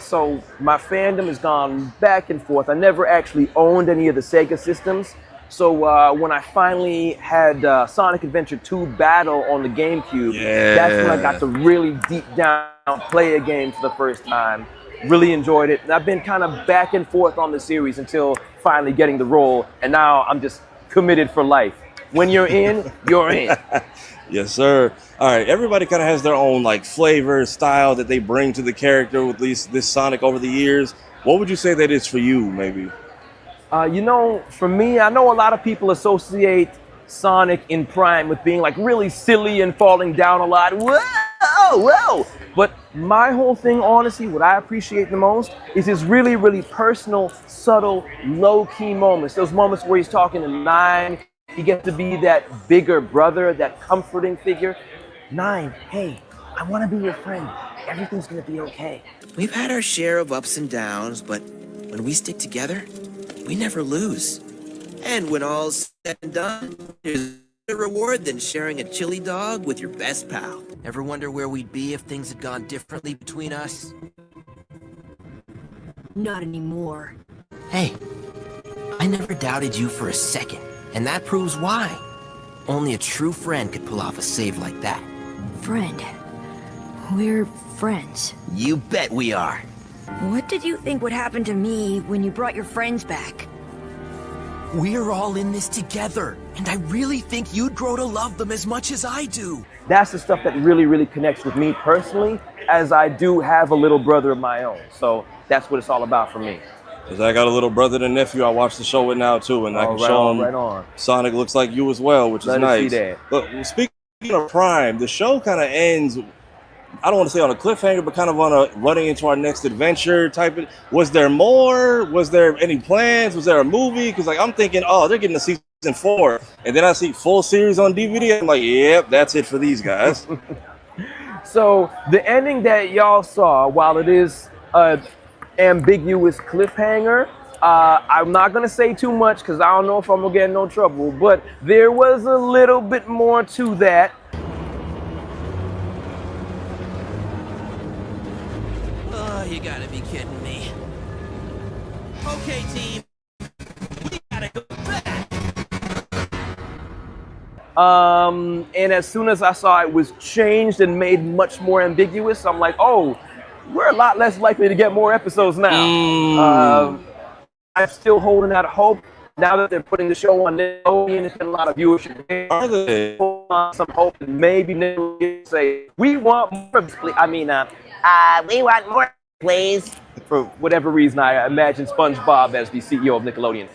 N: so my fandom has gone back and forth. I never actually owned any of the Sega systems. So when I finally had Sonic Adventure 2 Battle on the GameCube, that's when I got to really deep down play a game for the first time. Really enjoyed it. And I've been kind of back and forth on the series until finally getting the role. And now I'm just committed for life. When you're in, you're in.
C: Yes, sir. All right, everybody kind of has their own like flavor, style that they bring to the character with this Sonic over the years. What would you say that is for you, maybe?
N: You know, for me, I know a lot of people associate Sonic in Prime with being like really silly and falling down a lot. Whoa! But my whole thing, honestly, what I appreciate the most is his really, really personal, subtle, low-key moments. Those moments where he's talking to Nine. He gets to be that bigger brother, that comforting figure. Nine, hey, I want to be your friend. Everything's going to be okay.
G: We've had our share of ups and downs, but when we stick together, we never lose. And when all's said and done, there's a reward than sharing a chili dog with your best pal. Ever wonder where we'd be if things had gone differently between us?
Q: Not anymore.
G: Hey, I never doubted you for a second, and that proves why. Only a true friend could pull off a save like that.
Q: Friend? We're friends.
G: You bet we are.
Q: What did you think would happen to me when you brought your friends back?
G: We're all in this together, and I really think you'd grow to love them as much as I do.
N: That's the stuff that really, really connects with me personally, as I do have a little brother of my own. So that's what it's all about for me.
C: Because I got a little brother and nephew I watch the show with now too, and I can show them
N: right on.
C: Sonic looks like you as well, which is nice.
N: See that.
C: But speaking of Prime, the show kind of ends, I don't want to say on a cliffhanger, but kind of on a running into our next adventure type of. Was there more? Was there any plans? Was there a movie? Because like I'm thinking, oh, they're getting a season 4, and then I see full series on DVD. I'm like, yep, that's it for these guys.
N: So the ending that y'all saw, while it is a ambiguous cliffhanger, I'm not gonna say too much because I don't know if I'm gonna get in no trouble. But there was a little bit more to that.
G: Oh, you gotta be kidding me. Okay, team. We gotta go back.
N: And as soon as I saw it was changed and made much more ambiguous, I'm like, oh, we're a lot less likely to get more episodes now. I'm still holding out hope. Now that they're putting the show on Nickelodeon, it's been a lot of viewership.
C: Are they?
N: Some hope that maybe Nickelodeon say, we want more. We want more, please. For whatever reason, I imagine SpongeBob as the CEO of Nickelodeon.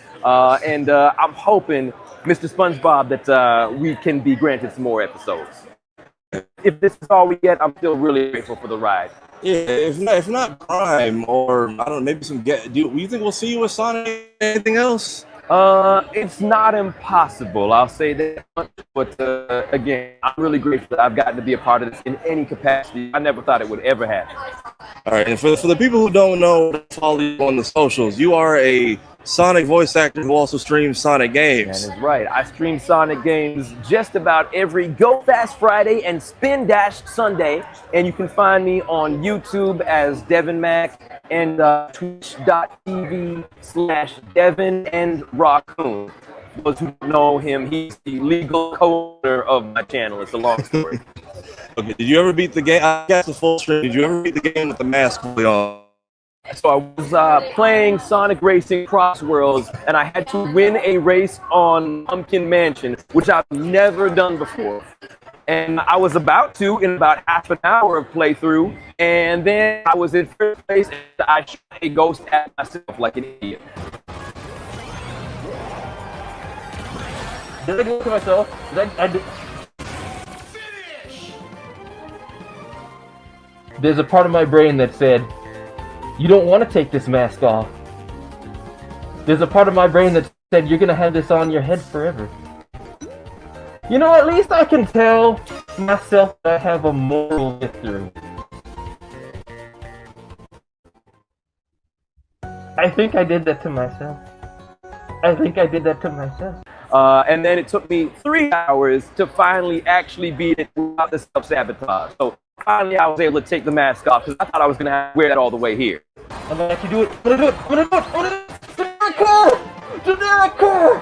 N: And I'm hoping, Mr. SpongeBob, that we can be granted some more episodes. If this is all we get, I'm still really grateful for the ride.
C: Yeah, if not Prime or I don't know, maybe some get. Do you think we'll see you with Sonic? Anything else?
N: It's not impossible. I'll say that much. But again, I'm really grateful that I've gotten to be a part of this in any capacity. I never thought it would ever happen.
C: All right, and for the people who don't know, follow you on the socials. You are a Sonic voice actor who also streams Sonic games.
N: That is right. I stream Sonic games just about every Go Fast Friday and Spin Dash Sunday. And you can find me on YouTube as Devin Mac and twitch.tv/Devin and Raccoon. For those who don't know him, he's the legal co-owner of my channel. It's a long story.
C: Okay, did you ever beat the game? I guess the full stream. Did you ever beat the game with the mask fully on?
N: So I was playing Sonic Racing Cross Worlds, and I had to win a race on Pumpkin Mansion, which I've never done before. And I was about to in about half an hour of playthrough, and then I was in first place, and I shot a ghost at myself like an idiot. Did I do it to myself? There's a part of my brain that said, you don't want to take this mask off.
D: There's a part of my brain that said you're gonna have this on your head forever. You know, at least I can tell myself that I have a moral history. I think I did that to myself.
N: And then it took me 3 hours to finally actually beat it without the self-sabotage. So finally I was able to take the mask off because I thought I was gonna have to wear that all the way here.
D: I'm gonna let you do it. I'm gonna do it. Generic car! Generic car!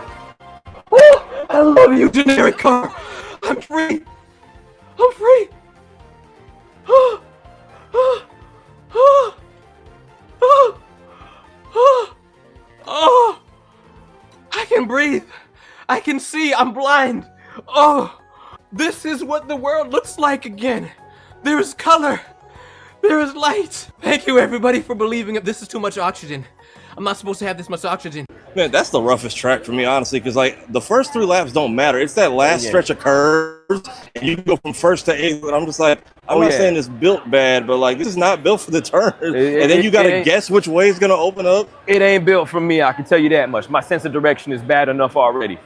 D: Oh, I love you, generic car! I'm free! I'm free! Oh, oh, oh, oh, oh, oh. I can breathe. I can see. I'm blind. Oh, this is what the world looks like again. There is color. There is light. Thank you, everybody, for believing it. This is too much oxygen. I'm not supposed to have this much oxygen.
C: Man, that's the roughest track for me, honestly, because like the first 3 laps don't matter. It's that last stretch of curves, and you can go from first to 8th. And I'm just like, I'm not saying it's built bad, but like this is not built for the turn. And then you gotta guess which way it's gonna open up.
N: It ain't built for me. I can tell you that much. My sense of direction is bad enough already.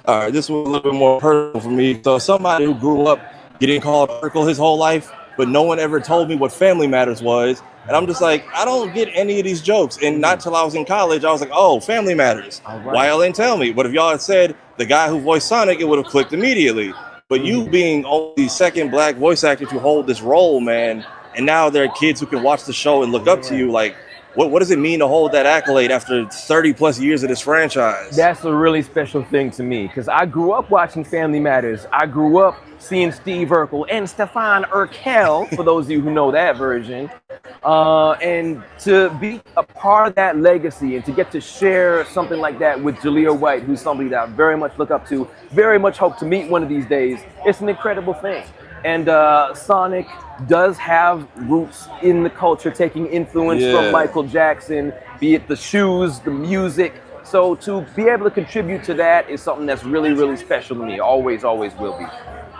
C: All right, this was a little bit more personal for me. So somebody who grew up getting called Urkel his whole life, but no one ever told me what Family Matters was. And I'm just like, I don't get any of these jokes. And not till I was in college, I was like, oh, Family Matters. Why y'all didn't tell me? But if y'all had said the guy who voiced Sonic, it would have clicked immediately. But you being only the second black voice actor to hold this role, man, and now there are kids who can watch the show and look up to you, like, what does it mean to hold that accolade after 30 plus years of this franchise?
N: That's a really special thing to me because I grew up watching Family Matters. I grew up seeing Steve Urkel and Stefan Urkel, for those of you who know that version. And to be a part of that legacy and to get to share something like that with Jaleel White, who's somebody that I very much look up to, very much hope to meet one of these days, it's an incredible thing. And Sonic does have roots in the culture, taking influence from Michael Jackson, be it the shoes, the music. So to be able to contribute to that is something that's really, really special to me. Always, always will be.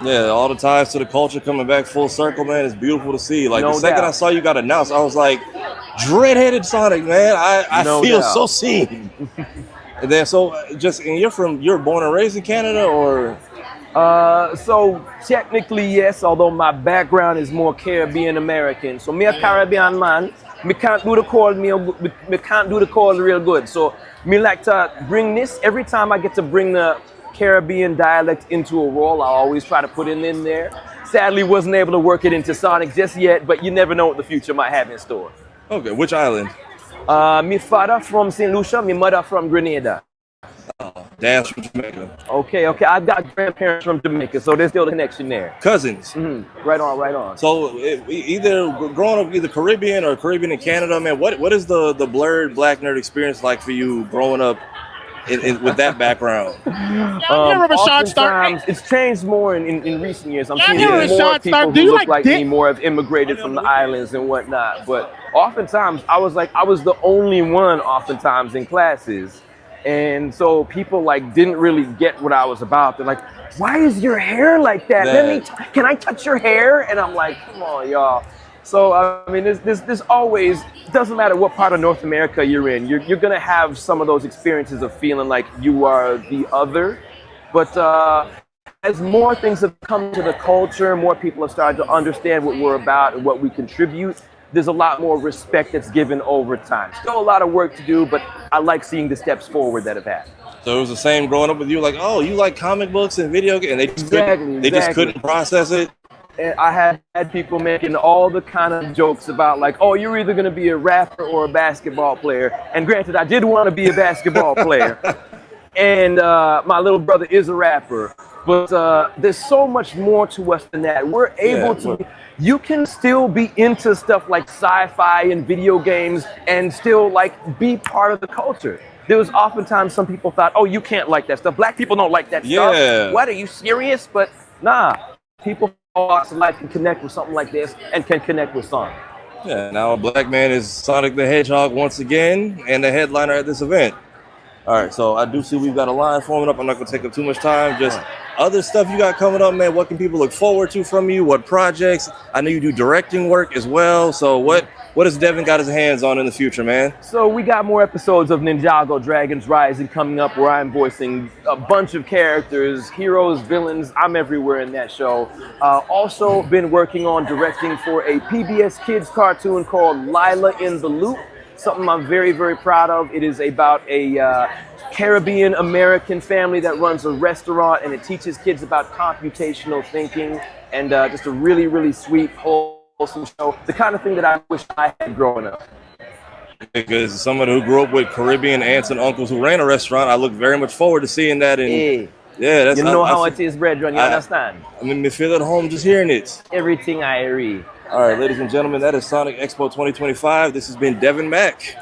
C: Yeah, all the ties to the culture coming back full circle, man. It's beautiful to see. Like
N: No
C: the second
N: doubt.
C: I saw you got announced, I was like, dread-headed Sonic, man. I
N: No
C: feel
N: doubt.
C: so seen. And then you're born and raised in Canada, or?
N: So technically yes, although my background is more Caribbean American. So me a Caribbean man, me can't do the call me can't do the call real good. So me like to bring this every time I get to bring the Caribbean dialect into a role. I always try to put it in there. Sadly, wasn't able to work it into Sonic just yet, but you never know what the future might have in store.
C: Okay, which island?
N: Me father from St. Lucia, me mother from Grenada.
C: Dad's from Jamaica.
N: Okay. I've got grandparents from Jamaica, so there's still a connection there.
C: Cousins.
N: Right on.
C: So either growing up either Caribbean or Caribbean in Canada, man, what is the Blerd Black Nerd experience like for you growing up with that background?
N: Oftentimes, it's changed more in recent years. I'm seeing more people who look like me, more have immigrated from the islands and whatnot. But oftentimes, I was the only one oftentimes in classes. And so people like didn't really get what I was about. They're like, why is your hair like that? Can I touch your hair? And I'm like, come on, y'all. So, I mean, there's always, doesn't matter what part of North America you're in, you're going to have some of those experiences of feeling like you are the other. But as more things have come to the culture, more people have started to understand what we're about and what we contribute, there's a lot more respect that's given over time. Still a lot of work to do, but I like seeing the steps forward that have happened.
C: So it was the same growing up with you, like, oh, you like comic books and video games, and they just couldn't process it.
N: And I had people making all the kind of jokes about like, oh, you're either going to be a rapper or a basketball player. And granted, I did want to be a basketball player. And my little brother is a rapper. But there's so much more to us than that. We're able to, you can still be into stuff like sci-fi and video games and still like be part of the culture. There was oftentimes some people thought, oh, you can't like that stuff. Black people don't like that stuff. What, are you serious? But nah, people walks of life can connect with something like this and can connect with Sonic.
C: Yeah, now a black man is Sonic the Hedgehog once again and the headliner at this event. All right, so I do see we've got a line forming up. I'm not going to take up too much time. Just other stuff you got coming up, man. What can people look forward to from you? What projects? I know you do directing work as well. So what what has Devin got his hands on in the future, man?
N: So we got more episodes of Ninjago Dragons Rising coming up where I'm voicing a bunch of characters, heroes, villains. I'm everywhere in that show. Also been working on directing for a PBS Kids cartoon called Lila in the Loop, something I'm very, very proud of. It is about a Caribbean American family that runs a restaurant, and it teaches kids about computational thinking, and just a really, really sweet, wholesome show. The kind of thing that I wish I had growing up.
C: Because as someone who grew up with Caribbean aunts and uncles who ran a restaurant, I look very much forward to seeing that. And yeah, that's
N: you know how it is, brethren. You understand?
C: I mean, me feel at home just hearing it.
N: Everything I read.
C: All right, ladies and gentlemen, that is Sonic Expo 2025. This has been Devin Mack.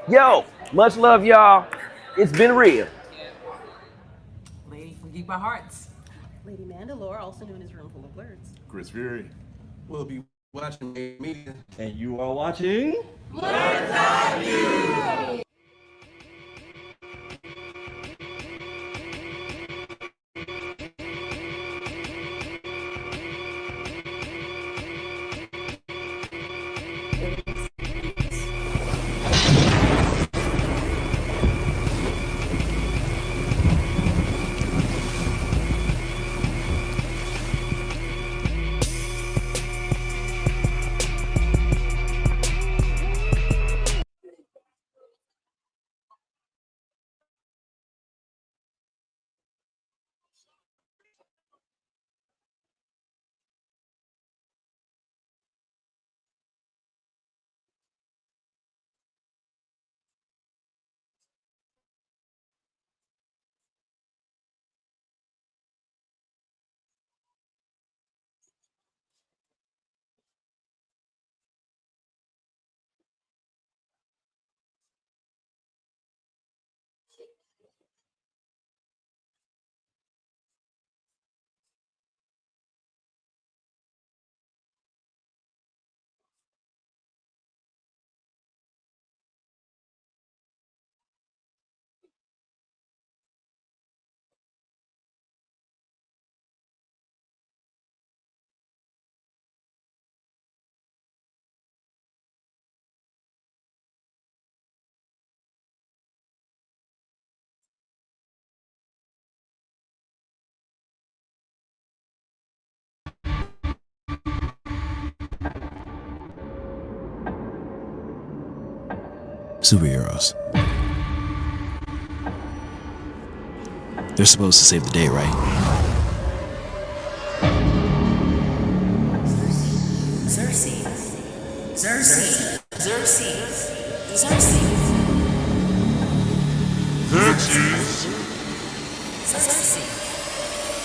N: Yo, much love, y'all. It's been real.
R: Lady from Geek by Hearts.
M: Lady Mandalore, also known as Roomful of Blerds.
I: Chris Fury. We'll be watching media.
C: And you are watching
J: Eyeview.
P: Superheroes. They're supposed to save the day, right?
J: Xerxes. Xerxes. Xerxes. Xerxes.
S: Xerxes.
J: Xerxes.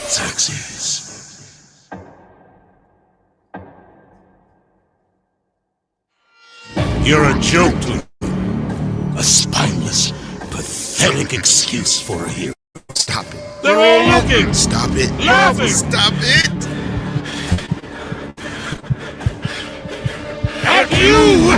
S: Xerxes. You're a joke to them. A spineless, pathetic excuse for a hero.
W: Stop it.
S: They're all looking.
W: Stop it.
S: Laughing.
W: Stop it.
S: At you!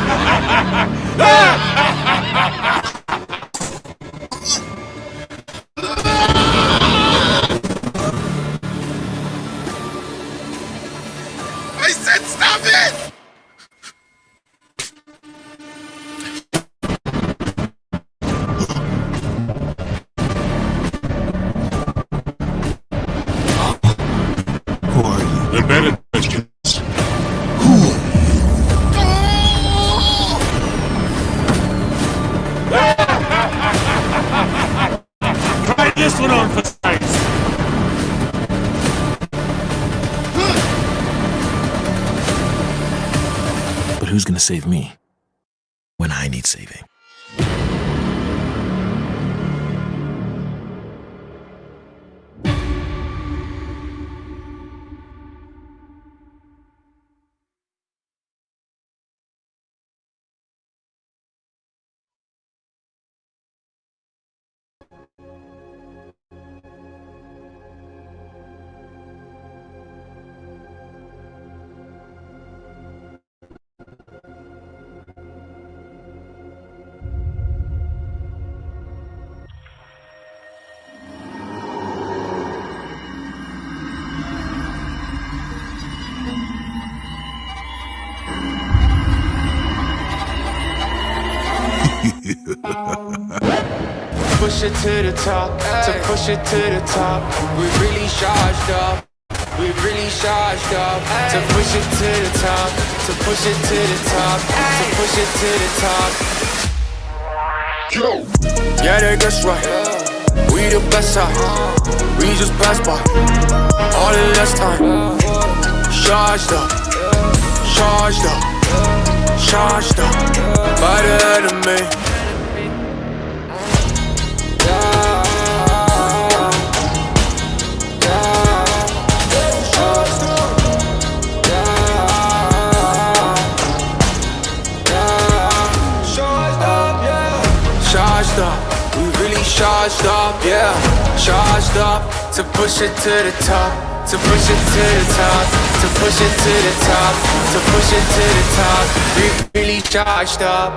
W: I said stop it.
S: Who are you? They're better questions. Who are you? Try this one on for size.
P: But who's gonna save me when I need saving?
B: it to the top, to push it to the top. We really charged up. We really charged up to push it to the top, to push it to the top, to push it to the top. Yeah, they guess right. We the best side. We just passed by all in less time. Charged up, charged up, charged up by the enemy. Charged up, yeah, charged up to push it to the top, to push it to the top, to push it to the top, to push it to the top. We really charged up.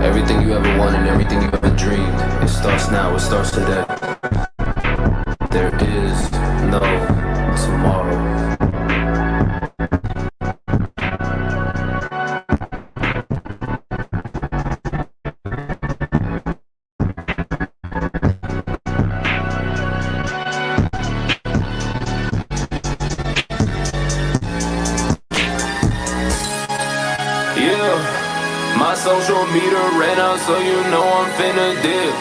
L: Everything you ever wanted, everything you ever dreamed, it starts now, it starts today. There is no tomorrow. My social meter ran out, so you know I'm finna dip.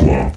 M: Thing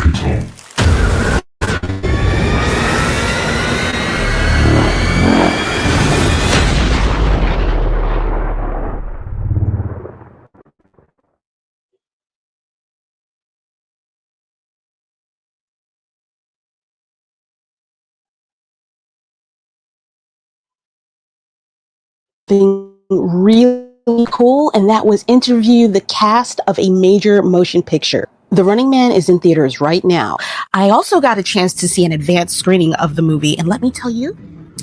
M: really cool, and that was interview the cast of a major motion picture. The Running Man is in theaters right now. I also got a chance to see an advanced screening of the movie, and let me tell you,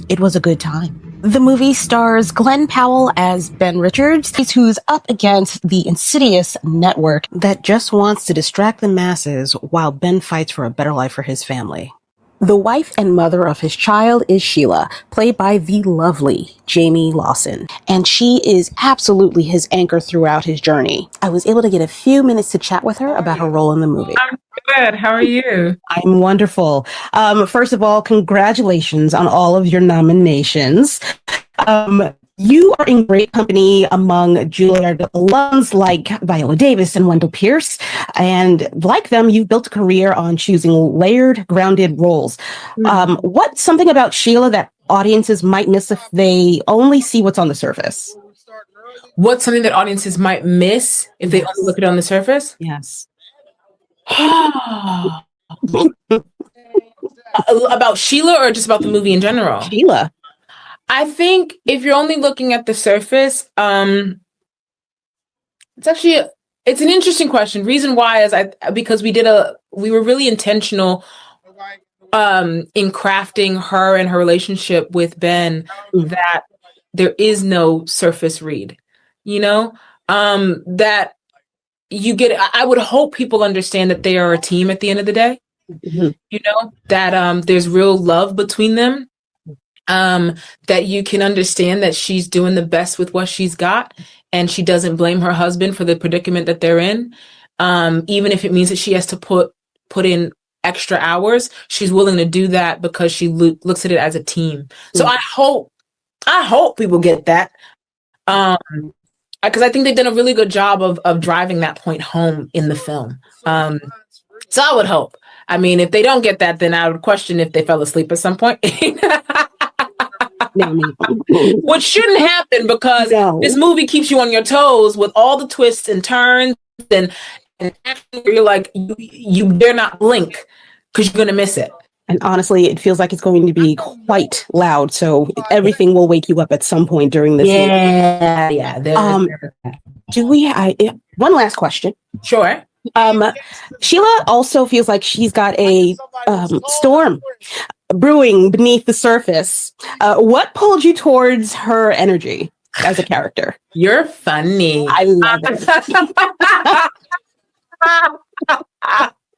M: it was a good time. The movie stars Glenn Powell as Ben Richards, who's up against the insidious network that just wants to distract the masses while Ben fights for a better life for his family. The wife and mother of his child is Sheila, played by the lovely Jamie Lawson, and she is absolutely his anchor throughout his journey. I was able to get a few minutes to chat with her about her role in the movie.
R: I'm good. How are you?
M: I'm wonderful. First of all, congratulations on all of your nominations. You are in great company among Juilliard alums like Viola Davis and Wendell Pierce. And like them, you've built a career on choosing layered, grounded roles. What's something about Sheila that audiences might miss if they only see what's on the surface?
R: What's something that audiences might miss if they only look at it on the surface?
M: Yes.
R: About Sheila or just about the movie in general?
M: Sheila.
R: I think if you're only looking at the surface, it's an interesting question. Reason why is because we were really intentional in crafting her and her relationship with Ben, that there is no surface read, that you get. I would hope people understand that they are a team at the end of the day, that there's real love between them. That you can understand that she's doing the best with what she's got, and she doesn't blame her husband for the predicament that they're in. Even if it means that she has to put in extra hours, she's willing to do that because she looks at it as a team. So I hope people get that. Because I think they've done a really good job of driving that point home in the film. So I would hope. I mean, if they don't get that, then I would question if they fell asleep at some point. Which shouldn't happen, because this movie keeps you on your toes with all the twists and turns, and you're like, you dare not blink because you're going to miss it.
M: And honestly, it feels like it's going to be quite loud, so everything will wake you up at some point during this movie. Do we one last question?
R: Sure.
M: Sheila also feels like she's got a storm brewing beneath the surface. What pulled you towards her energy as a character?
R: You're funny.
M: I love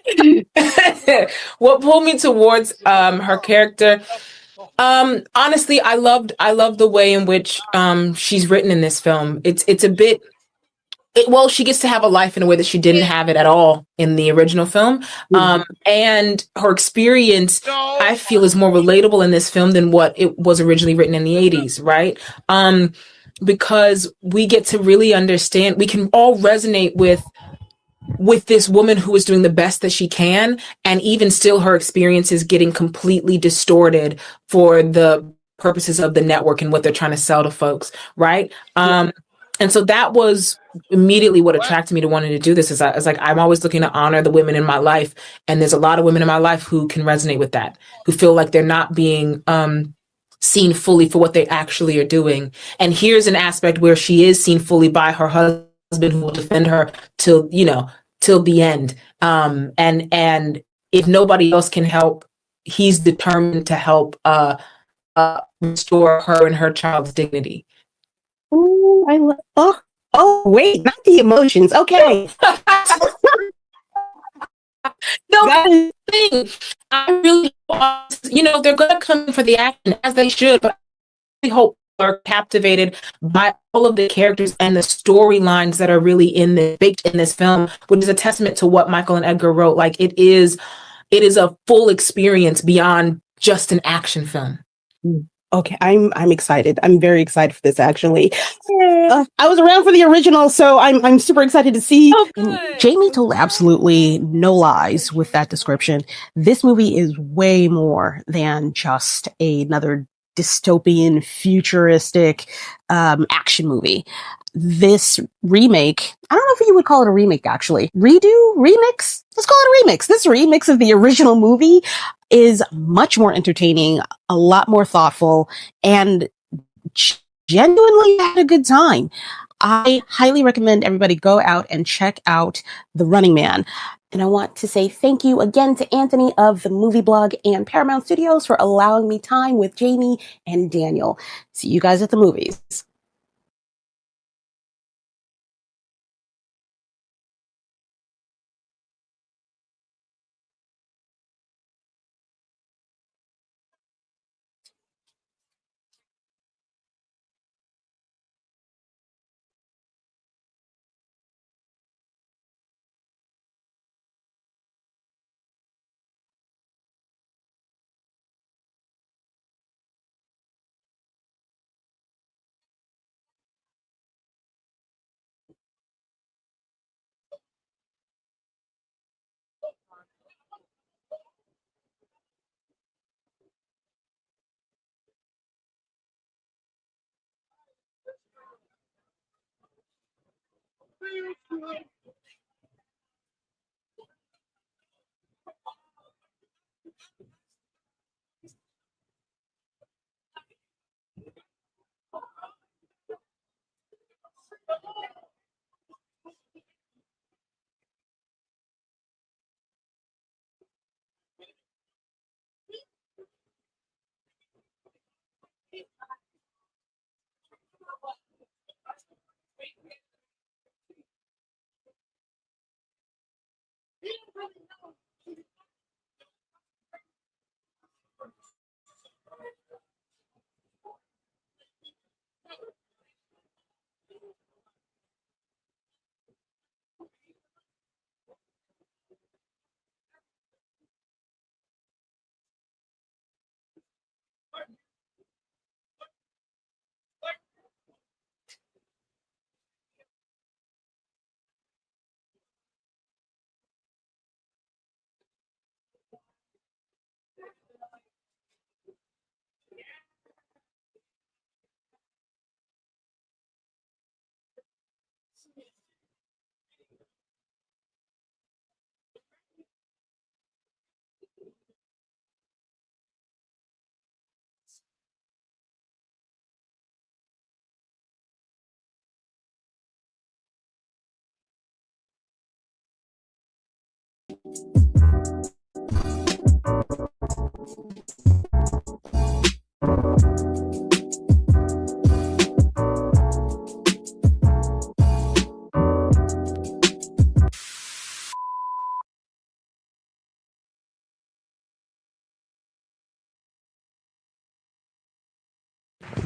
R: it. What pulled me towards her character? Honestly, I loved the way in which she's written in this film. It's a bit. She gets to have a life in a way that she didn't have it at all in the original film. And her experience, I feel, is more relatable in this film than what it was originally written in the 80s, right? Because we get to really understand, we can all resonate with this woman who is doing the best that she can, and even still her experience is getting completely distorted for the purposes of the network and what they're trying to sell to folks, right? And so that was immediately what attracted me to wanting to do this. I'm always looking to honor the women in my life. And there's a lot of women in my life who can resonate with that, who feel like they're not being seen fully for what they actually are doing. And here's an aspect where she is seen fully by her husband, who will defend her till the end. And if nobody else can help, he's determined to help restore her and her child's dignity.
M: Oh, I love. Oh, wait, not the emotions. Okay.
R: No, that's the thing. I really, they're going to come for the action, as they should, but I hope are captivated by all of the characters and the storylines that are really baked in this film, which is a testament to what Michael and Edgar wrote. Like, it is a full experience beyond just an action film.
M: Okay, I'm excited. I'm very excited for this. Actually, I was around for the original, so I'm super excited to see. And Jamie told absolutely no lies with that description. This movie is way more than just another dystopian, futuristic action movie. This remake, I don't know if you would call it a remake, actually. Remix? Let's call it a remix. This remix of the original movie is much more entertaining, a lot more thoughtful, and genuinely had a good time. I highly recommend everybody go out and check out The Running Man. And I want to say thank you again to Anthony of the Movie Blog and Paramount Studios for allowing me time with Jamie and Daniel. See you guys at the movies.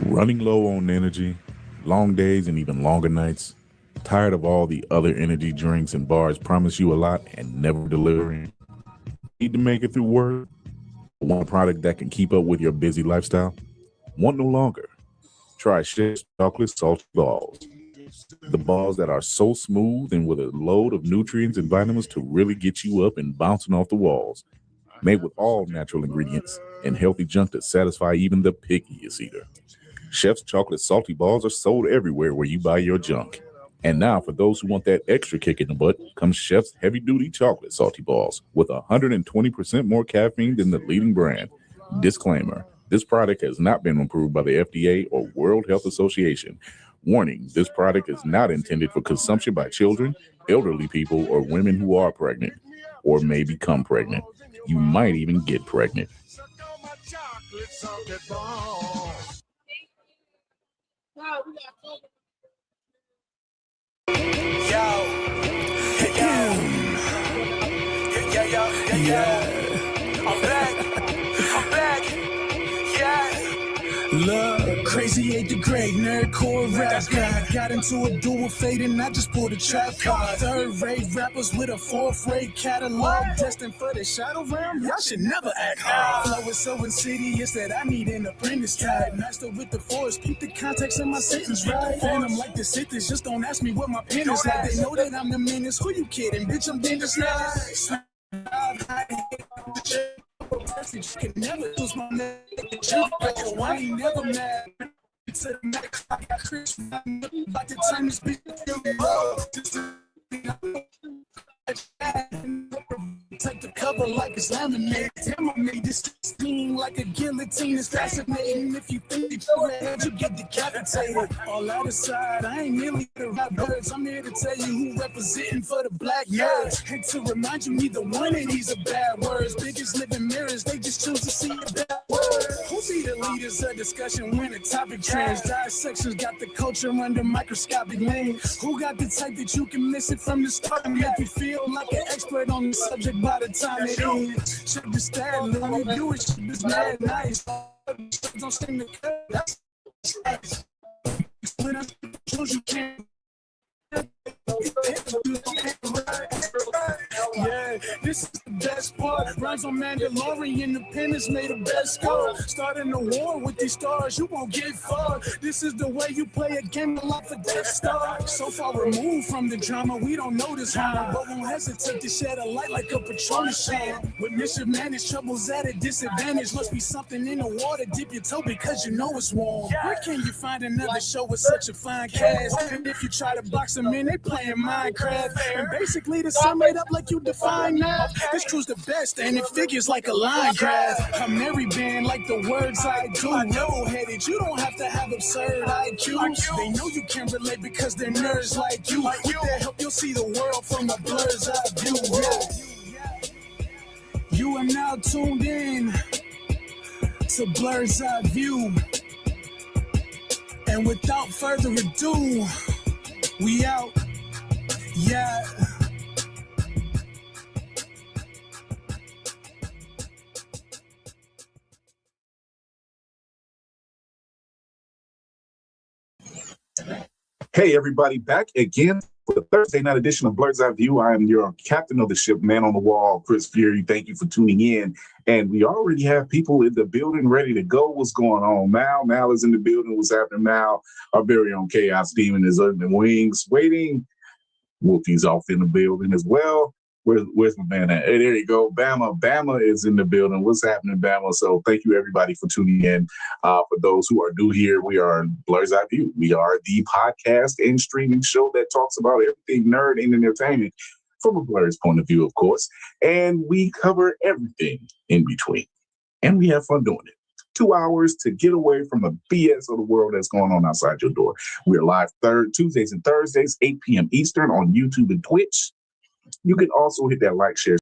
F: Running low on energy, long days and even longer nights, tired of all the other energy drinks and bars promise you a lot and never delivering. Need to make it through work? Want a product that can keep up with your busy lifestyle? Want no longer? Try Chef's Chocolate Salty Balls. The balls that are so smooth and with a load of nutrients and vitamins to really get you up and bouncing off the walls. Made with all natural ingredients and healthy junk to satisfy even the pickiest eater. Chef's Chocolate Salty Balls are sold everywhere where you buy your junk. And now, for those who want that extra kick in the butt, comes Chef's Heavy Duty Chocolate Salty Balls with 120% more caffeine than the leading brand. Disclaimer: this product has not been approved by the FDA or World Health Association. Warning: this product is not intended for consumption by children, elderly people, or women who are pregnant or may become pregnant. You might even get pregnant.
A: Look, crazy, ate the great nerdcore rap guy. Got into a duel fate and I just pulled a trap card. Third-rate rappers with a fourth-rate catalog, destined for the shadow realm. Y'all should never act hard. Flow is so insidious that I need an apprentice type. Master with the Forrest, keep the context in my sentence right. Phantom like the Sithis, just don't ask me what my pen is like. They know that I'm the menace. Who you kidding, bitch? I'm dangerous now. You can never lose my name. I ain't never mad. To the max, I got Chris. Like to turn this bitch take the cover like it's laminated. Damn, I made this sting like a guillotine. It's fascinating. If you think you go ahead, you get decapitated. All out aside, I ain't merely the rap birds. I'm here to tell you who representing for the black nerds. And to remind you, neither one of these are bad words. Biggest living mirrors, they just choose to see a bad word. Who be the leaders of discussion when the topic trends? Dissections got the culture under microscopic lens. Who got the type that you can miss it from the start and make you feel like an expert on the subject by the time it ends? Check the stat, little viewership is mad nice. Don't seem to cut, that's nice. Split up, choose you can't. Yeah, this is the best part. Rhymes on Mandalorian, Independence made the best score. Starting a war with these stars, you won't get far. This is the way you play a game of life for Death Star. So far removed from the drama, we don't notice harm, but won't hesitate to shed a light like a Patronus shine. With mismanaged troubles at a disadvantage, must be something in the water. Dip your toe because you know it's warm. Where can you find another show with such a fine cast? And if you try to box them in, they playing Minecraft. And basically to sum it up like you define math, this crew's the best and it figures like a line graph. A merry band like the words I do. Level-headed, you don't have to have absurd IQs. They know you can relate because they're nerds like you. With their help, you'll see the world from a blur's eye view. Yeah. You are now tuned in to Blur's Eye View. And without further ado, we out. Yeah.
F: Hey, everybody, back again for the Thursday night edition of Blerd's Eye View. I am your captain of the ship, man on the wall, Chris Fury. Thank you for tuning in. And we already have people in the building ready to go. What's going on? Mal is in the building. What's happening, Mal? Our very own Chaos Demon is under the wings waiting. Wolfie's off in the building as well. Where's my man at? Hey, there you go. Bama is in the building. What's happening, Bama? So thank you, everybody, for tuning in. For those who are new here, we are Blerd's Eye View. We are the podcast and streaming show that talks about everything nerd and entertainment from a Blerd's point of view, of course. And we cover everything in between. And we have fun doing it. 2 hours to get away from the BS of the world that's going on outside your door. We're live Tuesdays and Thursdays, 8 p.m. Eastern on YouTube and Twitch. You can also hit that like, share.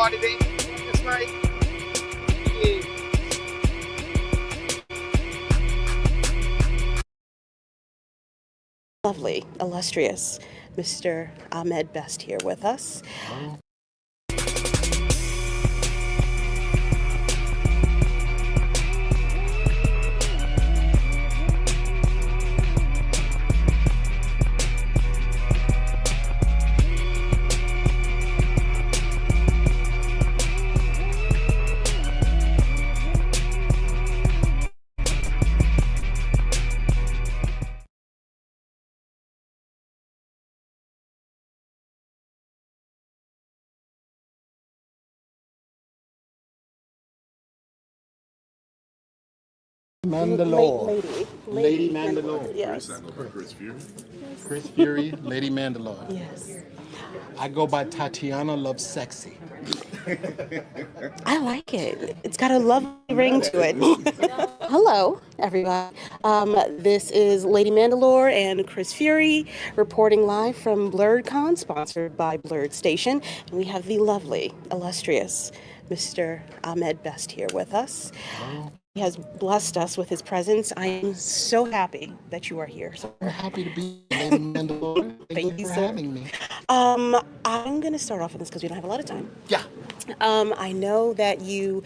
O: party they this night. Yeah.
M: Lovely, illustrious Mr. Ahmed Best here with us.
O: Mandalore. Lady
M: Mandalore,
O: Mandalore.
M: yes.
F: Chris Fury.
O: Chris Fury, Lady Mandalore.
M: Yes.
O: I go by Tatiana Love Sexy.
M: I like it. It's got a lovely ring to it. Hello, everybody. This is Lady Mandalore and Chris Fury reporting live from BlerDCon, sponsored by BlerdStation. And we have the lovely, illustrious Mr. Ahmed Best here with us. He has blessed us with his presence. I am so happy that you are here. So
O: We're happy to be here, Lady Mandalore. Thank you for having me.
M: I'm going to start off with this because we don't have a lot of time.
O: Yeah.
M: I know that you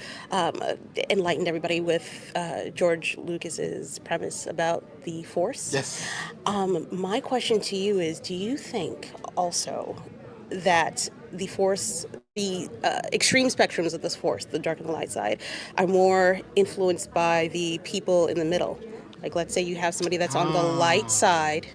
M: enlightened everybody with George Lucas's premise about the Force.
O: Yes.
M: My question to you is, do you think also that the Force, the extreme spectrums of this Force, the dark and the light side, are more influenced by the people in the middle? Like, let's say you have somebody that's on the light side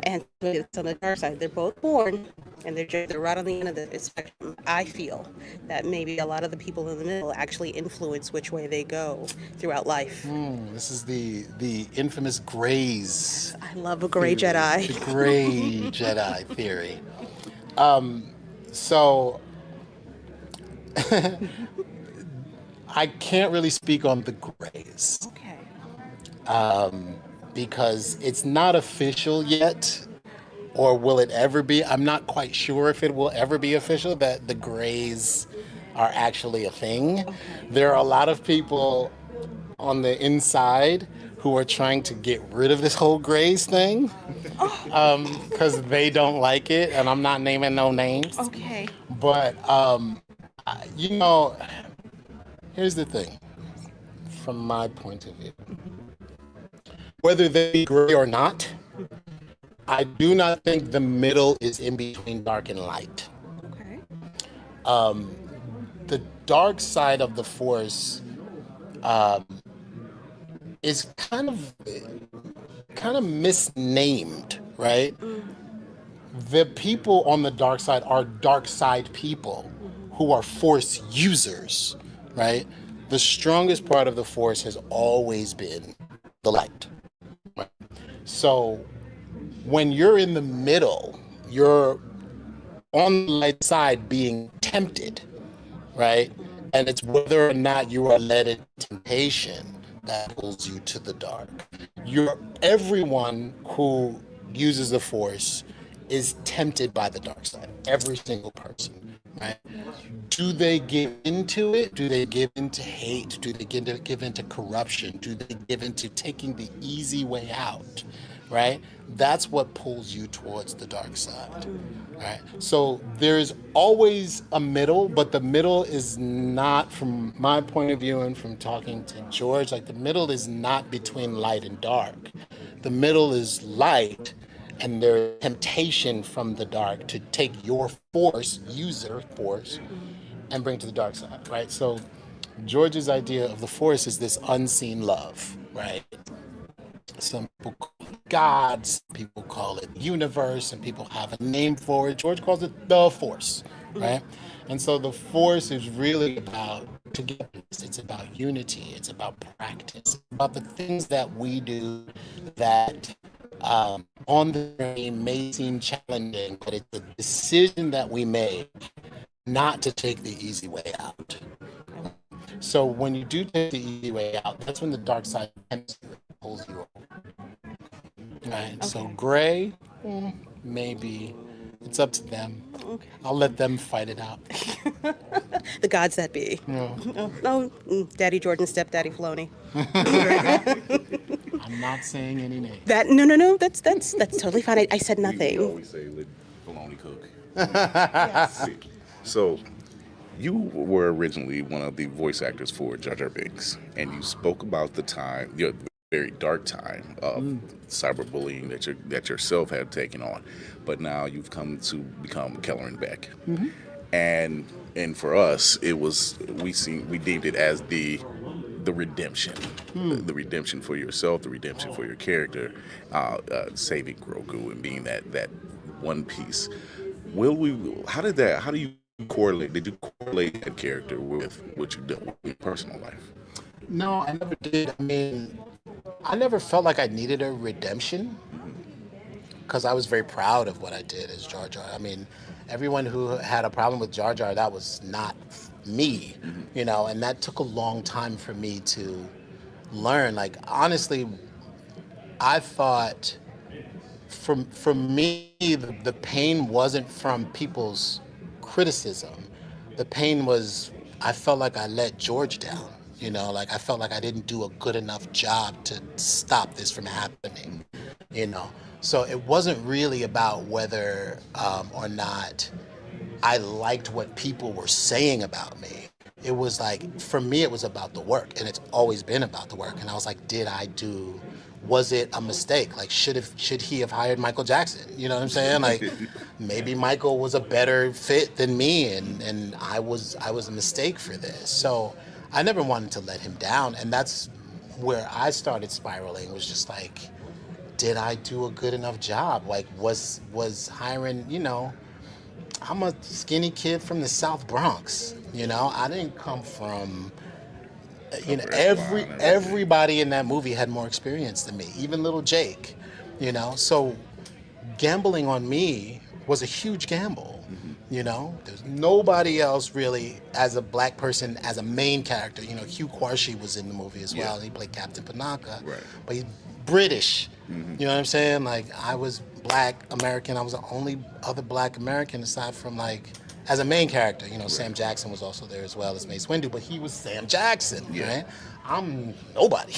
M: and somebody that's on the dark side. They're both born, and they're right on the end of the spectrum. I feel that maybe a lot of the people in the middle actually influence which way they go throughout life.
O: This is the infamous Greys.
M: I love a gray
O: theory.
M: Jedi.
O: The Gray Jedi theory. So I can't really speak on the Greys.
M: Okay.
O: Because it's not official yet, or will it ever be? I'm not quite sure if it will ever be official that the Greys are actually a thing. Okay. There are a lot of people on the inside who are trying to get rid of this whole Greys thing because they don't like it, and I'm not naming no names.
M: Okay.
O: But, here's the thing, from my point of view. Whether they be gray or not, I do not think the middle is in between dark and light.
M: Okay.
O: The dark side of the Force is kind of misnamed, right? The people on the dark side are dark side people who are Force users, right? The strongest part of the Force has always been the light. Right? So when you're in the middle, you're on the light side being tempted, right? And it's whether or not you are led into temptation that pulls you to the dark. Everyone who uses the Force is tempted by the dark side. Every single person, right? Do they give into it? Do they give into hate? Do they give into corruption? Do they give into taking the easy way out, right? That's what pulls you towards the dark side, right? So there's always a middle, but the middle is not, from my point of view and from talking to George, like the middle is not between light and dark. The middle is light, and there's temptation from the dark to take your Force, and bring to the dark side, right? So George's idea of the Force is this unseen love, right? Some people call it God, some people call it universe, and people have a name for it. George calls it the Force, right? And so the Force is really about togetherness. It's about unity. It's about practice. It's about the things that we do that on the journey may seem challenging, but it's a decision that we make not to take the easy way out. So when you do take the easy way out, that's when the dark side pulls you over. Right? Okay. So gray, maybe. It's up to them. Okay. I'll let them fight it out.
M: The gods that be.
O: No.
M: Daddy George and stepdaddy Filoni.
O: I'm not saying any names.
M: No. That's totally fine. I said nothing.
F: We always say let Filoni cook.
M: Yes.
F: So, you were originally one of the voice actors for Jar Jar Binks, and you spoke about the time, the very dark time of cyberbullying that yourself had taken on, but now you've come to become Kelleran Beck, and for us, it was we deemed it as the redemption, the redemption for yourself, the redemption for your character, saving Grogu and being that one piece. How do you correlate? Did you correlate that character with what you did in your personal life?
O: No, I never did. I mean, I never felt like I needed a redemption because I was very proud of what I did as Jar Jar. I mean, everyone who had a problem with Jar Jar, that was not me, you know, and that took a long time for me to learn. Like, honestly, I thought for me, the pain wasn't from people's criticism. The pain was, I felt like I let George down. You know, like I felt like I didn't do a good enough job to stop this from happening. You know, so it wasn't really about whether or not I liked what people were saying about me. It was like, for me, it was about the work, and it's always been about the work. And I was like, was it a mistake? Like, should he have hired Michael Jackson? You know what I'm saying? Like, maybe Michael was a better fit than me, and I was a mistake for this. So I never wanted to let him down, and that's where I started spiraling. Was just like, did I do a good enough job? Like, was hiring, you know, I'm a skinny kid from the South Bronx. You know, I didn't come from, you know, everybody in that movie had more experience than me, even little Jake, you know. So gambling on me was a huge gamble, you know. There's nobody else really as a black person, as a main character. You know, Hugh Quarshie was in the movie as well. He played Captain Panaka, but he's British. You know what I'm saying? Like, I was black American. I was the only other black American aside from, like, as a main character. You know, Sam Jackson was also there as well as Mace Windu, but he was Sam Jackson, right? I'm nobody.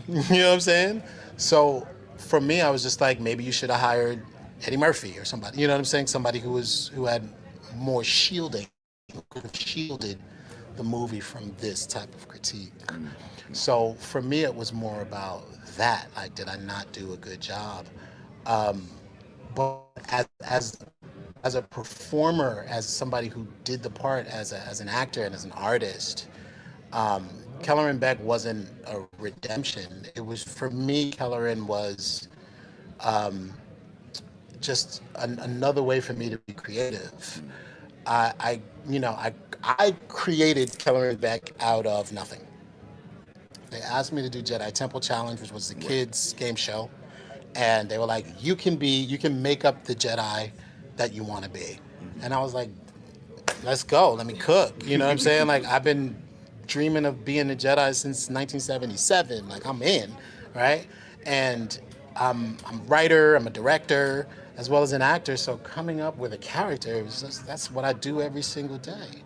O: You know what I'm saying? So for me, I was just like, maybe you should have hired Eddie Murphy or somebody. You know what I'm saying? Somebody who had more shielding, who could have shielded the movie from this type of critique. So for me, it was more about that. Like, did I not do a good job? But as a performer, as somebody who did the part as an actor and as an artist, Kellerin Beck wasn't a redemption. It was, for me, Kellerin was just another way for me to be creative. I created Kellerin Beck out of nothing. They asked me to do Jedi Temple Challenge, which was the kids' game show, and they were like, you can make up the Jedi that you want to be. And I was like, let's go, let me cook. You know what I'm saying? Like, I've been dreaming of being a Jedi since 1977. Like, I'm in, right? And I'm a writer, I'm a director, as well as an actor. So coming up with a character, that's what I do every single day.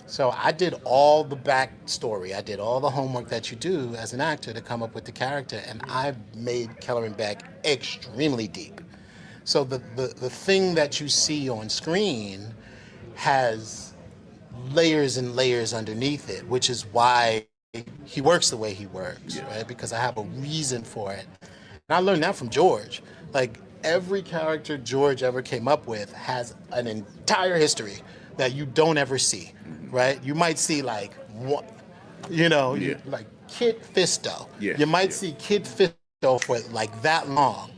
O: So I did all the backstory. I did all the homework that you do as an actor to come up with the character, and I made Kellerin Beck extremely deep. So the thing that you see on screen has layers and layers underneath it, which is why he works the way he works, right? Because I have a reason for it. And I learned that from George. Like, every character George ever came up with has an entire history that you don't ever see, right? You might see, like, one, you know, like Kid Fisto. You might see Kid Fisto for like that long,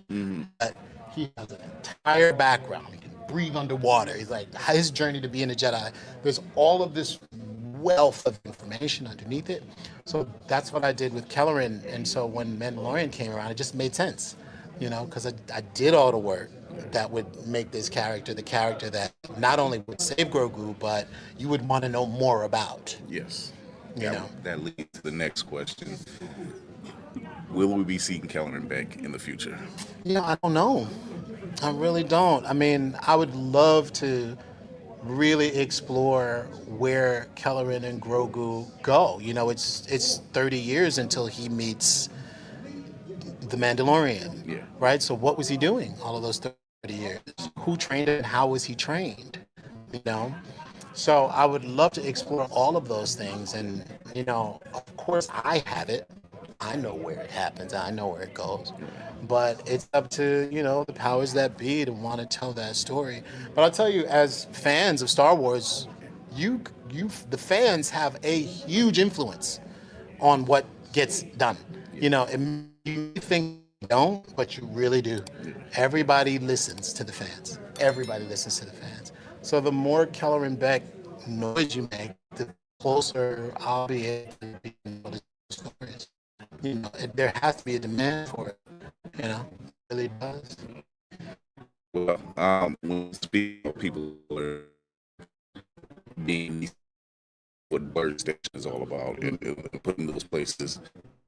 O: but he has an entire background. He can breathe underwater. He's like, his journey to being a Jedi, there's all of this wealth of information underneath it. So that's what I did with Kellerin. And so when Mandalorian came around, it just made sense, you know, because I did all the work that would make this character the character that not only would save Grogu, but you would want to know more about.
F: Yes.
O: You know?
F: That leads to the next question. Will we be seeing Kellerin Beck in the future?
O: You know, I don't know. I really don't. I mean, I would love to really explore where Kellerin and Grogu go. You know, it's 30 years until he meets the Mandalorian, right? So what was he doing all of those 30 years? Who trained him and how was he trained? You know? So I would love to explore all of those things. And, you know, of course I have it. I know where it happens. I know where it goes. But it's up to, you know, the powers that be to want to tell that story. But I'll tell you, as fans of Star Wars, the fans have a huge influence on what gets done. You know, you think you don't, but you really do. Everybody listens to the fans. Everybody listens to the fans. So the more Kellerin Beck noise you make, the closer I'll be able to be able to tell the stories. you know, there has to be a demand for it. You know, it really does.
F: Well, when people are being what BlerdStation is all about, and putting those places,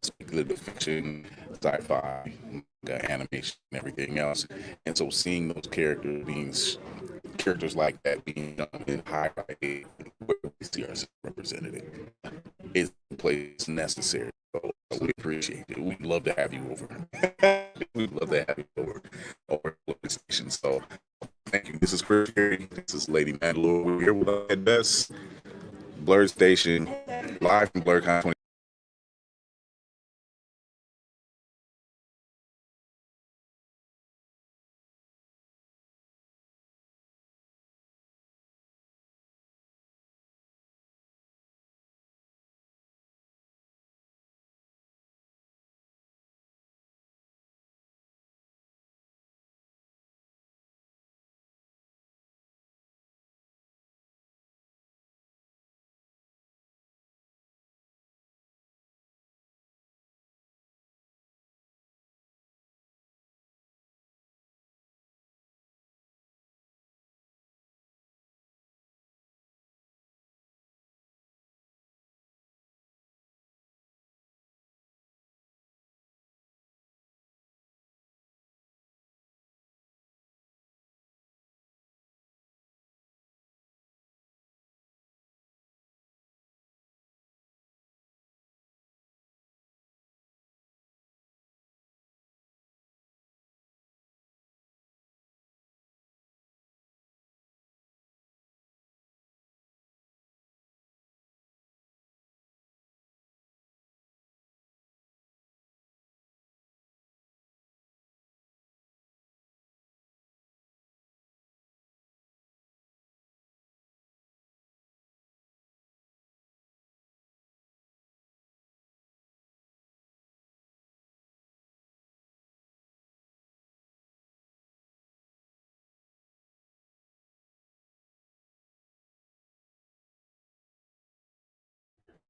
F: speculative fiction, sci-fi, manga, animation, and everything else. And so seeing those characters like that being done in highlighted, where we see ourselves represented, is the place necessary. So we appreciate it. We'd love to have you over. We'd love to have you over BlerdStation. So thank you. This is Chris Carey. This is Lady Mandalore. We're here with us at best. BlerdStation, live from BlerDCon 20.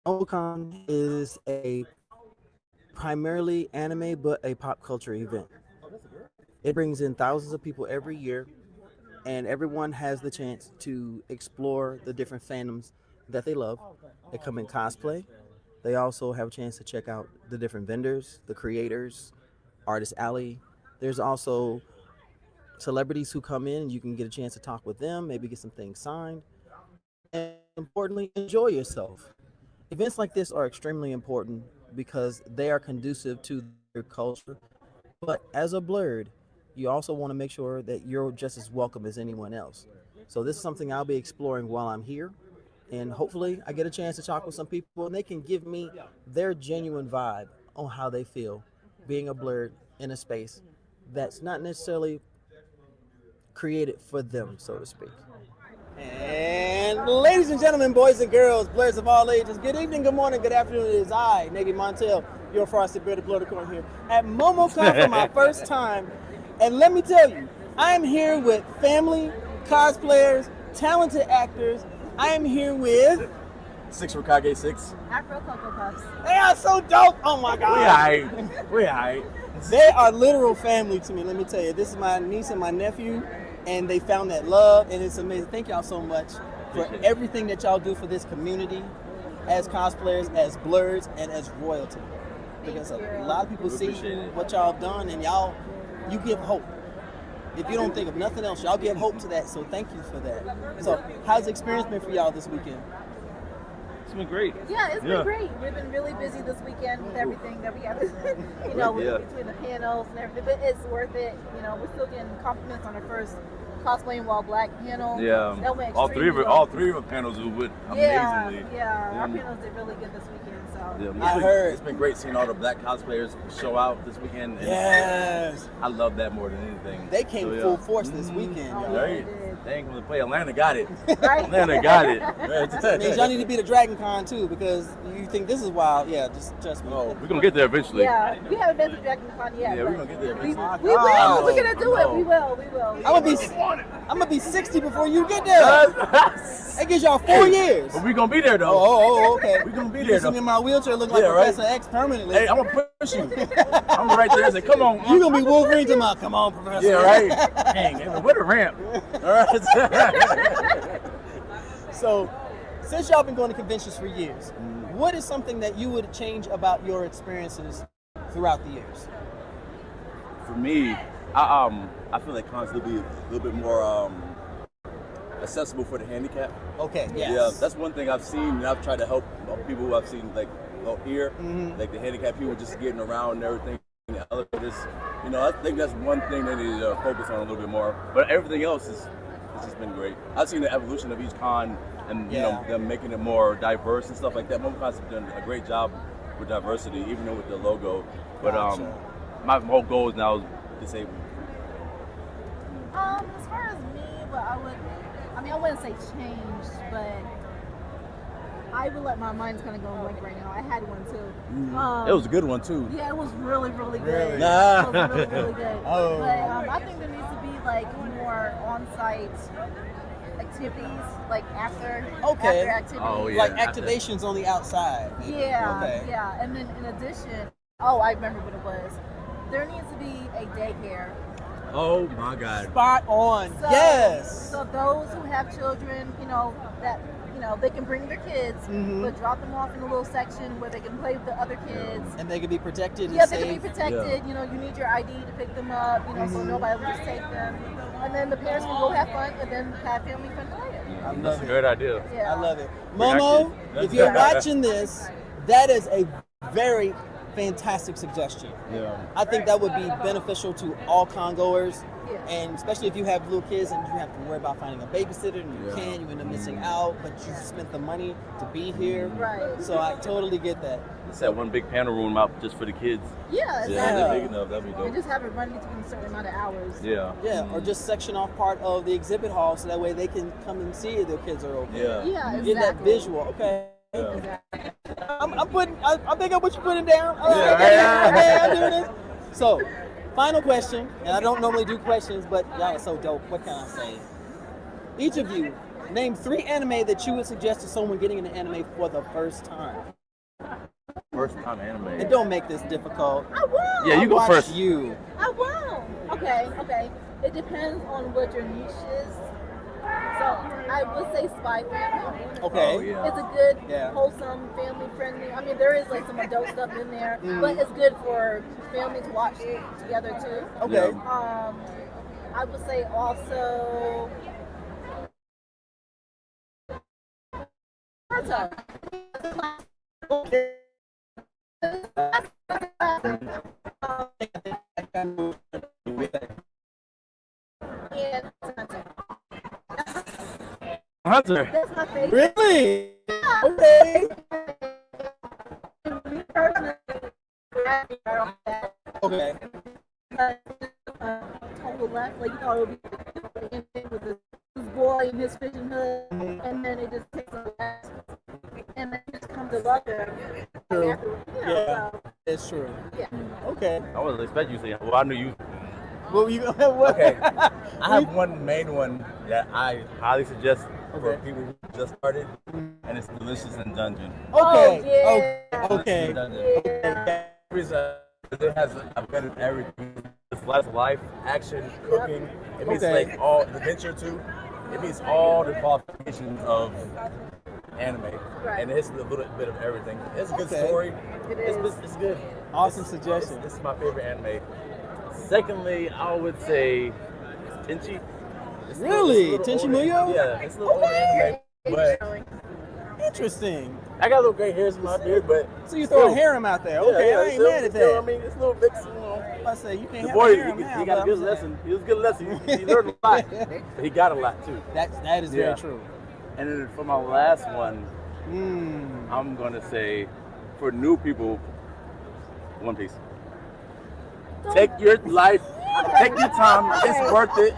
T: BlerDCon is a primarily anime but a pop culture event. It brings in thousands of people every year, and everyone has the chance to explore the different fandoms that they love. They come in cosplay. They also have a chance to check out the different vendors, the creators, Artist Alley. There's also celebrities who come in and you can get a chance to talk with them, maybe get some things signed, and importantly, enjoy yourself. Events like this are extremely important because they are conducive to their culture. But as a Blerd, you also want to make sure that you're just as welcome as anyone else. So this is something I'll be exploring while I'm here. And hopefully I get a chance to talk with some people and they can give me their genuine vibe on how they feel being a Blerd in a space that's not necessarily created for them, so to speak. And ladies and gentlemen, boys and girls, Blerds of all ages, good evening, good morning, good afternoon. It is I, Negi Montel, your frosted bearded BlerDCon here at MomoCon for my first time. And let me tell you, I am here with family, cosplayers, talented actors. I am here with
U: 6 Rokage 6.
V: Afro Cocoa Puffs.
T: They are so dope. Oh my God.
U: We aight.
T: They are literal family to me, let me tell you. This is my niece and my nephew, and they found that love, and it's amazing. Thank y'all so much for everything that y'all do for this community as cosplayers, as Blerds, and as royalty. Because a lot of people see what y'all have done, and you give hope. If you don't think of nothing else, y'all give hope to that, so thank you for that. So how's the experience been for y'all this weekend?
U: It's been great.
V: Yeah, it's been great. We've been really busy this weekend with everything that we have, between the panels and everything, but it's worth it. We're still getting compliments on our first cosplaying while black panel.
U: Yeah,
V: that went
U: all three of our panels went amazingly.
V: Yeah, our panels did really good this weekend. So
U: I heard it's been great seeing all the black cosplayers show out this weekend. And
T: yes,
U: I love that more than anything.
T: They came full force this weekend.
V: They did.
U: They ain't gonna play. Atlanta got it.
V: Right?
U: Atlanta got it.
T: Means y'all need to be the Dragon Con too, because you think this is wild. Yeah, just trust me.
U: Oh, we're gonna get there eventually.
V: Yeah, we haven't been to Dragon Con yet.
U: Yeah,
V: but
U: we're gonna get there
V: We
U: eventually.
V: will. We're gonna do it. We will.
T: I'm gonna be 60 before you get there. That gives y'all 4 years.
U: But we gonna be there though.
T: Oh, okay.
U: We gonna be
T: You
U: there
T: see me
U: though.
T: in my wheelchair looking like
U: Yeah, right.
T: Professor X permanently.
U: Hey, I'm gonna push you. I'm right there and say, come on.
T: You gonna be Wolverine to my, come on, Professor.
U: Yeah, right. Dang, what a ramp. All right.
T: So, since y'all been going to conventions for years, what is something that you would change about your experiences throughout the years?
U: For me, I feel like cons will be a little bit more accessible for the handicapped.
T: Okay. Yes.
U: Yeah, that's one thing I've seen, and I've tried to help people who I've seen like here, like the handicapped people just getting around and everything. The elevators, you know, I think that's one thing they need to focus on a little bit more. But everything else it's just been great. I've seen the evolution of each con, and you know, them making it more diverse and stuff like that. MomoCon's have done a great job with diversity, even though with the logo. But my whole goal is now disabled.
V: As far as me, I wouldn't say change, but I would let my mind's kind of go blank right now. I had one too.
U: It was a good one too.
V: Yeah, it was really, really good.
U: Really?
V: It was really, really good.
U: Oh.
V: But I think there needs to be like more on-site activities, like after activities.
U: Oh, yeah.
T: Like activations on the outside.
V: Yeah,
T: Okay.
V: yeah. And then in addition, I remember what it was. There needs to be a daycare.
U: Oh my God.
T: Spot on.
V: So,
T: Yes.
V: So those who have children, they can bring their kids, but drop them off in a little section where they can play with the other kids.
T: And they can be protected and
V: Yeah,
T: safe.
V: they can be protected.
T: Yeah.
V: You know, you need your ID to pick them up, so nobody will just take them. And then the parents can go have fun and then have family fun later.
U: That's a great idea.
V: Yeah.
T: I love it.
U: Bring our
T: Momo,
U: kids.
T: if you're watching this, that is a very fantastic suggestion.
U: Yeah.
T: I think that would be beneficial to all con-goers, and especially if you have little kids and you have to worry about finding a babysitter and you you end up missing out, but you spent the money to be here.
V: Right.
T: So I totally get that.
U: Set one big panel room out just for the kids.
V: Yeah,
U: Yeah,
V: exactly.
U: they're big enough. That'd be dope.
V: And just have it run between a certain amount of hours.
U: Yeah.
T: Yeah, or just section off part of the exhibit hall so that way they can come and see if their kids are okay.
U: Yeah.
V: Yeah,
T: Get that
V: exactly.
T: visual. Okay.
U: Yeah.
T: I pick up what you're putting down.
U: Yeah.
T: Okay, I'm doing this. So, final question, and I don't normally do questions, but y'all are so dope. What can I say? Each of you, name 3 anime that you would suggest to someone getting into anime for the first time.
U: First time anime.
T: And don't make this difficult.
V: I will.
U: Yeah, you go
T: Watch
U: first.
T: You.
V: I will. Okay. It depends on what your niche is. So I would say Spy Family.
T: Okay. Oh, yeah.
V: It's a good, wholesome, family friendly. I mean, there is like some adult stuff in there, but it's good for family to watch together too.
T: Okay.
V: I would say also.
U: Hunter.
V: That's my favorite.
T: Really? Okay. Okay.
V: Total left, like you thought it would be with this boy in his fishing hood, and then it just takes a left, and then it just comes to Rucker.
T: Yeah, it's true.
V: Yeah.
T: Okay.
U: I wasn't expecting you to say, well, I knew you.
T: What were you what?
U: Okay. I have one main one that I highly suggest for people who just started, and it's Delicious in Dungeon.
T: Okay. Okay.
U: Okay. It has a bit of everything. It's lots of life, action, cooking. It means like all adventure too. It means all the qualifications of anime, and it's a little bit of everything. It's a good story. It's good.
T: Awesome suggestion.
U: This is my favorite anime. Secondly, I would say Tenchi.
T: Really? Tenchi Muyo?
U: Yeah, it's a little older anime, but
T: interesting.
U: I got a little gray hairs in my beard, but
T: so you throwing harem out there? Okay, I ain't mad at that.
U: I mean, it's a little mix. You know,
T: I say you can't
U: the
T: have
U: boy,
T: a harem
U: he
T: now,
U: got a
T: but
U: good
T: I'm
U: lesson. He was a good lesson. He learned a lot. But he got a lot too.
T: That is very true.
U: And then for my last one, I'm gonna say, for new people, One Piece. Take your life, take your time. It's worth it.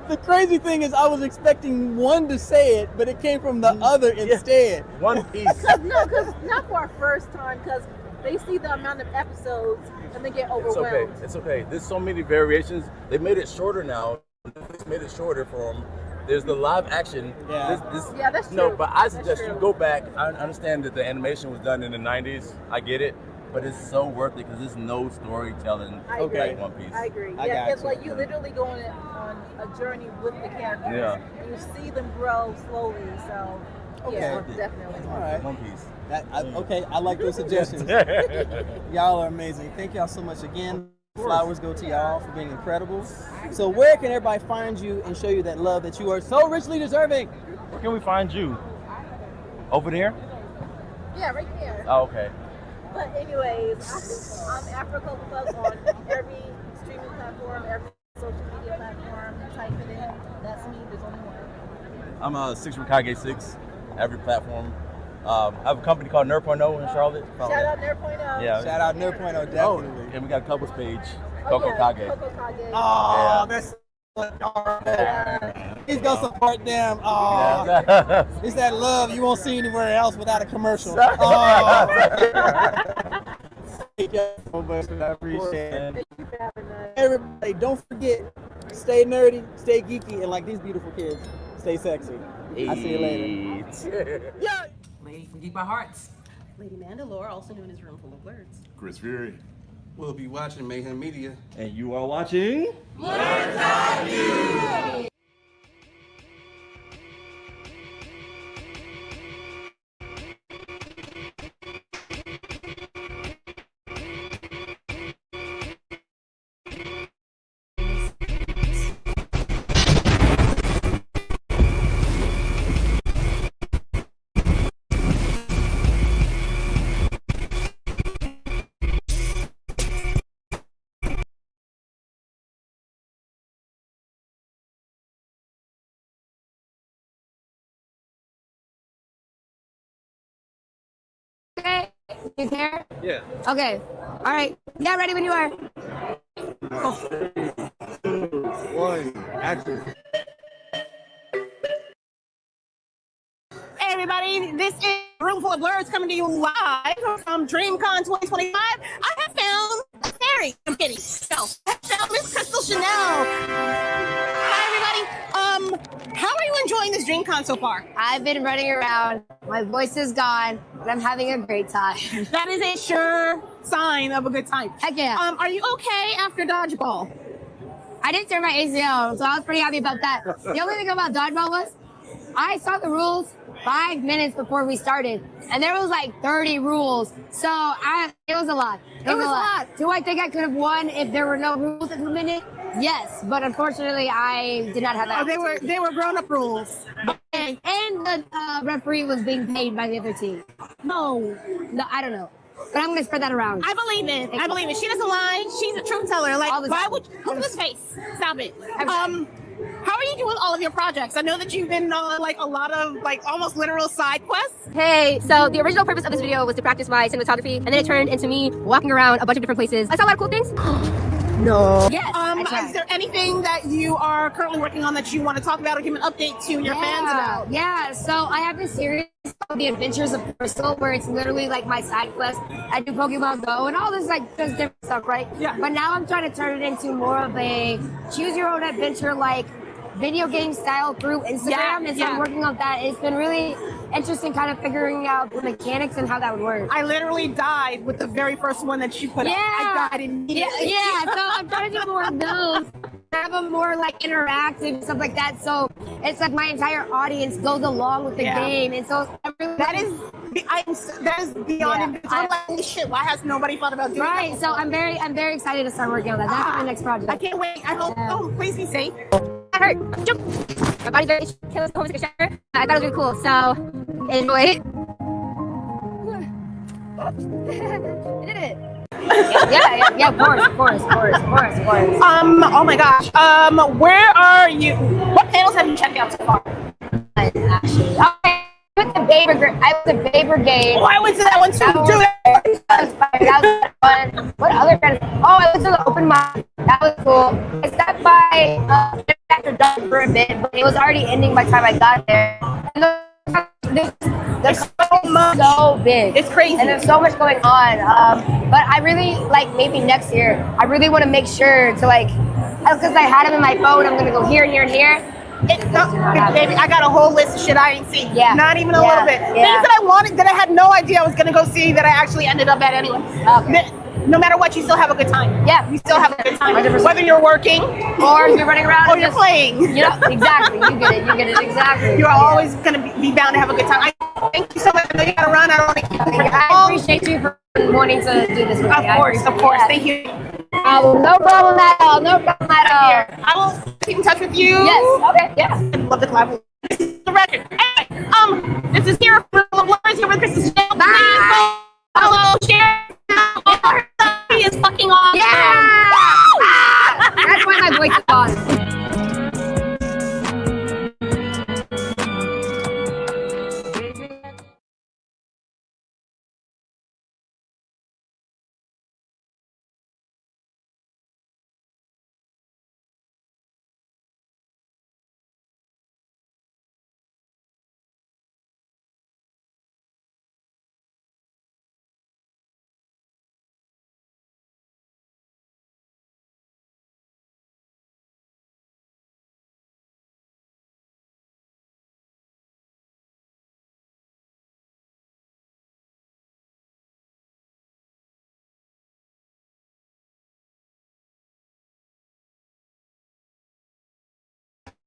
T: The crazy thing is, I was expecting one to say it, but it came from the other instead.
U: One Piece.
V: Because not for our first time, because they see the amount of episodes and they get overwhelmed.
U: It's okay. There's so many variations. They made it shorter now. They made it shorter for them. There's the live action.
T: Yeah.
V: Yeah, that's
U: No,
V: true.
U: but I suggest you go back. I understand that the animation was done in the 90s. I get it. But it's so worth it because there's no storytelling like One Piece.
V: I agree.
T: I
V: Yeah,
T: got
V: it's
T: you.
V: like you literally going on a journey with the characters.
U: Yeah.
V: And you see them grow slowly. So, yeah, definitely.
T: All right.
U: One Piece.
T: Okay, I like those suggestions. Y'all are amazing. Thank y'all so much again. Flowers go to y'all for being incredible. So where can everybody find you and show you that love that you are so richly deserving?
U: Where can we find you? Over there?
V: Yeah, right there.
U: Oh, okay.
V: But anyways, I'm Afro Club on every streaming platform, every social media platform. Type it in. That's me. There's only one.
U: I'm 6MYK6, every platform. I have a company called Nerd.0 in Charlotte.
V: Shout out Nerd.0.
U: Yeah.
T: Shout out Nerd.0, definitely.
U: And we got a couples page,
V: Oh,
U: Coco
V: yeah,
U: Kage.
V: Coco Kage.
T: Oh, that's he's gonna support them. Oh, it's that love you won't see anywhere else without a commercial. Oh. Thank you so much. I appreciate it. Everybody, don't forget, stay nerdy, stay geeky, and like these beautiful kids, stay sexy. I'll see you later.
V: Yeah.
M: Lady from Geek by Hearts. Lady Mandalore, also known as Room Full of Blerds.
I: Chris Fury. We'll be watching Mayhem Media.
C: And you are watching
J: BlerdStation.
E: Okay, you there?
C: Yeah.
E: Okay, all right. Yeah, ready when you are.
C: One, action.
M: Hey everybody, this is Room Full of Blerds coming to you live from DreamCon 2025. I have found a fairy. I'm kidding. No, I found Miss Crystal Chanel. Hi everybody. How are you enjoying this DreamCon so far?
E: I've been running around. My voice is gone, but I'm having a great time.
M: That is a sure sign of a good time.
E: Heck yeah.
M: Are you okay after dodgeball?
E: I did tear my ACL, so I was pretty happy about that. The only thing about dodgeball was I saw the rules 5 minutes before we started, and there was like 30 rules. So it was a lot. It was a lot. Do I think I could have won if there were no rules at the minute? Yes, but unfortunately, I did not have that.
M: Oh, they were grown-up rules.
E: And the referee was being paid by the other team. No, I don't know. But I'm gonna spread that around.
M: I believe it. I believe it. She doesn't lie. She's a truth teller. Like, why would look at his face? Stop it. How are you doing with all of your projects? I know that you've been on like a lot of like almost literal side quests.
E: Hey, so the original purpose of this video was to practice my cinematography, and then it turned into me walking around a bunch of different places. I saw a lot of cool things.
M: No.
E: Yes.
M: Is there anything that you are currently working on that you want to talk about or give an update to your fans about?
E: Yeah, so I have this series called The Adventures of Crystal, where it's literally like my side quest. I do Pokemon Go and all this like just different stuff, right? Yeah. But now I'm trying to turn it into more of a choose your own adventure like video game style through Instagram. And so I'm working on that. It's been really interesting kind of figuring out the mechanics and how that would work.
M: I literally died with the very first one that she put up. I died immediately.
E: Yeah, so I'm trying to do more of those. Have them more like interactive stuff like that. So it's like my entire audience goes along with the game, and so
M: that is beyond. I'm like, holy shit! Why has nobody thought about doing that?
E: Right. So I'm very excited to start working on that. That's my next project.
M: I can't wait. I hope. Oh, please be safe.
E: I hurt. Jump. My body's very killing home shower. I thought it was really cool. So enjoy it. I did it. Yeah, of course.
M: Oh my gosh. Where are you? What panels have you checked out so far?
E: Actually, I went to Bay Brigade.
M: Oh, I went to that one too.
E: That was fun. What other panels? Oh, I went to the open mic. That was cool. I stopped by after up for a bit, but it was already ending by the time I got there. And there's so big.
V: It's crazy.
E: And there's so much going on. But I really, like, maybe next year, I really want to make sure to, like, because I had them in my phone, I'm going to go here and here and here.
V: Baby, I got a whole list of shit I ain't seen.
E: Yeah.
V: Not even a little bit.
E: Yeah.
V: Things that I wanted that I had no idea I was gonna go see that I actually ended up at anyway.
E: Okay.
V: No matter what, you still have a good time.
E: Yeah.
V: You still have a good time.
E: 100%.
V: Whether you're working
E: or you're running around
V: or you're playing.
E: You know, exactly. You get it, exactly.
V: You're always gonna be bound to have a good time. Thank you so much. I know you gotta run. I don't want to keep you for
E: I appreciate you for wanting to do this with me.
V: Of course. Thank you.
E: No problem at all. No problem at all.
V: I will keep in touch with you.
E: Yes. Okay. Yeah.
V: I love the collab. This is the record. Anyway, this is here for the Blerds here with Chris's channel. Please go follow, share. He is fucking awesome.
E: Yeah. That's why my voice is on.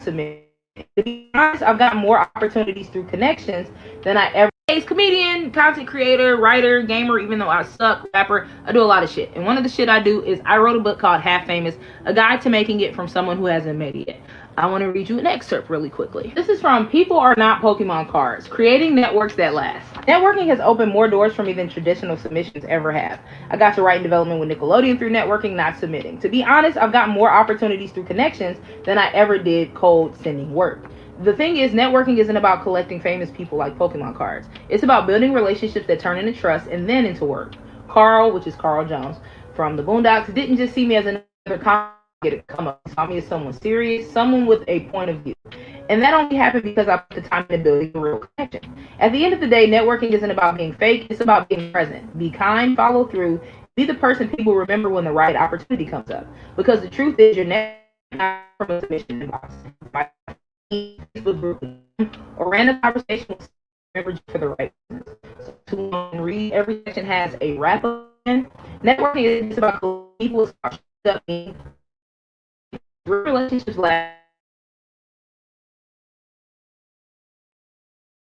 H: To me, to be honest, I've got more opportunities through connections than I ever. Comedian, content creator, writer, gamer. Even though I suck, rapper, I do a lot of shit. And one of the shit I do is I wrote a book called Half Famous, a guide to making it from someone who hasn't made it yet. I want to read you an excerpt really quickly. This is from People Are Not Pokemon Cards, Creating Networks That Last. Networking has opened more doors for me than traditional submissions ever have. I got to write in development with Nickelodeon through networking, not submitting. To be honest, I've got more opportunities through connections than I ever did cold sending work. The thing is, networking isn't about collecting famous people like Pokemon cards. It's about building relationships that turn into trust and then into work. Carl, which is Carl Jones, from the Boondocks, didn't just see me as another comic to come up. He saw me as someone serious, someone with a point of view. And that only happened because I put the time into building a real connection. At the end of the day, networking isn't about being fake, it's about being present. Be kind, follow through, be the person people remember when the right opportunity comes up. Because the truth is, your networking from a submission inbox. Facebook group or random conversation with remember for the right reasons. So to read, every section has a wrap up. Networking is about people stuff being relationships last.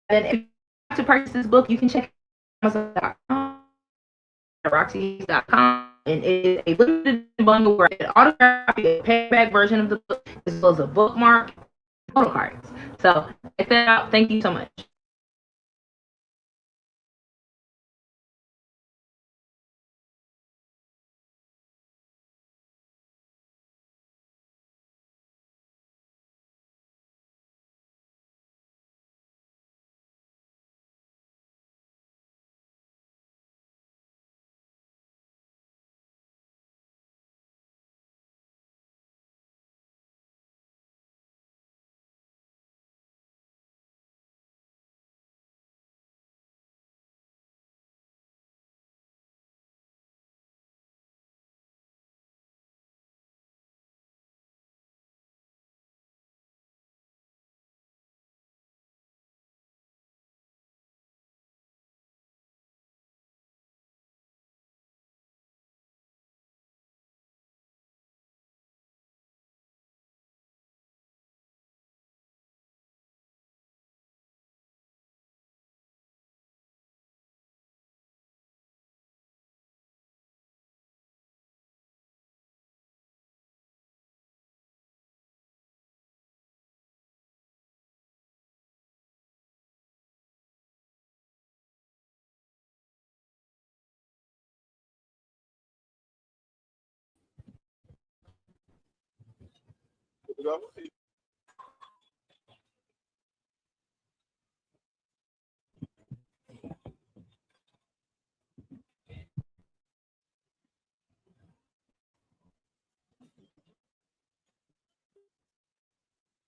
H: And if you want to purchase this book, you can check Amazon.com, Roxy's.com, and it is a limited bundle where an autograph, a paperback version of the book, as well as a bookmark, photo cards. So check that out. Thank you so much.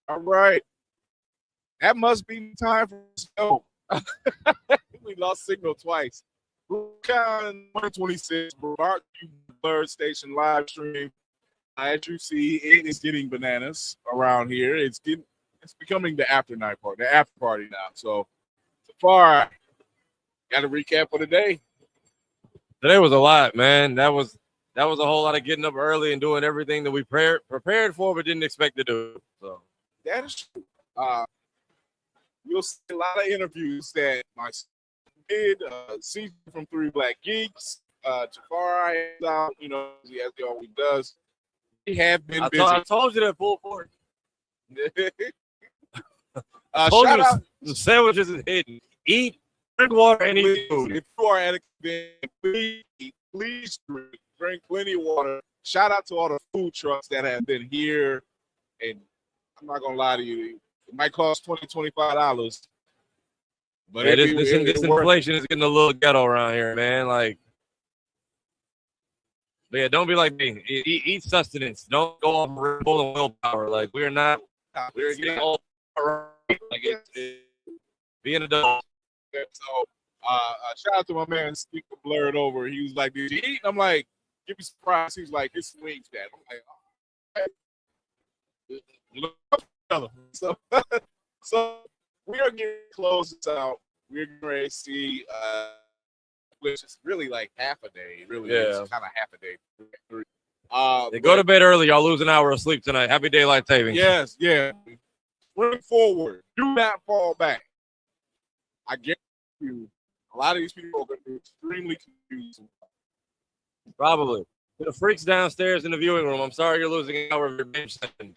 G: All right. That must be time for the show. We lost signal twice. BlerDCon 2026 brought you BlerdStation live stream. As you see, it is getting bananas around here. It's becoming the after party now. So far, got a recap for the day.
C: Today was a lot, man. That was a whole lot of getting up early and doing everything that we prepared for but didn't expect to do. So
G: that is true. You'll see a lot of interviews that my did. Season from 3 Black Geeks. Tafari, as he always does. We have been busy.
C: I told you that full court.
G: Shout out.
C: The sandwiches is hidden. Eat, drink water, and eat food.
G: If you are at an event, please drink plenty of water. Shout out to all the food trucks that have been here. And I'm not going to lie to you. It might cost $20-$25. But
C: this inflation is getting a little ghetto around here, man. But yeah, don't be like me. Eat sustenance. Don't go off Red Bull and willpower. We're getting old. Be an adult.
G: So, shout out to my man, Speak the Blerd over. He was like, "Did you eat?" I'm like, "Give me some fries." He was like, "It's wings, Dad." I'm like, "Oh, so we are getting close out. We're getting ready to see, which is really like half a day. Really, it's kind of half a day.
C: Go to bed early. Y'all lose an hour of sleep tonight. Happy daylight savings.
G: Yes, yeah. Bring forward. Do not fall back. I guarantee you, a lot of these people are going to be extremely confused.
C: Probably. To the freaks downstairs in the viewing room, I'm sorry you're losing an hour of your bench session.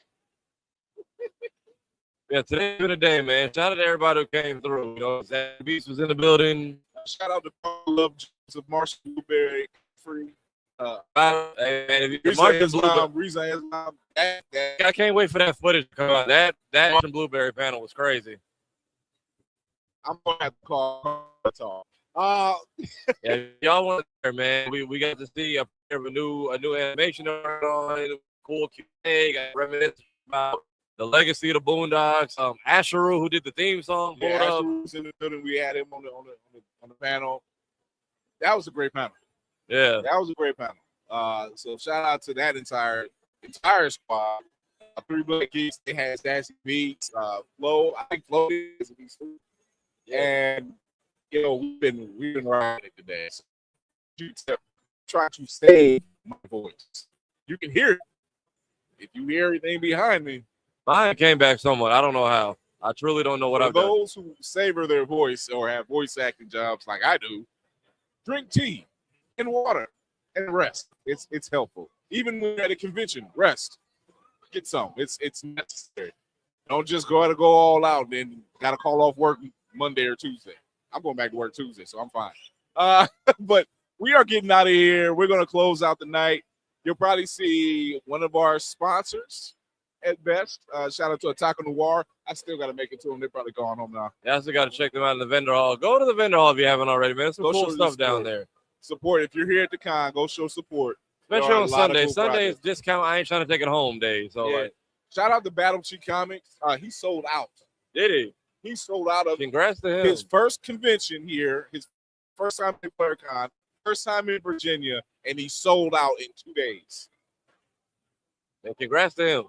C: Yeah, today's been a day, man. Shout out to everybody who came through. Zach Beast was in the building.
G: Shout out to Love of Marshall Blueberry Free.
C: Hey, man, I can't wait for that footage to come out. That Marshall Blueberry panel was crazy.
G: I'm gonna have to call talk.
C: Yeah, y'all want there, man. We got to see a new animation on cool Q&A. Got reminiscent about the legacy of the Boondocks. Asheru, who did the theme song, pulled up.
G: Asheru's in the building. We had him on the panel. That was a great panel.
C: Yeah,
G: that was a great panel. So shout out to that entire squad. 3 Black Geeks. They had Sassy Beats, Flo. I think Flo is a beast. And we've been riding it today. So try to save my voice. You can hear it. If you hear everything behind me.
C: Mine came back somewhat. I don't know how. I truly don't know what I've done.
G: For those who savor their voice or have voice acting jobs like I do, drink tea and water and rest. It's helpful. Even when you're at a convention, rest. Get some. It's necessary. Don't just go all out and then gotta call off work Monday or Tuesday. I'm going back to work Tuesday, so I'm fine. But we are getting out of here. We're gonna close out the night. You'll probably see one of our sponsors at best. Shout out to Taco Noir. I still got to make it to them. They're probably going home now.
C: Yeah, I still got to check them out in the vendor hall. Go to the vendor hall if you haven't already, man. There's some cool stuff down there.
G: Support. If you're here at the con, go show support.
C: Especially on Sunday. Sunday is discount. I ain't trying to take it home day. So
G: shout out to Battle Chi Comics. He sold out.
C: Did he?
G: He sold out of.
C: Congrats to him.
G: His first convention here. His first time in BlerDCon. First time in Virginia, and he sold out in 2 days.
C: And congrats to him.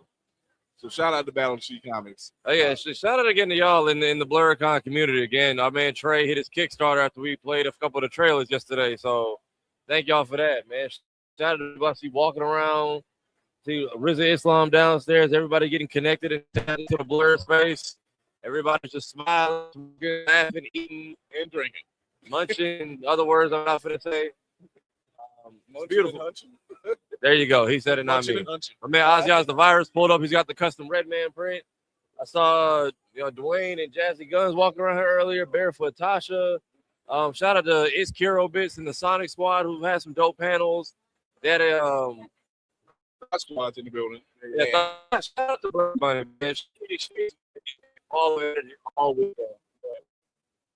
G: So shout out to Battle Chi Comics.
C: Oh yeah, shout out again to y'all in the BlerDCon community. Again, our man Trey hit his Kickstarter after we played a couple of the trailers yesterday. So thank y'all for that, man. Shout out to everybody see walking around, see Rizza Islam downstairs. Everybody getting connected into the Blerd space. Everybody's just smiling, laughing, eating,
G: and drinking,
C: munching. Other words I'm not going to say. It's beautiful. There you go. He said it, not me. My man OzzyOz the Vyrus pulled up. He's got the custom Red Man print. I saw Dwayne and Jazzy Guns walking around here earlier. Barefoot Tasha. Shout out to It's Kiro Bits and the Sonic Squad who had some dope panels. They had a
G: squad's in the building.
C: Yeah, shout out to everybody, man. All weekend.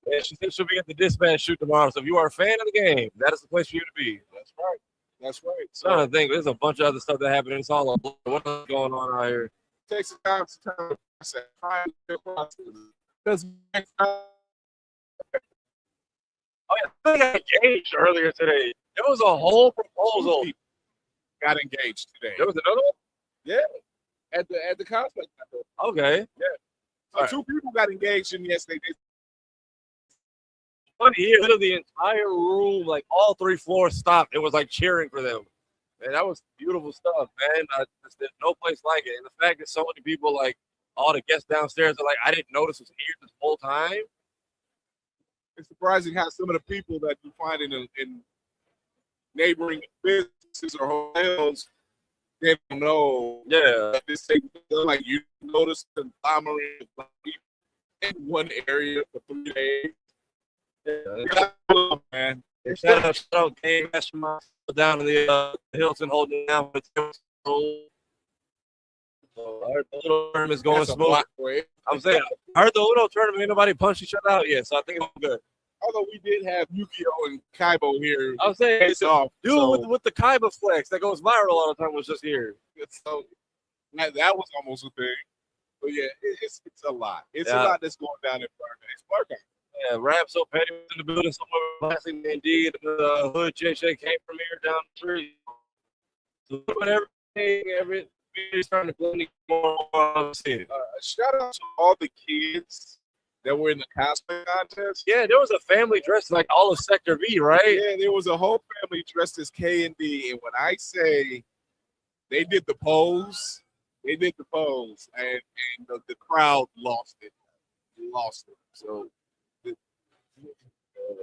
C: Yeah, she said she'll be at the dispatch shoot tomorrow. So if you are a fan of the game, that is the place for you to be.
G: That's right. That's right.
C: So I think there's a bunch of other stuff that happened. It's all what's going on out here.
G: takes the time to turn the process. Because
C: Oh yeah, I got engaged earlier today. There was a whole proposal.
G: Got engaged today.
C: There was another one?
G: Yeah. At the cosplay.
C: Okay.
G: Yeah. So
C: All right.
G: 2 people got engaged, and yes, they did.
C: Funny here, the entire room, like all 3 floors stopped. It was like cheering for them. Man, that was beautiful stuff, man. There's no place like it. And the fact that so many people, like all the guests downstairs, are like, I didn't notice was here this whole time.
G: It's surprising how some of the people that you find in neighboring businesses or hotels, they don't know.
C: Yeah.
G: That this thing, like you notice the conglomerate of black people in one area for 3 days. Yeah, man.
C: Shout out Game Mastermind down in the Hilton holding it down for the I heard the Uno tournament is going
G: That's a
C: smooth.
G: block away.
C: I'm saying, I heard the Uno tournament, ain't nobody punched each other out yet, so I think it's good.
G: Although we did have Yu-Gi-Oh! And Kaibo here.
C: I was saying,
G: It's off,
C: dude
G: so-
C: with the Kaiba flex that goes viral all the time was just here.
G: So that was almost a thing. But yeah, it's a lot. It's a
C: Yeah.
G: lot that's going down in BlerdCon.
C: Yeah, Rap So Petty was in the building somewhere. Classic Indeed, the Hood JJ came from here down the street. So everything is starting to blend more city.
G: Shout out to all the kids that were in the cosplay contest.
C: Yeah, there was a family dressed like all of Sector V, right?
G: Yeah, there was a whole family dressed as K and D. And when I say they did the pose, and the crowd lost it. So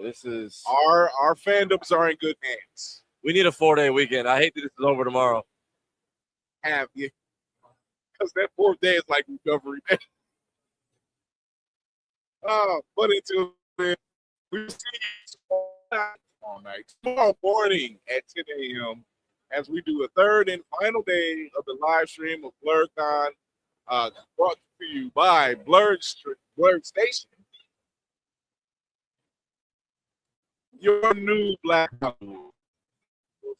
C: this is
G: our fandoms are in good hands.
C: We need a 4-day weekend. I hate that this is over tomorrow.
G: Have you? Because that 4th day is like recovery day. But until then, we see you all night. Tomorrow morning at 10 a.m. as we do the 3rd and final day of the live stream of BlerDCon, brought to you by BlerdStation. Your new Black Hole.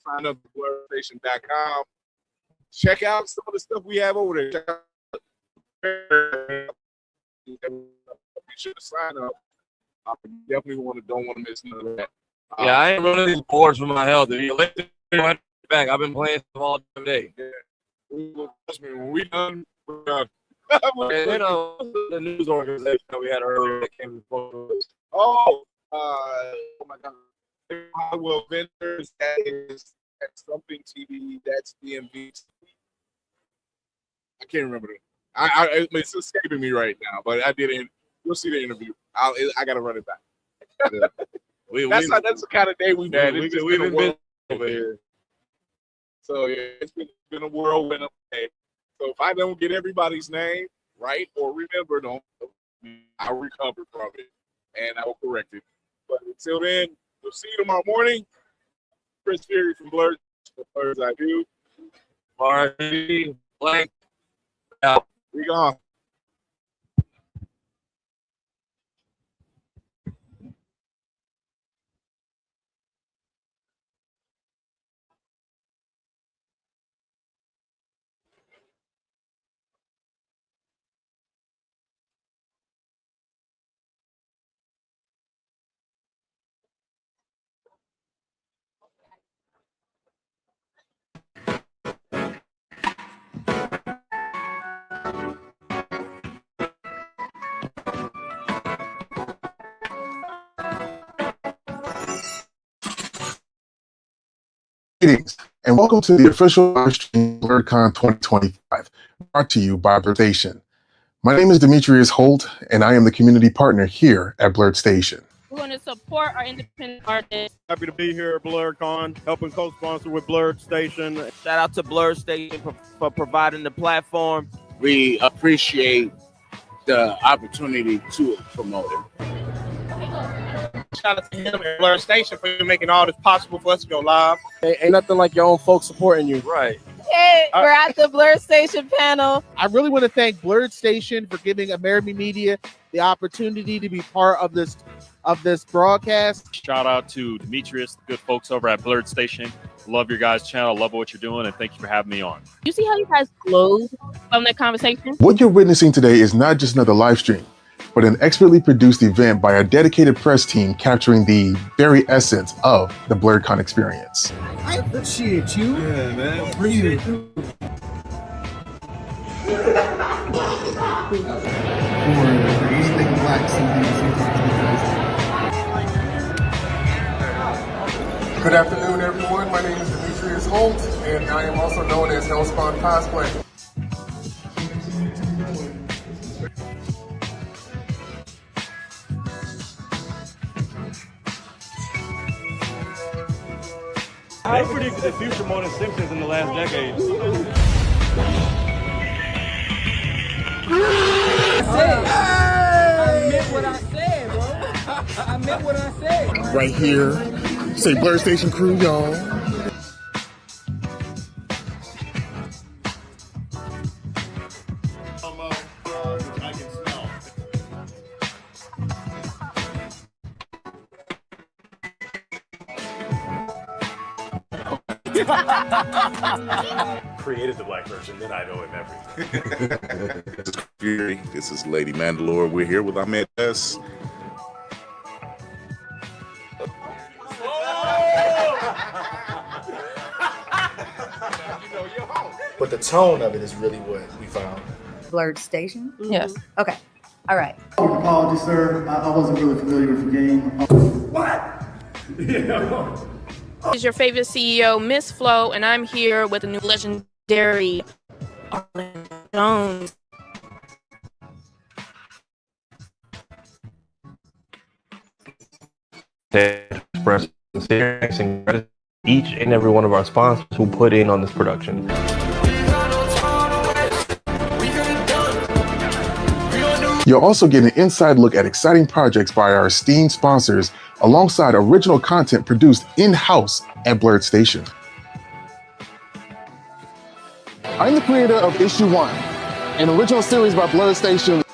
G: Sign up at BlerdStation.com. Check out some of the stuff we have over there. Check out. You should sign up. I definitely don't want to miss none of that.
C: Yeah, I ain't running these boards for my health. If you let me back, I've been playing all day.
G: Yeah. Trust me, when we done, we're done.
C: And you know, the news organization that we had earlier that came to us.
G: Oh my God. Hollywood Vendors, that is at something TV, that's DMV. I can't remember it. It's escaping me right now, but I didn't. You'll see the interview. I got to run it back.
C: Yeah.
G: That's the kind of day we've had.
C: We've
G: It's
C: been
G: been
C: over here.
G: So yeah, it's been a whirlwind of day. So if I don't get everybody's name right or remember them, I'll recover from it and I will correct it. But until then, we'll see you tomorrow morning. Chris Fury from Blerds, Eyeview.
C: RIP, blank. Out.
G: We gone.
D: Greetings, and welcome to the official live stream BlerDCon 2025, brought to you by BlerdStation. My name is Demetrius Holt, and I am the community partner here at BlerdStation.
K: We want to support our independent artists.
Q: Happy to be here at BlerDCon, helping co-sponsor with BlerdStation.
X: Shout out to BlerdStation for providing the platform.
Y: We appreciate the opportunity to promote it.
Z: Shout out to him and BlerdStation for making all this possible for us to go live.
Q: Ain't nothing like your own folks supporting you.
C: Right.
V: Hey, we're at the BlerdStation panel.
Z: I really want to thank BlerdStation for giving American Media the opportunity to be part of this of this broadcast.
B: Shout out to Demetrius, the good folks over at BlerdStation. Love your guys' channel. Love what you're doing, and thank you for having me on.
K: You see how you guys glowed from that conversation?
D: What you're witnessing today is not just another live stream, but an expertly produced event by a dedicated press team capturing the very essence of the BlerDCon experience.
A: I appreciate you. Yeah, man. Appreciate you. For anything black,
D: Good afternoon, everyone. My name is Demetrius Holt, and I am also known as Hellspawn Cosplay.
C: They predicted the future more than Simpsons in the last decade.
A: I meant what I said, bro. I meant what I said.
D: Right here. Say BlerdStation crew, y'all.
L: Created the black version, then I know him everything.
F: This is Fury. This is Lady Mandalore. We're here with Marquez.
N: But the tone of it is really what we found.
P: BlerdStation?
K: Yes.
P: Okay. All right.
A: Apologies, sir. I wasn't really familiar with the game. What?
K: Is your favorite CEO, Miss Flo, and I'm here with a new legendary Arlen Jones.
C: Express sincere thanks and gratitude to each and every one of our sponsors who put in on this production.
D: You'll also get an inside look at exciting projects by our esteemed sponsors, alongside original content produced in-house at BlerdStation. I'm the creator of Issue 1, an original series by BlerdStation.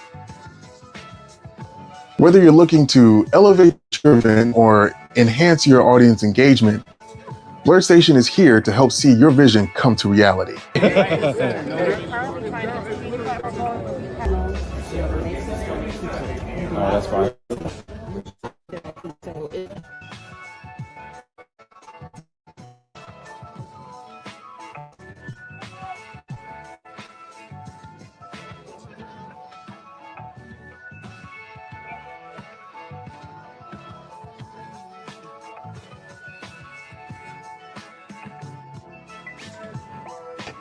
D: Whether you're looking to elevate your event or enhance your audience engagement, BlerdStation is here to help see your vision come to reality.
C: That's fine.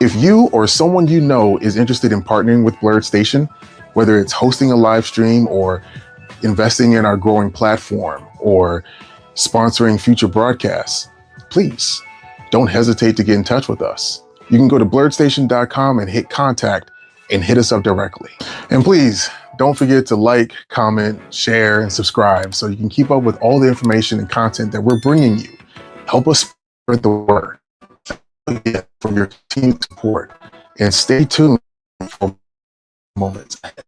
D: If you or someone you know is interested in partnering with BlerdStation, whether it's hosting a live stream or investing in our growing platform or sponsoring future broadcasts, please don't hesitate to get in touch with us. You can go to BlerdStation.com and hit contact and hit us up directly. And please don't forget to like, comment, share, and subscribe so you can keep up with all the information and content that we're bringing you. Help us spread the word. For your team support, and stay tuned for moments ahead.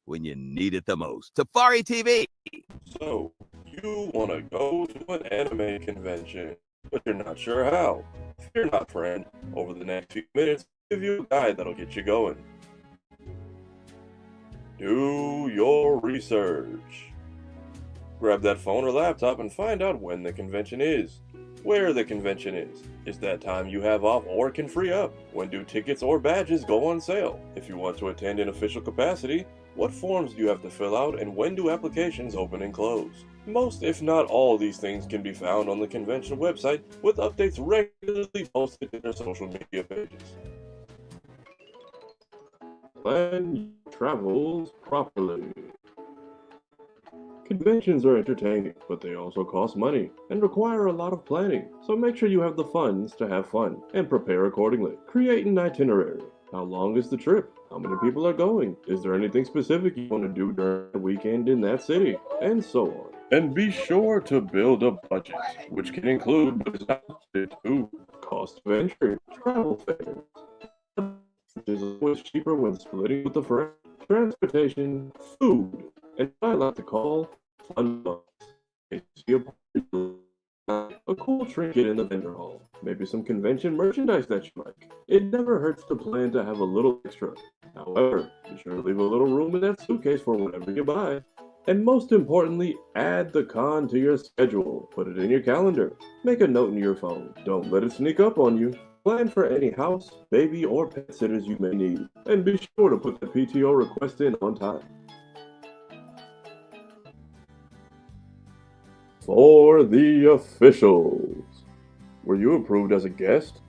S: When you need it the most. Tafari TV.
C: So, you want to go to an anime convention, but you're not sure how. Fear not, friend. Over the next few minutes, I'll give you a guide that'll get you going. Do your research. Grab that phone or laptop and find out when the convention is, where the convention is that time you have off or can free up, when do tickets or badges go on sale, if you want to attend in official capacity, what forms do you have to fill out, and when do applications open and close. Most, if not all, these things can be found on the convention website, with updates regularly posted in their social media pages. Plan your travels properly. Conventions are entertaining, but they also cost money and require a lot of planning, so make sure you have the funds to have fun and prepare accordingly. Create an itinerary. How long is the trip?
I: How many people are going? Is there anything specific you want to do during the weekend in that city? And so on. And be sure to build a budget, which can include but is not limited to cost of entry, travel fares, which is always cheaper when splitting with a friend, transportation, food, and what I like to call fun bucks. If you see a cool trinket in the vendor hall, maybe some convention merchandise that you like. It never hurts to plan to have a little extra. However, be sure to leave a little room in that suitcase for whatever you buy. And most importantly, add the con to your schedule. Put it in your calendar. Make a note in your phone. Don't let it sneak up on you. Plan for any house, baby, or pet sitters you may need. And be sure to put the PTO request in on time. For the officials. Were you approved as a guest?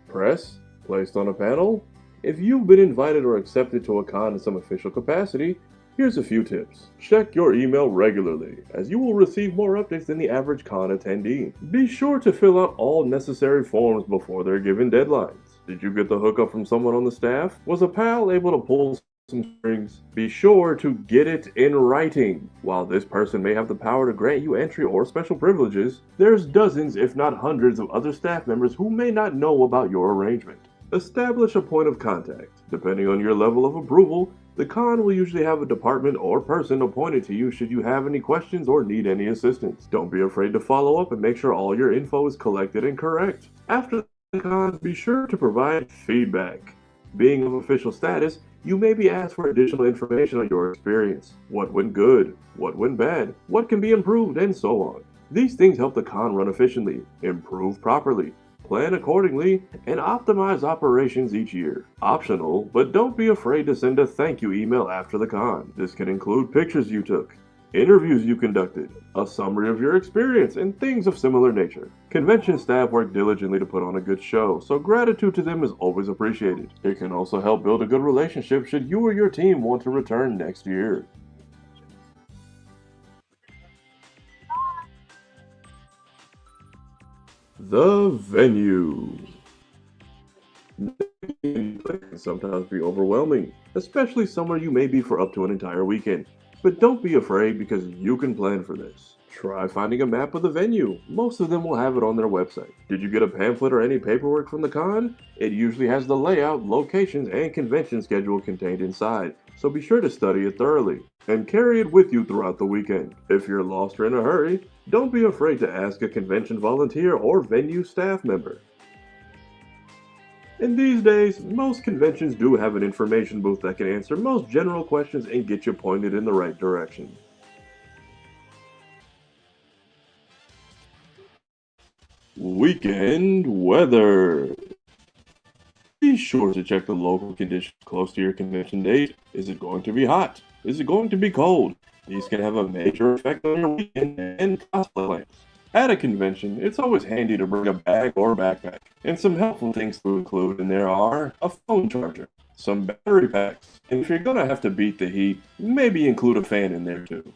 I: Press? Placed on a panel? If you've been invited or accepted to a con in some official capacity, here's a few tips. Check your email regularly, as you will receive more updates than the average con attendee. Be sure to fill out all necessary forms before their given deadlines. Did you get the hookup from someone on the staff? Was a pal able to pull some strings? Be sure to get it in writing. While this person may have the power to grant you entry or special privileges, there's dozens if not hundreds of other staff members who may not know about your arrangement. Establish a point of contact. Depending on your level of approval, the con will usually have a department or person appointed to you should you have any questions or need any assistance. Don't be afraid to follow up and make sure all your info is collected and correct. After the con, be sure to provide feedback. Being of official status, you may be asked for additional information on your experience. What went good? What went bad? What can be improved? And so on. These things help the con run efficiently, improve properly, plan accordingly, and optimize operations each year. Optional, but don't be afraid to send a thank you email after the con. This can include pictures you took, interviews you conducted, a summary of your experience, and things of similar nature. Convention staff work diligently to put on a good show, so gratitude to them is always appreciated. It can also help build a good relationship should you or your team want to return next year. The venue. It can sometimes be overwhelming, especially somewhere you may be for up to an entire weekend. But don't be afraid because you can plan for this. Try finding a map of the venue. Most of them will have it on their website. Did you get a pamphlet or any paperwork from the con? It usually has the layout, locations, and convention schedule contained inside, so be sure to study it thoroughly and carry it with you throughout the weekend. If you're lost or in a hurry, don't be afraid to ask a convention volunteer or venue staff member. In these days, most conventions do have an information booth that can answer most general questions and get you pointed in the right direction. Weekend weather. Be sure to check the local conditions close to your convention date. Is it going to be hot? Is it going to be cold? These can have a major effect on your weekend and cosplay plans. At a convention, it's always handy to bring a bag or backpack, and some helpful things to include in there are a phone charger, some battery packs, and if you're gonna have to beat the heat, maybe include a fan in there too.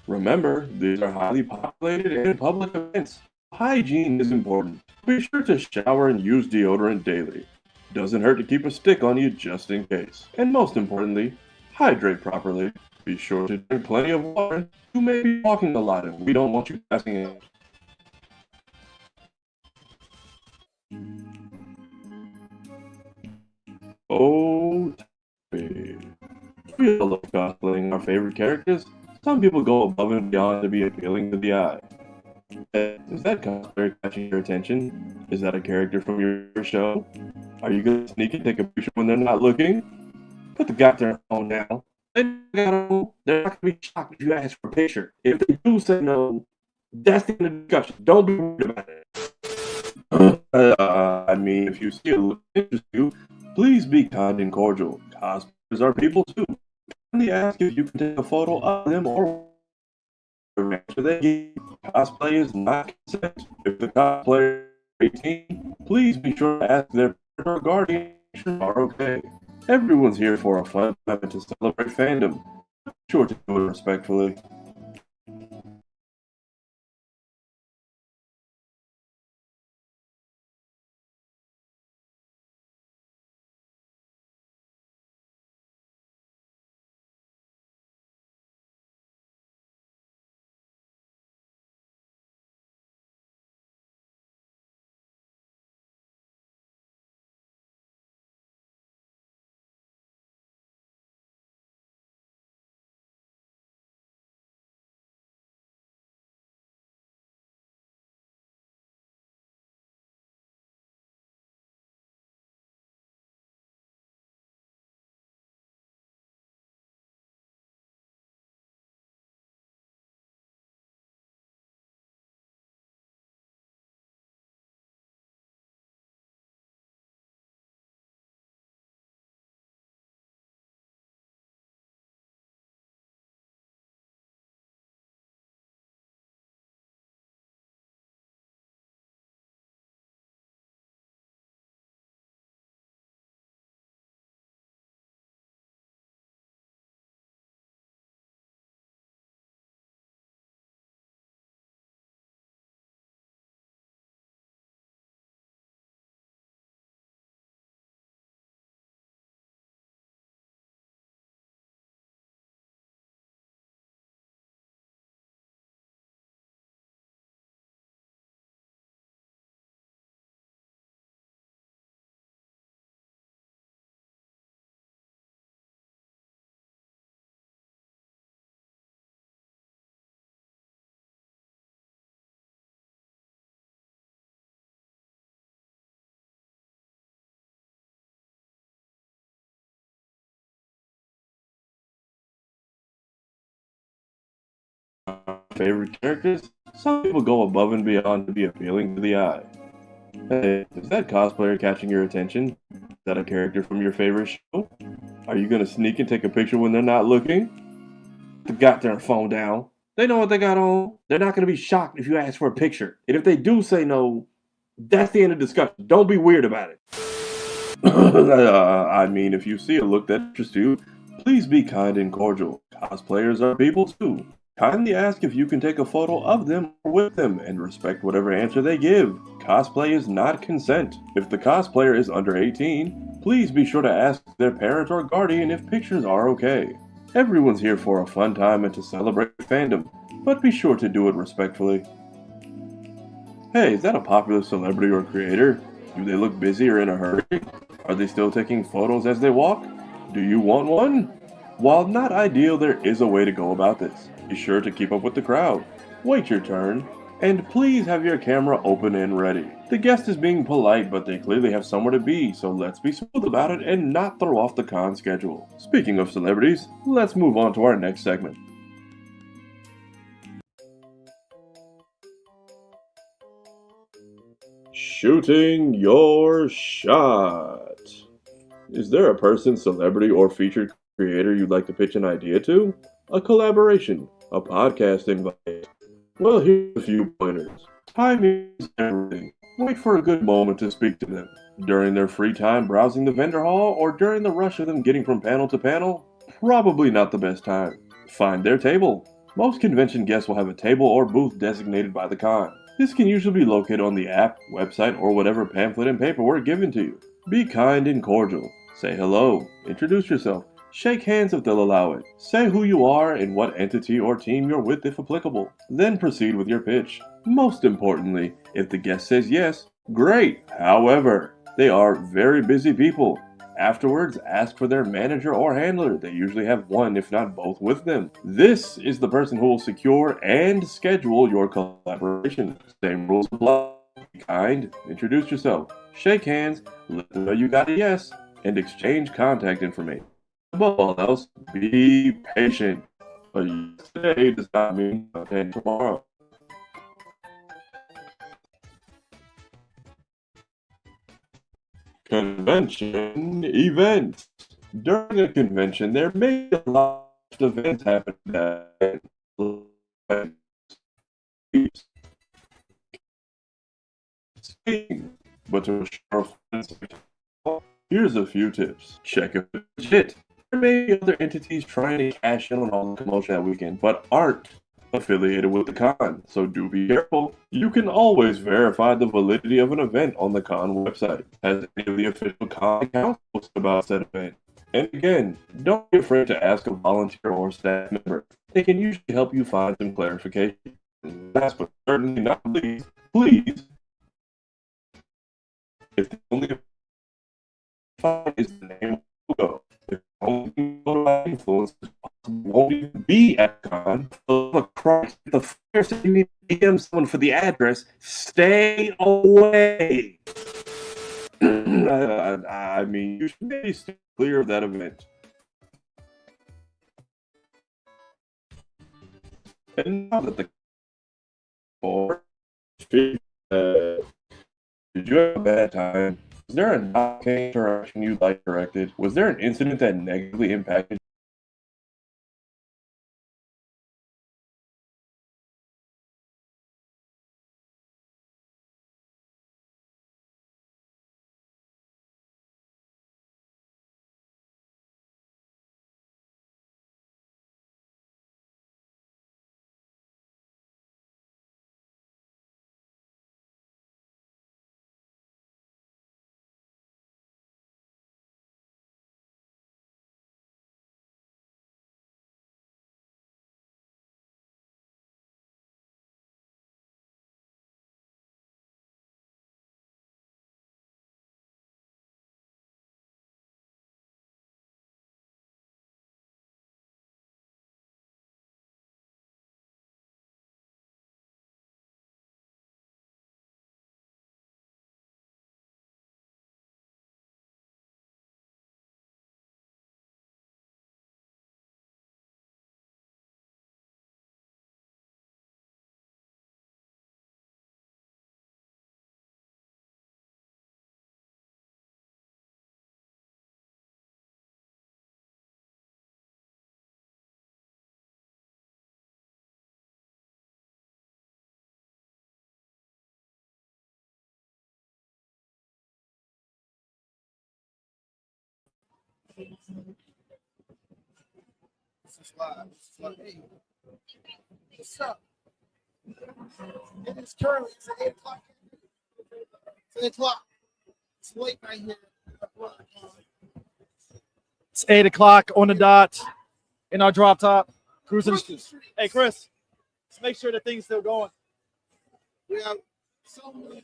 I: Remember, these are highly populated and public events. Hygiene is important. Be sure to shower and use deodorant daily. Doesn't hurt to keep a stick on you just in case. And most importantly, hydrate properly. Be sure to drink plenty of water. You may be walking a lot and we don't want you passing out. Oh, we all love cosplaying our favorite characters. Some people go above and beyond to be appealing to the eye. Is that cosplayer catching your attention? Is that a character from your show? Are you gonna sneak and take a picture when they're not looking? Put the goddamn phone down. They're not gonna be shocked if you ask for a picture. If they do say no, that's the end of the discussion. Don't be worried about it. I mean, if you see a look interests you, please be kind and cordial. Cosplayers are people too. Kindly ask if you can take a photo of them or after they give. Cosplay is not consent. If the cosplayer is 18, please be sure to ask their parent or guardian if they are okay. Everyone's here for a fun time to celebrate fandom. Be sure to do it respectfully. favorite characters, some people go above and beyond to be appealing to the eye. Hey, is that cosplayer catching your attention? Is that a character from your favorite show? Are you gonna sneak and take a picture when they're not looking? They got their phone down. They know what they got on. They're not gonna be shocked if you ask for a picture. And if they do say no, that's the end of discussion. Don't be weird about it. I mean, if you see a look that interests you, please be kind and cordial. Cosplayers are people too. Kindly ask if you can take a photo of them or with them, and respect whatever answer they give. Cosplay is not consent. If the cosplayer is under 18, please be sure to ask their parent or guardian if pictures are okay. Everyone's here for a fun time and to celebrate fandom, but be sure to do it respectfully. Hey, is that a popular celebrity or creator? Do they look busy or in a hurry? Are they still taking photos as they walk? Do you want one? While not ideal, there is a way to go about this. Be sure to keep up with the crowd. Wait your turn. And please have your camera open and ready. The guest is being polite, but they clearly have somewhere to be, so let's be smooth about it and not throw off the con schedule. Speaking of celebrities, let's move on to our next segment. Shooting your shot. Is there a person, celebrity, or featured creator you'd like to pitch an idea to? A collaboration? A podcast invite? Well, here's a few pointers. Timing is everything. Wait for a good moment to speak to them. During their free time browsing the vendor hall or during the rush of them getting from panel to panel? Probably not the best time. Find their table. Most convention guests will have a table or booth designated by the con. This can usually be located on the app, website, or whatever pamphlet and paperwork given to you. Be kind and cordial. Say hello. Introduce yourself. Shake hands if they'll allow it. Say who you are and what entity or team you're with if applicable. Then proceed with your pitch. Most importantly, if the guest says yes, great. However, they are very busy people. Afterwards, ask for their manager or handler. They usually have one, if not both, with them. This is the person who will secure and schedule your collaboration. Same rules apply. Be kind, introduce yourself, shake hands, let them know you got a yes, and exchange contact information. Above all else, be patient. A yes today does not mean nothing tomorrow. Convention events. During a convention, there may be a lot of events happening. But to assure here's a few tips. Check if it's legit. There may be other entities trying to cash in on all the commotion that weekend, but aren't affiliated with the con, so do be careful. You can always verify the validity of an event on the con website. Has any of the official con accounts posted about said event? And again, don't be afraid to ask a volunteer or staff member. They can usually help you find some clarification. Last but certainly not least, please, if the only find is the name of the logo, if the only influence won't even be at the con, for Christ, the first you need to DM someone for the address, stay away. I mean, you should be clear of that event. And now that the did you have a bad time? Was there a non-canon interaction you'd like corrected? Was there an incident that negatively impacted
J: Hey, what's up? It is currently 8 o'clock. It's 8 o'clock. It's late right here.
O: It's 8 o'clock on the dot in our drop top. Cruising the street. Hey, Chris, let's make sure the thing's still going.
J: We have so many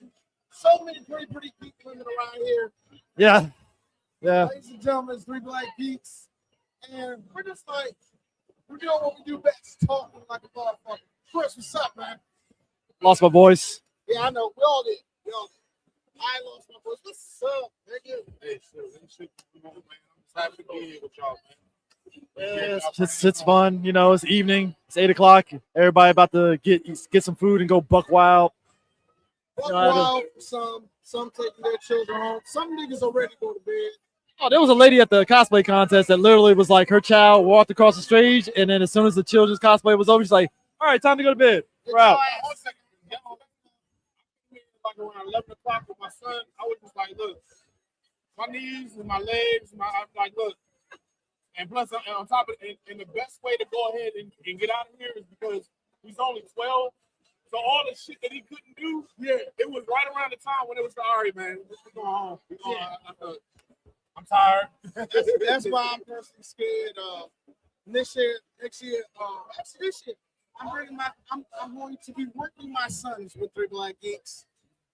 J: pretty geek women around here.
O: Yeah. Yeah.
J: Ladies and gentlemen, it's 3 Black Geeks. And we're just like, we're doing what we do best, talking like a motherfucker. Chris, what's up, man?
O: Lost my voice.
J: Yeah, I know. We all did. I lost my voice. What's up, nigga? Hey, shit. I'm happy to be here with y'all, man.
O: Yeah, it's fun. You know, it's evening. It's 8 o'clock. Everybody about to get some food and go buck wild.
J: Buck wild for some taking their children home. Some niggas already go to bed.
O: Oh, there was a lady at the cosplay contest that literally was like, her child walked across the stage, and then as soon as the children's cosplay was over, she's like, all right, time to go to bed. We're out.
J: Like around 11 o'clock with my son, I was just like, look, my knees and my legs, I'm like, look. And plus, on top of it, and the best way to go ahead and get out of here is because he's only 12. So all the shit that he couldn't do, it was right around the time when it was all right, man, we're going home. I'm tired. That's why I'm personally scared. Next year, actually this year, I'm going to be working my sons with 3 Black Geeks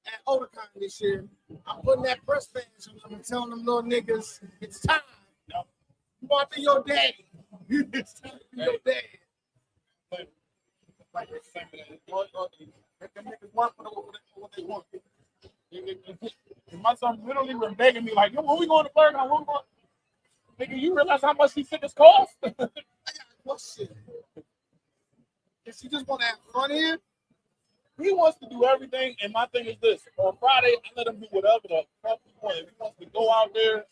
J: at OzzyOz this year. I'm putting that press badge on them and telling them little niggas, it's time. You want to be your daddy. It's time to be your daddy. Like the same let them niggas work for what they want. My son literally was begging me, like, yo, when we going to BlerDCon? When we going? Nigga, you realize how much these tickets cost? I got a question. Does he just want to have fun here? He wants to do everything, and my thing is this. On Friday, I let him do whatever the fuck he wants. If he wants to go out there,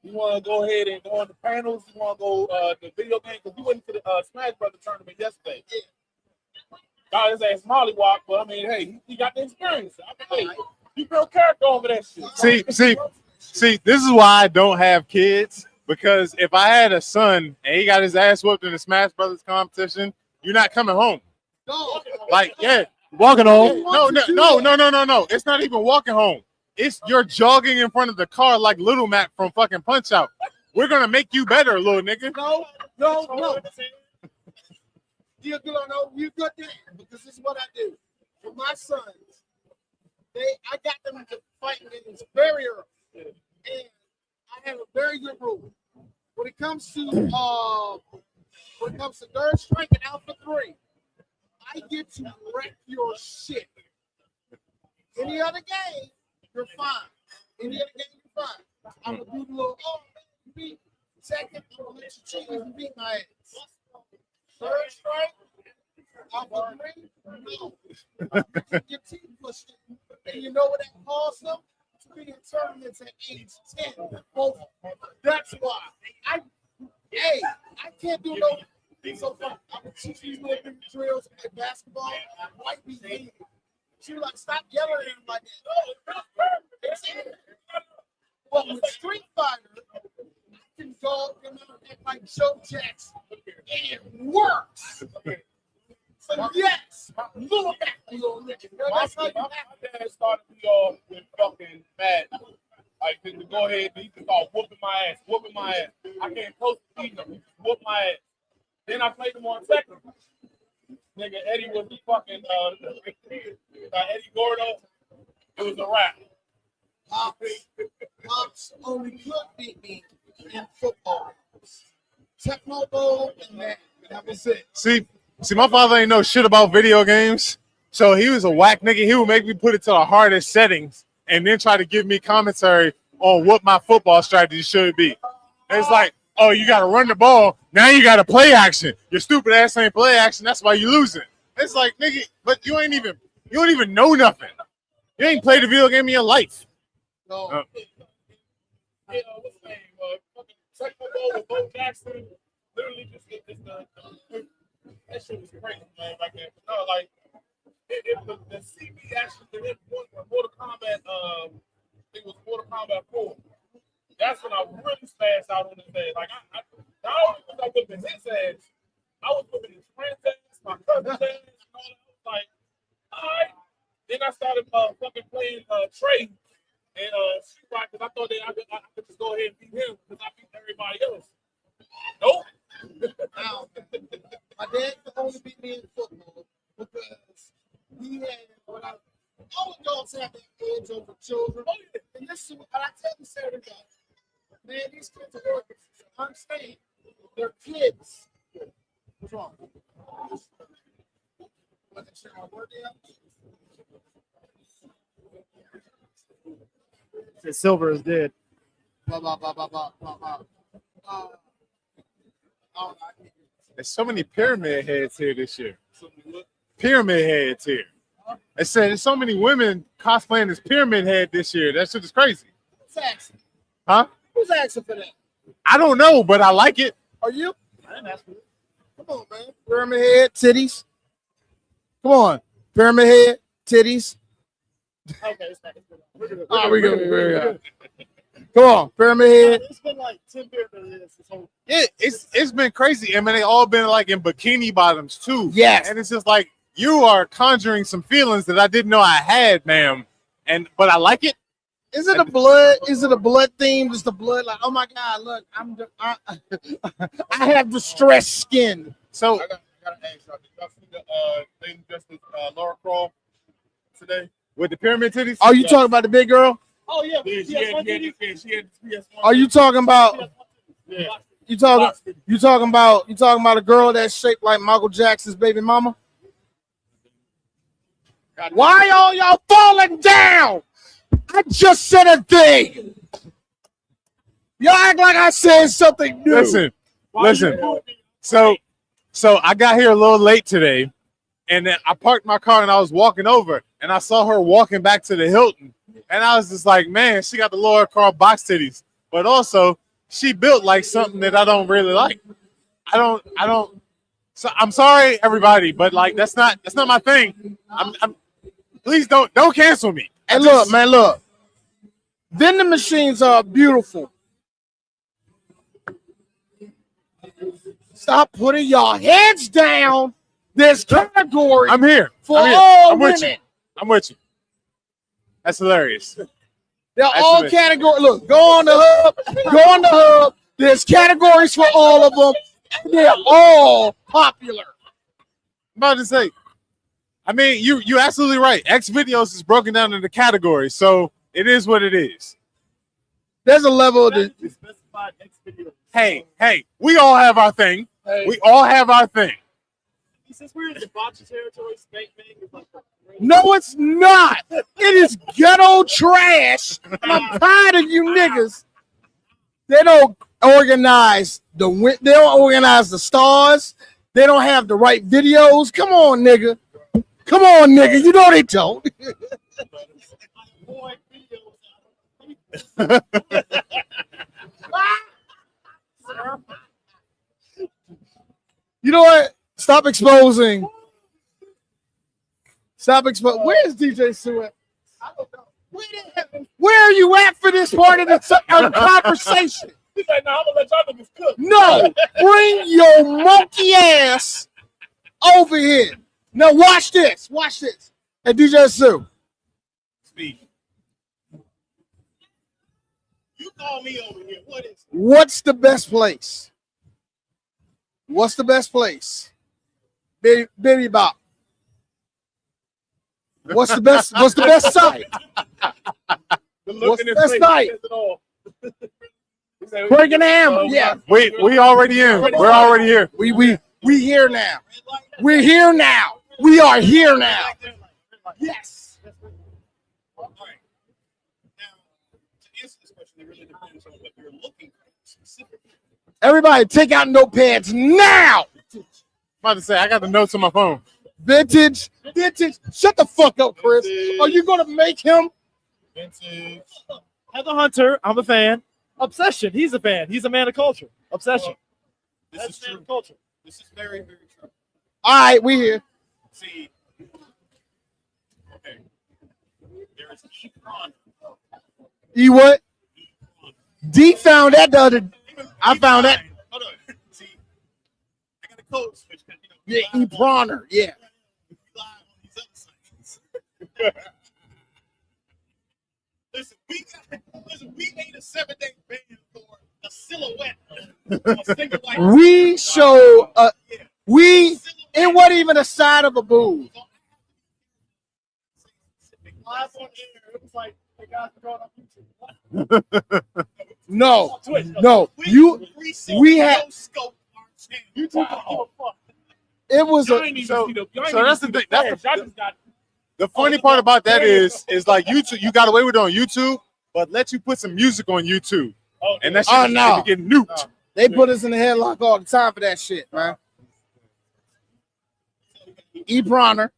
J: he want to go ahead and go on the panels, he want to go the video game, because he went to the Smash Brothers tournament yesterday. Got his ass mollywop, but I mean, hey, he got the experience. I mean, hey, he built character over that shit.
R: See, this is why I don't have kids, because if I had a son and he got his ass whooped in the Smash Brothers competition, you're not coming home.
J: No.
R: Like, yeah.
O: Walking home.
R: No. It's not even walking home. It's you're jogging in front of the car like Little Mac from fucking Punch Out. We're gonna make you better, little nigga.
J: No. You good there, because this is what I do. For my sons, I got them to fight games very early. And I have a very good rule. When it comes to third strike and Alpha 3, I get to wreck your shit. Any other game, you're fine. Any other game, you're fine. I'm gonna do the little you beat. Second, I'm gonna let you cheat and beat my ass. Third strike, Alpha 3, no. Your team pushed it. And you know what that cost them? To be in tournaments at age 10. Both. That's why. I can't do no. So fun. I'm gonna teach these little big drills like basketball. White behavior. She was like, stop yelling at him like that. But with Street Fighter, I can go and act like Joe Jackson. And it works. So yes, little back, little nigga. That's how you act. My dad started me off with fucking mad. Like to go ahead and he can start whooping my ass. I can't post the him. He just whoop my ass. Then I played him on second. Nigga, Eddie was the fucking Eddie Gordo. It was a wrap. Pops only could beat me in football. Tecmo Bowl and that was it.
R: See, my father ain't know shit about video games, so he was a whack nigga. He would make me put it to the hardest settings and then try to give me commentary on what my football strategy should be. And it's like, oh, you got to run the ball. Now you got to play action. Your stupid ass ain't play action. That's why you losing. It's like, nigga, but you don't even know nothing. You ain't played a video game in your life.
J: No. Hey, what's his name? Fucking Tecmo Bowl with Bo Jackson. Literally just that shit was crazy, man, back then. No, like the CB actually did Mortal Kombat. It was Mortal Kombat 4. That's that's when I really spazzed out on his ass. Like, I not only was I whipping his ass, I was whipping his friend's ass, my cousin's ass, and all that. I was like, all right. Then I started fucking playing Trey and because I thought that I could just go ahead and beat him because I beat everybody else. Nope.
E: Now, my dad could only beat me in football because he had all adults have that edge over children. And this is what I tell you, Saturday night, man, these kids are orphans. Understand? They're kids. What's wrong? Want to share my word down?
O: Silver is dead.
R: There's so many pyramid heads here this year. Pyramid heads here. They said there's so many women cosplaying as pyramid head this year. That shit is crazy.
E: Who's asking?
R: Huh?
E: Who's asking for that?
R: I don't know, but I like it.
E: Are you? I didn't ask for it. Come on, man. Pyramid head, titties. Come on. Pyramid head, titties.
J: Okay, it's not.
E: Oh, we go. Come on, pyramid head.
J: It's been like 10 pyramid heads this whole.
R: It's been crazy. I mean, they all been like in bikini bottoms too.
E: Yes.
R: And it's just like you are conjuring some feelings that I didn't know I had, ma'am. But I like it.
E: Is it a blood? Is it a blood theme? Just the blood? Like, oh my God, look, I have distressed skin.
R: So
J: I gotta ask y'all, did y'all see the Lady Justice Laura Crawl today?
R: With the pyramid titties?
E: Are you talking about the big girl?
J: Oh yeah, she had PS1.
E: Are you talking about?
J: Yeah.
E: You talking about a girl that's shaped like Michael Jackson's baby mama? Why are y'all falling down? I just said a thing. Y'all act like I said something new.
R: Listen. So I got here a little late today, and then I parked my car and I was walking over, and I saw her walking back to the Hilton, and I was just like, man, she got the Laura Carl box titties, but also she built like something that I don't really like. I don't. So I'm sorry, everybody, but like that's not my thing. Please don't cancel me.
E: And look, man, look. Vending machines are beautiful. Stop putting your heads down. There's category.
R: I'm here.
E: For
R: I'm here.
E: all
R: I'm with
E: women.
R: you. I'm with you. That's hilarious.
E: They're all category. Look, go on the hub. Go on the hub. There's categories for all of them. And they're all popular.
R: I'm about to say, I mean, you're absolutely right. X videos is broken down into categories, so it is what it is.
E: There's a level of the
J: specified X videos.
R: Hey, we all have our thing.
E: Hey.
R: We all have our thing.
J: Since we're in debauchery territory, spank bang is like.
E: No, it's not. It is ghetto trash. And I'm tired of you niggas. They don't organize they don't organize the stars. They don't have the right videos. Come on, nigga. Come on, nigga. You know they don't. You know what? Stop exposing. Where's DJ Sue at? I don't know. Where are you at for this part of the conversation?
J: He's like, no, I'm gonna let y'all niggas cook.
E: No, bring your monkey ass over here. Now watch this. Watch this. Hey, DJ Sue.
J: Speak. You call me over here. What is it?
E: What's the best place? What's the best place? Baby Bop. What's the best? What's the best site? What's the best site? Breaking Hammer. Yeah.
R: We already in. We're already here.
E: We here now. We're here now. We are here now. Yes.
J: All right. Now, to answer this question, it really depends on what you're looking for specifically.
E: Everybody, take out notepads now.
R: I'm about to say, I got the notes on my phone.
E: Vintage. Shut the fuck up, Chris. Are you gonna make him?
J: Vintage.
O: Heather Hunter, I'm a fan. Obsession, he's a fan. He's a man of culture. Obsession.
J: This
O: That's
J: is true.
O: culture.
J: This is very, very true.
E: All right, we here.
J: See, okay. There is E-Con.
E: E what? D found that the other. I found that.
J: Hold on. See, I got a code switch.
E: Yeah, E-Bronner. Yeah.
J: Listen, we made a 7-day ban for a silhouette.
E: We show it wasn't even a side of a boob.
J: Live on air, it was like, hey guys, we're going on YouTube.
E: No, we had. It was a.
R: So that's the thing. That's the funny part about that is like YouTube. You got away with it on YouTube, but let you put some music on YouTube, and that shit is getting nuked.
E: They put us in the headlock all the time for that shit, man. E-Bronner.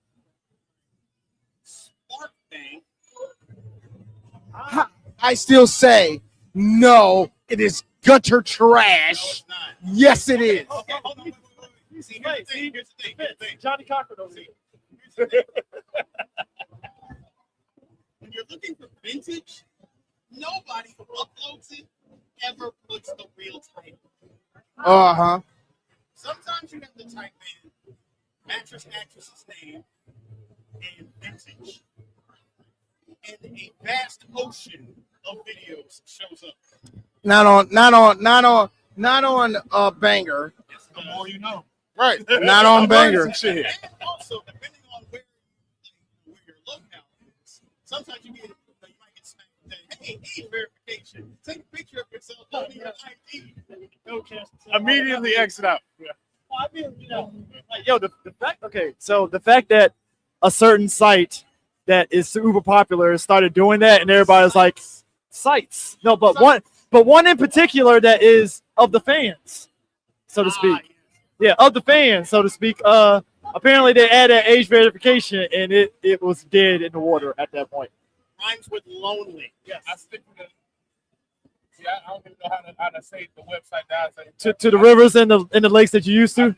E: I still say no. It is gutter trash. Yes, it is.
J: Johnny Cochran over here. When you're looking for vintage, nobody who uploads it ever puts the real title.
E: Uh-huh.
J: Sometimes you have to type in mattress actress's name and vintage, and a vast ocean of videos shows up.
E: Not on Banger.
J: The more you know.
R: Right.
E: Not on Banger.
J: And also, depending on where your locale is, sometimes you might get smacked with that, hey, age verification. Take a picture of yourself on your ID. No chance.
R: Immediately exit out.
O: Well, I mean, like, yo, the fact. Okay, so the fact that a certain site that is super popular started doing that, and everybody's like, sites. No, but one in particular that is of the fans, so to speak. Yeah, of the fans, so to speak. Apparently they added age verification, and it was dead in the water at that point.
J: Rhymes with lonely.
G: Yes, I stick to the. See, I don't even know how to say the website that I say.
O: To the rivers and the lakes that you used to.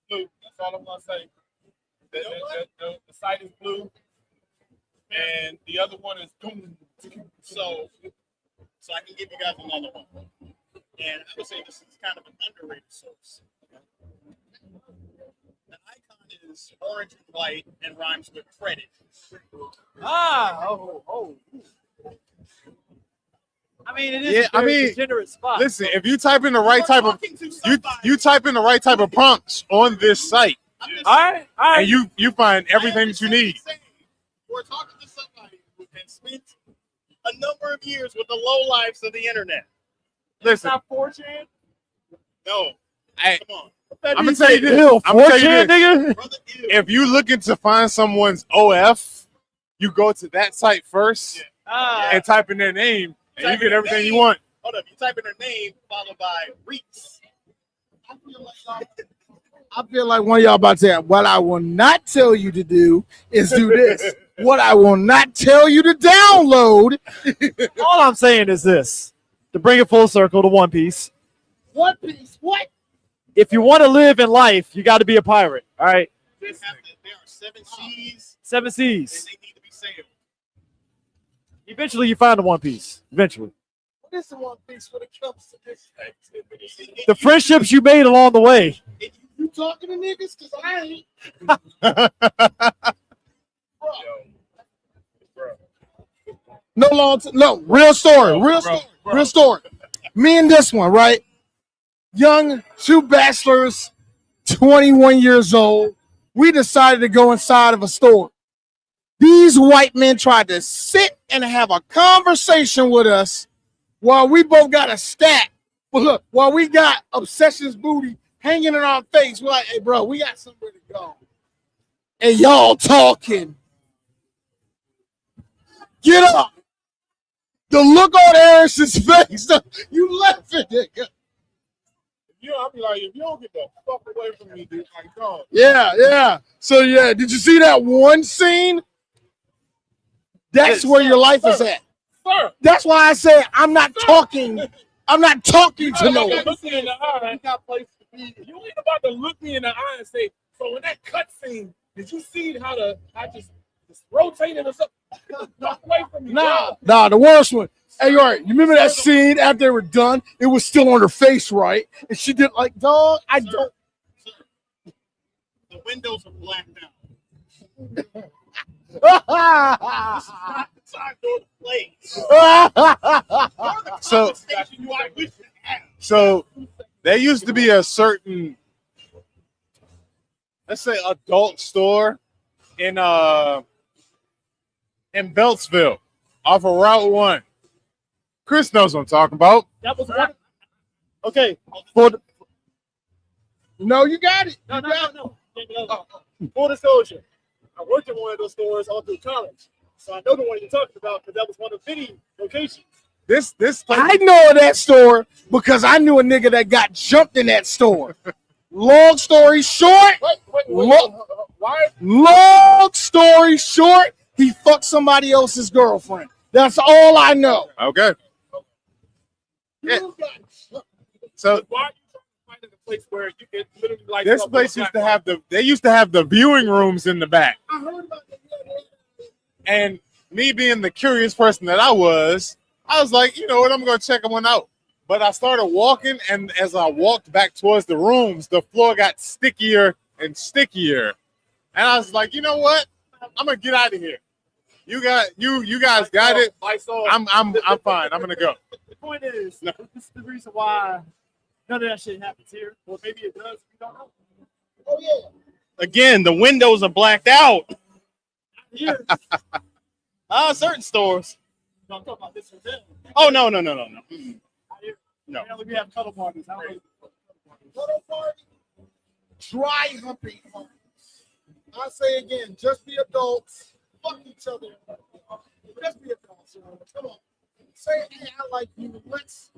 G: Blue. That's all I'm gonna say. The site is blue, and the other one is doom.
J: So I can give you guys another one. And I would say this is kind of an underrated source. The icon is orange and white and rhymes with credit.
O: I mean, it is a very degenerate spot.
R: Listen, if you type in the right type of you type in the right type of prompts on this site,
O: all right,
R: and you find everything that you need.
J: We're talking to somebody who has spent a number of years with the lowlifes of the internet.
R: Listen,
J: not 4chan? No. Come on.
R: I'm gonna tell you this. I'm gonna tell you this. If you're looking to find someone's OF, you go to that site first and type in their name, and you get everything you want.
J: Hold up, you type in their name followed by Reeks.
E: I feel like one of y'all about to say, what I will not tell you to do is do this. What I will not tell you to download.
O: All I'm saying is this: to bring it full circle to One Piece.
E: One Piece, what?
O: If you want to live in life, you got to be a pirate. All right.
J: There are 7 seas.
O: 7 seas.
J: And they need to be sailed.
O: Eventually, you find the One Piece. Eventually.
E: What is the One Piece when it comes to this activity?
O: The friendships you made along the way.
E: You talking to niggas? Because I ain't. No, real story. Me and this one, right? Young, 2 bachelors, 21 years old. We decided to go inside of a store. These white men tried to sit and have a conversation with us while we both got a stack. But look, while we got Obsession's booty hanging in our face, we're like, hey, bro, we got somewhere to go. And y'all talking. Get up. The look on Harris's face, you laughing, nigga.
J: I'll be like, if you don't get the fuck away from me, dude, like, go.
E: Yeah. So, yeah, did you see that one scene? That's where your life is at.
J: Sir.
E: That's why I say I'm not talking. I'm not talking to no one.
J: Look me in the eye. You got place to be. You ain't about to look me in the eye and say, so in that cut scene, did you see how I just rotated or something? Walk away from me.
E: Nah, the worst one. Hey, all right. You remember that scene after they were done? It was still on her face, right? And she did like, dog, I don't.
J: The windows are blacked out.
E: This is
J: not the time to play.
R: So there used to be a certain, let's say, adult store in Beltsville off of Route 1. Chris knows what I'm talking about.
O: That was one. Okay. For the,
E: no, you got it.
O: No. Full disclosure, I worked in one of those stores all through college, so I know the one you're talking about because that was one of the locations.
R: This
E: I know that store because I knew a nigga that got jumped in that store. Long story short, long story short, he fucked somebody else's girlfriend. That's all I know.
R: Okay. Yeah. So
J: Place where you can literally like
R: this place used to have they used to have the viewing rooms in the back.
E: I heard about that.
R: And me being the curious person that I was like, you know what, I'm gonna check one out. But I started walking, and as I walked back towards the rooms, the floor got stickier and stickier. And I was like, you know what? I'm gonna get out of here. You guys got it. I'm fine. I'm gonna go.
O: The point is, this is the reason why none of that shit happens here. Or maybe it does. We don't know.
E: Oh yeah.
Q: Again, the windows are blacked out.
O: Yeah.
Q: Certain stores.
O: No, I'm talking about this hotel.
Q: Oh no. No.
O: Apparently we have cuddle parties.
E: Cuddle party, dry humping parties. I say again, just be adults. Fuck each other. Just be adults. Come on. Say, hey, I like you. Let's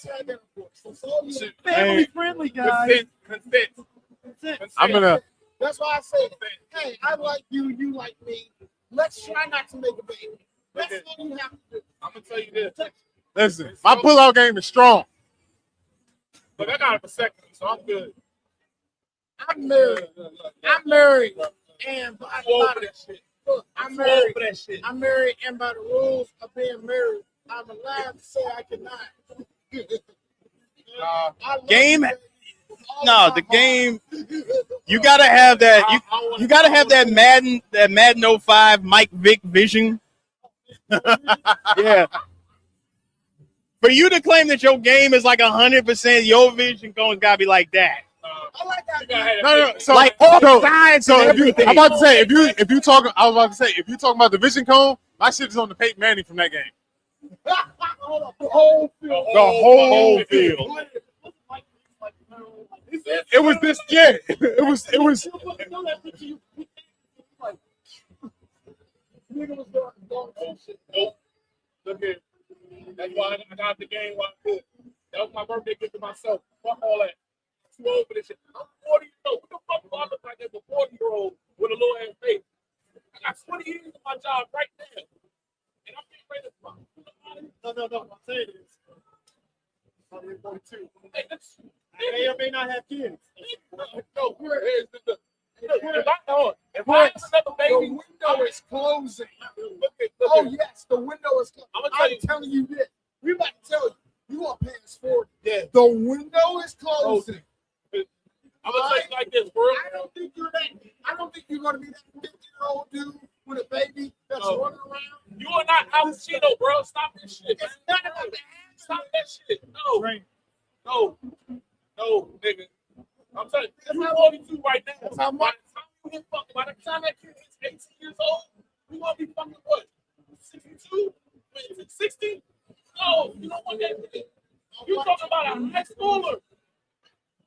E: have intercourse. That's all you
O: family friendly, guys.
J: Consent.
R: I'm gonna.
E: That's why I say, hey, I like you. You like me. Let's try not to make a baby. That's all you have to do.
J: I'm gonna tell you this.
R: Listen, my pullout game is strong.
J: Look, I got a vasectomy, so I'm good.
E: I'm married. And by I'm married, and by the rules of being married, I'm allowed to say I cannot.
Q: The game. You gotta have that. You gotta have that Madden 05 Mike Vick vision. Yeah. For you to claim that your game is like 100%, your vision gotta be like that.
E: I like that.
R: No. So,
Q: like all
R: sides. So if you talking about the vision cone, my shit is on the Peyton Manning from that game.
E: The whole field.
R: The whole field. It was this. Yeah. It was.
J: Nope. Look here. That's why I got the game while I could. That was my birthday gift to myself. Fuck all that. I'm too old for this shit. I'm 40 years old. What the fuck do I look like as a 40-year-old with a little ass face? I got 20 years of my job right now. And I'm getting ready to fuck.
O: No. I'm saying this. I'm 42. I may or may not have kids.
J: No, where is the if I have another baby,
E: the window is closing. Oh yes, the window is closing. I'm telling you this. We about to tell you. You are past 40.
J: Yeah.
E: The window is closing.
J: I'm gonna tell you like this, bro.
E: I don't think you're gonna be that 50-year-old dude with a baby that's running around.
J: You are not Al Pacino, bro. Stop this shit. It's not about that. Stop that shit. No, nigga. I'm telling you, I'm 42 right now. By the time that kid is 18 years old, we gonna be fucking what? 62? 60? No, you don't want that. You talking about a high schooler?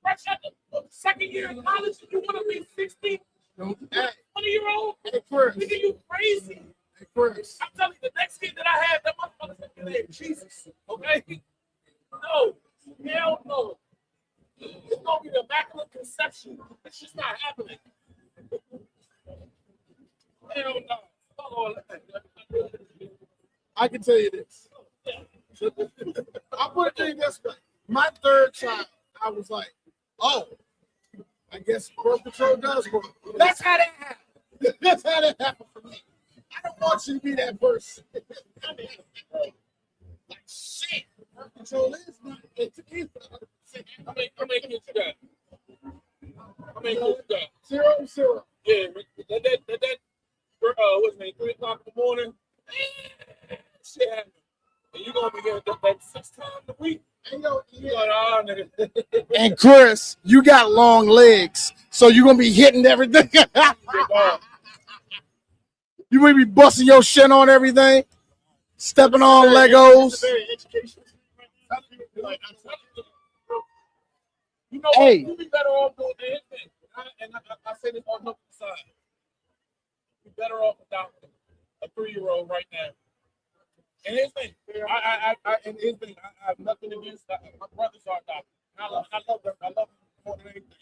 J: Fresh out the second year in college, and you want to be 60? 20-year-old?
E: Hey, Chris.
J: Nigga, you crazy?
E: Hey, Chris.
J: I'm telling you, the next kid that I have, that motherfucker's gonna be Jesus. Okay? No. Hell no. It's gonna be the immaculate conception. It's just not happening. Hell no.
E: I can tell you this. I'll put it to you this way. My third child, I was like, oh, I guess birth control does work. That's how that happened. That's how that happened for me. I don't want you to be that person. like shit. So it's not. It's
J: How many kids you got? How many kids you got?
E: 0.
J: Yeah, that what's his name? 3 o'clock in the morning. Shit happened. And you gonna be here that 6 times a week?
E: And yo,
J: You like, oh, nigga.
E: And Chris, you got long legs, so you're gonna be hitting everything. You may be busting your shit on everything, stepping on Legos.
J: You know
E: Hey.
J: what? You be better off doing anything. And I say this on the side. You better off adopting a 3-year-old right now. And his thing, I have nothing against that. My brothers are adopted. I love them. I love them more than anything.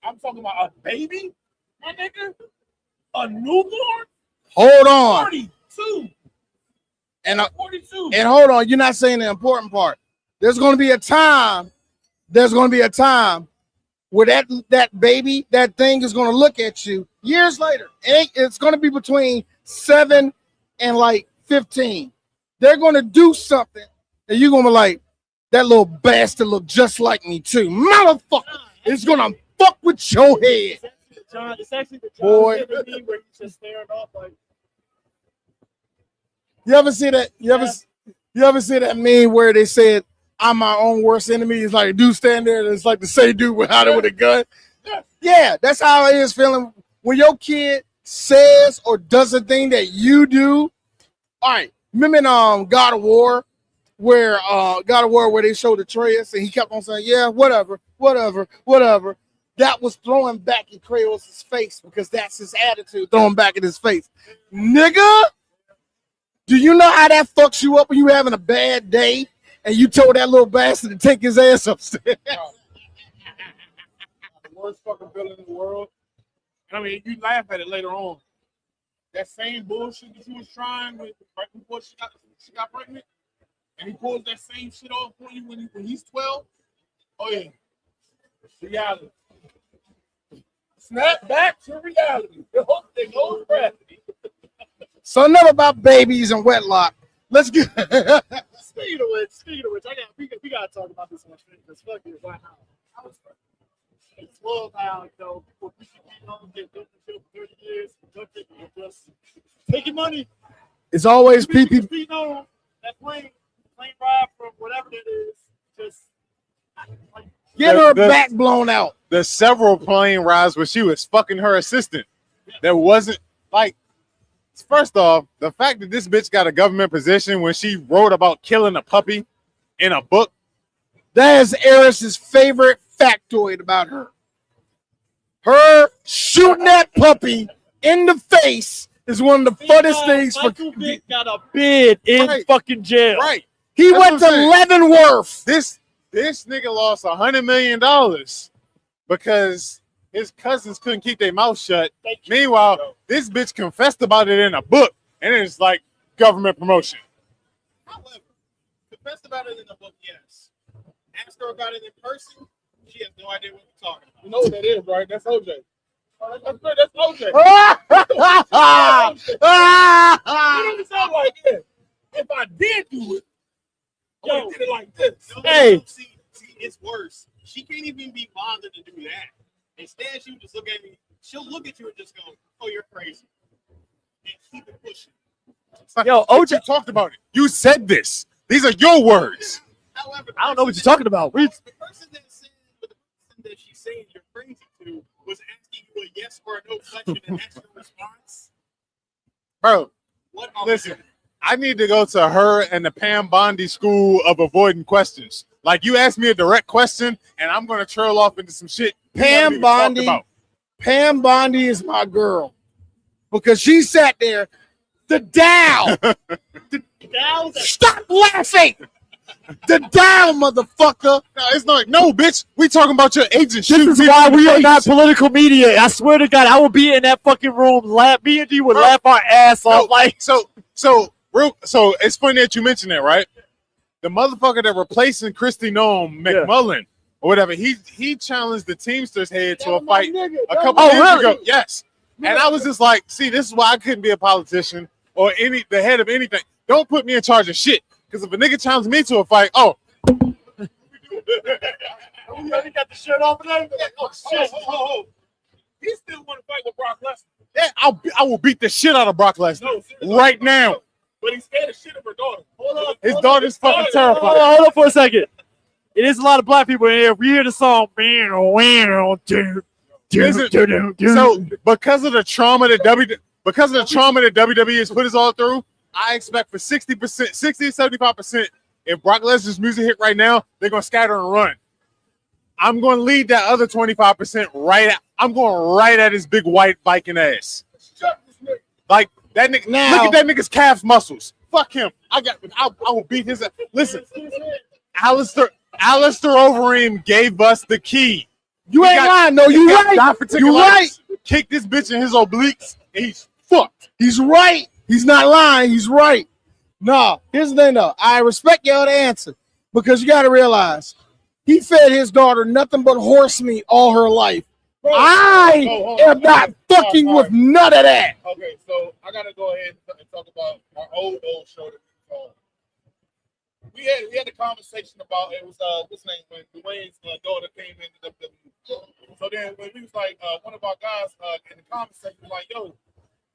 J: I'm talking about a baby, my nigga, a newborn.
E: Hold on.
J: 42.
E: And
J: 42.
E: And hold on, you're not saying the important part. There's going to be a time. There's going to be a time where that baby, that thing is going to look at you years later. It's going to be between 7 and like 15. They're going to do something, and you're going to be like, that little bastard look just like me too. Motherfucker, it's going to fuck with your head.
O: John, it's actually the
E: Boy.
O: John Tiffany where he's just staring off like.
E: You ever see that? You ever see that meme where they said, "I'm my own worst enemy"? It's like a dude stand there, and it's like the same dude without it with a gun. Yeah, that's how it is feeling when your kid says or does a thing that you do. All right, remember in God of War, where they showed Atreus and he kept on saying, "Yeah, whatever." That was throwing back in Kratos' face because that's his attitude, throwing back in his face, nigga. Do you know how that fucks you up when you having a bad day and you told that little bastard to take his ass upstairs?
J: The worst fucking villain in the world. And I mean, you laugh at it later on. That same bullshit that you was trying with right before she got pregnant, and he pulls that same shit off on you when he's 12. Oh yeah, reality. Snap back to reality. The whole thing goes gravity.
E: So enough about babies and wedlock. Let's get.
O: Speaking of which, we gotta talk about this one because fuck it, why not? It's well now, though. People get dumped for 30 years, just taking money.
E: It's always people.
O: That plane ride from whatever that is, just like,
E: Get her back blown out.
R: There's several plane rides where she was fucking her assistant. There wasn't like. First off, the fact that this bitch got a government position when she wrote about killing a puppy in a book.
E: That is Eris's favorite factoid about her. Her shooting that puppy in the face is one of the funnest things for.
O: Michael Vick got a bid in fucking jail.
R: Right.
E: He
R: That's
E: went to
R: what I'm saying.
E: Leavenworth.
R: This nigga lost $100 million because his cousins couldn't keep their mouth shut. Meanwhile, this bitch confessed about it in a book, and it's like government promotion.
J: However, confessed about it in the book, yes. Asked her about it in person, she has no idea what you're talking about. You know what that is, right? That's OJ. That's OJ. You know what sound like it? If I did do it, I would have did it like this.
O: Hey.
Q: See, it's worse. She can't even be bothered to do that. Instead, she would just look at me. She'll look at you and just go, "Oh, you're crazy," and keep it pushing.
O: Yo,
R: OJ talked about it. You said this. These are your words.
Q: However,
O: I don't know what you're talking about.
Q: The person that she's saying you're crazy to was asking you a yes or a no question, and that's your response.
R: Bro,
Q: What are
R: listen, I need to go to her and the Pam Bondi school of avoiding questions. Like, you ask me a direct question, and I'm going to trail off into some shit.
E: Pam Bondi is my girl because she sat there. The Dow. Stop laughing. The Dow, motherfucker.
R: No, it's not. No, bitch. We talking about your agent.
O: This is why we are not political media. I swear to God, I will be in that fucking room. Me and D would laugh our ass off. Like
R: so it's funny that you mentioned that, right? The motherfucker that replacing Christy Noam McMullen or whatever, he challenged the Teamsters head to a fight a couple years ago. Yes. And I was just like, see, this is why I couldn't be a politician or the head of anything. Don't put me in charge of shit. Because if a nigga challenges me to a fight, oh.
J: We already got the shirt off and everything. Oh, shit. He still want to fight with Brock Lesnar.
R: Yeah, I will beat the shit out of Brock Lesnar right now.
J: But he's scared of shit of her daughter.
R: His daughter's fucking terrified.
O: Hold on for a second. It is a lot of black people in here. If we hear the song,
R: so because of the trauma that WWE has put us all through, I expect for 60%, 60 to 75%. If Brock Lesnar's music hit right now, they're gonna scatter and run. I'm gonna lead that other 25% I'm going right at his big white Viking ass. Like that nigga.
E: Now,
R: look at that nigga's calf muscles. Fuck him. I will beat his ass. Listen, Alistair Overeem gave us the key.
E: You ain't lying, no. You right. You right.
R: Kick this bitch in his obliques, and he's fucked.
E: He's right. He's not lying. He's right. No, here's the thing, though. I respect your answer because you got to realize he fed his daughter nothing but horse meat all her life. I am not fucking with none of that.
J: Okay, so I gotta go ahead and talk about our old show that we saw. We had a conversation about it was what's his name when Dwayne's daughter came into WWE. So then when we was like one of our guys in the conversation was like, yo,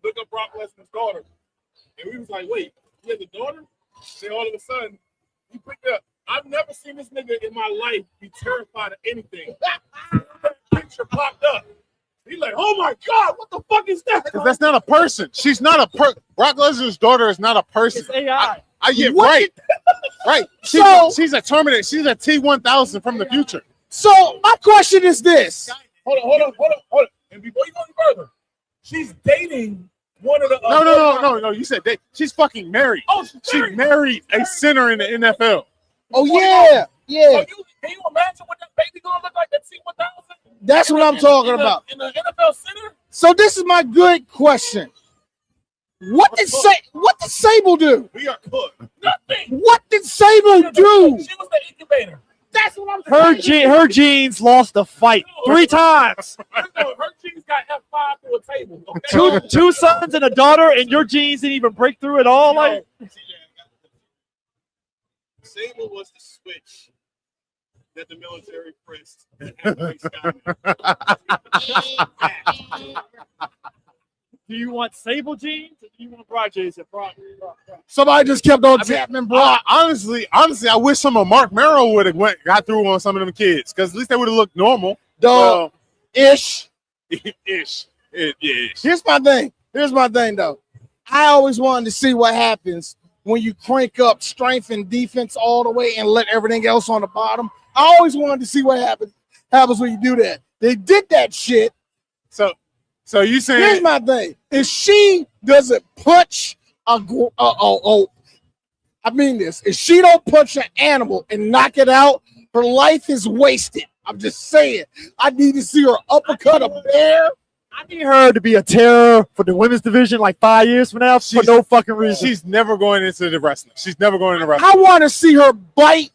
J: look up Brock Lesnar's daughter. And we was like, wait, he has a daughter? Then all of a sudden he picked up. I've never seen this nigga in my life be terrified of anything. Picture popped up. He's like, oh my God, what the fuck is that?
R: Because that's not a person. She's not a Brock Lesnar's daughter is not a person.
O: It's AI.
R: I get right. Right. She's a Terminator. She's a T-1000 from the future.
E: So my question is this.
J: Hold on. And before you go any further, she's dating one of the
R: No. You said she's fucking married.
J: Oh,
R: she married a center in the NFL.
E: Oh yeah.
J: So can you imagine what that baby gonna look like? That T-1000?
E: That's what I'm talking about.
J: In the NFL center?
E: So this is my good question. What did Sable do?
J: We are cooked. Nothing.
E: What did Sable do?
J: She was the incubator. That's what I'm saying.
O: Her genes lost the fight 3 times.
J: Her genes got F5 through a table. Okay?
O: Two sons and a daughter, and your genes didn't even break through at all. Like
J: Sable was the switch that the military pressed.
O: Do you want Sable genes or do you want Brock genes?
E: Somebody just kept on tapping Brock.
R: Honestly, I wish some of Mark Merrill would have got through on some of them kids because at least they would have looked normal.
E: Dog, ish.
R: Ish.
E: Here's my thing, though. I always wanted to see what happens when you crank up strength and defense all the way and let everything else on the bottom. I always wanted to see what happens when you do that. They did that shit.
R: So you saying?
E: Here's my thing: if she doesn't punch I mean this. If she don't punch an animal and knock it out, her life is wasted. I'm just saying. I need to see her uppercut a bear.
O: I need her to be a terror for the women's division like 5 years from now for no fucking reason.
R: She's never going into the wrestling. She's never going into wrestling.
E: I want to see her bite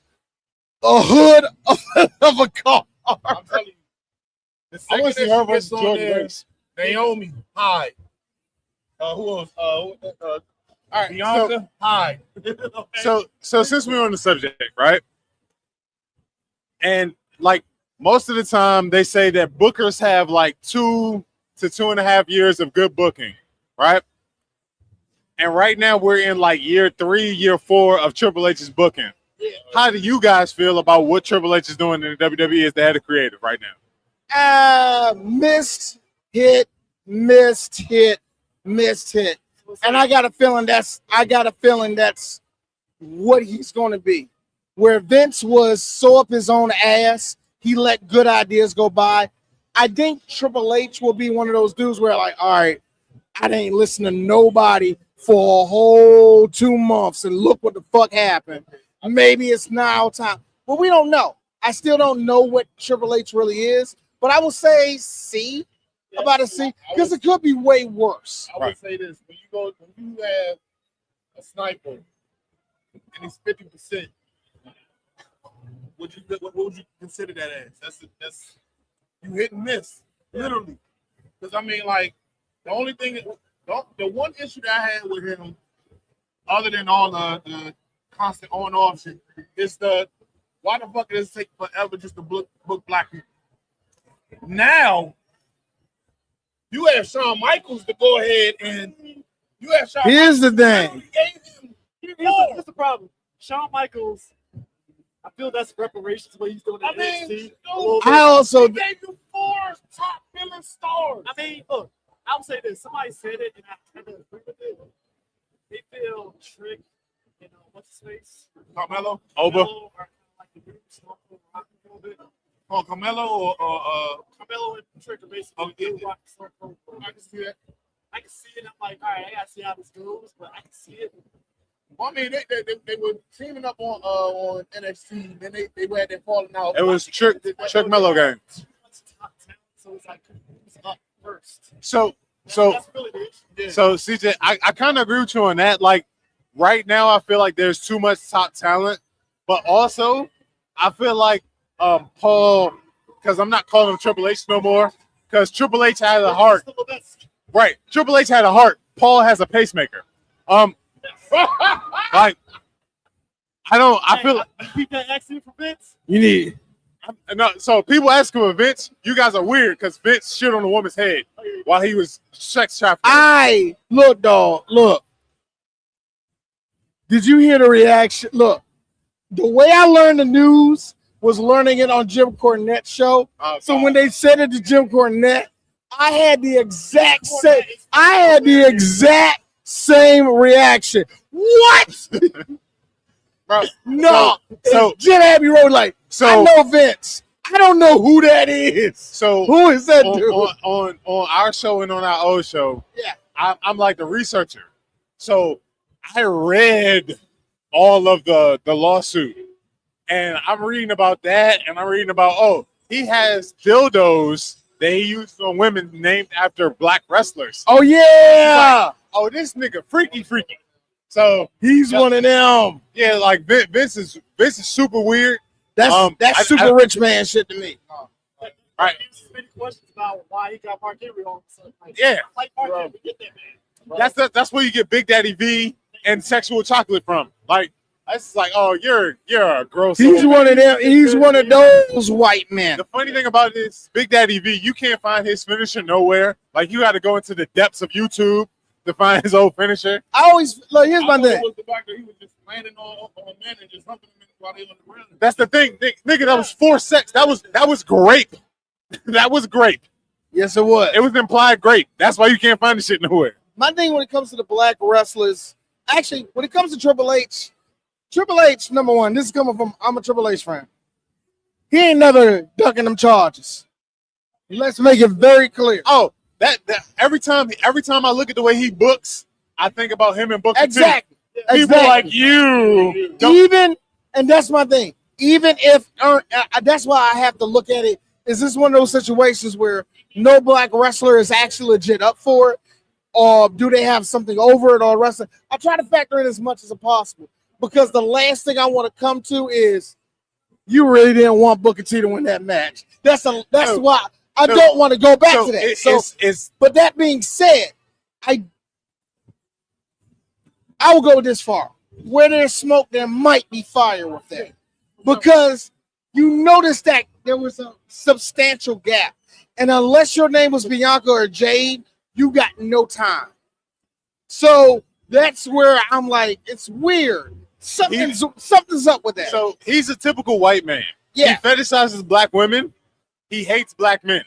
E: a hood of a car.
J: I'm telling you. The
R: I want to see her versus
J: on
R: Jordan
J: there,
R: Grace.
J: Naomi, hi. Who else? All right, Bianca, hi.
R: So since we're on the subject, right? And like most of the time, they say that bookers have like 2 to 2.5 years of good booking, right? And right now we're in like year 3, year 4 of Triple H's booking. How do you guys feel about what Triple H is doing in the WWE as the head of creative right now?
E: Missed hit. And I got a feeling that's what he's going to be. Where Vince was so up his own ass, he let good ideas go by. I think Triple H will be one of those dudes where like, all right, I didn't listen to nobody for a whole 2 months and look what the fuck happened. Maybe it's now time. But we don't know. I still don't know what Triple H really is. But I will say C. About a C, because it could be way worse.
J: I would say this: when you have a sniper and he's 50%, what would you consider that as? That's you hit and miss, literally. Because I mean, like the only thing, the one issue that I had with him, other than all the constant on off shit. It's the why the fuck does it take forever just to book black people? Now you have Shawn Michaels to go ahead and you have Shawn.
E: Here's the thing.
O: Here's the problem. Shawn Michaels, I feel that's reparations what he's doing in NXT.
E: I also
J: He gave you 4 top billing stars.
O: I mean, look, I'll say this. Somebody said it, and I kind of agree with it. They feel tricked, what's his face?
J: Carmelo?
O: Oba. Like the groups, rock a little bit.
J: Oh, Carmelo or
O: Carmelo and Trick are basically rock and
J: I can see that.
O: I can see it. I'm like, all right, I gotta see how this goes, but I can see it.
J: Well, I mean, they were teaming up on NXT. Then they had that falling out.
R: It was Trick Mello game.
O: So it's like who's up first.
R: So
O: That's really the issue.
R: So CJ, I kind of agree with you on that. Like right now, I feel like there's too much top talent, but also I feel like Paul, because I'm not calling him Triple H no more, because Triple H had a heart. Right, Triple H had a heart. Paul has a pacemaker. Like I feel
O: keep that accent for Vince.
E: You need.
R: No, so people ask him, Vince, you guys are weird because Vince shit on a woman's head while he was sex trafficking.
E: Look. Did you hear the reaction? Look, the way I learned the news was learning it on Jim Cornette's show. So when they said it to Jim Cornette, I had the exact same reaction. What?
R: Bro,
E: no.
R: So
E: Jim Abbey Road, like, I know Vince. I don't know who that is.
R: So
E: who is that
R: on,
E: dude?
R: On our show and on our old show,
E: yeah,
R: I'm like the researcher. So I read all of the lawsuit, and I'm reading about that, and I'm reading about he has dildos that he used on women named after black wrestlers.
E: Oh yeah.
R: Like, this nigga freaky. So
E: he's one of them.
R: Yeah, like Vince is super weird.
E: That's super rich man shit to me.
R: All right.
O: Many questions about why he got Marquez on. So, like,
R: Yeah.
O: Like Marquez, get that man.
R: That's where you get Big Daddy V and Sexual Chocolate from. Like that's like, you're a gross.
E: He's one of them. He's one of those white men.
R: The funny thing about it is Big Daddy V, you can't find his finisher nowhere. Like you got to go into the depths of YouTube to find his old finisher.
E: I always look. Here's my thing.
J: It was the fact that he was just landing on men and just humping them while they on the ground.
R: That's the thing, nigga. That was forced sex. That was grape. That was grape.
E: Yes, it was.
R: It was implied grape. That's why you can't find the shit nowhere.
E: My thing when it comes to the black wrestlers, actually, when it comes to Triple H, number one, this is coming from, I'm a Triple H fan. He ain't never ducking them charges. Let's make it very clear.
R: Oh, that every time I look at the way he books, I think about him and Booker
E: exactly.
R: T. People like you.
E: Even, and that's my thing. Even if, that's why I have to look at it. Is this one of those situations where no black wrestler is actually legit up for it? Or do they have something over it or wrestling? I try to factor in as much as possible because the last thing I want to come to is you really didn't want Booker T to win that match. That's why I don't want to go back to that. But that being said, I will go this far. Where there's smoke, there might be fire with that. Because you notice that there was a substantial gap. And unless your name was Bianca or Jade, you got no time. So that's where I'm like, it's weird. Something's up with that.
R: So he's a typical white man.
E: Yeah.
R: He fetishizes black women. He hates black men.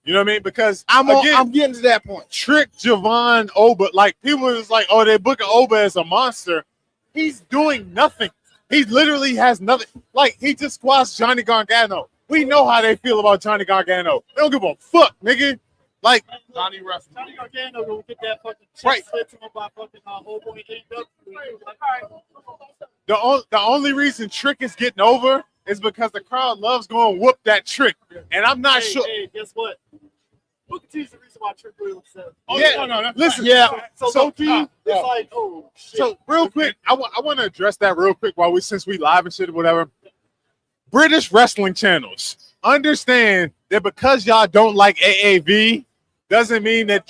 R: You know what I mean? Because
E: I'm getting to that point.
R: Trick Javon Oba, like people is like, they're booking Oba as a monster. He's doing nothing. He literally has nothing. Like he just squashed Johnny Gargano. We know how they feel about Johnny Gargano. They don't give a fuck, nigga. Like
J: Johnny wrestling.
O: Johnny Gargano gonna get that fucking chest slit to him by fucking old boy
R: the only reason Trick is getting over is because the crowd loves going whoop that Trick, and I'm not sure.
O: Hey, guess what? Booker T's the reason why Trick really upset.
R: Listen.
O: So it's like, oh shit.
R: So real quick, I want to address that real quick since we live and shit or whatever. British wrestling channels understand that because y'all don't like AAV doesn't mean that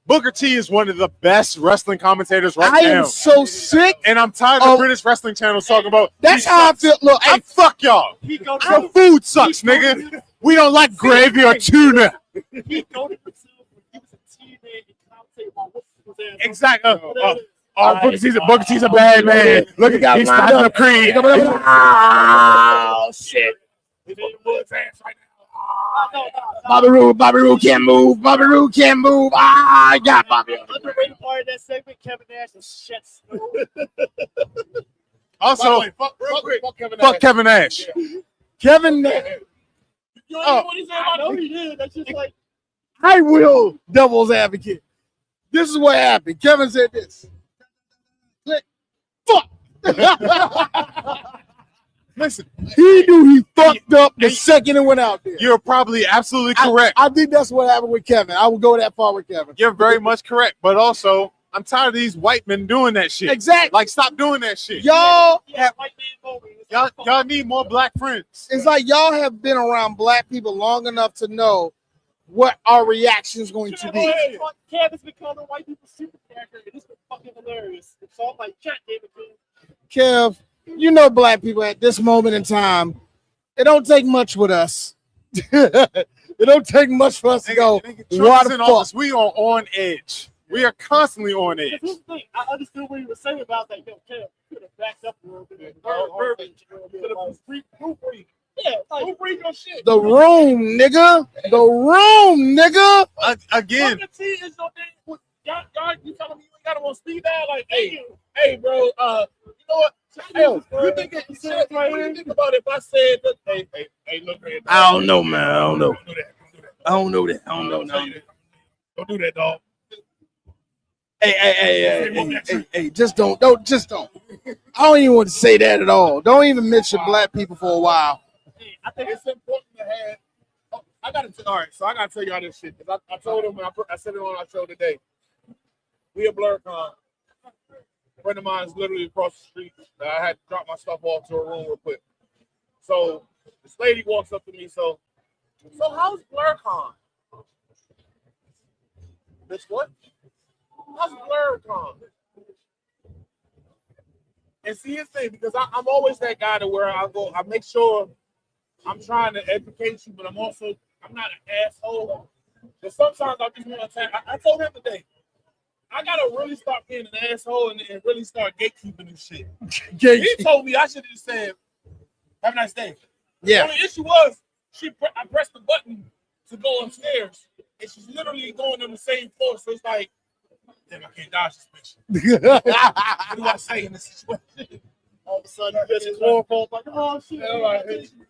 R: Booker T is one of the best wrestling commentators right now.
E: I am so sick,
R: and I'm tired of British wrestling channels talking about.
E: That's
R: he
E: how
R: sucks.
E: I feel. Look,
R: Hey, fuck y'all. The food sucks, nigga. We don't like gravy or tuna. Exactly. Booker T's a bad man. Look at he's starting up Creed.
Y: Oh shit! Bobby Roode can't move. Bobby Roode can't move. I got Bobby.
O: Underrated part of that segment, Kevin Nash is shit.
R: Also,
J: fuck Kevin Nash.
R: fuck Kevin Nash.
E: Kevin Nash.
J: You know what he said
O: I
J: about
O: know
J: me?
O: he did. That's just like
E: I will devil's advocate. This is what happened. Kevin said this. Click. Fuck.
R: Listen,
E: he knew he fucked up the second it went out there.
R: You're probably absolutely correct.
E: I think that's what happened with Kevin. I will go that far with Kevin.
R: You're very much correct. But also, I'm tired of these white men doing that shit.
E: Exactly.
R: Like, stop doing that shit.
E: Y'all
R: need more black friends.
E: It's like y'all have been around black people long enough to know what our reaction is going to be.
O: Kevin's been calling white people super character, and it's been fucking hilarious. So I'm like, chat David
E: Kev, you know black people at this moment in time, it don't take much with us. It don't take much for us to go, what the fuck?
R: We are on edge. We are constantly on edge.
O: Here's the thing. I understood what he was saying about that. Yo, Kev, could have backed up a little bit. Yeah, like, your shit.
E: The room, nigga. The room, nigga.
R: Again.
J: Y'all, you telling me you ain't got him on speed dial? Like, hey, bro, you know what? Hey, you think about it if I said, look, hey, look,
E: I don't know, man. I don't know.
J: I don't know that. Don't do that, dog.
E: Hey, just don't. I don't even want to say that at all. Don't even mention black people for a while.
J: I think it's important to have. All right, so I gotta tell y'all this shit because I told him when I said it on our show today. We at BlerDCon. A friend of mine is literally across the street. I had to drop my stuff off to a room real quick. So this lady walks up to me. So how's BlerDCon? This what? How's BlerDCon? And see his thing because I'm always that guy to where I make sure I'm trying to educate you, but I'm not an asshole. But sometimes I just want to say, I told him today, I gotta really start being an asshole and really start gatekeeping this shit. He told me I should have just said, "Have a nice day."
E: Yeah.
J: The only issue was I pressed the button to go upstairs, and she's literally going on the same floor. So it's like, damn, I can't dodge this bitch. What do I say in this situation?
O: All of a sudden, you get his floor falls like, oh shit.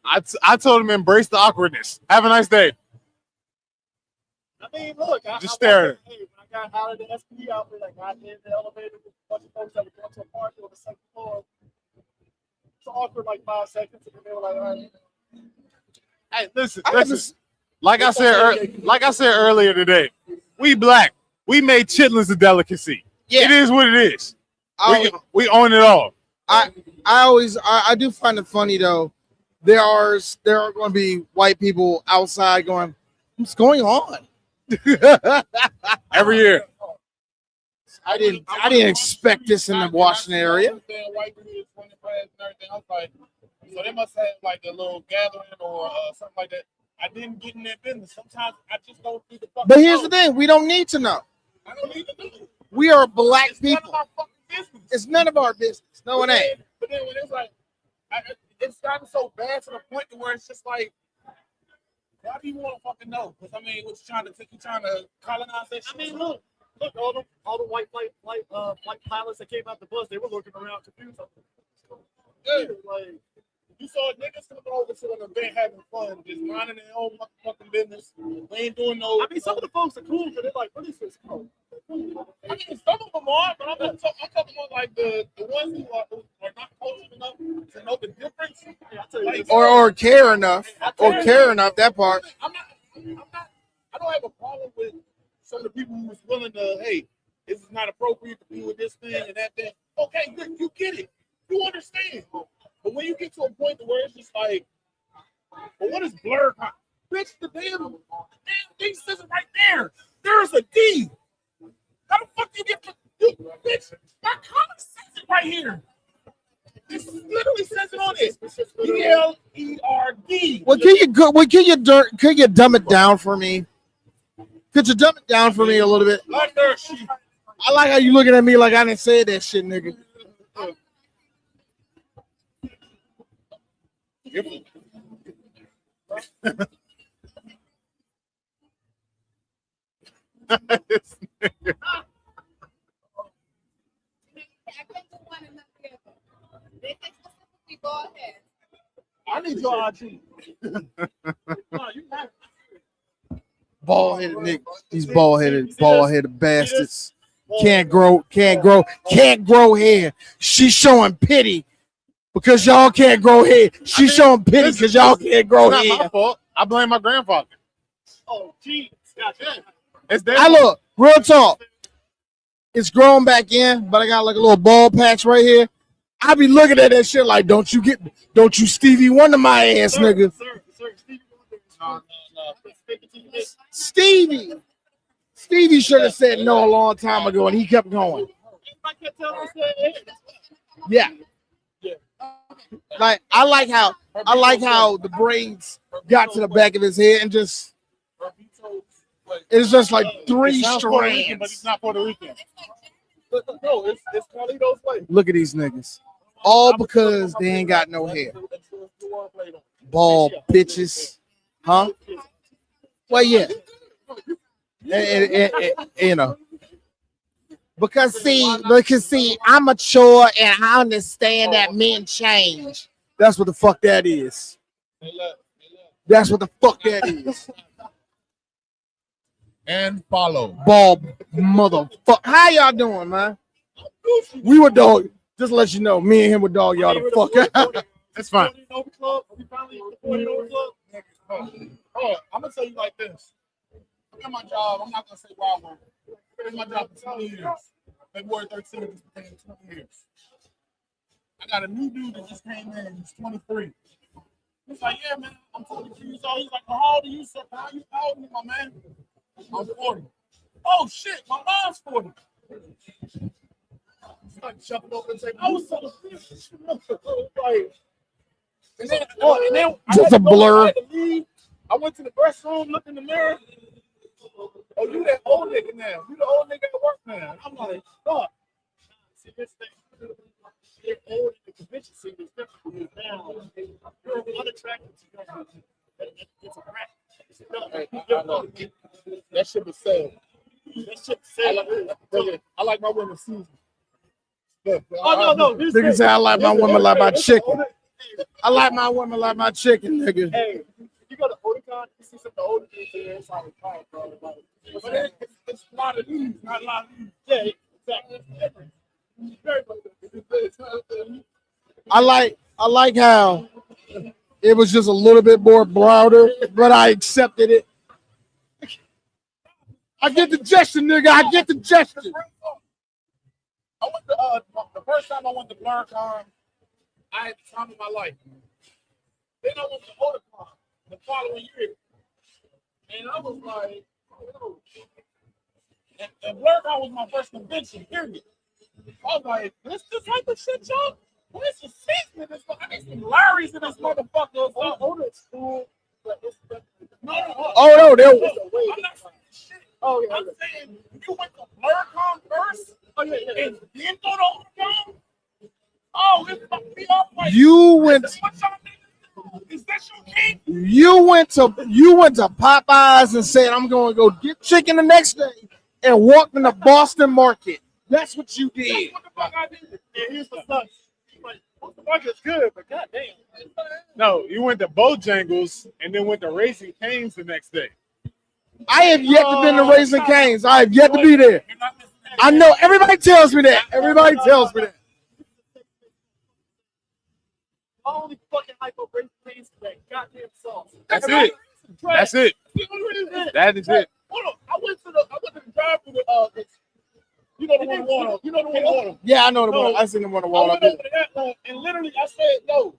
R: I told him embrace the awkwardness. Have a nice day.
O: I mean, look,
R: just stare at her.
O: Hey, when I got out of the SP outfit, like I did the elevator with a bunch of folks that were going to a party on the second floor. It's awkward like 5 seconds, and they were like, all right.
R: Hey, listen. Like I said earlier today, we black. We made chitlins a delicacy. Yeah. It is what it is. We own it all.
E: I do find it funny though. There are going to be white people outside going, "What's going on?"
R: Every year.
E: I didn't expect this in the Washington area.
J: So they must have like a little gathering or something like that. I didn't get in their business. Sometimes I just don't need the fucking.
E: But here's the thing: we don't need to know.
J: I don't need to know.
E: We are black people.
J: None of my fucking business.
E: It's none of our business. No, it ain't.
J: But then when it's like, it's gotten so bad to the point to where it's just like, why do you want to fucking know? Because I mean, what you trying to colonize that shit?
O: I mean, look, all the white flight pilots that came out the bus, they were looking around confused.
J: Yeah, like you saw niggas coming over to an event having fun, just minding their own motherfucking business. They ain't doing no.
O: I mean, some of the folks are cool, but they're like, what is this?
J: I mean, some of them are, but I'm talking about like the ones who are not cultured enough to know the difference. Like,
E: Or care enough. That part.
J: I don't have a problem with some of the people who's willing to, hey, this is not appropriate to be with this thing and that thing. Okay, good, you get it. You understand. But when you get to a point where it's just like, well, what is BlerDCon? Bitch, the damn thing says it right there. There's a D. How the fuck you get you, bitch? My collar says it right here. This literally says it on it. BLERD.
Y: Well, can you dumb it down for me? Could you dumb it down for me a little bit? I like how you looking at me like I didn't say that shit, nigga.
J: I need your RG.
Y: Bald headed nigga. These bald headed bastards. Can't grow hair. She's showing pity because y'all can't grow hair. She's showing pity because y'all can't grow
J: It's
Y: hair.
J: not my fault. I blame my grandfather. Oh, geez. It's their
Y: I look, real talk. It's grown back in, but I got like a little bald patch right here. I be looking at that shit like, don't you Stevie Wonder my ass, nigga. Stevie should have said no a long time ago, and he kept going. Yeah. Like I like how the braids got to the back of his head and just it's just like three strands.
J: But it's not Puerto Rican. No, it's Carlito's way.
Y: Look at these niggas. All because they ain't got no hair. Bald bitches. Huh? Well, yeah. You know. Because see, I'm mature and I understand that men change. That's what the fuck that is. That's what the fuck that is.
J: And follow.
Y: Bald motherfucker. How y'all doing, man? We were dog. Just to let you know, me and him would dog y'all the fuck out.
J: That's fine. Oh, I'm gonna tell you like this. I'm at my job. I'm not gonna say where I work. I've been at my job for 20 years. February 13th is 20 years. I got a new dude that just came in. He's 23. He's like, yeah, man, I'm 22 years old. He's like, well, how old are you, sir? How old are you, my man? I'm 40. Oh, shit, my mom's 40. Like jumping over and saying, I was so like, and then
Y: just a blur.
J: I went to the restroom, looked in the mirror. Oh, you that old nigga now. You the old nigga at work now. I'm like, fuck. See this thing. You're old in the convention scene is different now. You're unattractive to girls. It's a rat. That shit was sad. That shit sad. I like my women season. Oh no!
Y: Nigga say I like my woman like my chicken. I like my woman like my chicken, nigga.
J: Hey, you go to Oticon, you see some of the older dudes there. It's like, bro. But it's a lot of these, not a lot of these. Yeah, exactly.
Y: I like how it was just a little bit more broader, but I accepted it. I get the gesture, nigga. I get the gesture.
J: I went to the first time I went to BlerDCon, I had the time of my life. Then I went to Oticon the following year, and I was like, oh. And BlerDCon was my first convention. Period. I was like, this the type of shit, y'all. Where's the season in this? I need some Larrys in this motherfucker. It's cool, but it's no.
Y: Oh no, there.
J: I'm not saying shit. Oh yeah. I'm saying you went to BlerDCon first. Oh, yeah. And then go to Oticon? Oh, it's fucked me up. Like,
Y: You went
J: is that your king?
Y: You went to Popeyes and said, I'm going to go get chicken the next day and walked in the Boston market. That's what you did.
J: That's what the fuck I did. And here's the sucks. Like, the market's good, but goddamn. No, you went to Bojangles and then went to Raising Cane's the next day.
Y: I have yet to be to Raising Cane's. I have yet to be there. I know everybody tells me that. Everybody tells me that.
J: Only fucking hypo Raising Cane's today. Goddamn sauce.
G: That's it. That's it. That is it.
J: Hold on. I went to the drive-thru with you know the one water. You know the one water.
Y: Yeah, I know the one. I seen the one water.
J: I went over to that one and literally I said, yo,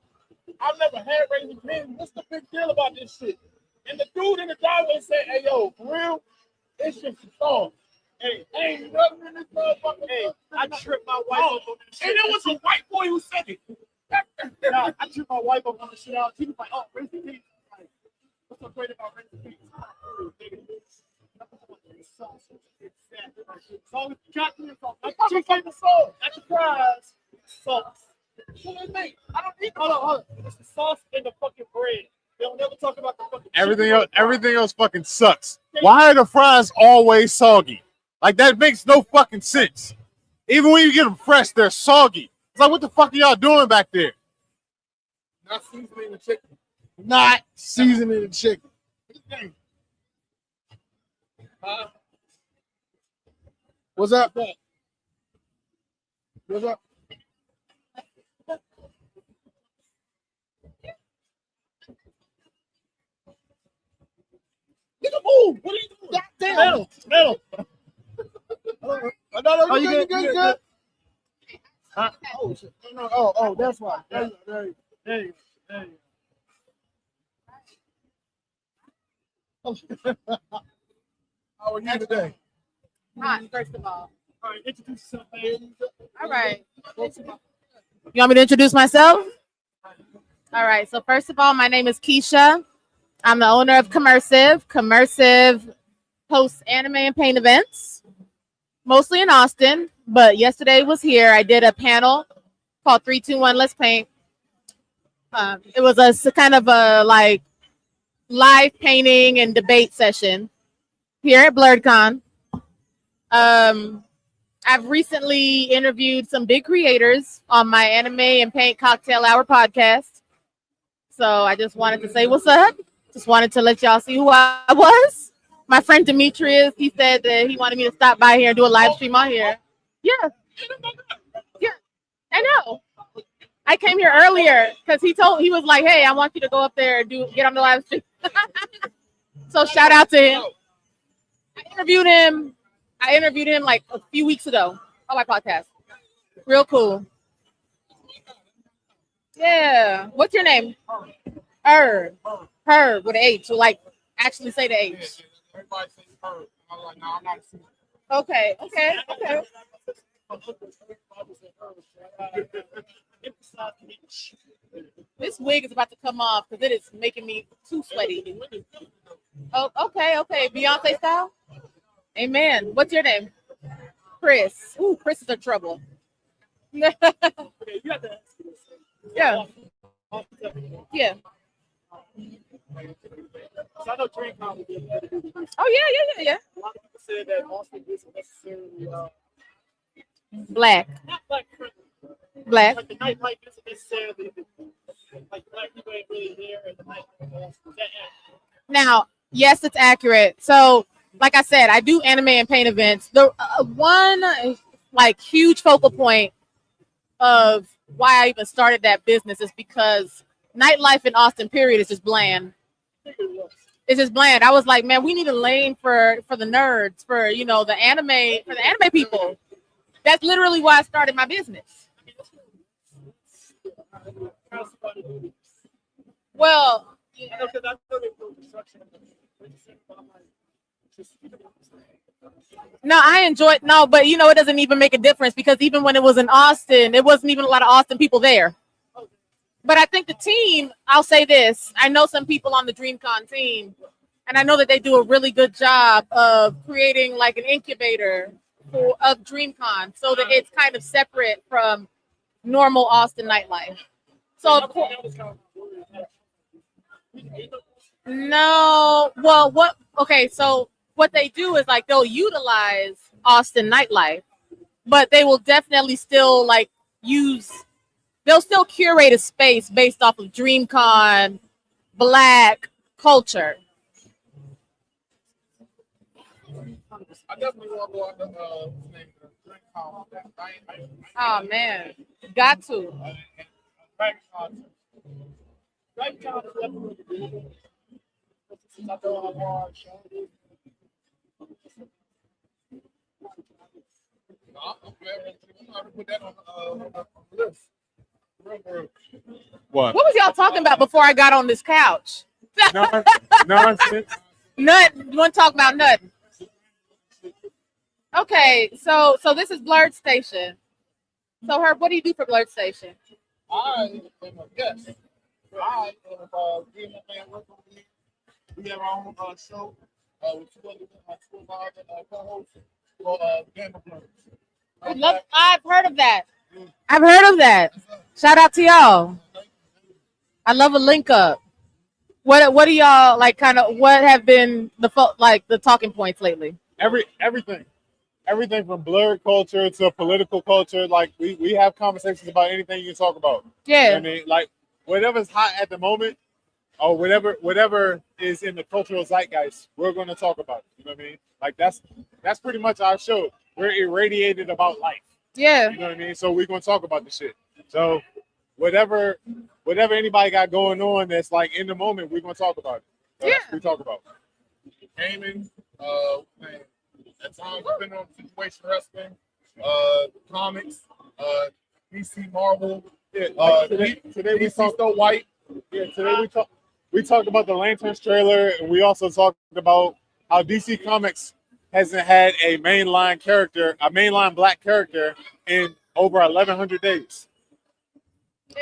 J: I've never had Raising Cane's. What's the big deal about this shit? And the dude in the driveway said, hey yo, for real, it's just a sauce. Hey, Hey, nothing in this motherfucker. Hey, I tripped my wife up on this shit. And it was a white boy who said it. Nah, I tripped my wife up on the shit out. She was like, oh, raise the peace. Like, what's so great about raise the peace? So it's got to be sauce. I the sauce. That's the prize. Sauce. What do you mean? I don't need. Hold on. It's the sauce and the fucking bread. They'll never talk about the fucking.
R: Everything else fucking sucks. Why are the fries always soggy? Like that makes no fucking sense. Even when you get them fresh, they're soggy. It's like, what the fuck are y'all doing back there?
J: Not seasoning the chicken.
Y: Not seasoning the chicken. What's up? What's up?
J: Nigga, move! What are you doing? Goddamn! Metal!
Y: Oh, you good?
J: Huh?
Y: Oh, shit. Oh, that's why. There you go. How are you today?
H: Hi, first of all.
J: All right, introduce yourself, man.
H: All right. You want me to introduce myself? All right. So first of all, my name is Keisha. I'm the owner of Commersive. Commersive hosts anime and paint events, mostly in Austin. But yesterday was here. I did a panel called 3, 2, 1, Let's Paint. It was a kind of a like live painting and debate session here at BlerDCon. I've recently interviewed some big creators on my Anime and Paint Cocktail Hour podcast. So I just wanted to say what's up. Just wanted to let y'all see who I was. My friend Demetrius, he said that he wanted me to stop by here and do a live stream on here. Yeah. Yeah, I know. I came here earlier because he was like, hey, I want you to go up there and get on the live stream. So shout out to him. I interviewed him like a few weeks ago on my podcast. Real cool. Yeah. What's your name? Herb with an H. So like actually say the H.
J: Everybody says Herb. I'm like, no, I'm not.
H: Okay. This wig is about to come off because it is making me too sweaty. Oh, okay. Beyonce style? Amen. What's your name? Chris. Ooh, Chris is in trouble. Yeah. Yeah.
J: So I know DreamCon would be
H: Oh, yeah.
J: A lot of people said that Austin isn't necessarily
H: Black.
J: not black friendly.
H: Black.
J: Like the nightlife isn't necessarily like black people ain't really there and the nightlife is that.
H: Now, yes, it's accurate. So, like I said, I do anime and paint events. The one like huge focal point of why I even started that business is because nightlife in Austin, period, is just bland. It's just bland. I was like, man, we need a lane for the nerds, for the anime people. That's literally why I started my business. Well,
J: I know because I know they do construction.
H: No, I enjoyed but it doesn't even make a difference because even when it was in Austin, it wasn't even a lot of Austin people there. But I think the team, I'll say this, I know some people on the DreamCon team, and I know that they do a really good job of creating like an incubator of DreamCon so that it's kind of separate from normal Austin nightlife. So of course, no, well, so what they do is like they'll utilize Austin nightlife, but they will definitely still like they'll still curate a space based off of DreamCon Black culture.
J: I definitely want to go on the DreamCon.
H: Oh man, got to.
J: DreamCon is definitely good. Since I know how hard show it is. I'm going to put that on the list.
H: What was y'all talking about before I got on this couch?
R: Nonsense.
H: Nothing. You want to talk about nothing? Okay, so this is BlerdStation. So Herb, what do you do for BlerdStation?
J: I am a guest. I am being a man working with me. We have our own show with two other co-hosts for Game of Blerds.
H: I've heard of that. I've heard of that. Shout out to y'all. I love a link up. What do y'all like? Kind of what have been the talking points lately?
J: Everything from blurred culture to political culture. Like we have conversations about anything you can talk about.
H: Yeah.
J: You know what I mean, like whatever's hot at the moment, or whatever is in the cultural zeitgeist, we're going to talk about it. You know what I mean? Like that's pretty much our show. We're irradiated about life.
H: Yeah.
J: You know what I mean? So we're going to talk about the shit. So whatever anybody got going on that's like in the moment, we're going to talk about it. So
H: yeah.
J: We talk about gaming. At times we've been on situation wrestling, comics, DC Marvel. Yeah. Today we talked Snow White. Yeah. Today we talked about the Lanterns trailer, and we also talked about how DC Comics hasn't had a mainline black character in over 1,100 days.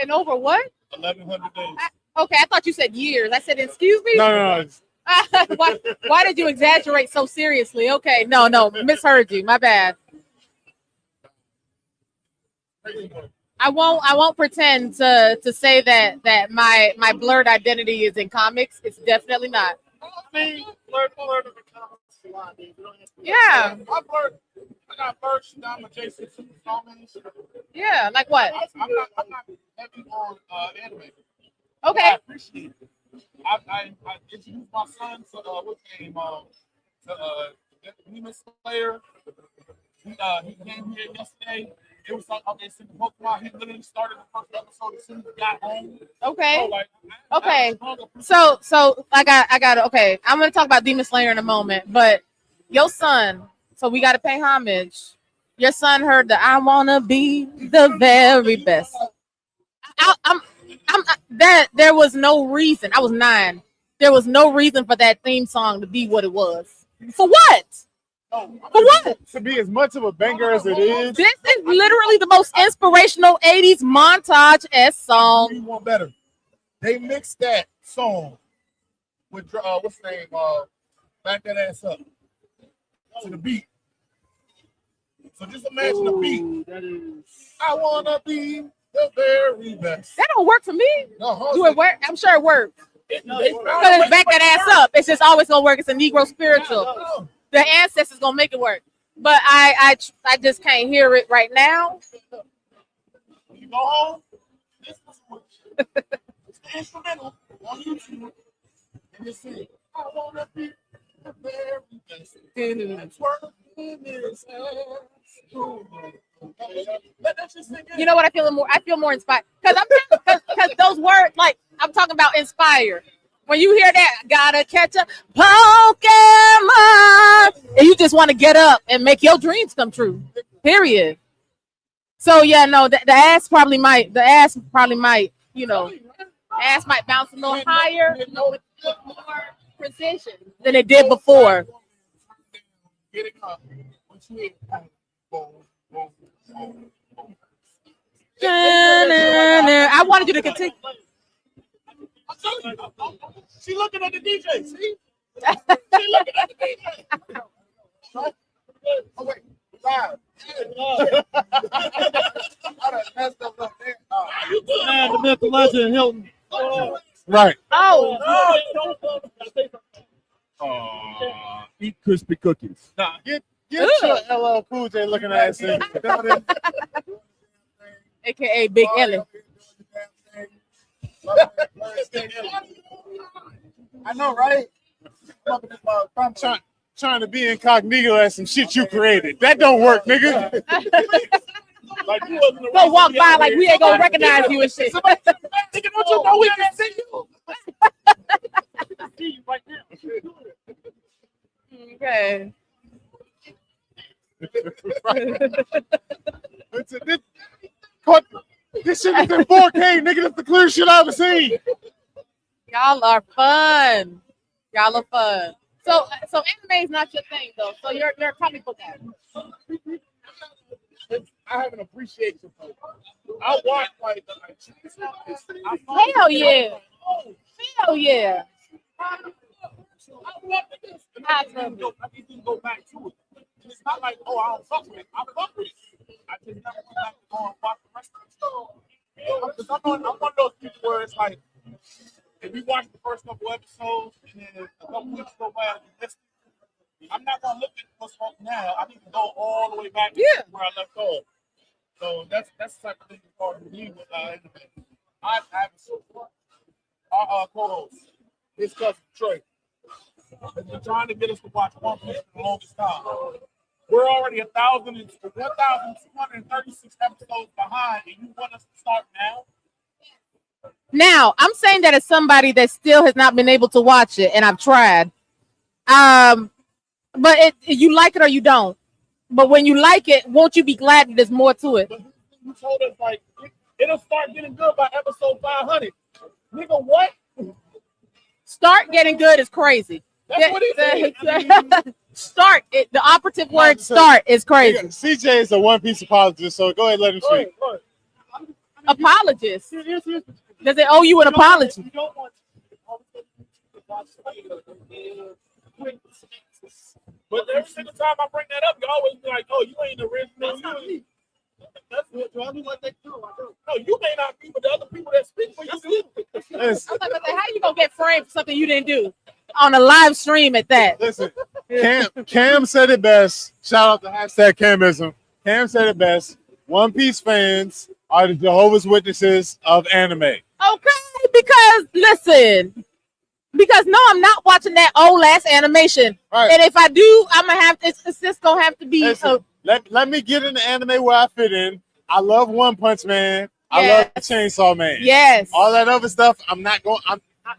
H: In over what?
J: 1,100 days.
H: Okay, I thought you said years. I said, excuse me?
J: No.
H: Why did you exaggerate so seriously? Okay, no, misheard you. My bad. I won't pretend to say that my blurred identity is in comics. It's definitely not. Yeah.
J: I got Vyrus. I'm adjacent to comments.
H: Yeah, like what?
J: I'm not heavy on anime.
H: Okay.
J: I appreciate it. I introduced my son to what's his name? Demon Slayer. He came here yesterday. It was like, okay, so the Pokemon, he literally started the first episode as soon as he got home.
H: Okay.
J: So,
H: okay. So I got okay. I'm gonna talk about Demon Slayer in a moment, but your son. So we gotta pay homage. Your son heard that I wanna be the very best. There was no reason. I was 9. There was no reason for that theme song to be what it was. For what? For what?
J: To be as much of a banger as it is.
H: This is literally the most inspirational 80s montage song.
J: You want better. They mixed that song with what's the name? Back that ass up to the beat. So just imagine the beat. I wanna be the very best.
H: That don't work for me.
J: No,
H: do it work? I'm sure it works. Because it's back that ass up. It's just always gonna work. It's a Negro spiritual. The ancestors gonna make it work. But I just can't hear it right now.
J: You go home. This is the instrumental on YouTube, and you see, I wanna be the very best. That's where is.
H: You know what? I feel more inspired because those words, like I'm talking about inspired. When you hear that, gotta catch a Pokemon, and you just want to get up and make your dreams come true. Period. So yeah, no, the ass probably might, you know, ass might bounce a little higher with more precision than it did before. I wanted you to continue.
J: She looking at the DJ. See? She looking at the DJ. Oh wait, live. I messed up there.
O: Man, the myth, the legend, Hilton.
J: Right.
H: Oh.
O: Eat crispy cookies.
J: Nah, get your LL Cool J looking at us.
H: AKA Big Ellie.
J: I know, right? I'm trying to be incognito at some shit you created. That don't work, nigga.
H: Like you wasn't go walk by like we ain't gonna recognize you and shit.
J: Nigga, don't you know we can see you? See you right now.
H: Okay.
J: This shit is in 4K, nigga. That's the clearest shit I've ever seen.
H: Y'all are fun. Y'all are fun. So anime is not your thing though. So you're a comic book guy.
J: I have an appreciation for it. I watch like
H: Hell yeah. Hell yeah.
J: I love this. And I need to go back to it. It's not like, oh, I don't fuck with it. I fuck with it. I just never went back to go and watch the rest of the stuff. Because I'm one of those people where it's like, if you watch the first couple episodes and then a couple weeks go by and you missed it, I'm not gonna look at what's on now. I need to go all the way back to where I left off. So that's the type of thing that's hard to believe with anime. I haven't seen our co-host, his cousin Trey, has been trying to get us to watch One Piece for the longest time. We're already 1,236 episodes behind, and you want us to start now?
H: Now, I'm saying that as somebody that still has not been able to watch it, and I've tried. But you like it or you don't. But when you like it, won't you be glad that there's more to it?
J: But you told us like it'll start getting good by episode 500. Nigga, what?
H: Start getting good is crazy.
J: That's what he said.
H: Start it. The operative word "start" is crazy.
R: CJ is a One Piece apologist, so go ahead, let him speak.
H: Apologist. Does it owe you an apology?
J: But every single time I bring that up, you always be like, "Oh, you ain't original." That's what do. No, you may not be, but the other people that speak for you do.
H: I was like, how you gonna get framed for something you didn't do on a live stream at that?
R: Listen, Cam said it best. Shout out to hashtag Camism. Cam said it best. One Piece fans are the Jehovah's Witnesses of anime.
H: Okay, because listen. Because no, I'm not watching that old ass animation. Right. And if I do, I'm gonna have to. It's just gonna have to be.
R: Listen, let me get in the anime where I fit in. I love One Punch Man. I love Chainsaw Man.
H: Yes.
R: All that other stuff, I'm not going.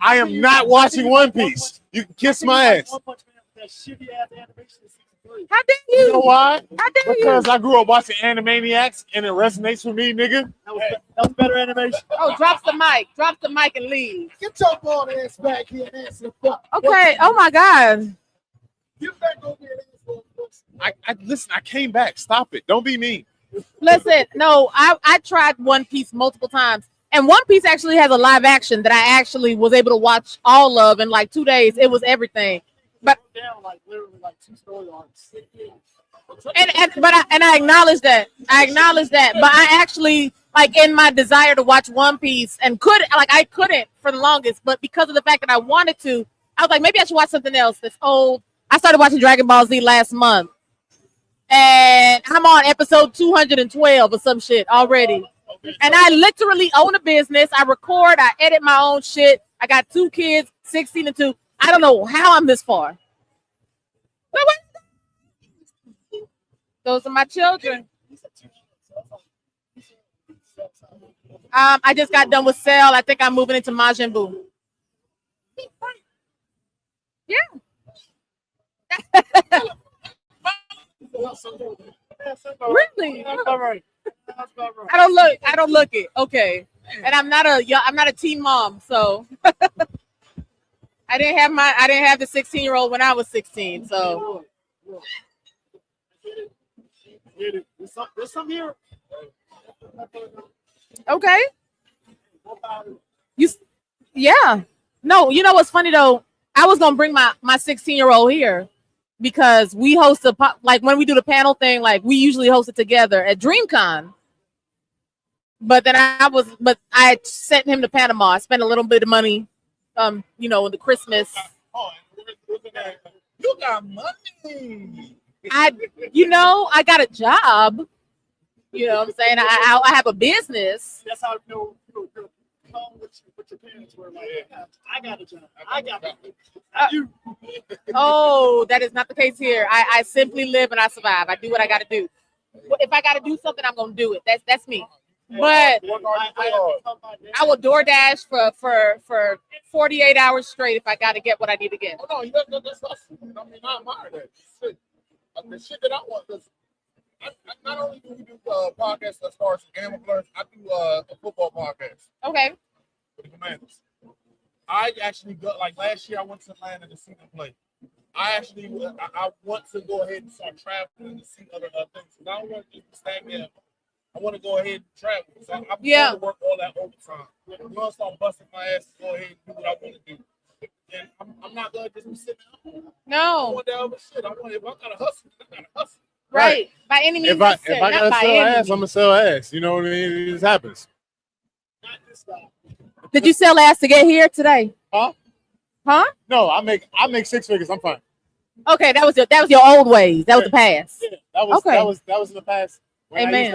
R: I am not watching One Piece. You can kiss my ass.
H: How dare you?
R: You know why?
H: How dare
R: because I grew up watching Animaniacs and it resonates with me, nigga.
O: That was better animation.
H: Oh, drop the mic. Drop the mic and leave.
E: Get your bald ass back here and answer the fuck.
H: Okay. Oh my God.
E: Get back over here and answer the fuck.
R: Listen, I came back. Stop it. Don't be mean.
H: Listen, no, I tried One Piece multiple times. And One Piece actually has a live action that I actually was able to watch all of in like 2 days. It was everything. But
O: down like literally like 2 story arcs.
H: I acknowledge that. But I actually like in my desire to watch One Piece and I couldn't for the longest, but because of the fact that I wanted to, I was like, maybe I should watch something else that's old. I started watching Dragon Ball Z last month. And I'm on episode 212 or some shit already. And I literally own a business. I record, I edit my own shit. I got 2 kids, 16 and 2. I don't know how I'm this far. Those are my children. I just got done with Cell. I think I'm moving into Majin Buu. Yeah. Really?
O: That's about right.
H: I don't look it. Okay. And I'm not a teen mom, so I didn't have the 16-year-old when I was 16. So
O: there's some here.
H: Okay. Yeah. No, you know what's funny though? I was gonna bring my 16-year-old here because we host when we do the panel thing, like we usually host it together at DreamCon. But then I sent him to Panama. I spent a little bit of money, in the Christmas.
J: You got money.
H: I got a job. You know what I'm saying? I have a business.
O: That's how you know what your parents were like. I got a job. I got it.
H: Oh, that is not the case here. I simply live and I survive. I do what I got to do. If I got to do something, I'm gonna do it. That's me. But I will DoorDash for 48 hours straight if I got to get what I need to get.
J: Oh, no, that's not. I mean, I admire that. The shit that I want is not only do we do podcasts as far as Game of Blurs, I do a football podcast.
H: Okay.
J: For the Commanders. I actually got last year. I went to Atlanta to see them play. I actually I want to go ahead and start traveling to see other things. I don't want to just stagnate. I want to go ahead and travel. So I'm going to work all that overtime. I'm going to start busting my ass to go ahead and do what I want to do. And I'm not going to just be sitting out.
H: No.
J: I want that other shit. If I got to hustle, I got to hustle.
H: Right. By any means
J: If I
H: necessary,
J: got
H: not
J: to
H: by
J: sell
H: any
J: ass,
H: means.
J: I'm going to sell ass. You know what I mean? It just happens.
H: Did you sell ass to get here today?
J: Huh?
H: Huh?
J: No, I make 6 figures. I'm fine.
H: Okay, that was your old ways. That was the past.
J: Yeah, that was
H: Okay.
J: that was in the past. When
H: Amen.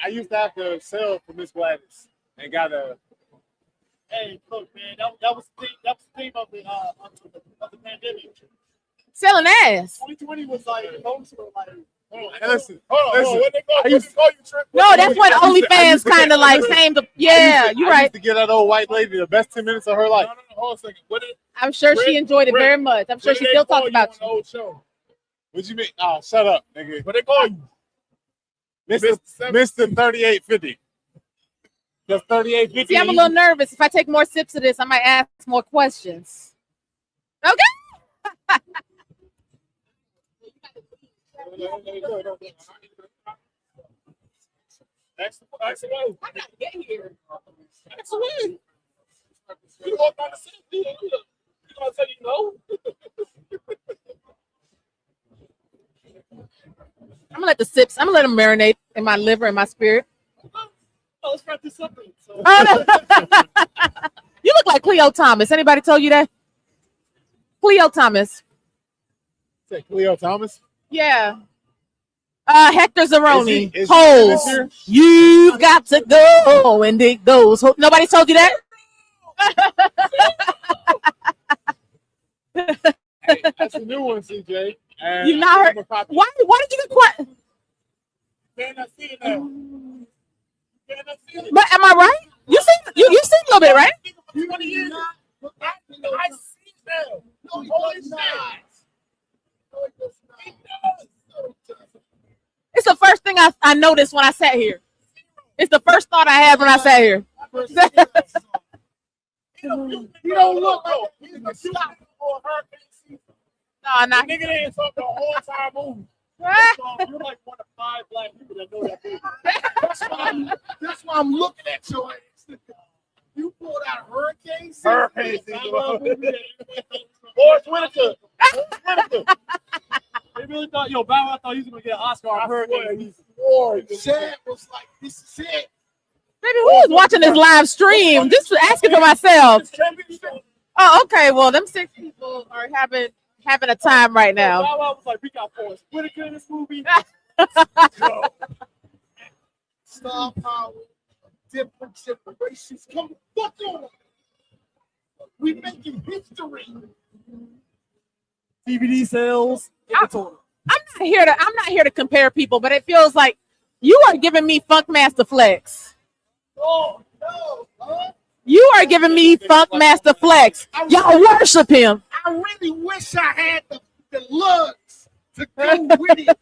J: I used to have to sell for Miss Gladys and got a.
O: Hey, look, man, that was the theme of the pandemic.
H: Selling ass.
O: 2020 was like folks were like.
J: Listen, hold on. What they call you? Trip?
H: No, that's when OnlyFans kind of like came to. Yeah, you're
J: I
H: right.
J: used to get that old white lady the best 10 minutes of her life. No, hold on a second.
H: I'm sure she enjoyed it very much. I'm sure she still talks about you.
J: Old show. What you mean? Oh, shut up, nigga. What they call you? Mr. 3850. That's 3850.
H: See, I'm a little nervous. If I take more sips of this, I might ask more questions. Okay.
J: Ask away.
H: I gotta get here.
J: Ask away. You walk down the city. You gonna say you know?
H: I'm gonna let the sips. I'm gonna let them marinate in my liver and my spirit.
O: Oh, let's try this something. So.
H: You look like Cleo Thomas. Anybody told you that? Cleo Thomas.
J: Say Cleo Thomas.
H: Yeah. Hector Zeroni.
J: Is he
H: Holes.
J: this year?
H: You've got to go and dig those. Nobody told you that?
J: Hey, that's a new one, CJ. And
H: You not heard? Why did you get quiet?
J: Can I see it now? Can I see it?
H: But am I right? You seen a little bit, right?
J: You want to hear that? I see it now. No, he does not. No, he does not. He does. No, he doesn't.
H: It's the first thing I noticed when I sat here. It's the first thought I had when I sat here.
J: You don't look like he's a stop for a hurricane season.
H: No, not.
J: The nigga didn't talk the whole time movie.
O: You're like one of 5 black people that know that movie.
E: That's why I'm looking at your ass. You pulled out hurricane season.
J: Hurricane season. Forrest Whitaker.
O: They really thought, Bow Wow thought he was gonna get an Oscar on Hurricane.
E: Chad was like, this is it.
H: Baby, who was watching this live stream? Just asking for myself. Oh, okay. Well, them 6 people are having a time right now.
O: Bow Wow was like, we got Forrest Whitaker in this movie.
E: Star power, different generations. Come fuck on. We making history.
O: DVD sales.
H: I'm not here to compare people, but it feels like you are giving me Funkmaster Flex.
E: Oh, no. Huh?
H: You are giving me Funkmaster Flex. Y'all worship him.
E: I really wish I had the looks to go with it.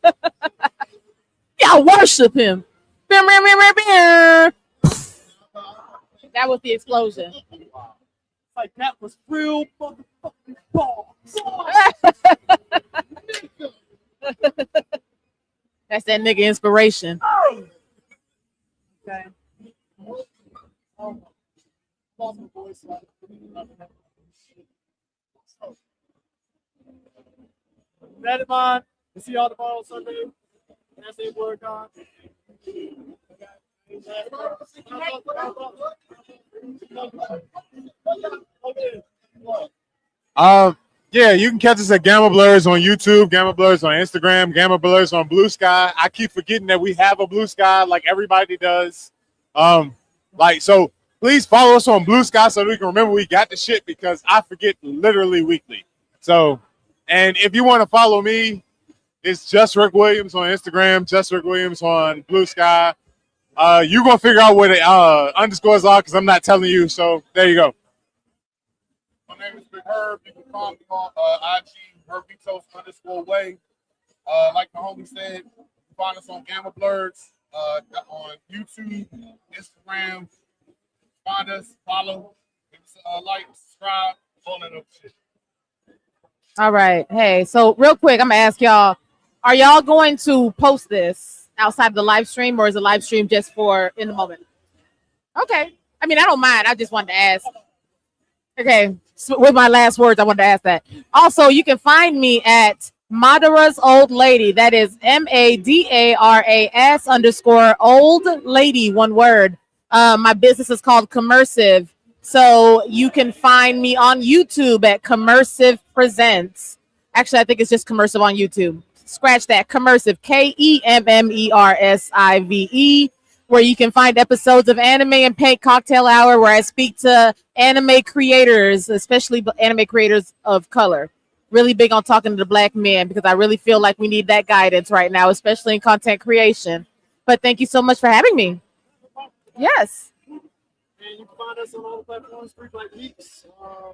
H: Y'all worship him. That was the explosion.
O: Like that was real motherfucking balls.
H: That's that nigga inspiration.
O: Okay. Redmond, you see y'all tomorrow Sunday. That's it, BlerDCon.
J: Yeah, you can catch us at Gamma Blerds on YouTube, Gamma Blerds on Instagram, Gamma Blerds on Blue Sky. I keep forgetting that we have a Blue Sky like everybody does. So please follow us on Blue Sky so that we can remember we got the shit, because I forget literally weekly. So, and if you want to follow me, it's Just Rick Williams on Instagram, Just Rick Williams on Blue Sky. You're gonna figure out where the underscores are because I'm not telling you. So there you go.
G: My name is Big Herb. You can follow me on IG, Herbitos_way. Like the homie said, you can find us on Gamma Blerds, on YouTube, Instagram. Find us, follow, give us a like, subscribe, all that other shit.
H: All right. Hey, so real quick, I'm gonna ask y'all: are y'all going to post this outside of the live stream, or is the live stream just for in the moment? Okay. I mean, I don't mind. I just wanted to ask. Okay. So with my last words, I wanted to ask that. Also, you can find me at Madara's Old Lady. That is MADARAS_old lady. One word. My business is called Commercive. So you can find me on YouTube at Commercive Presents. Actually, I think it's just Commercive on YouTube. Scratch that. Commercive. KEMMERSIVE. Where you can find episodes of Anime and Paint Cocktail Hour, where I speak to anime creators, especially anime creators of color. Really big on talking to the black men because I really feel like we need that guidance right now, especially in content creation. But thank you so much for having me. Yes.
J: And you can find us on all the platforms, Freak Like Geeks,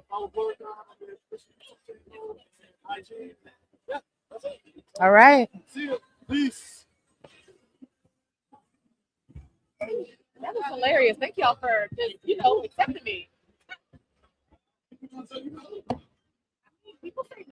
J: follow BlerDCon, IG. Yeah, that's it.
H: All right.
J: See you. Peace.
H: That was hilarious. Thank y'all for just, accepting me. People say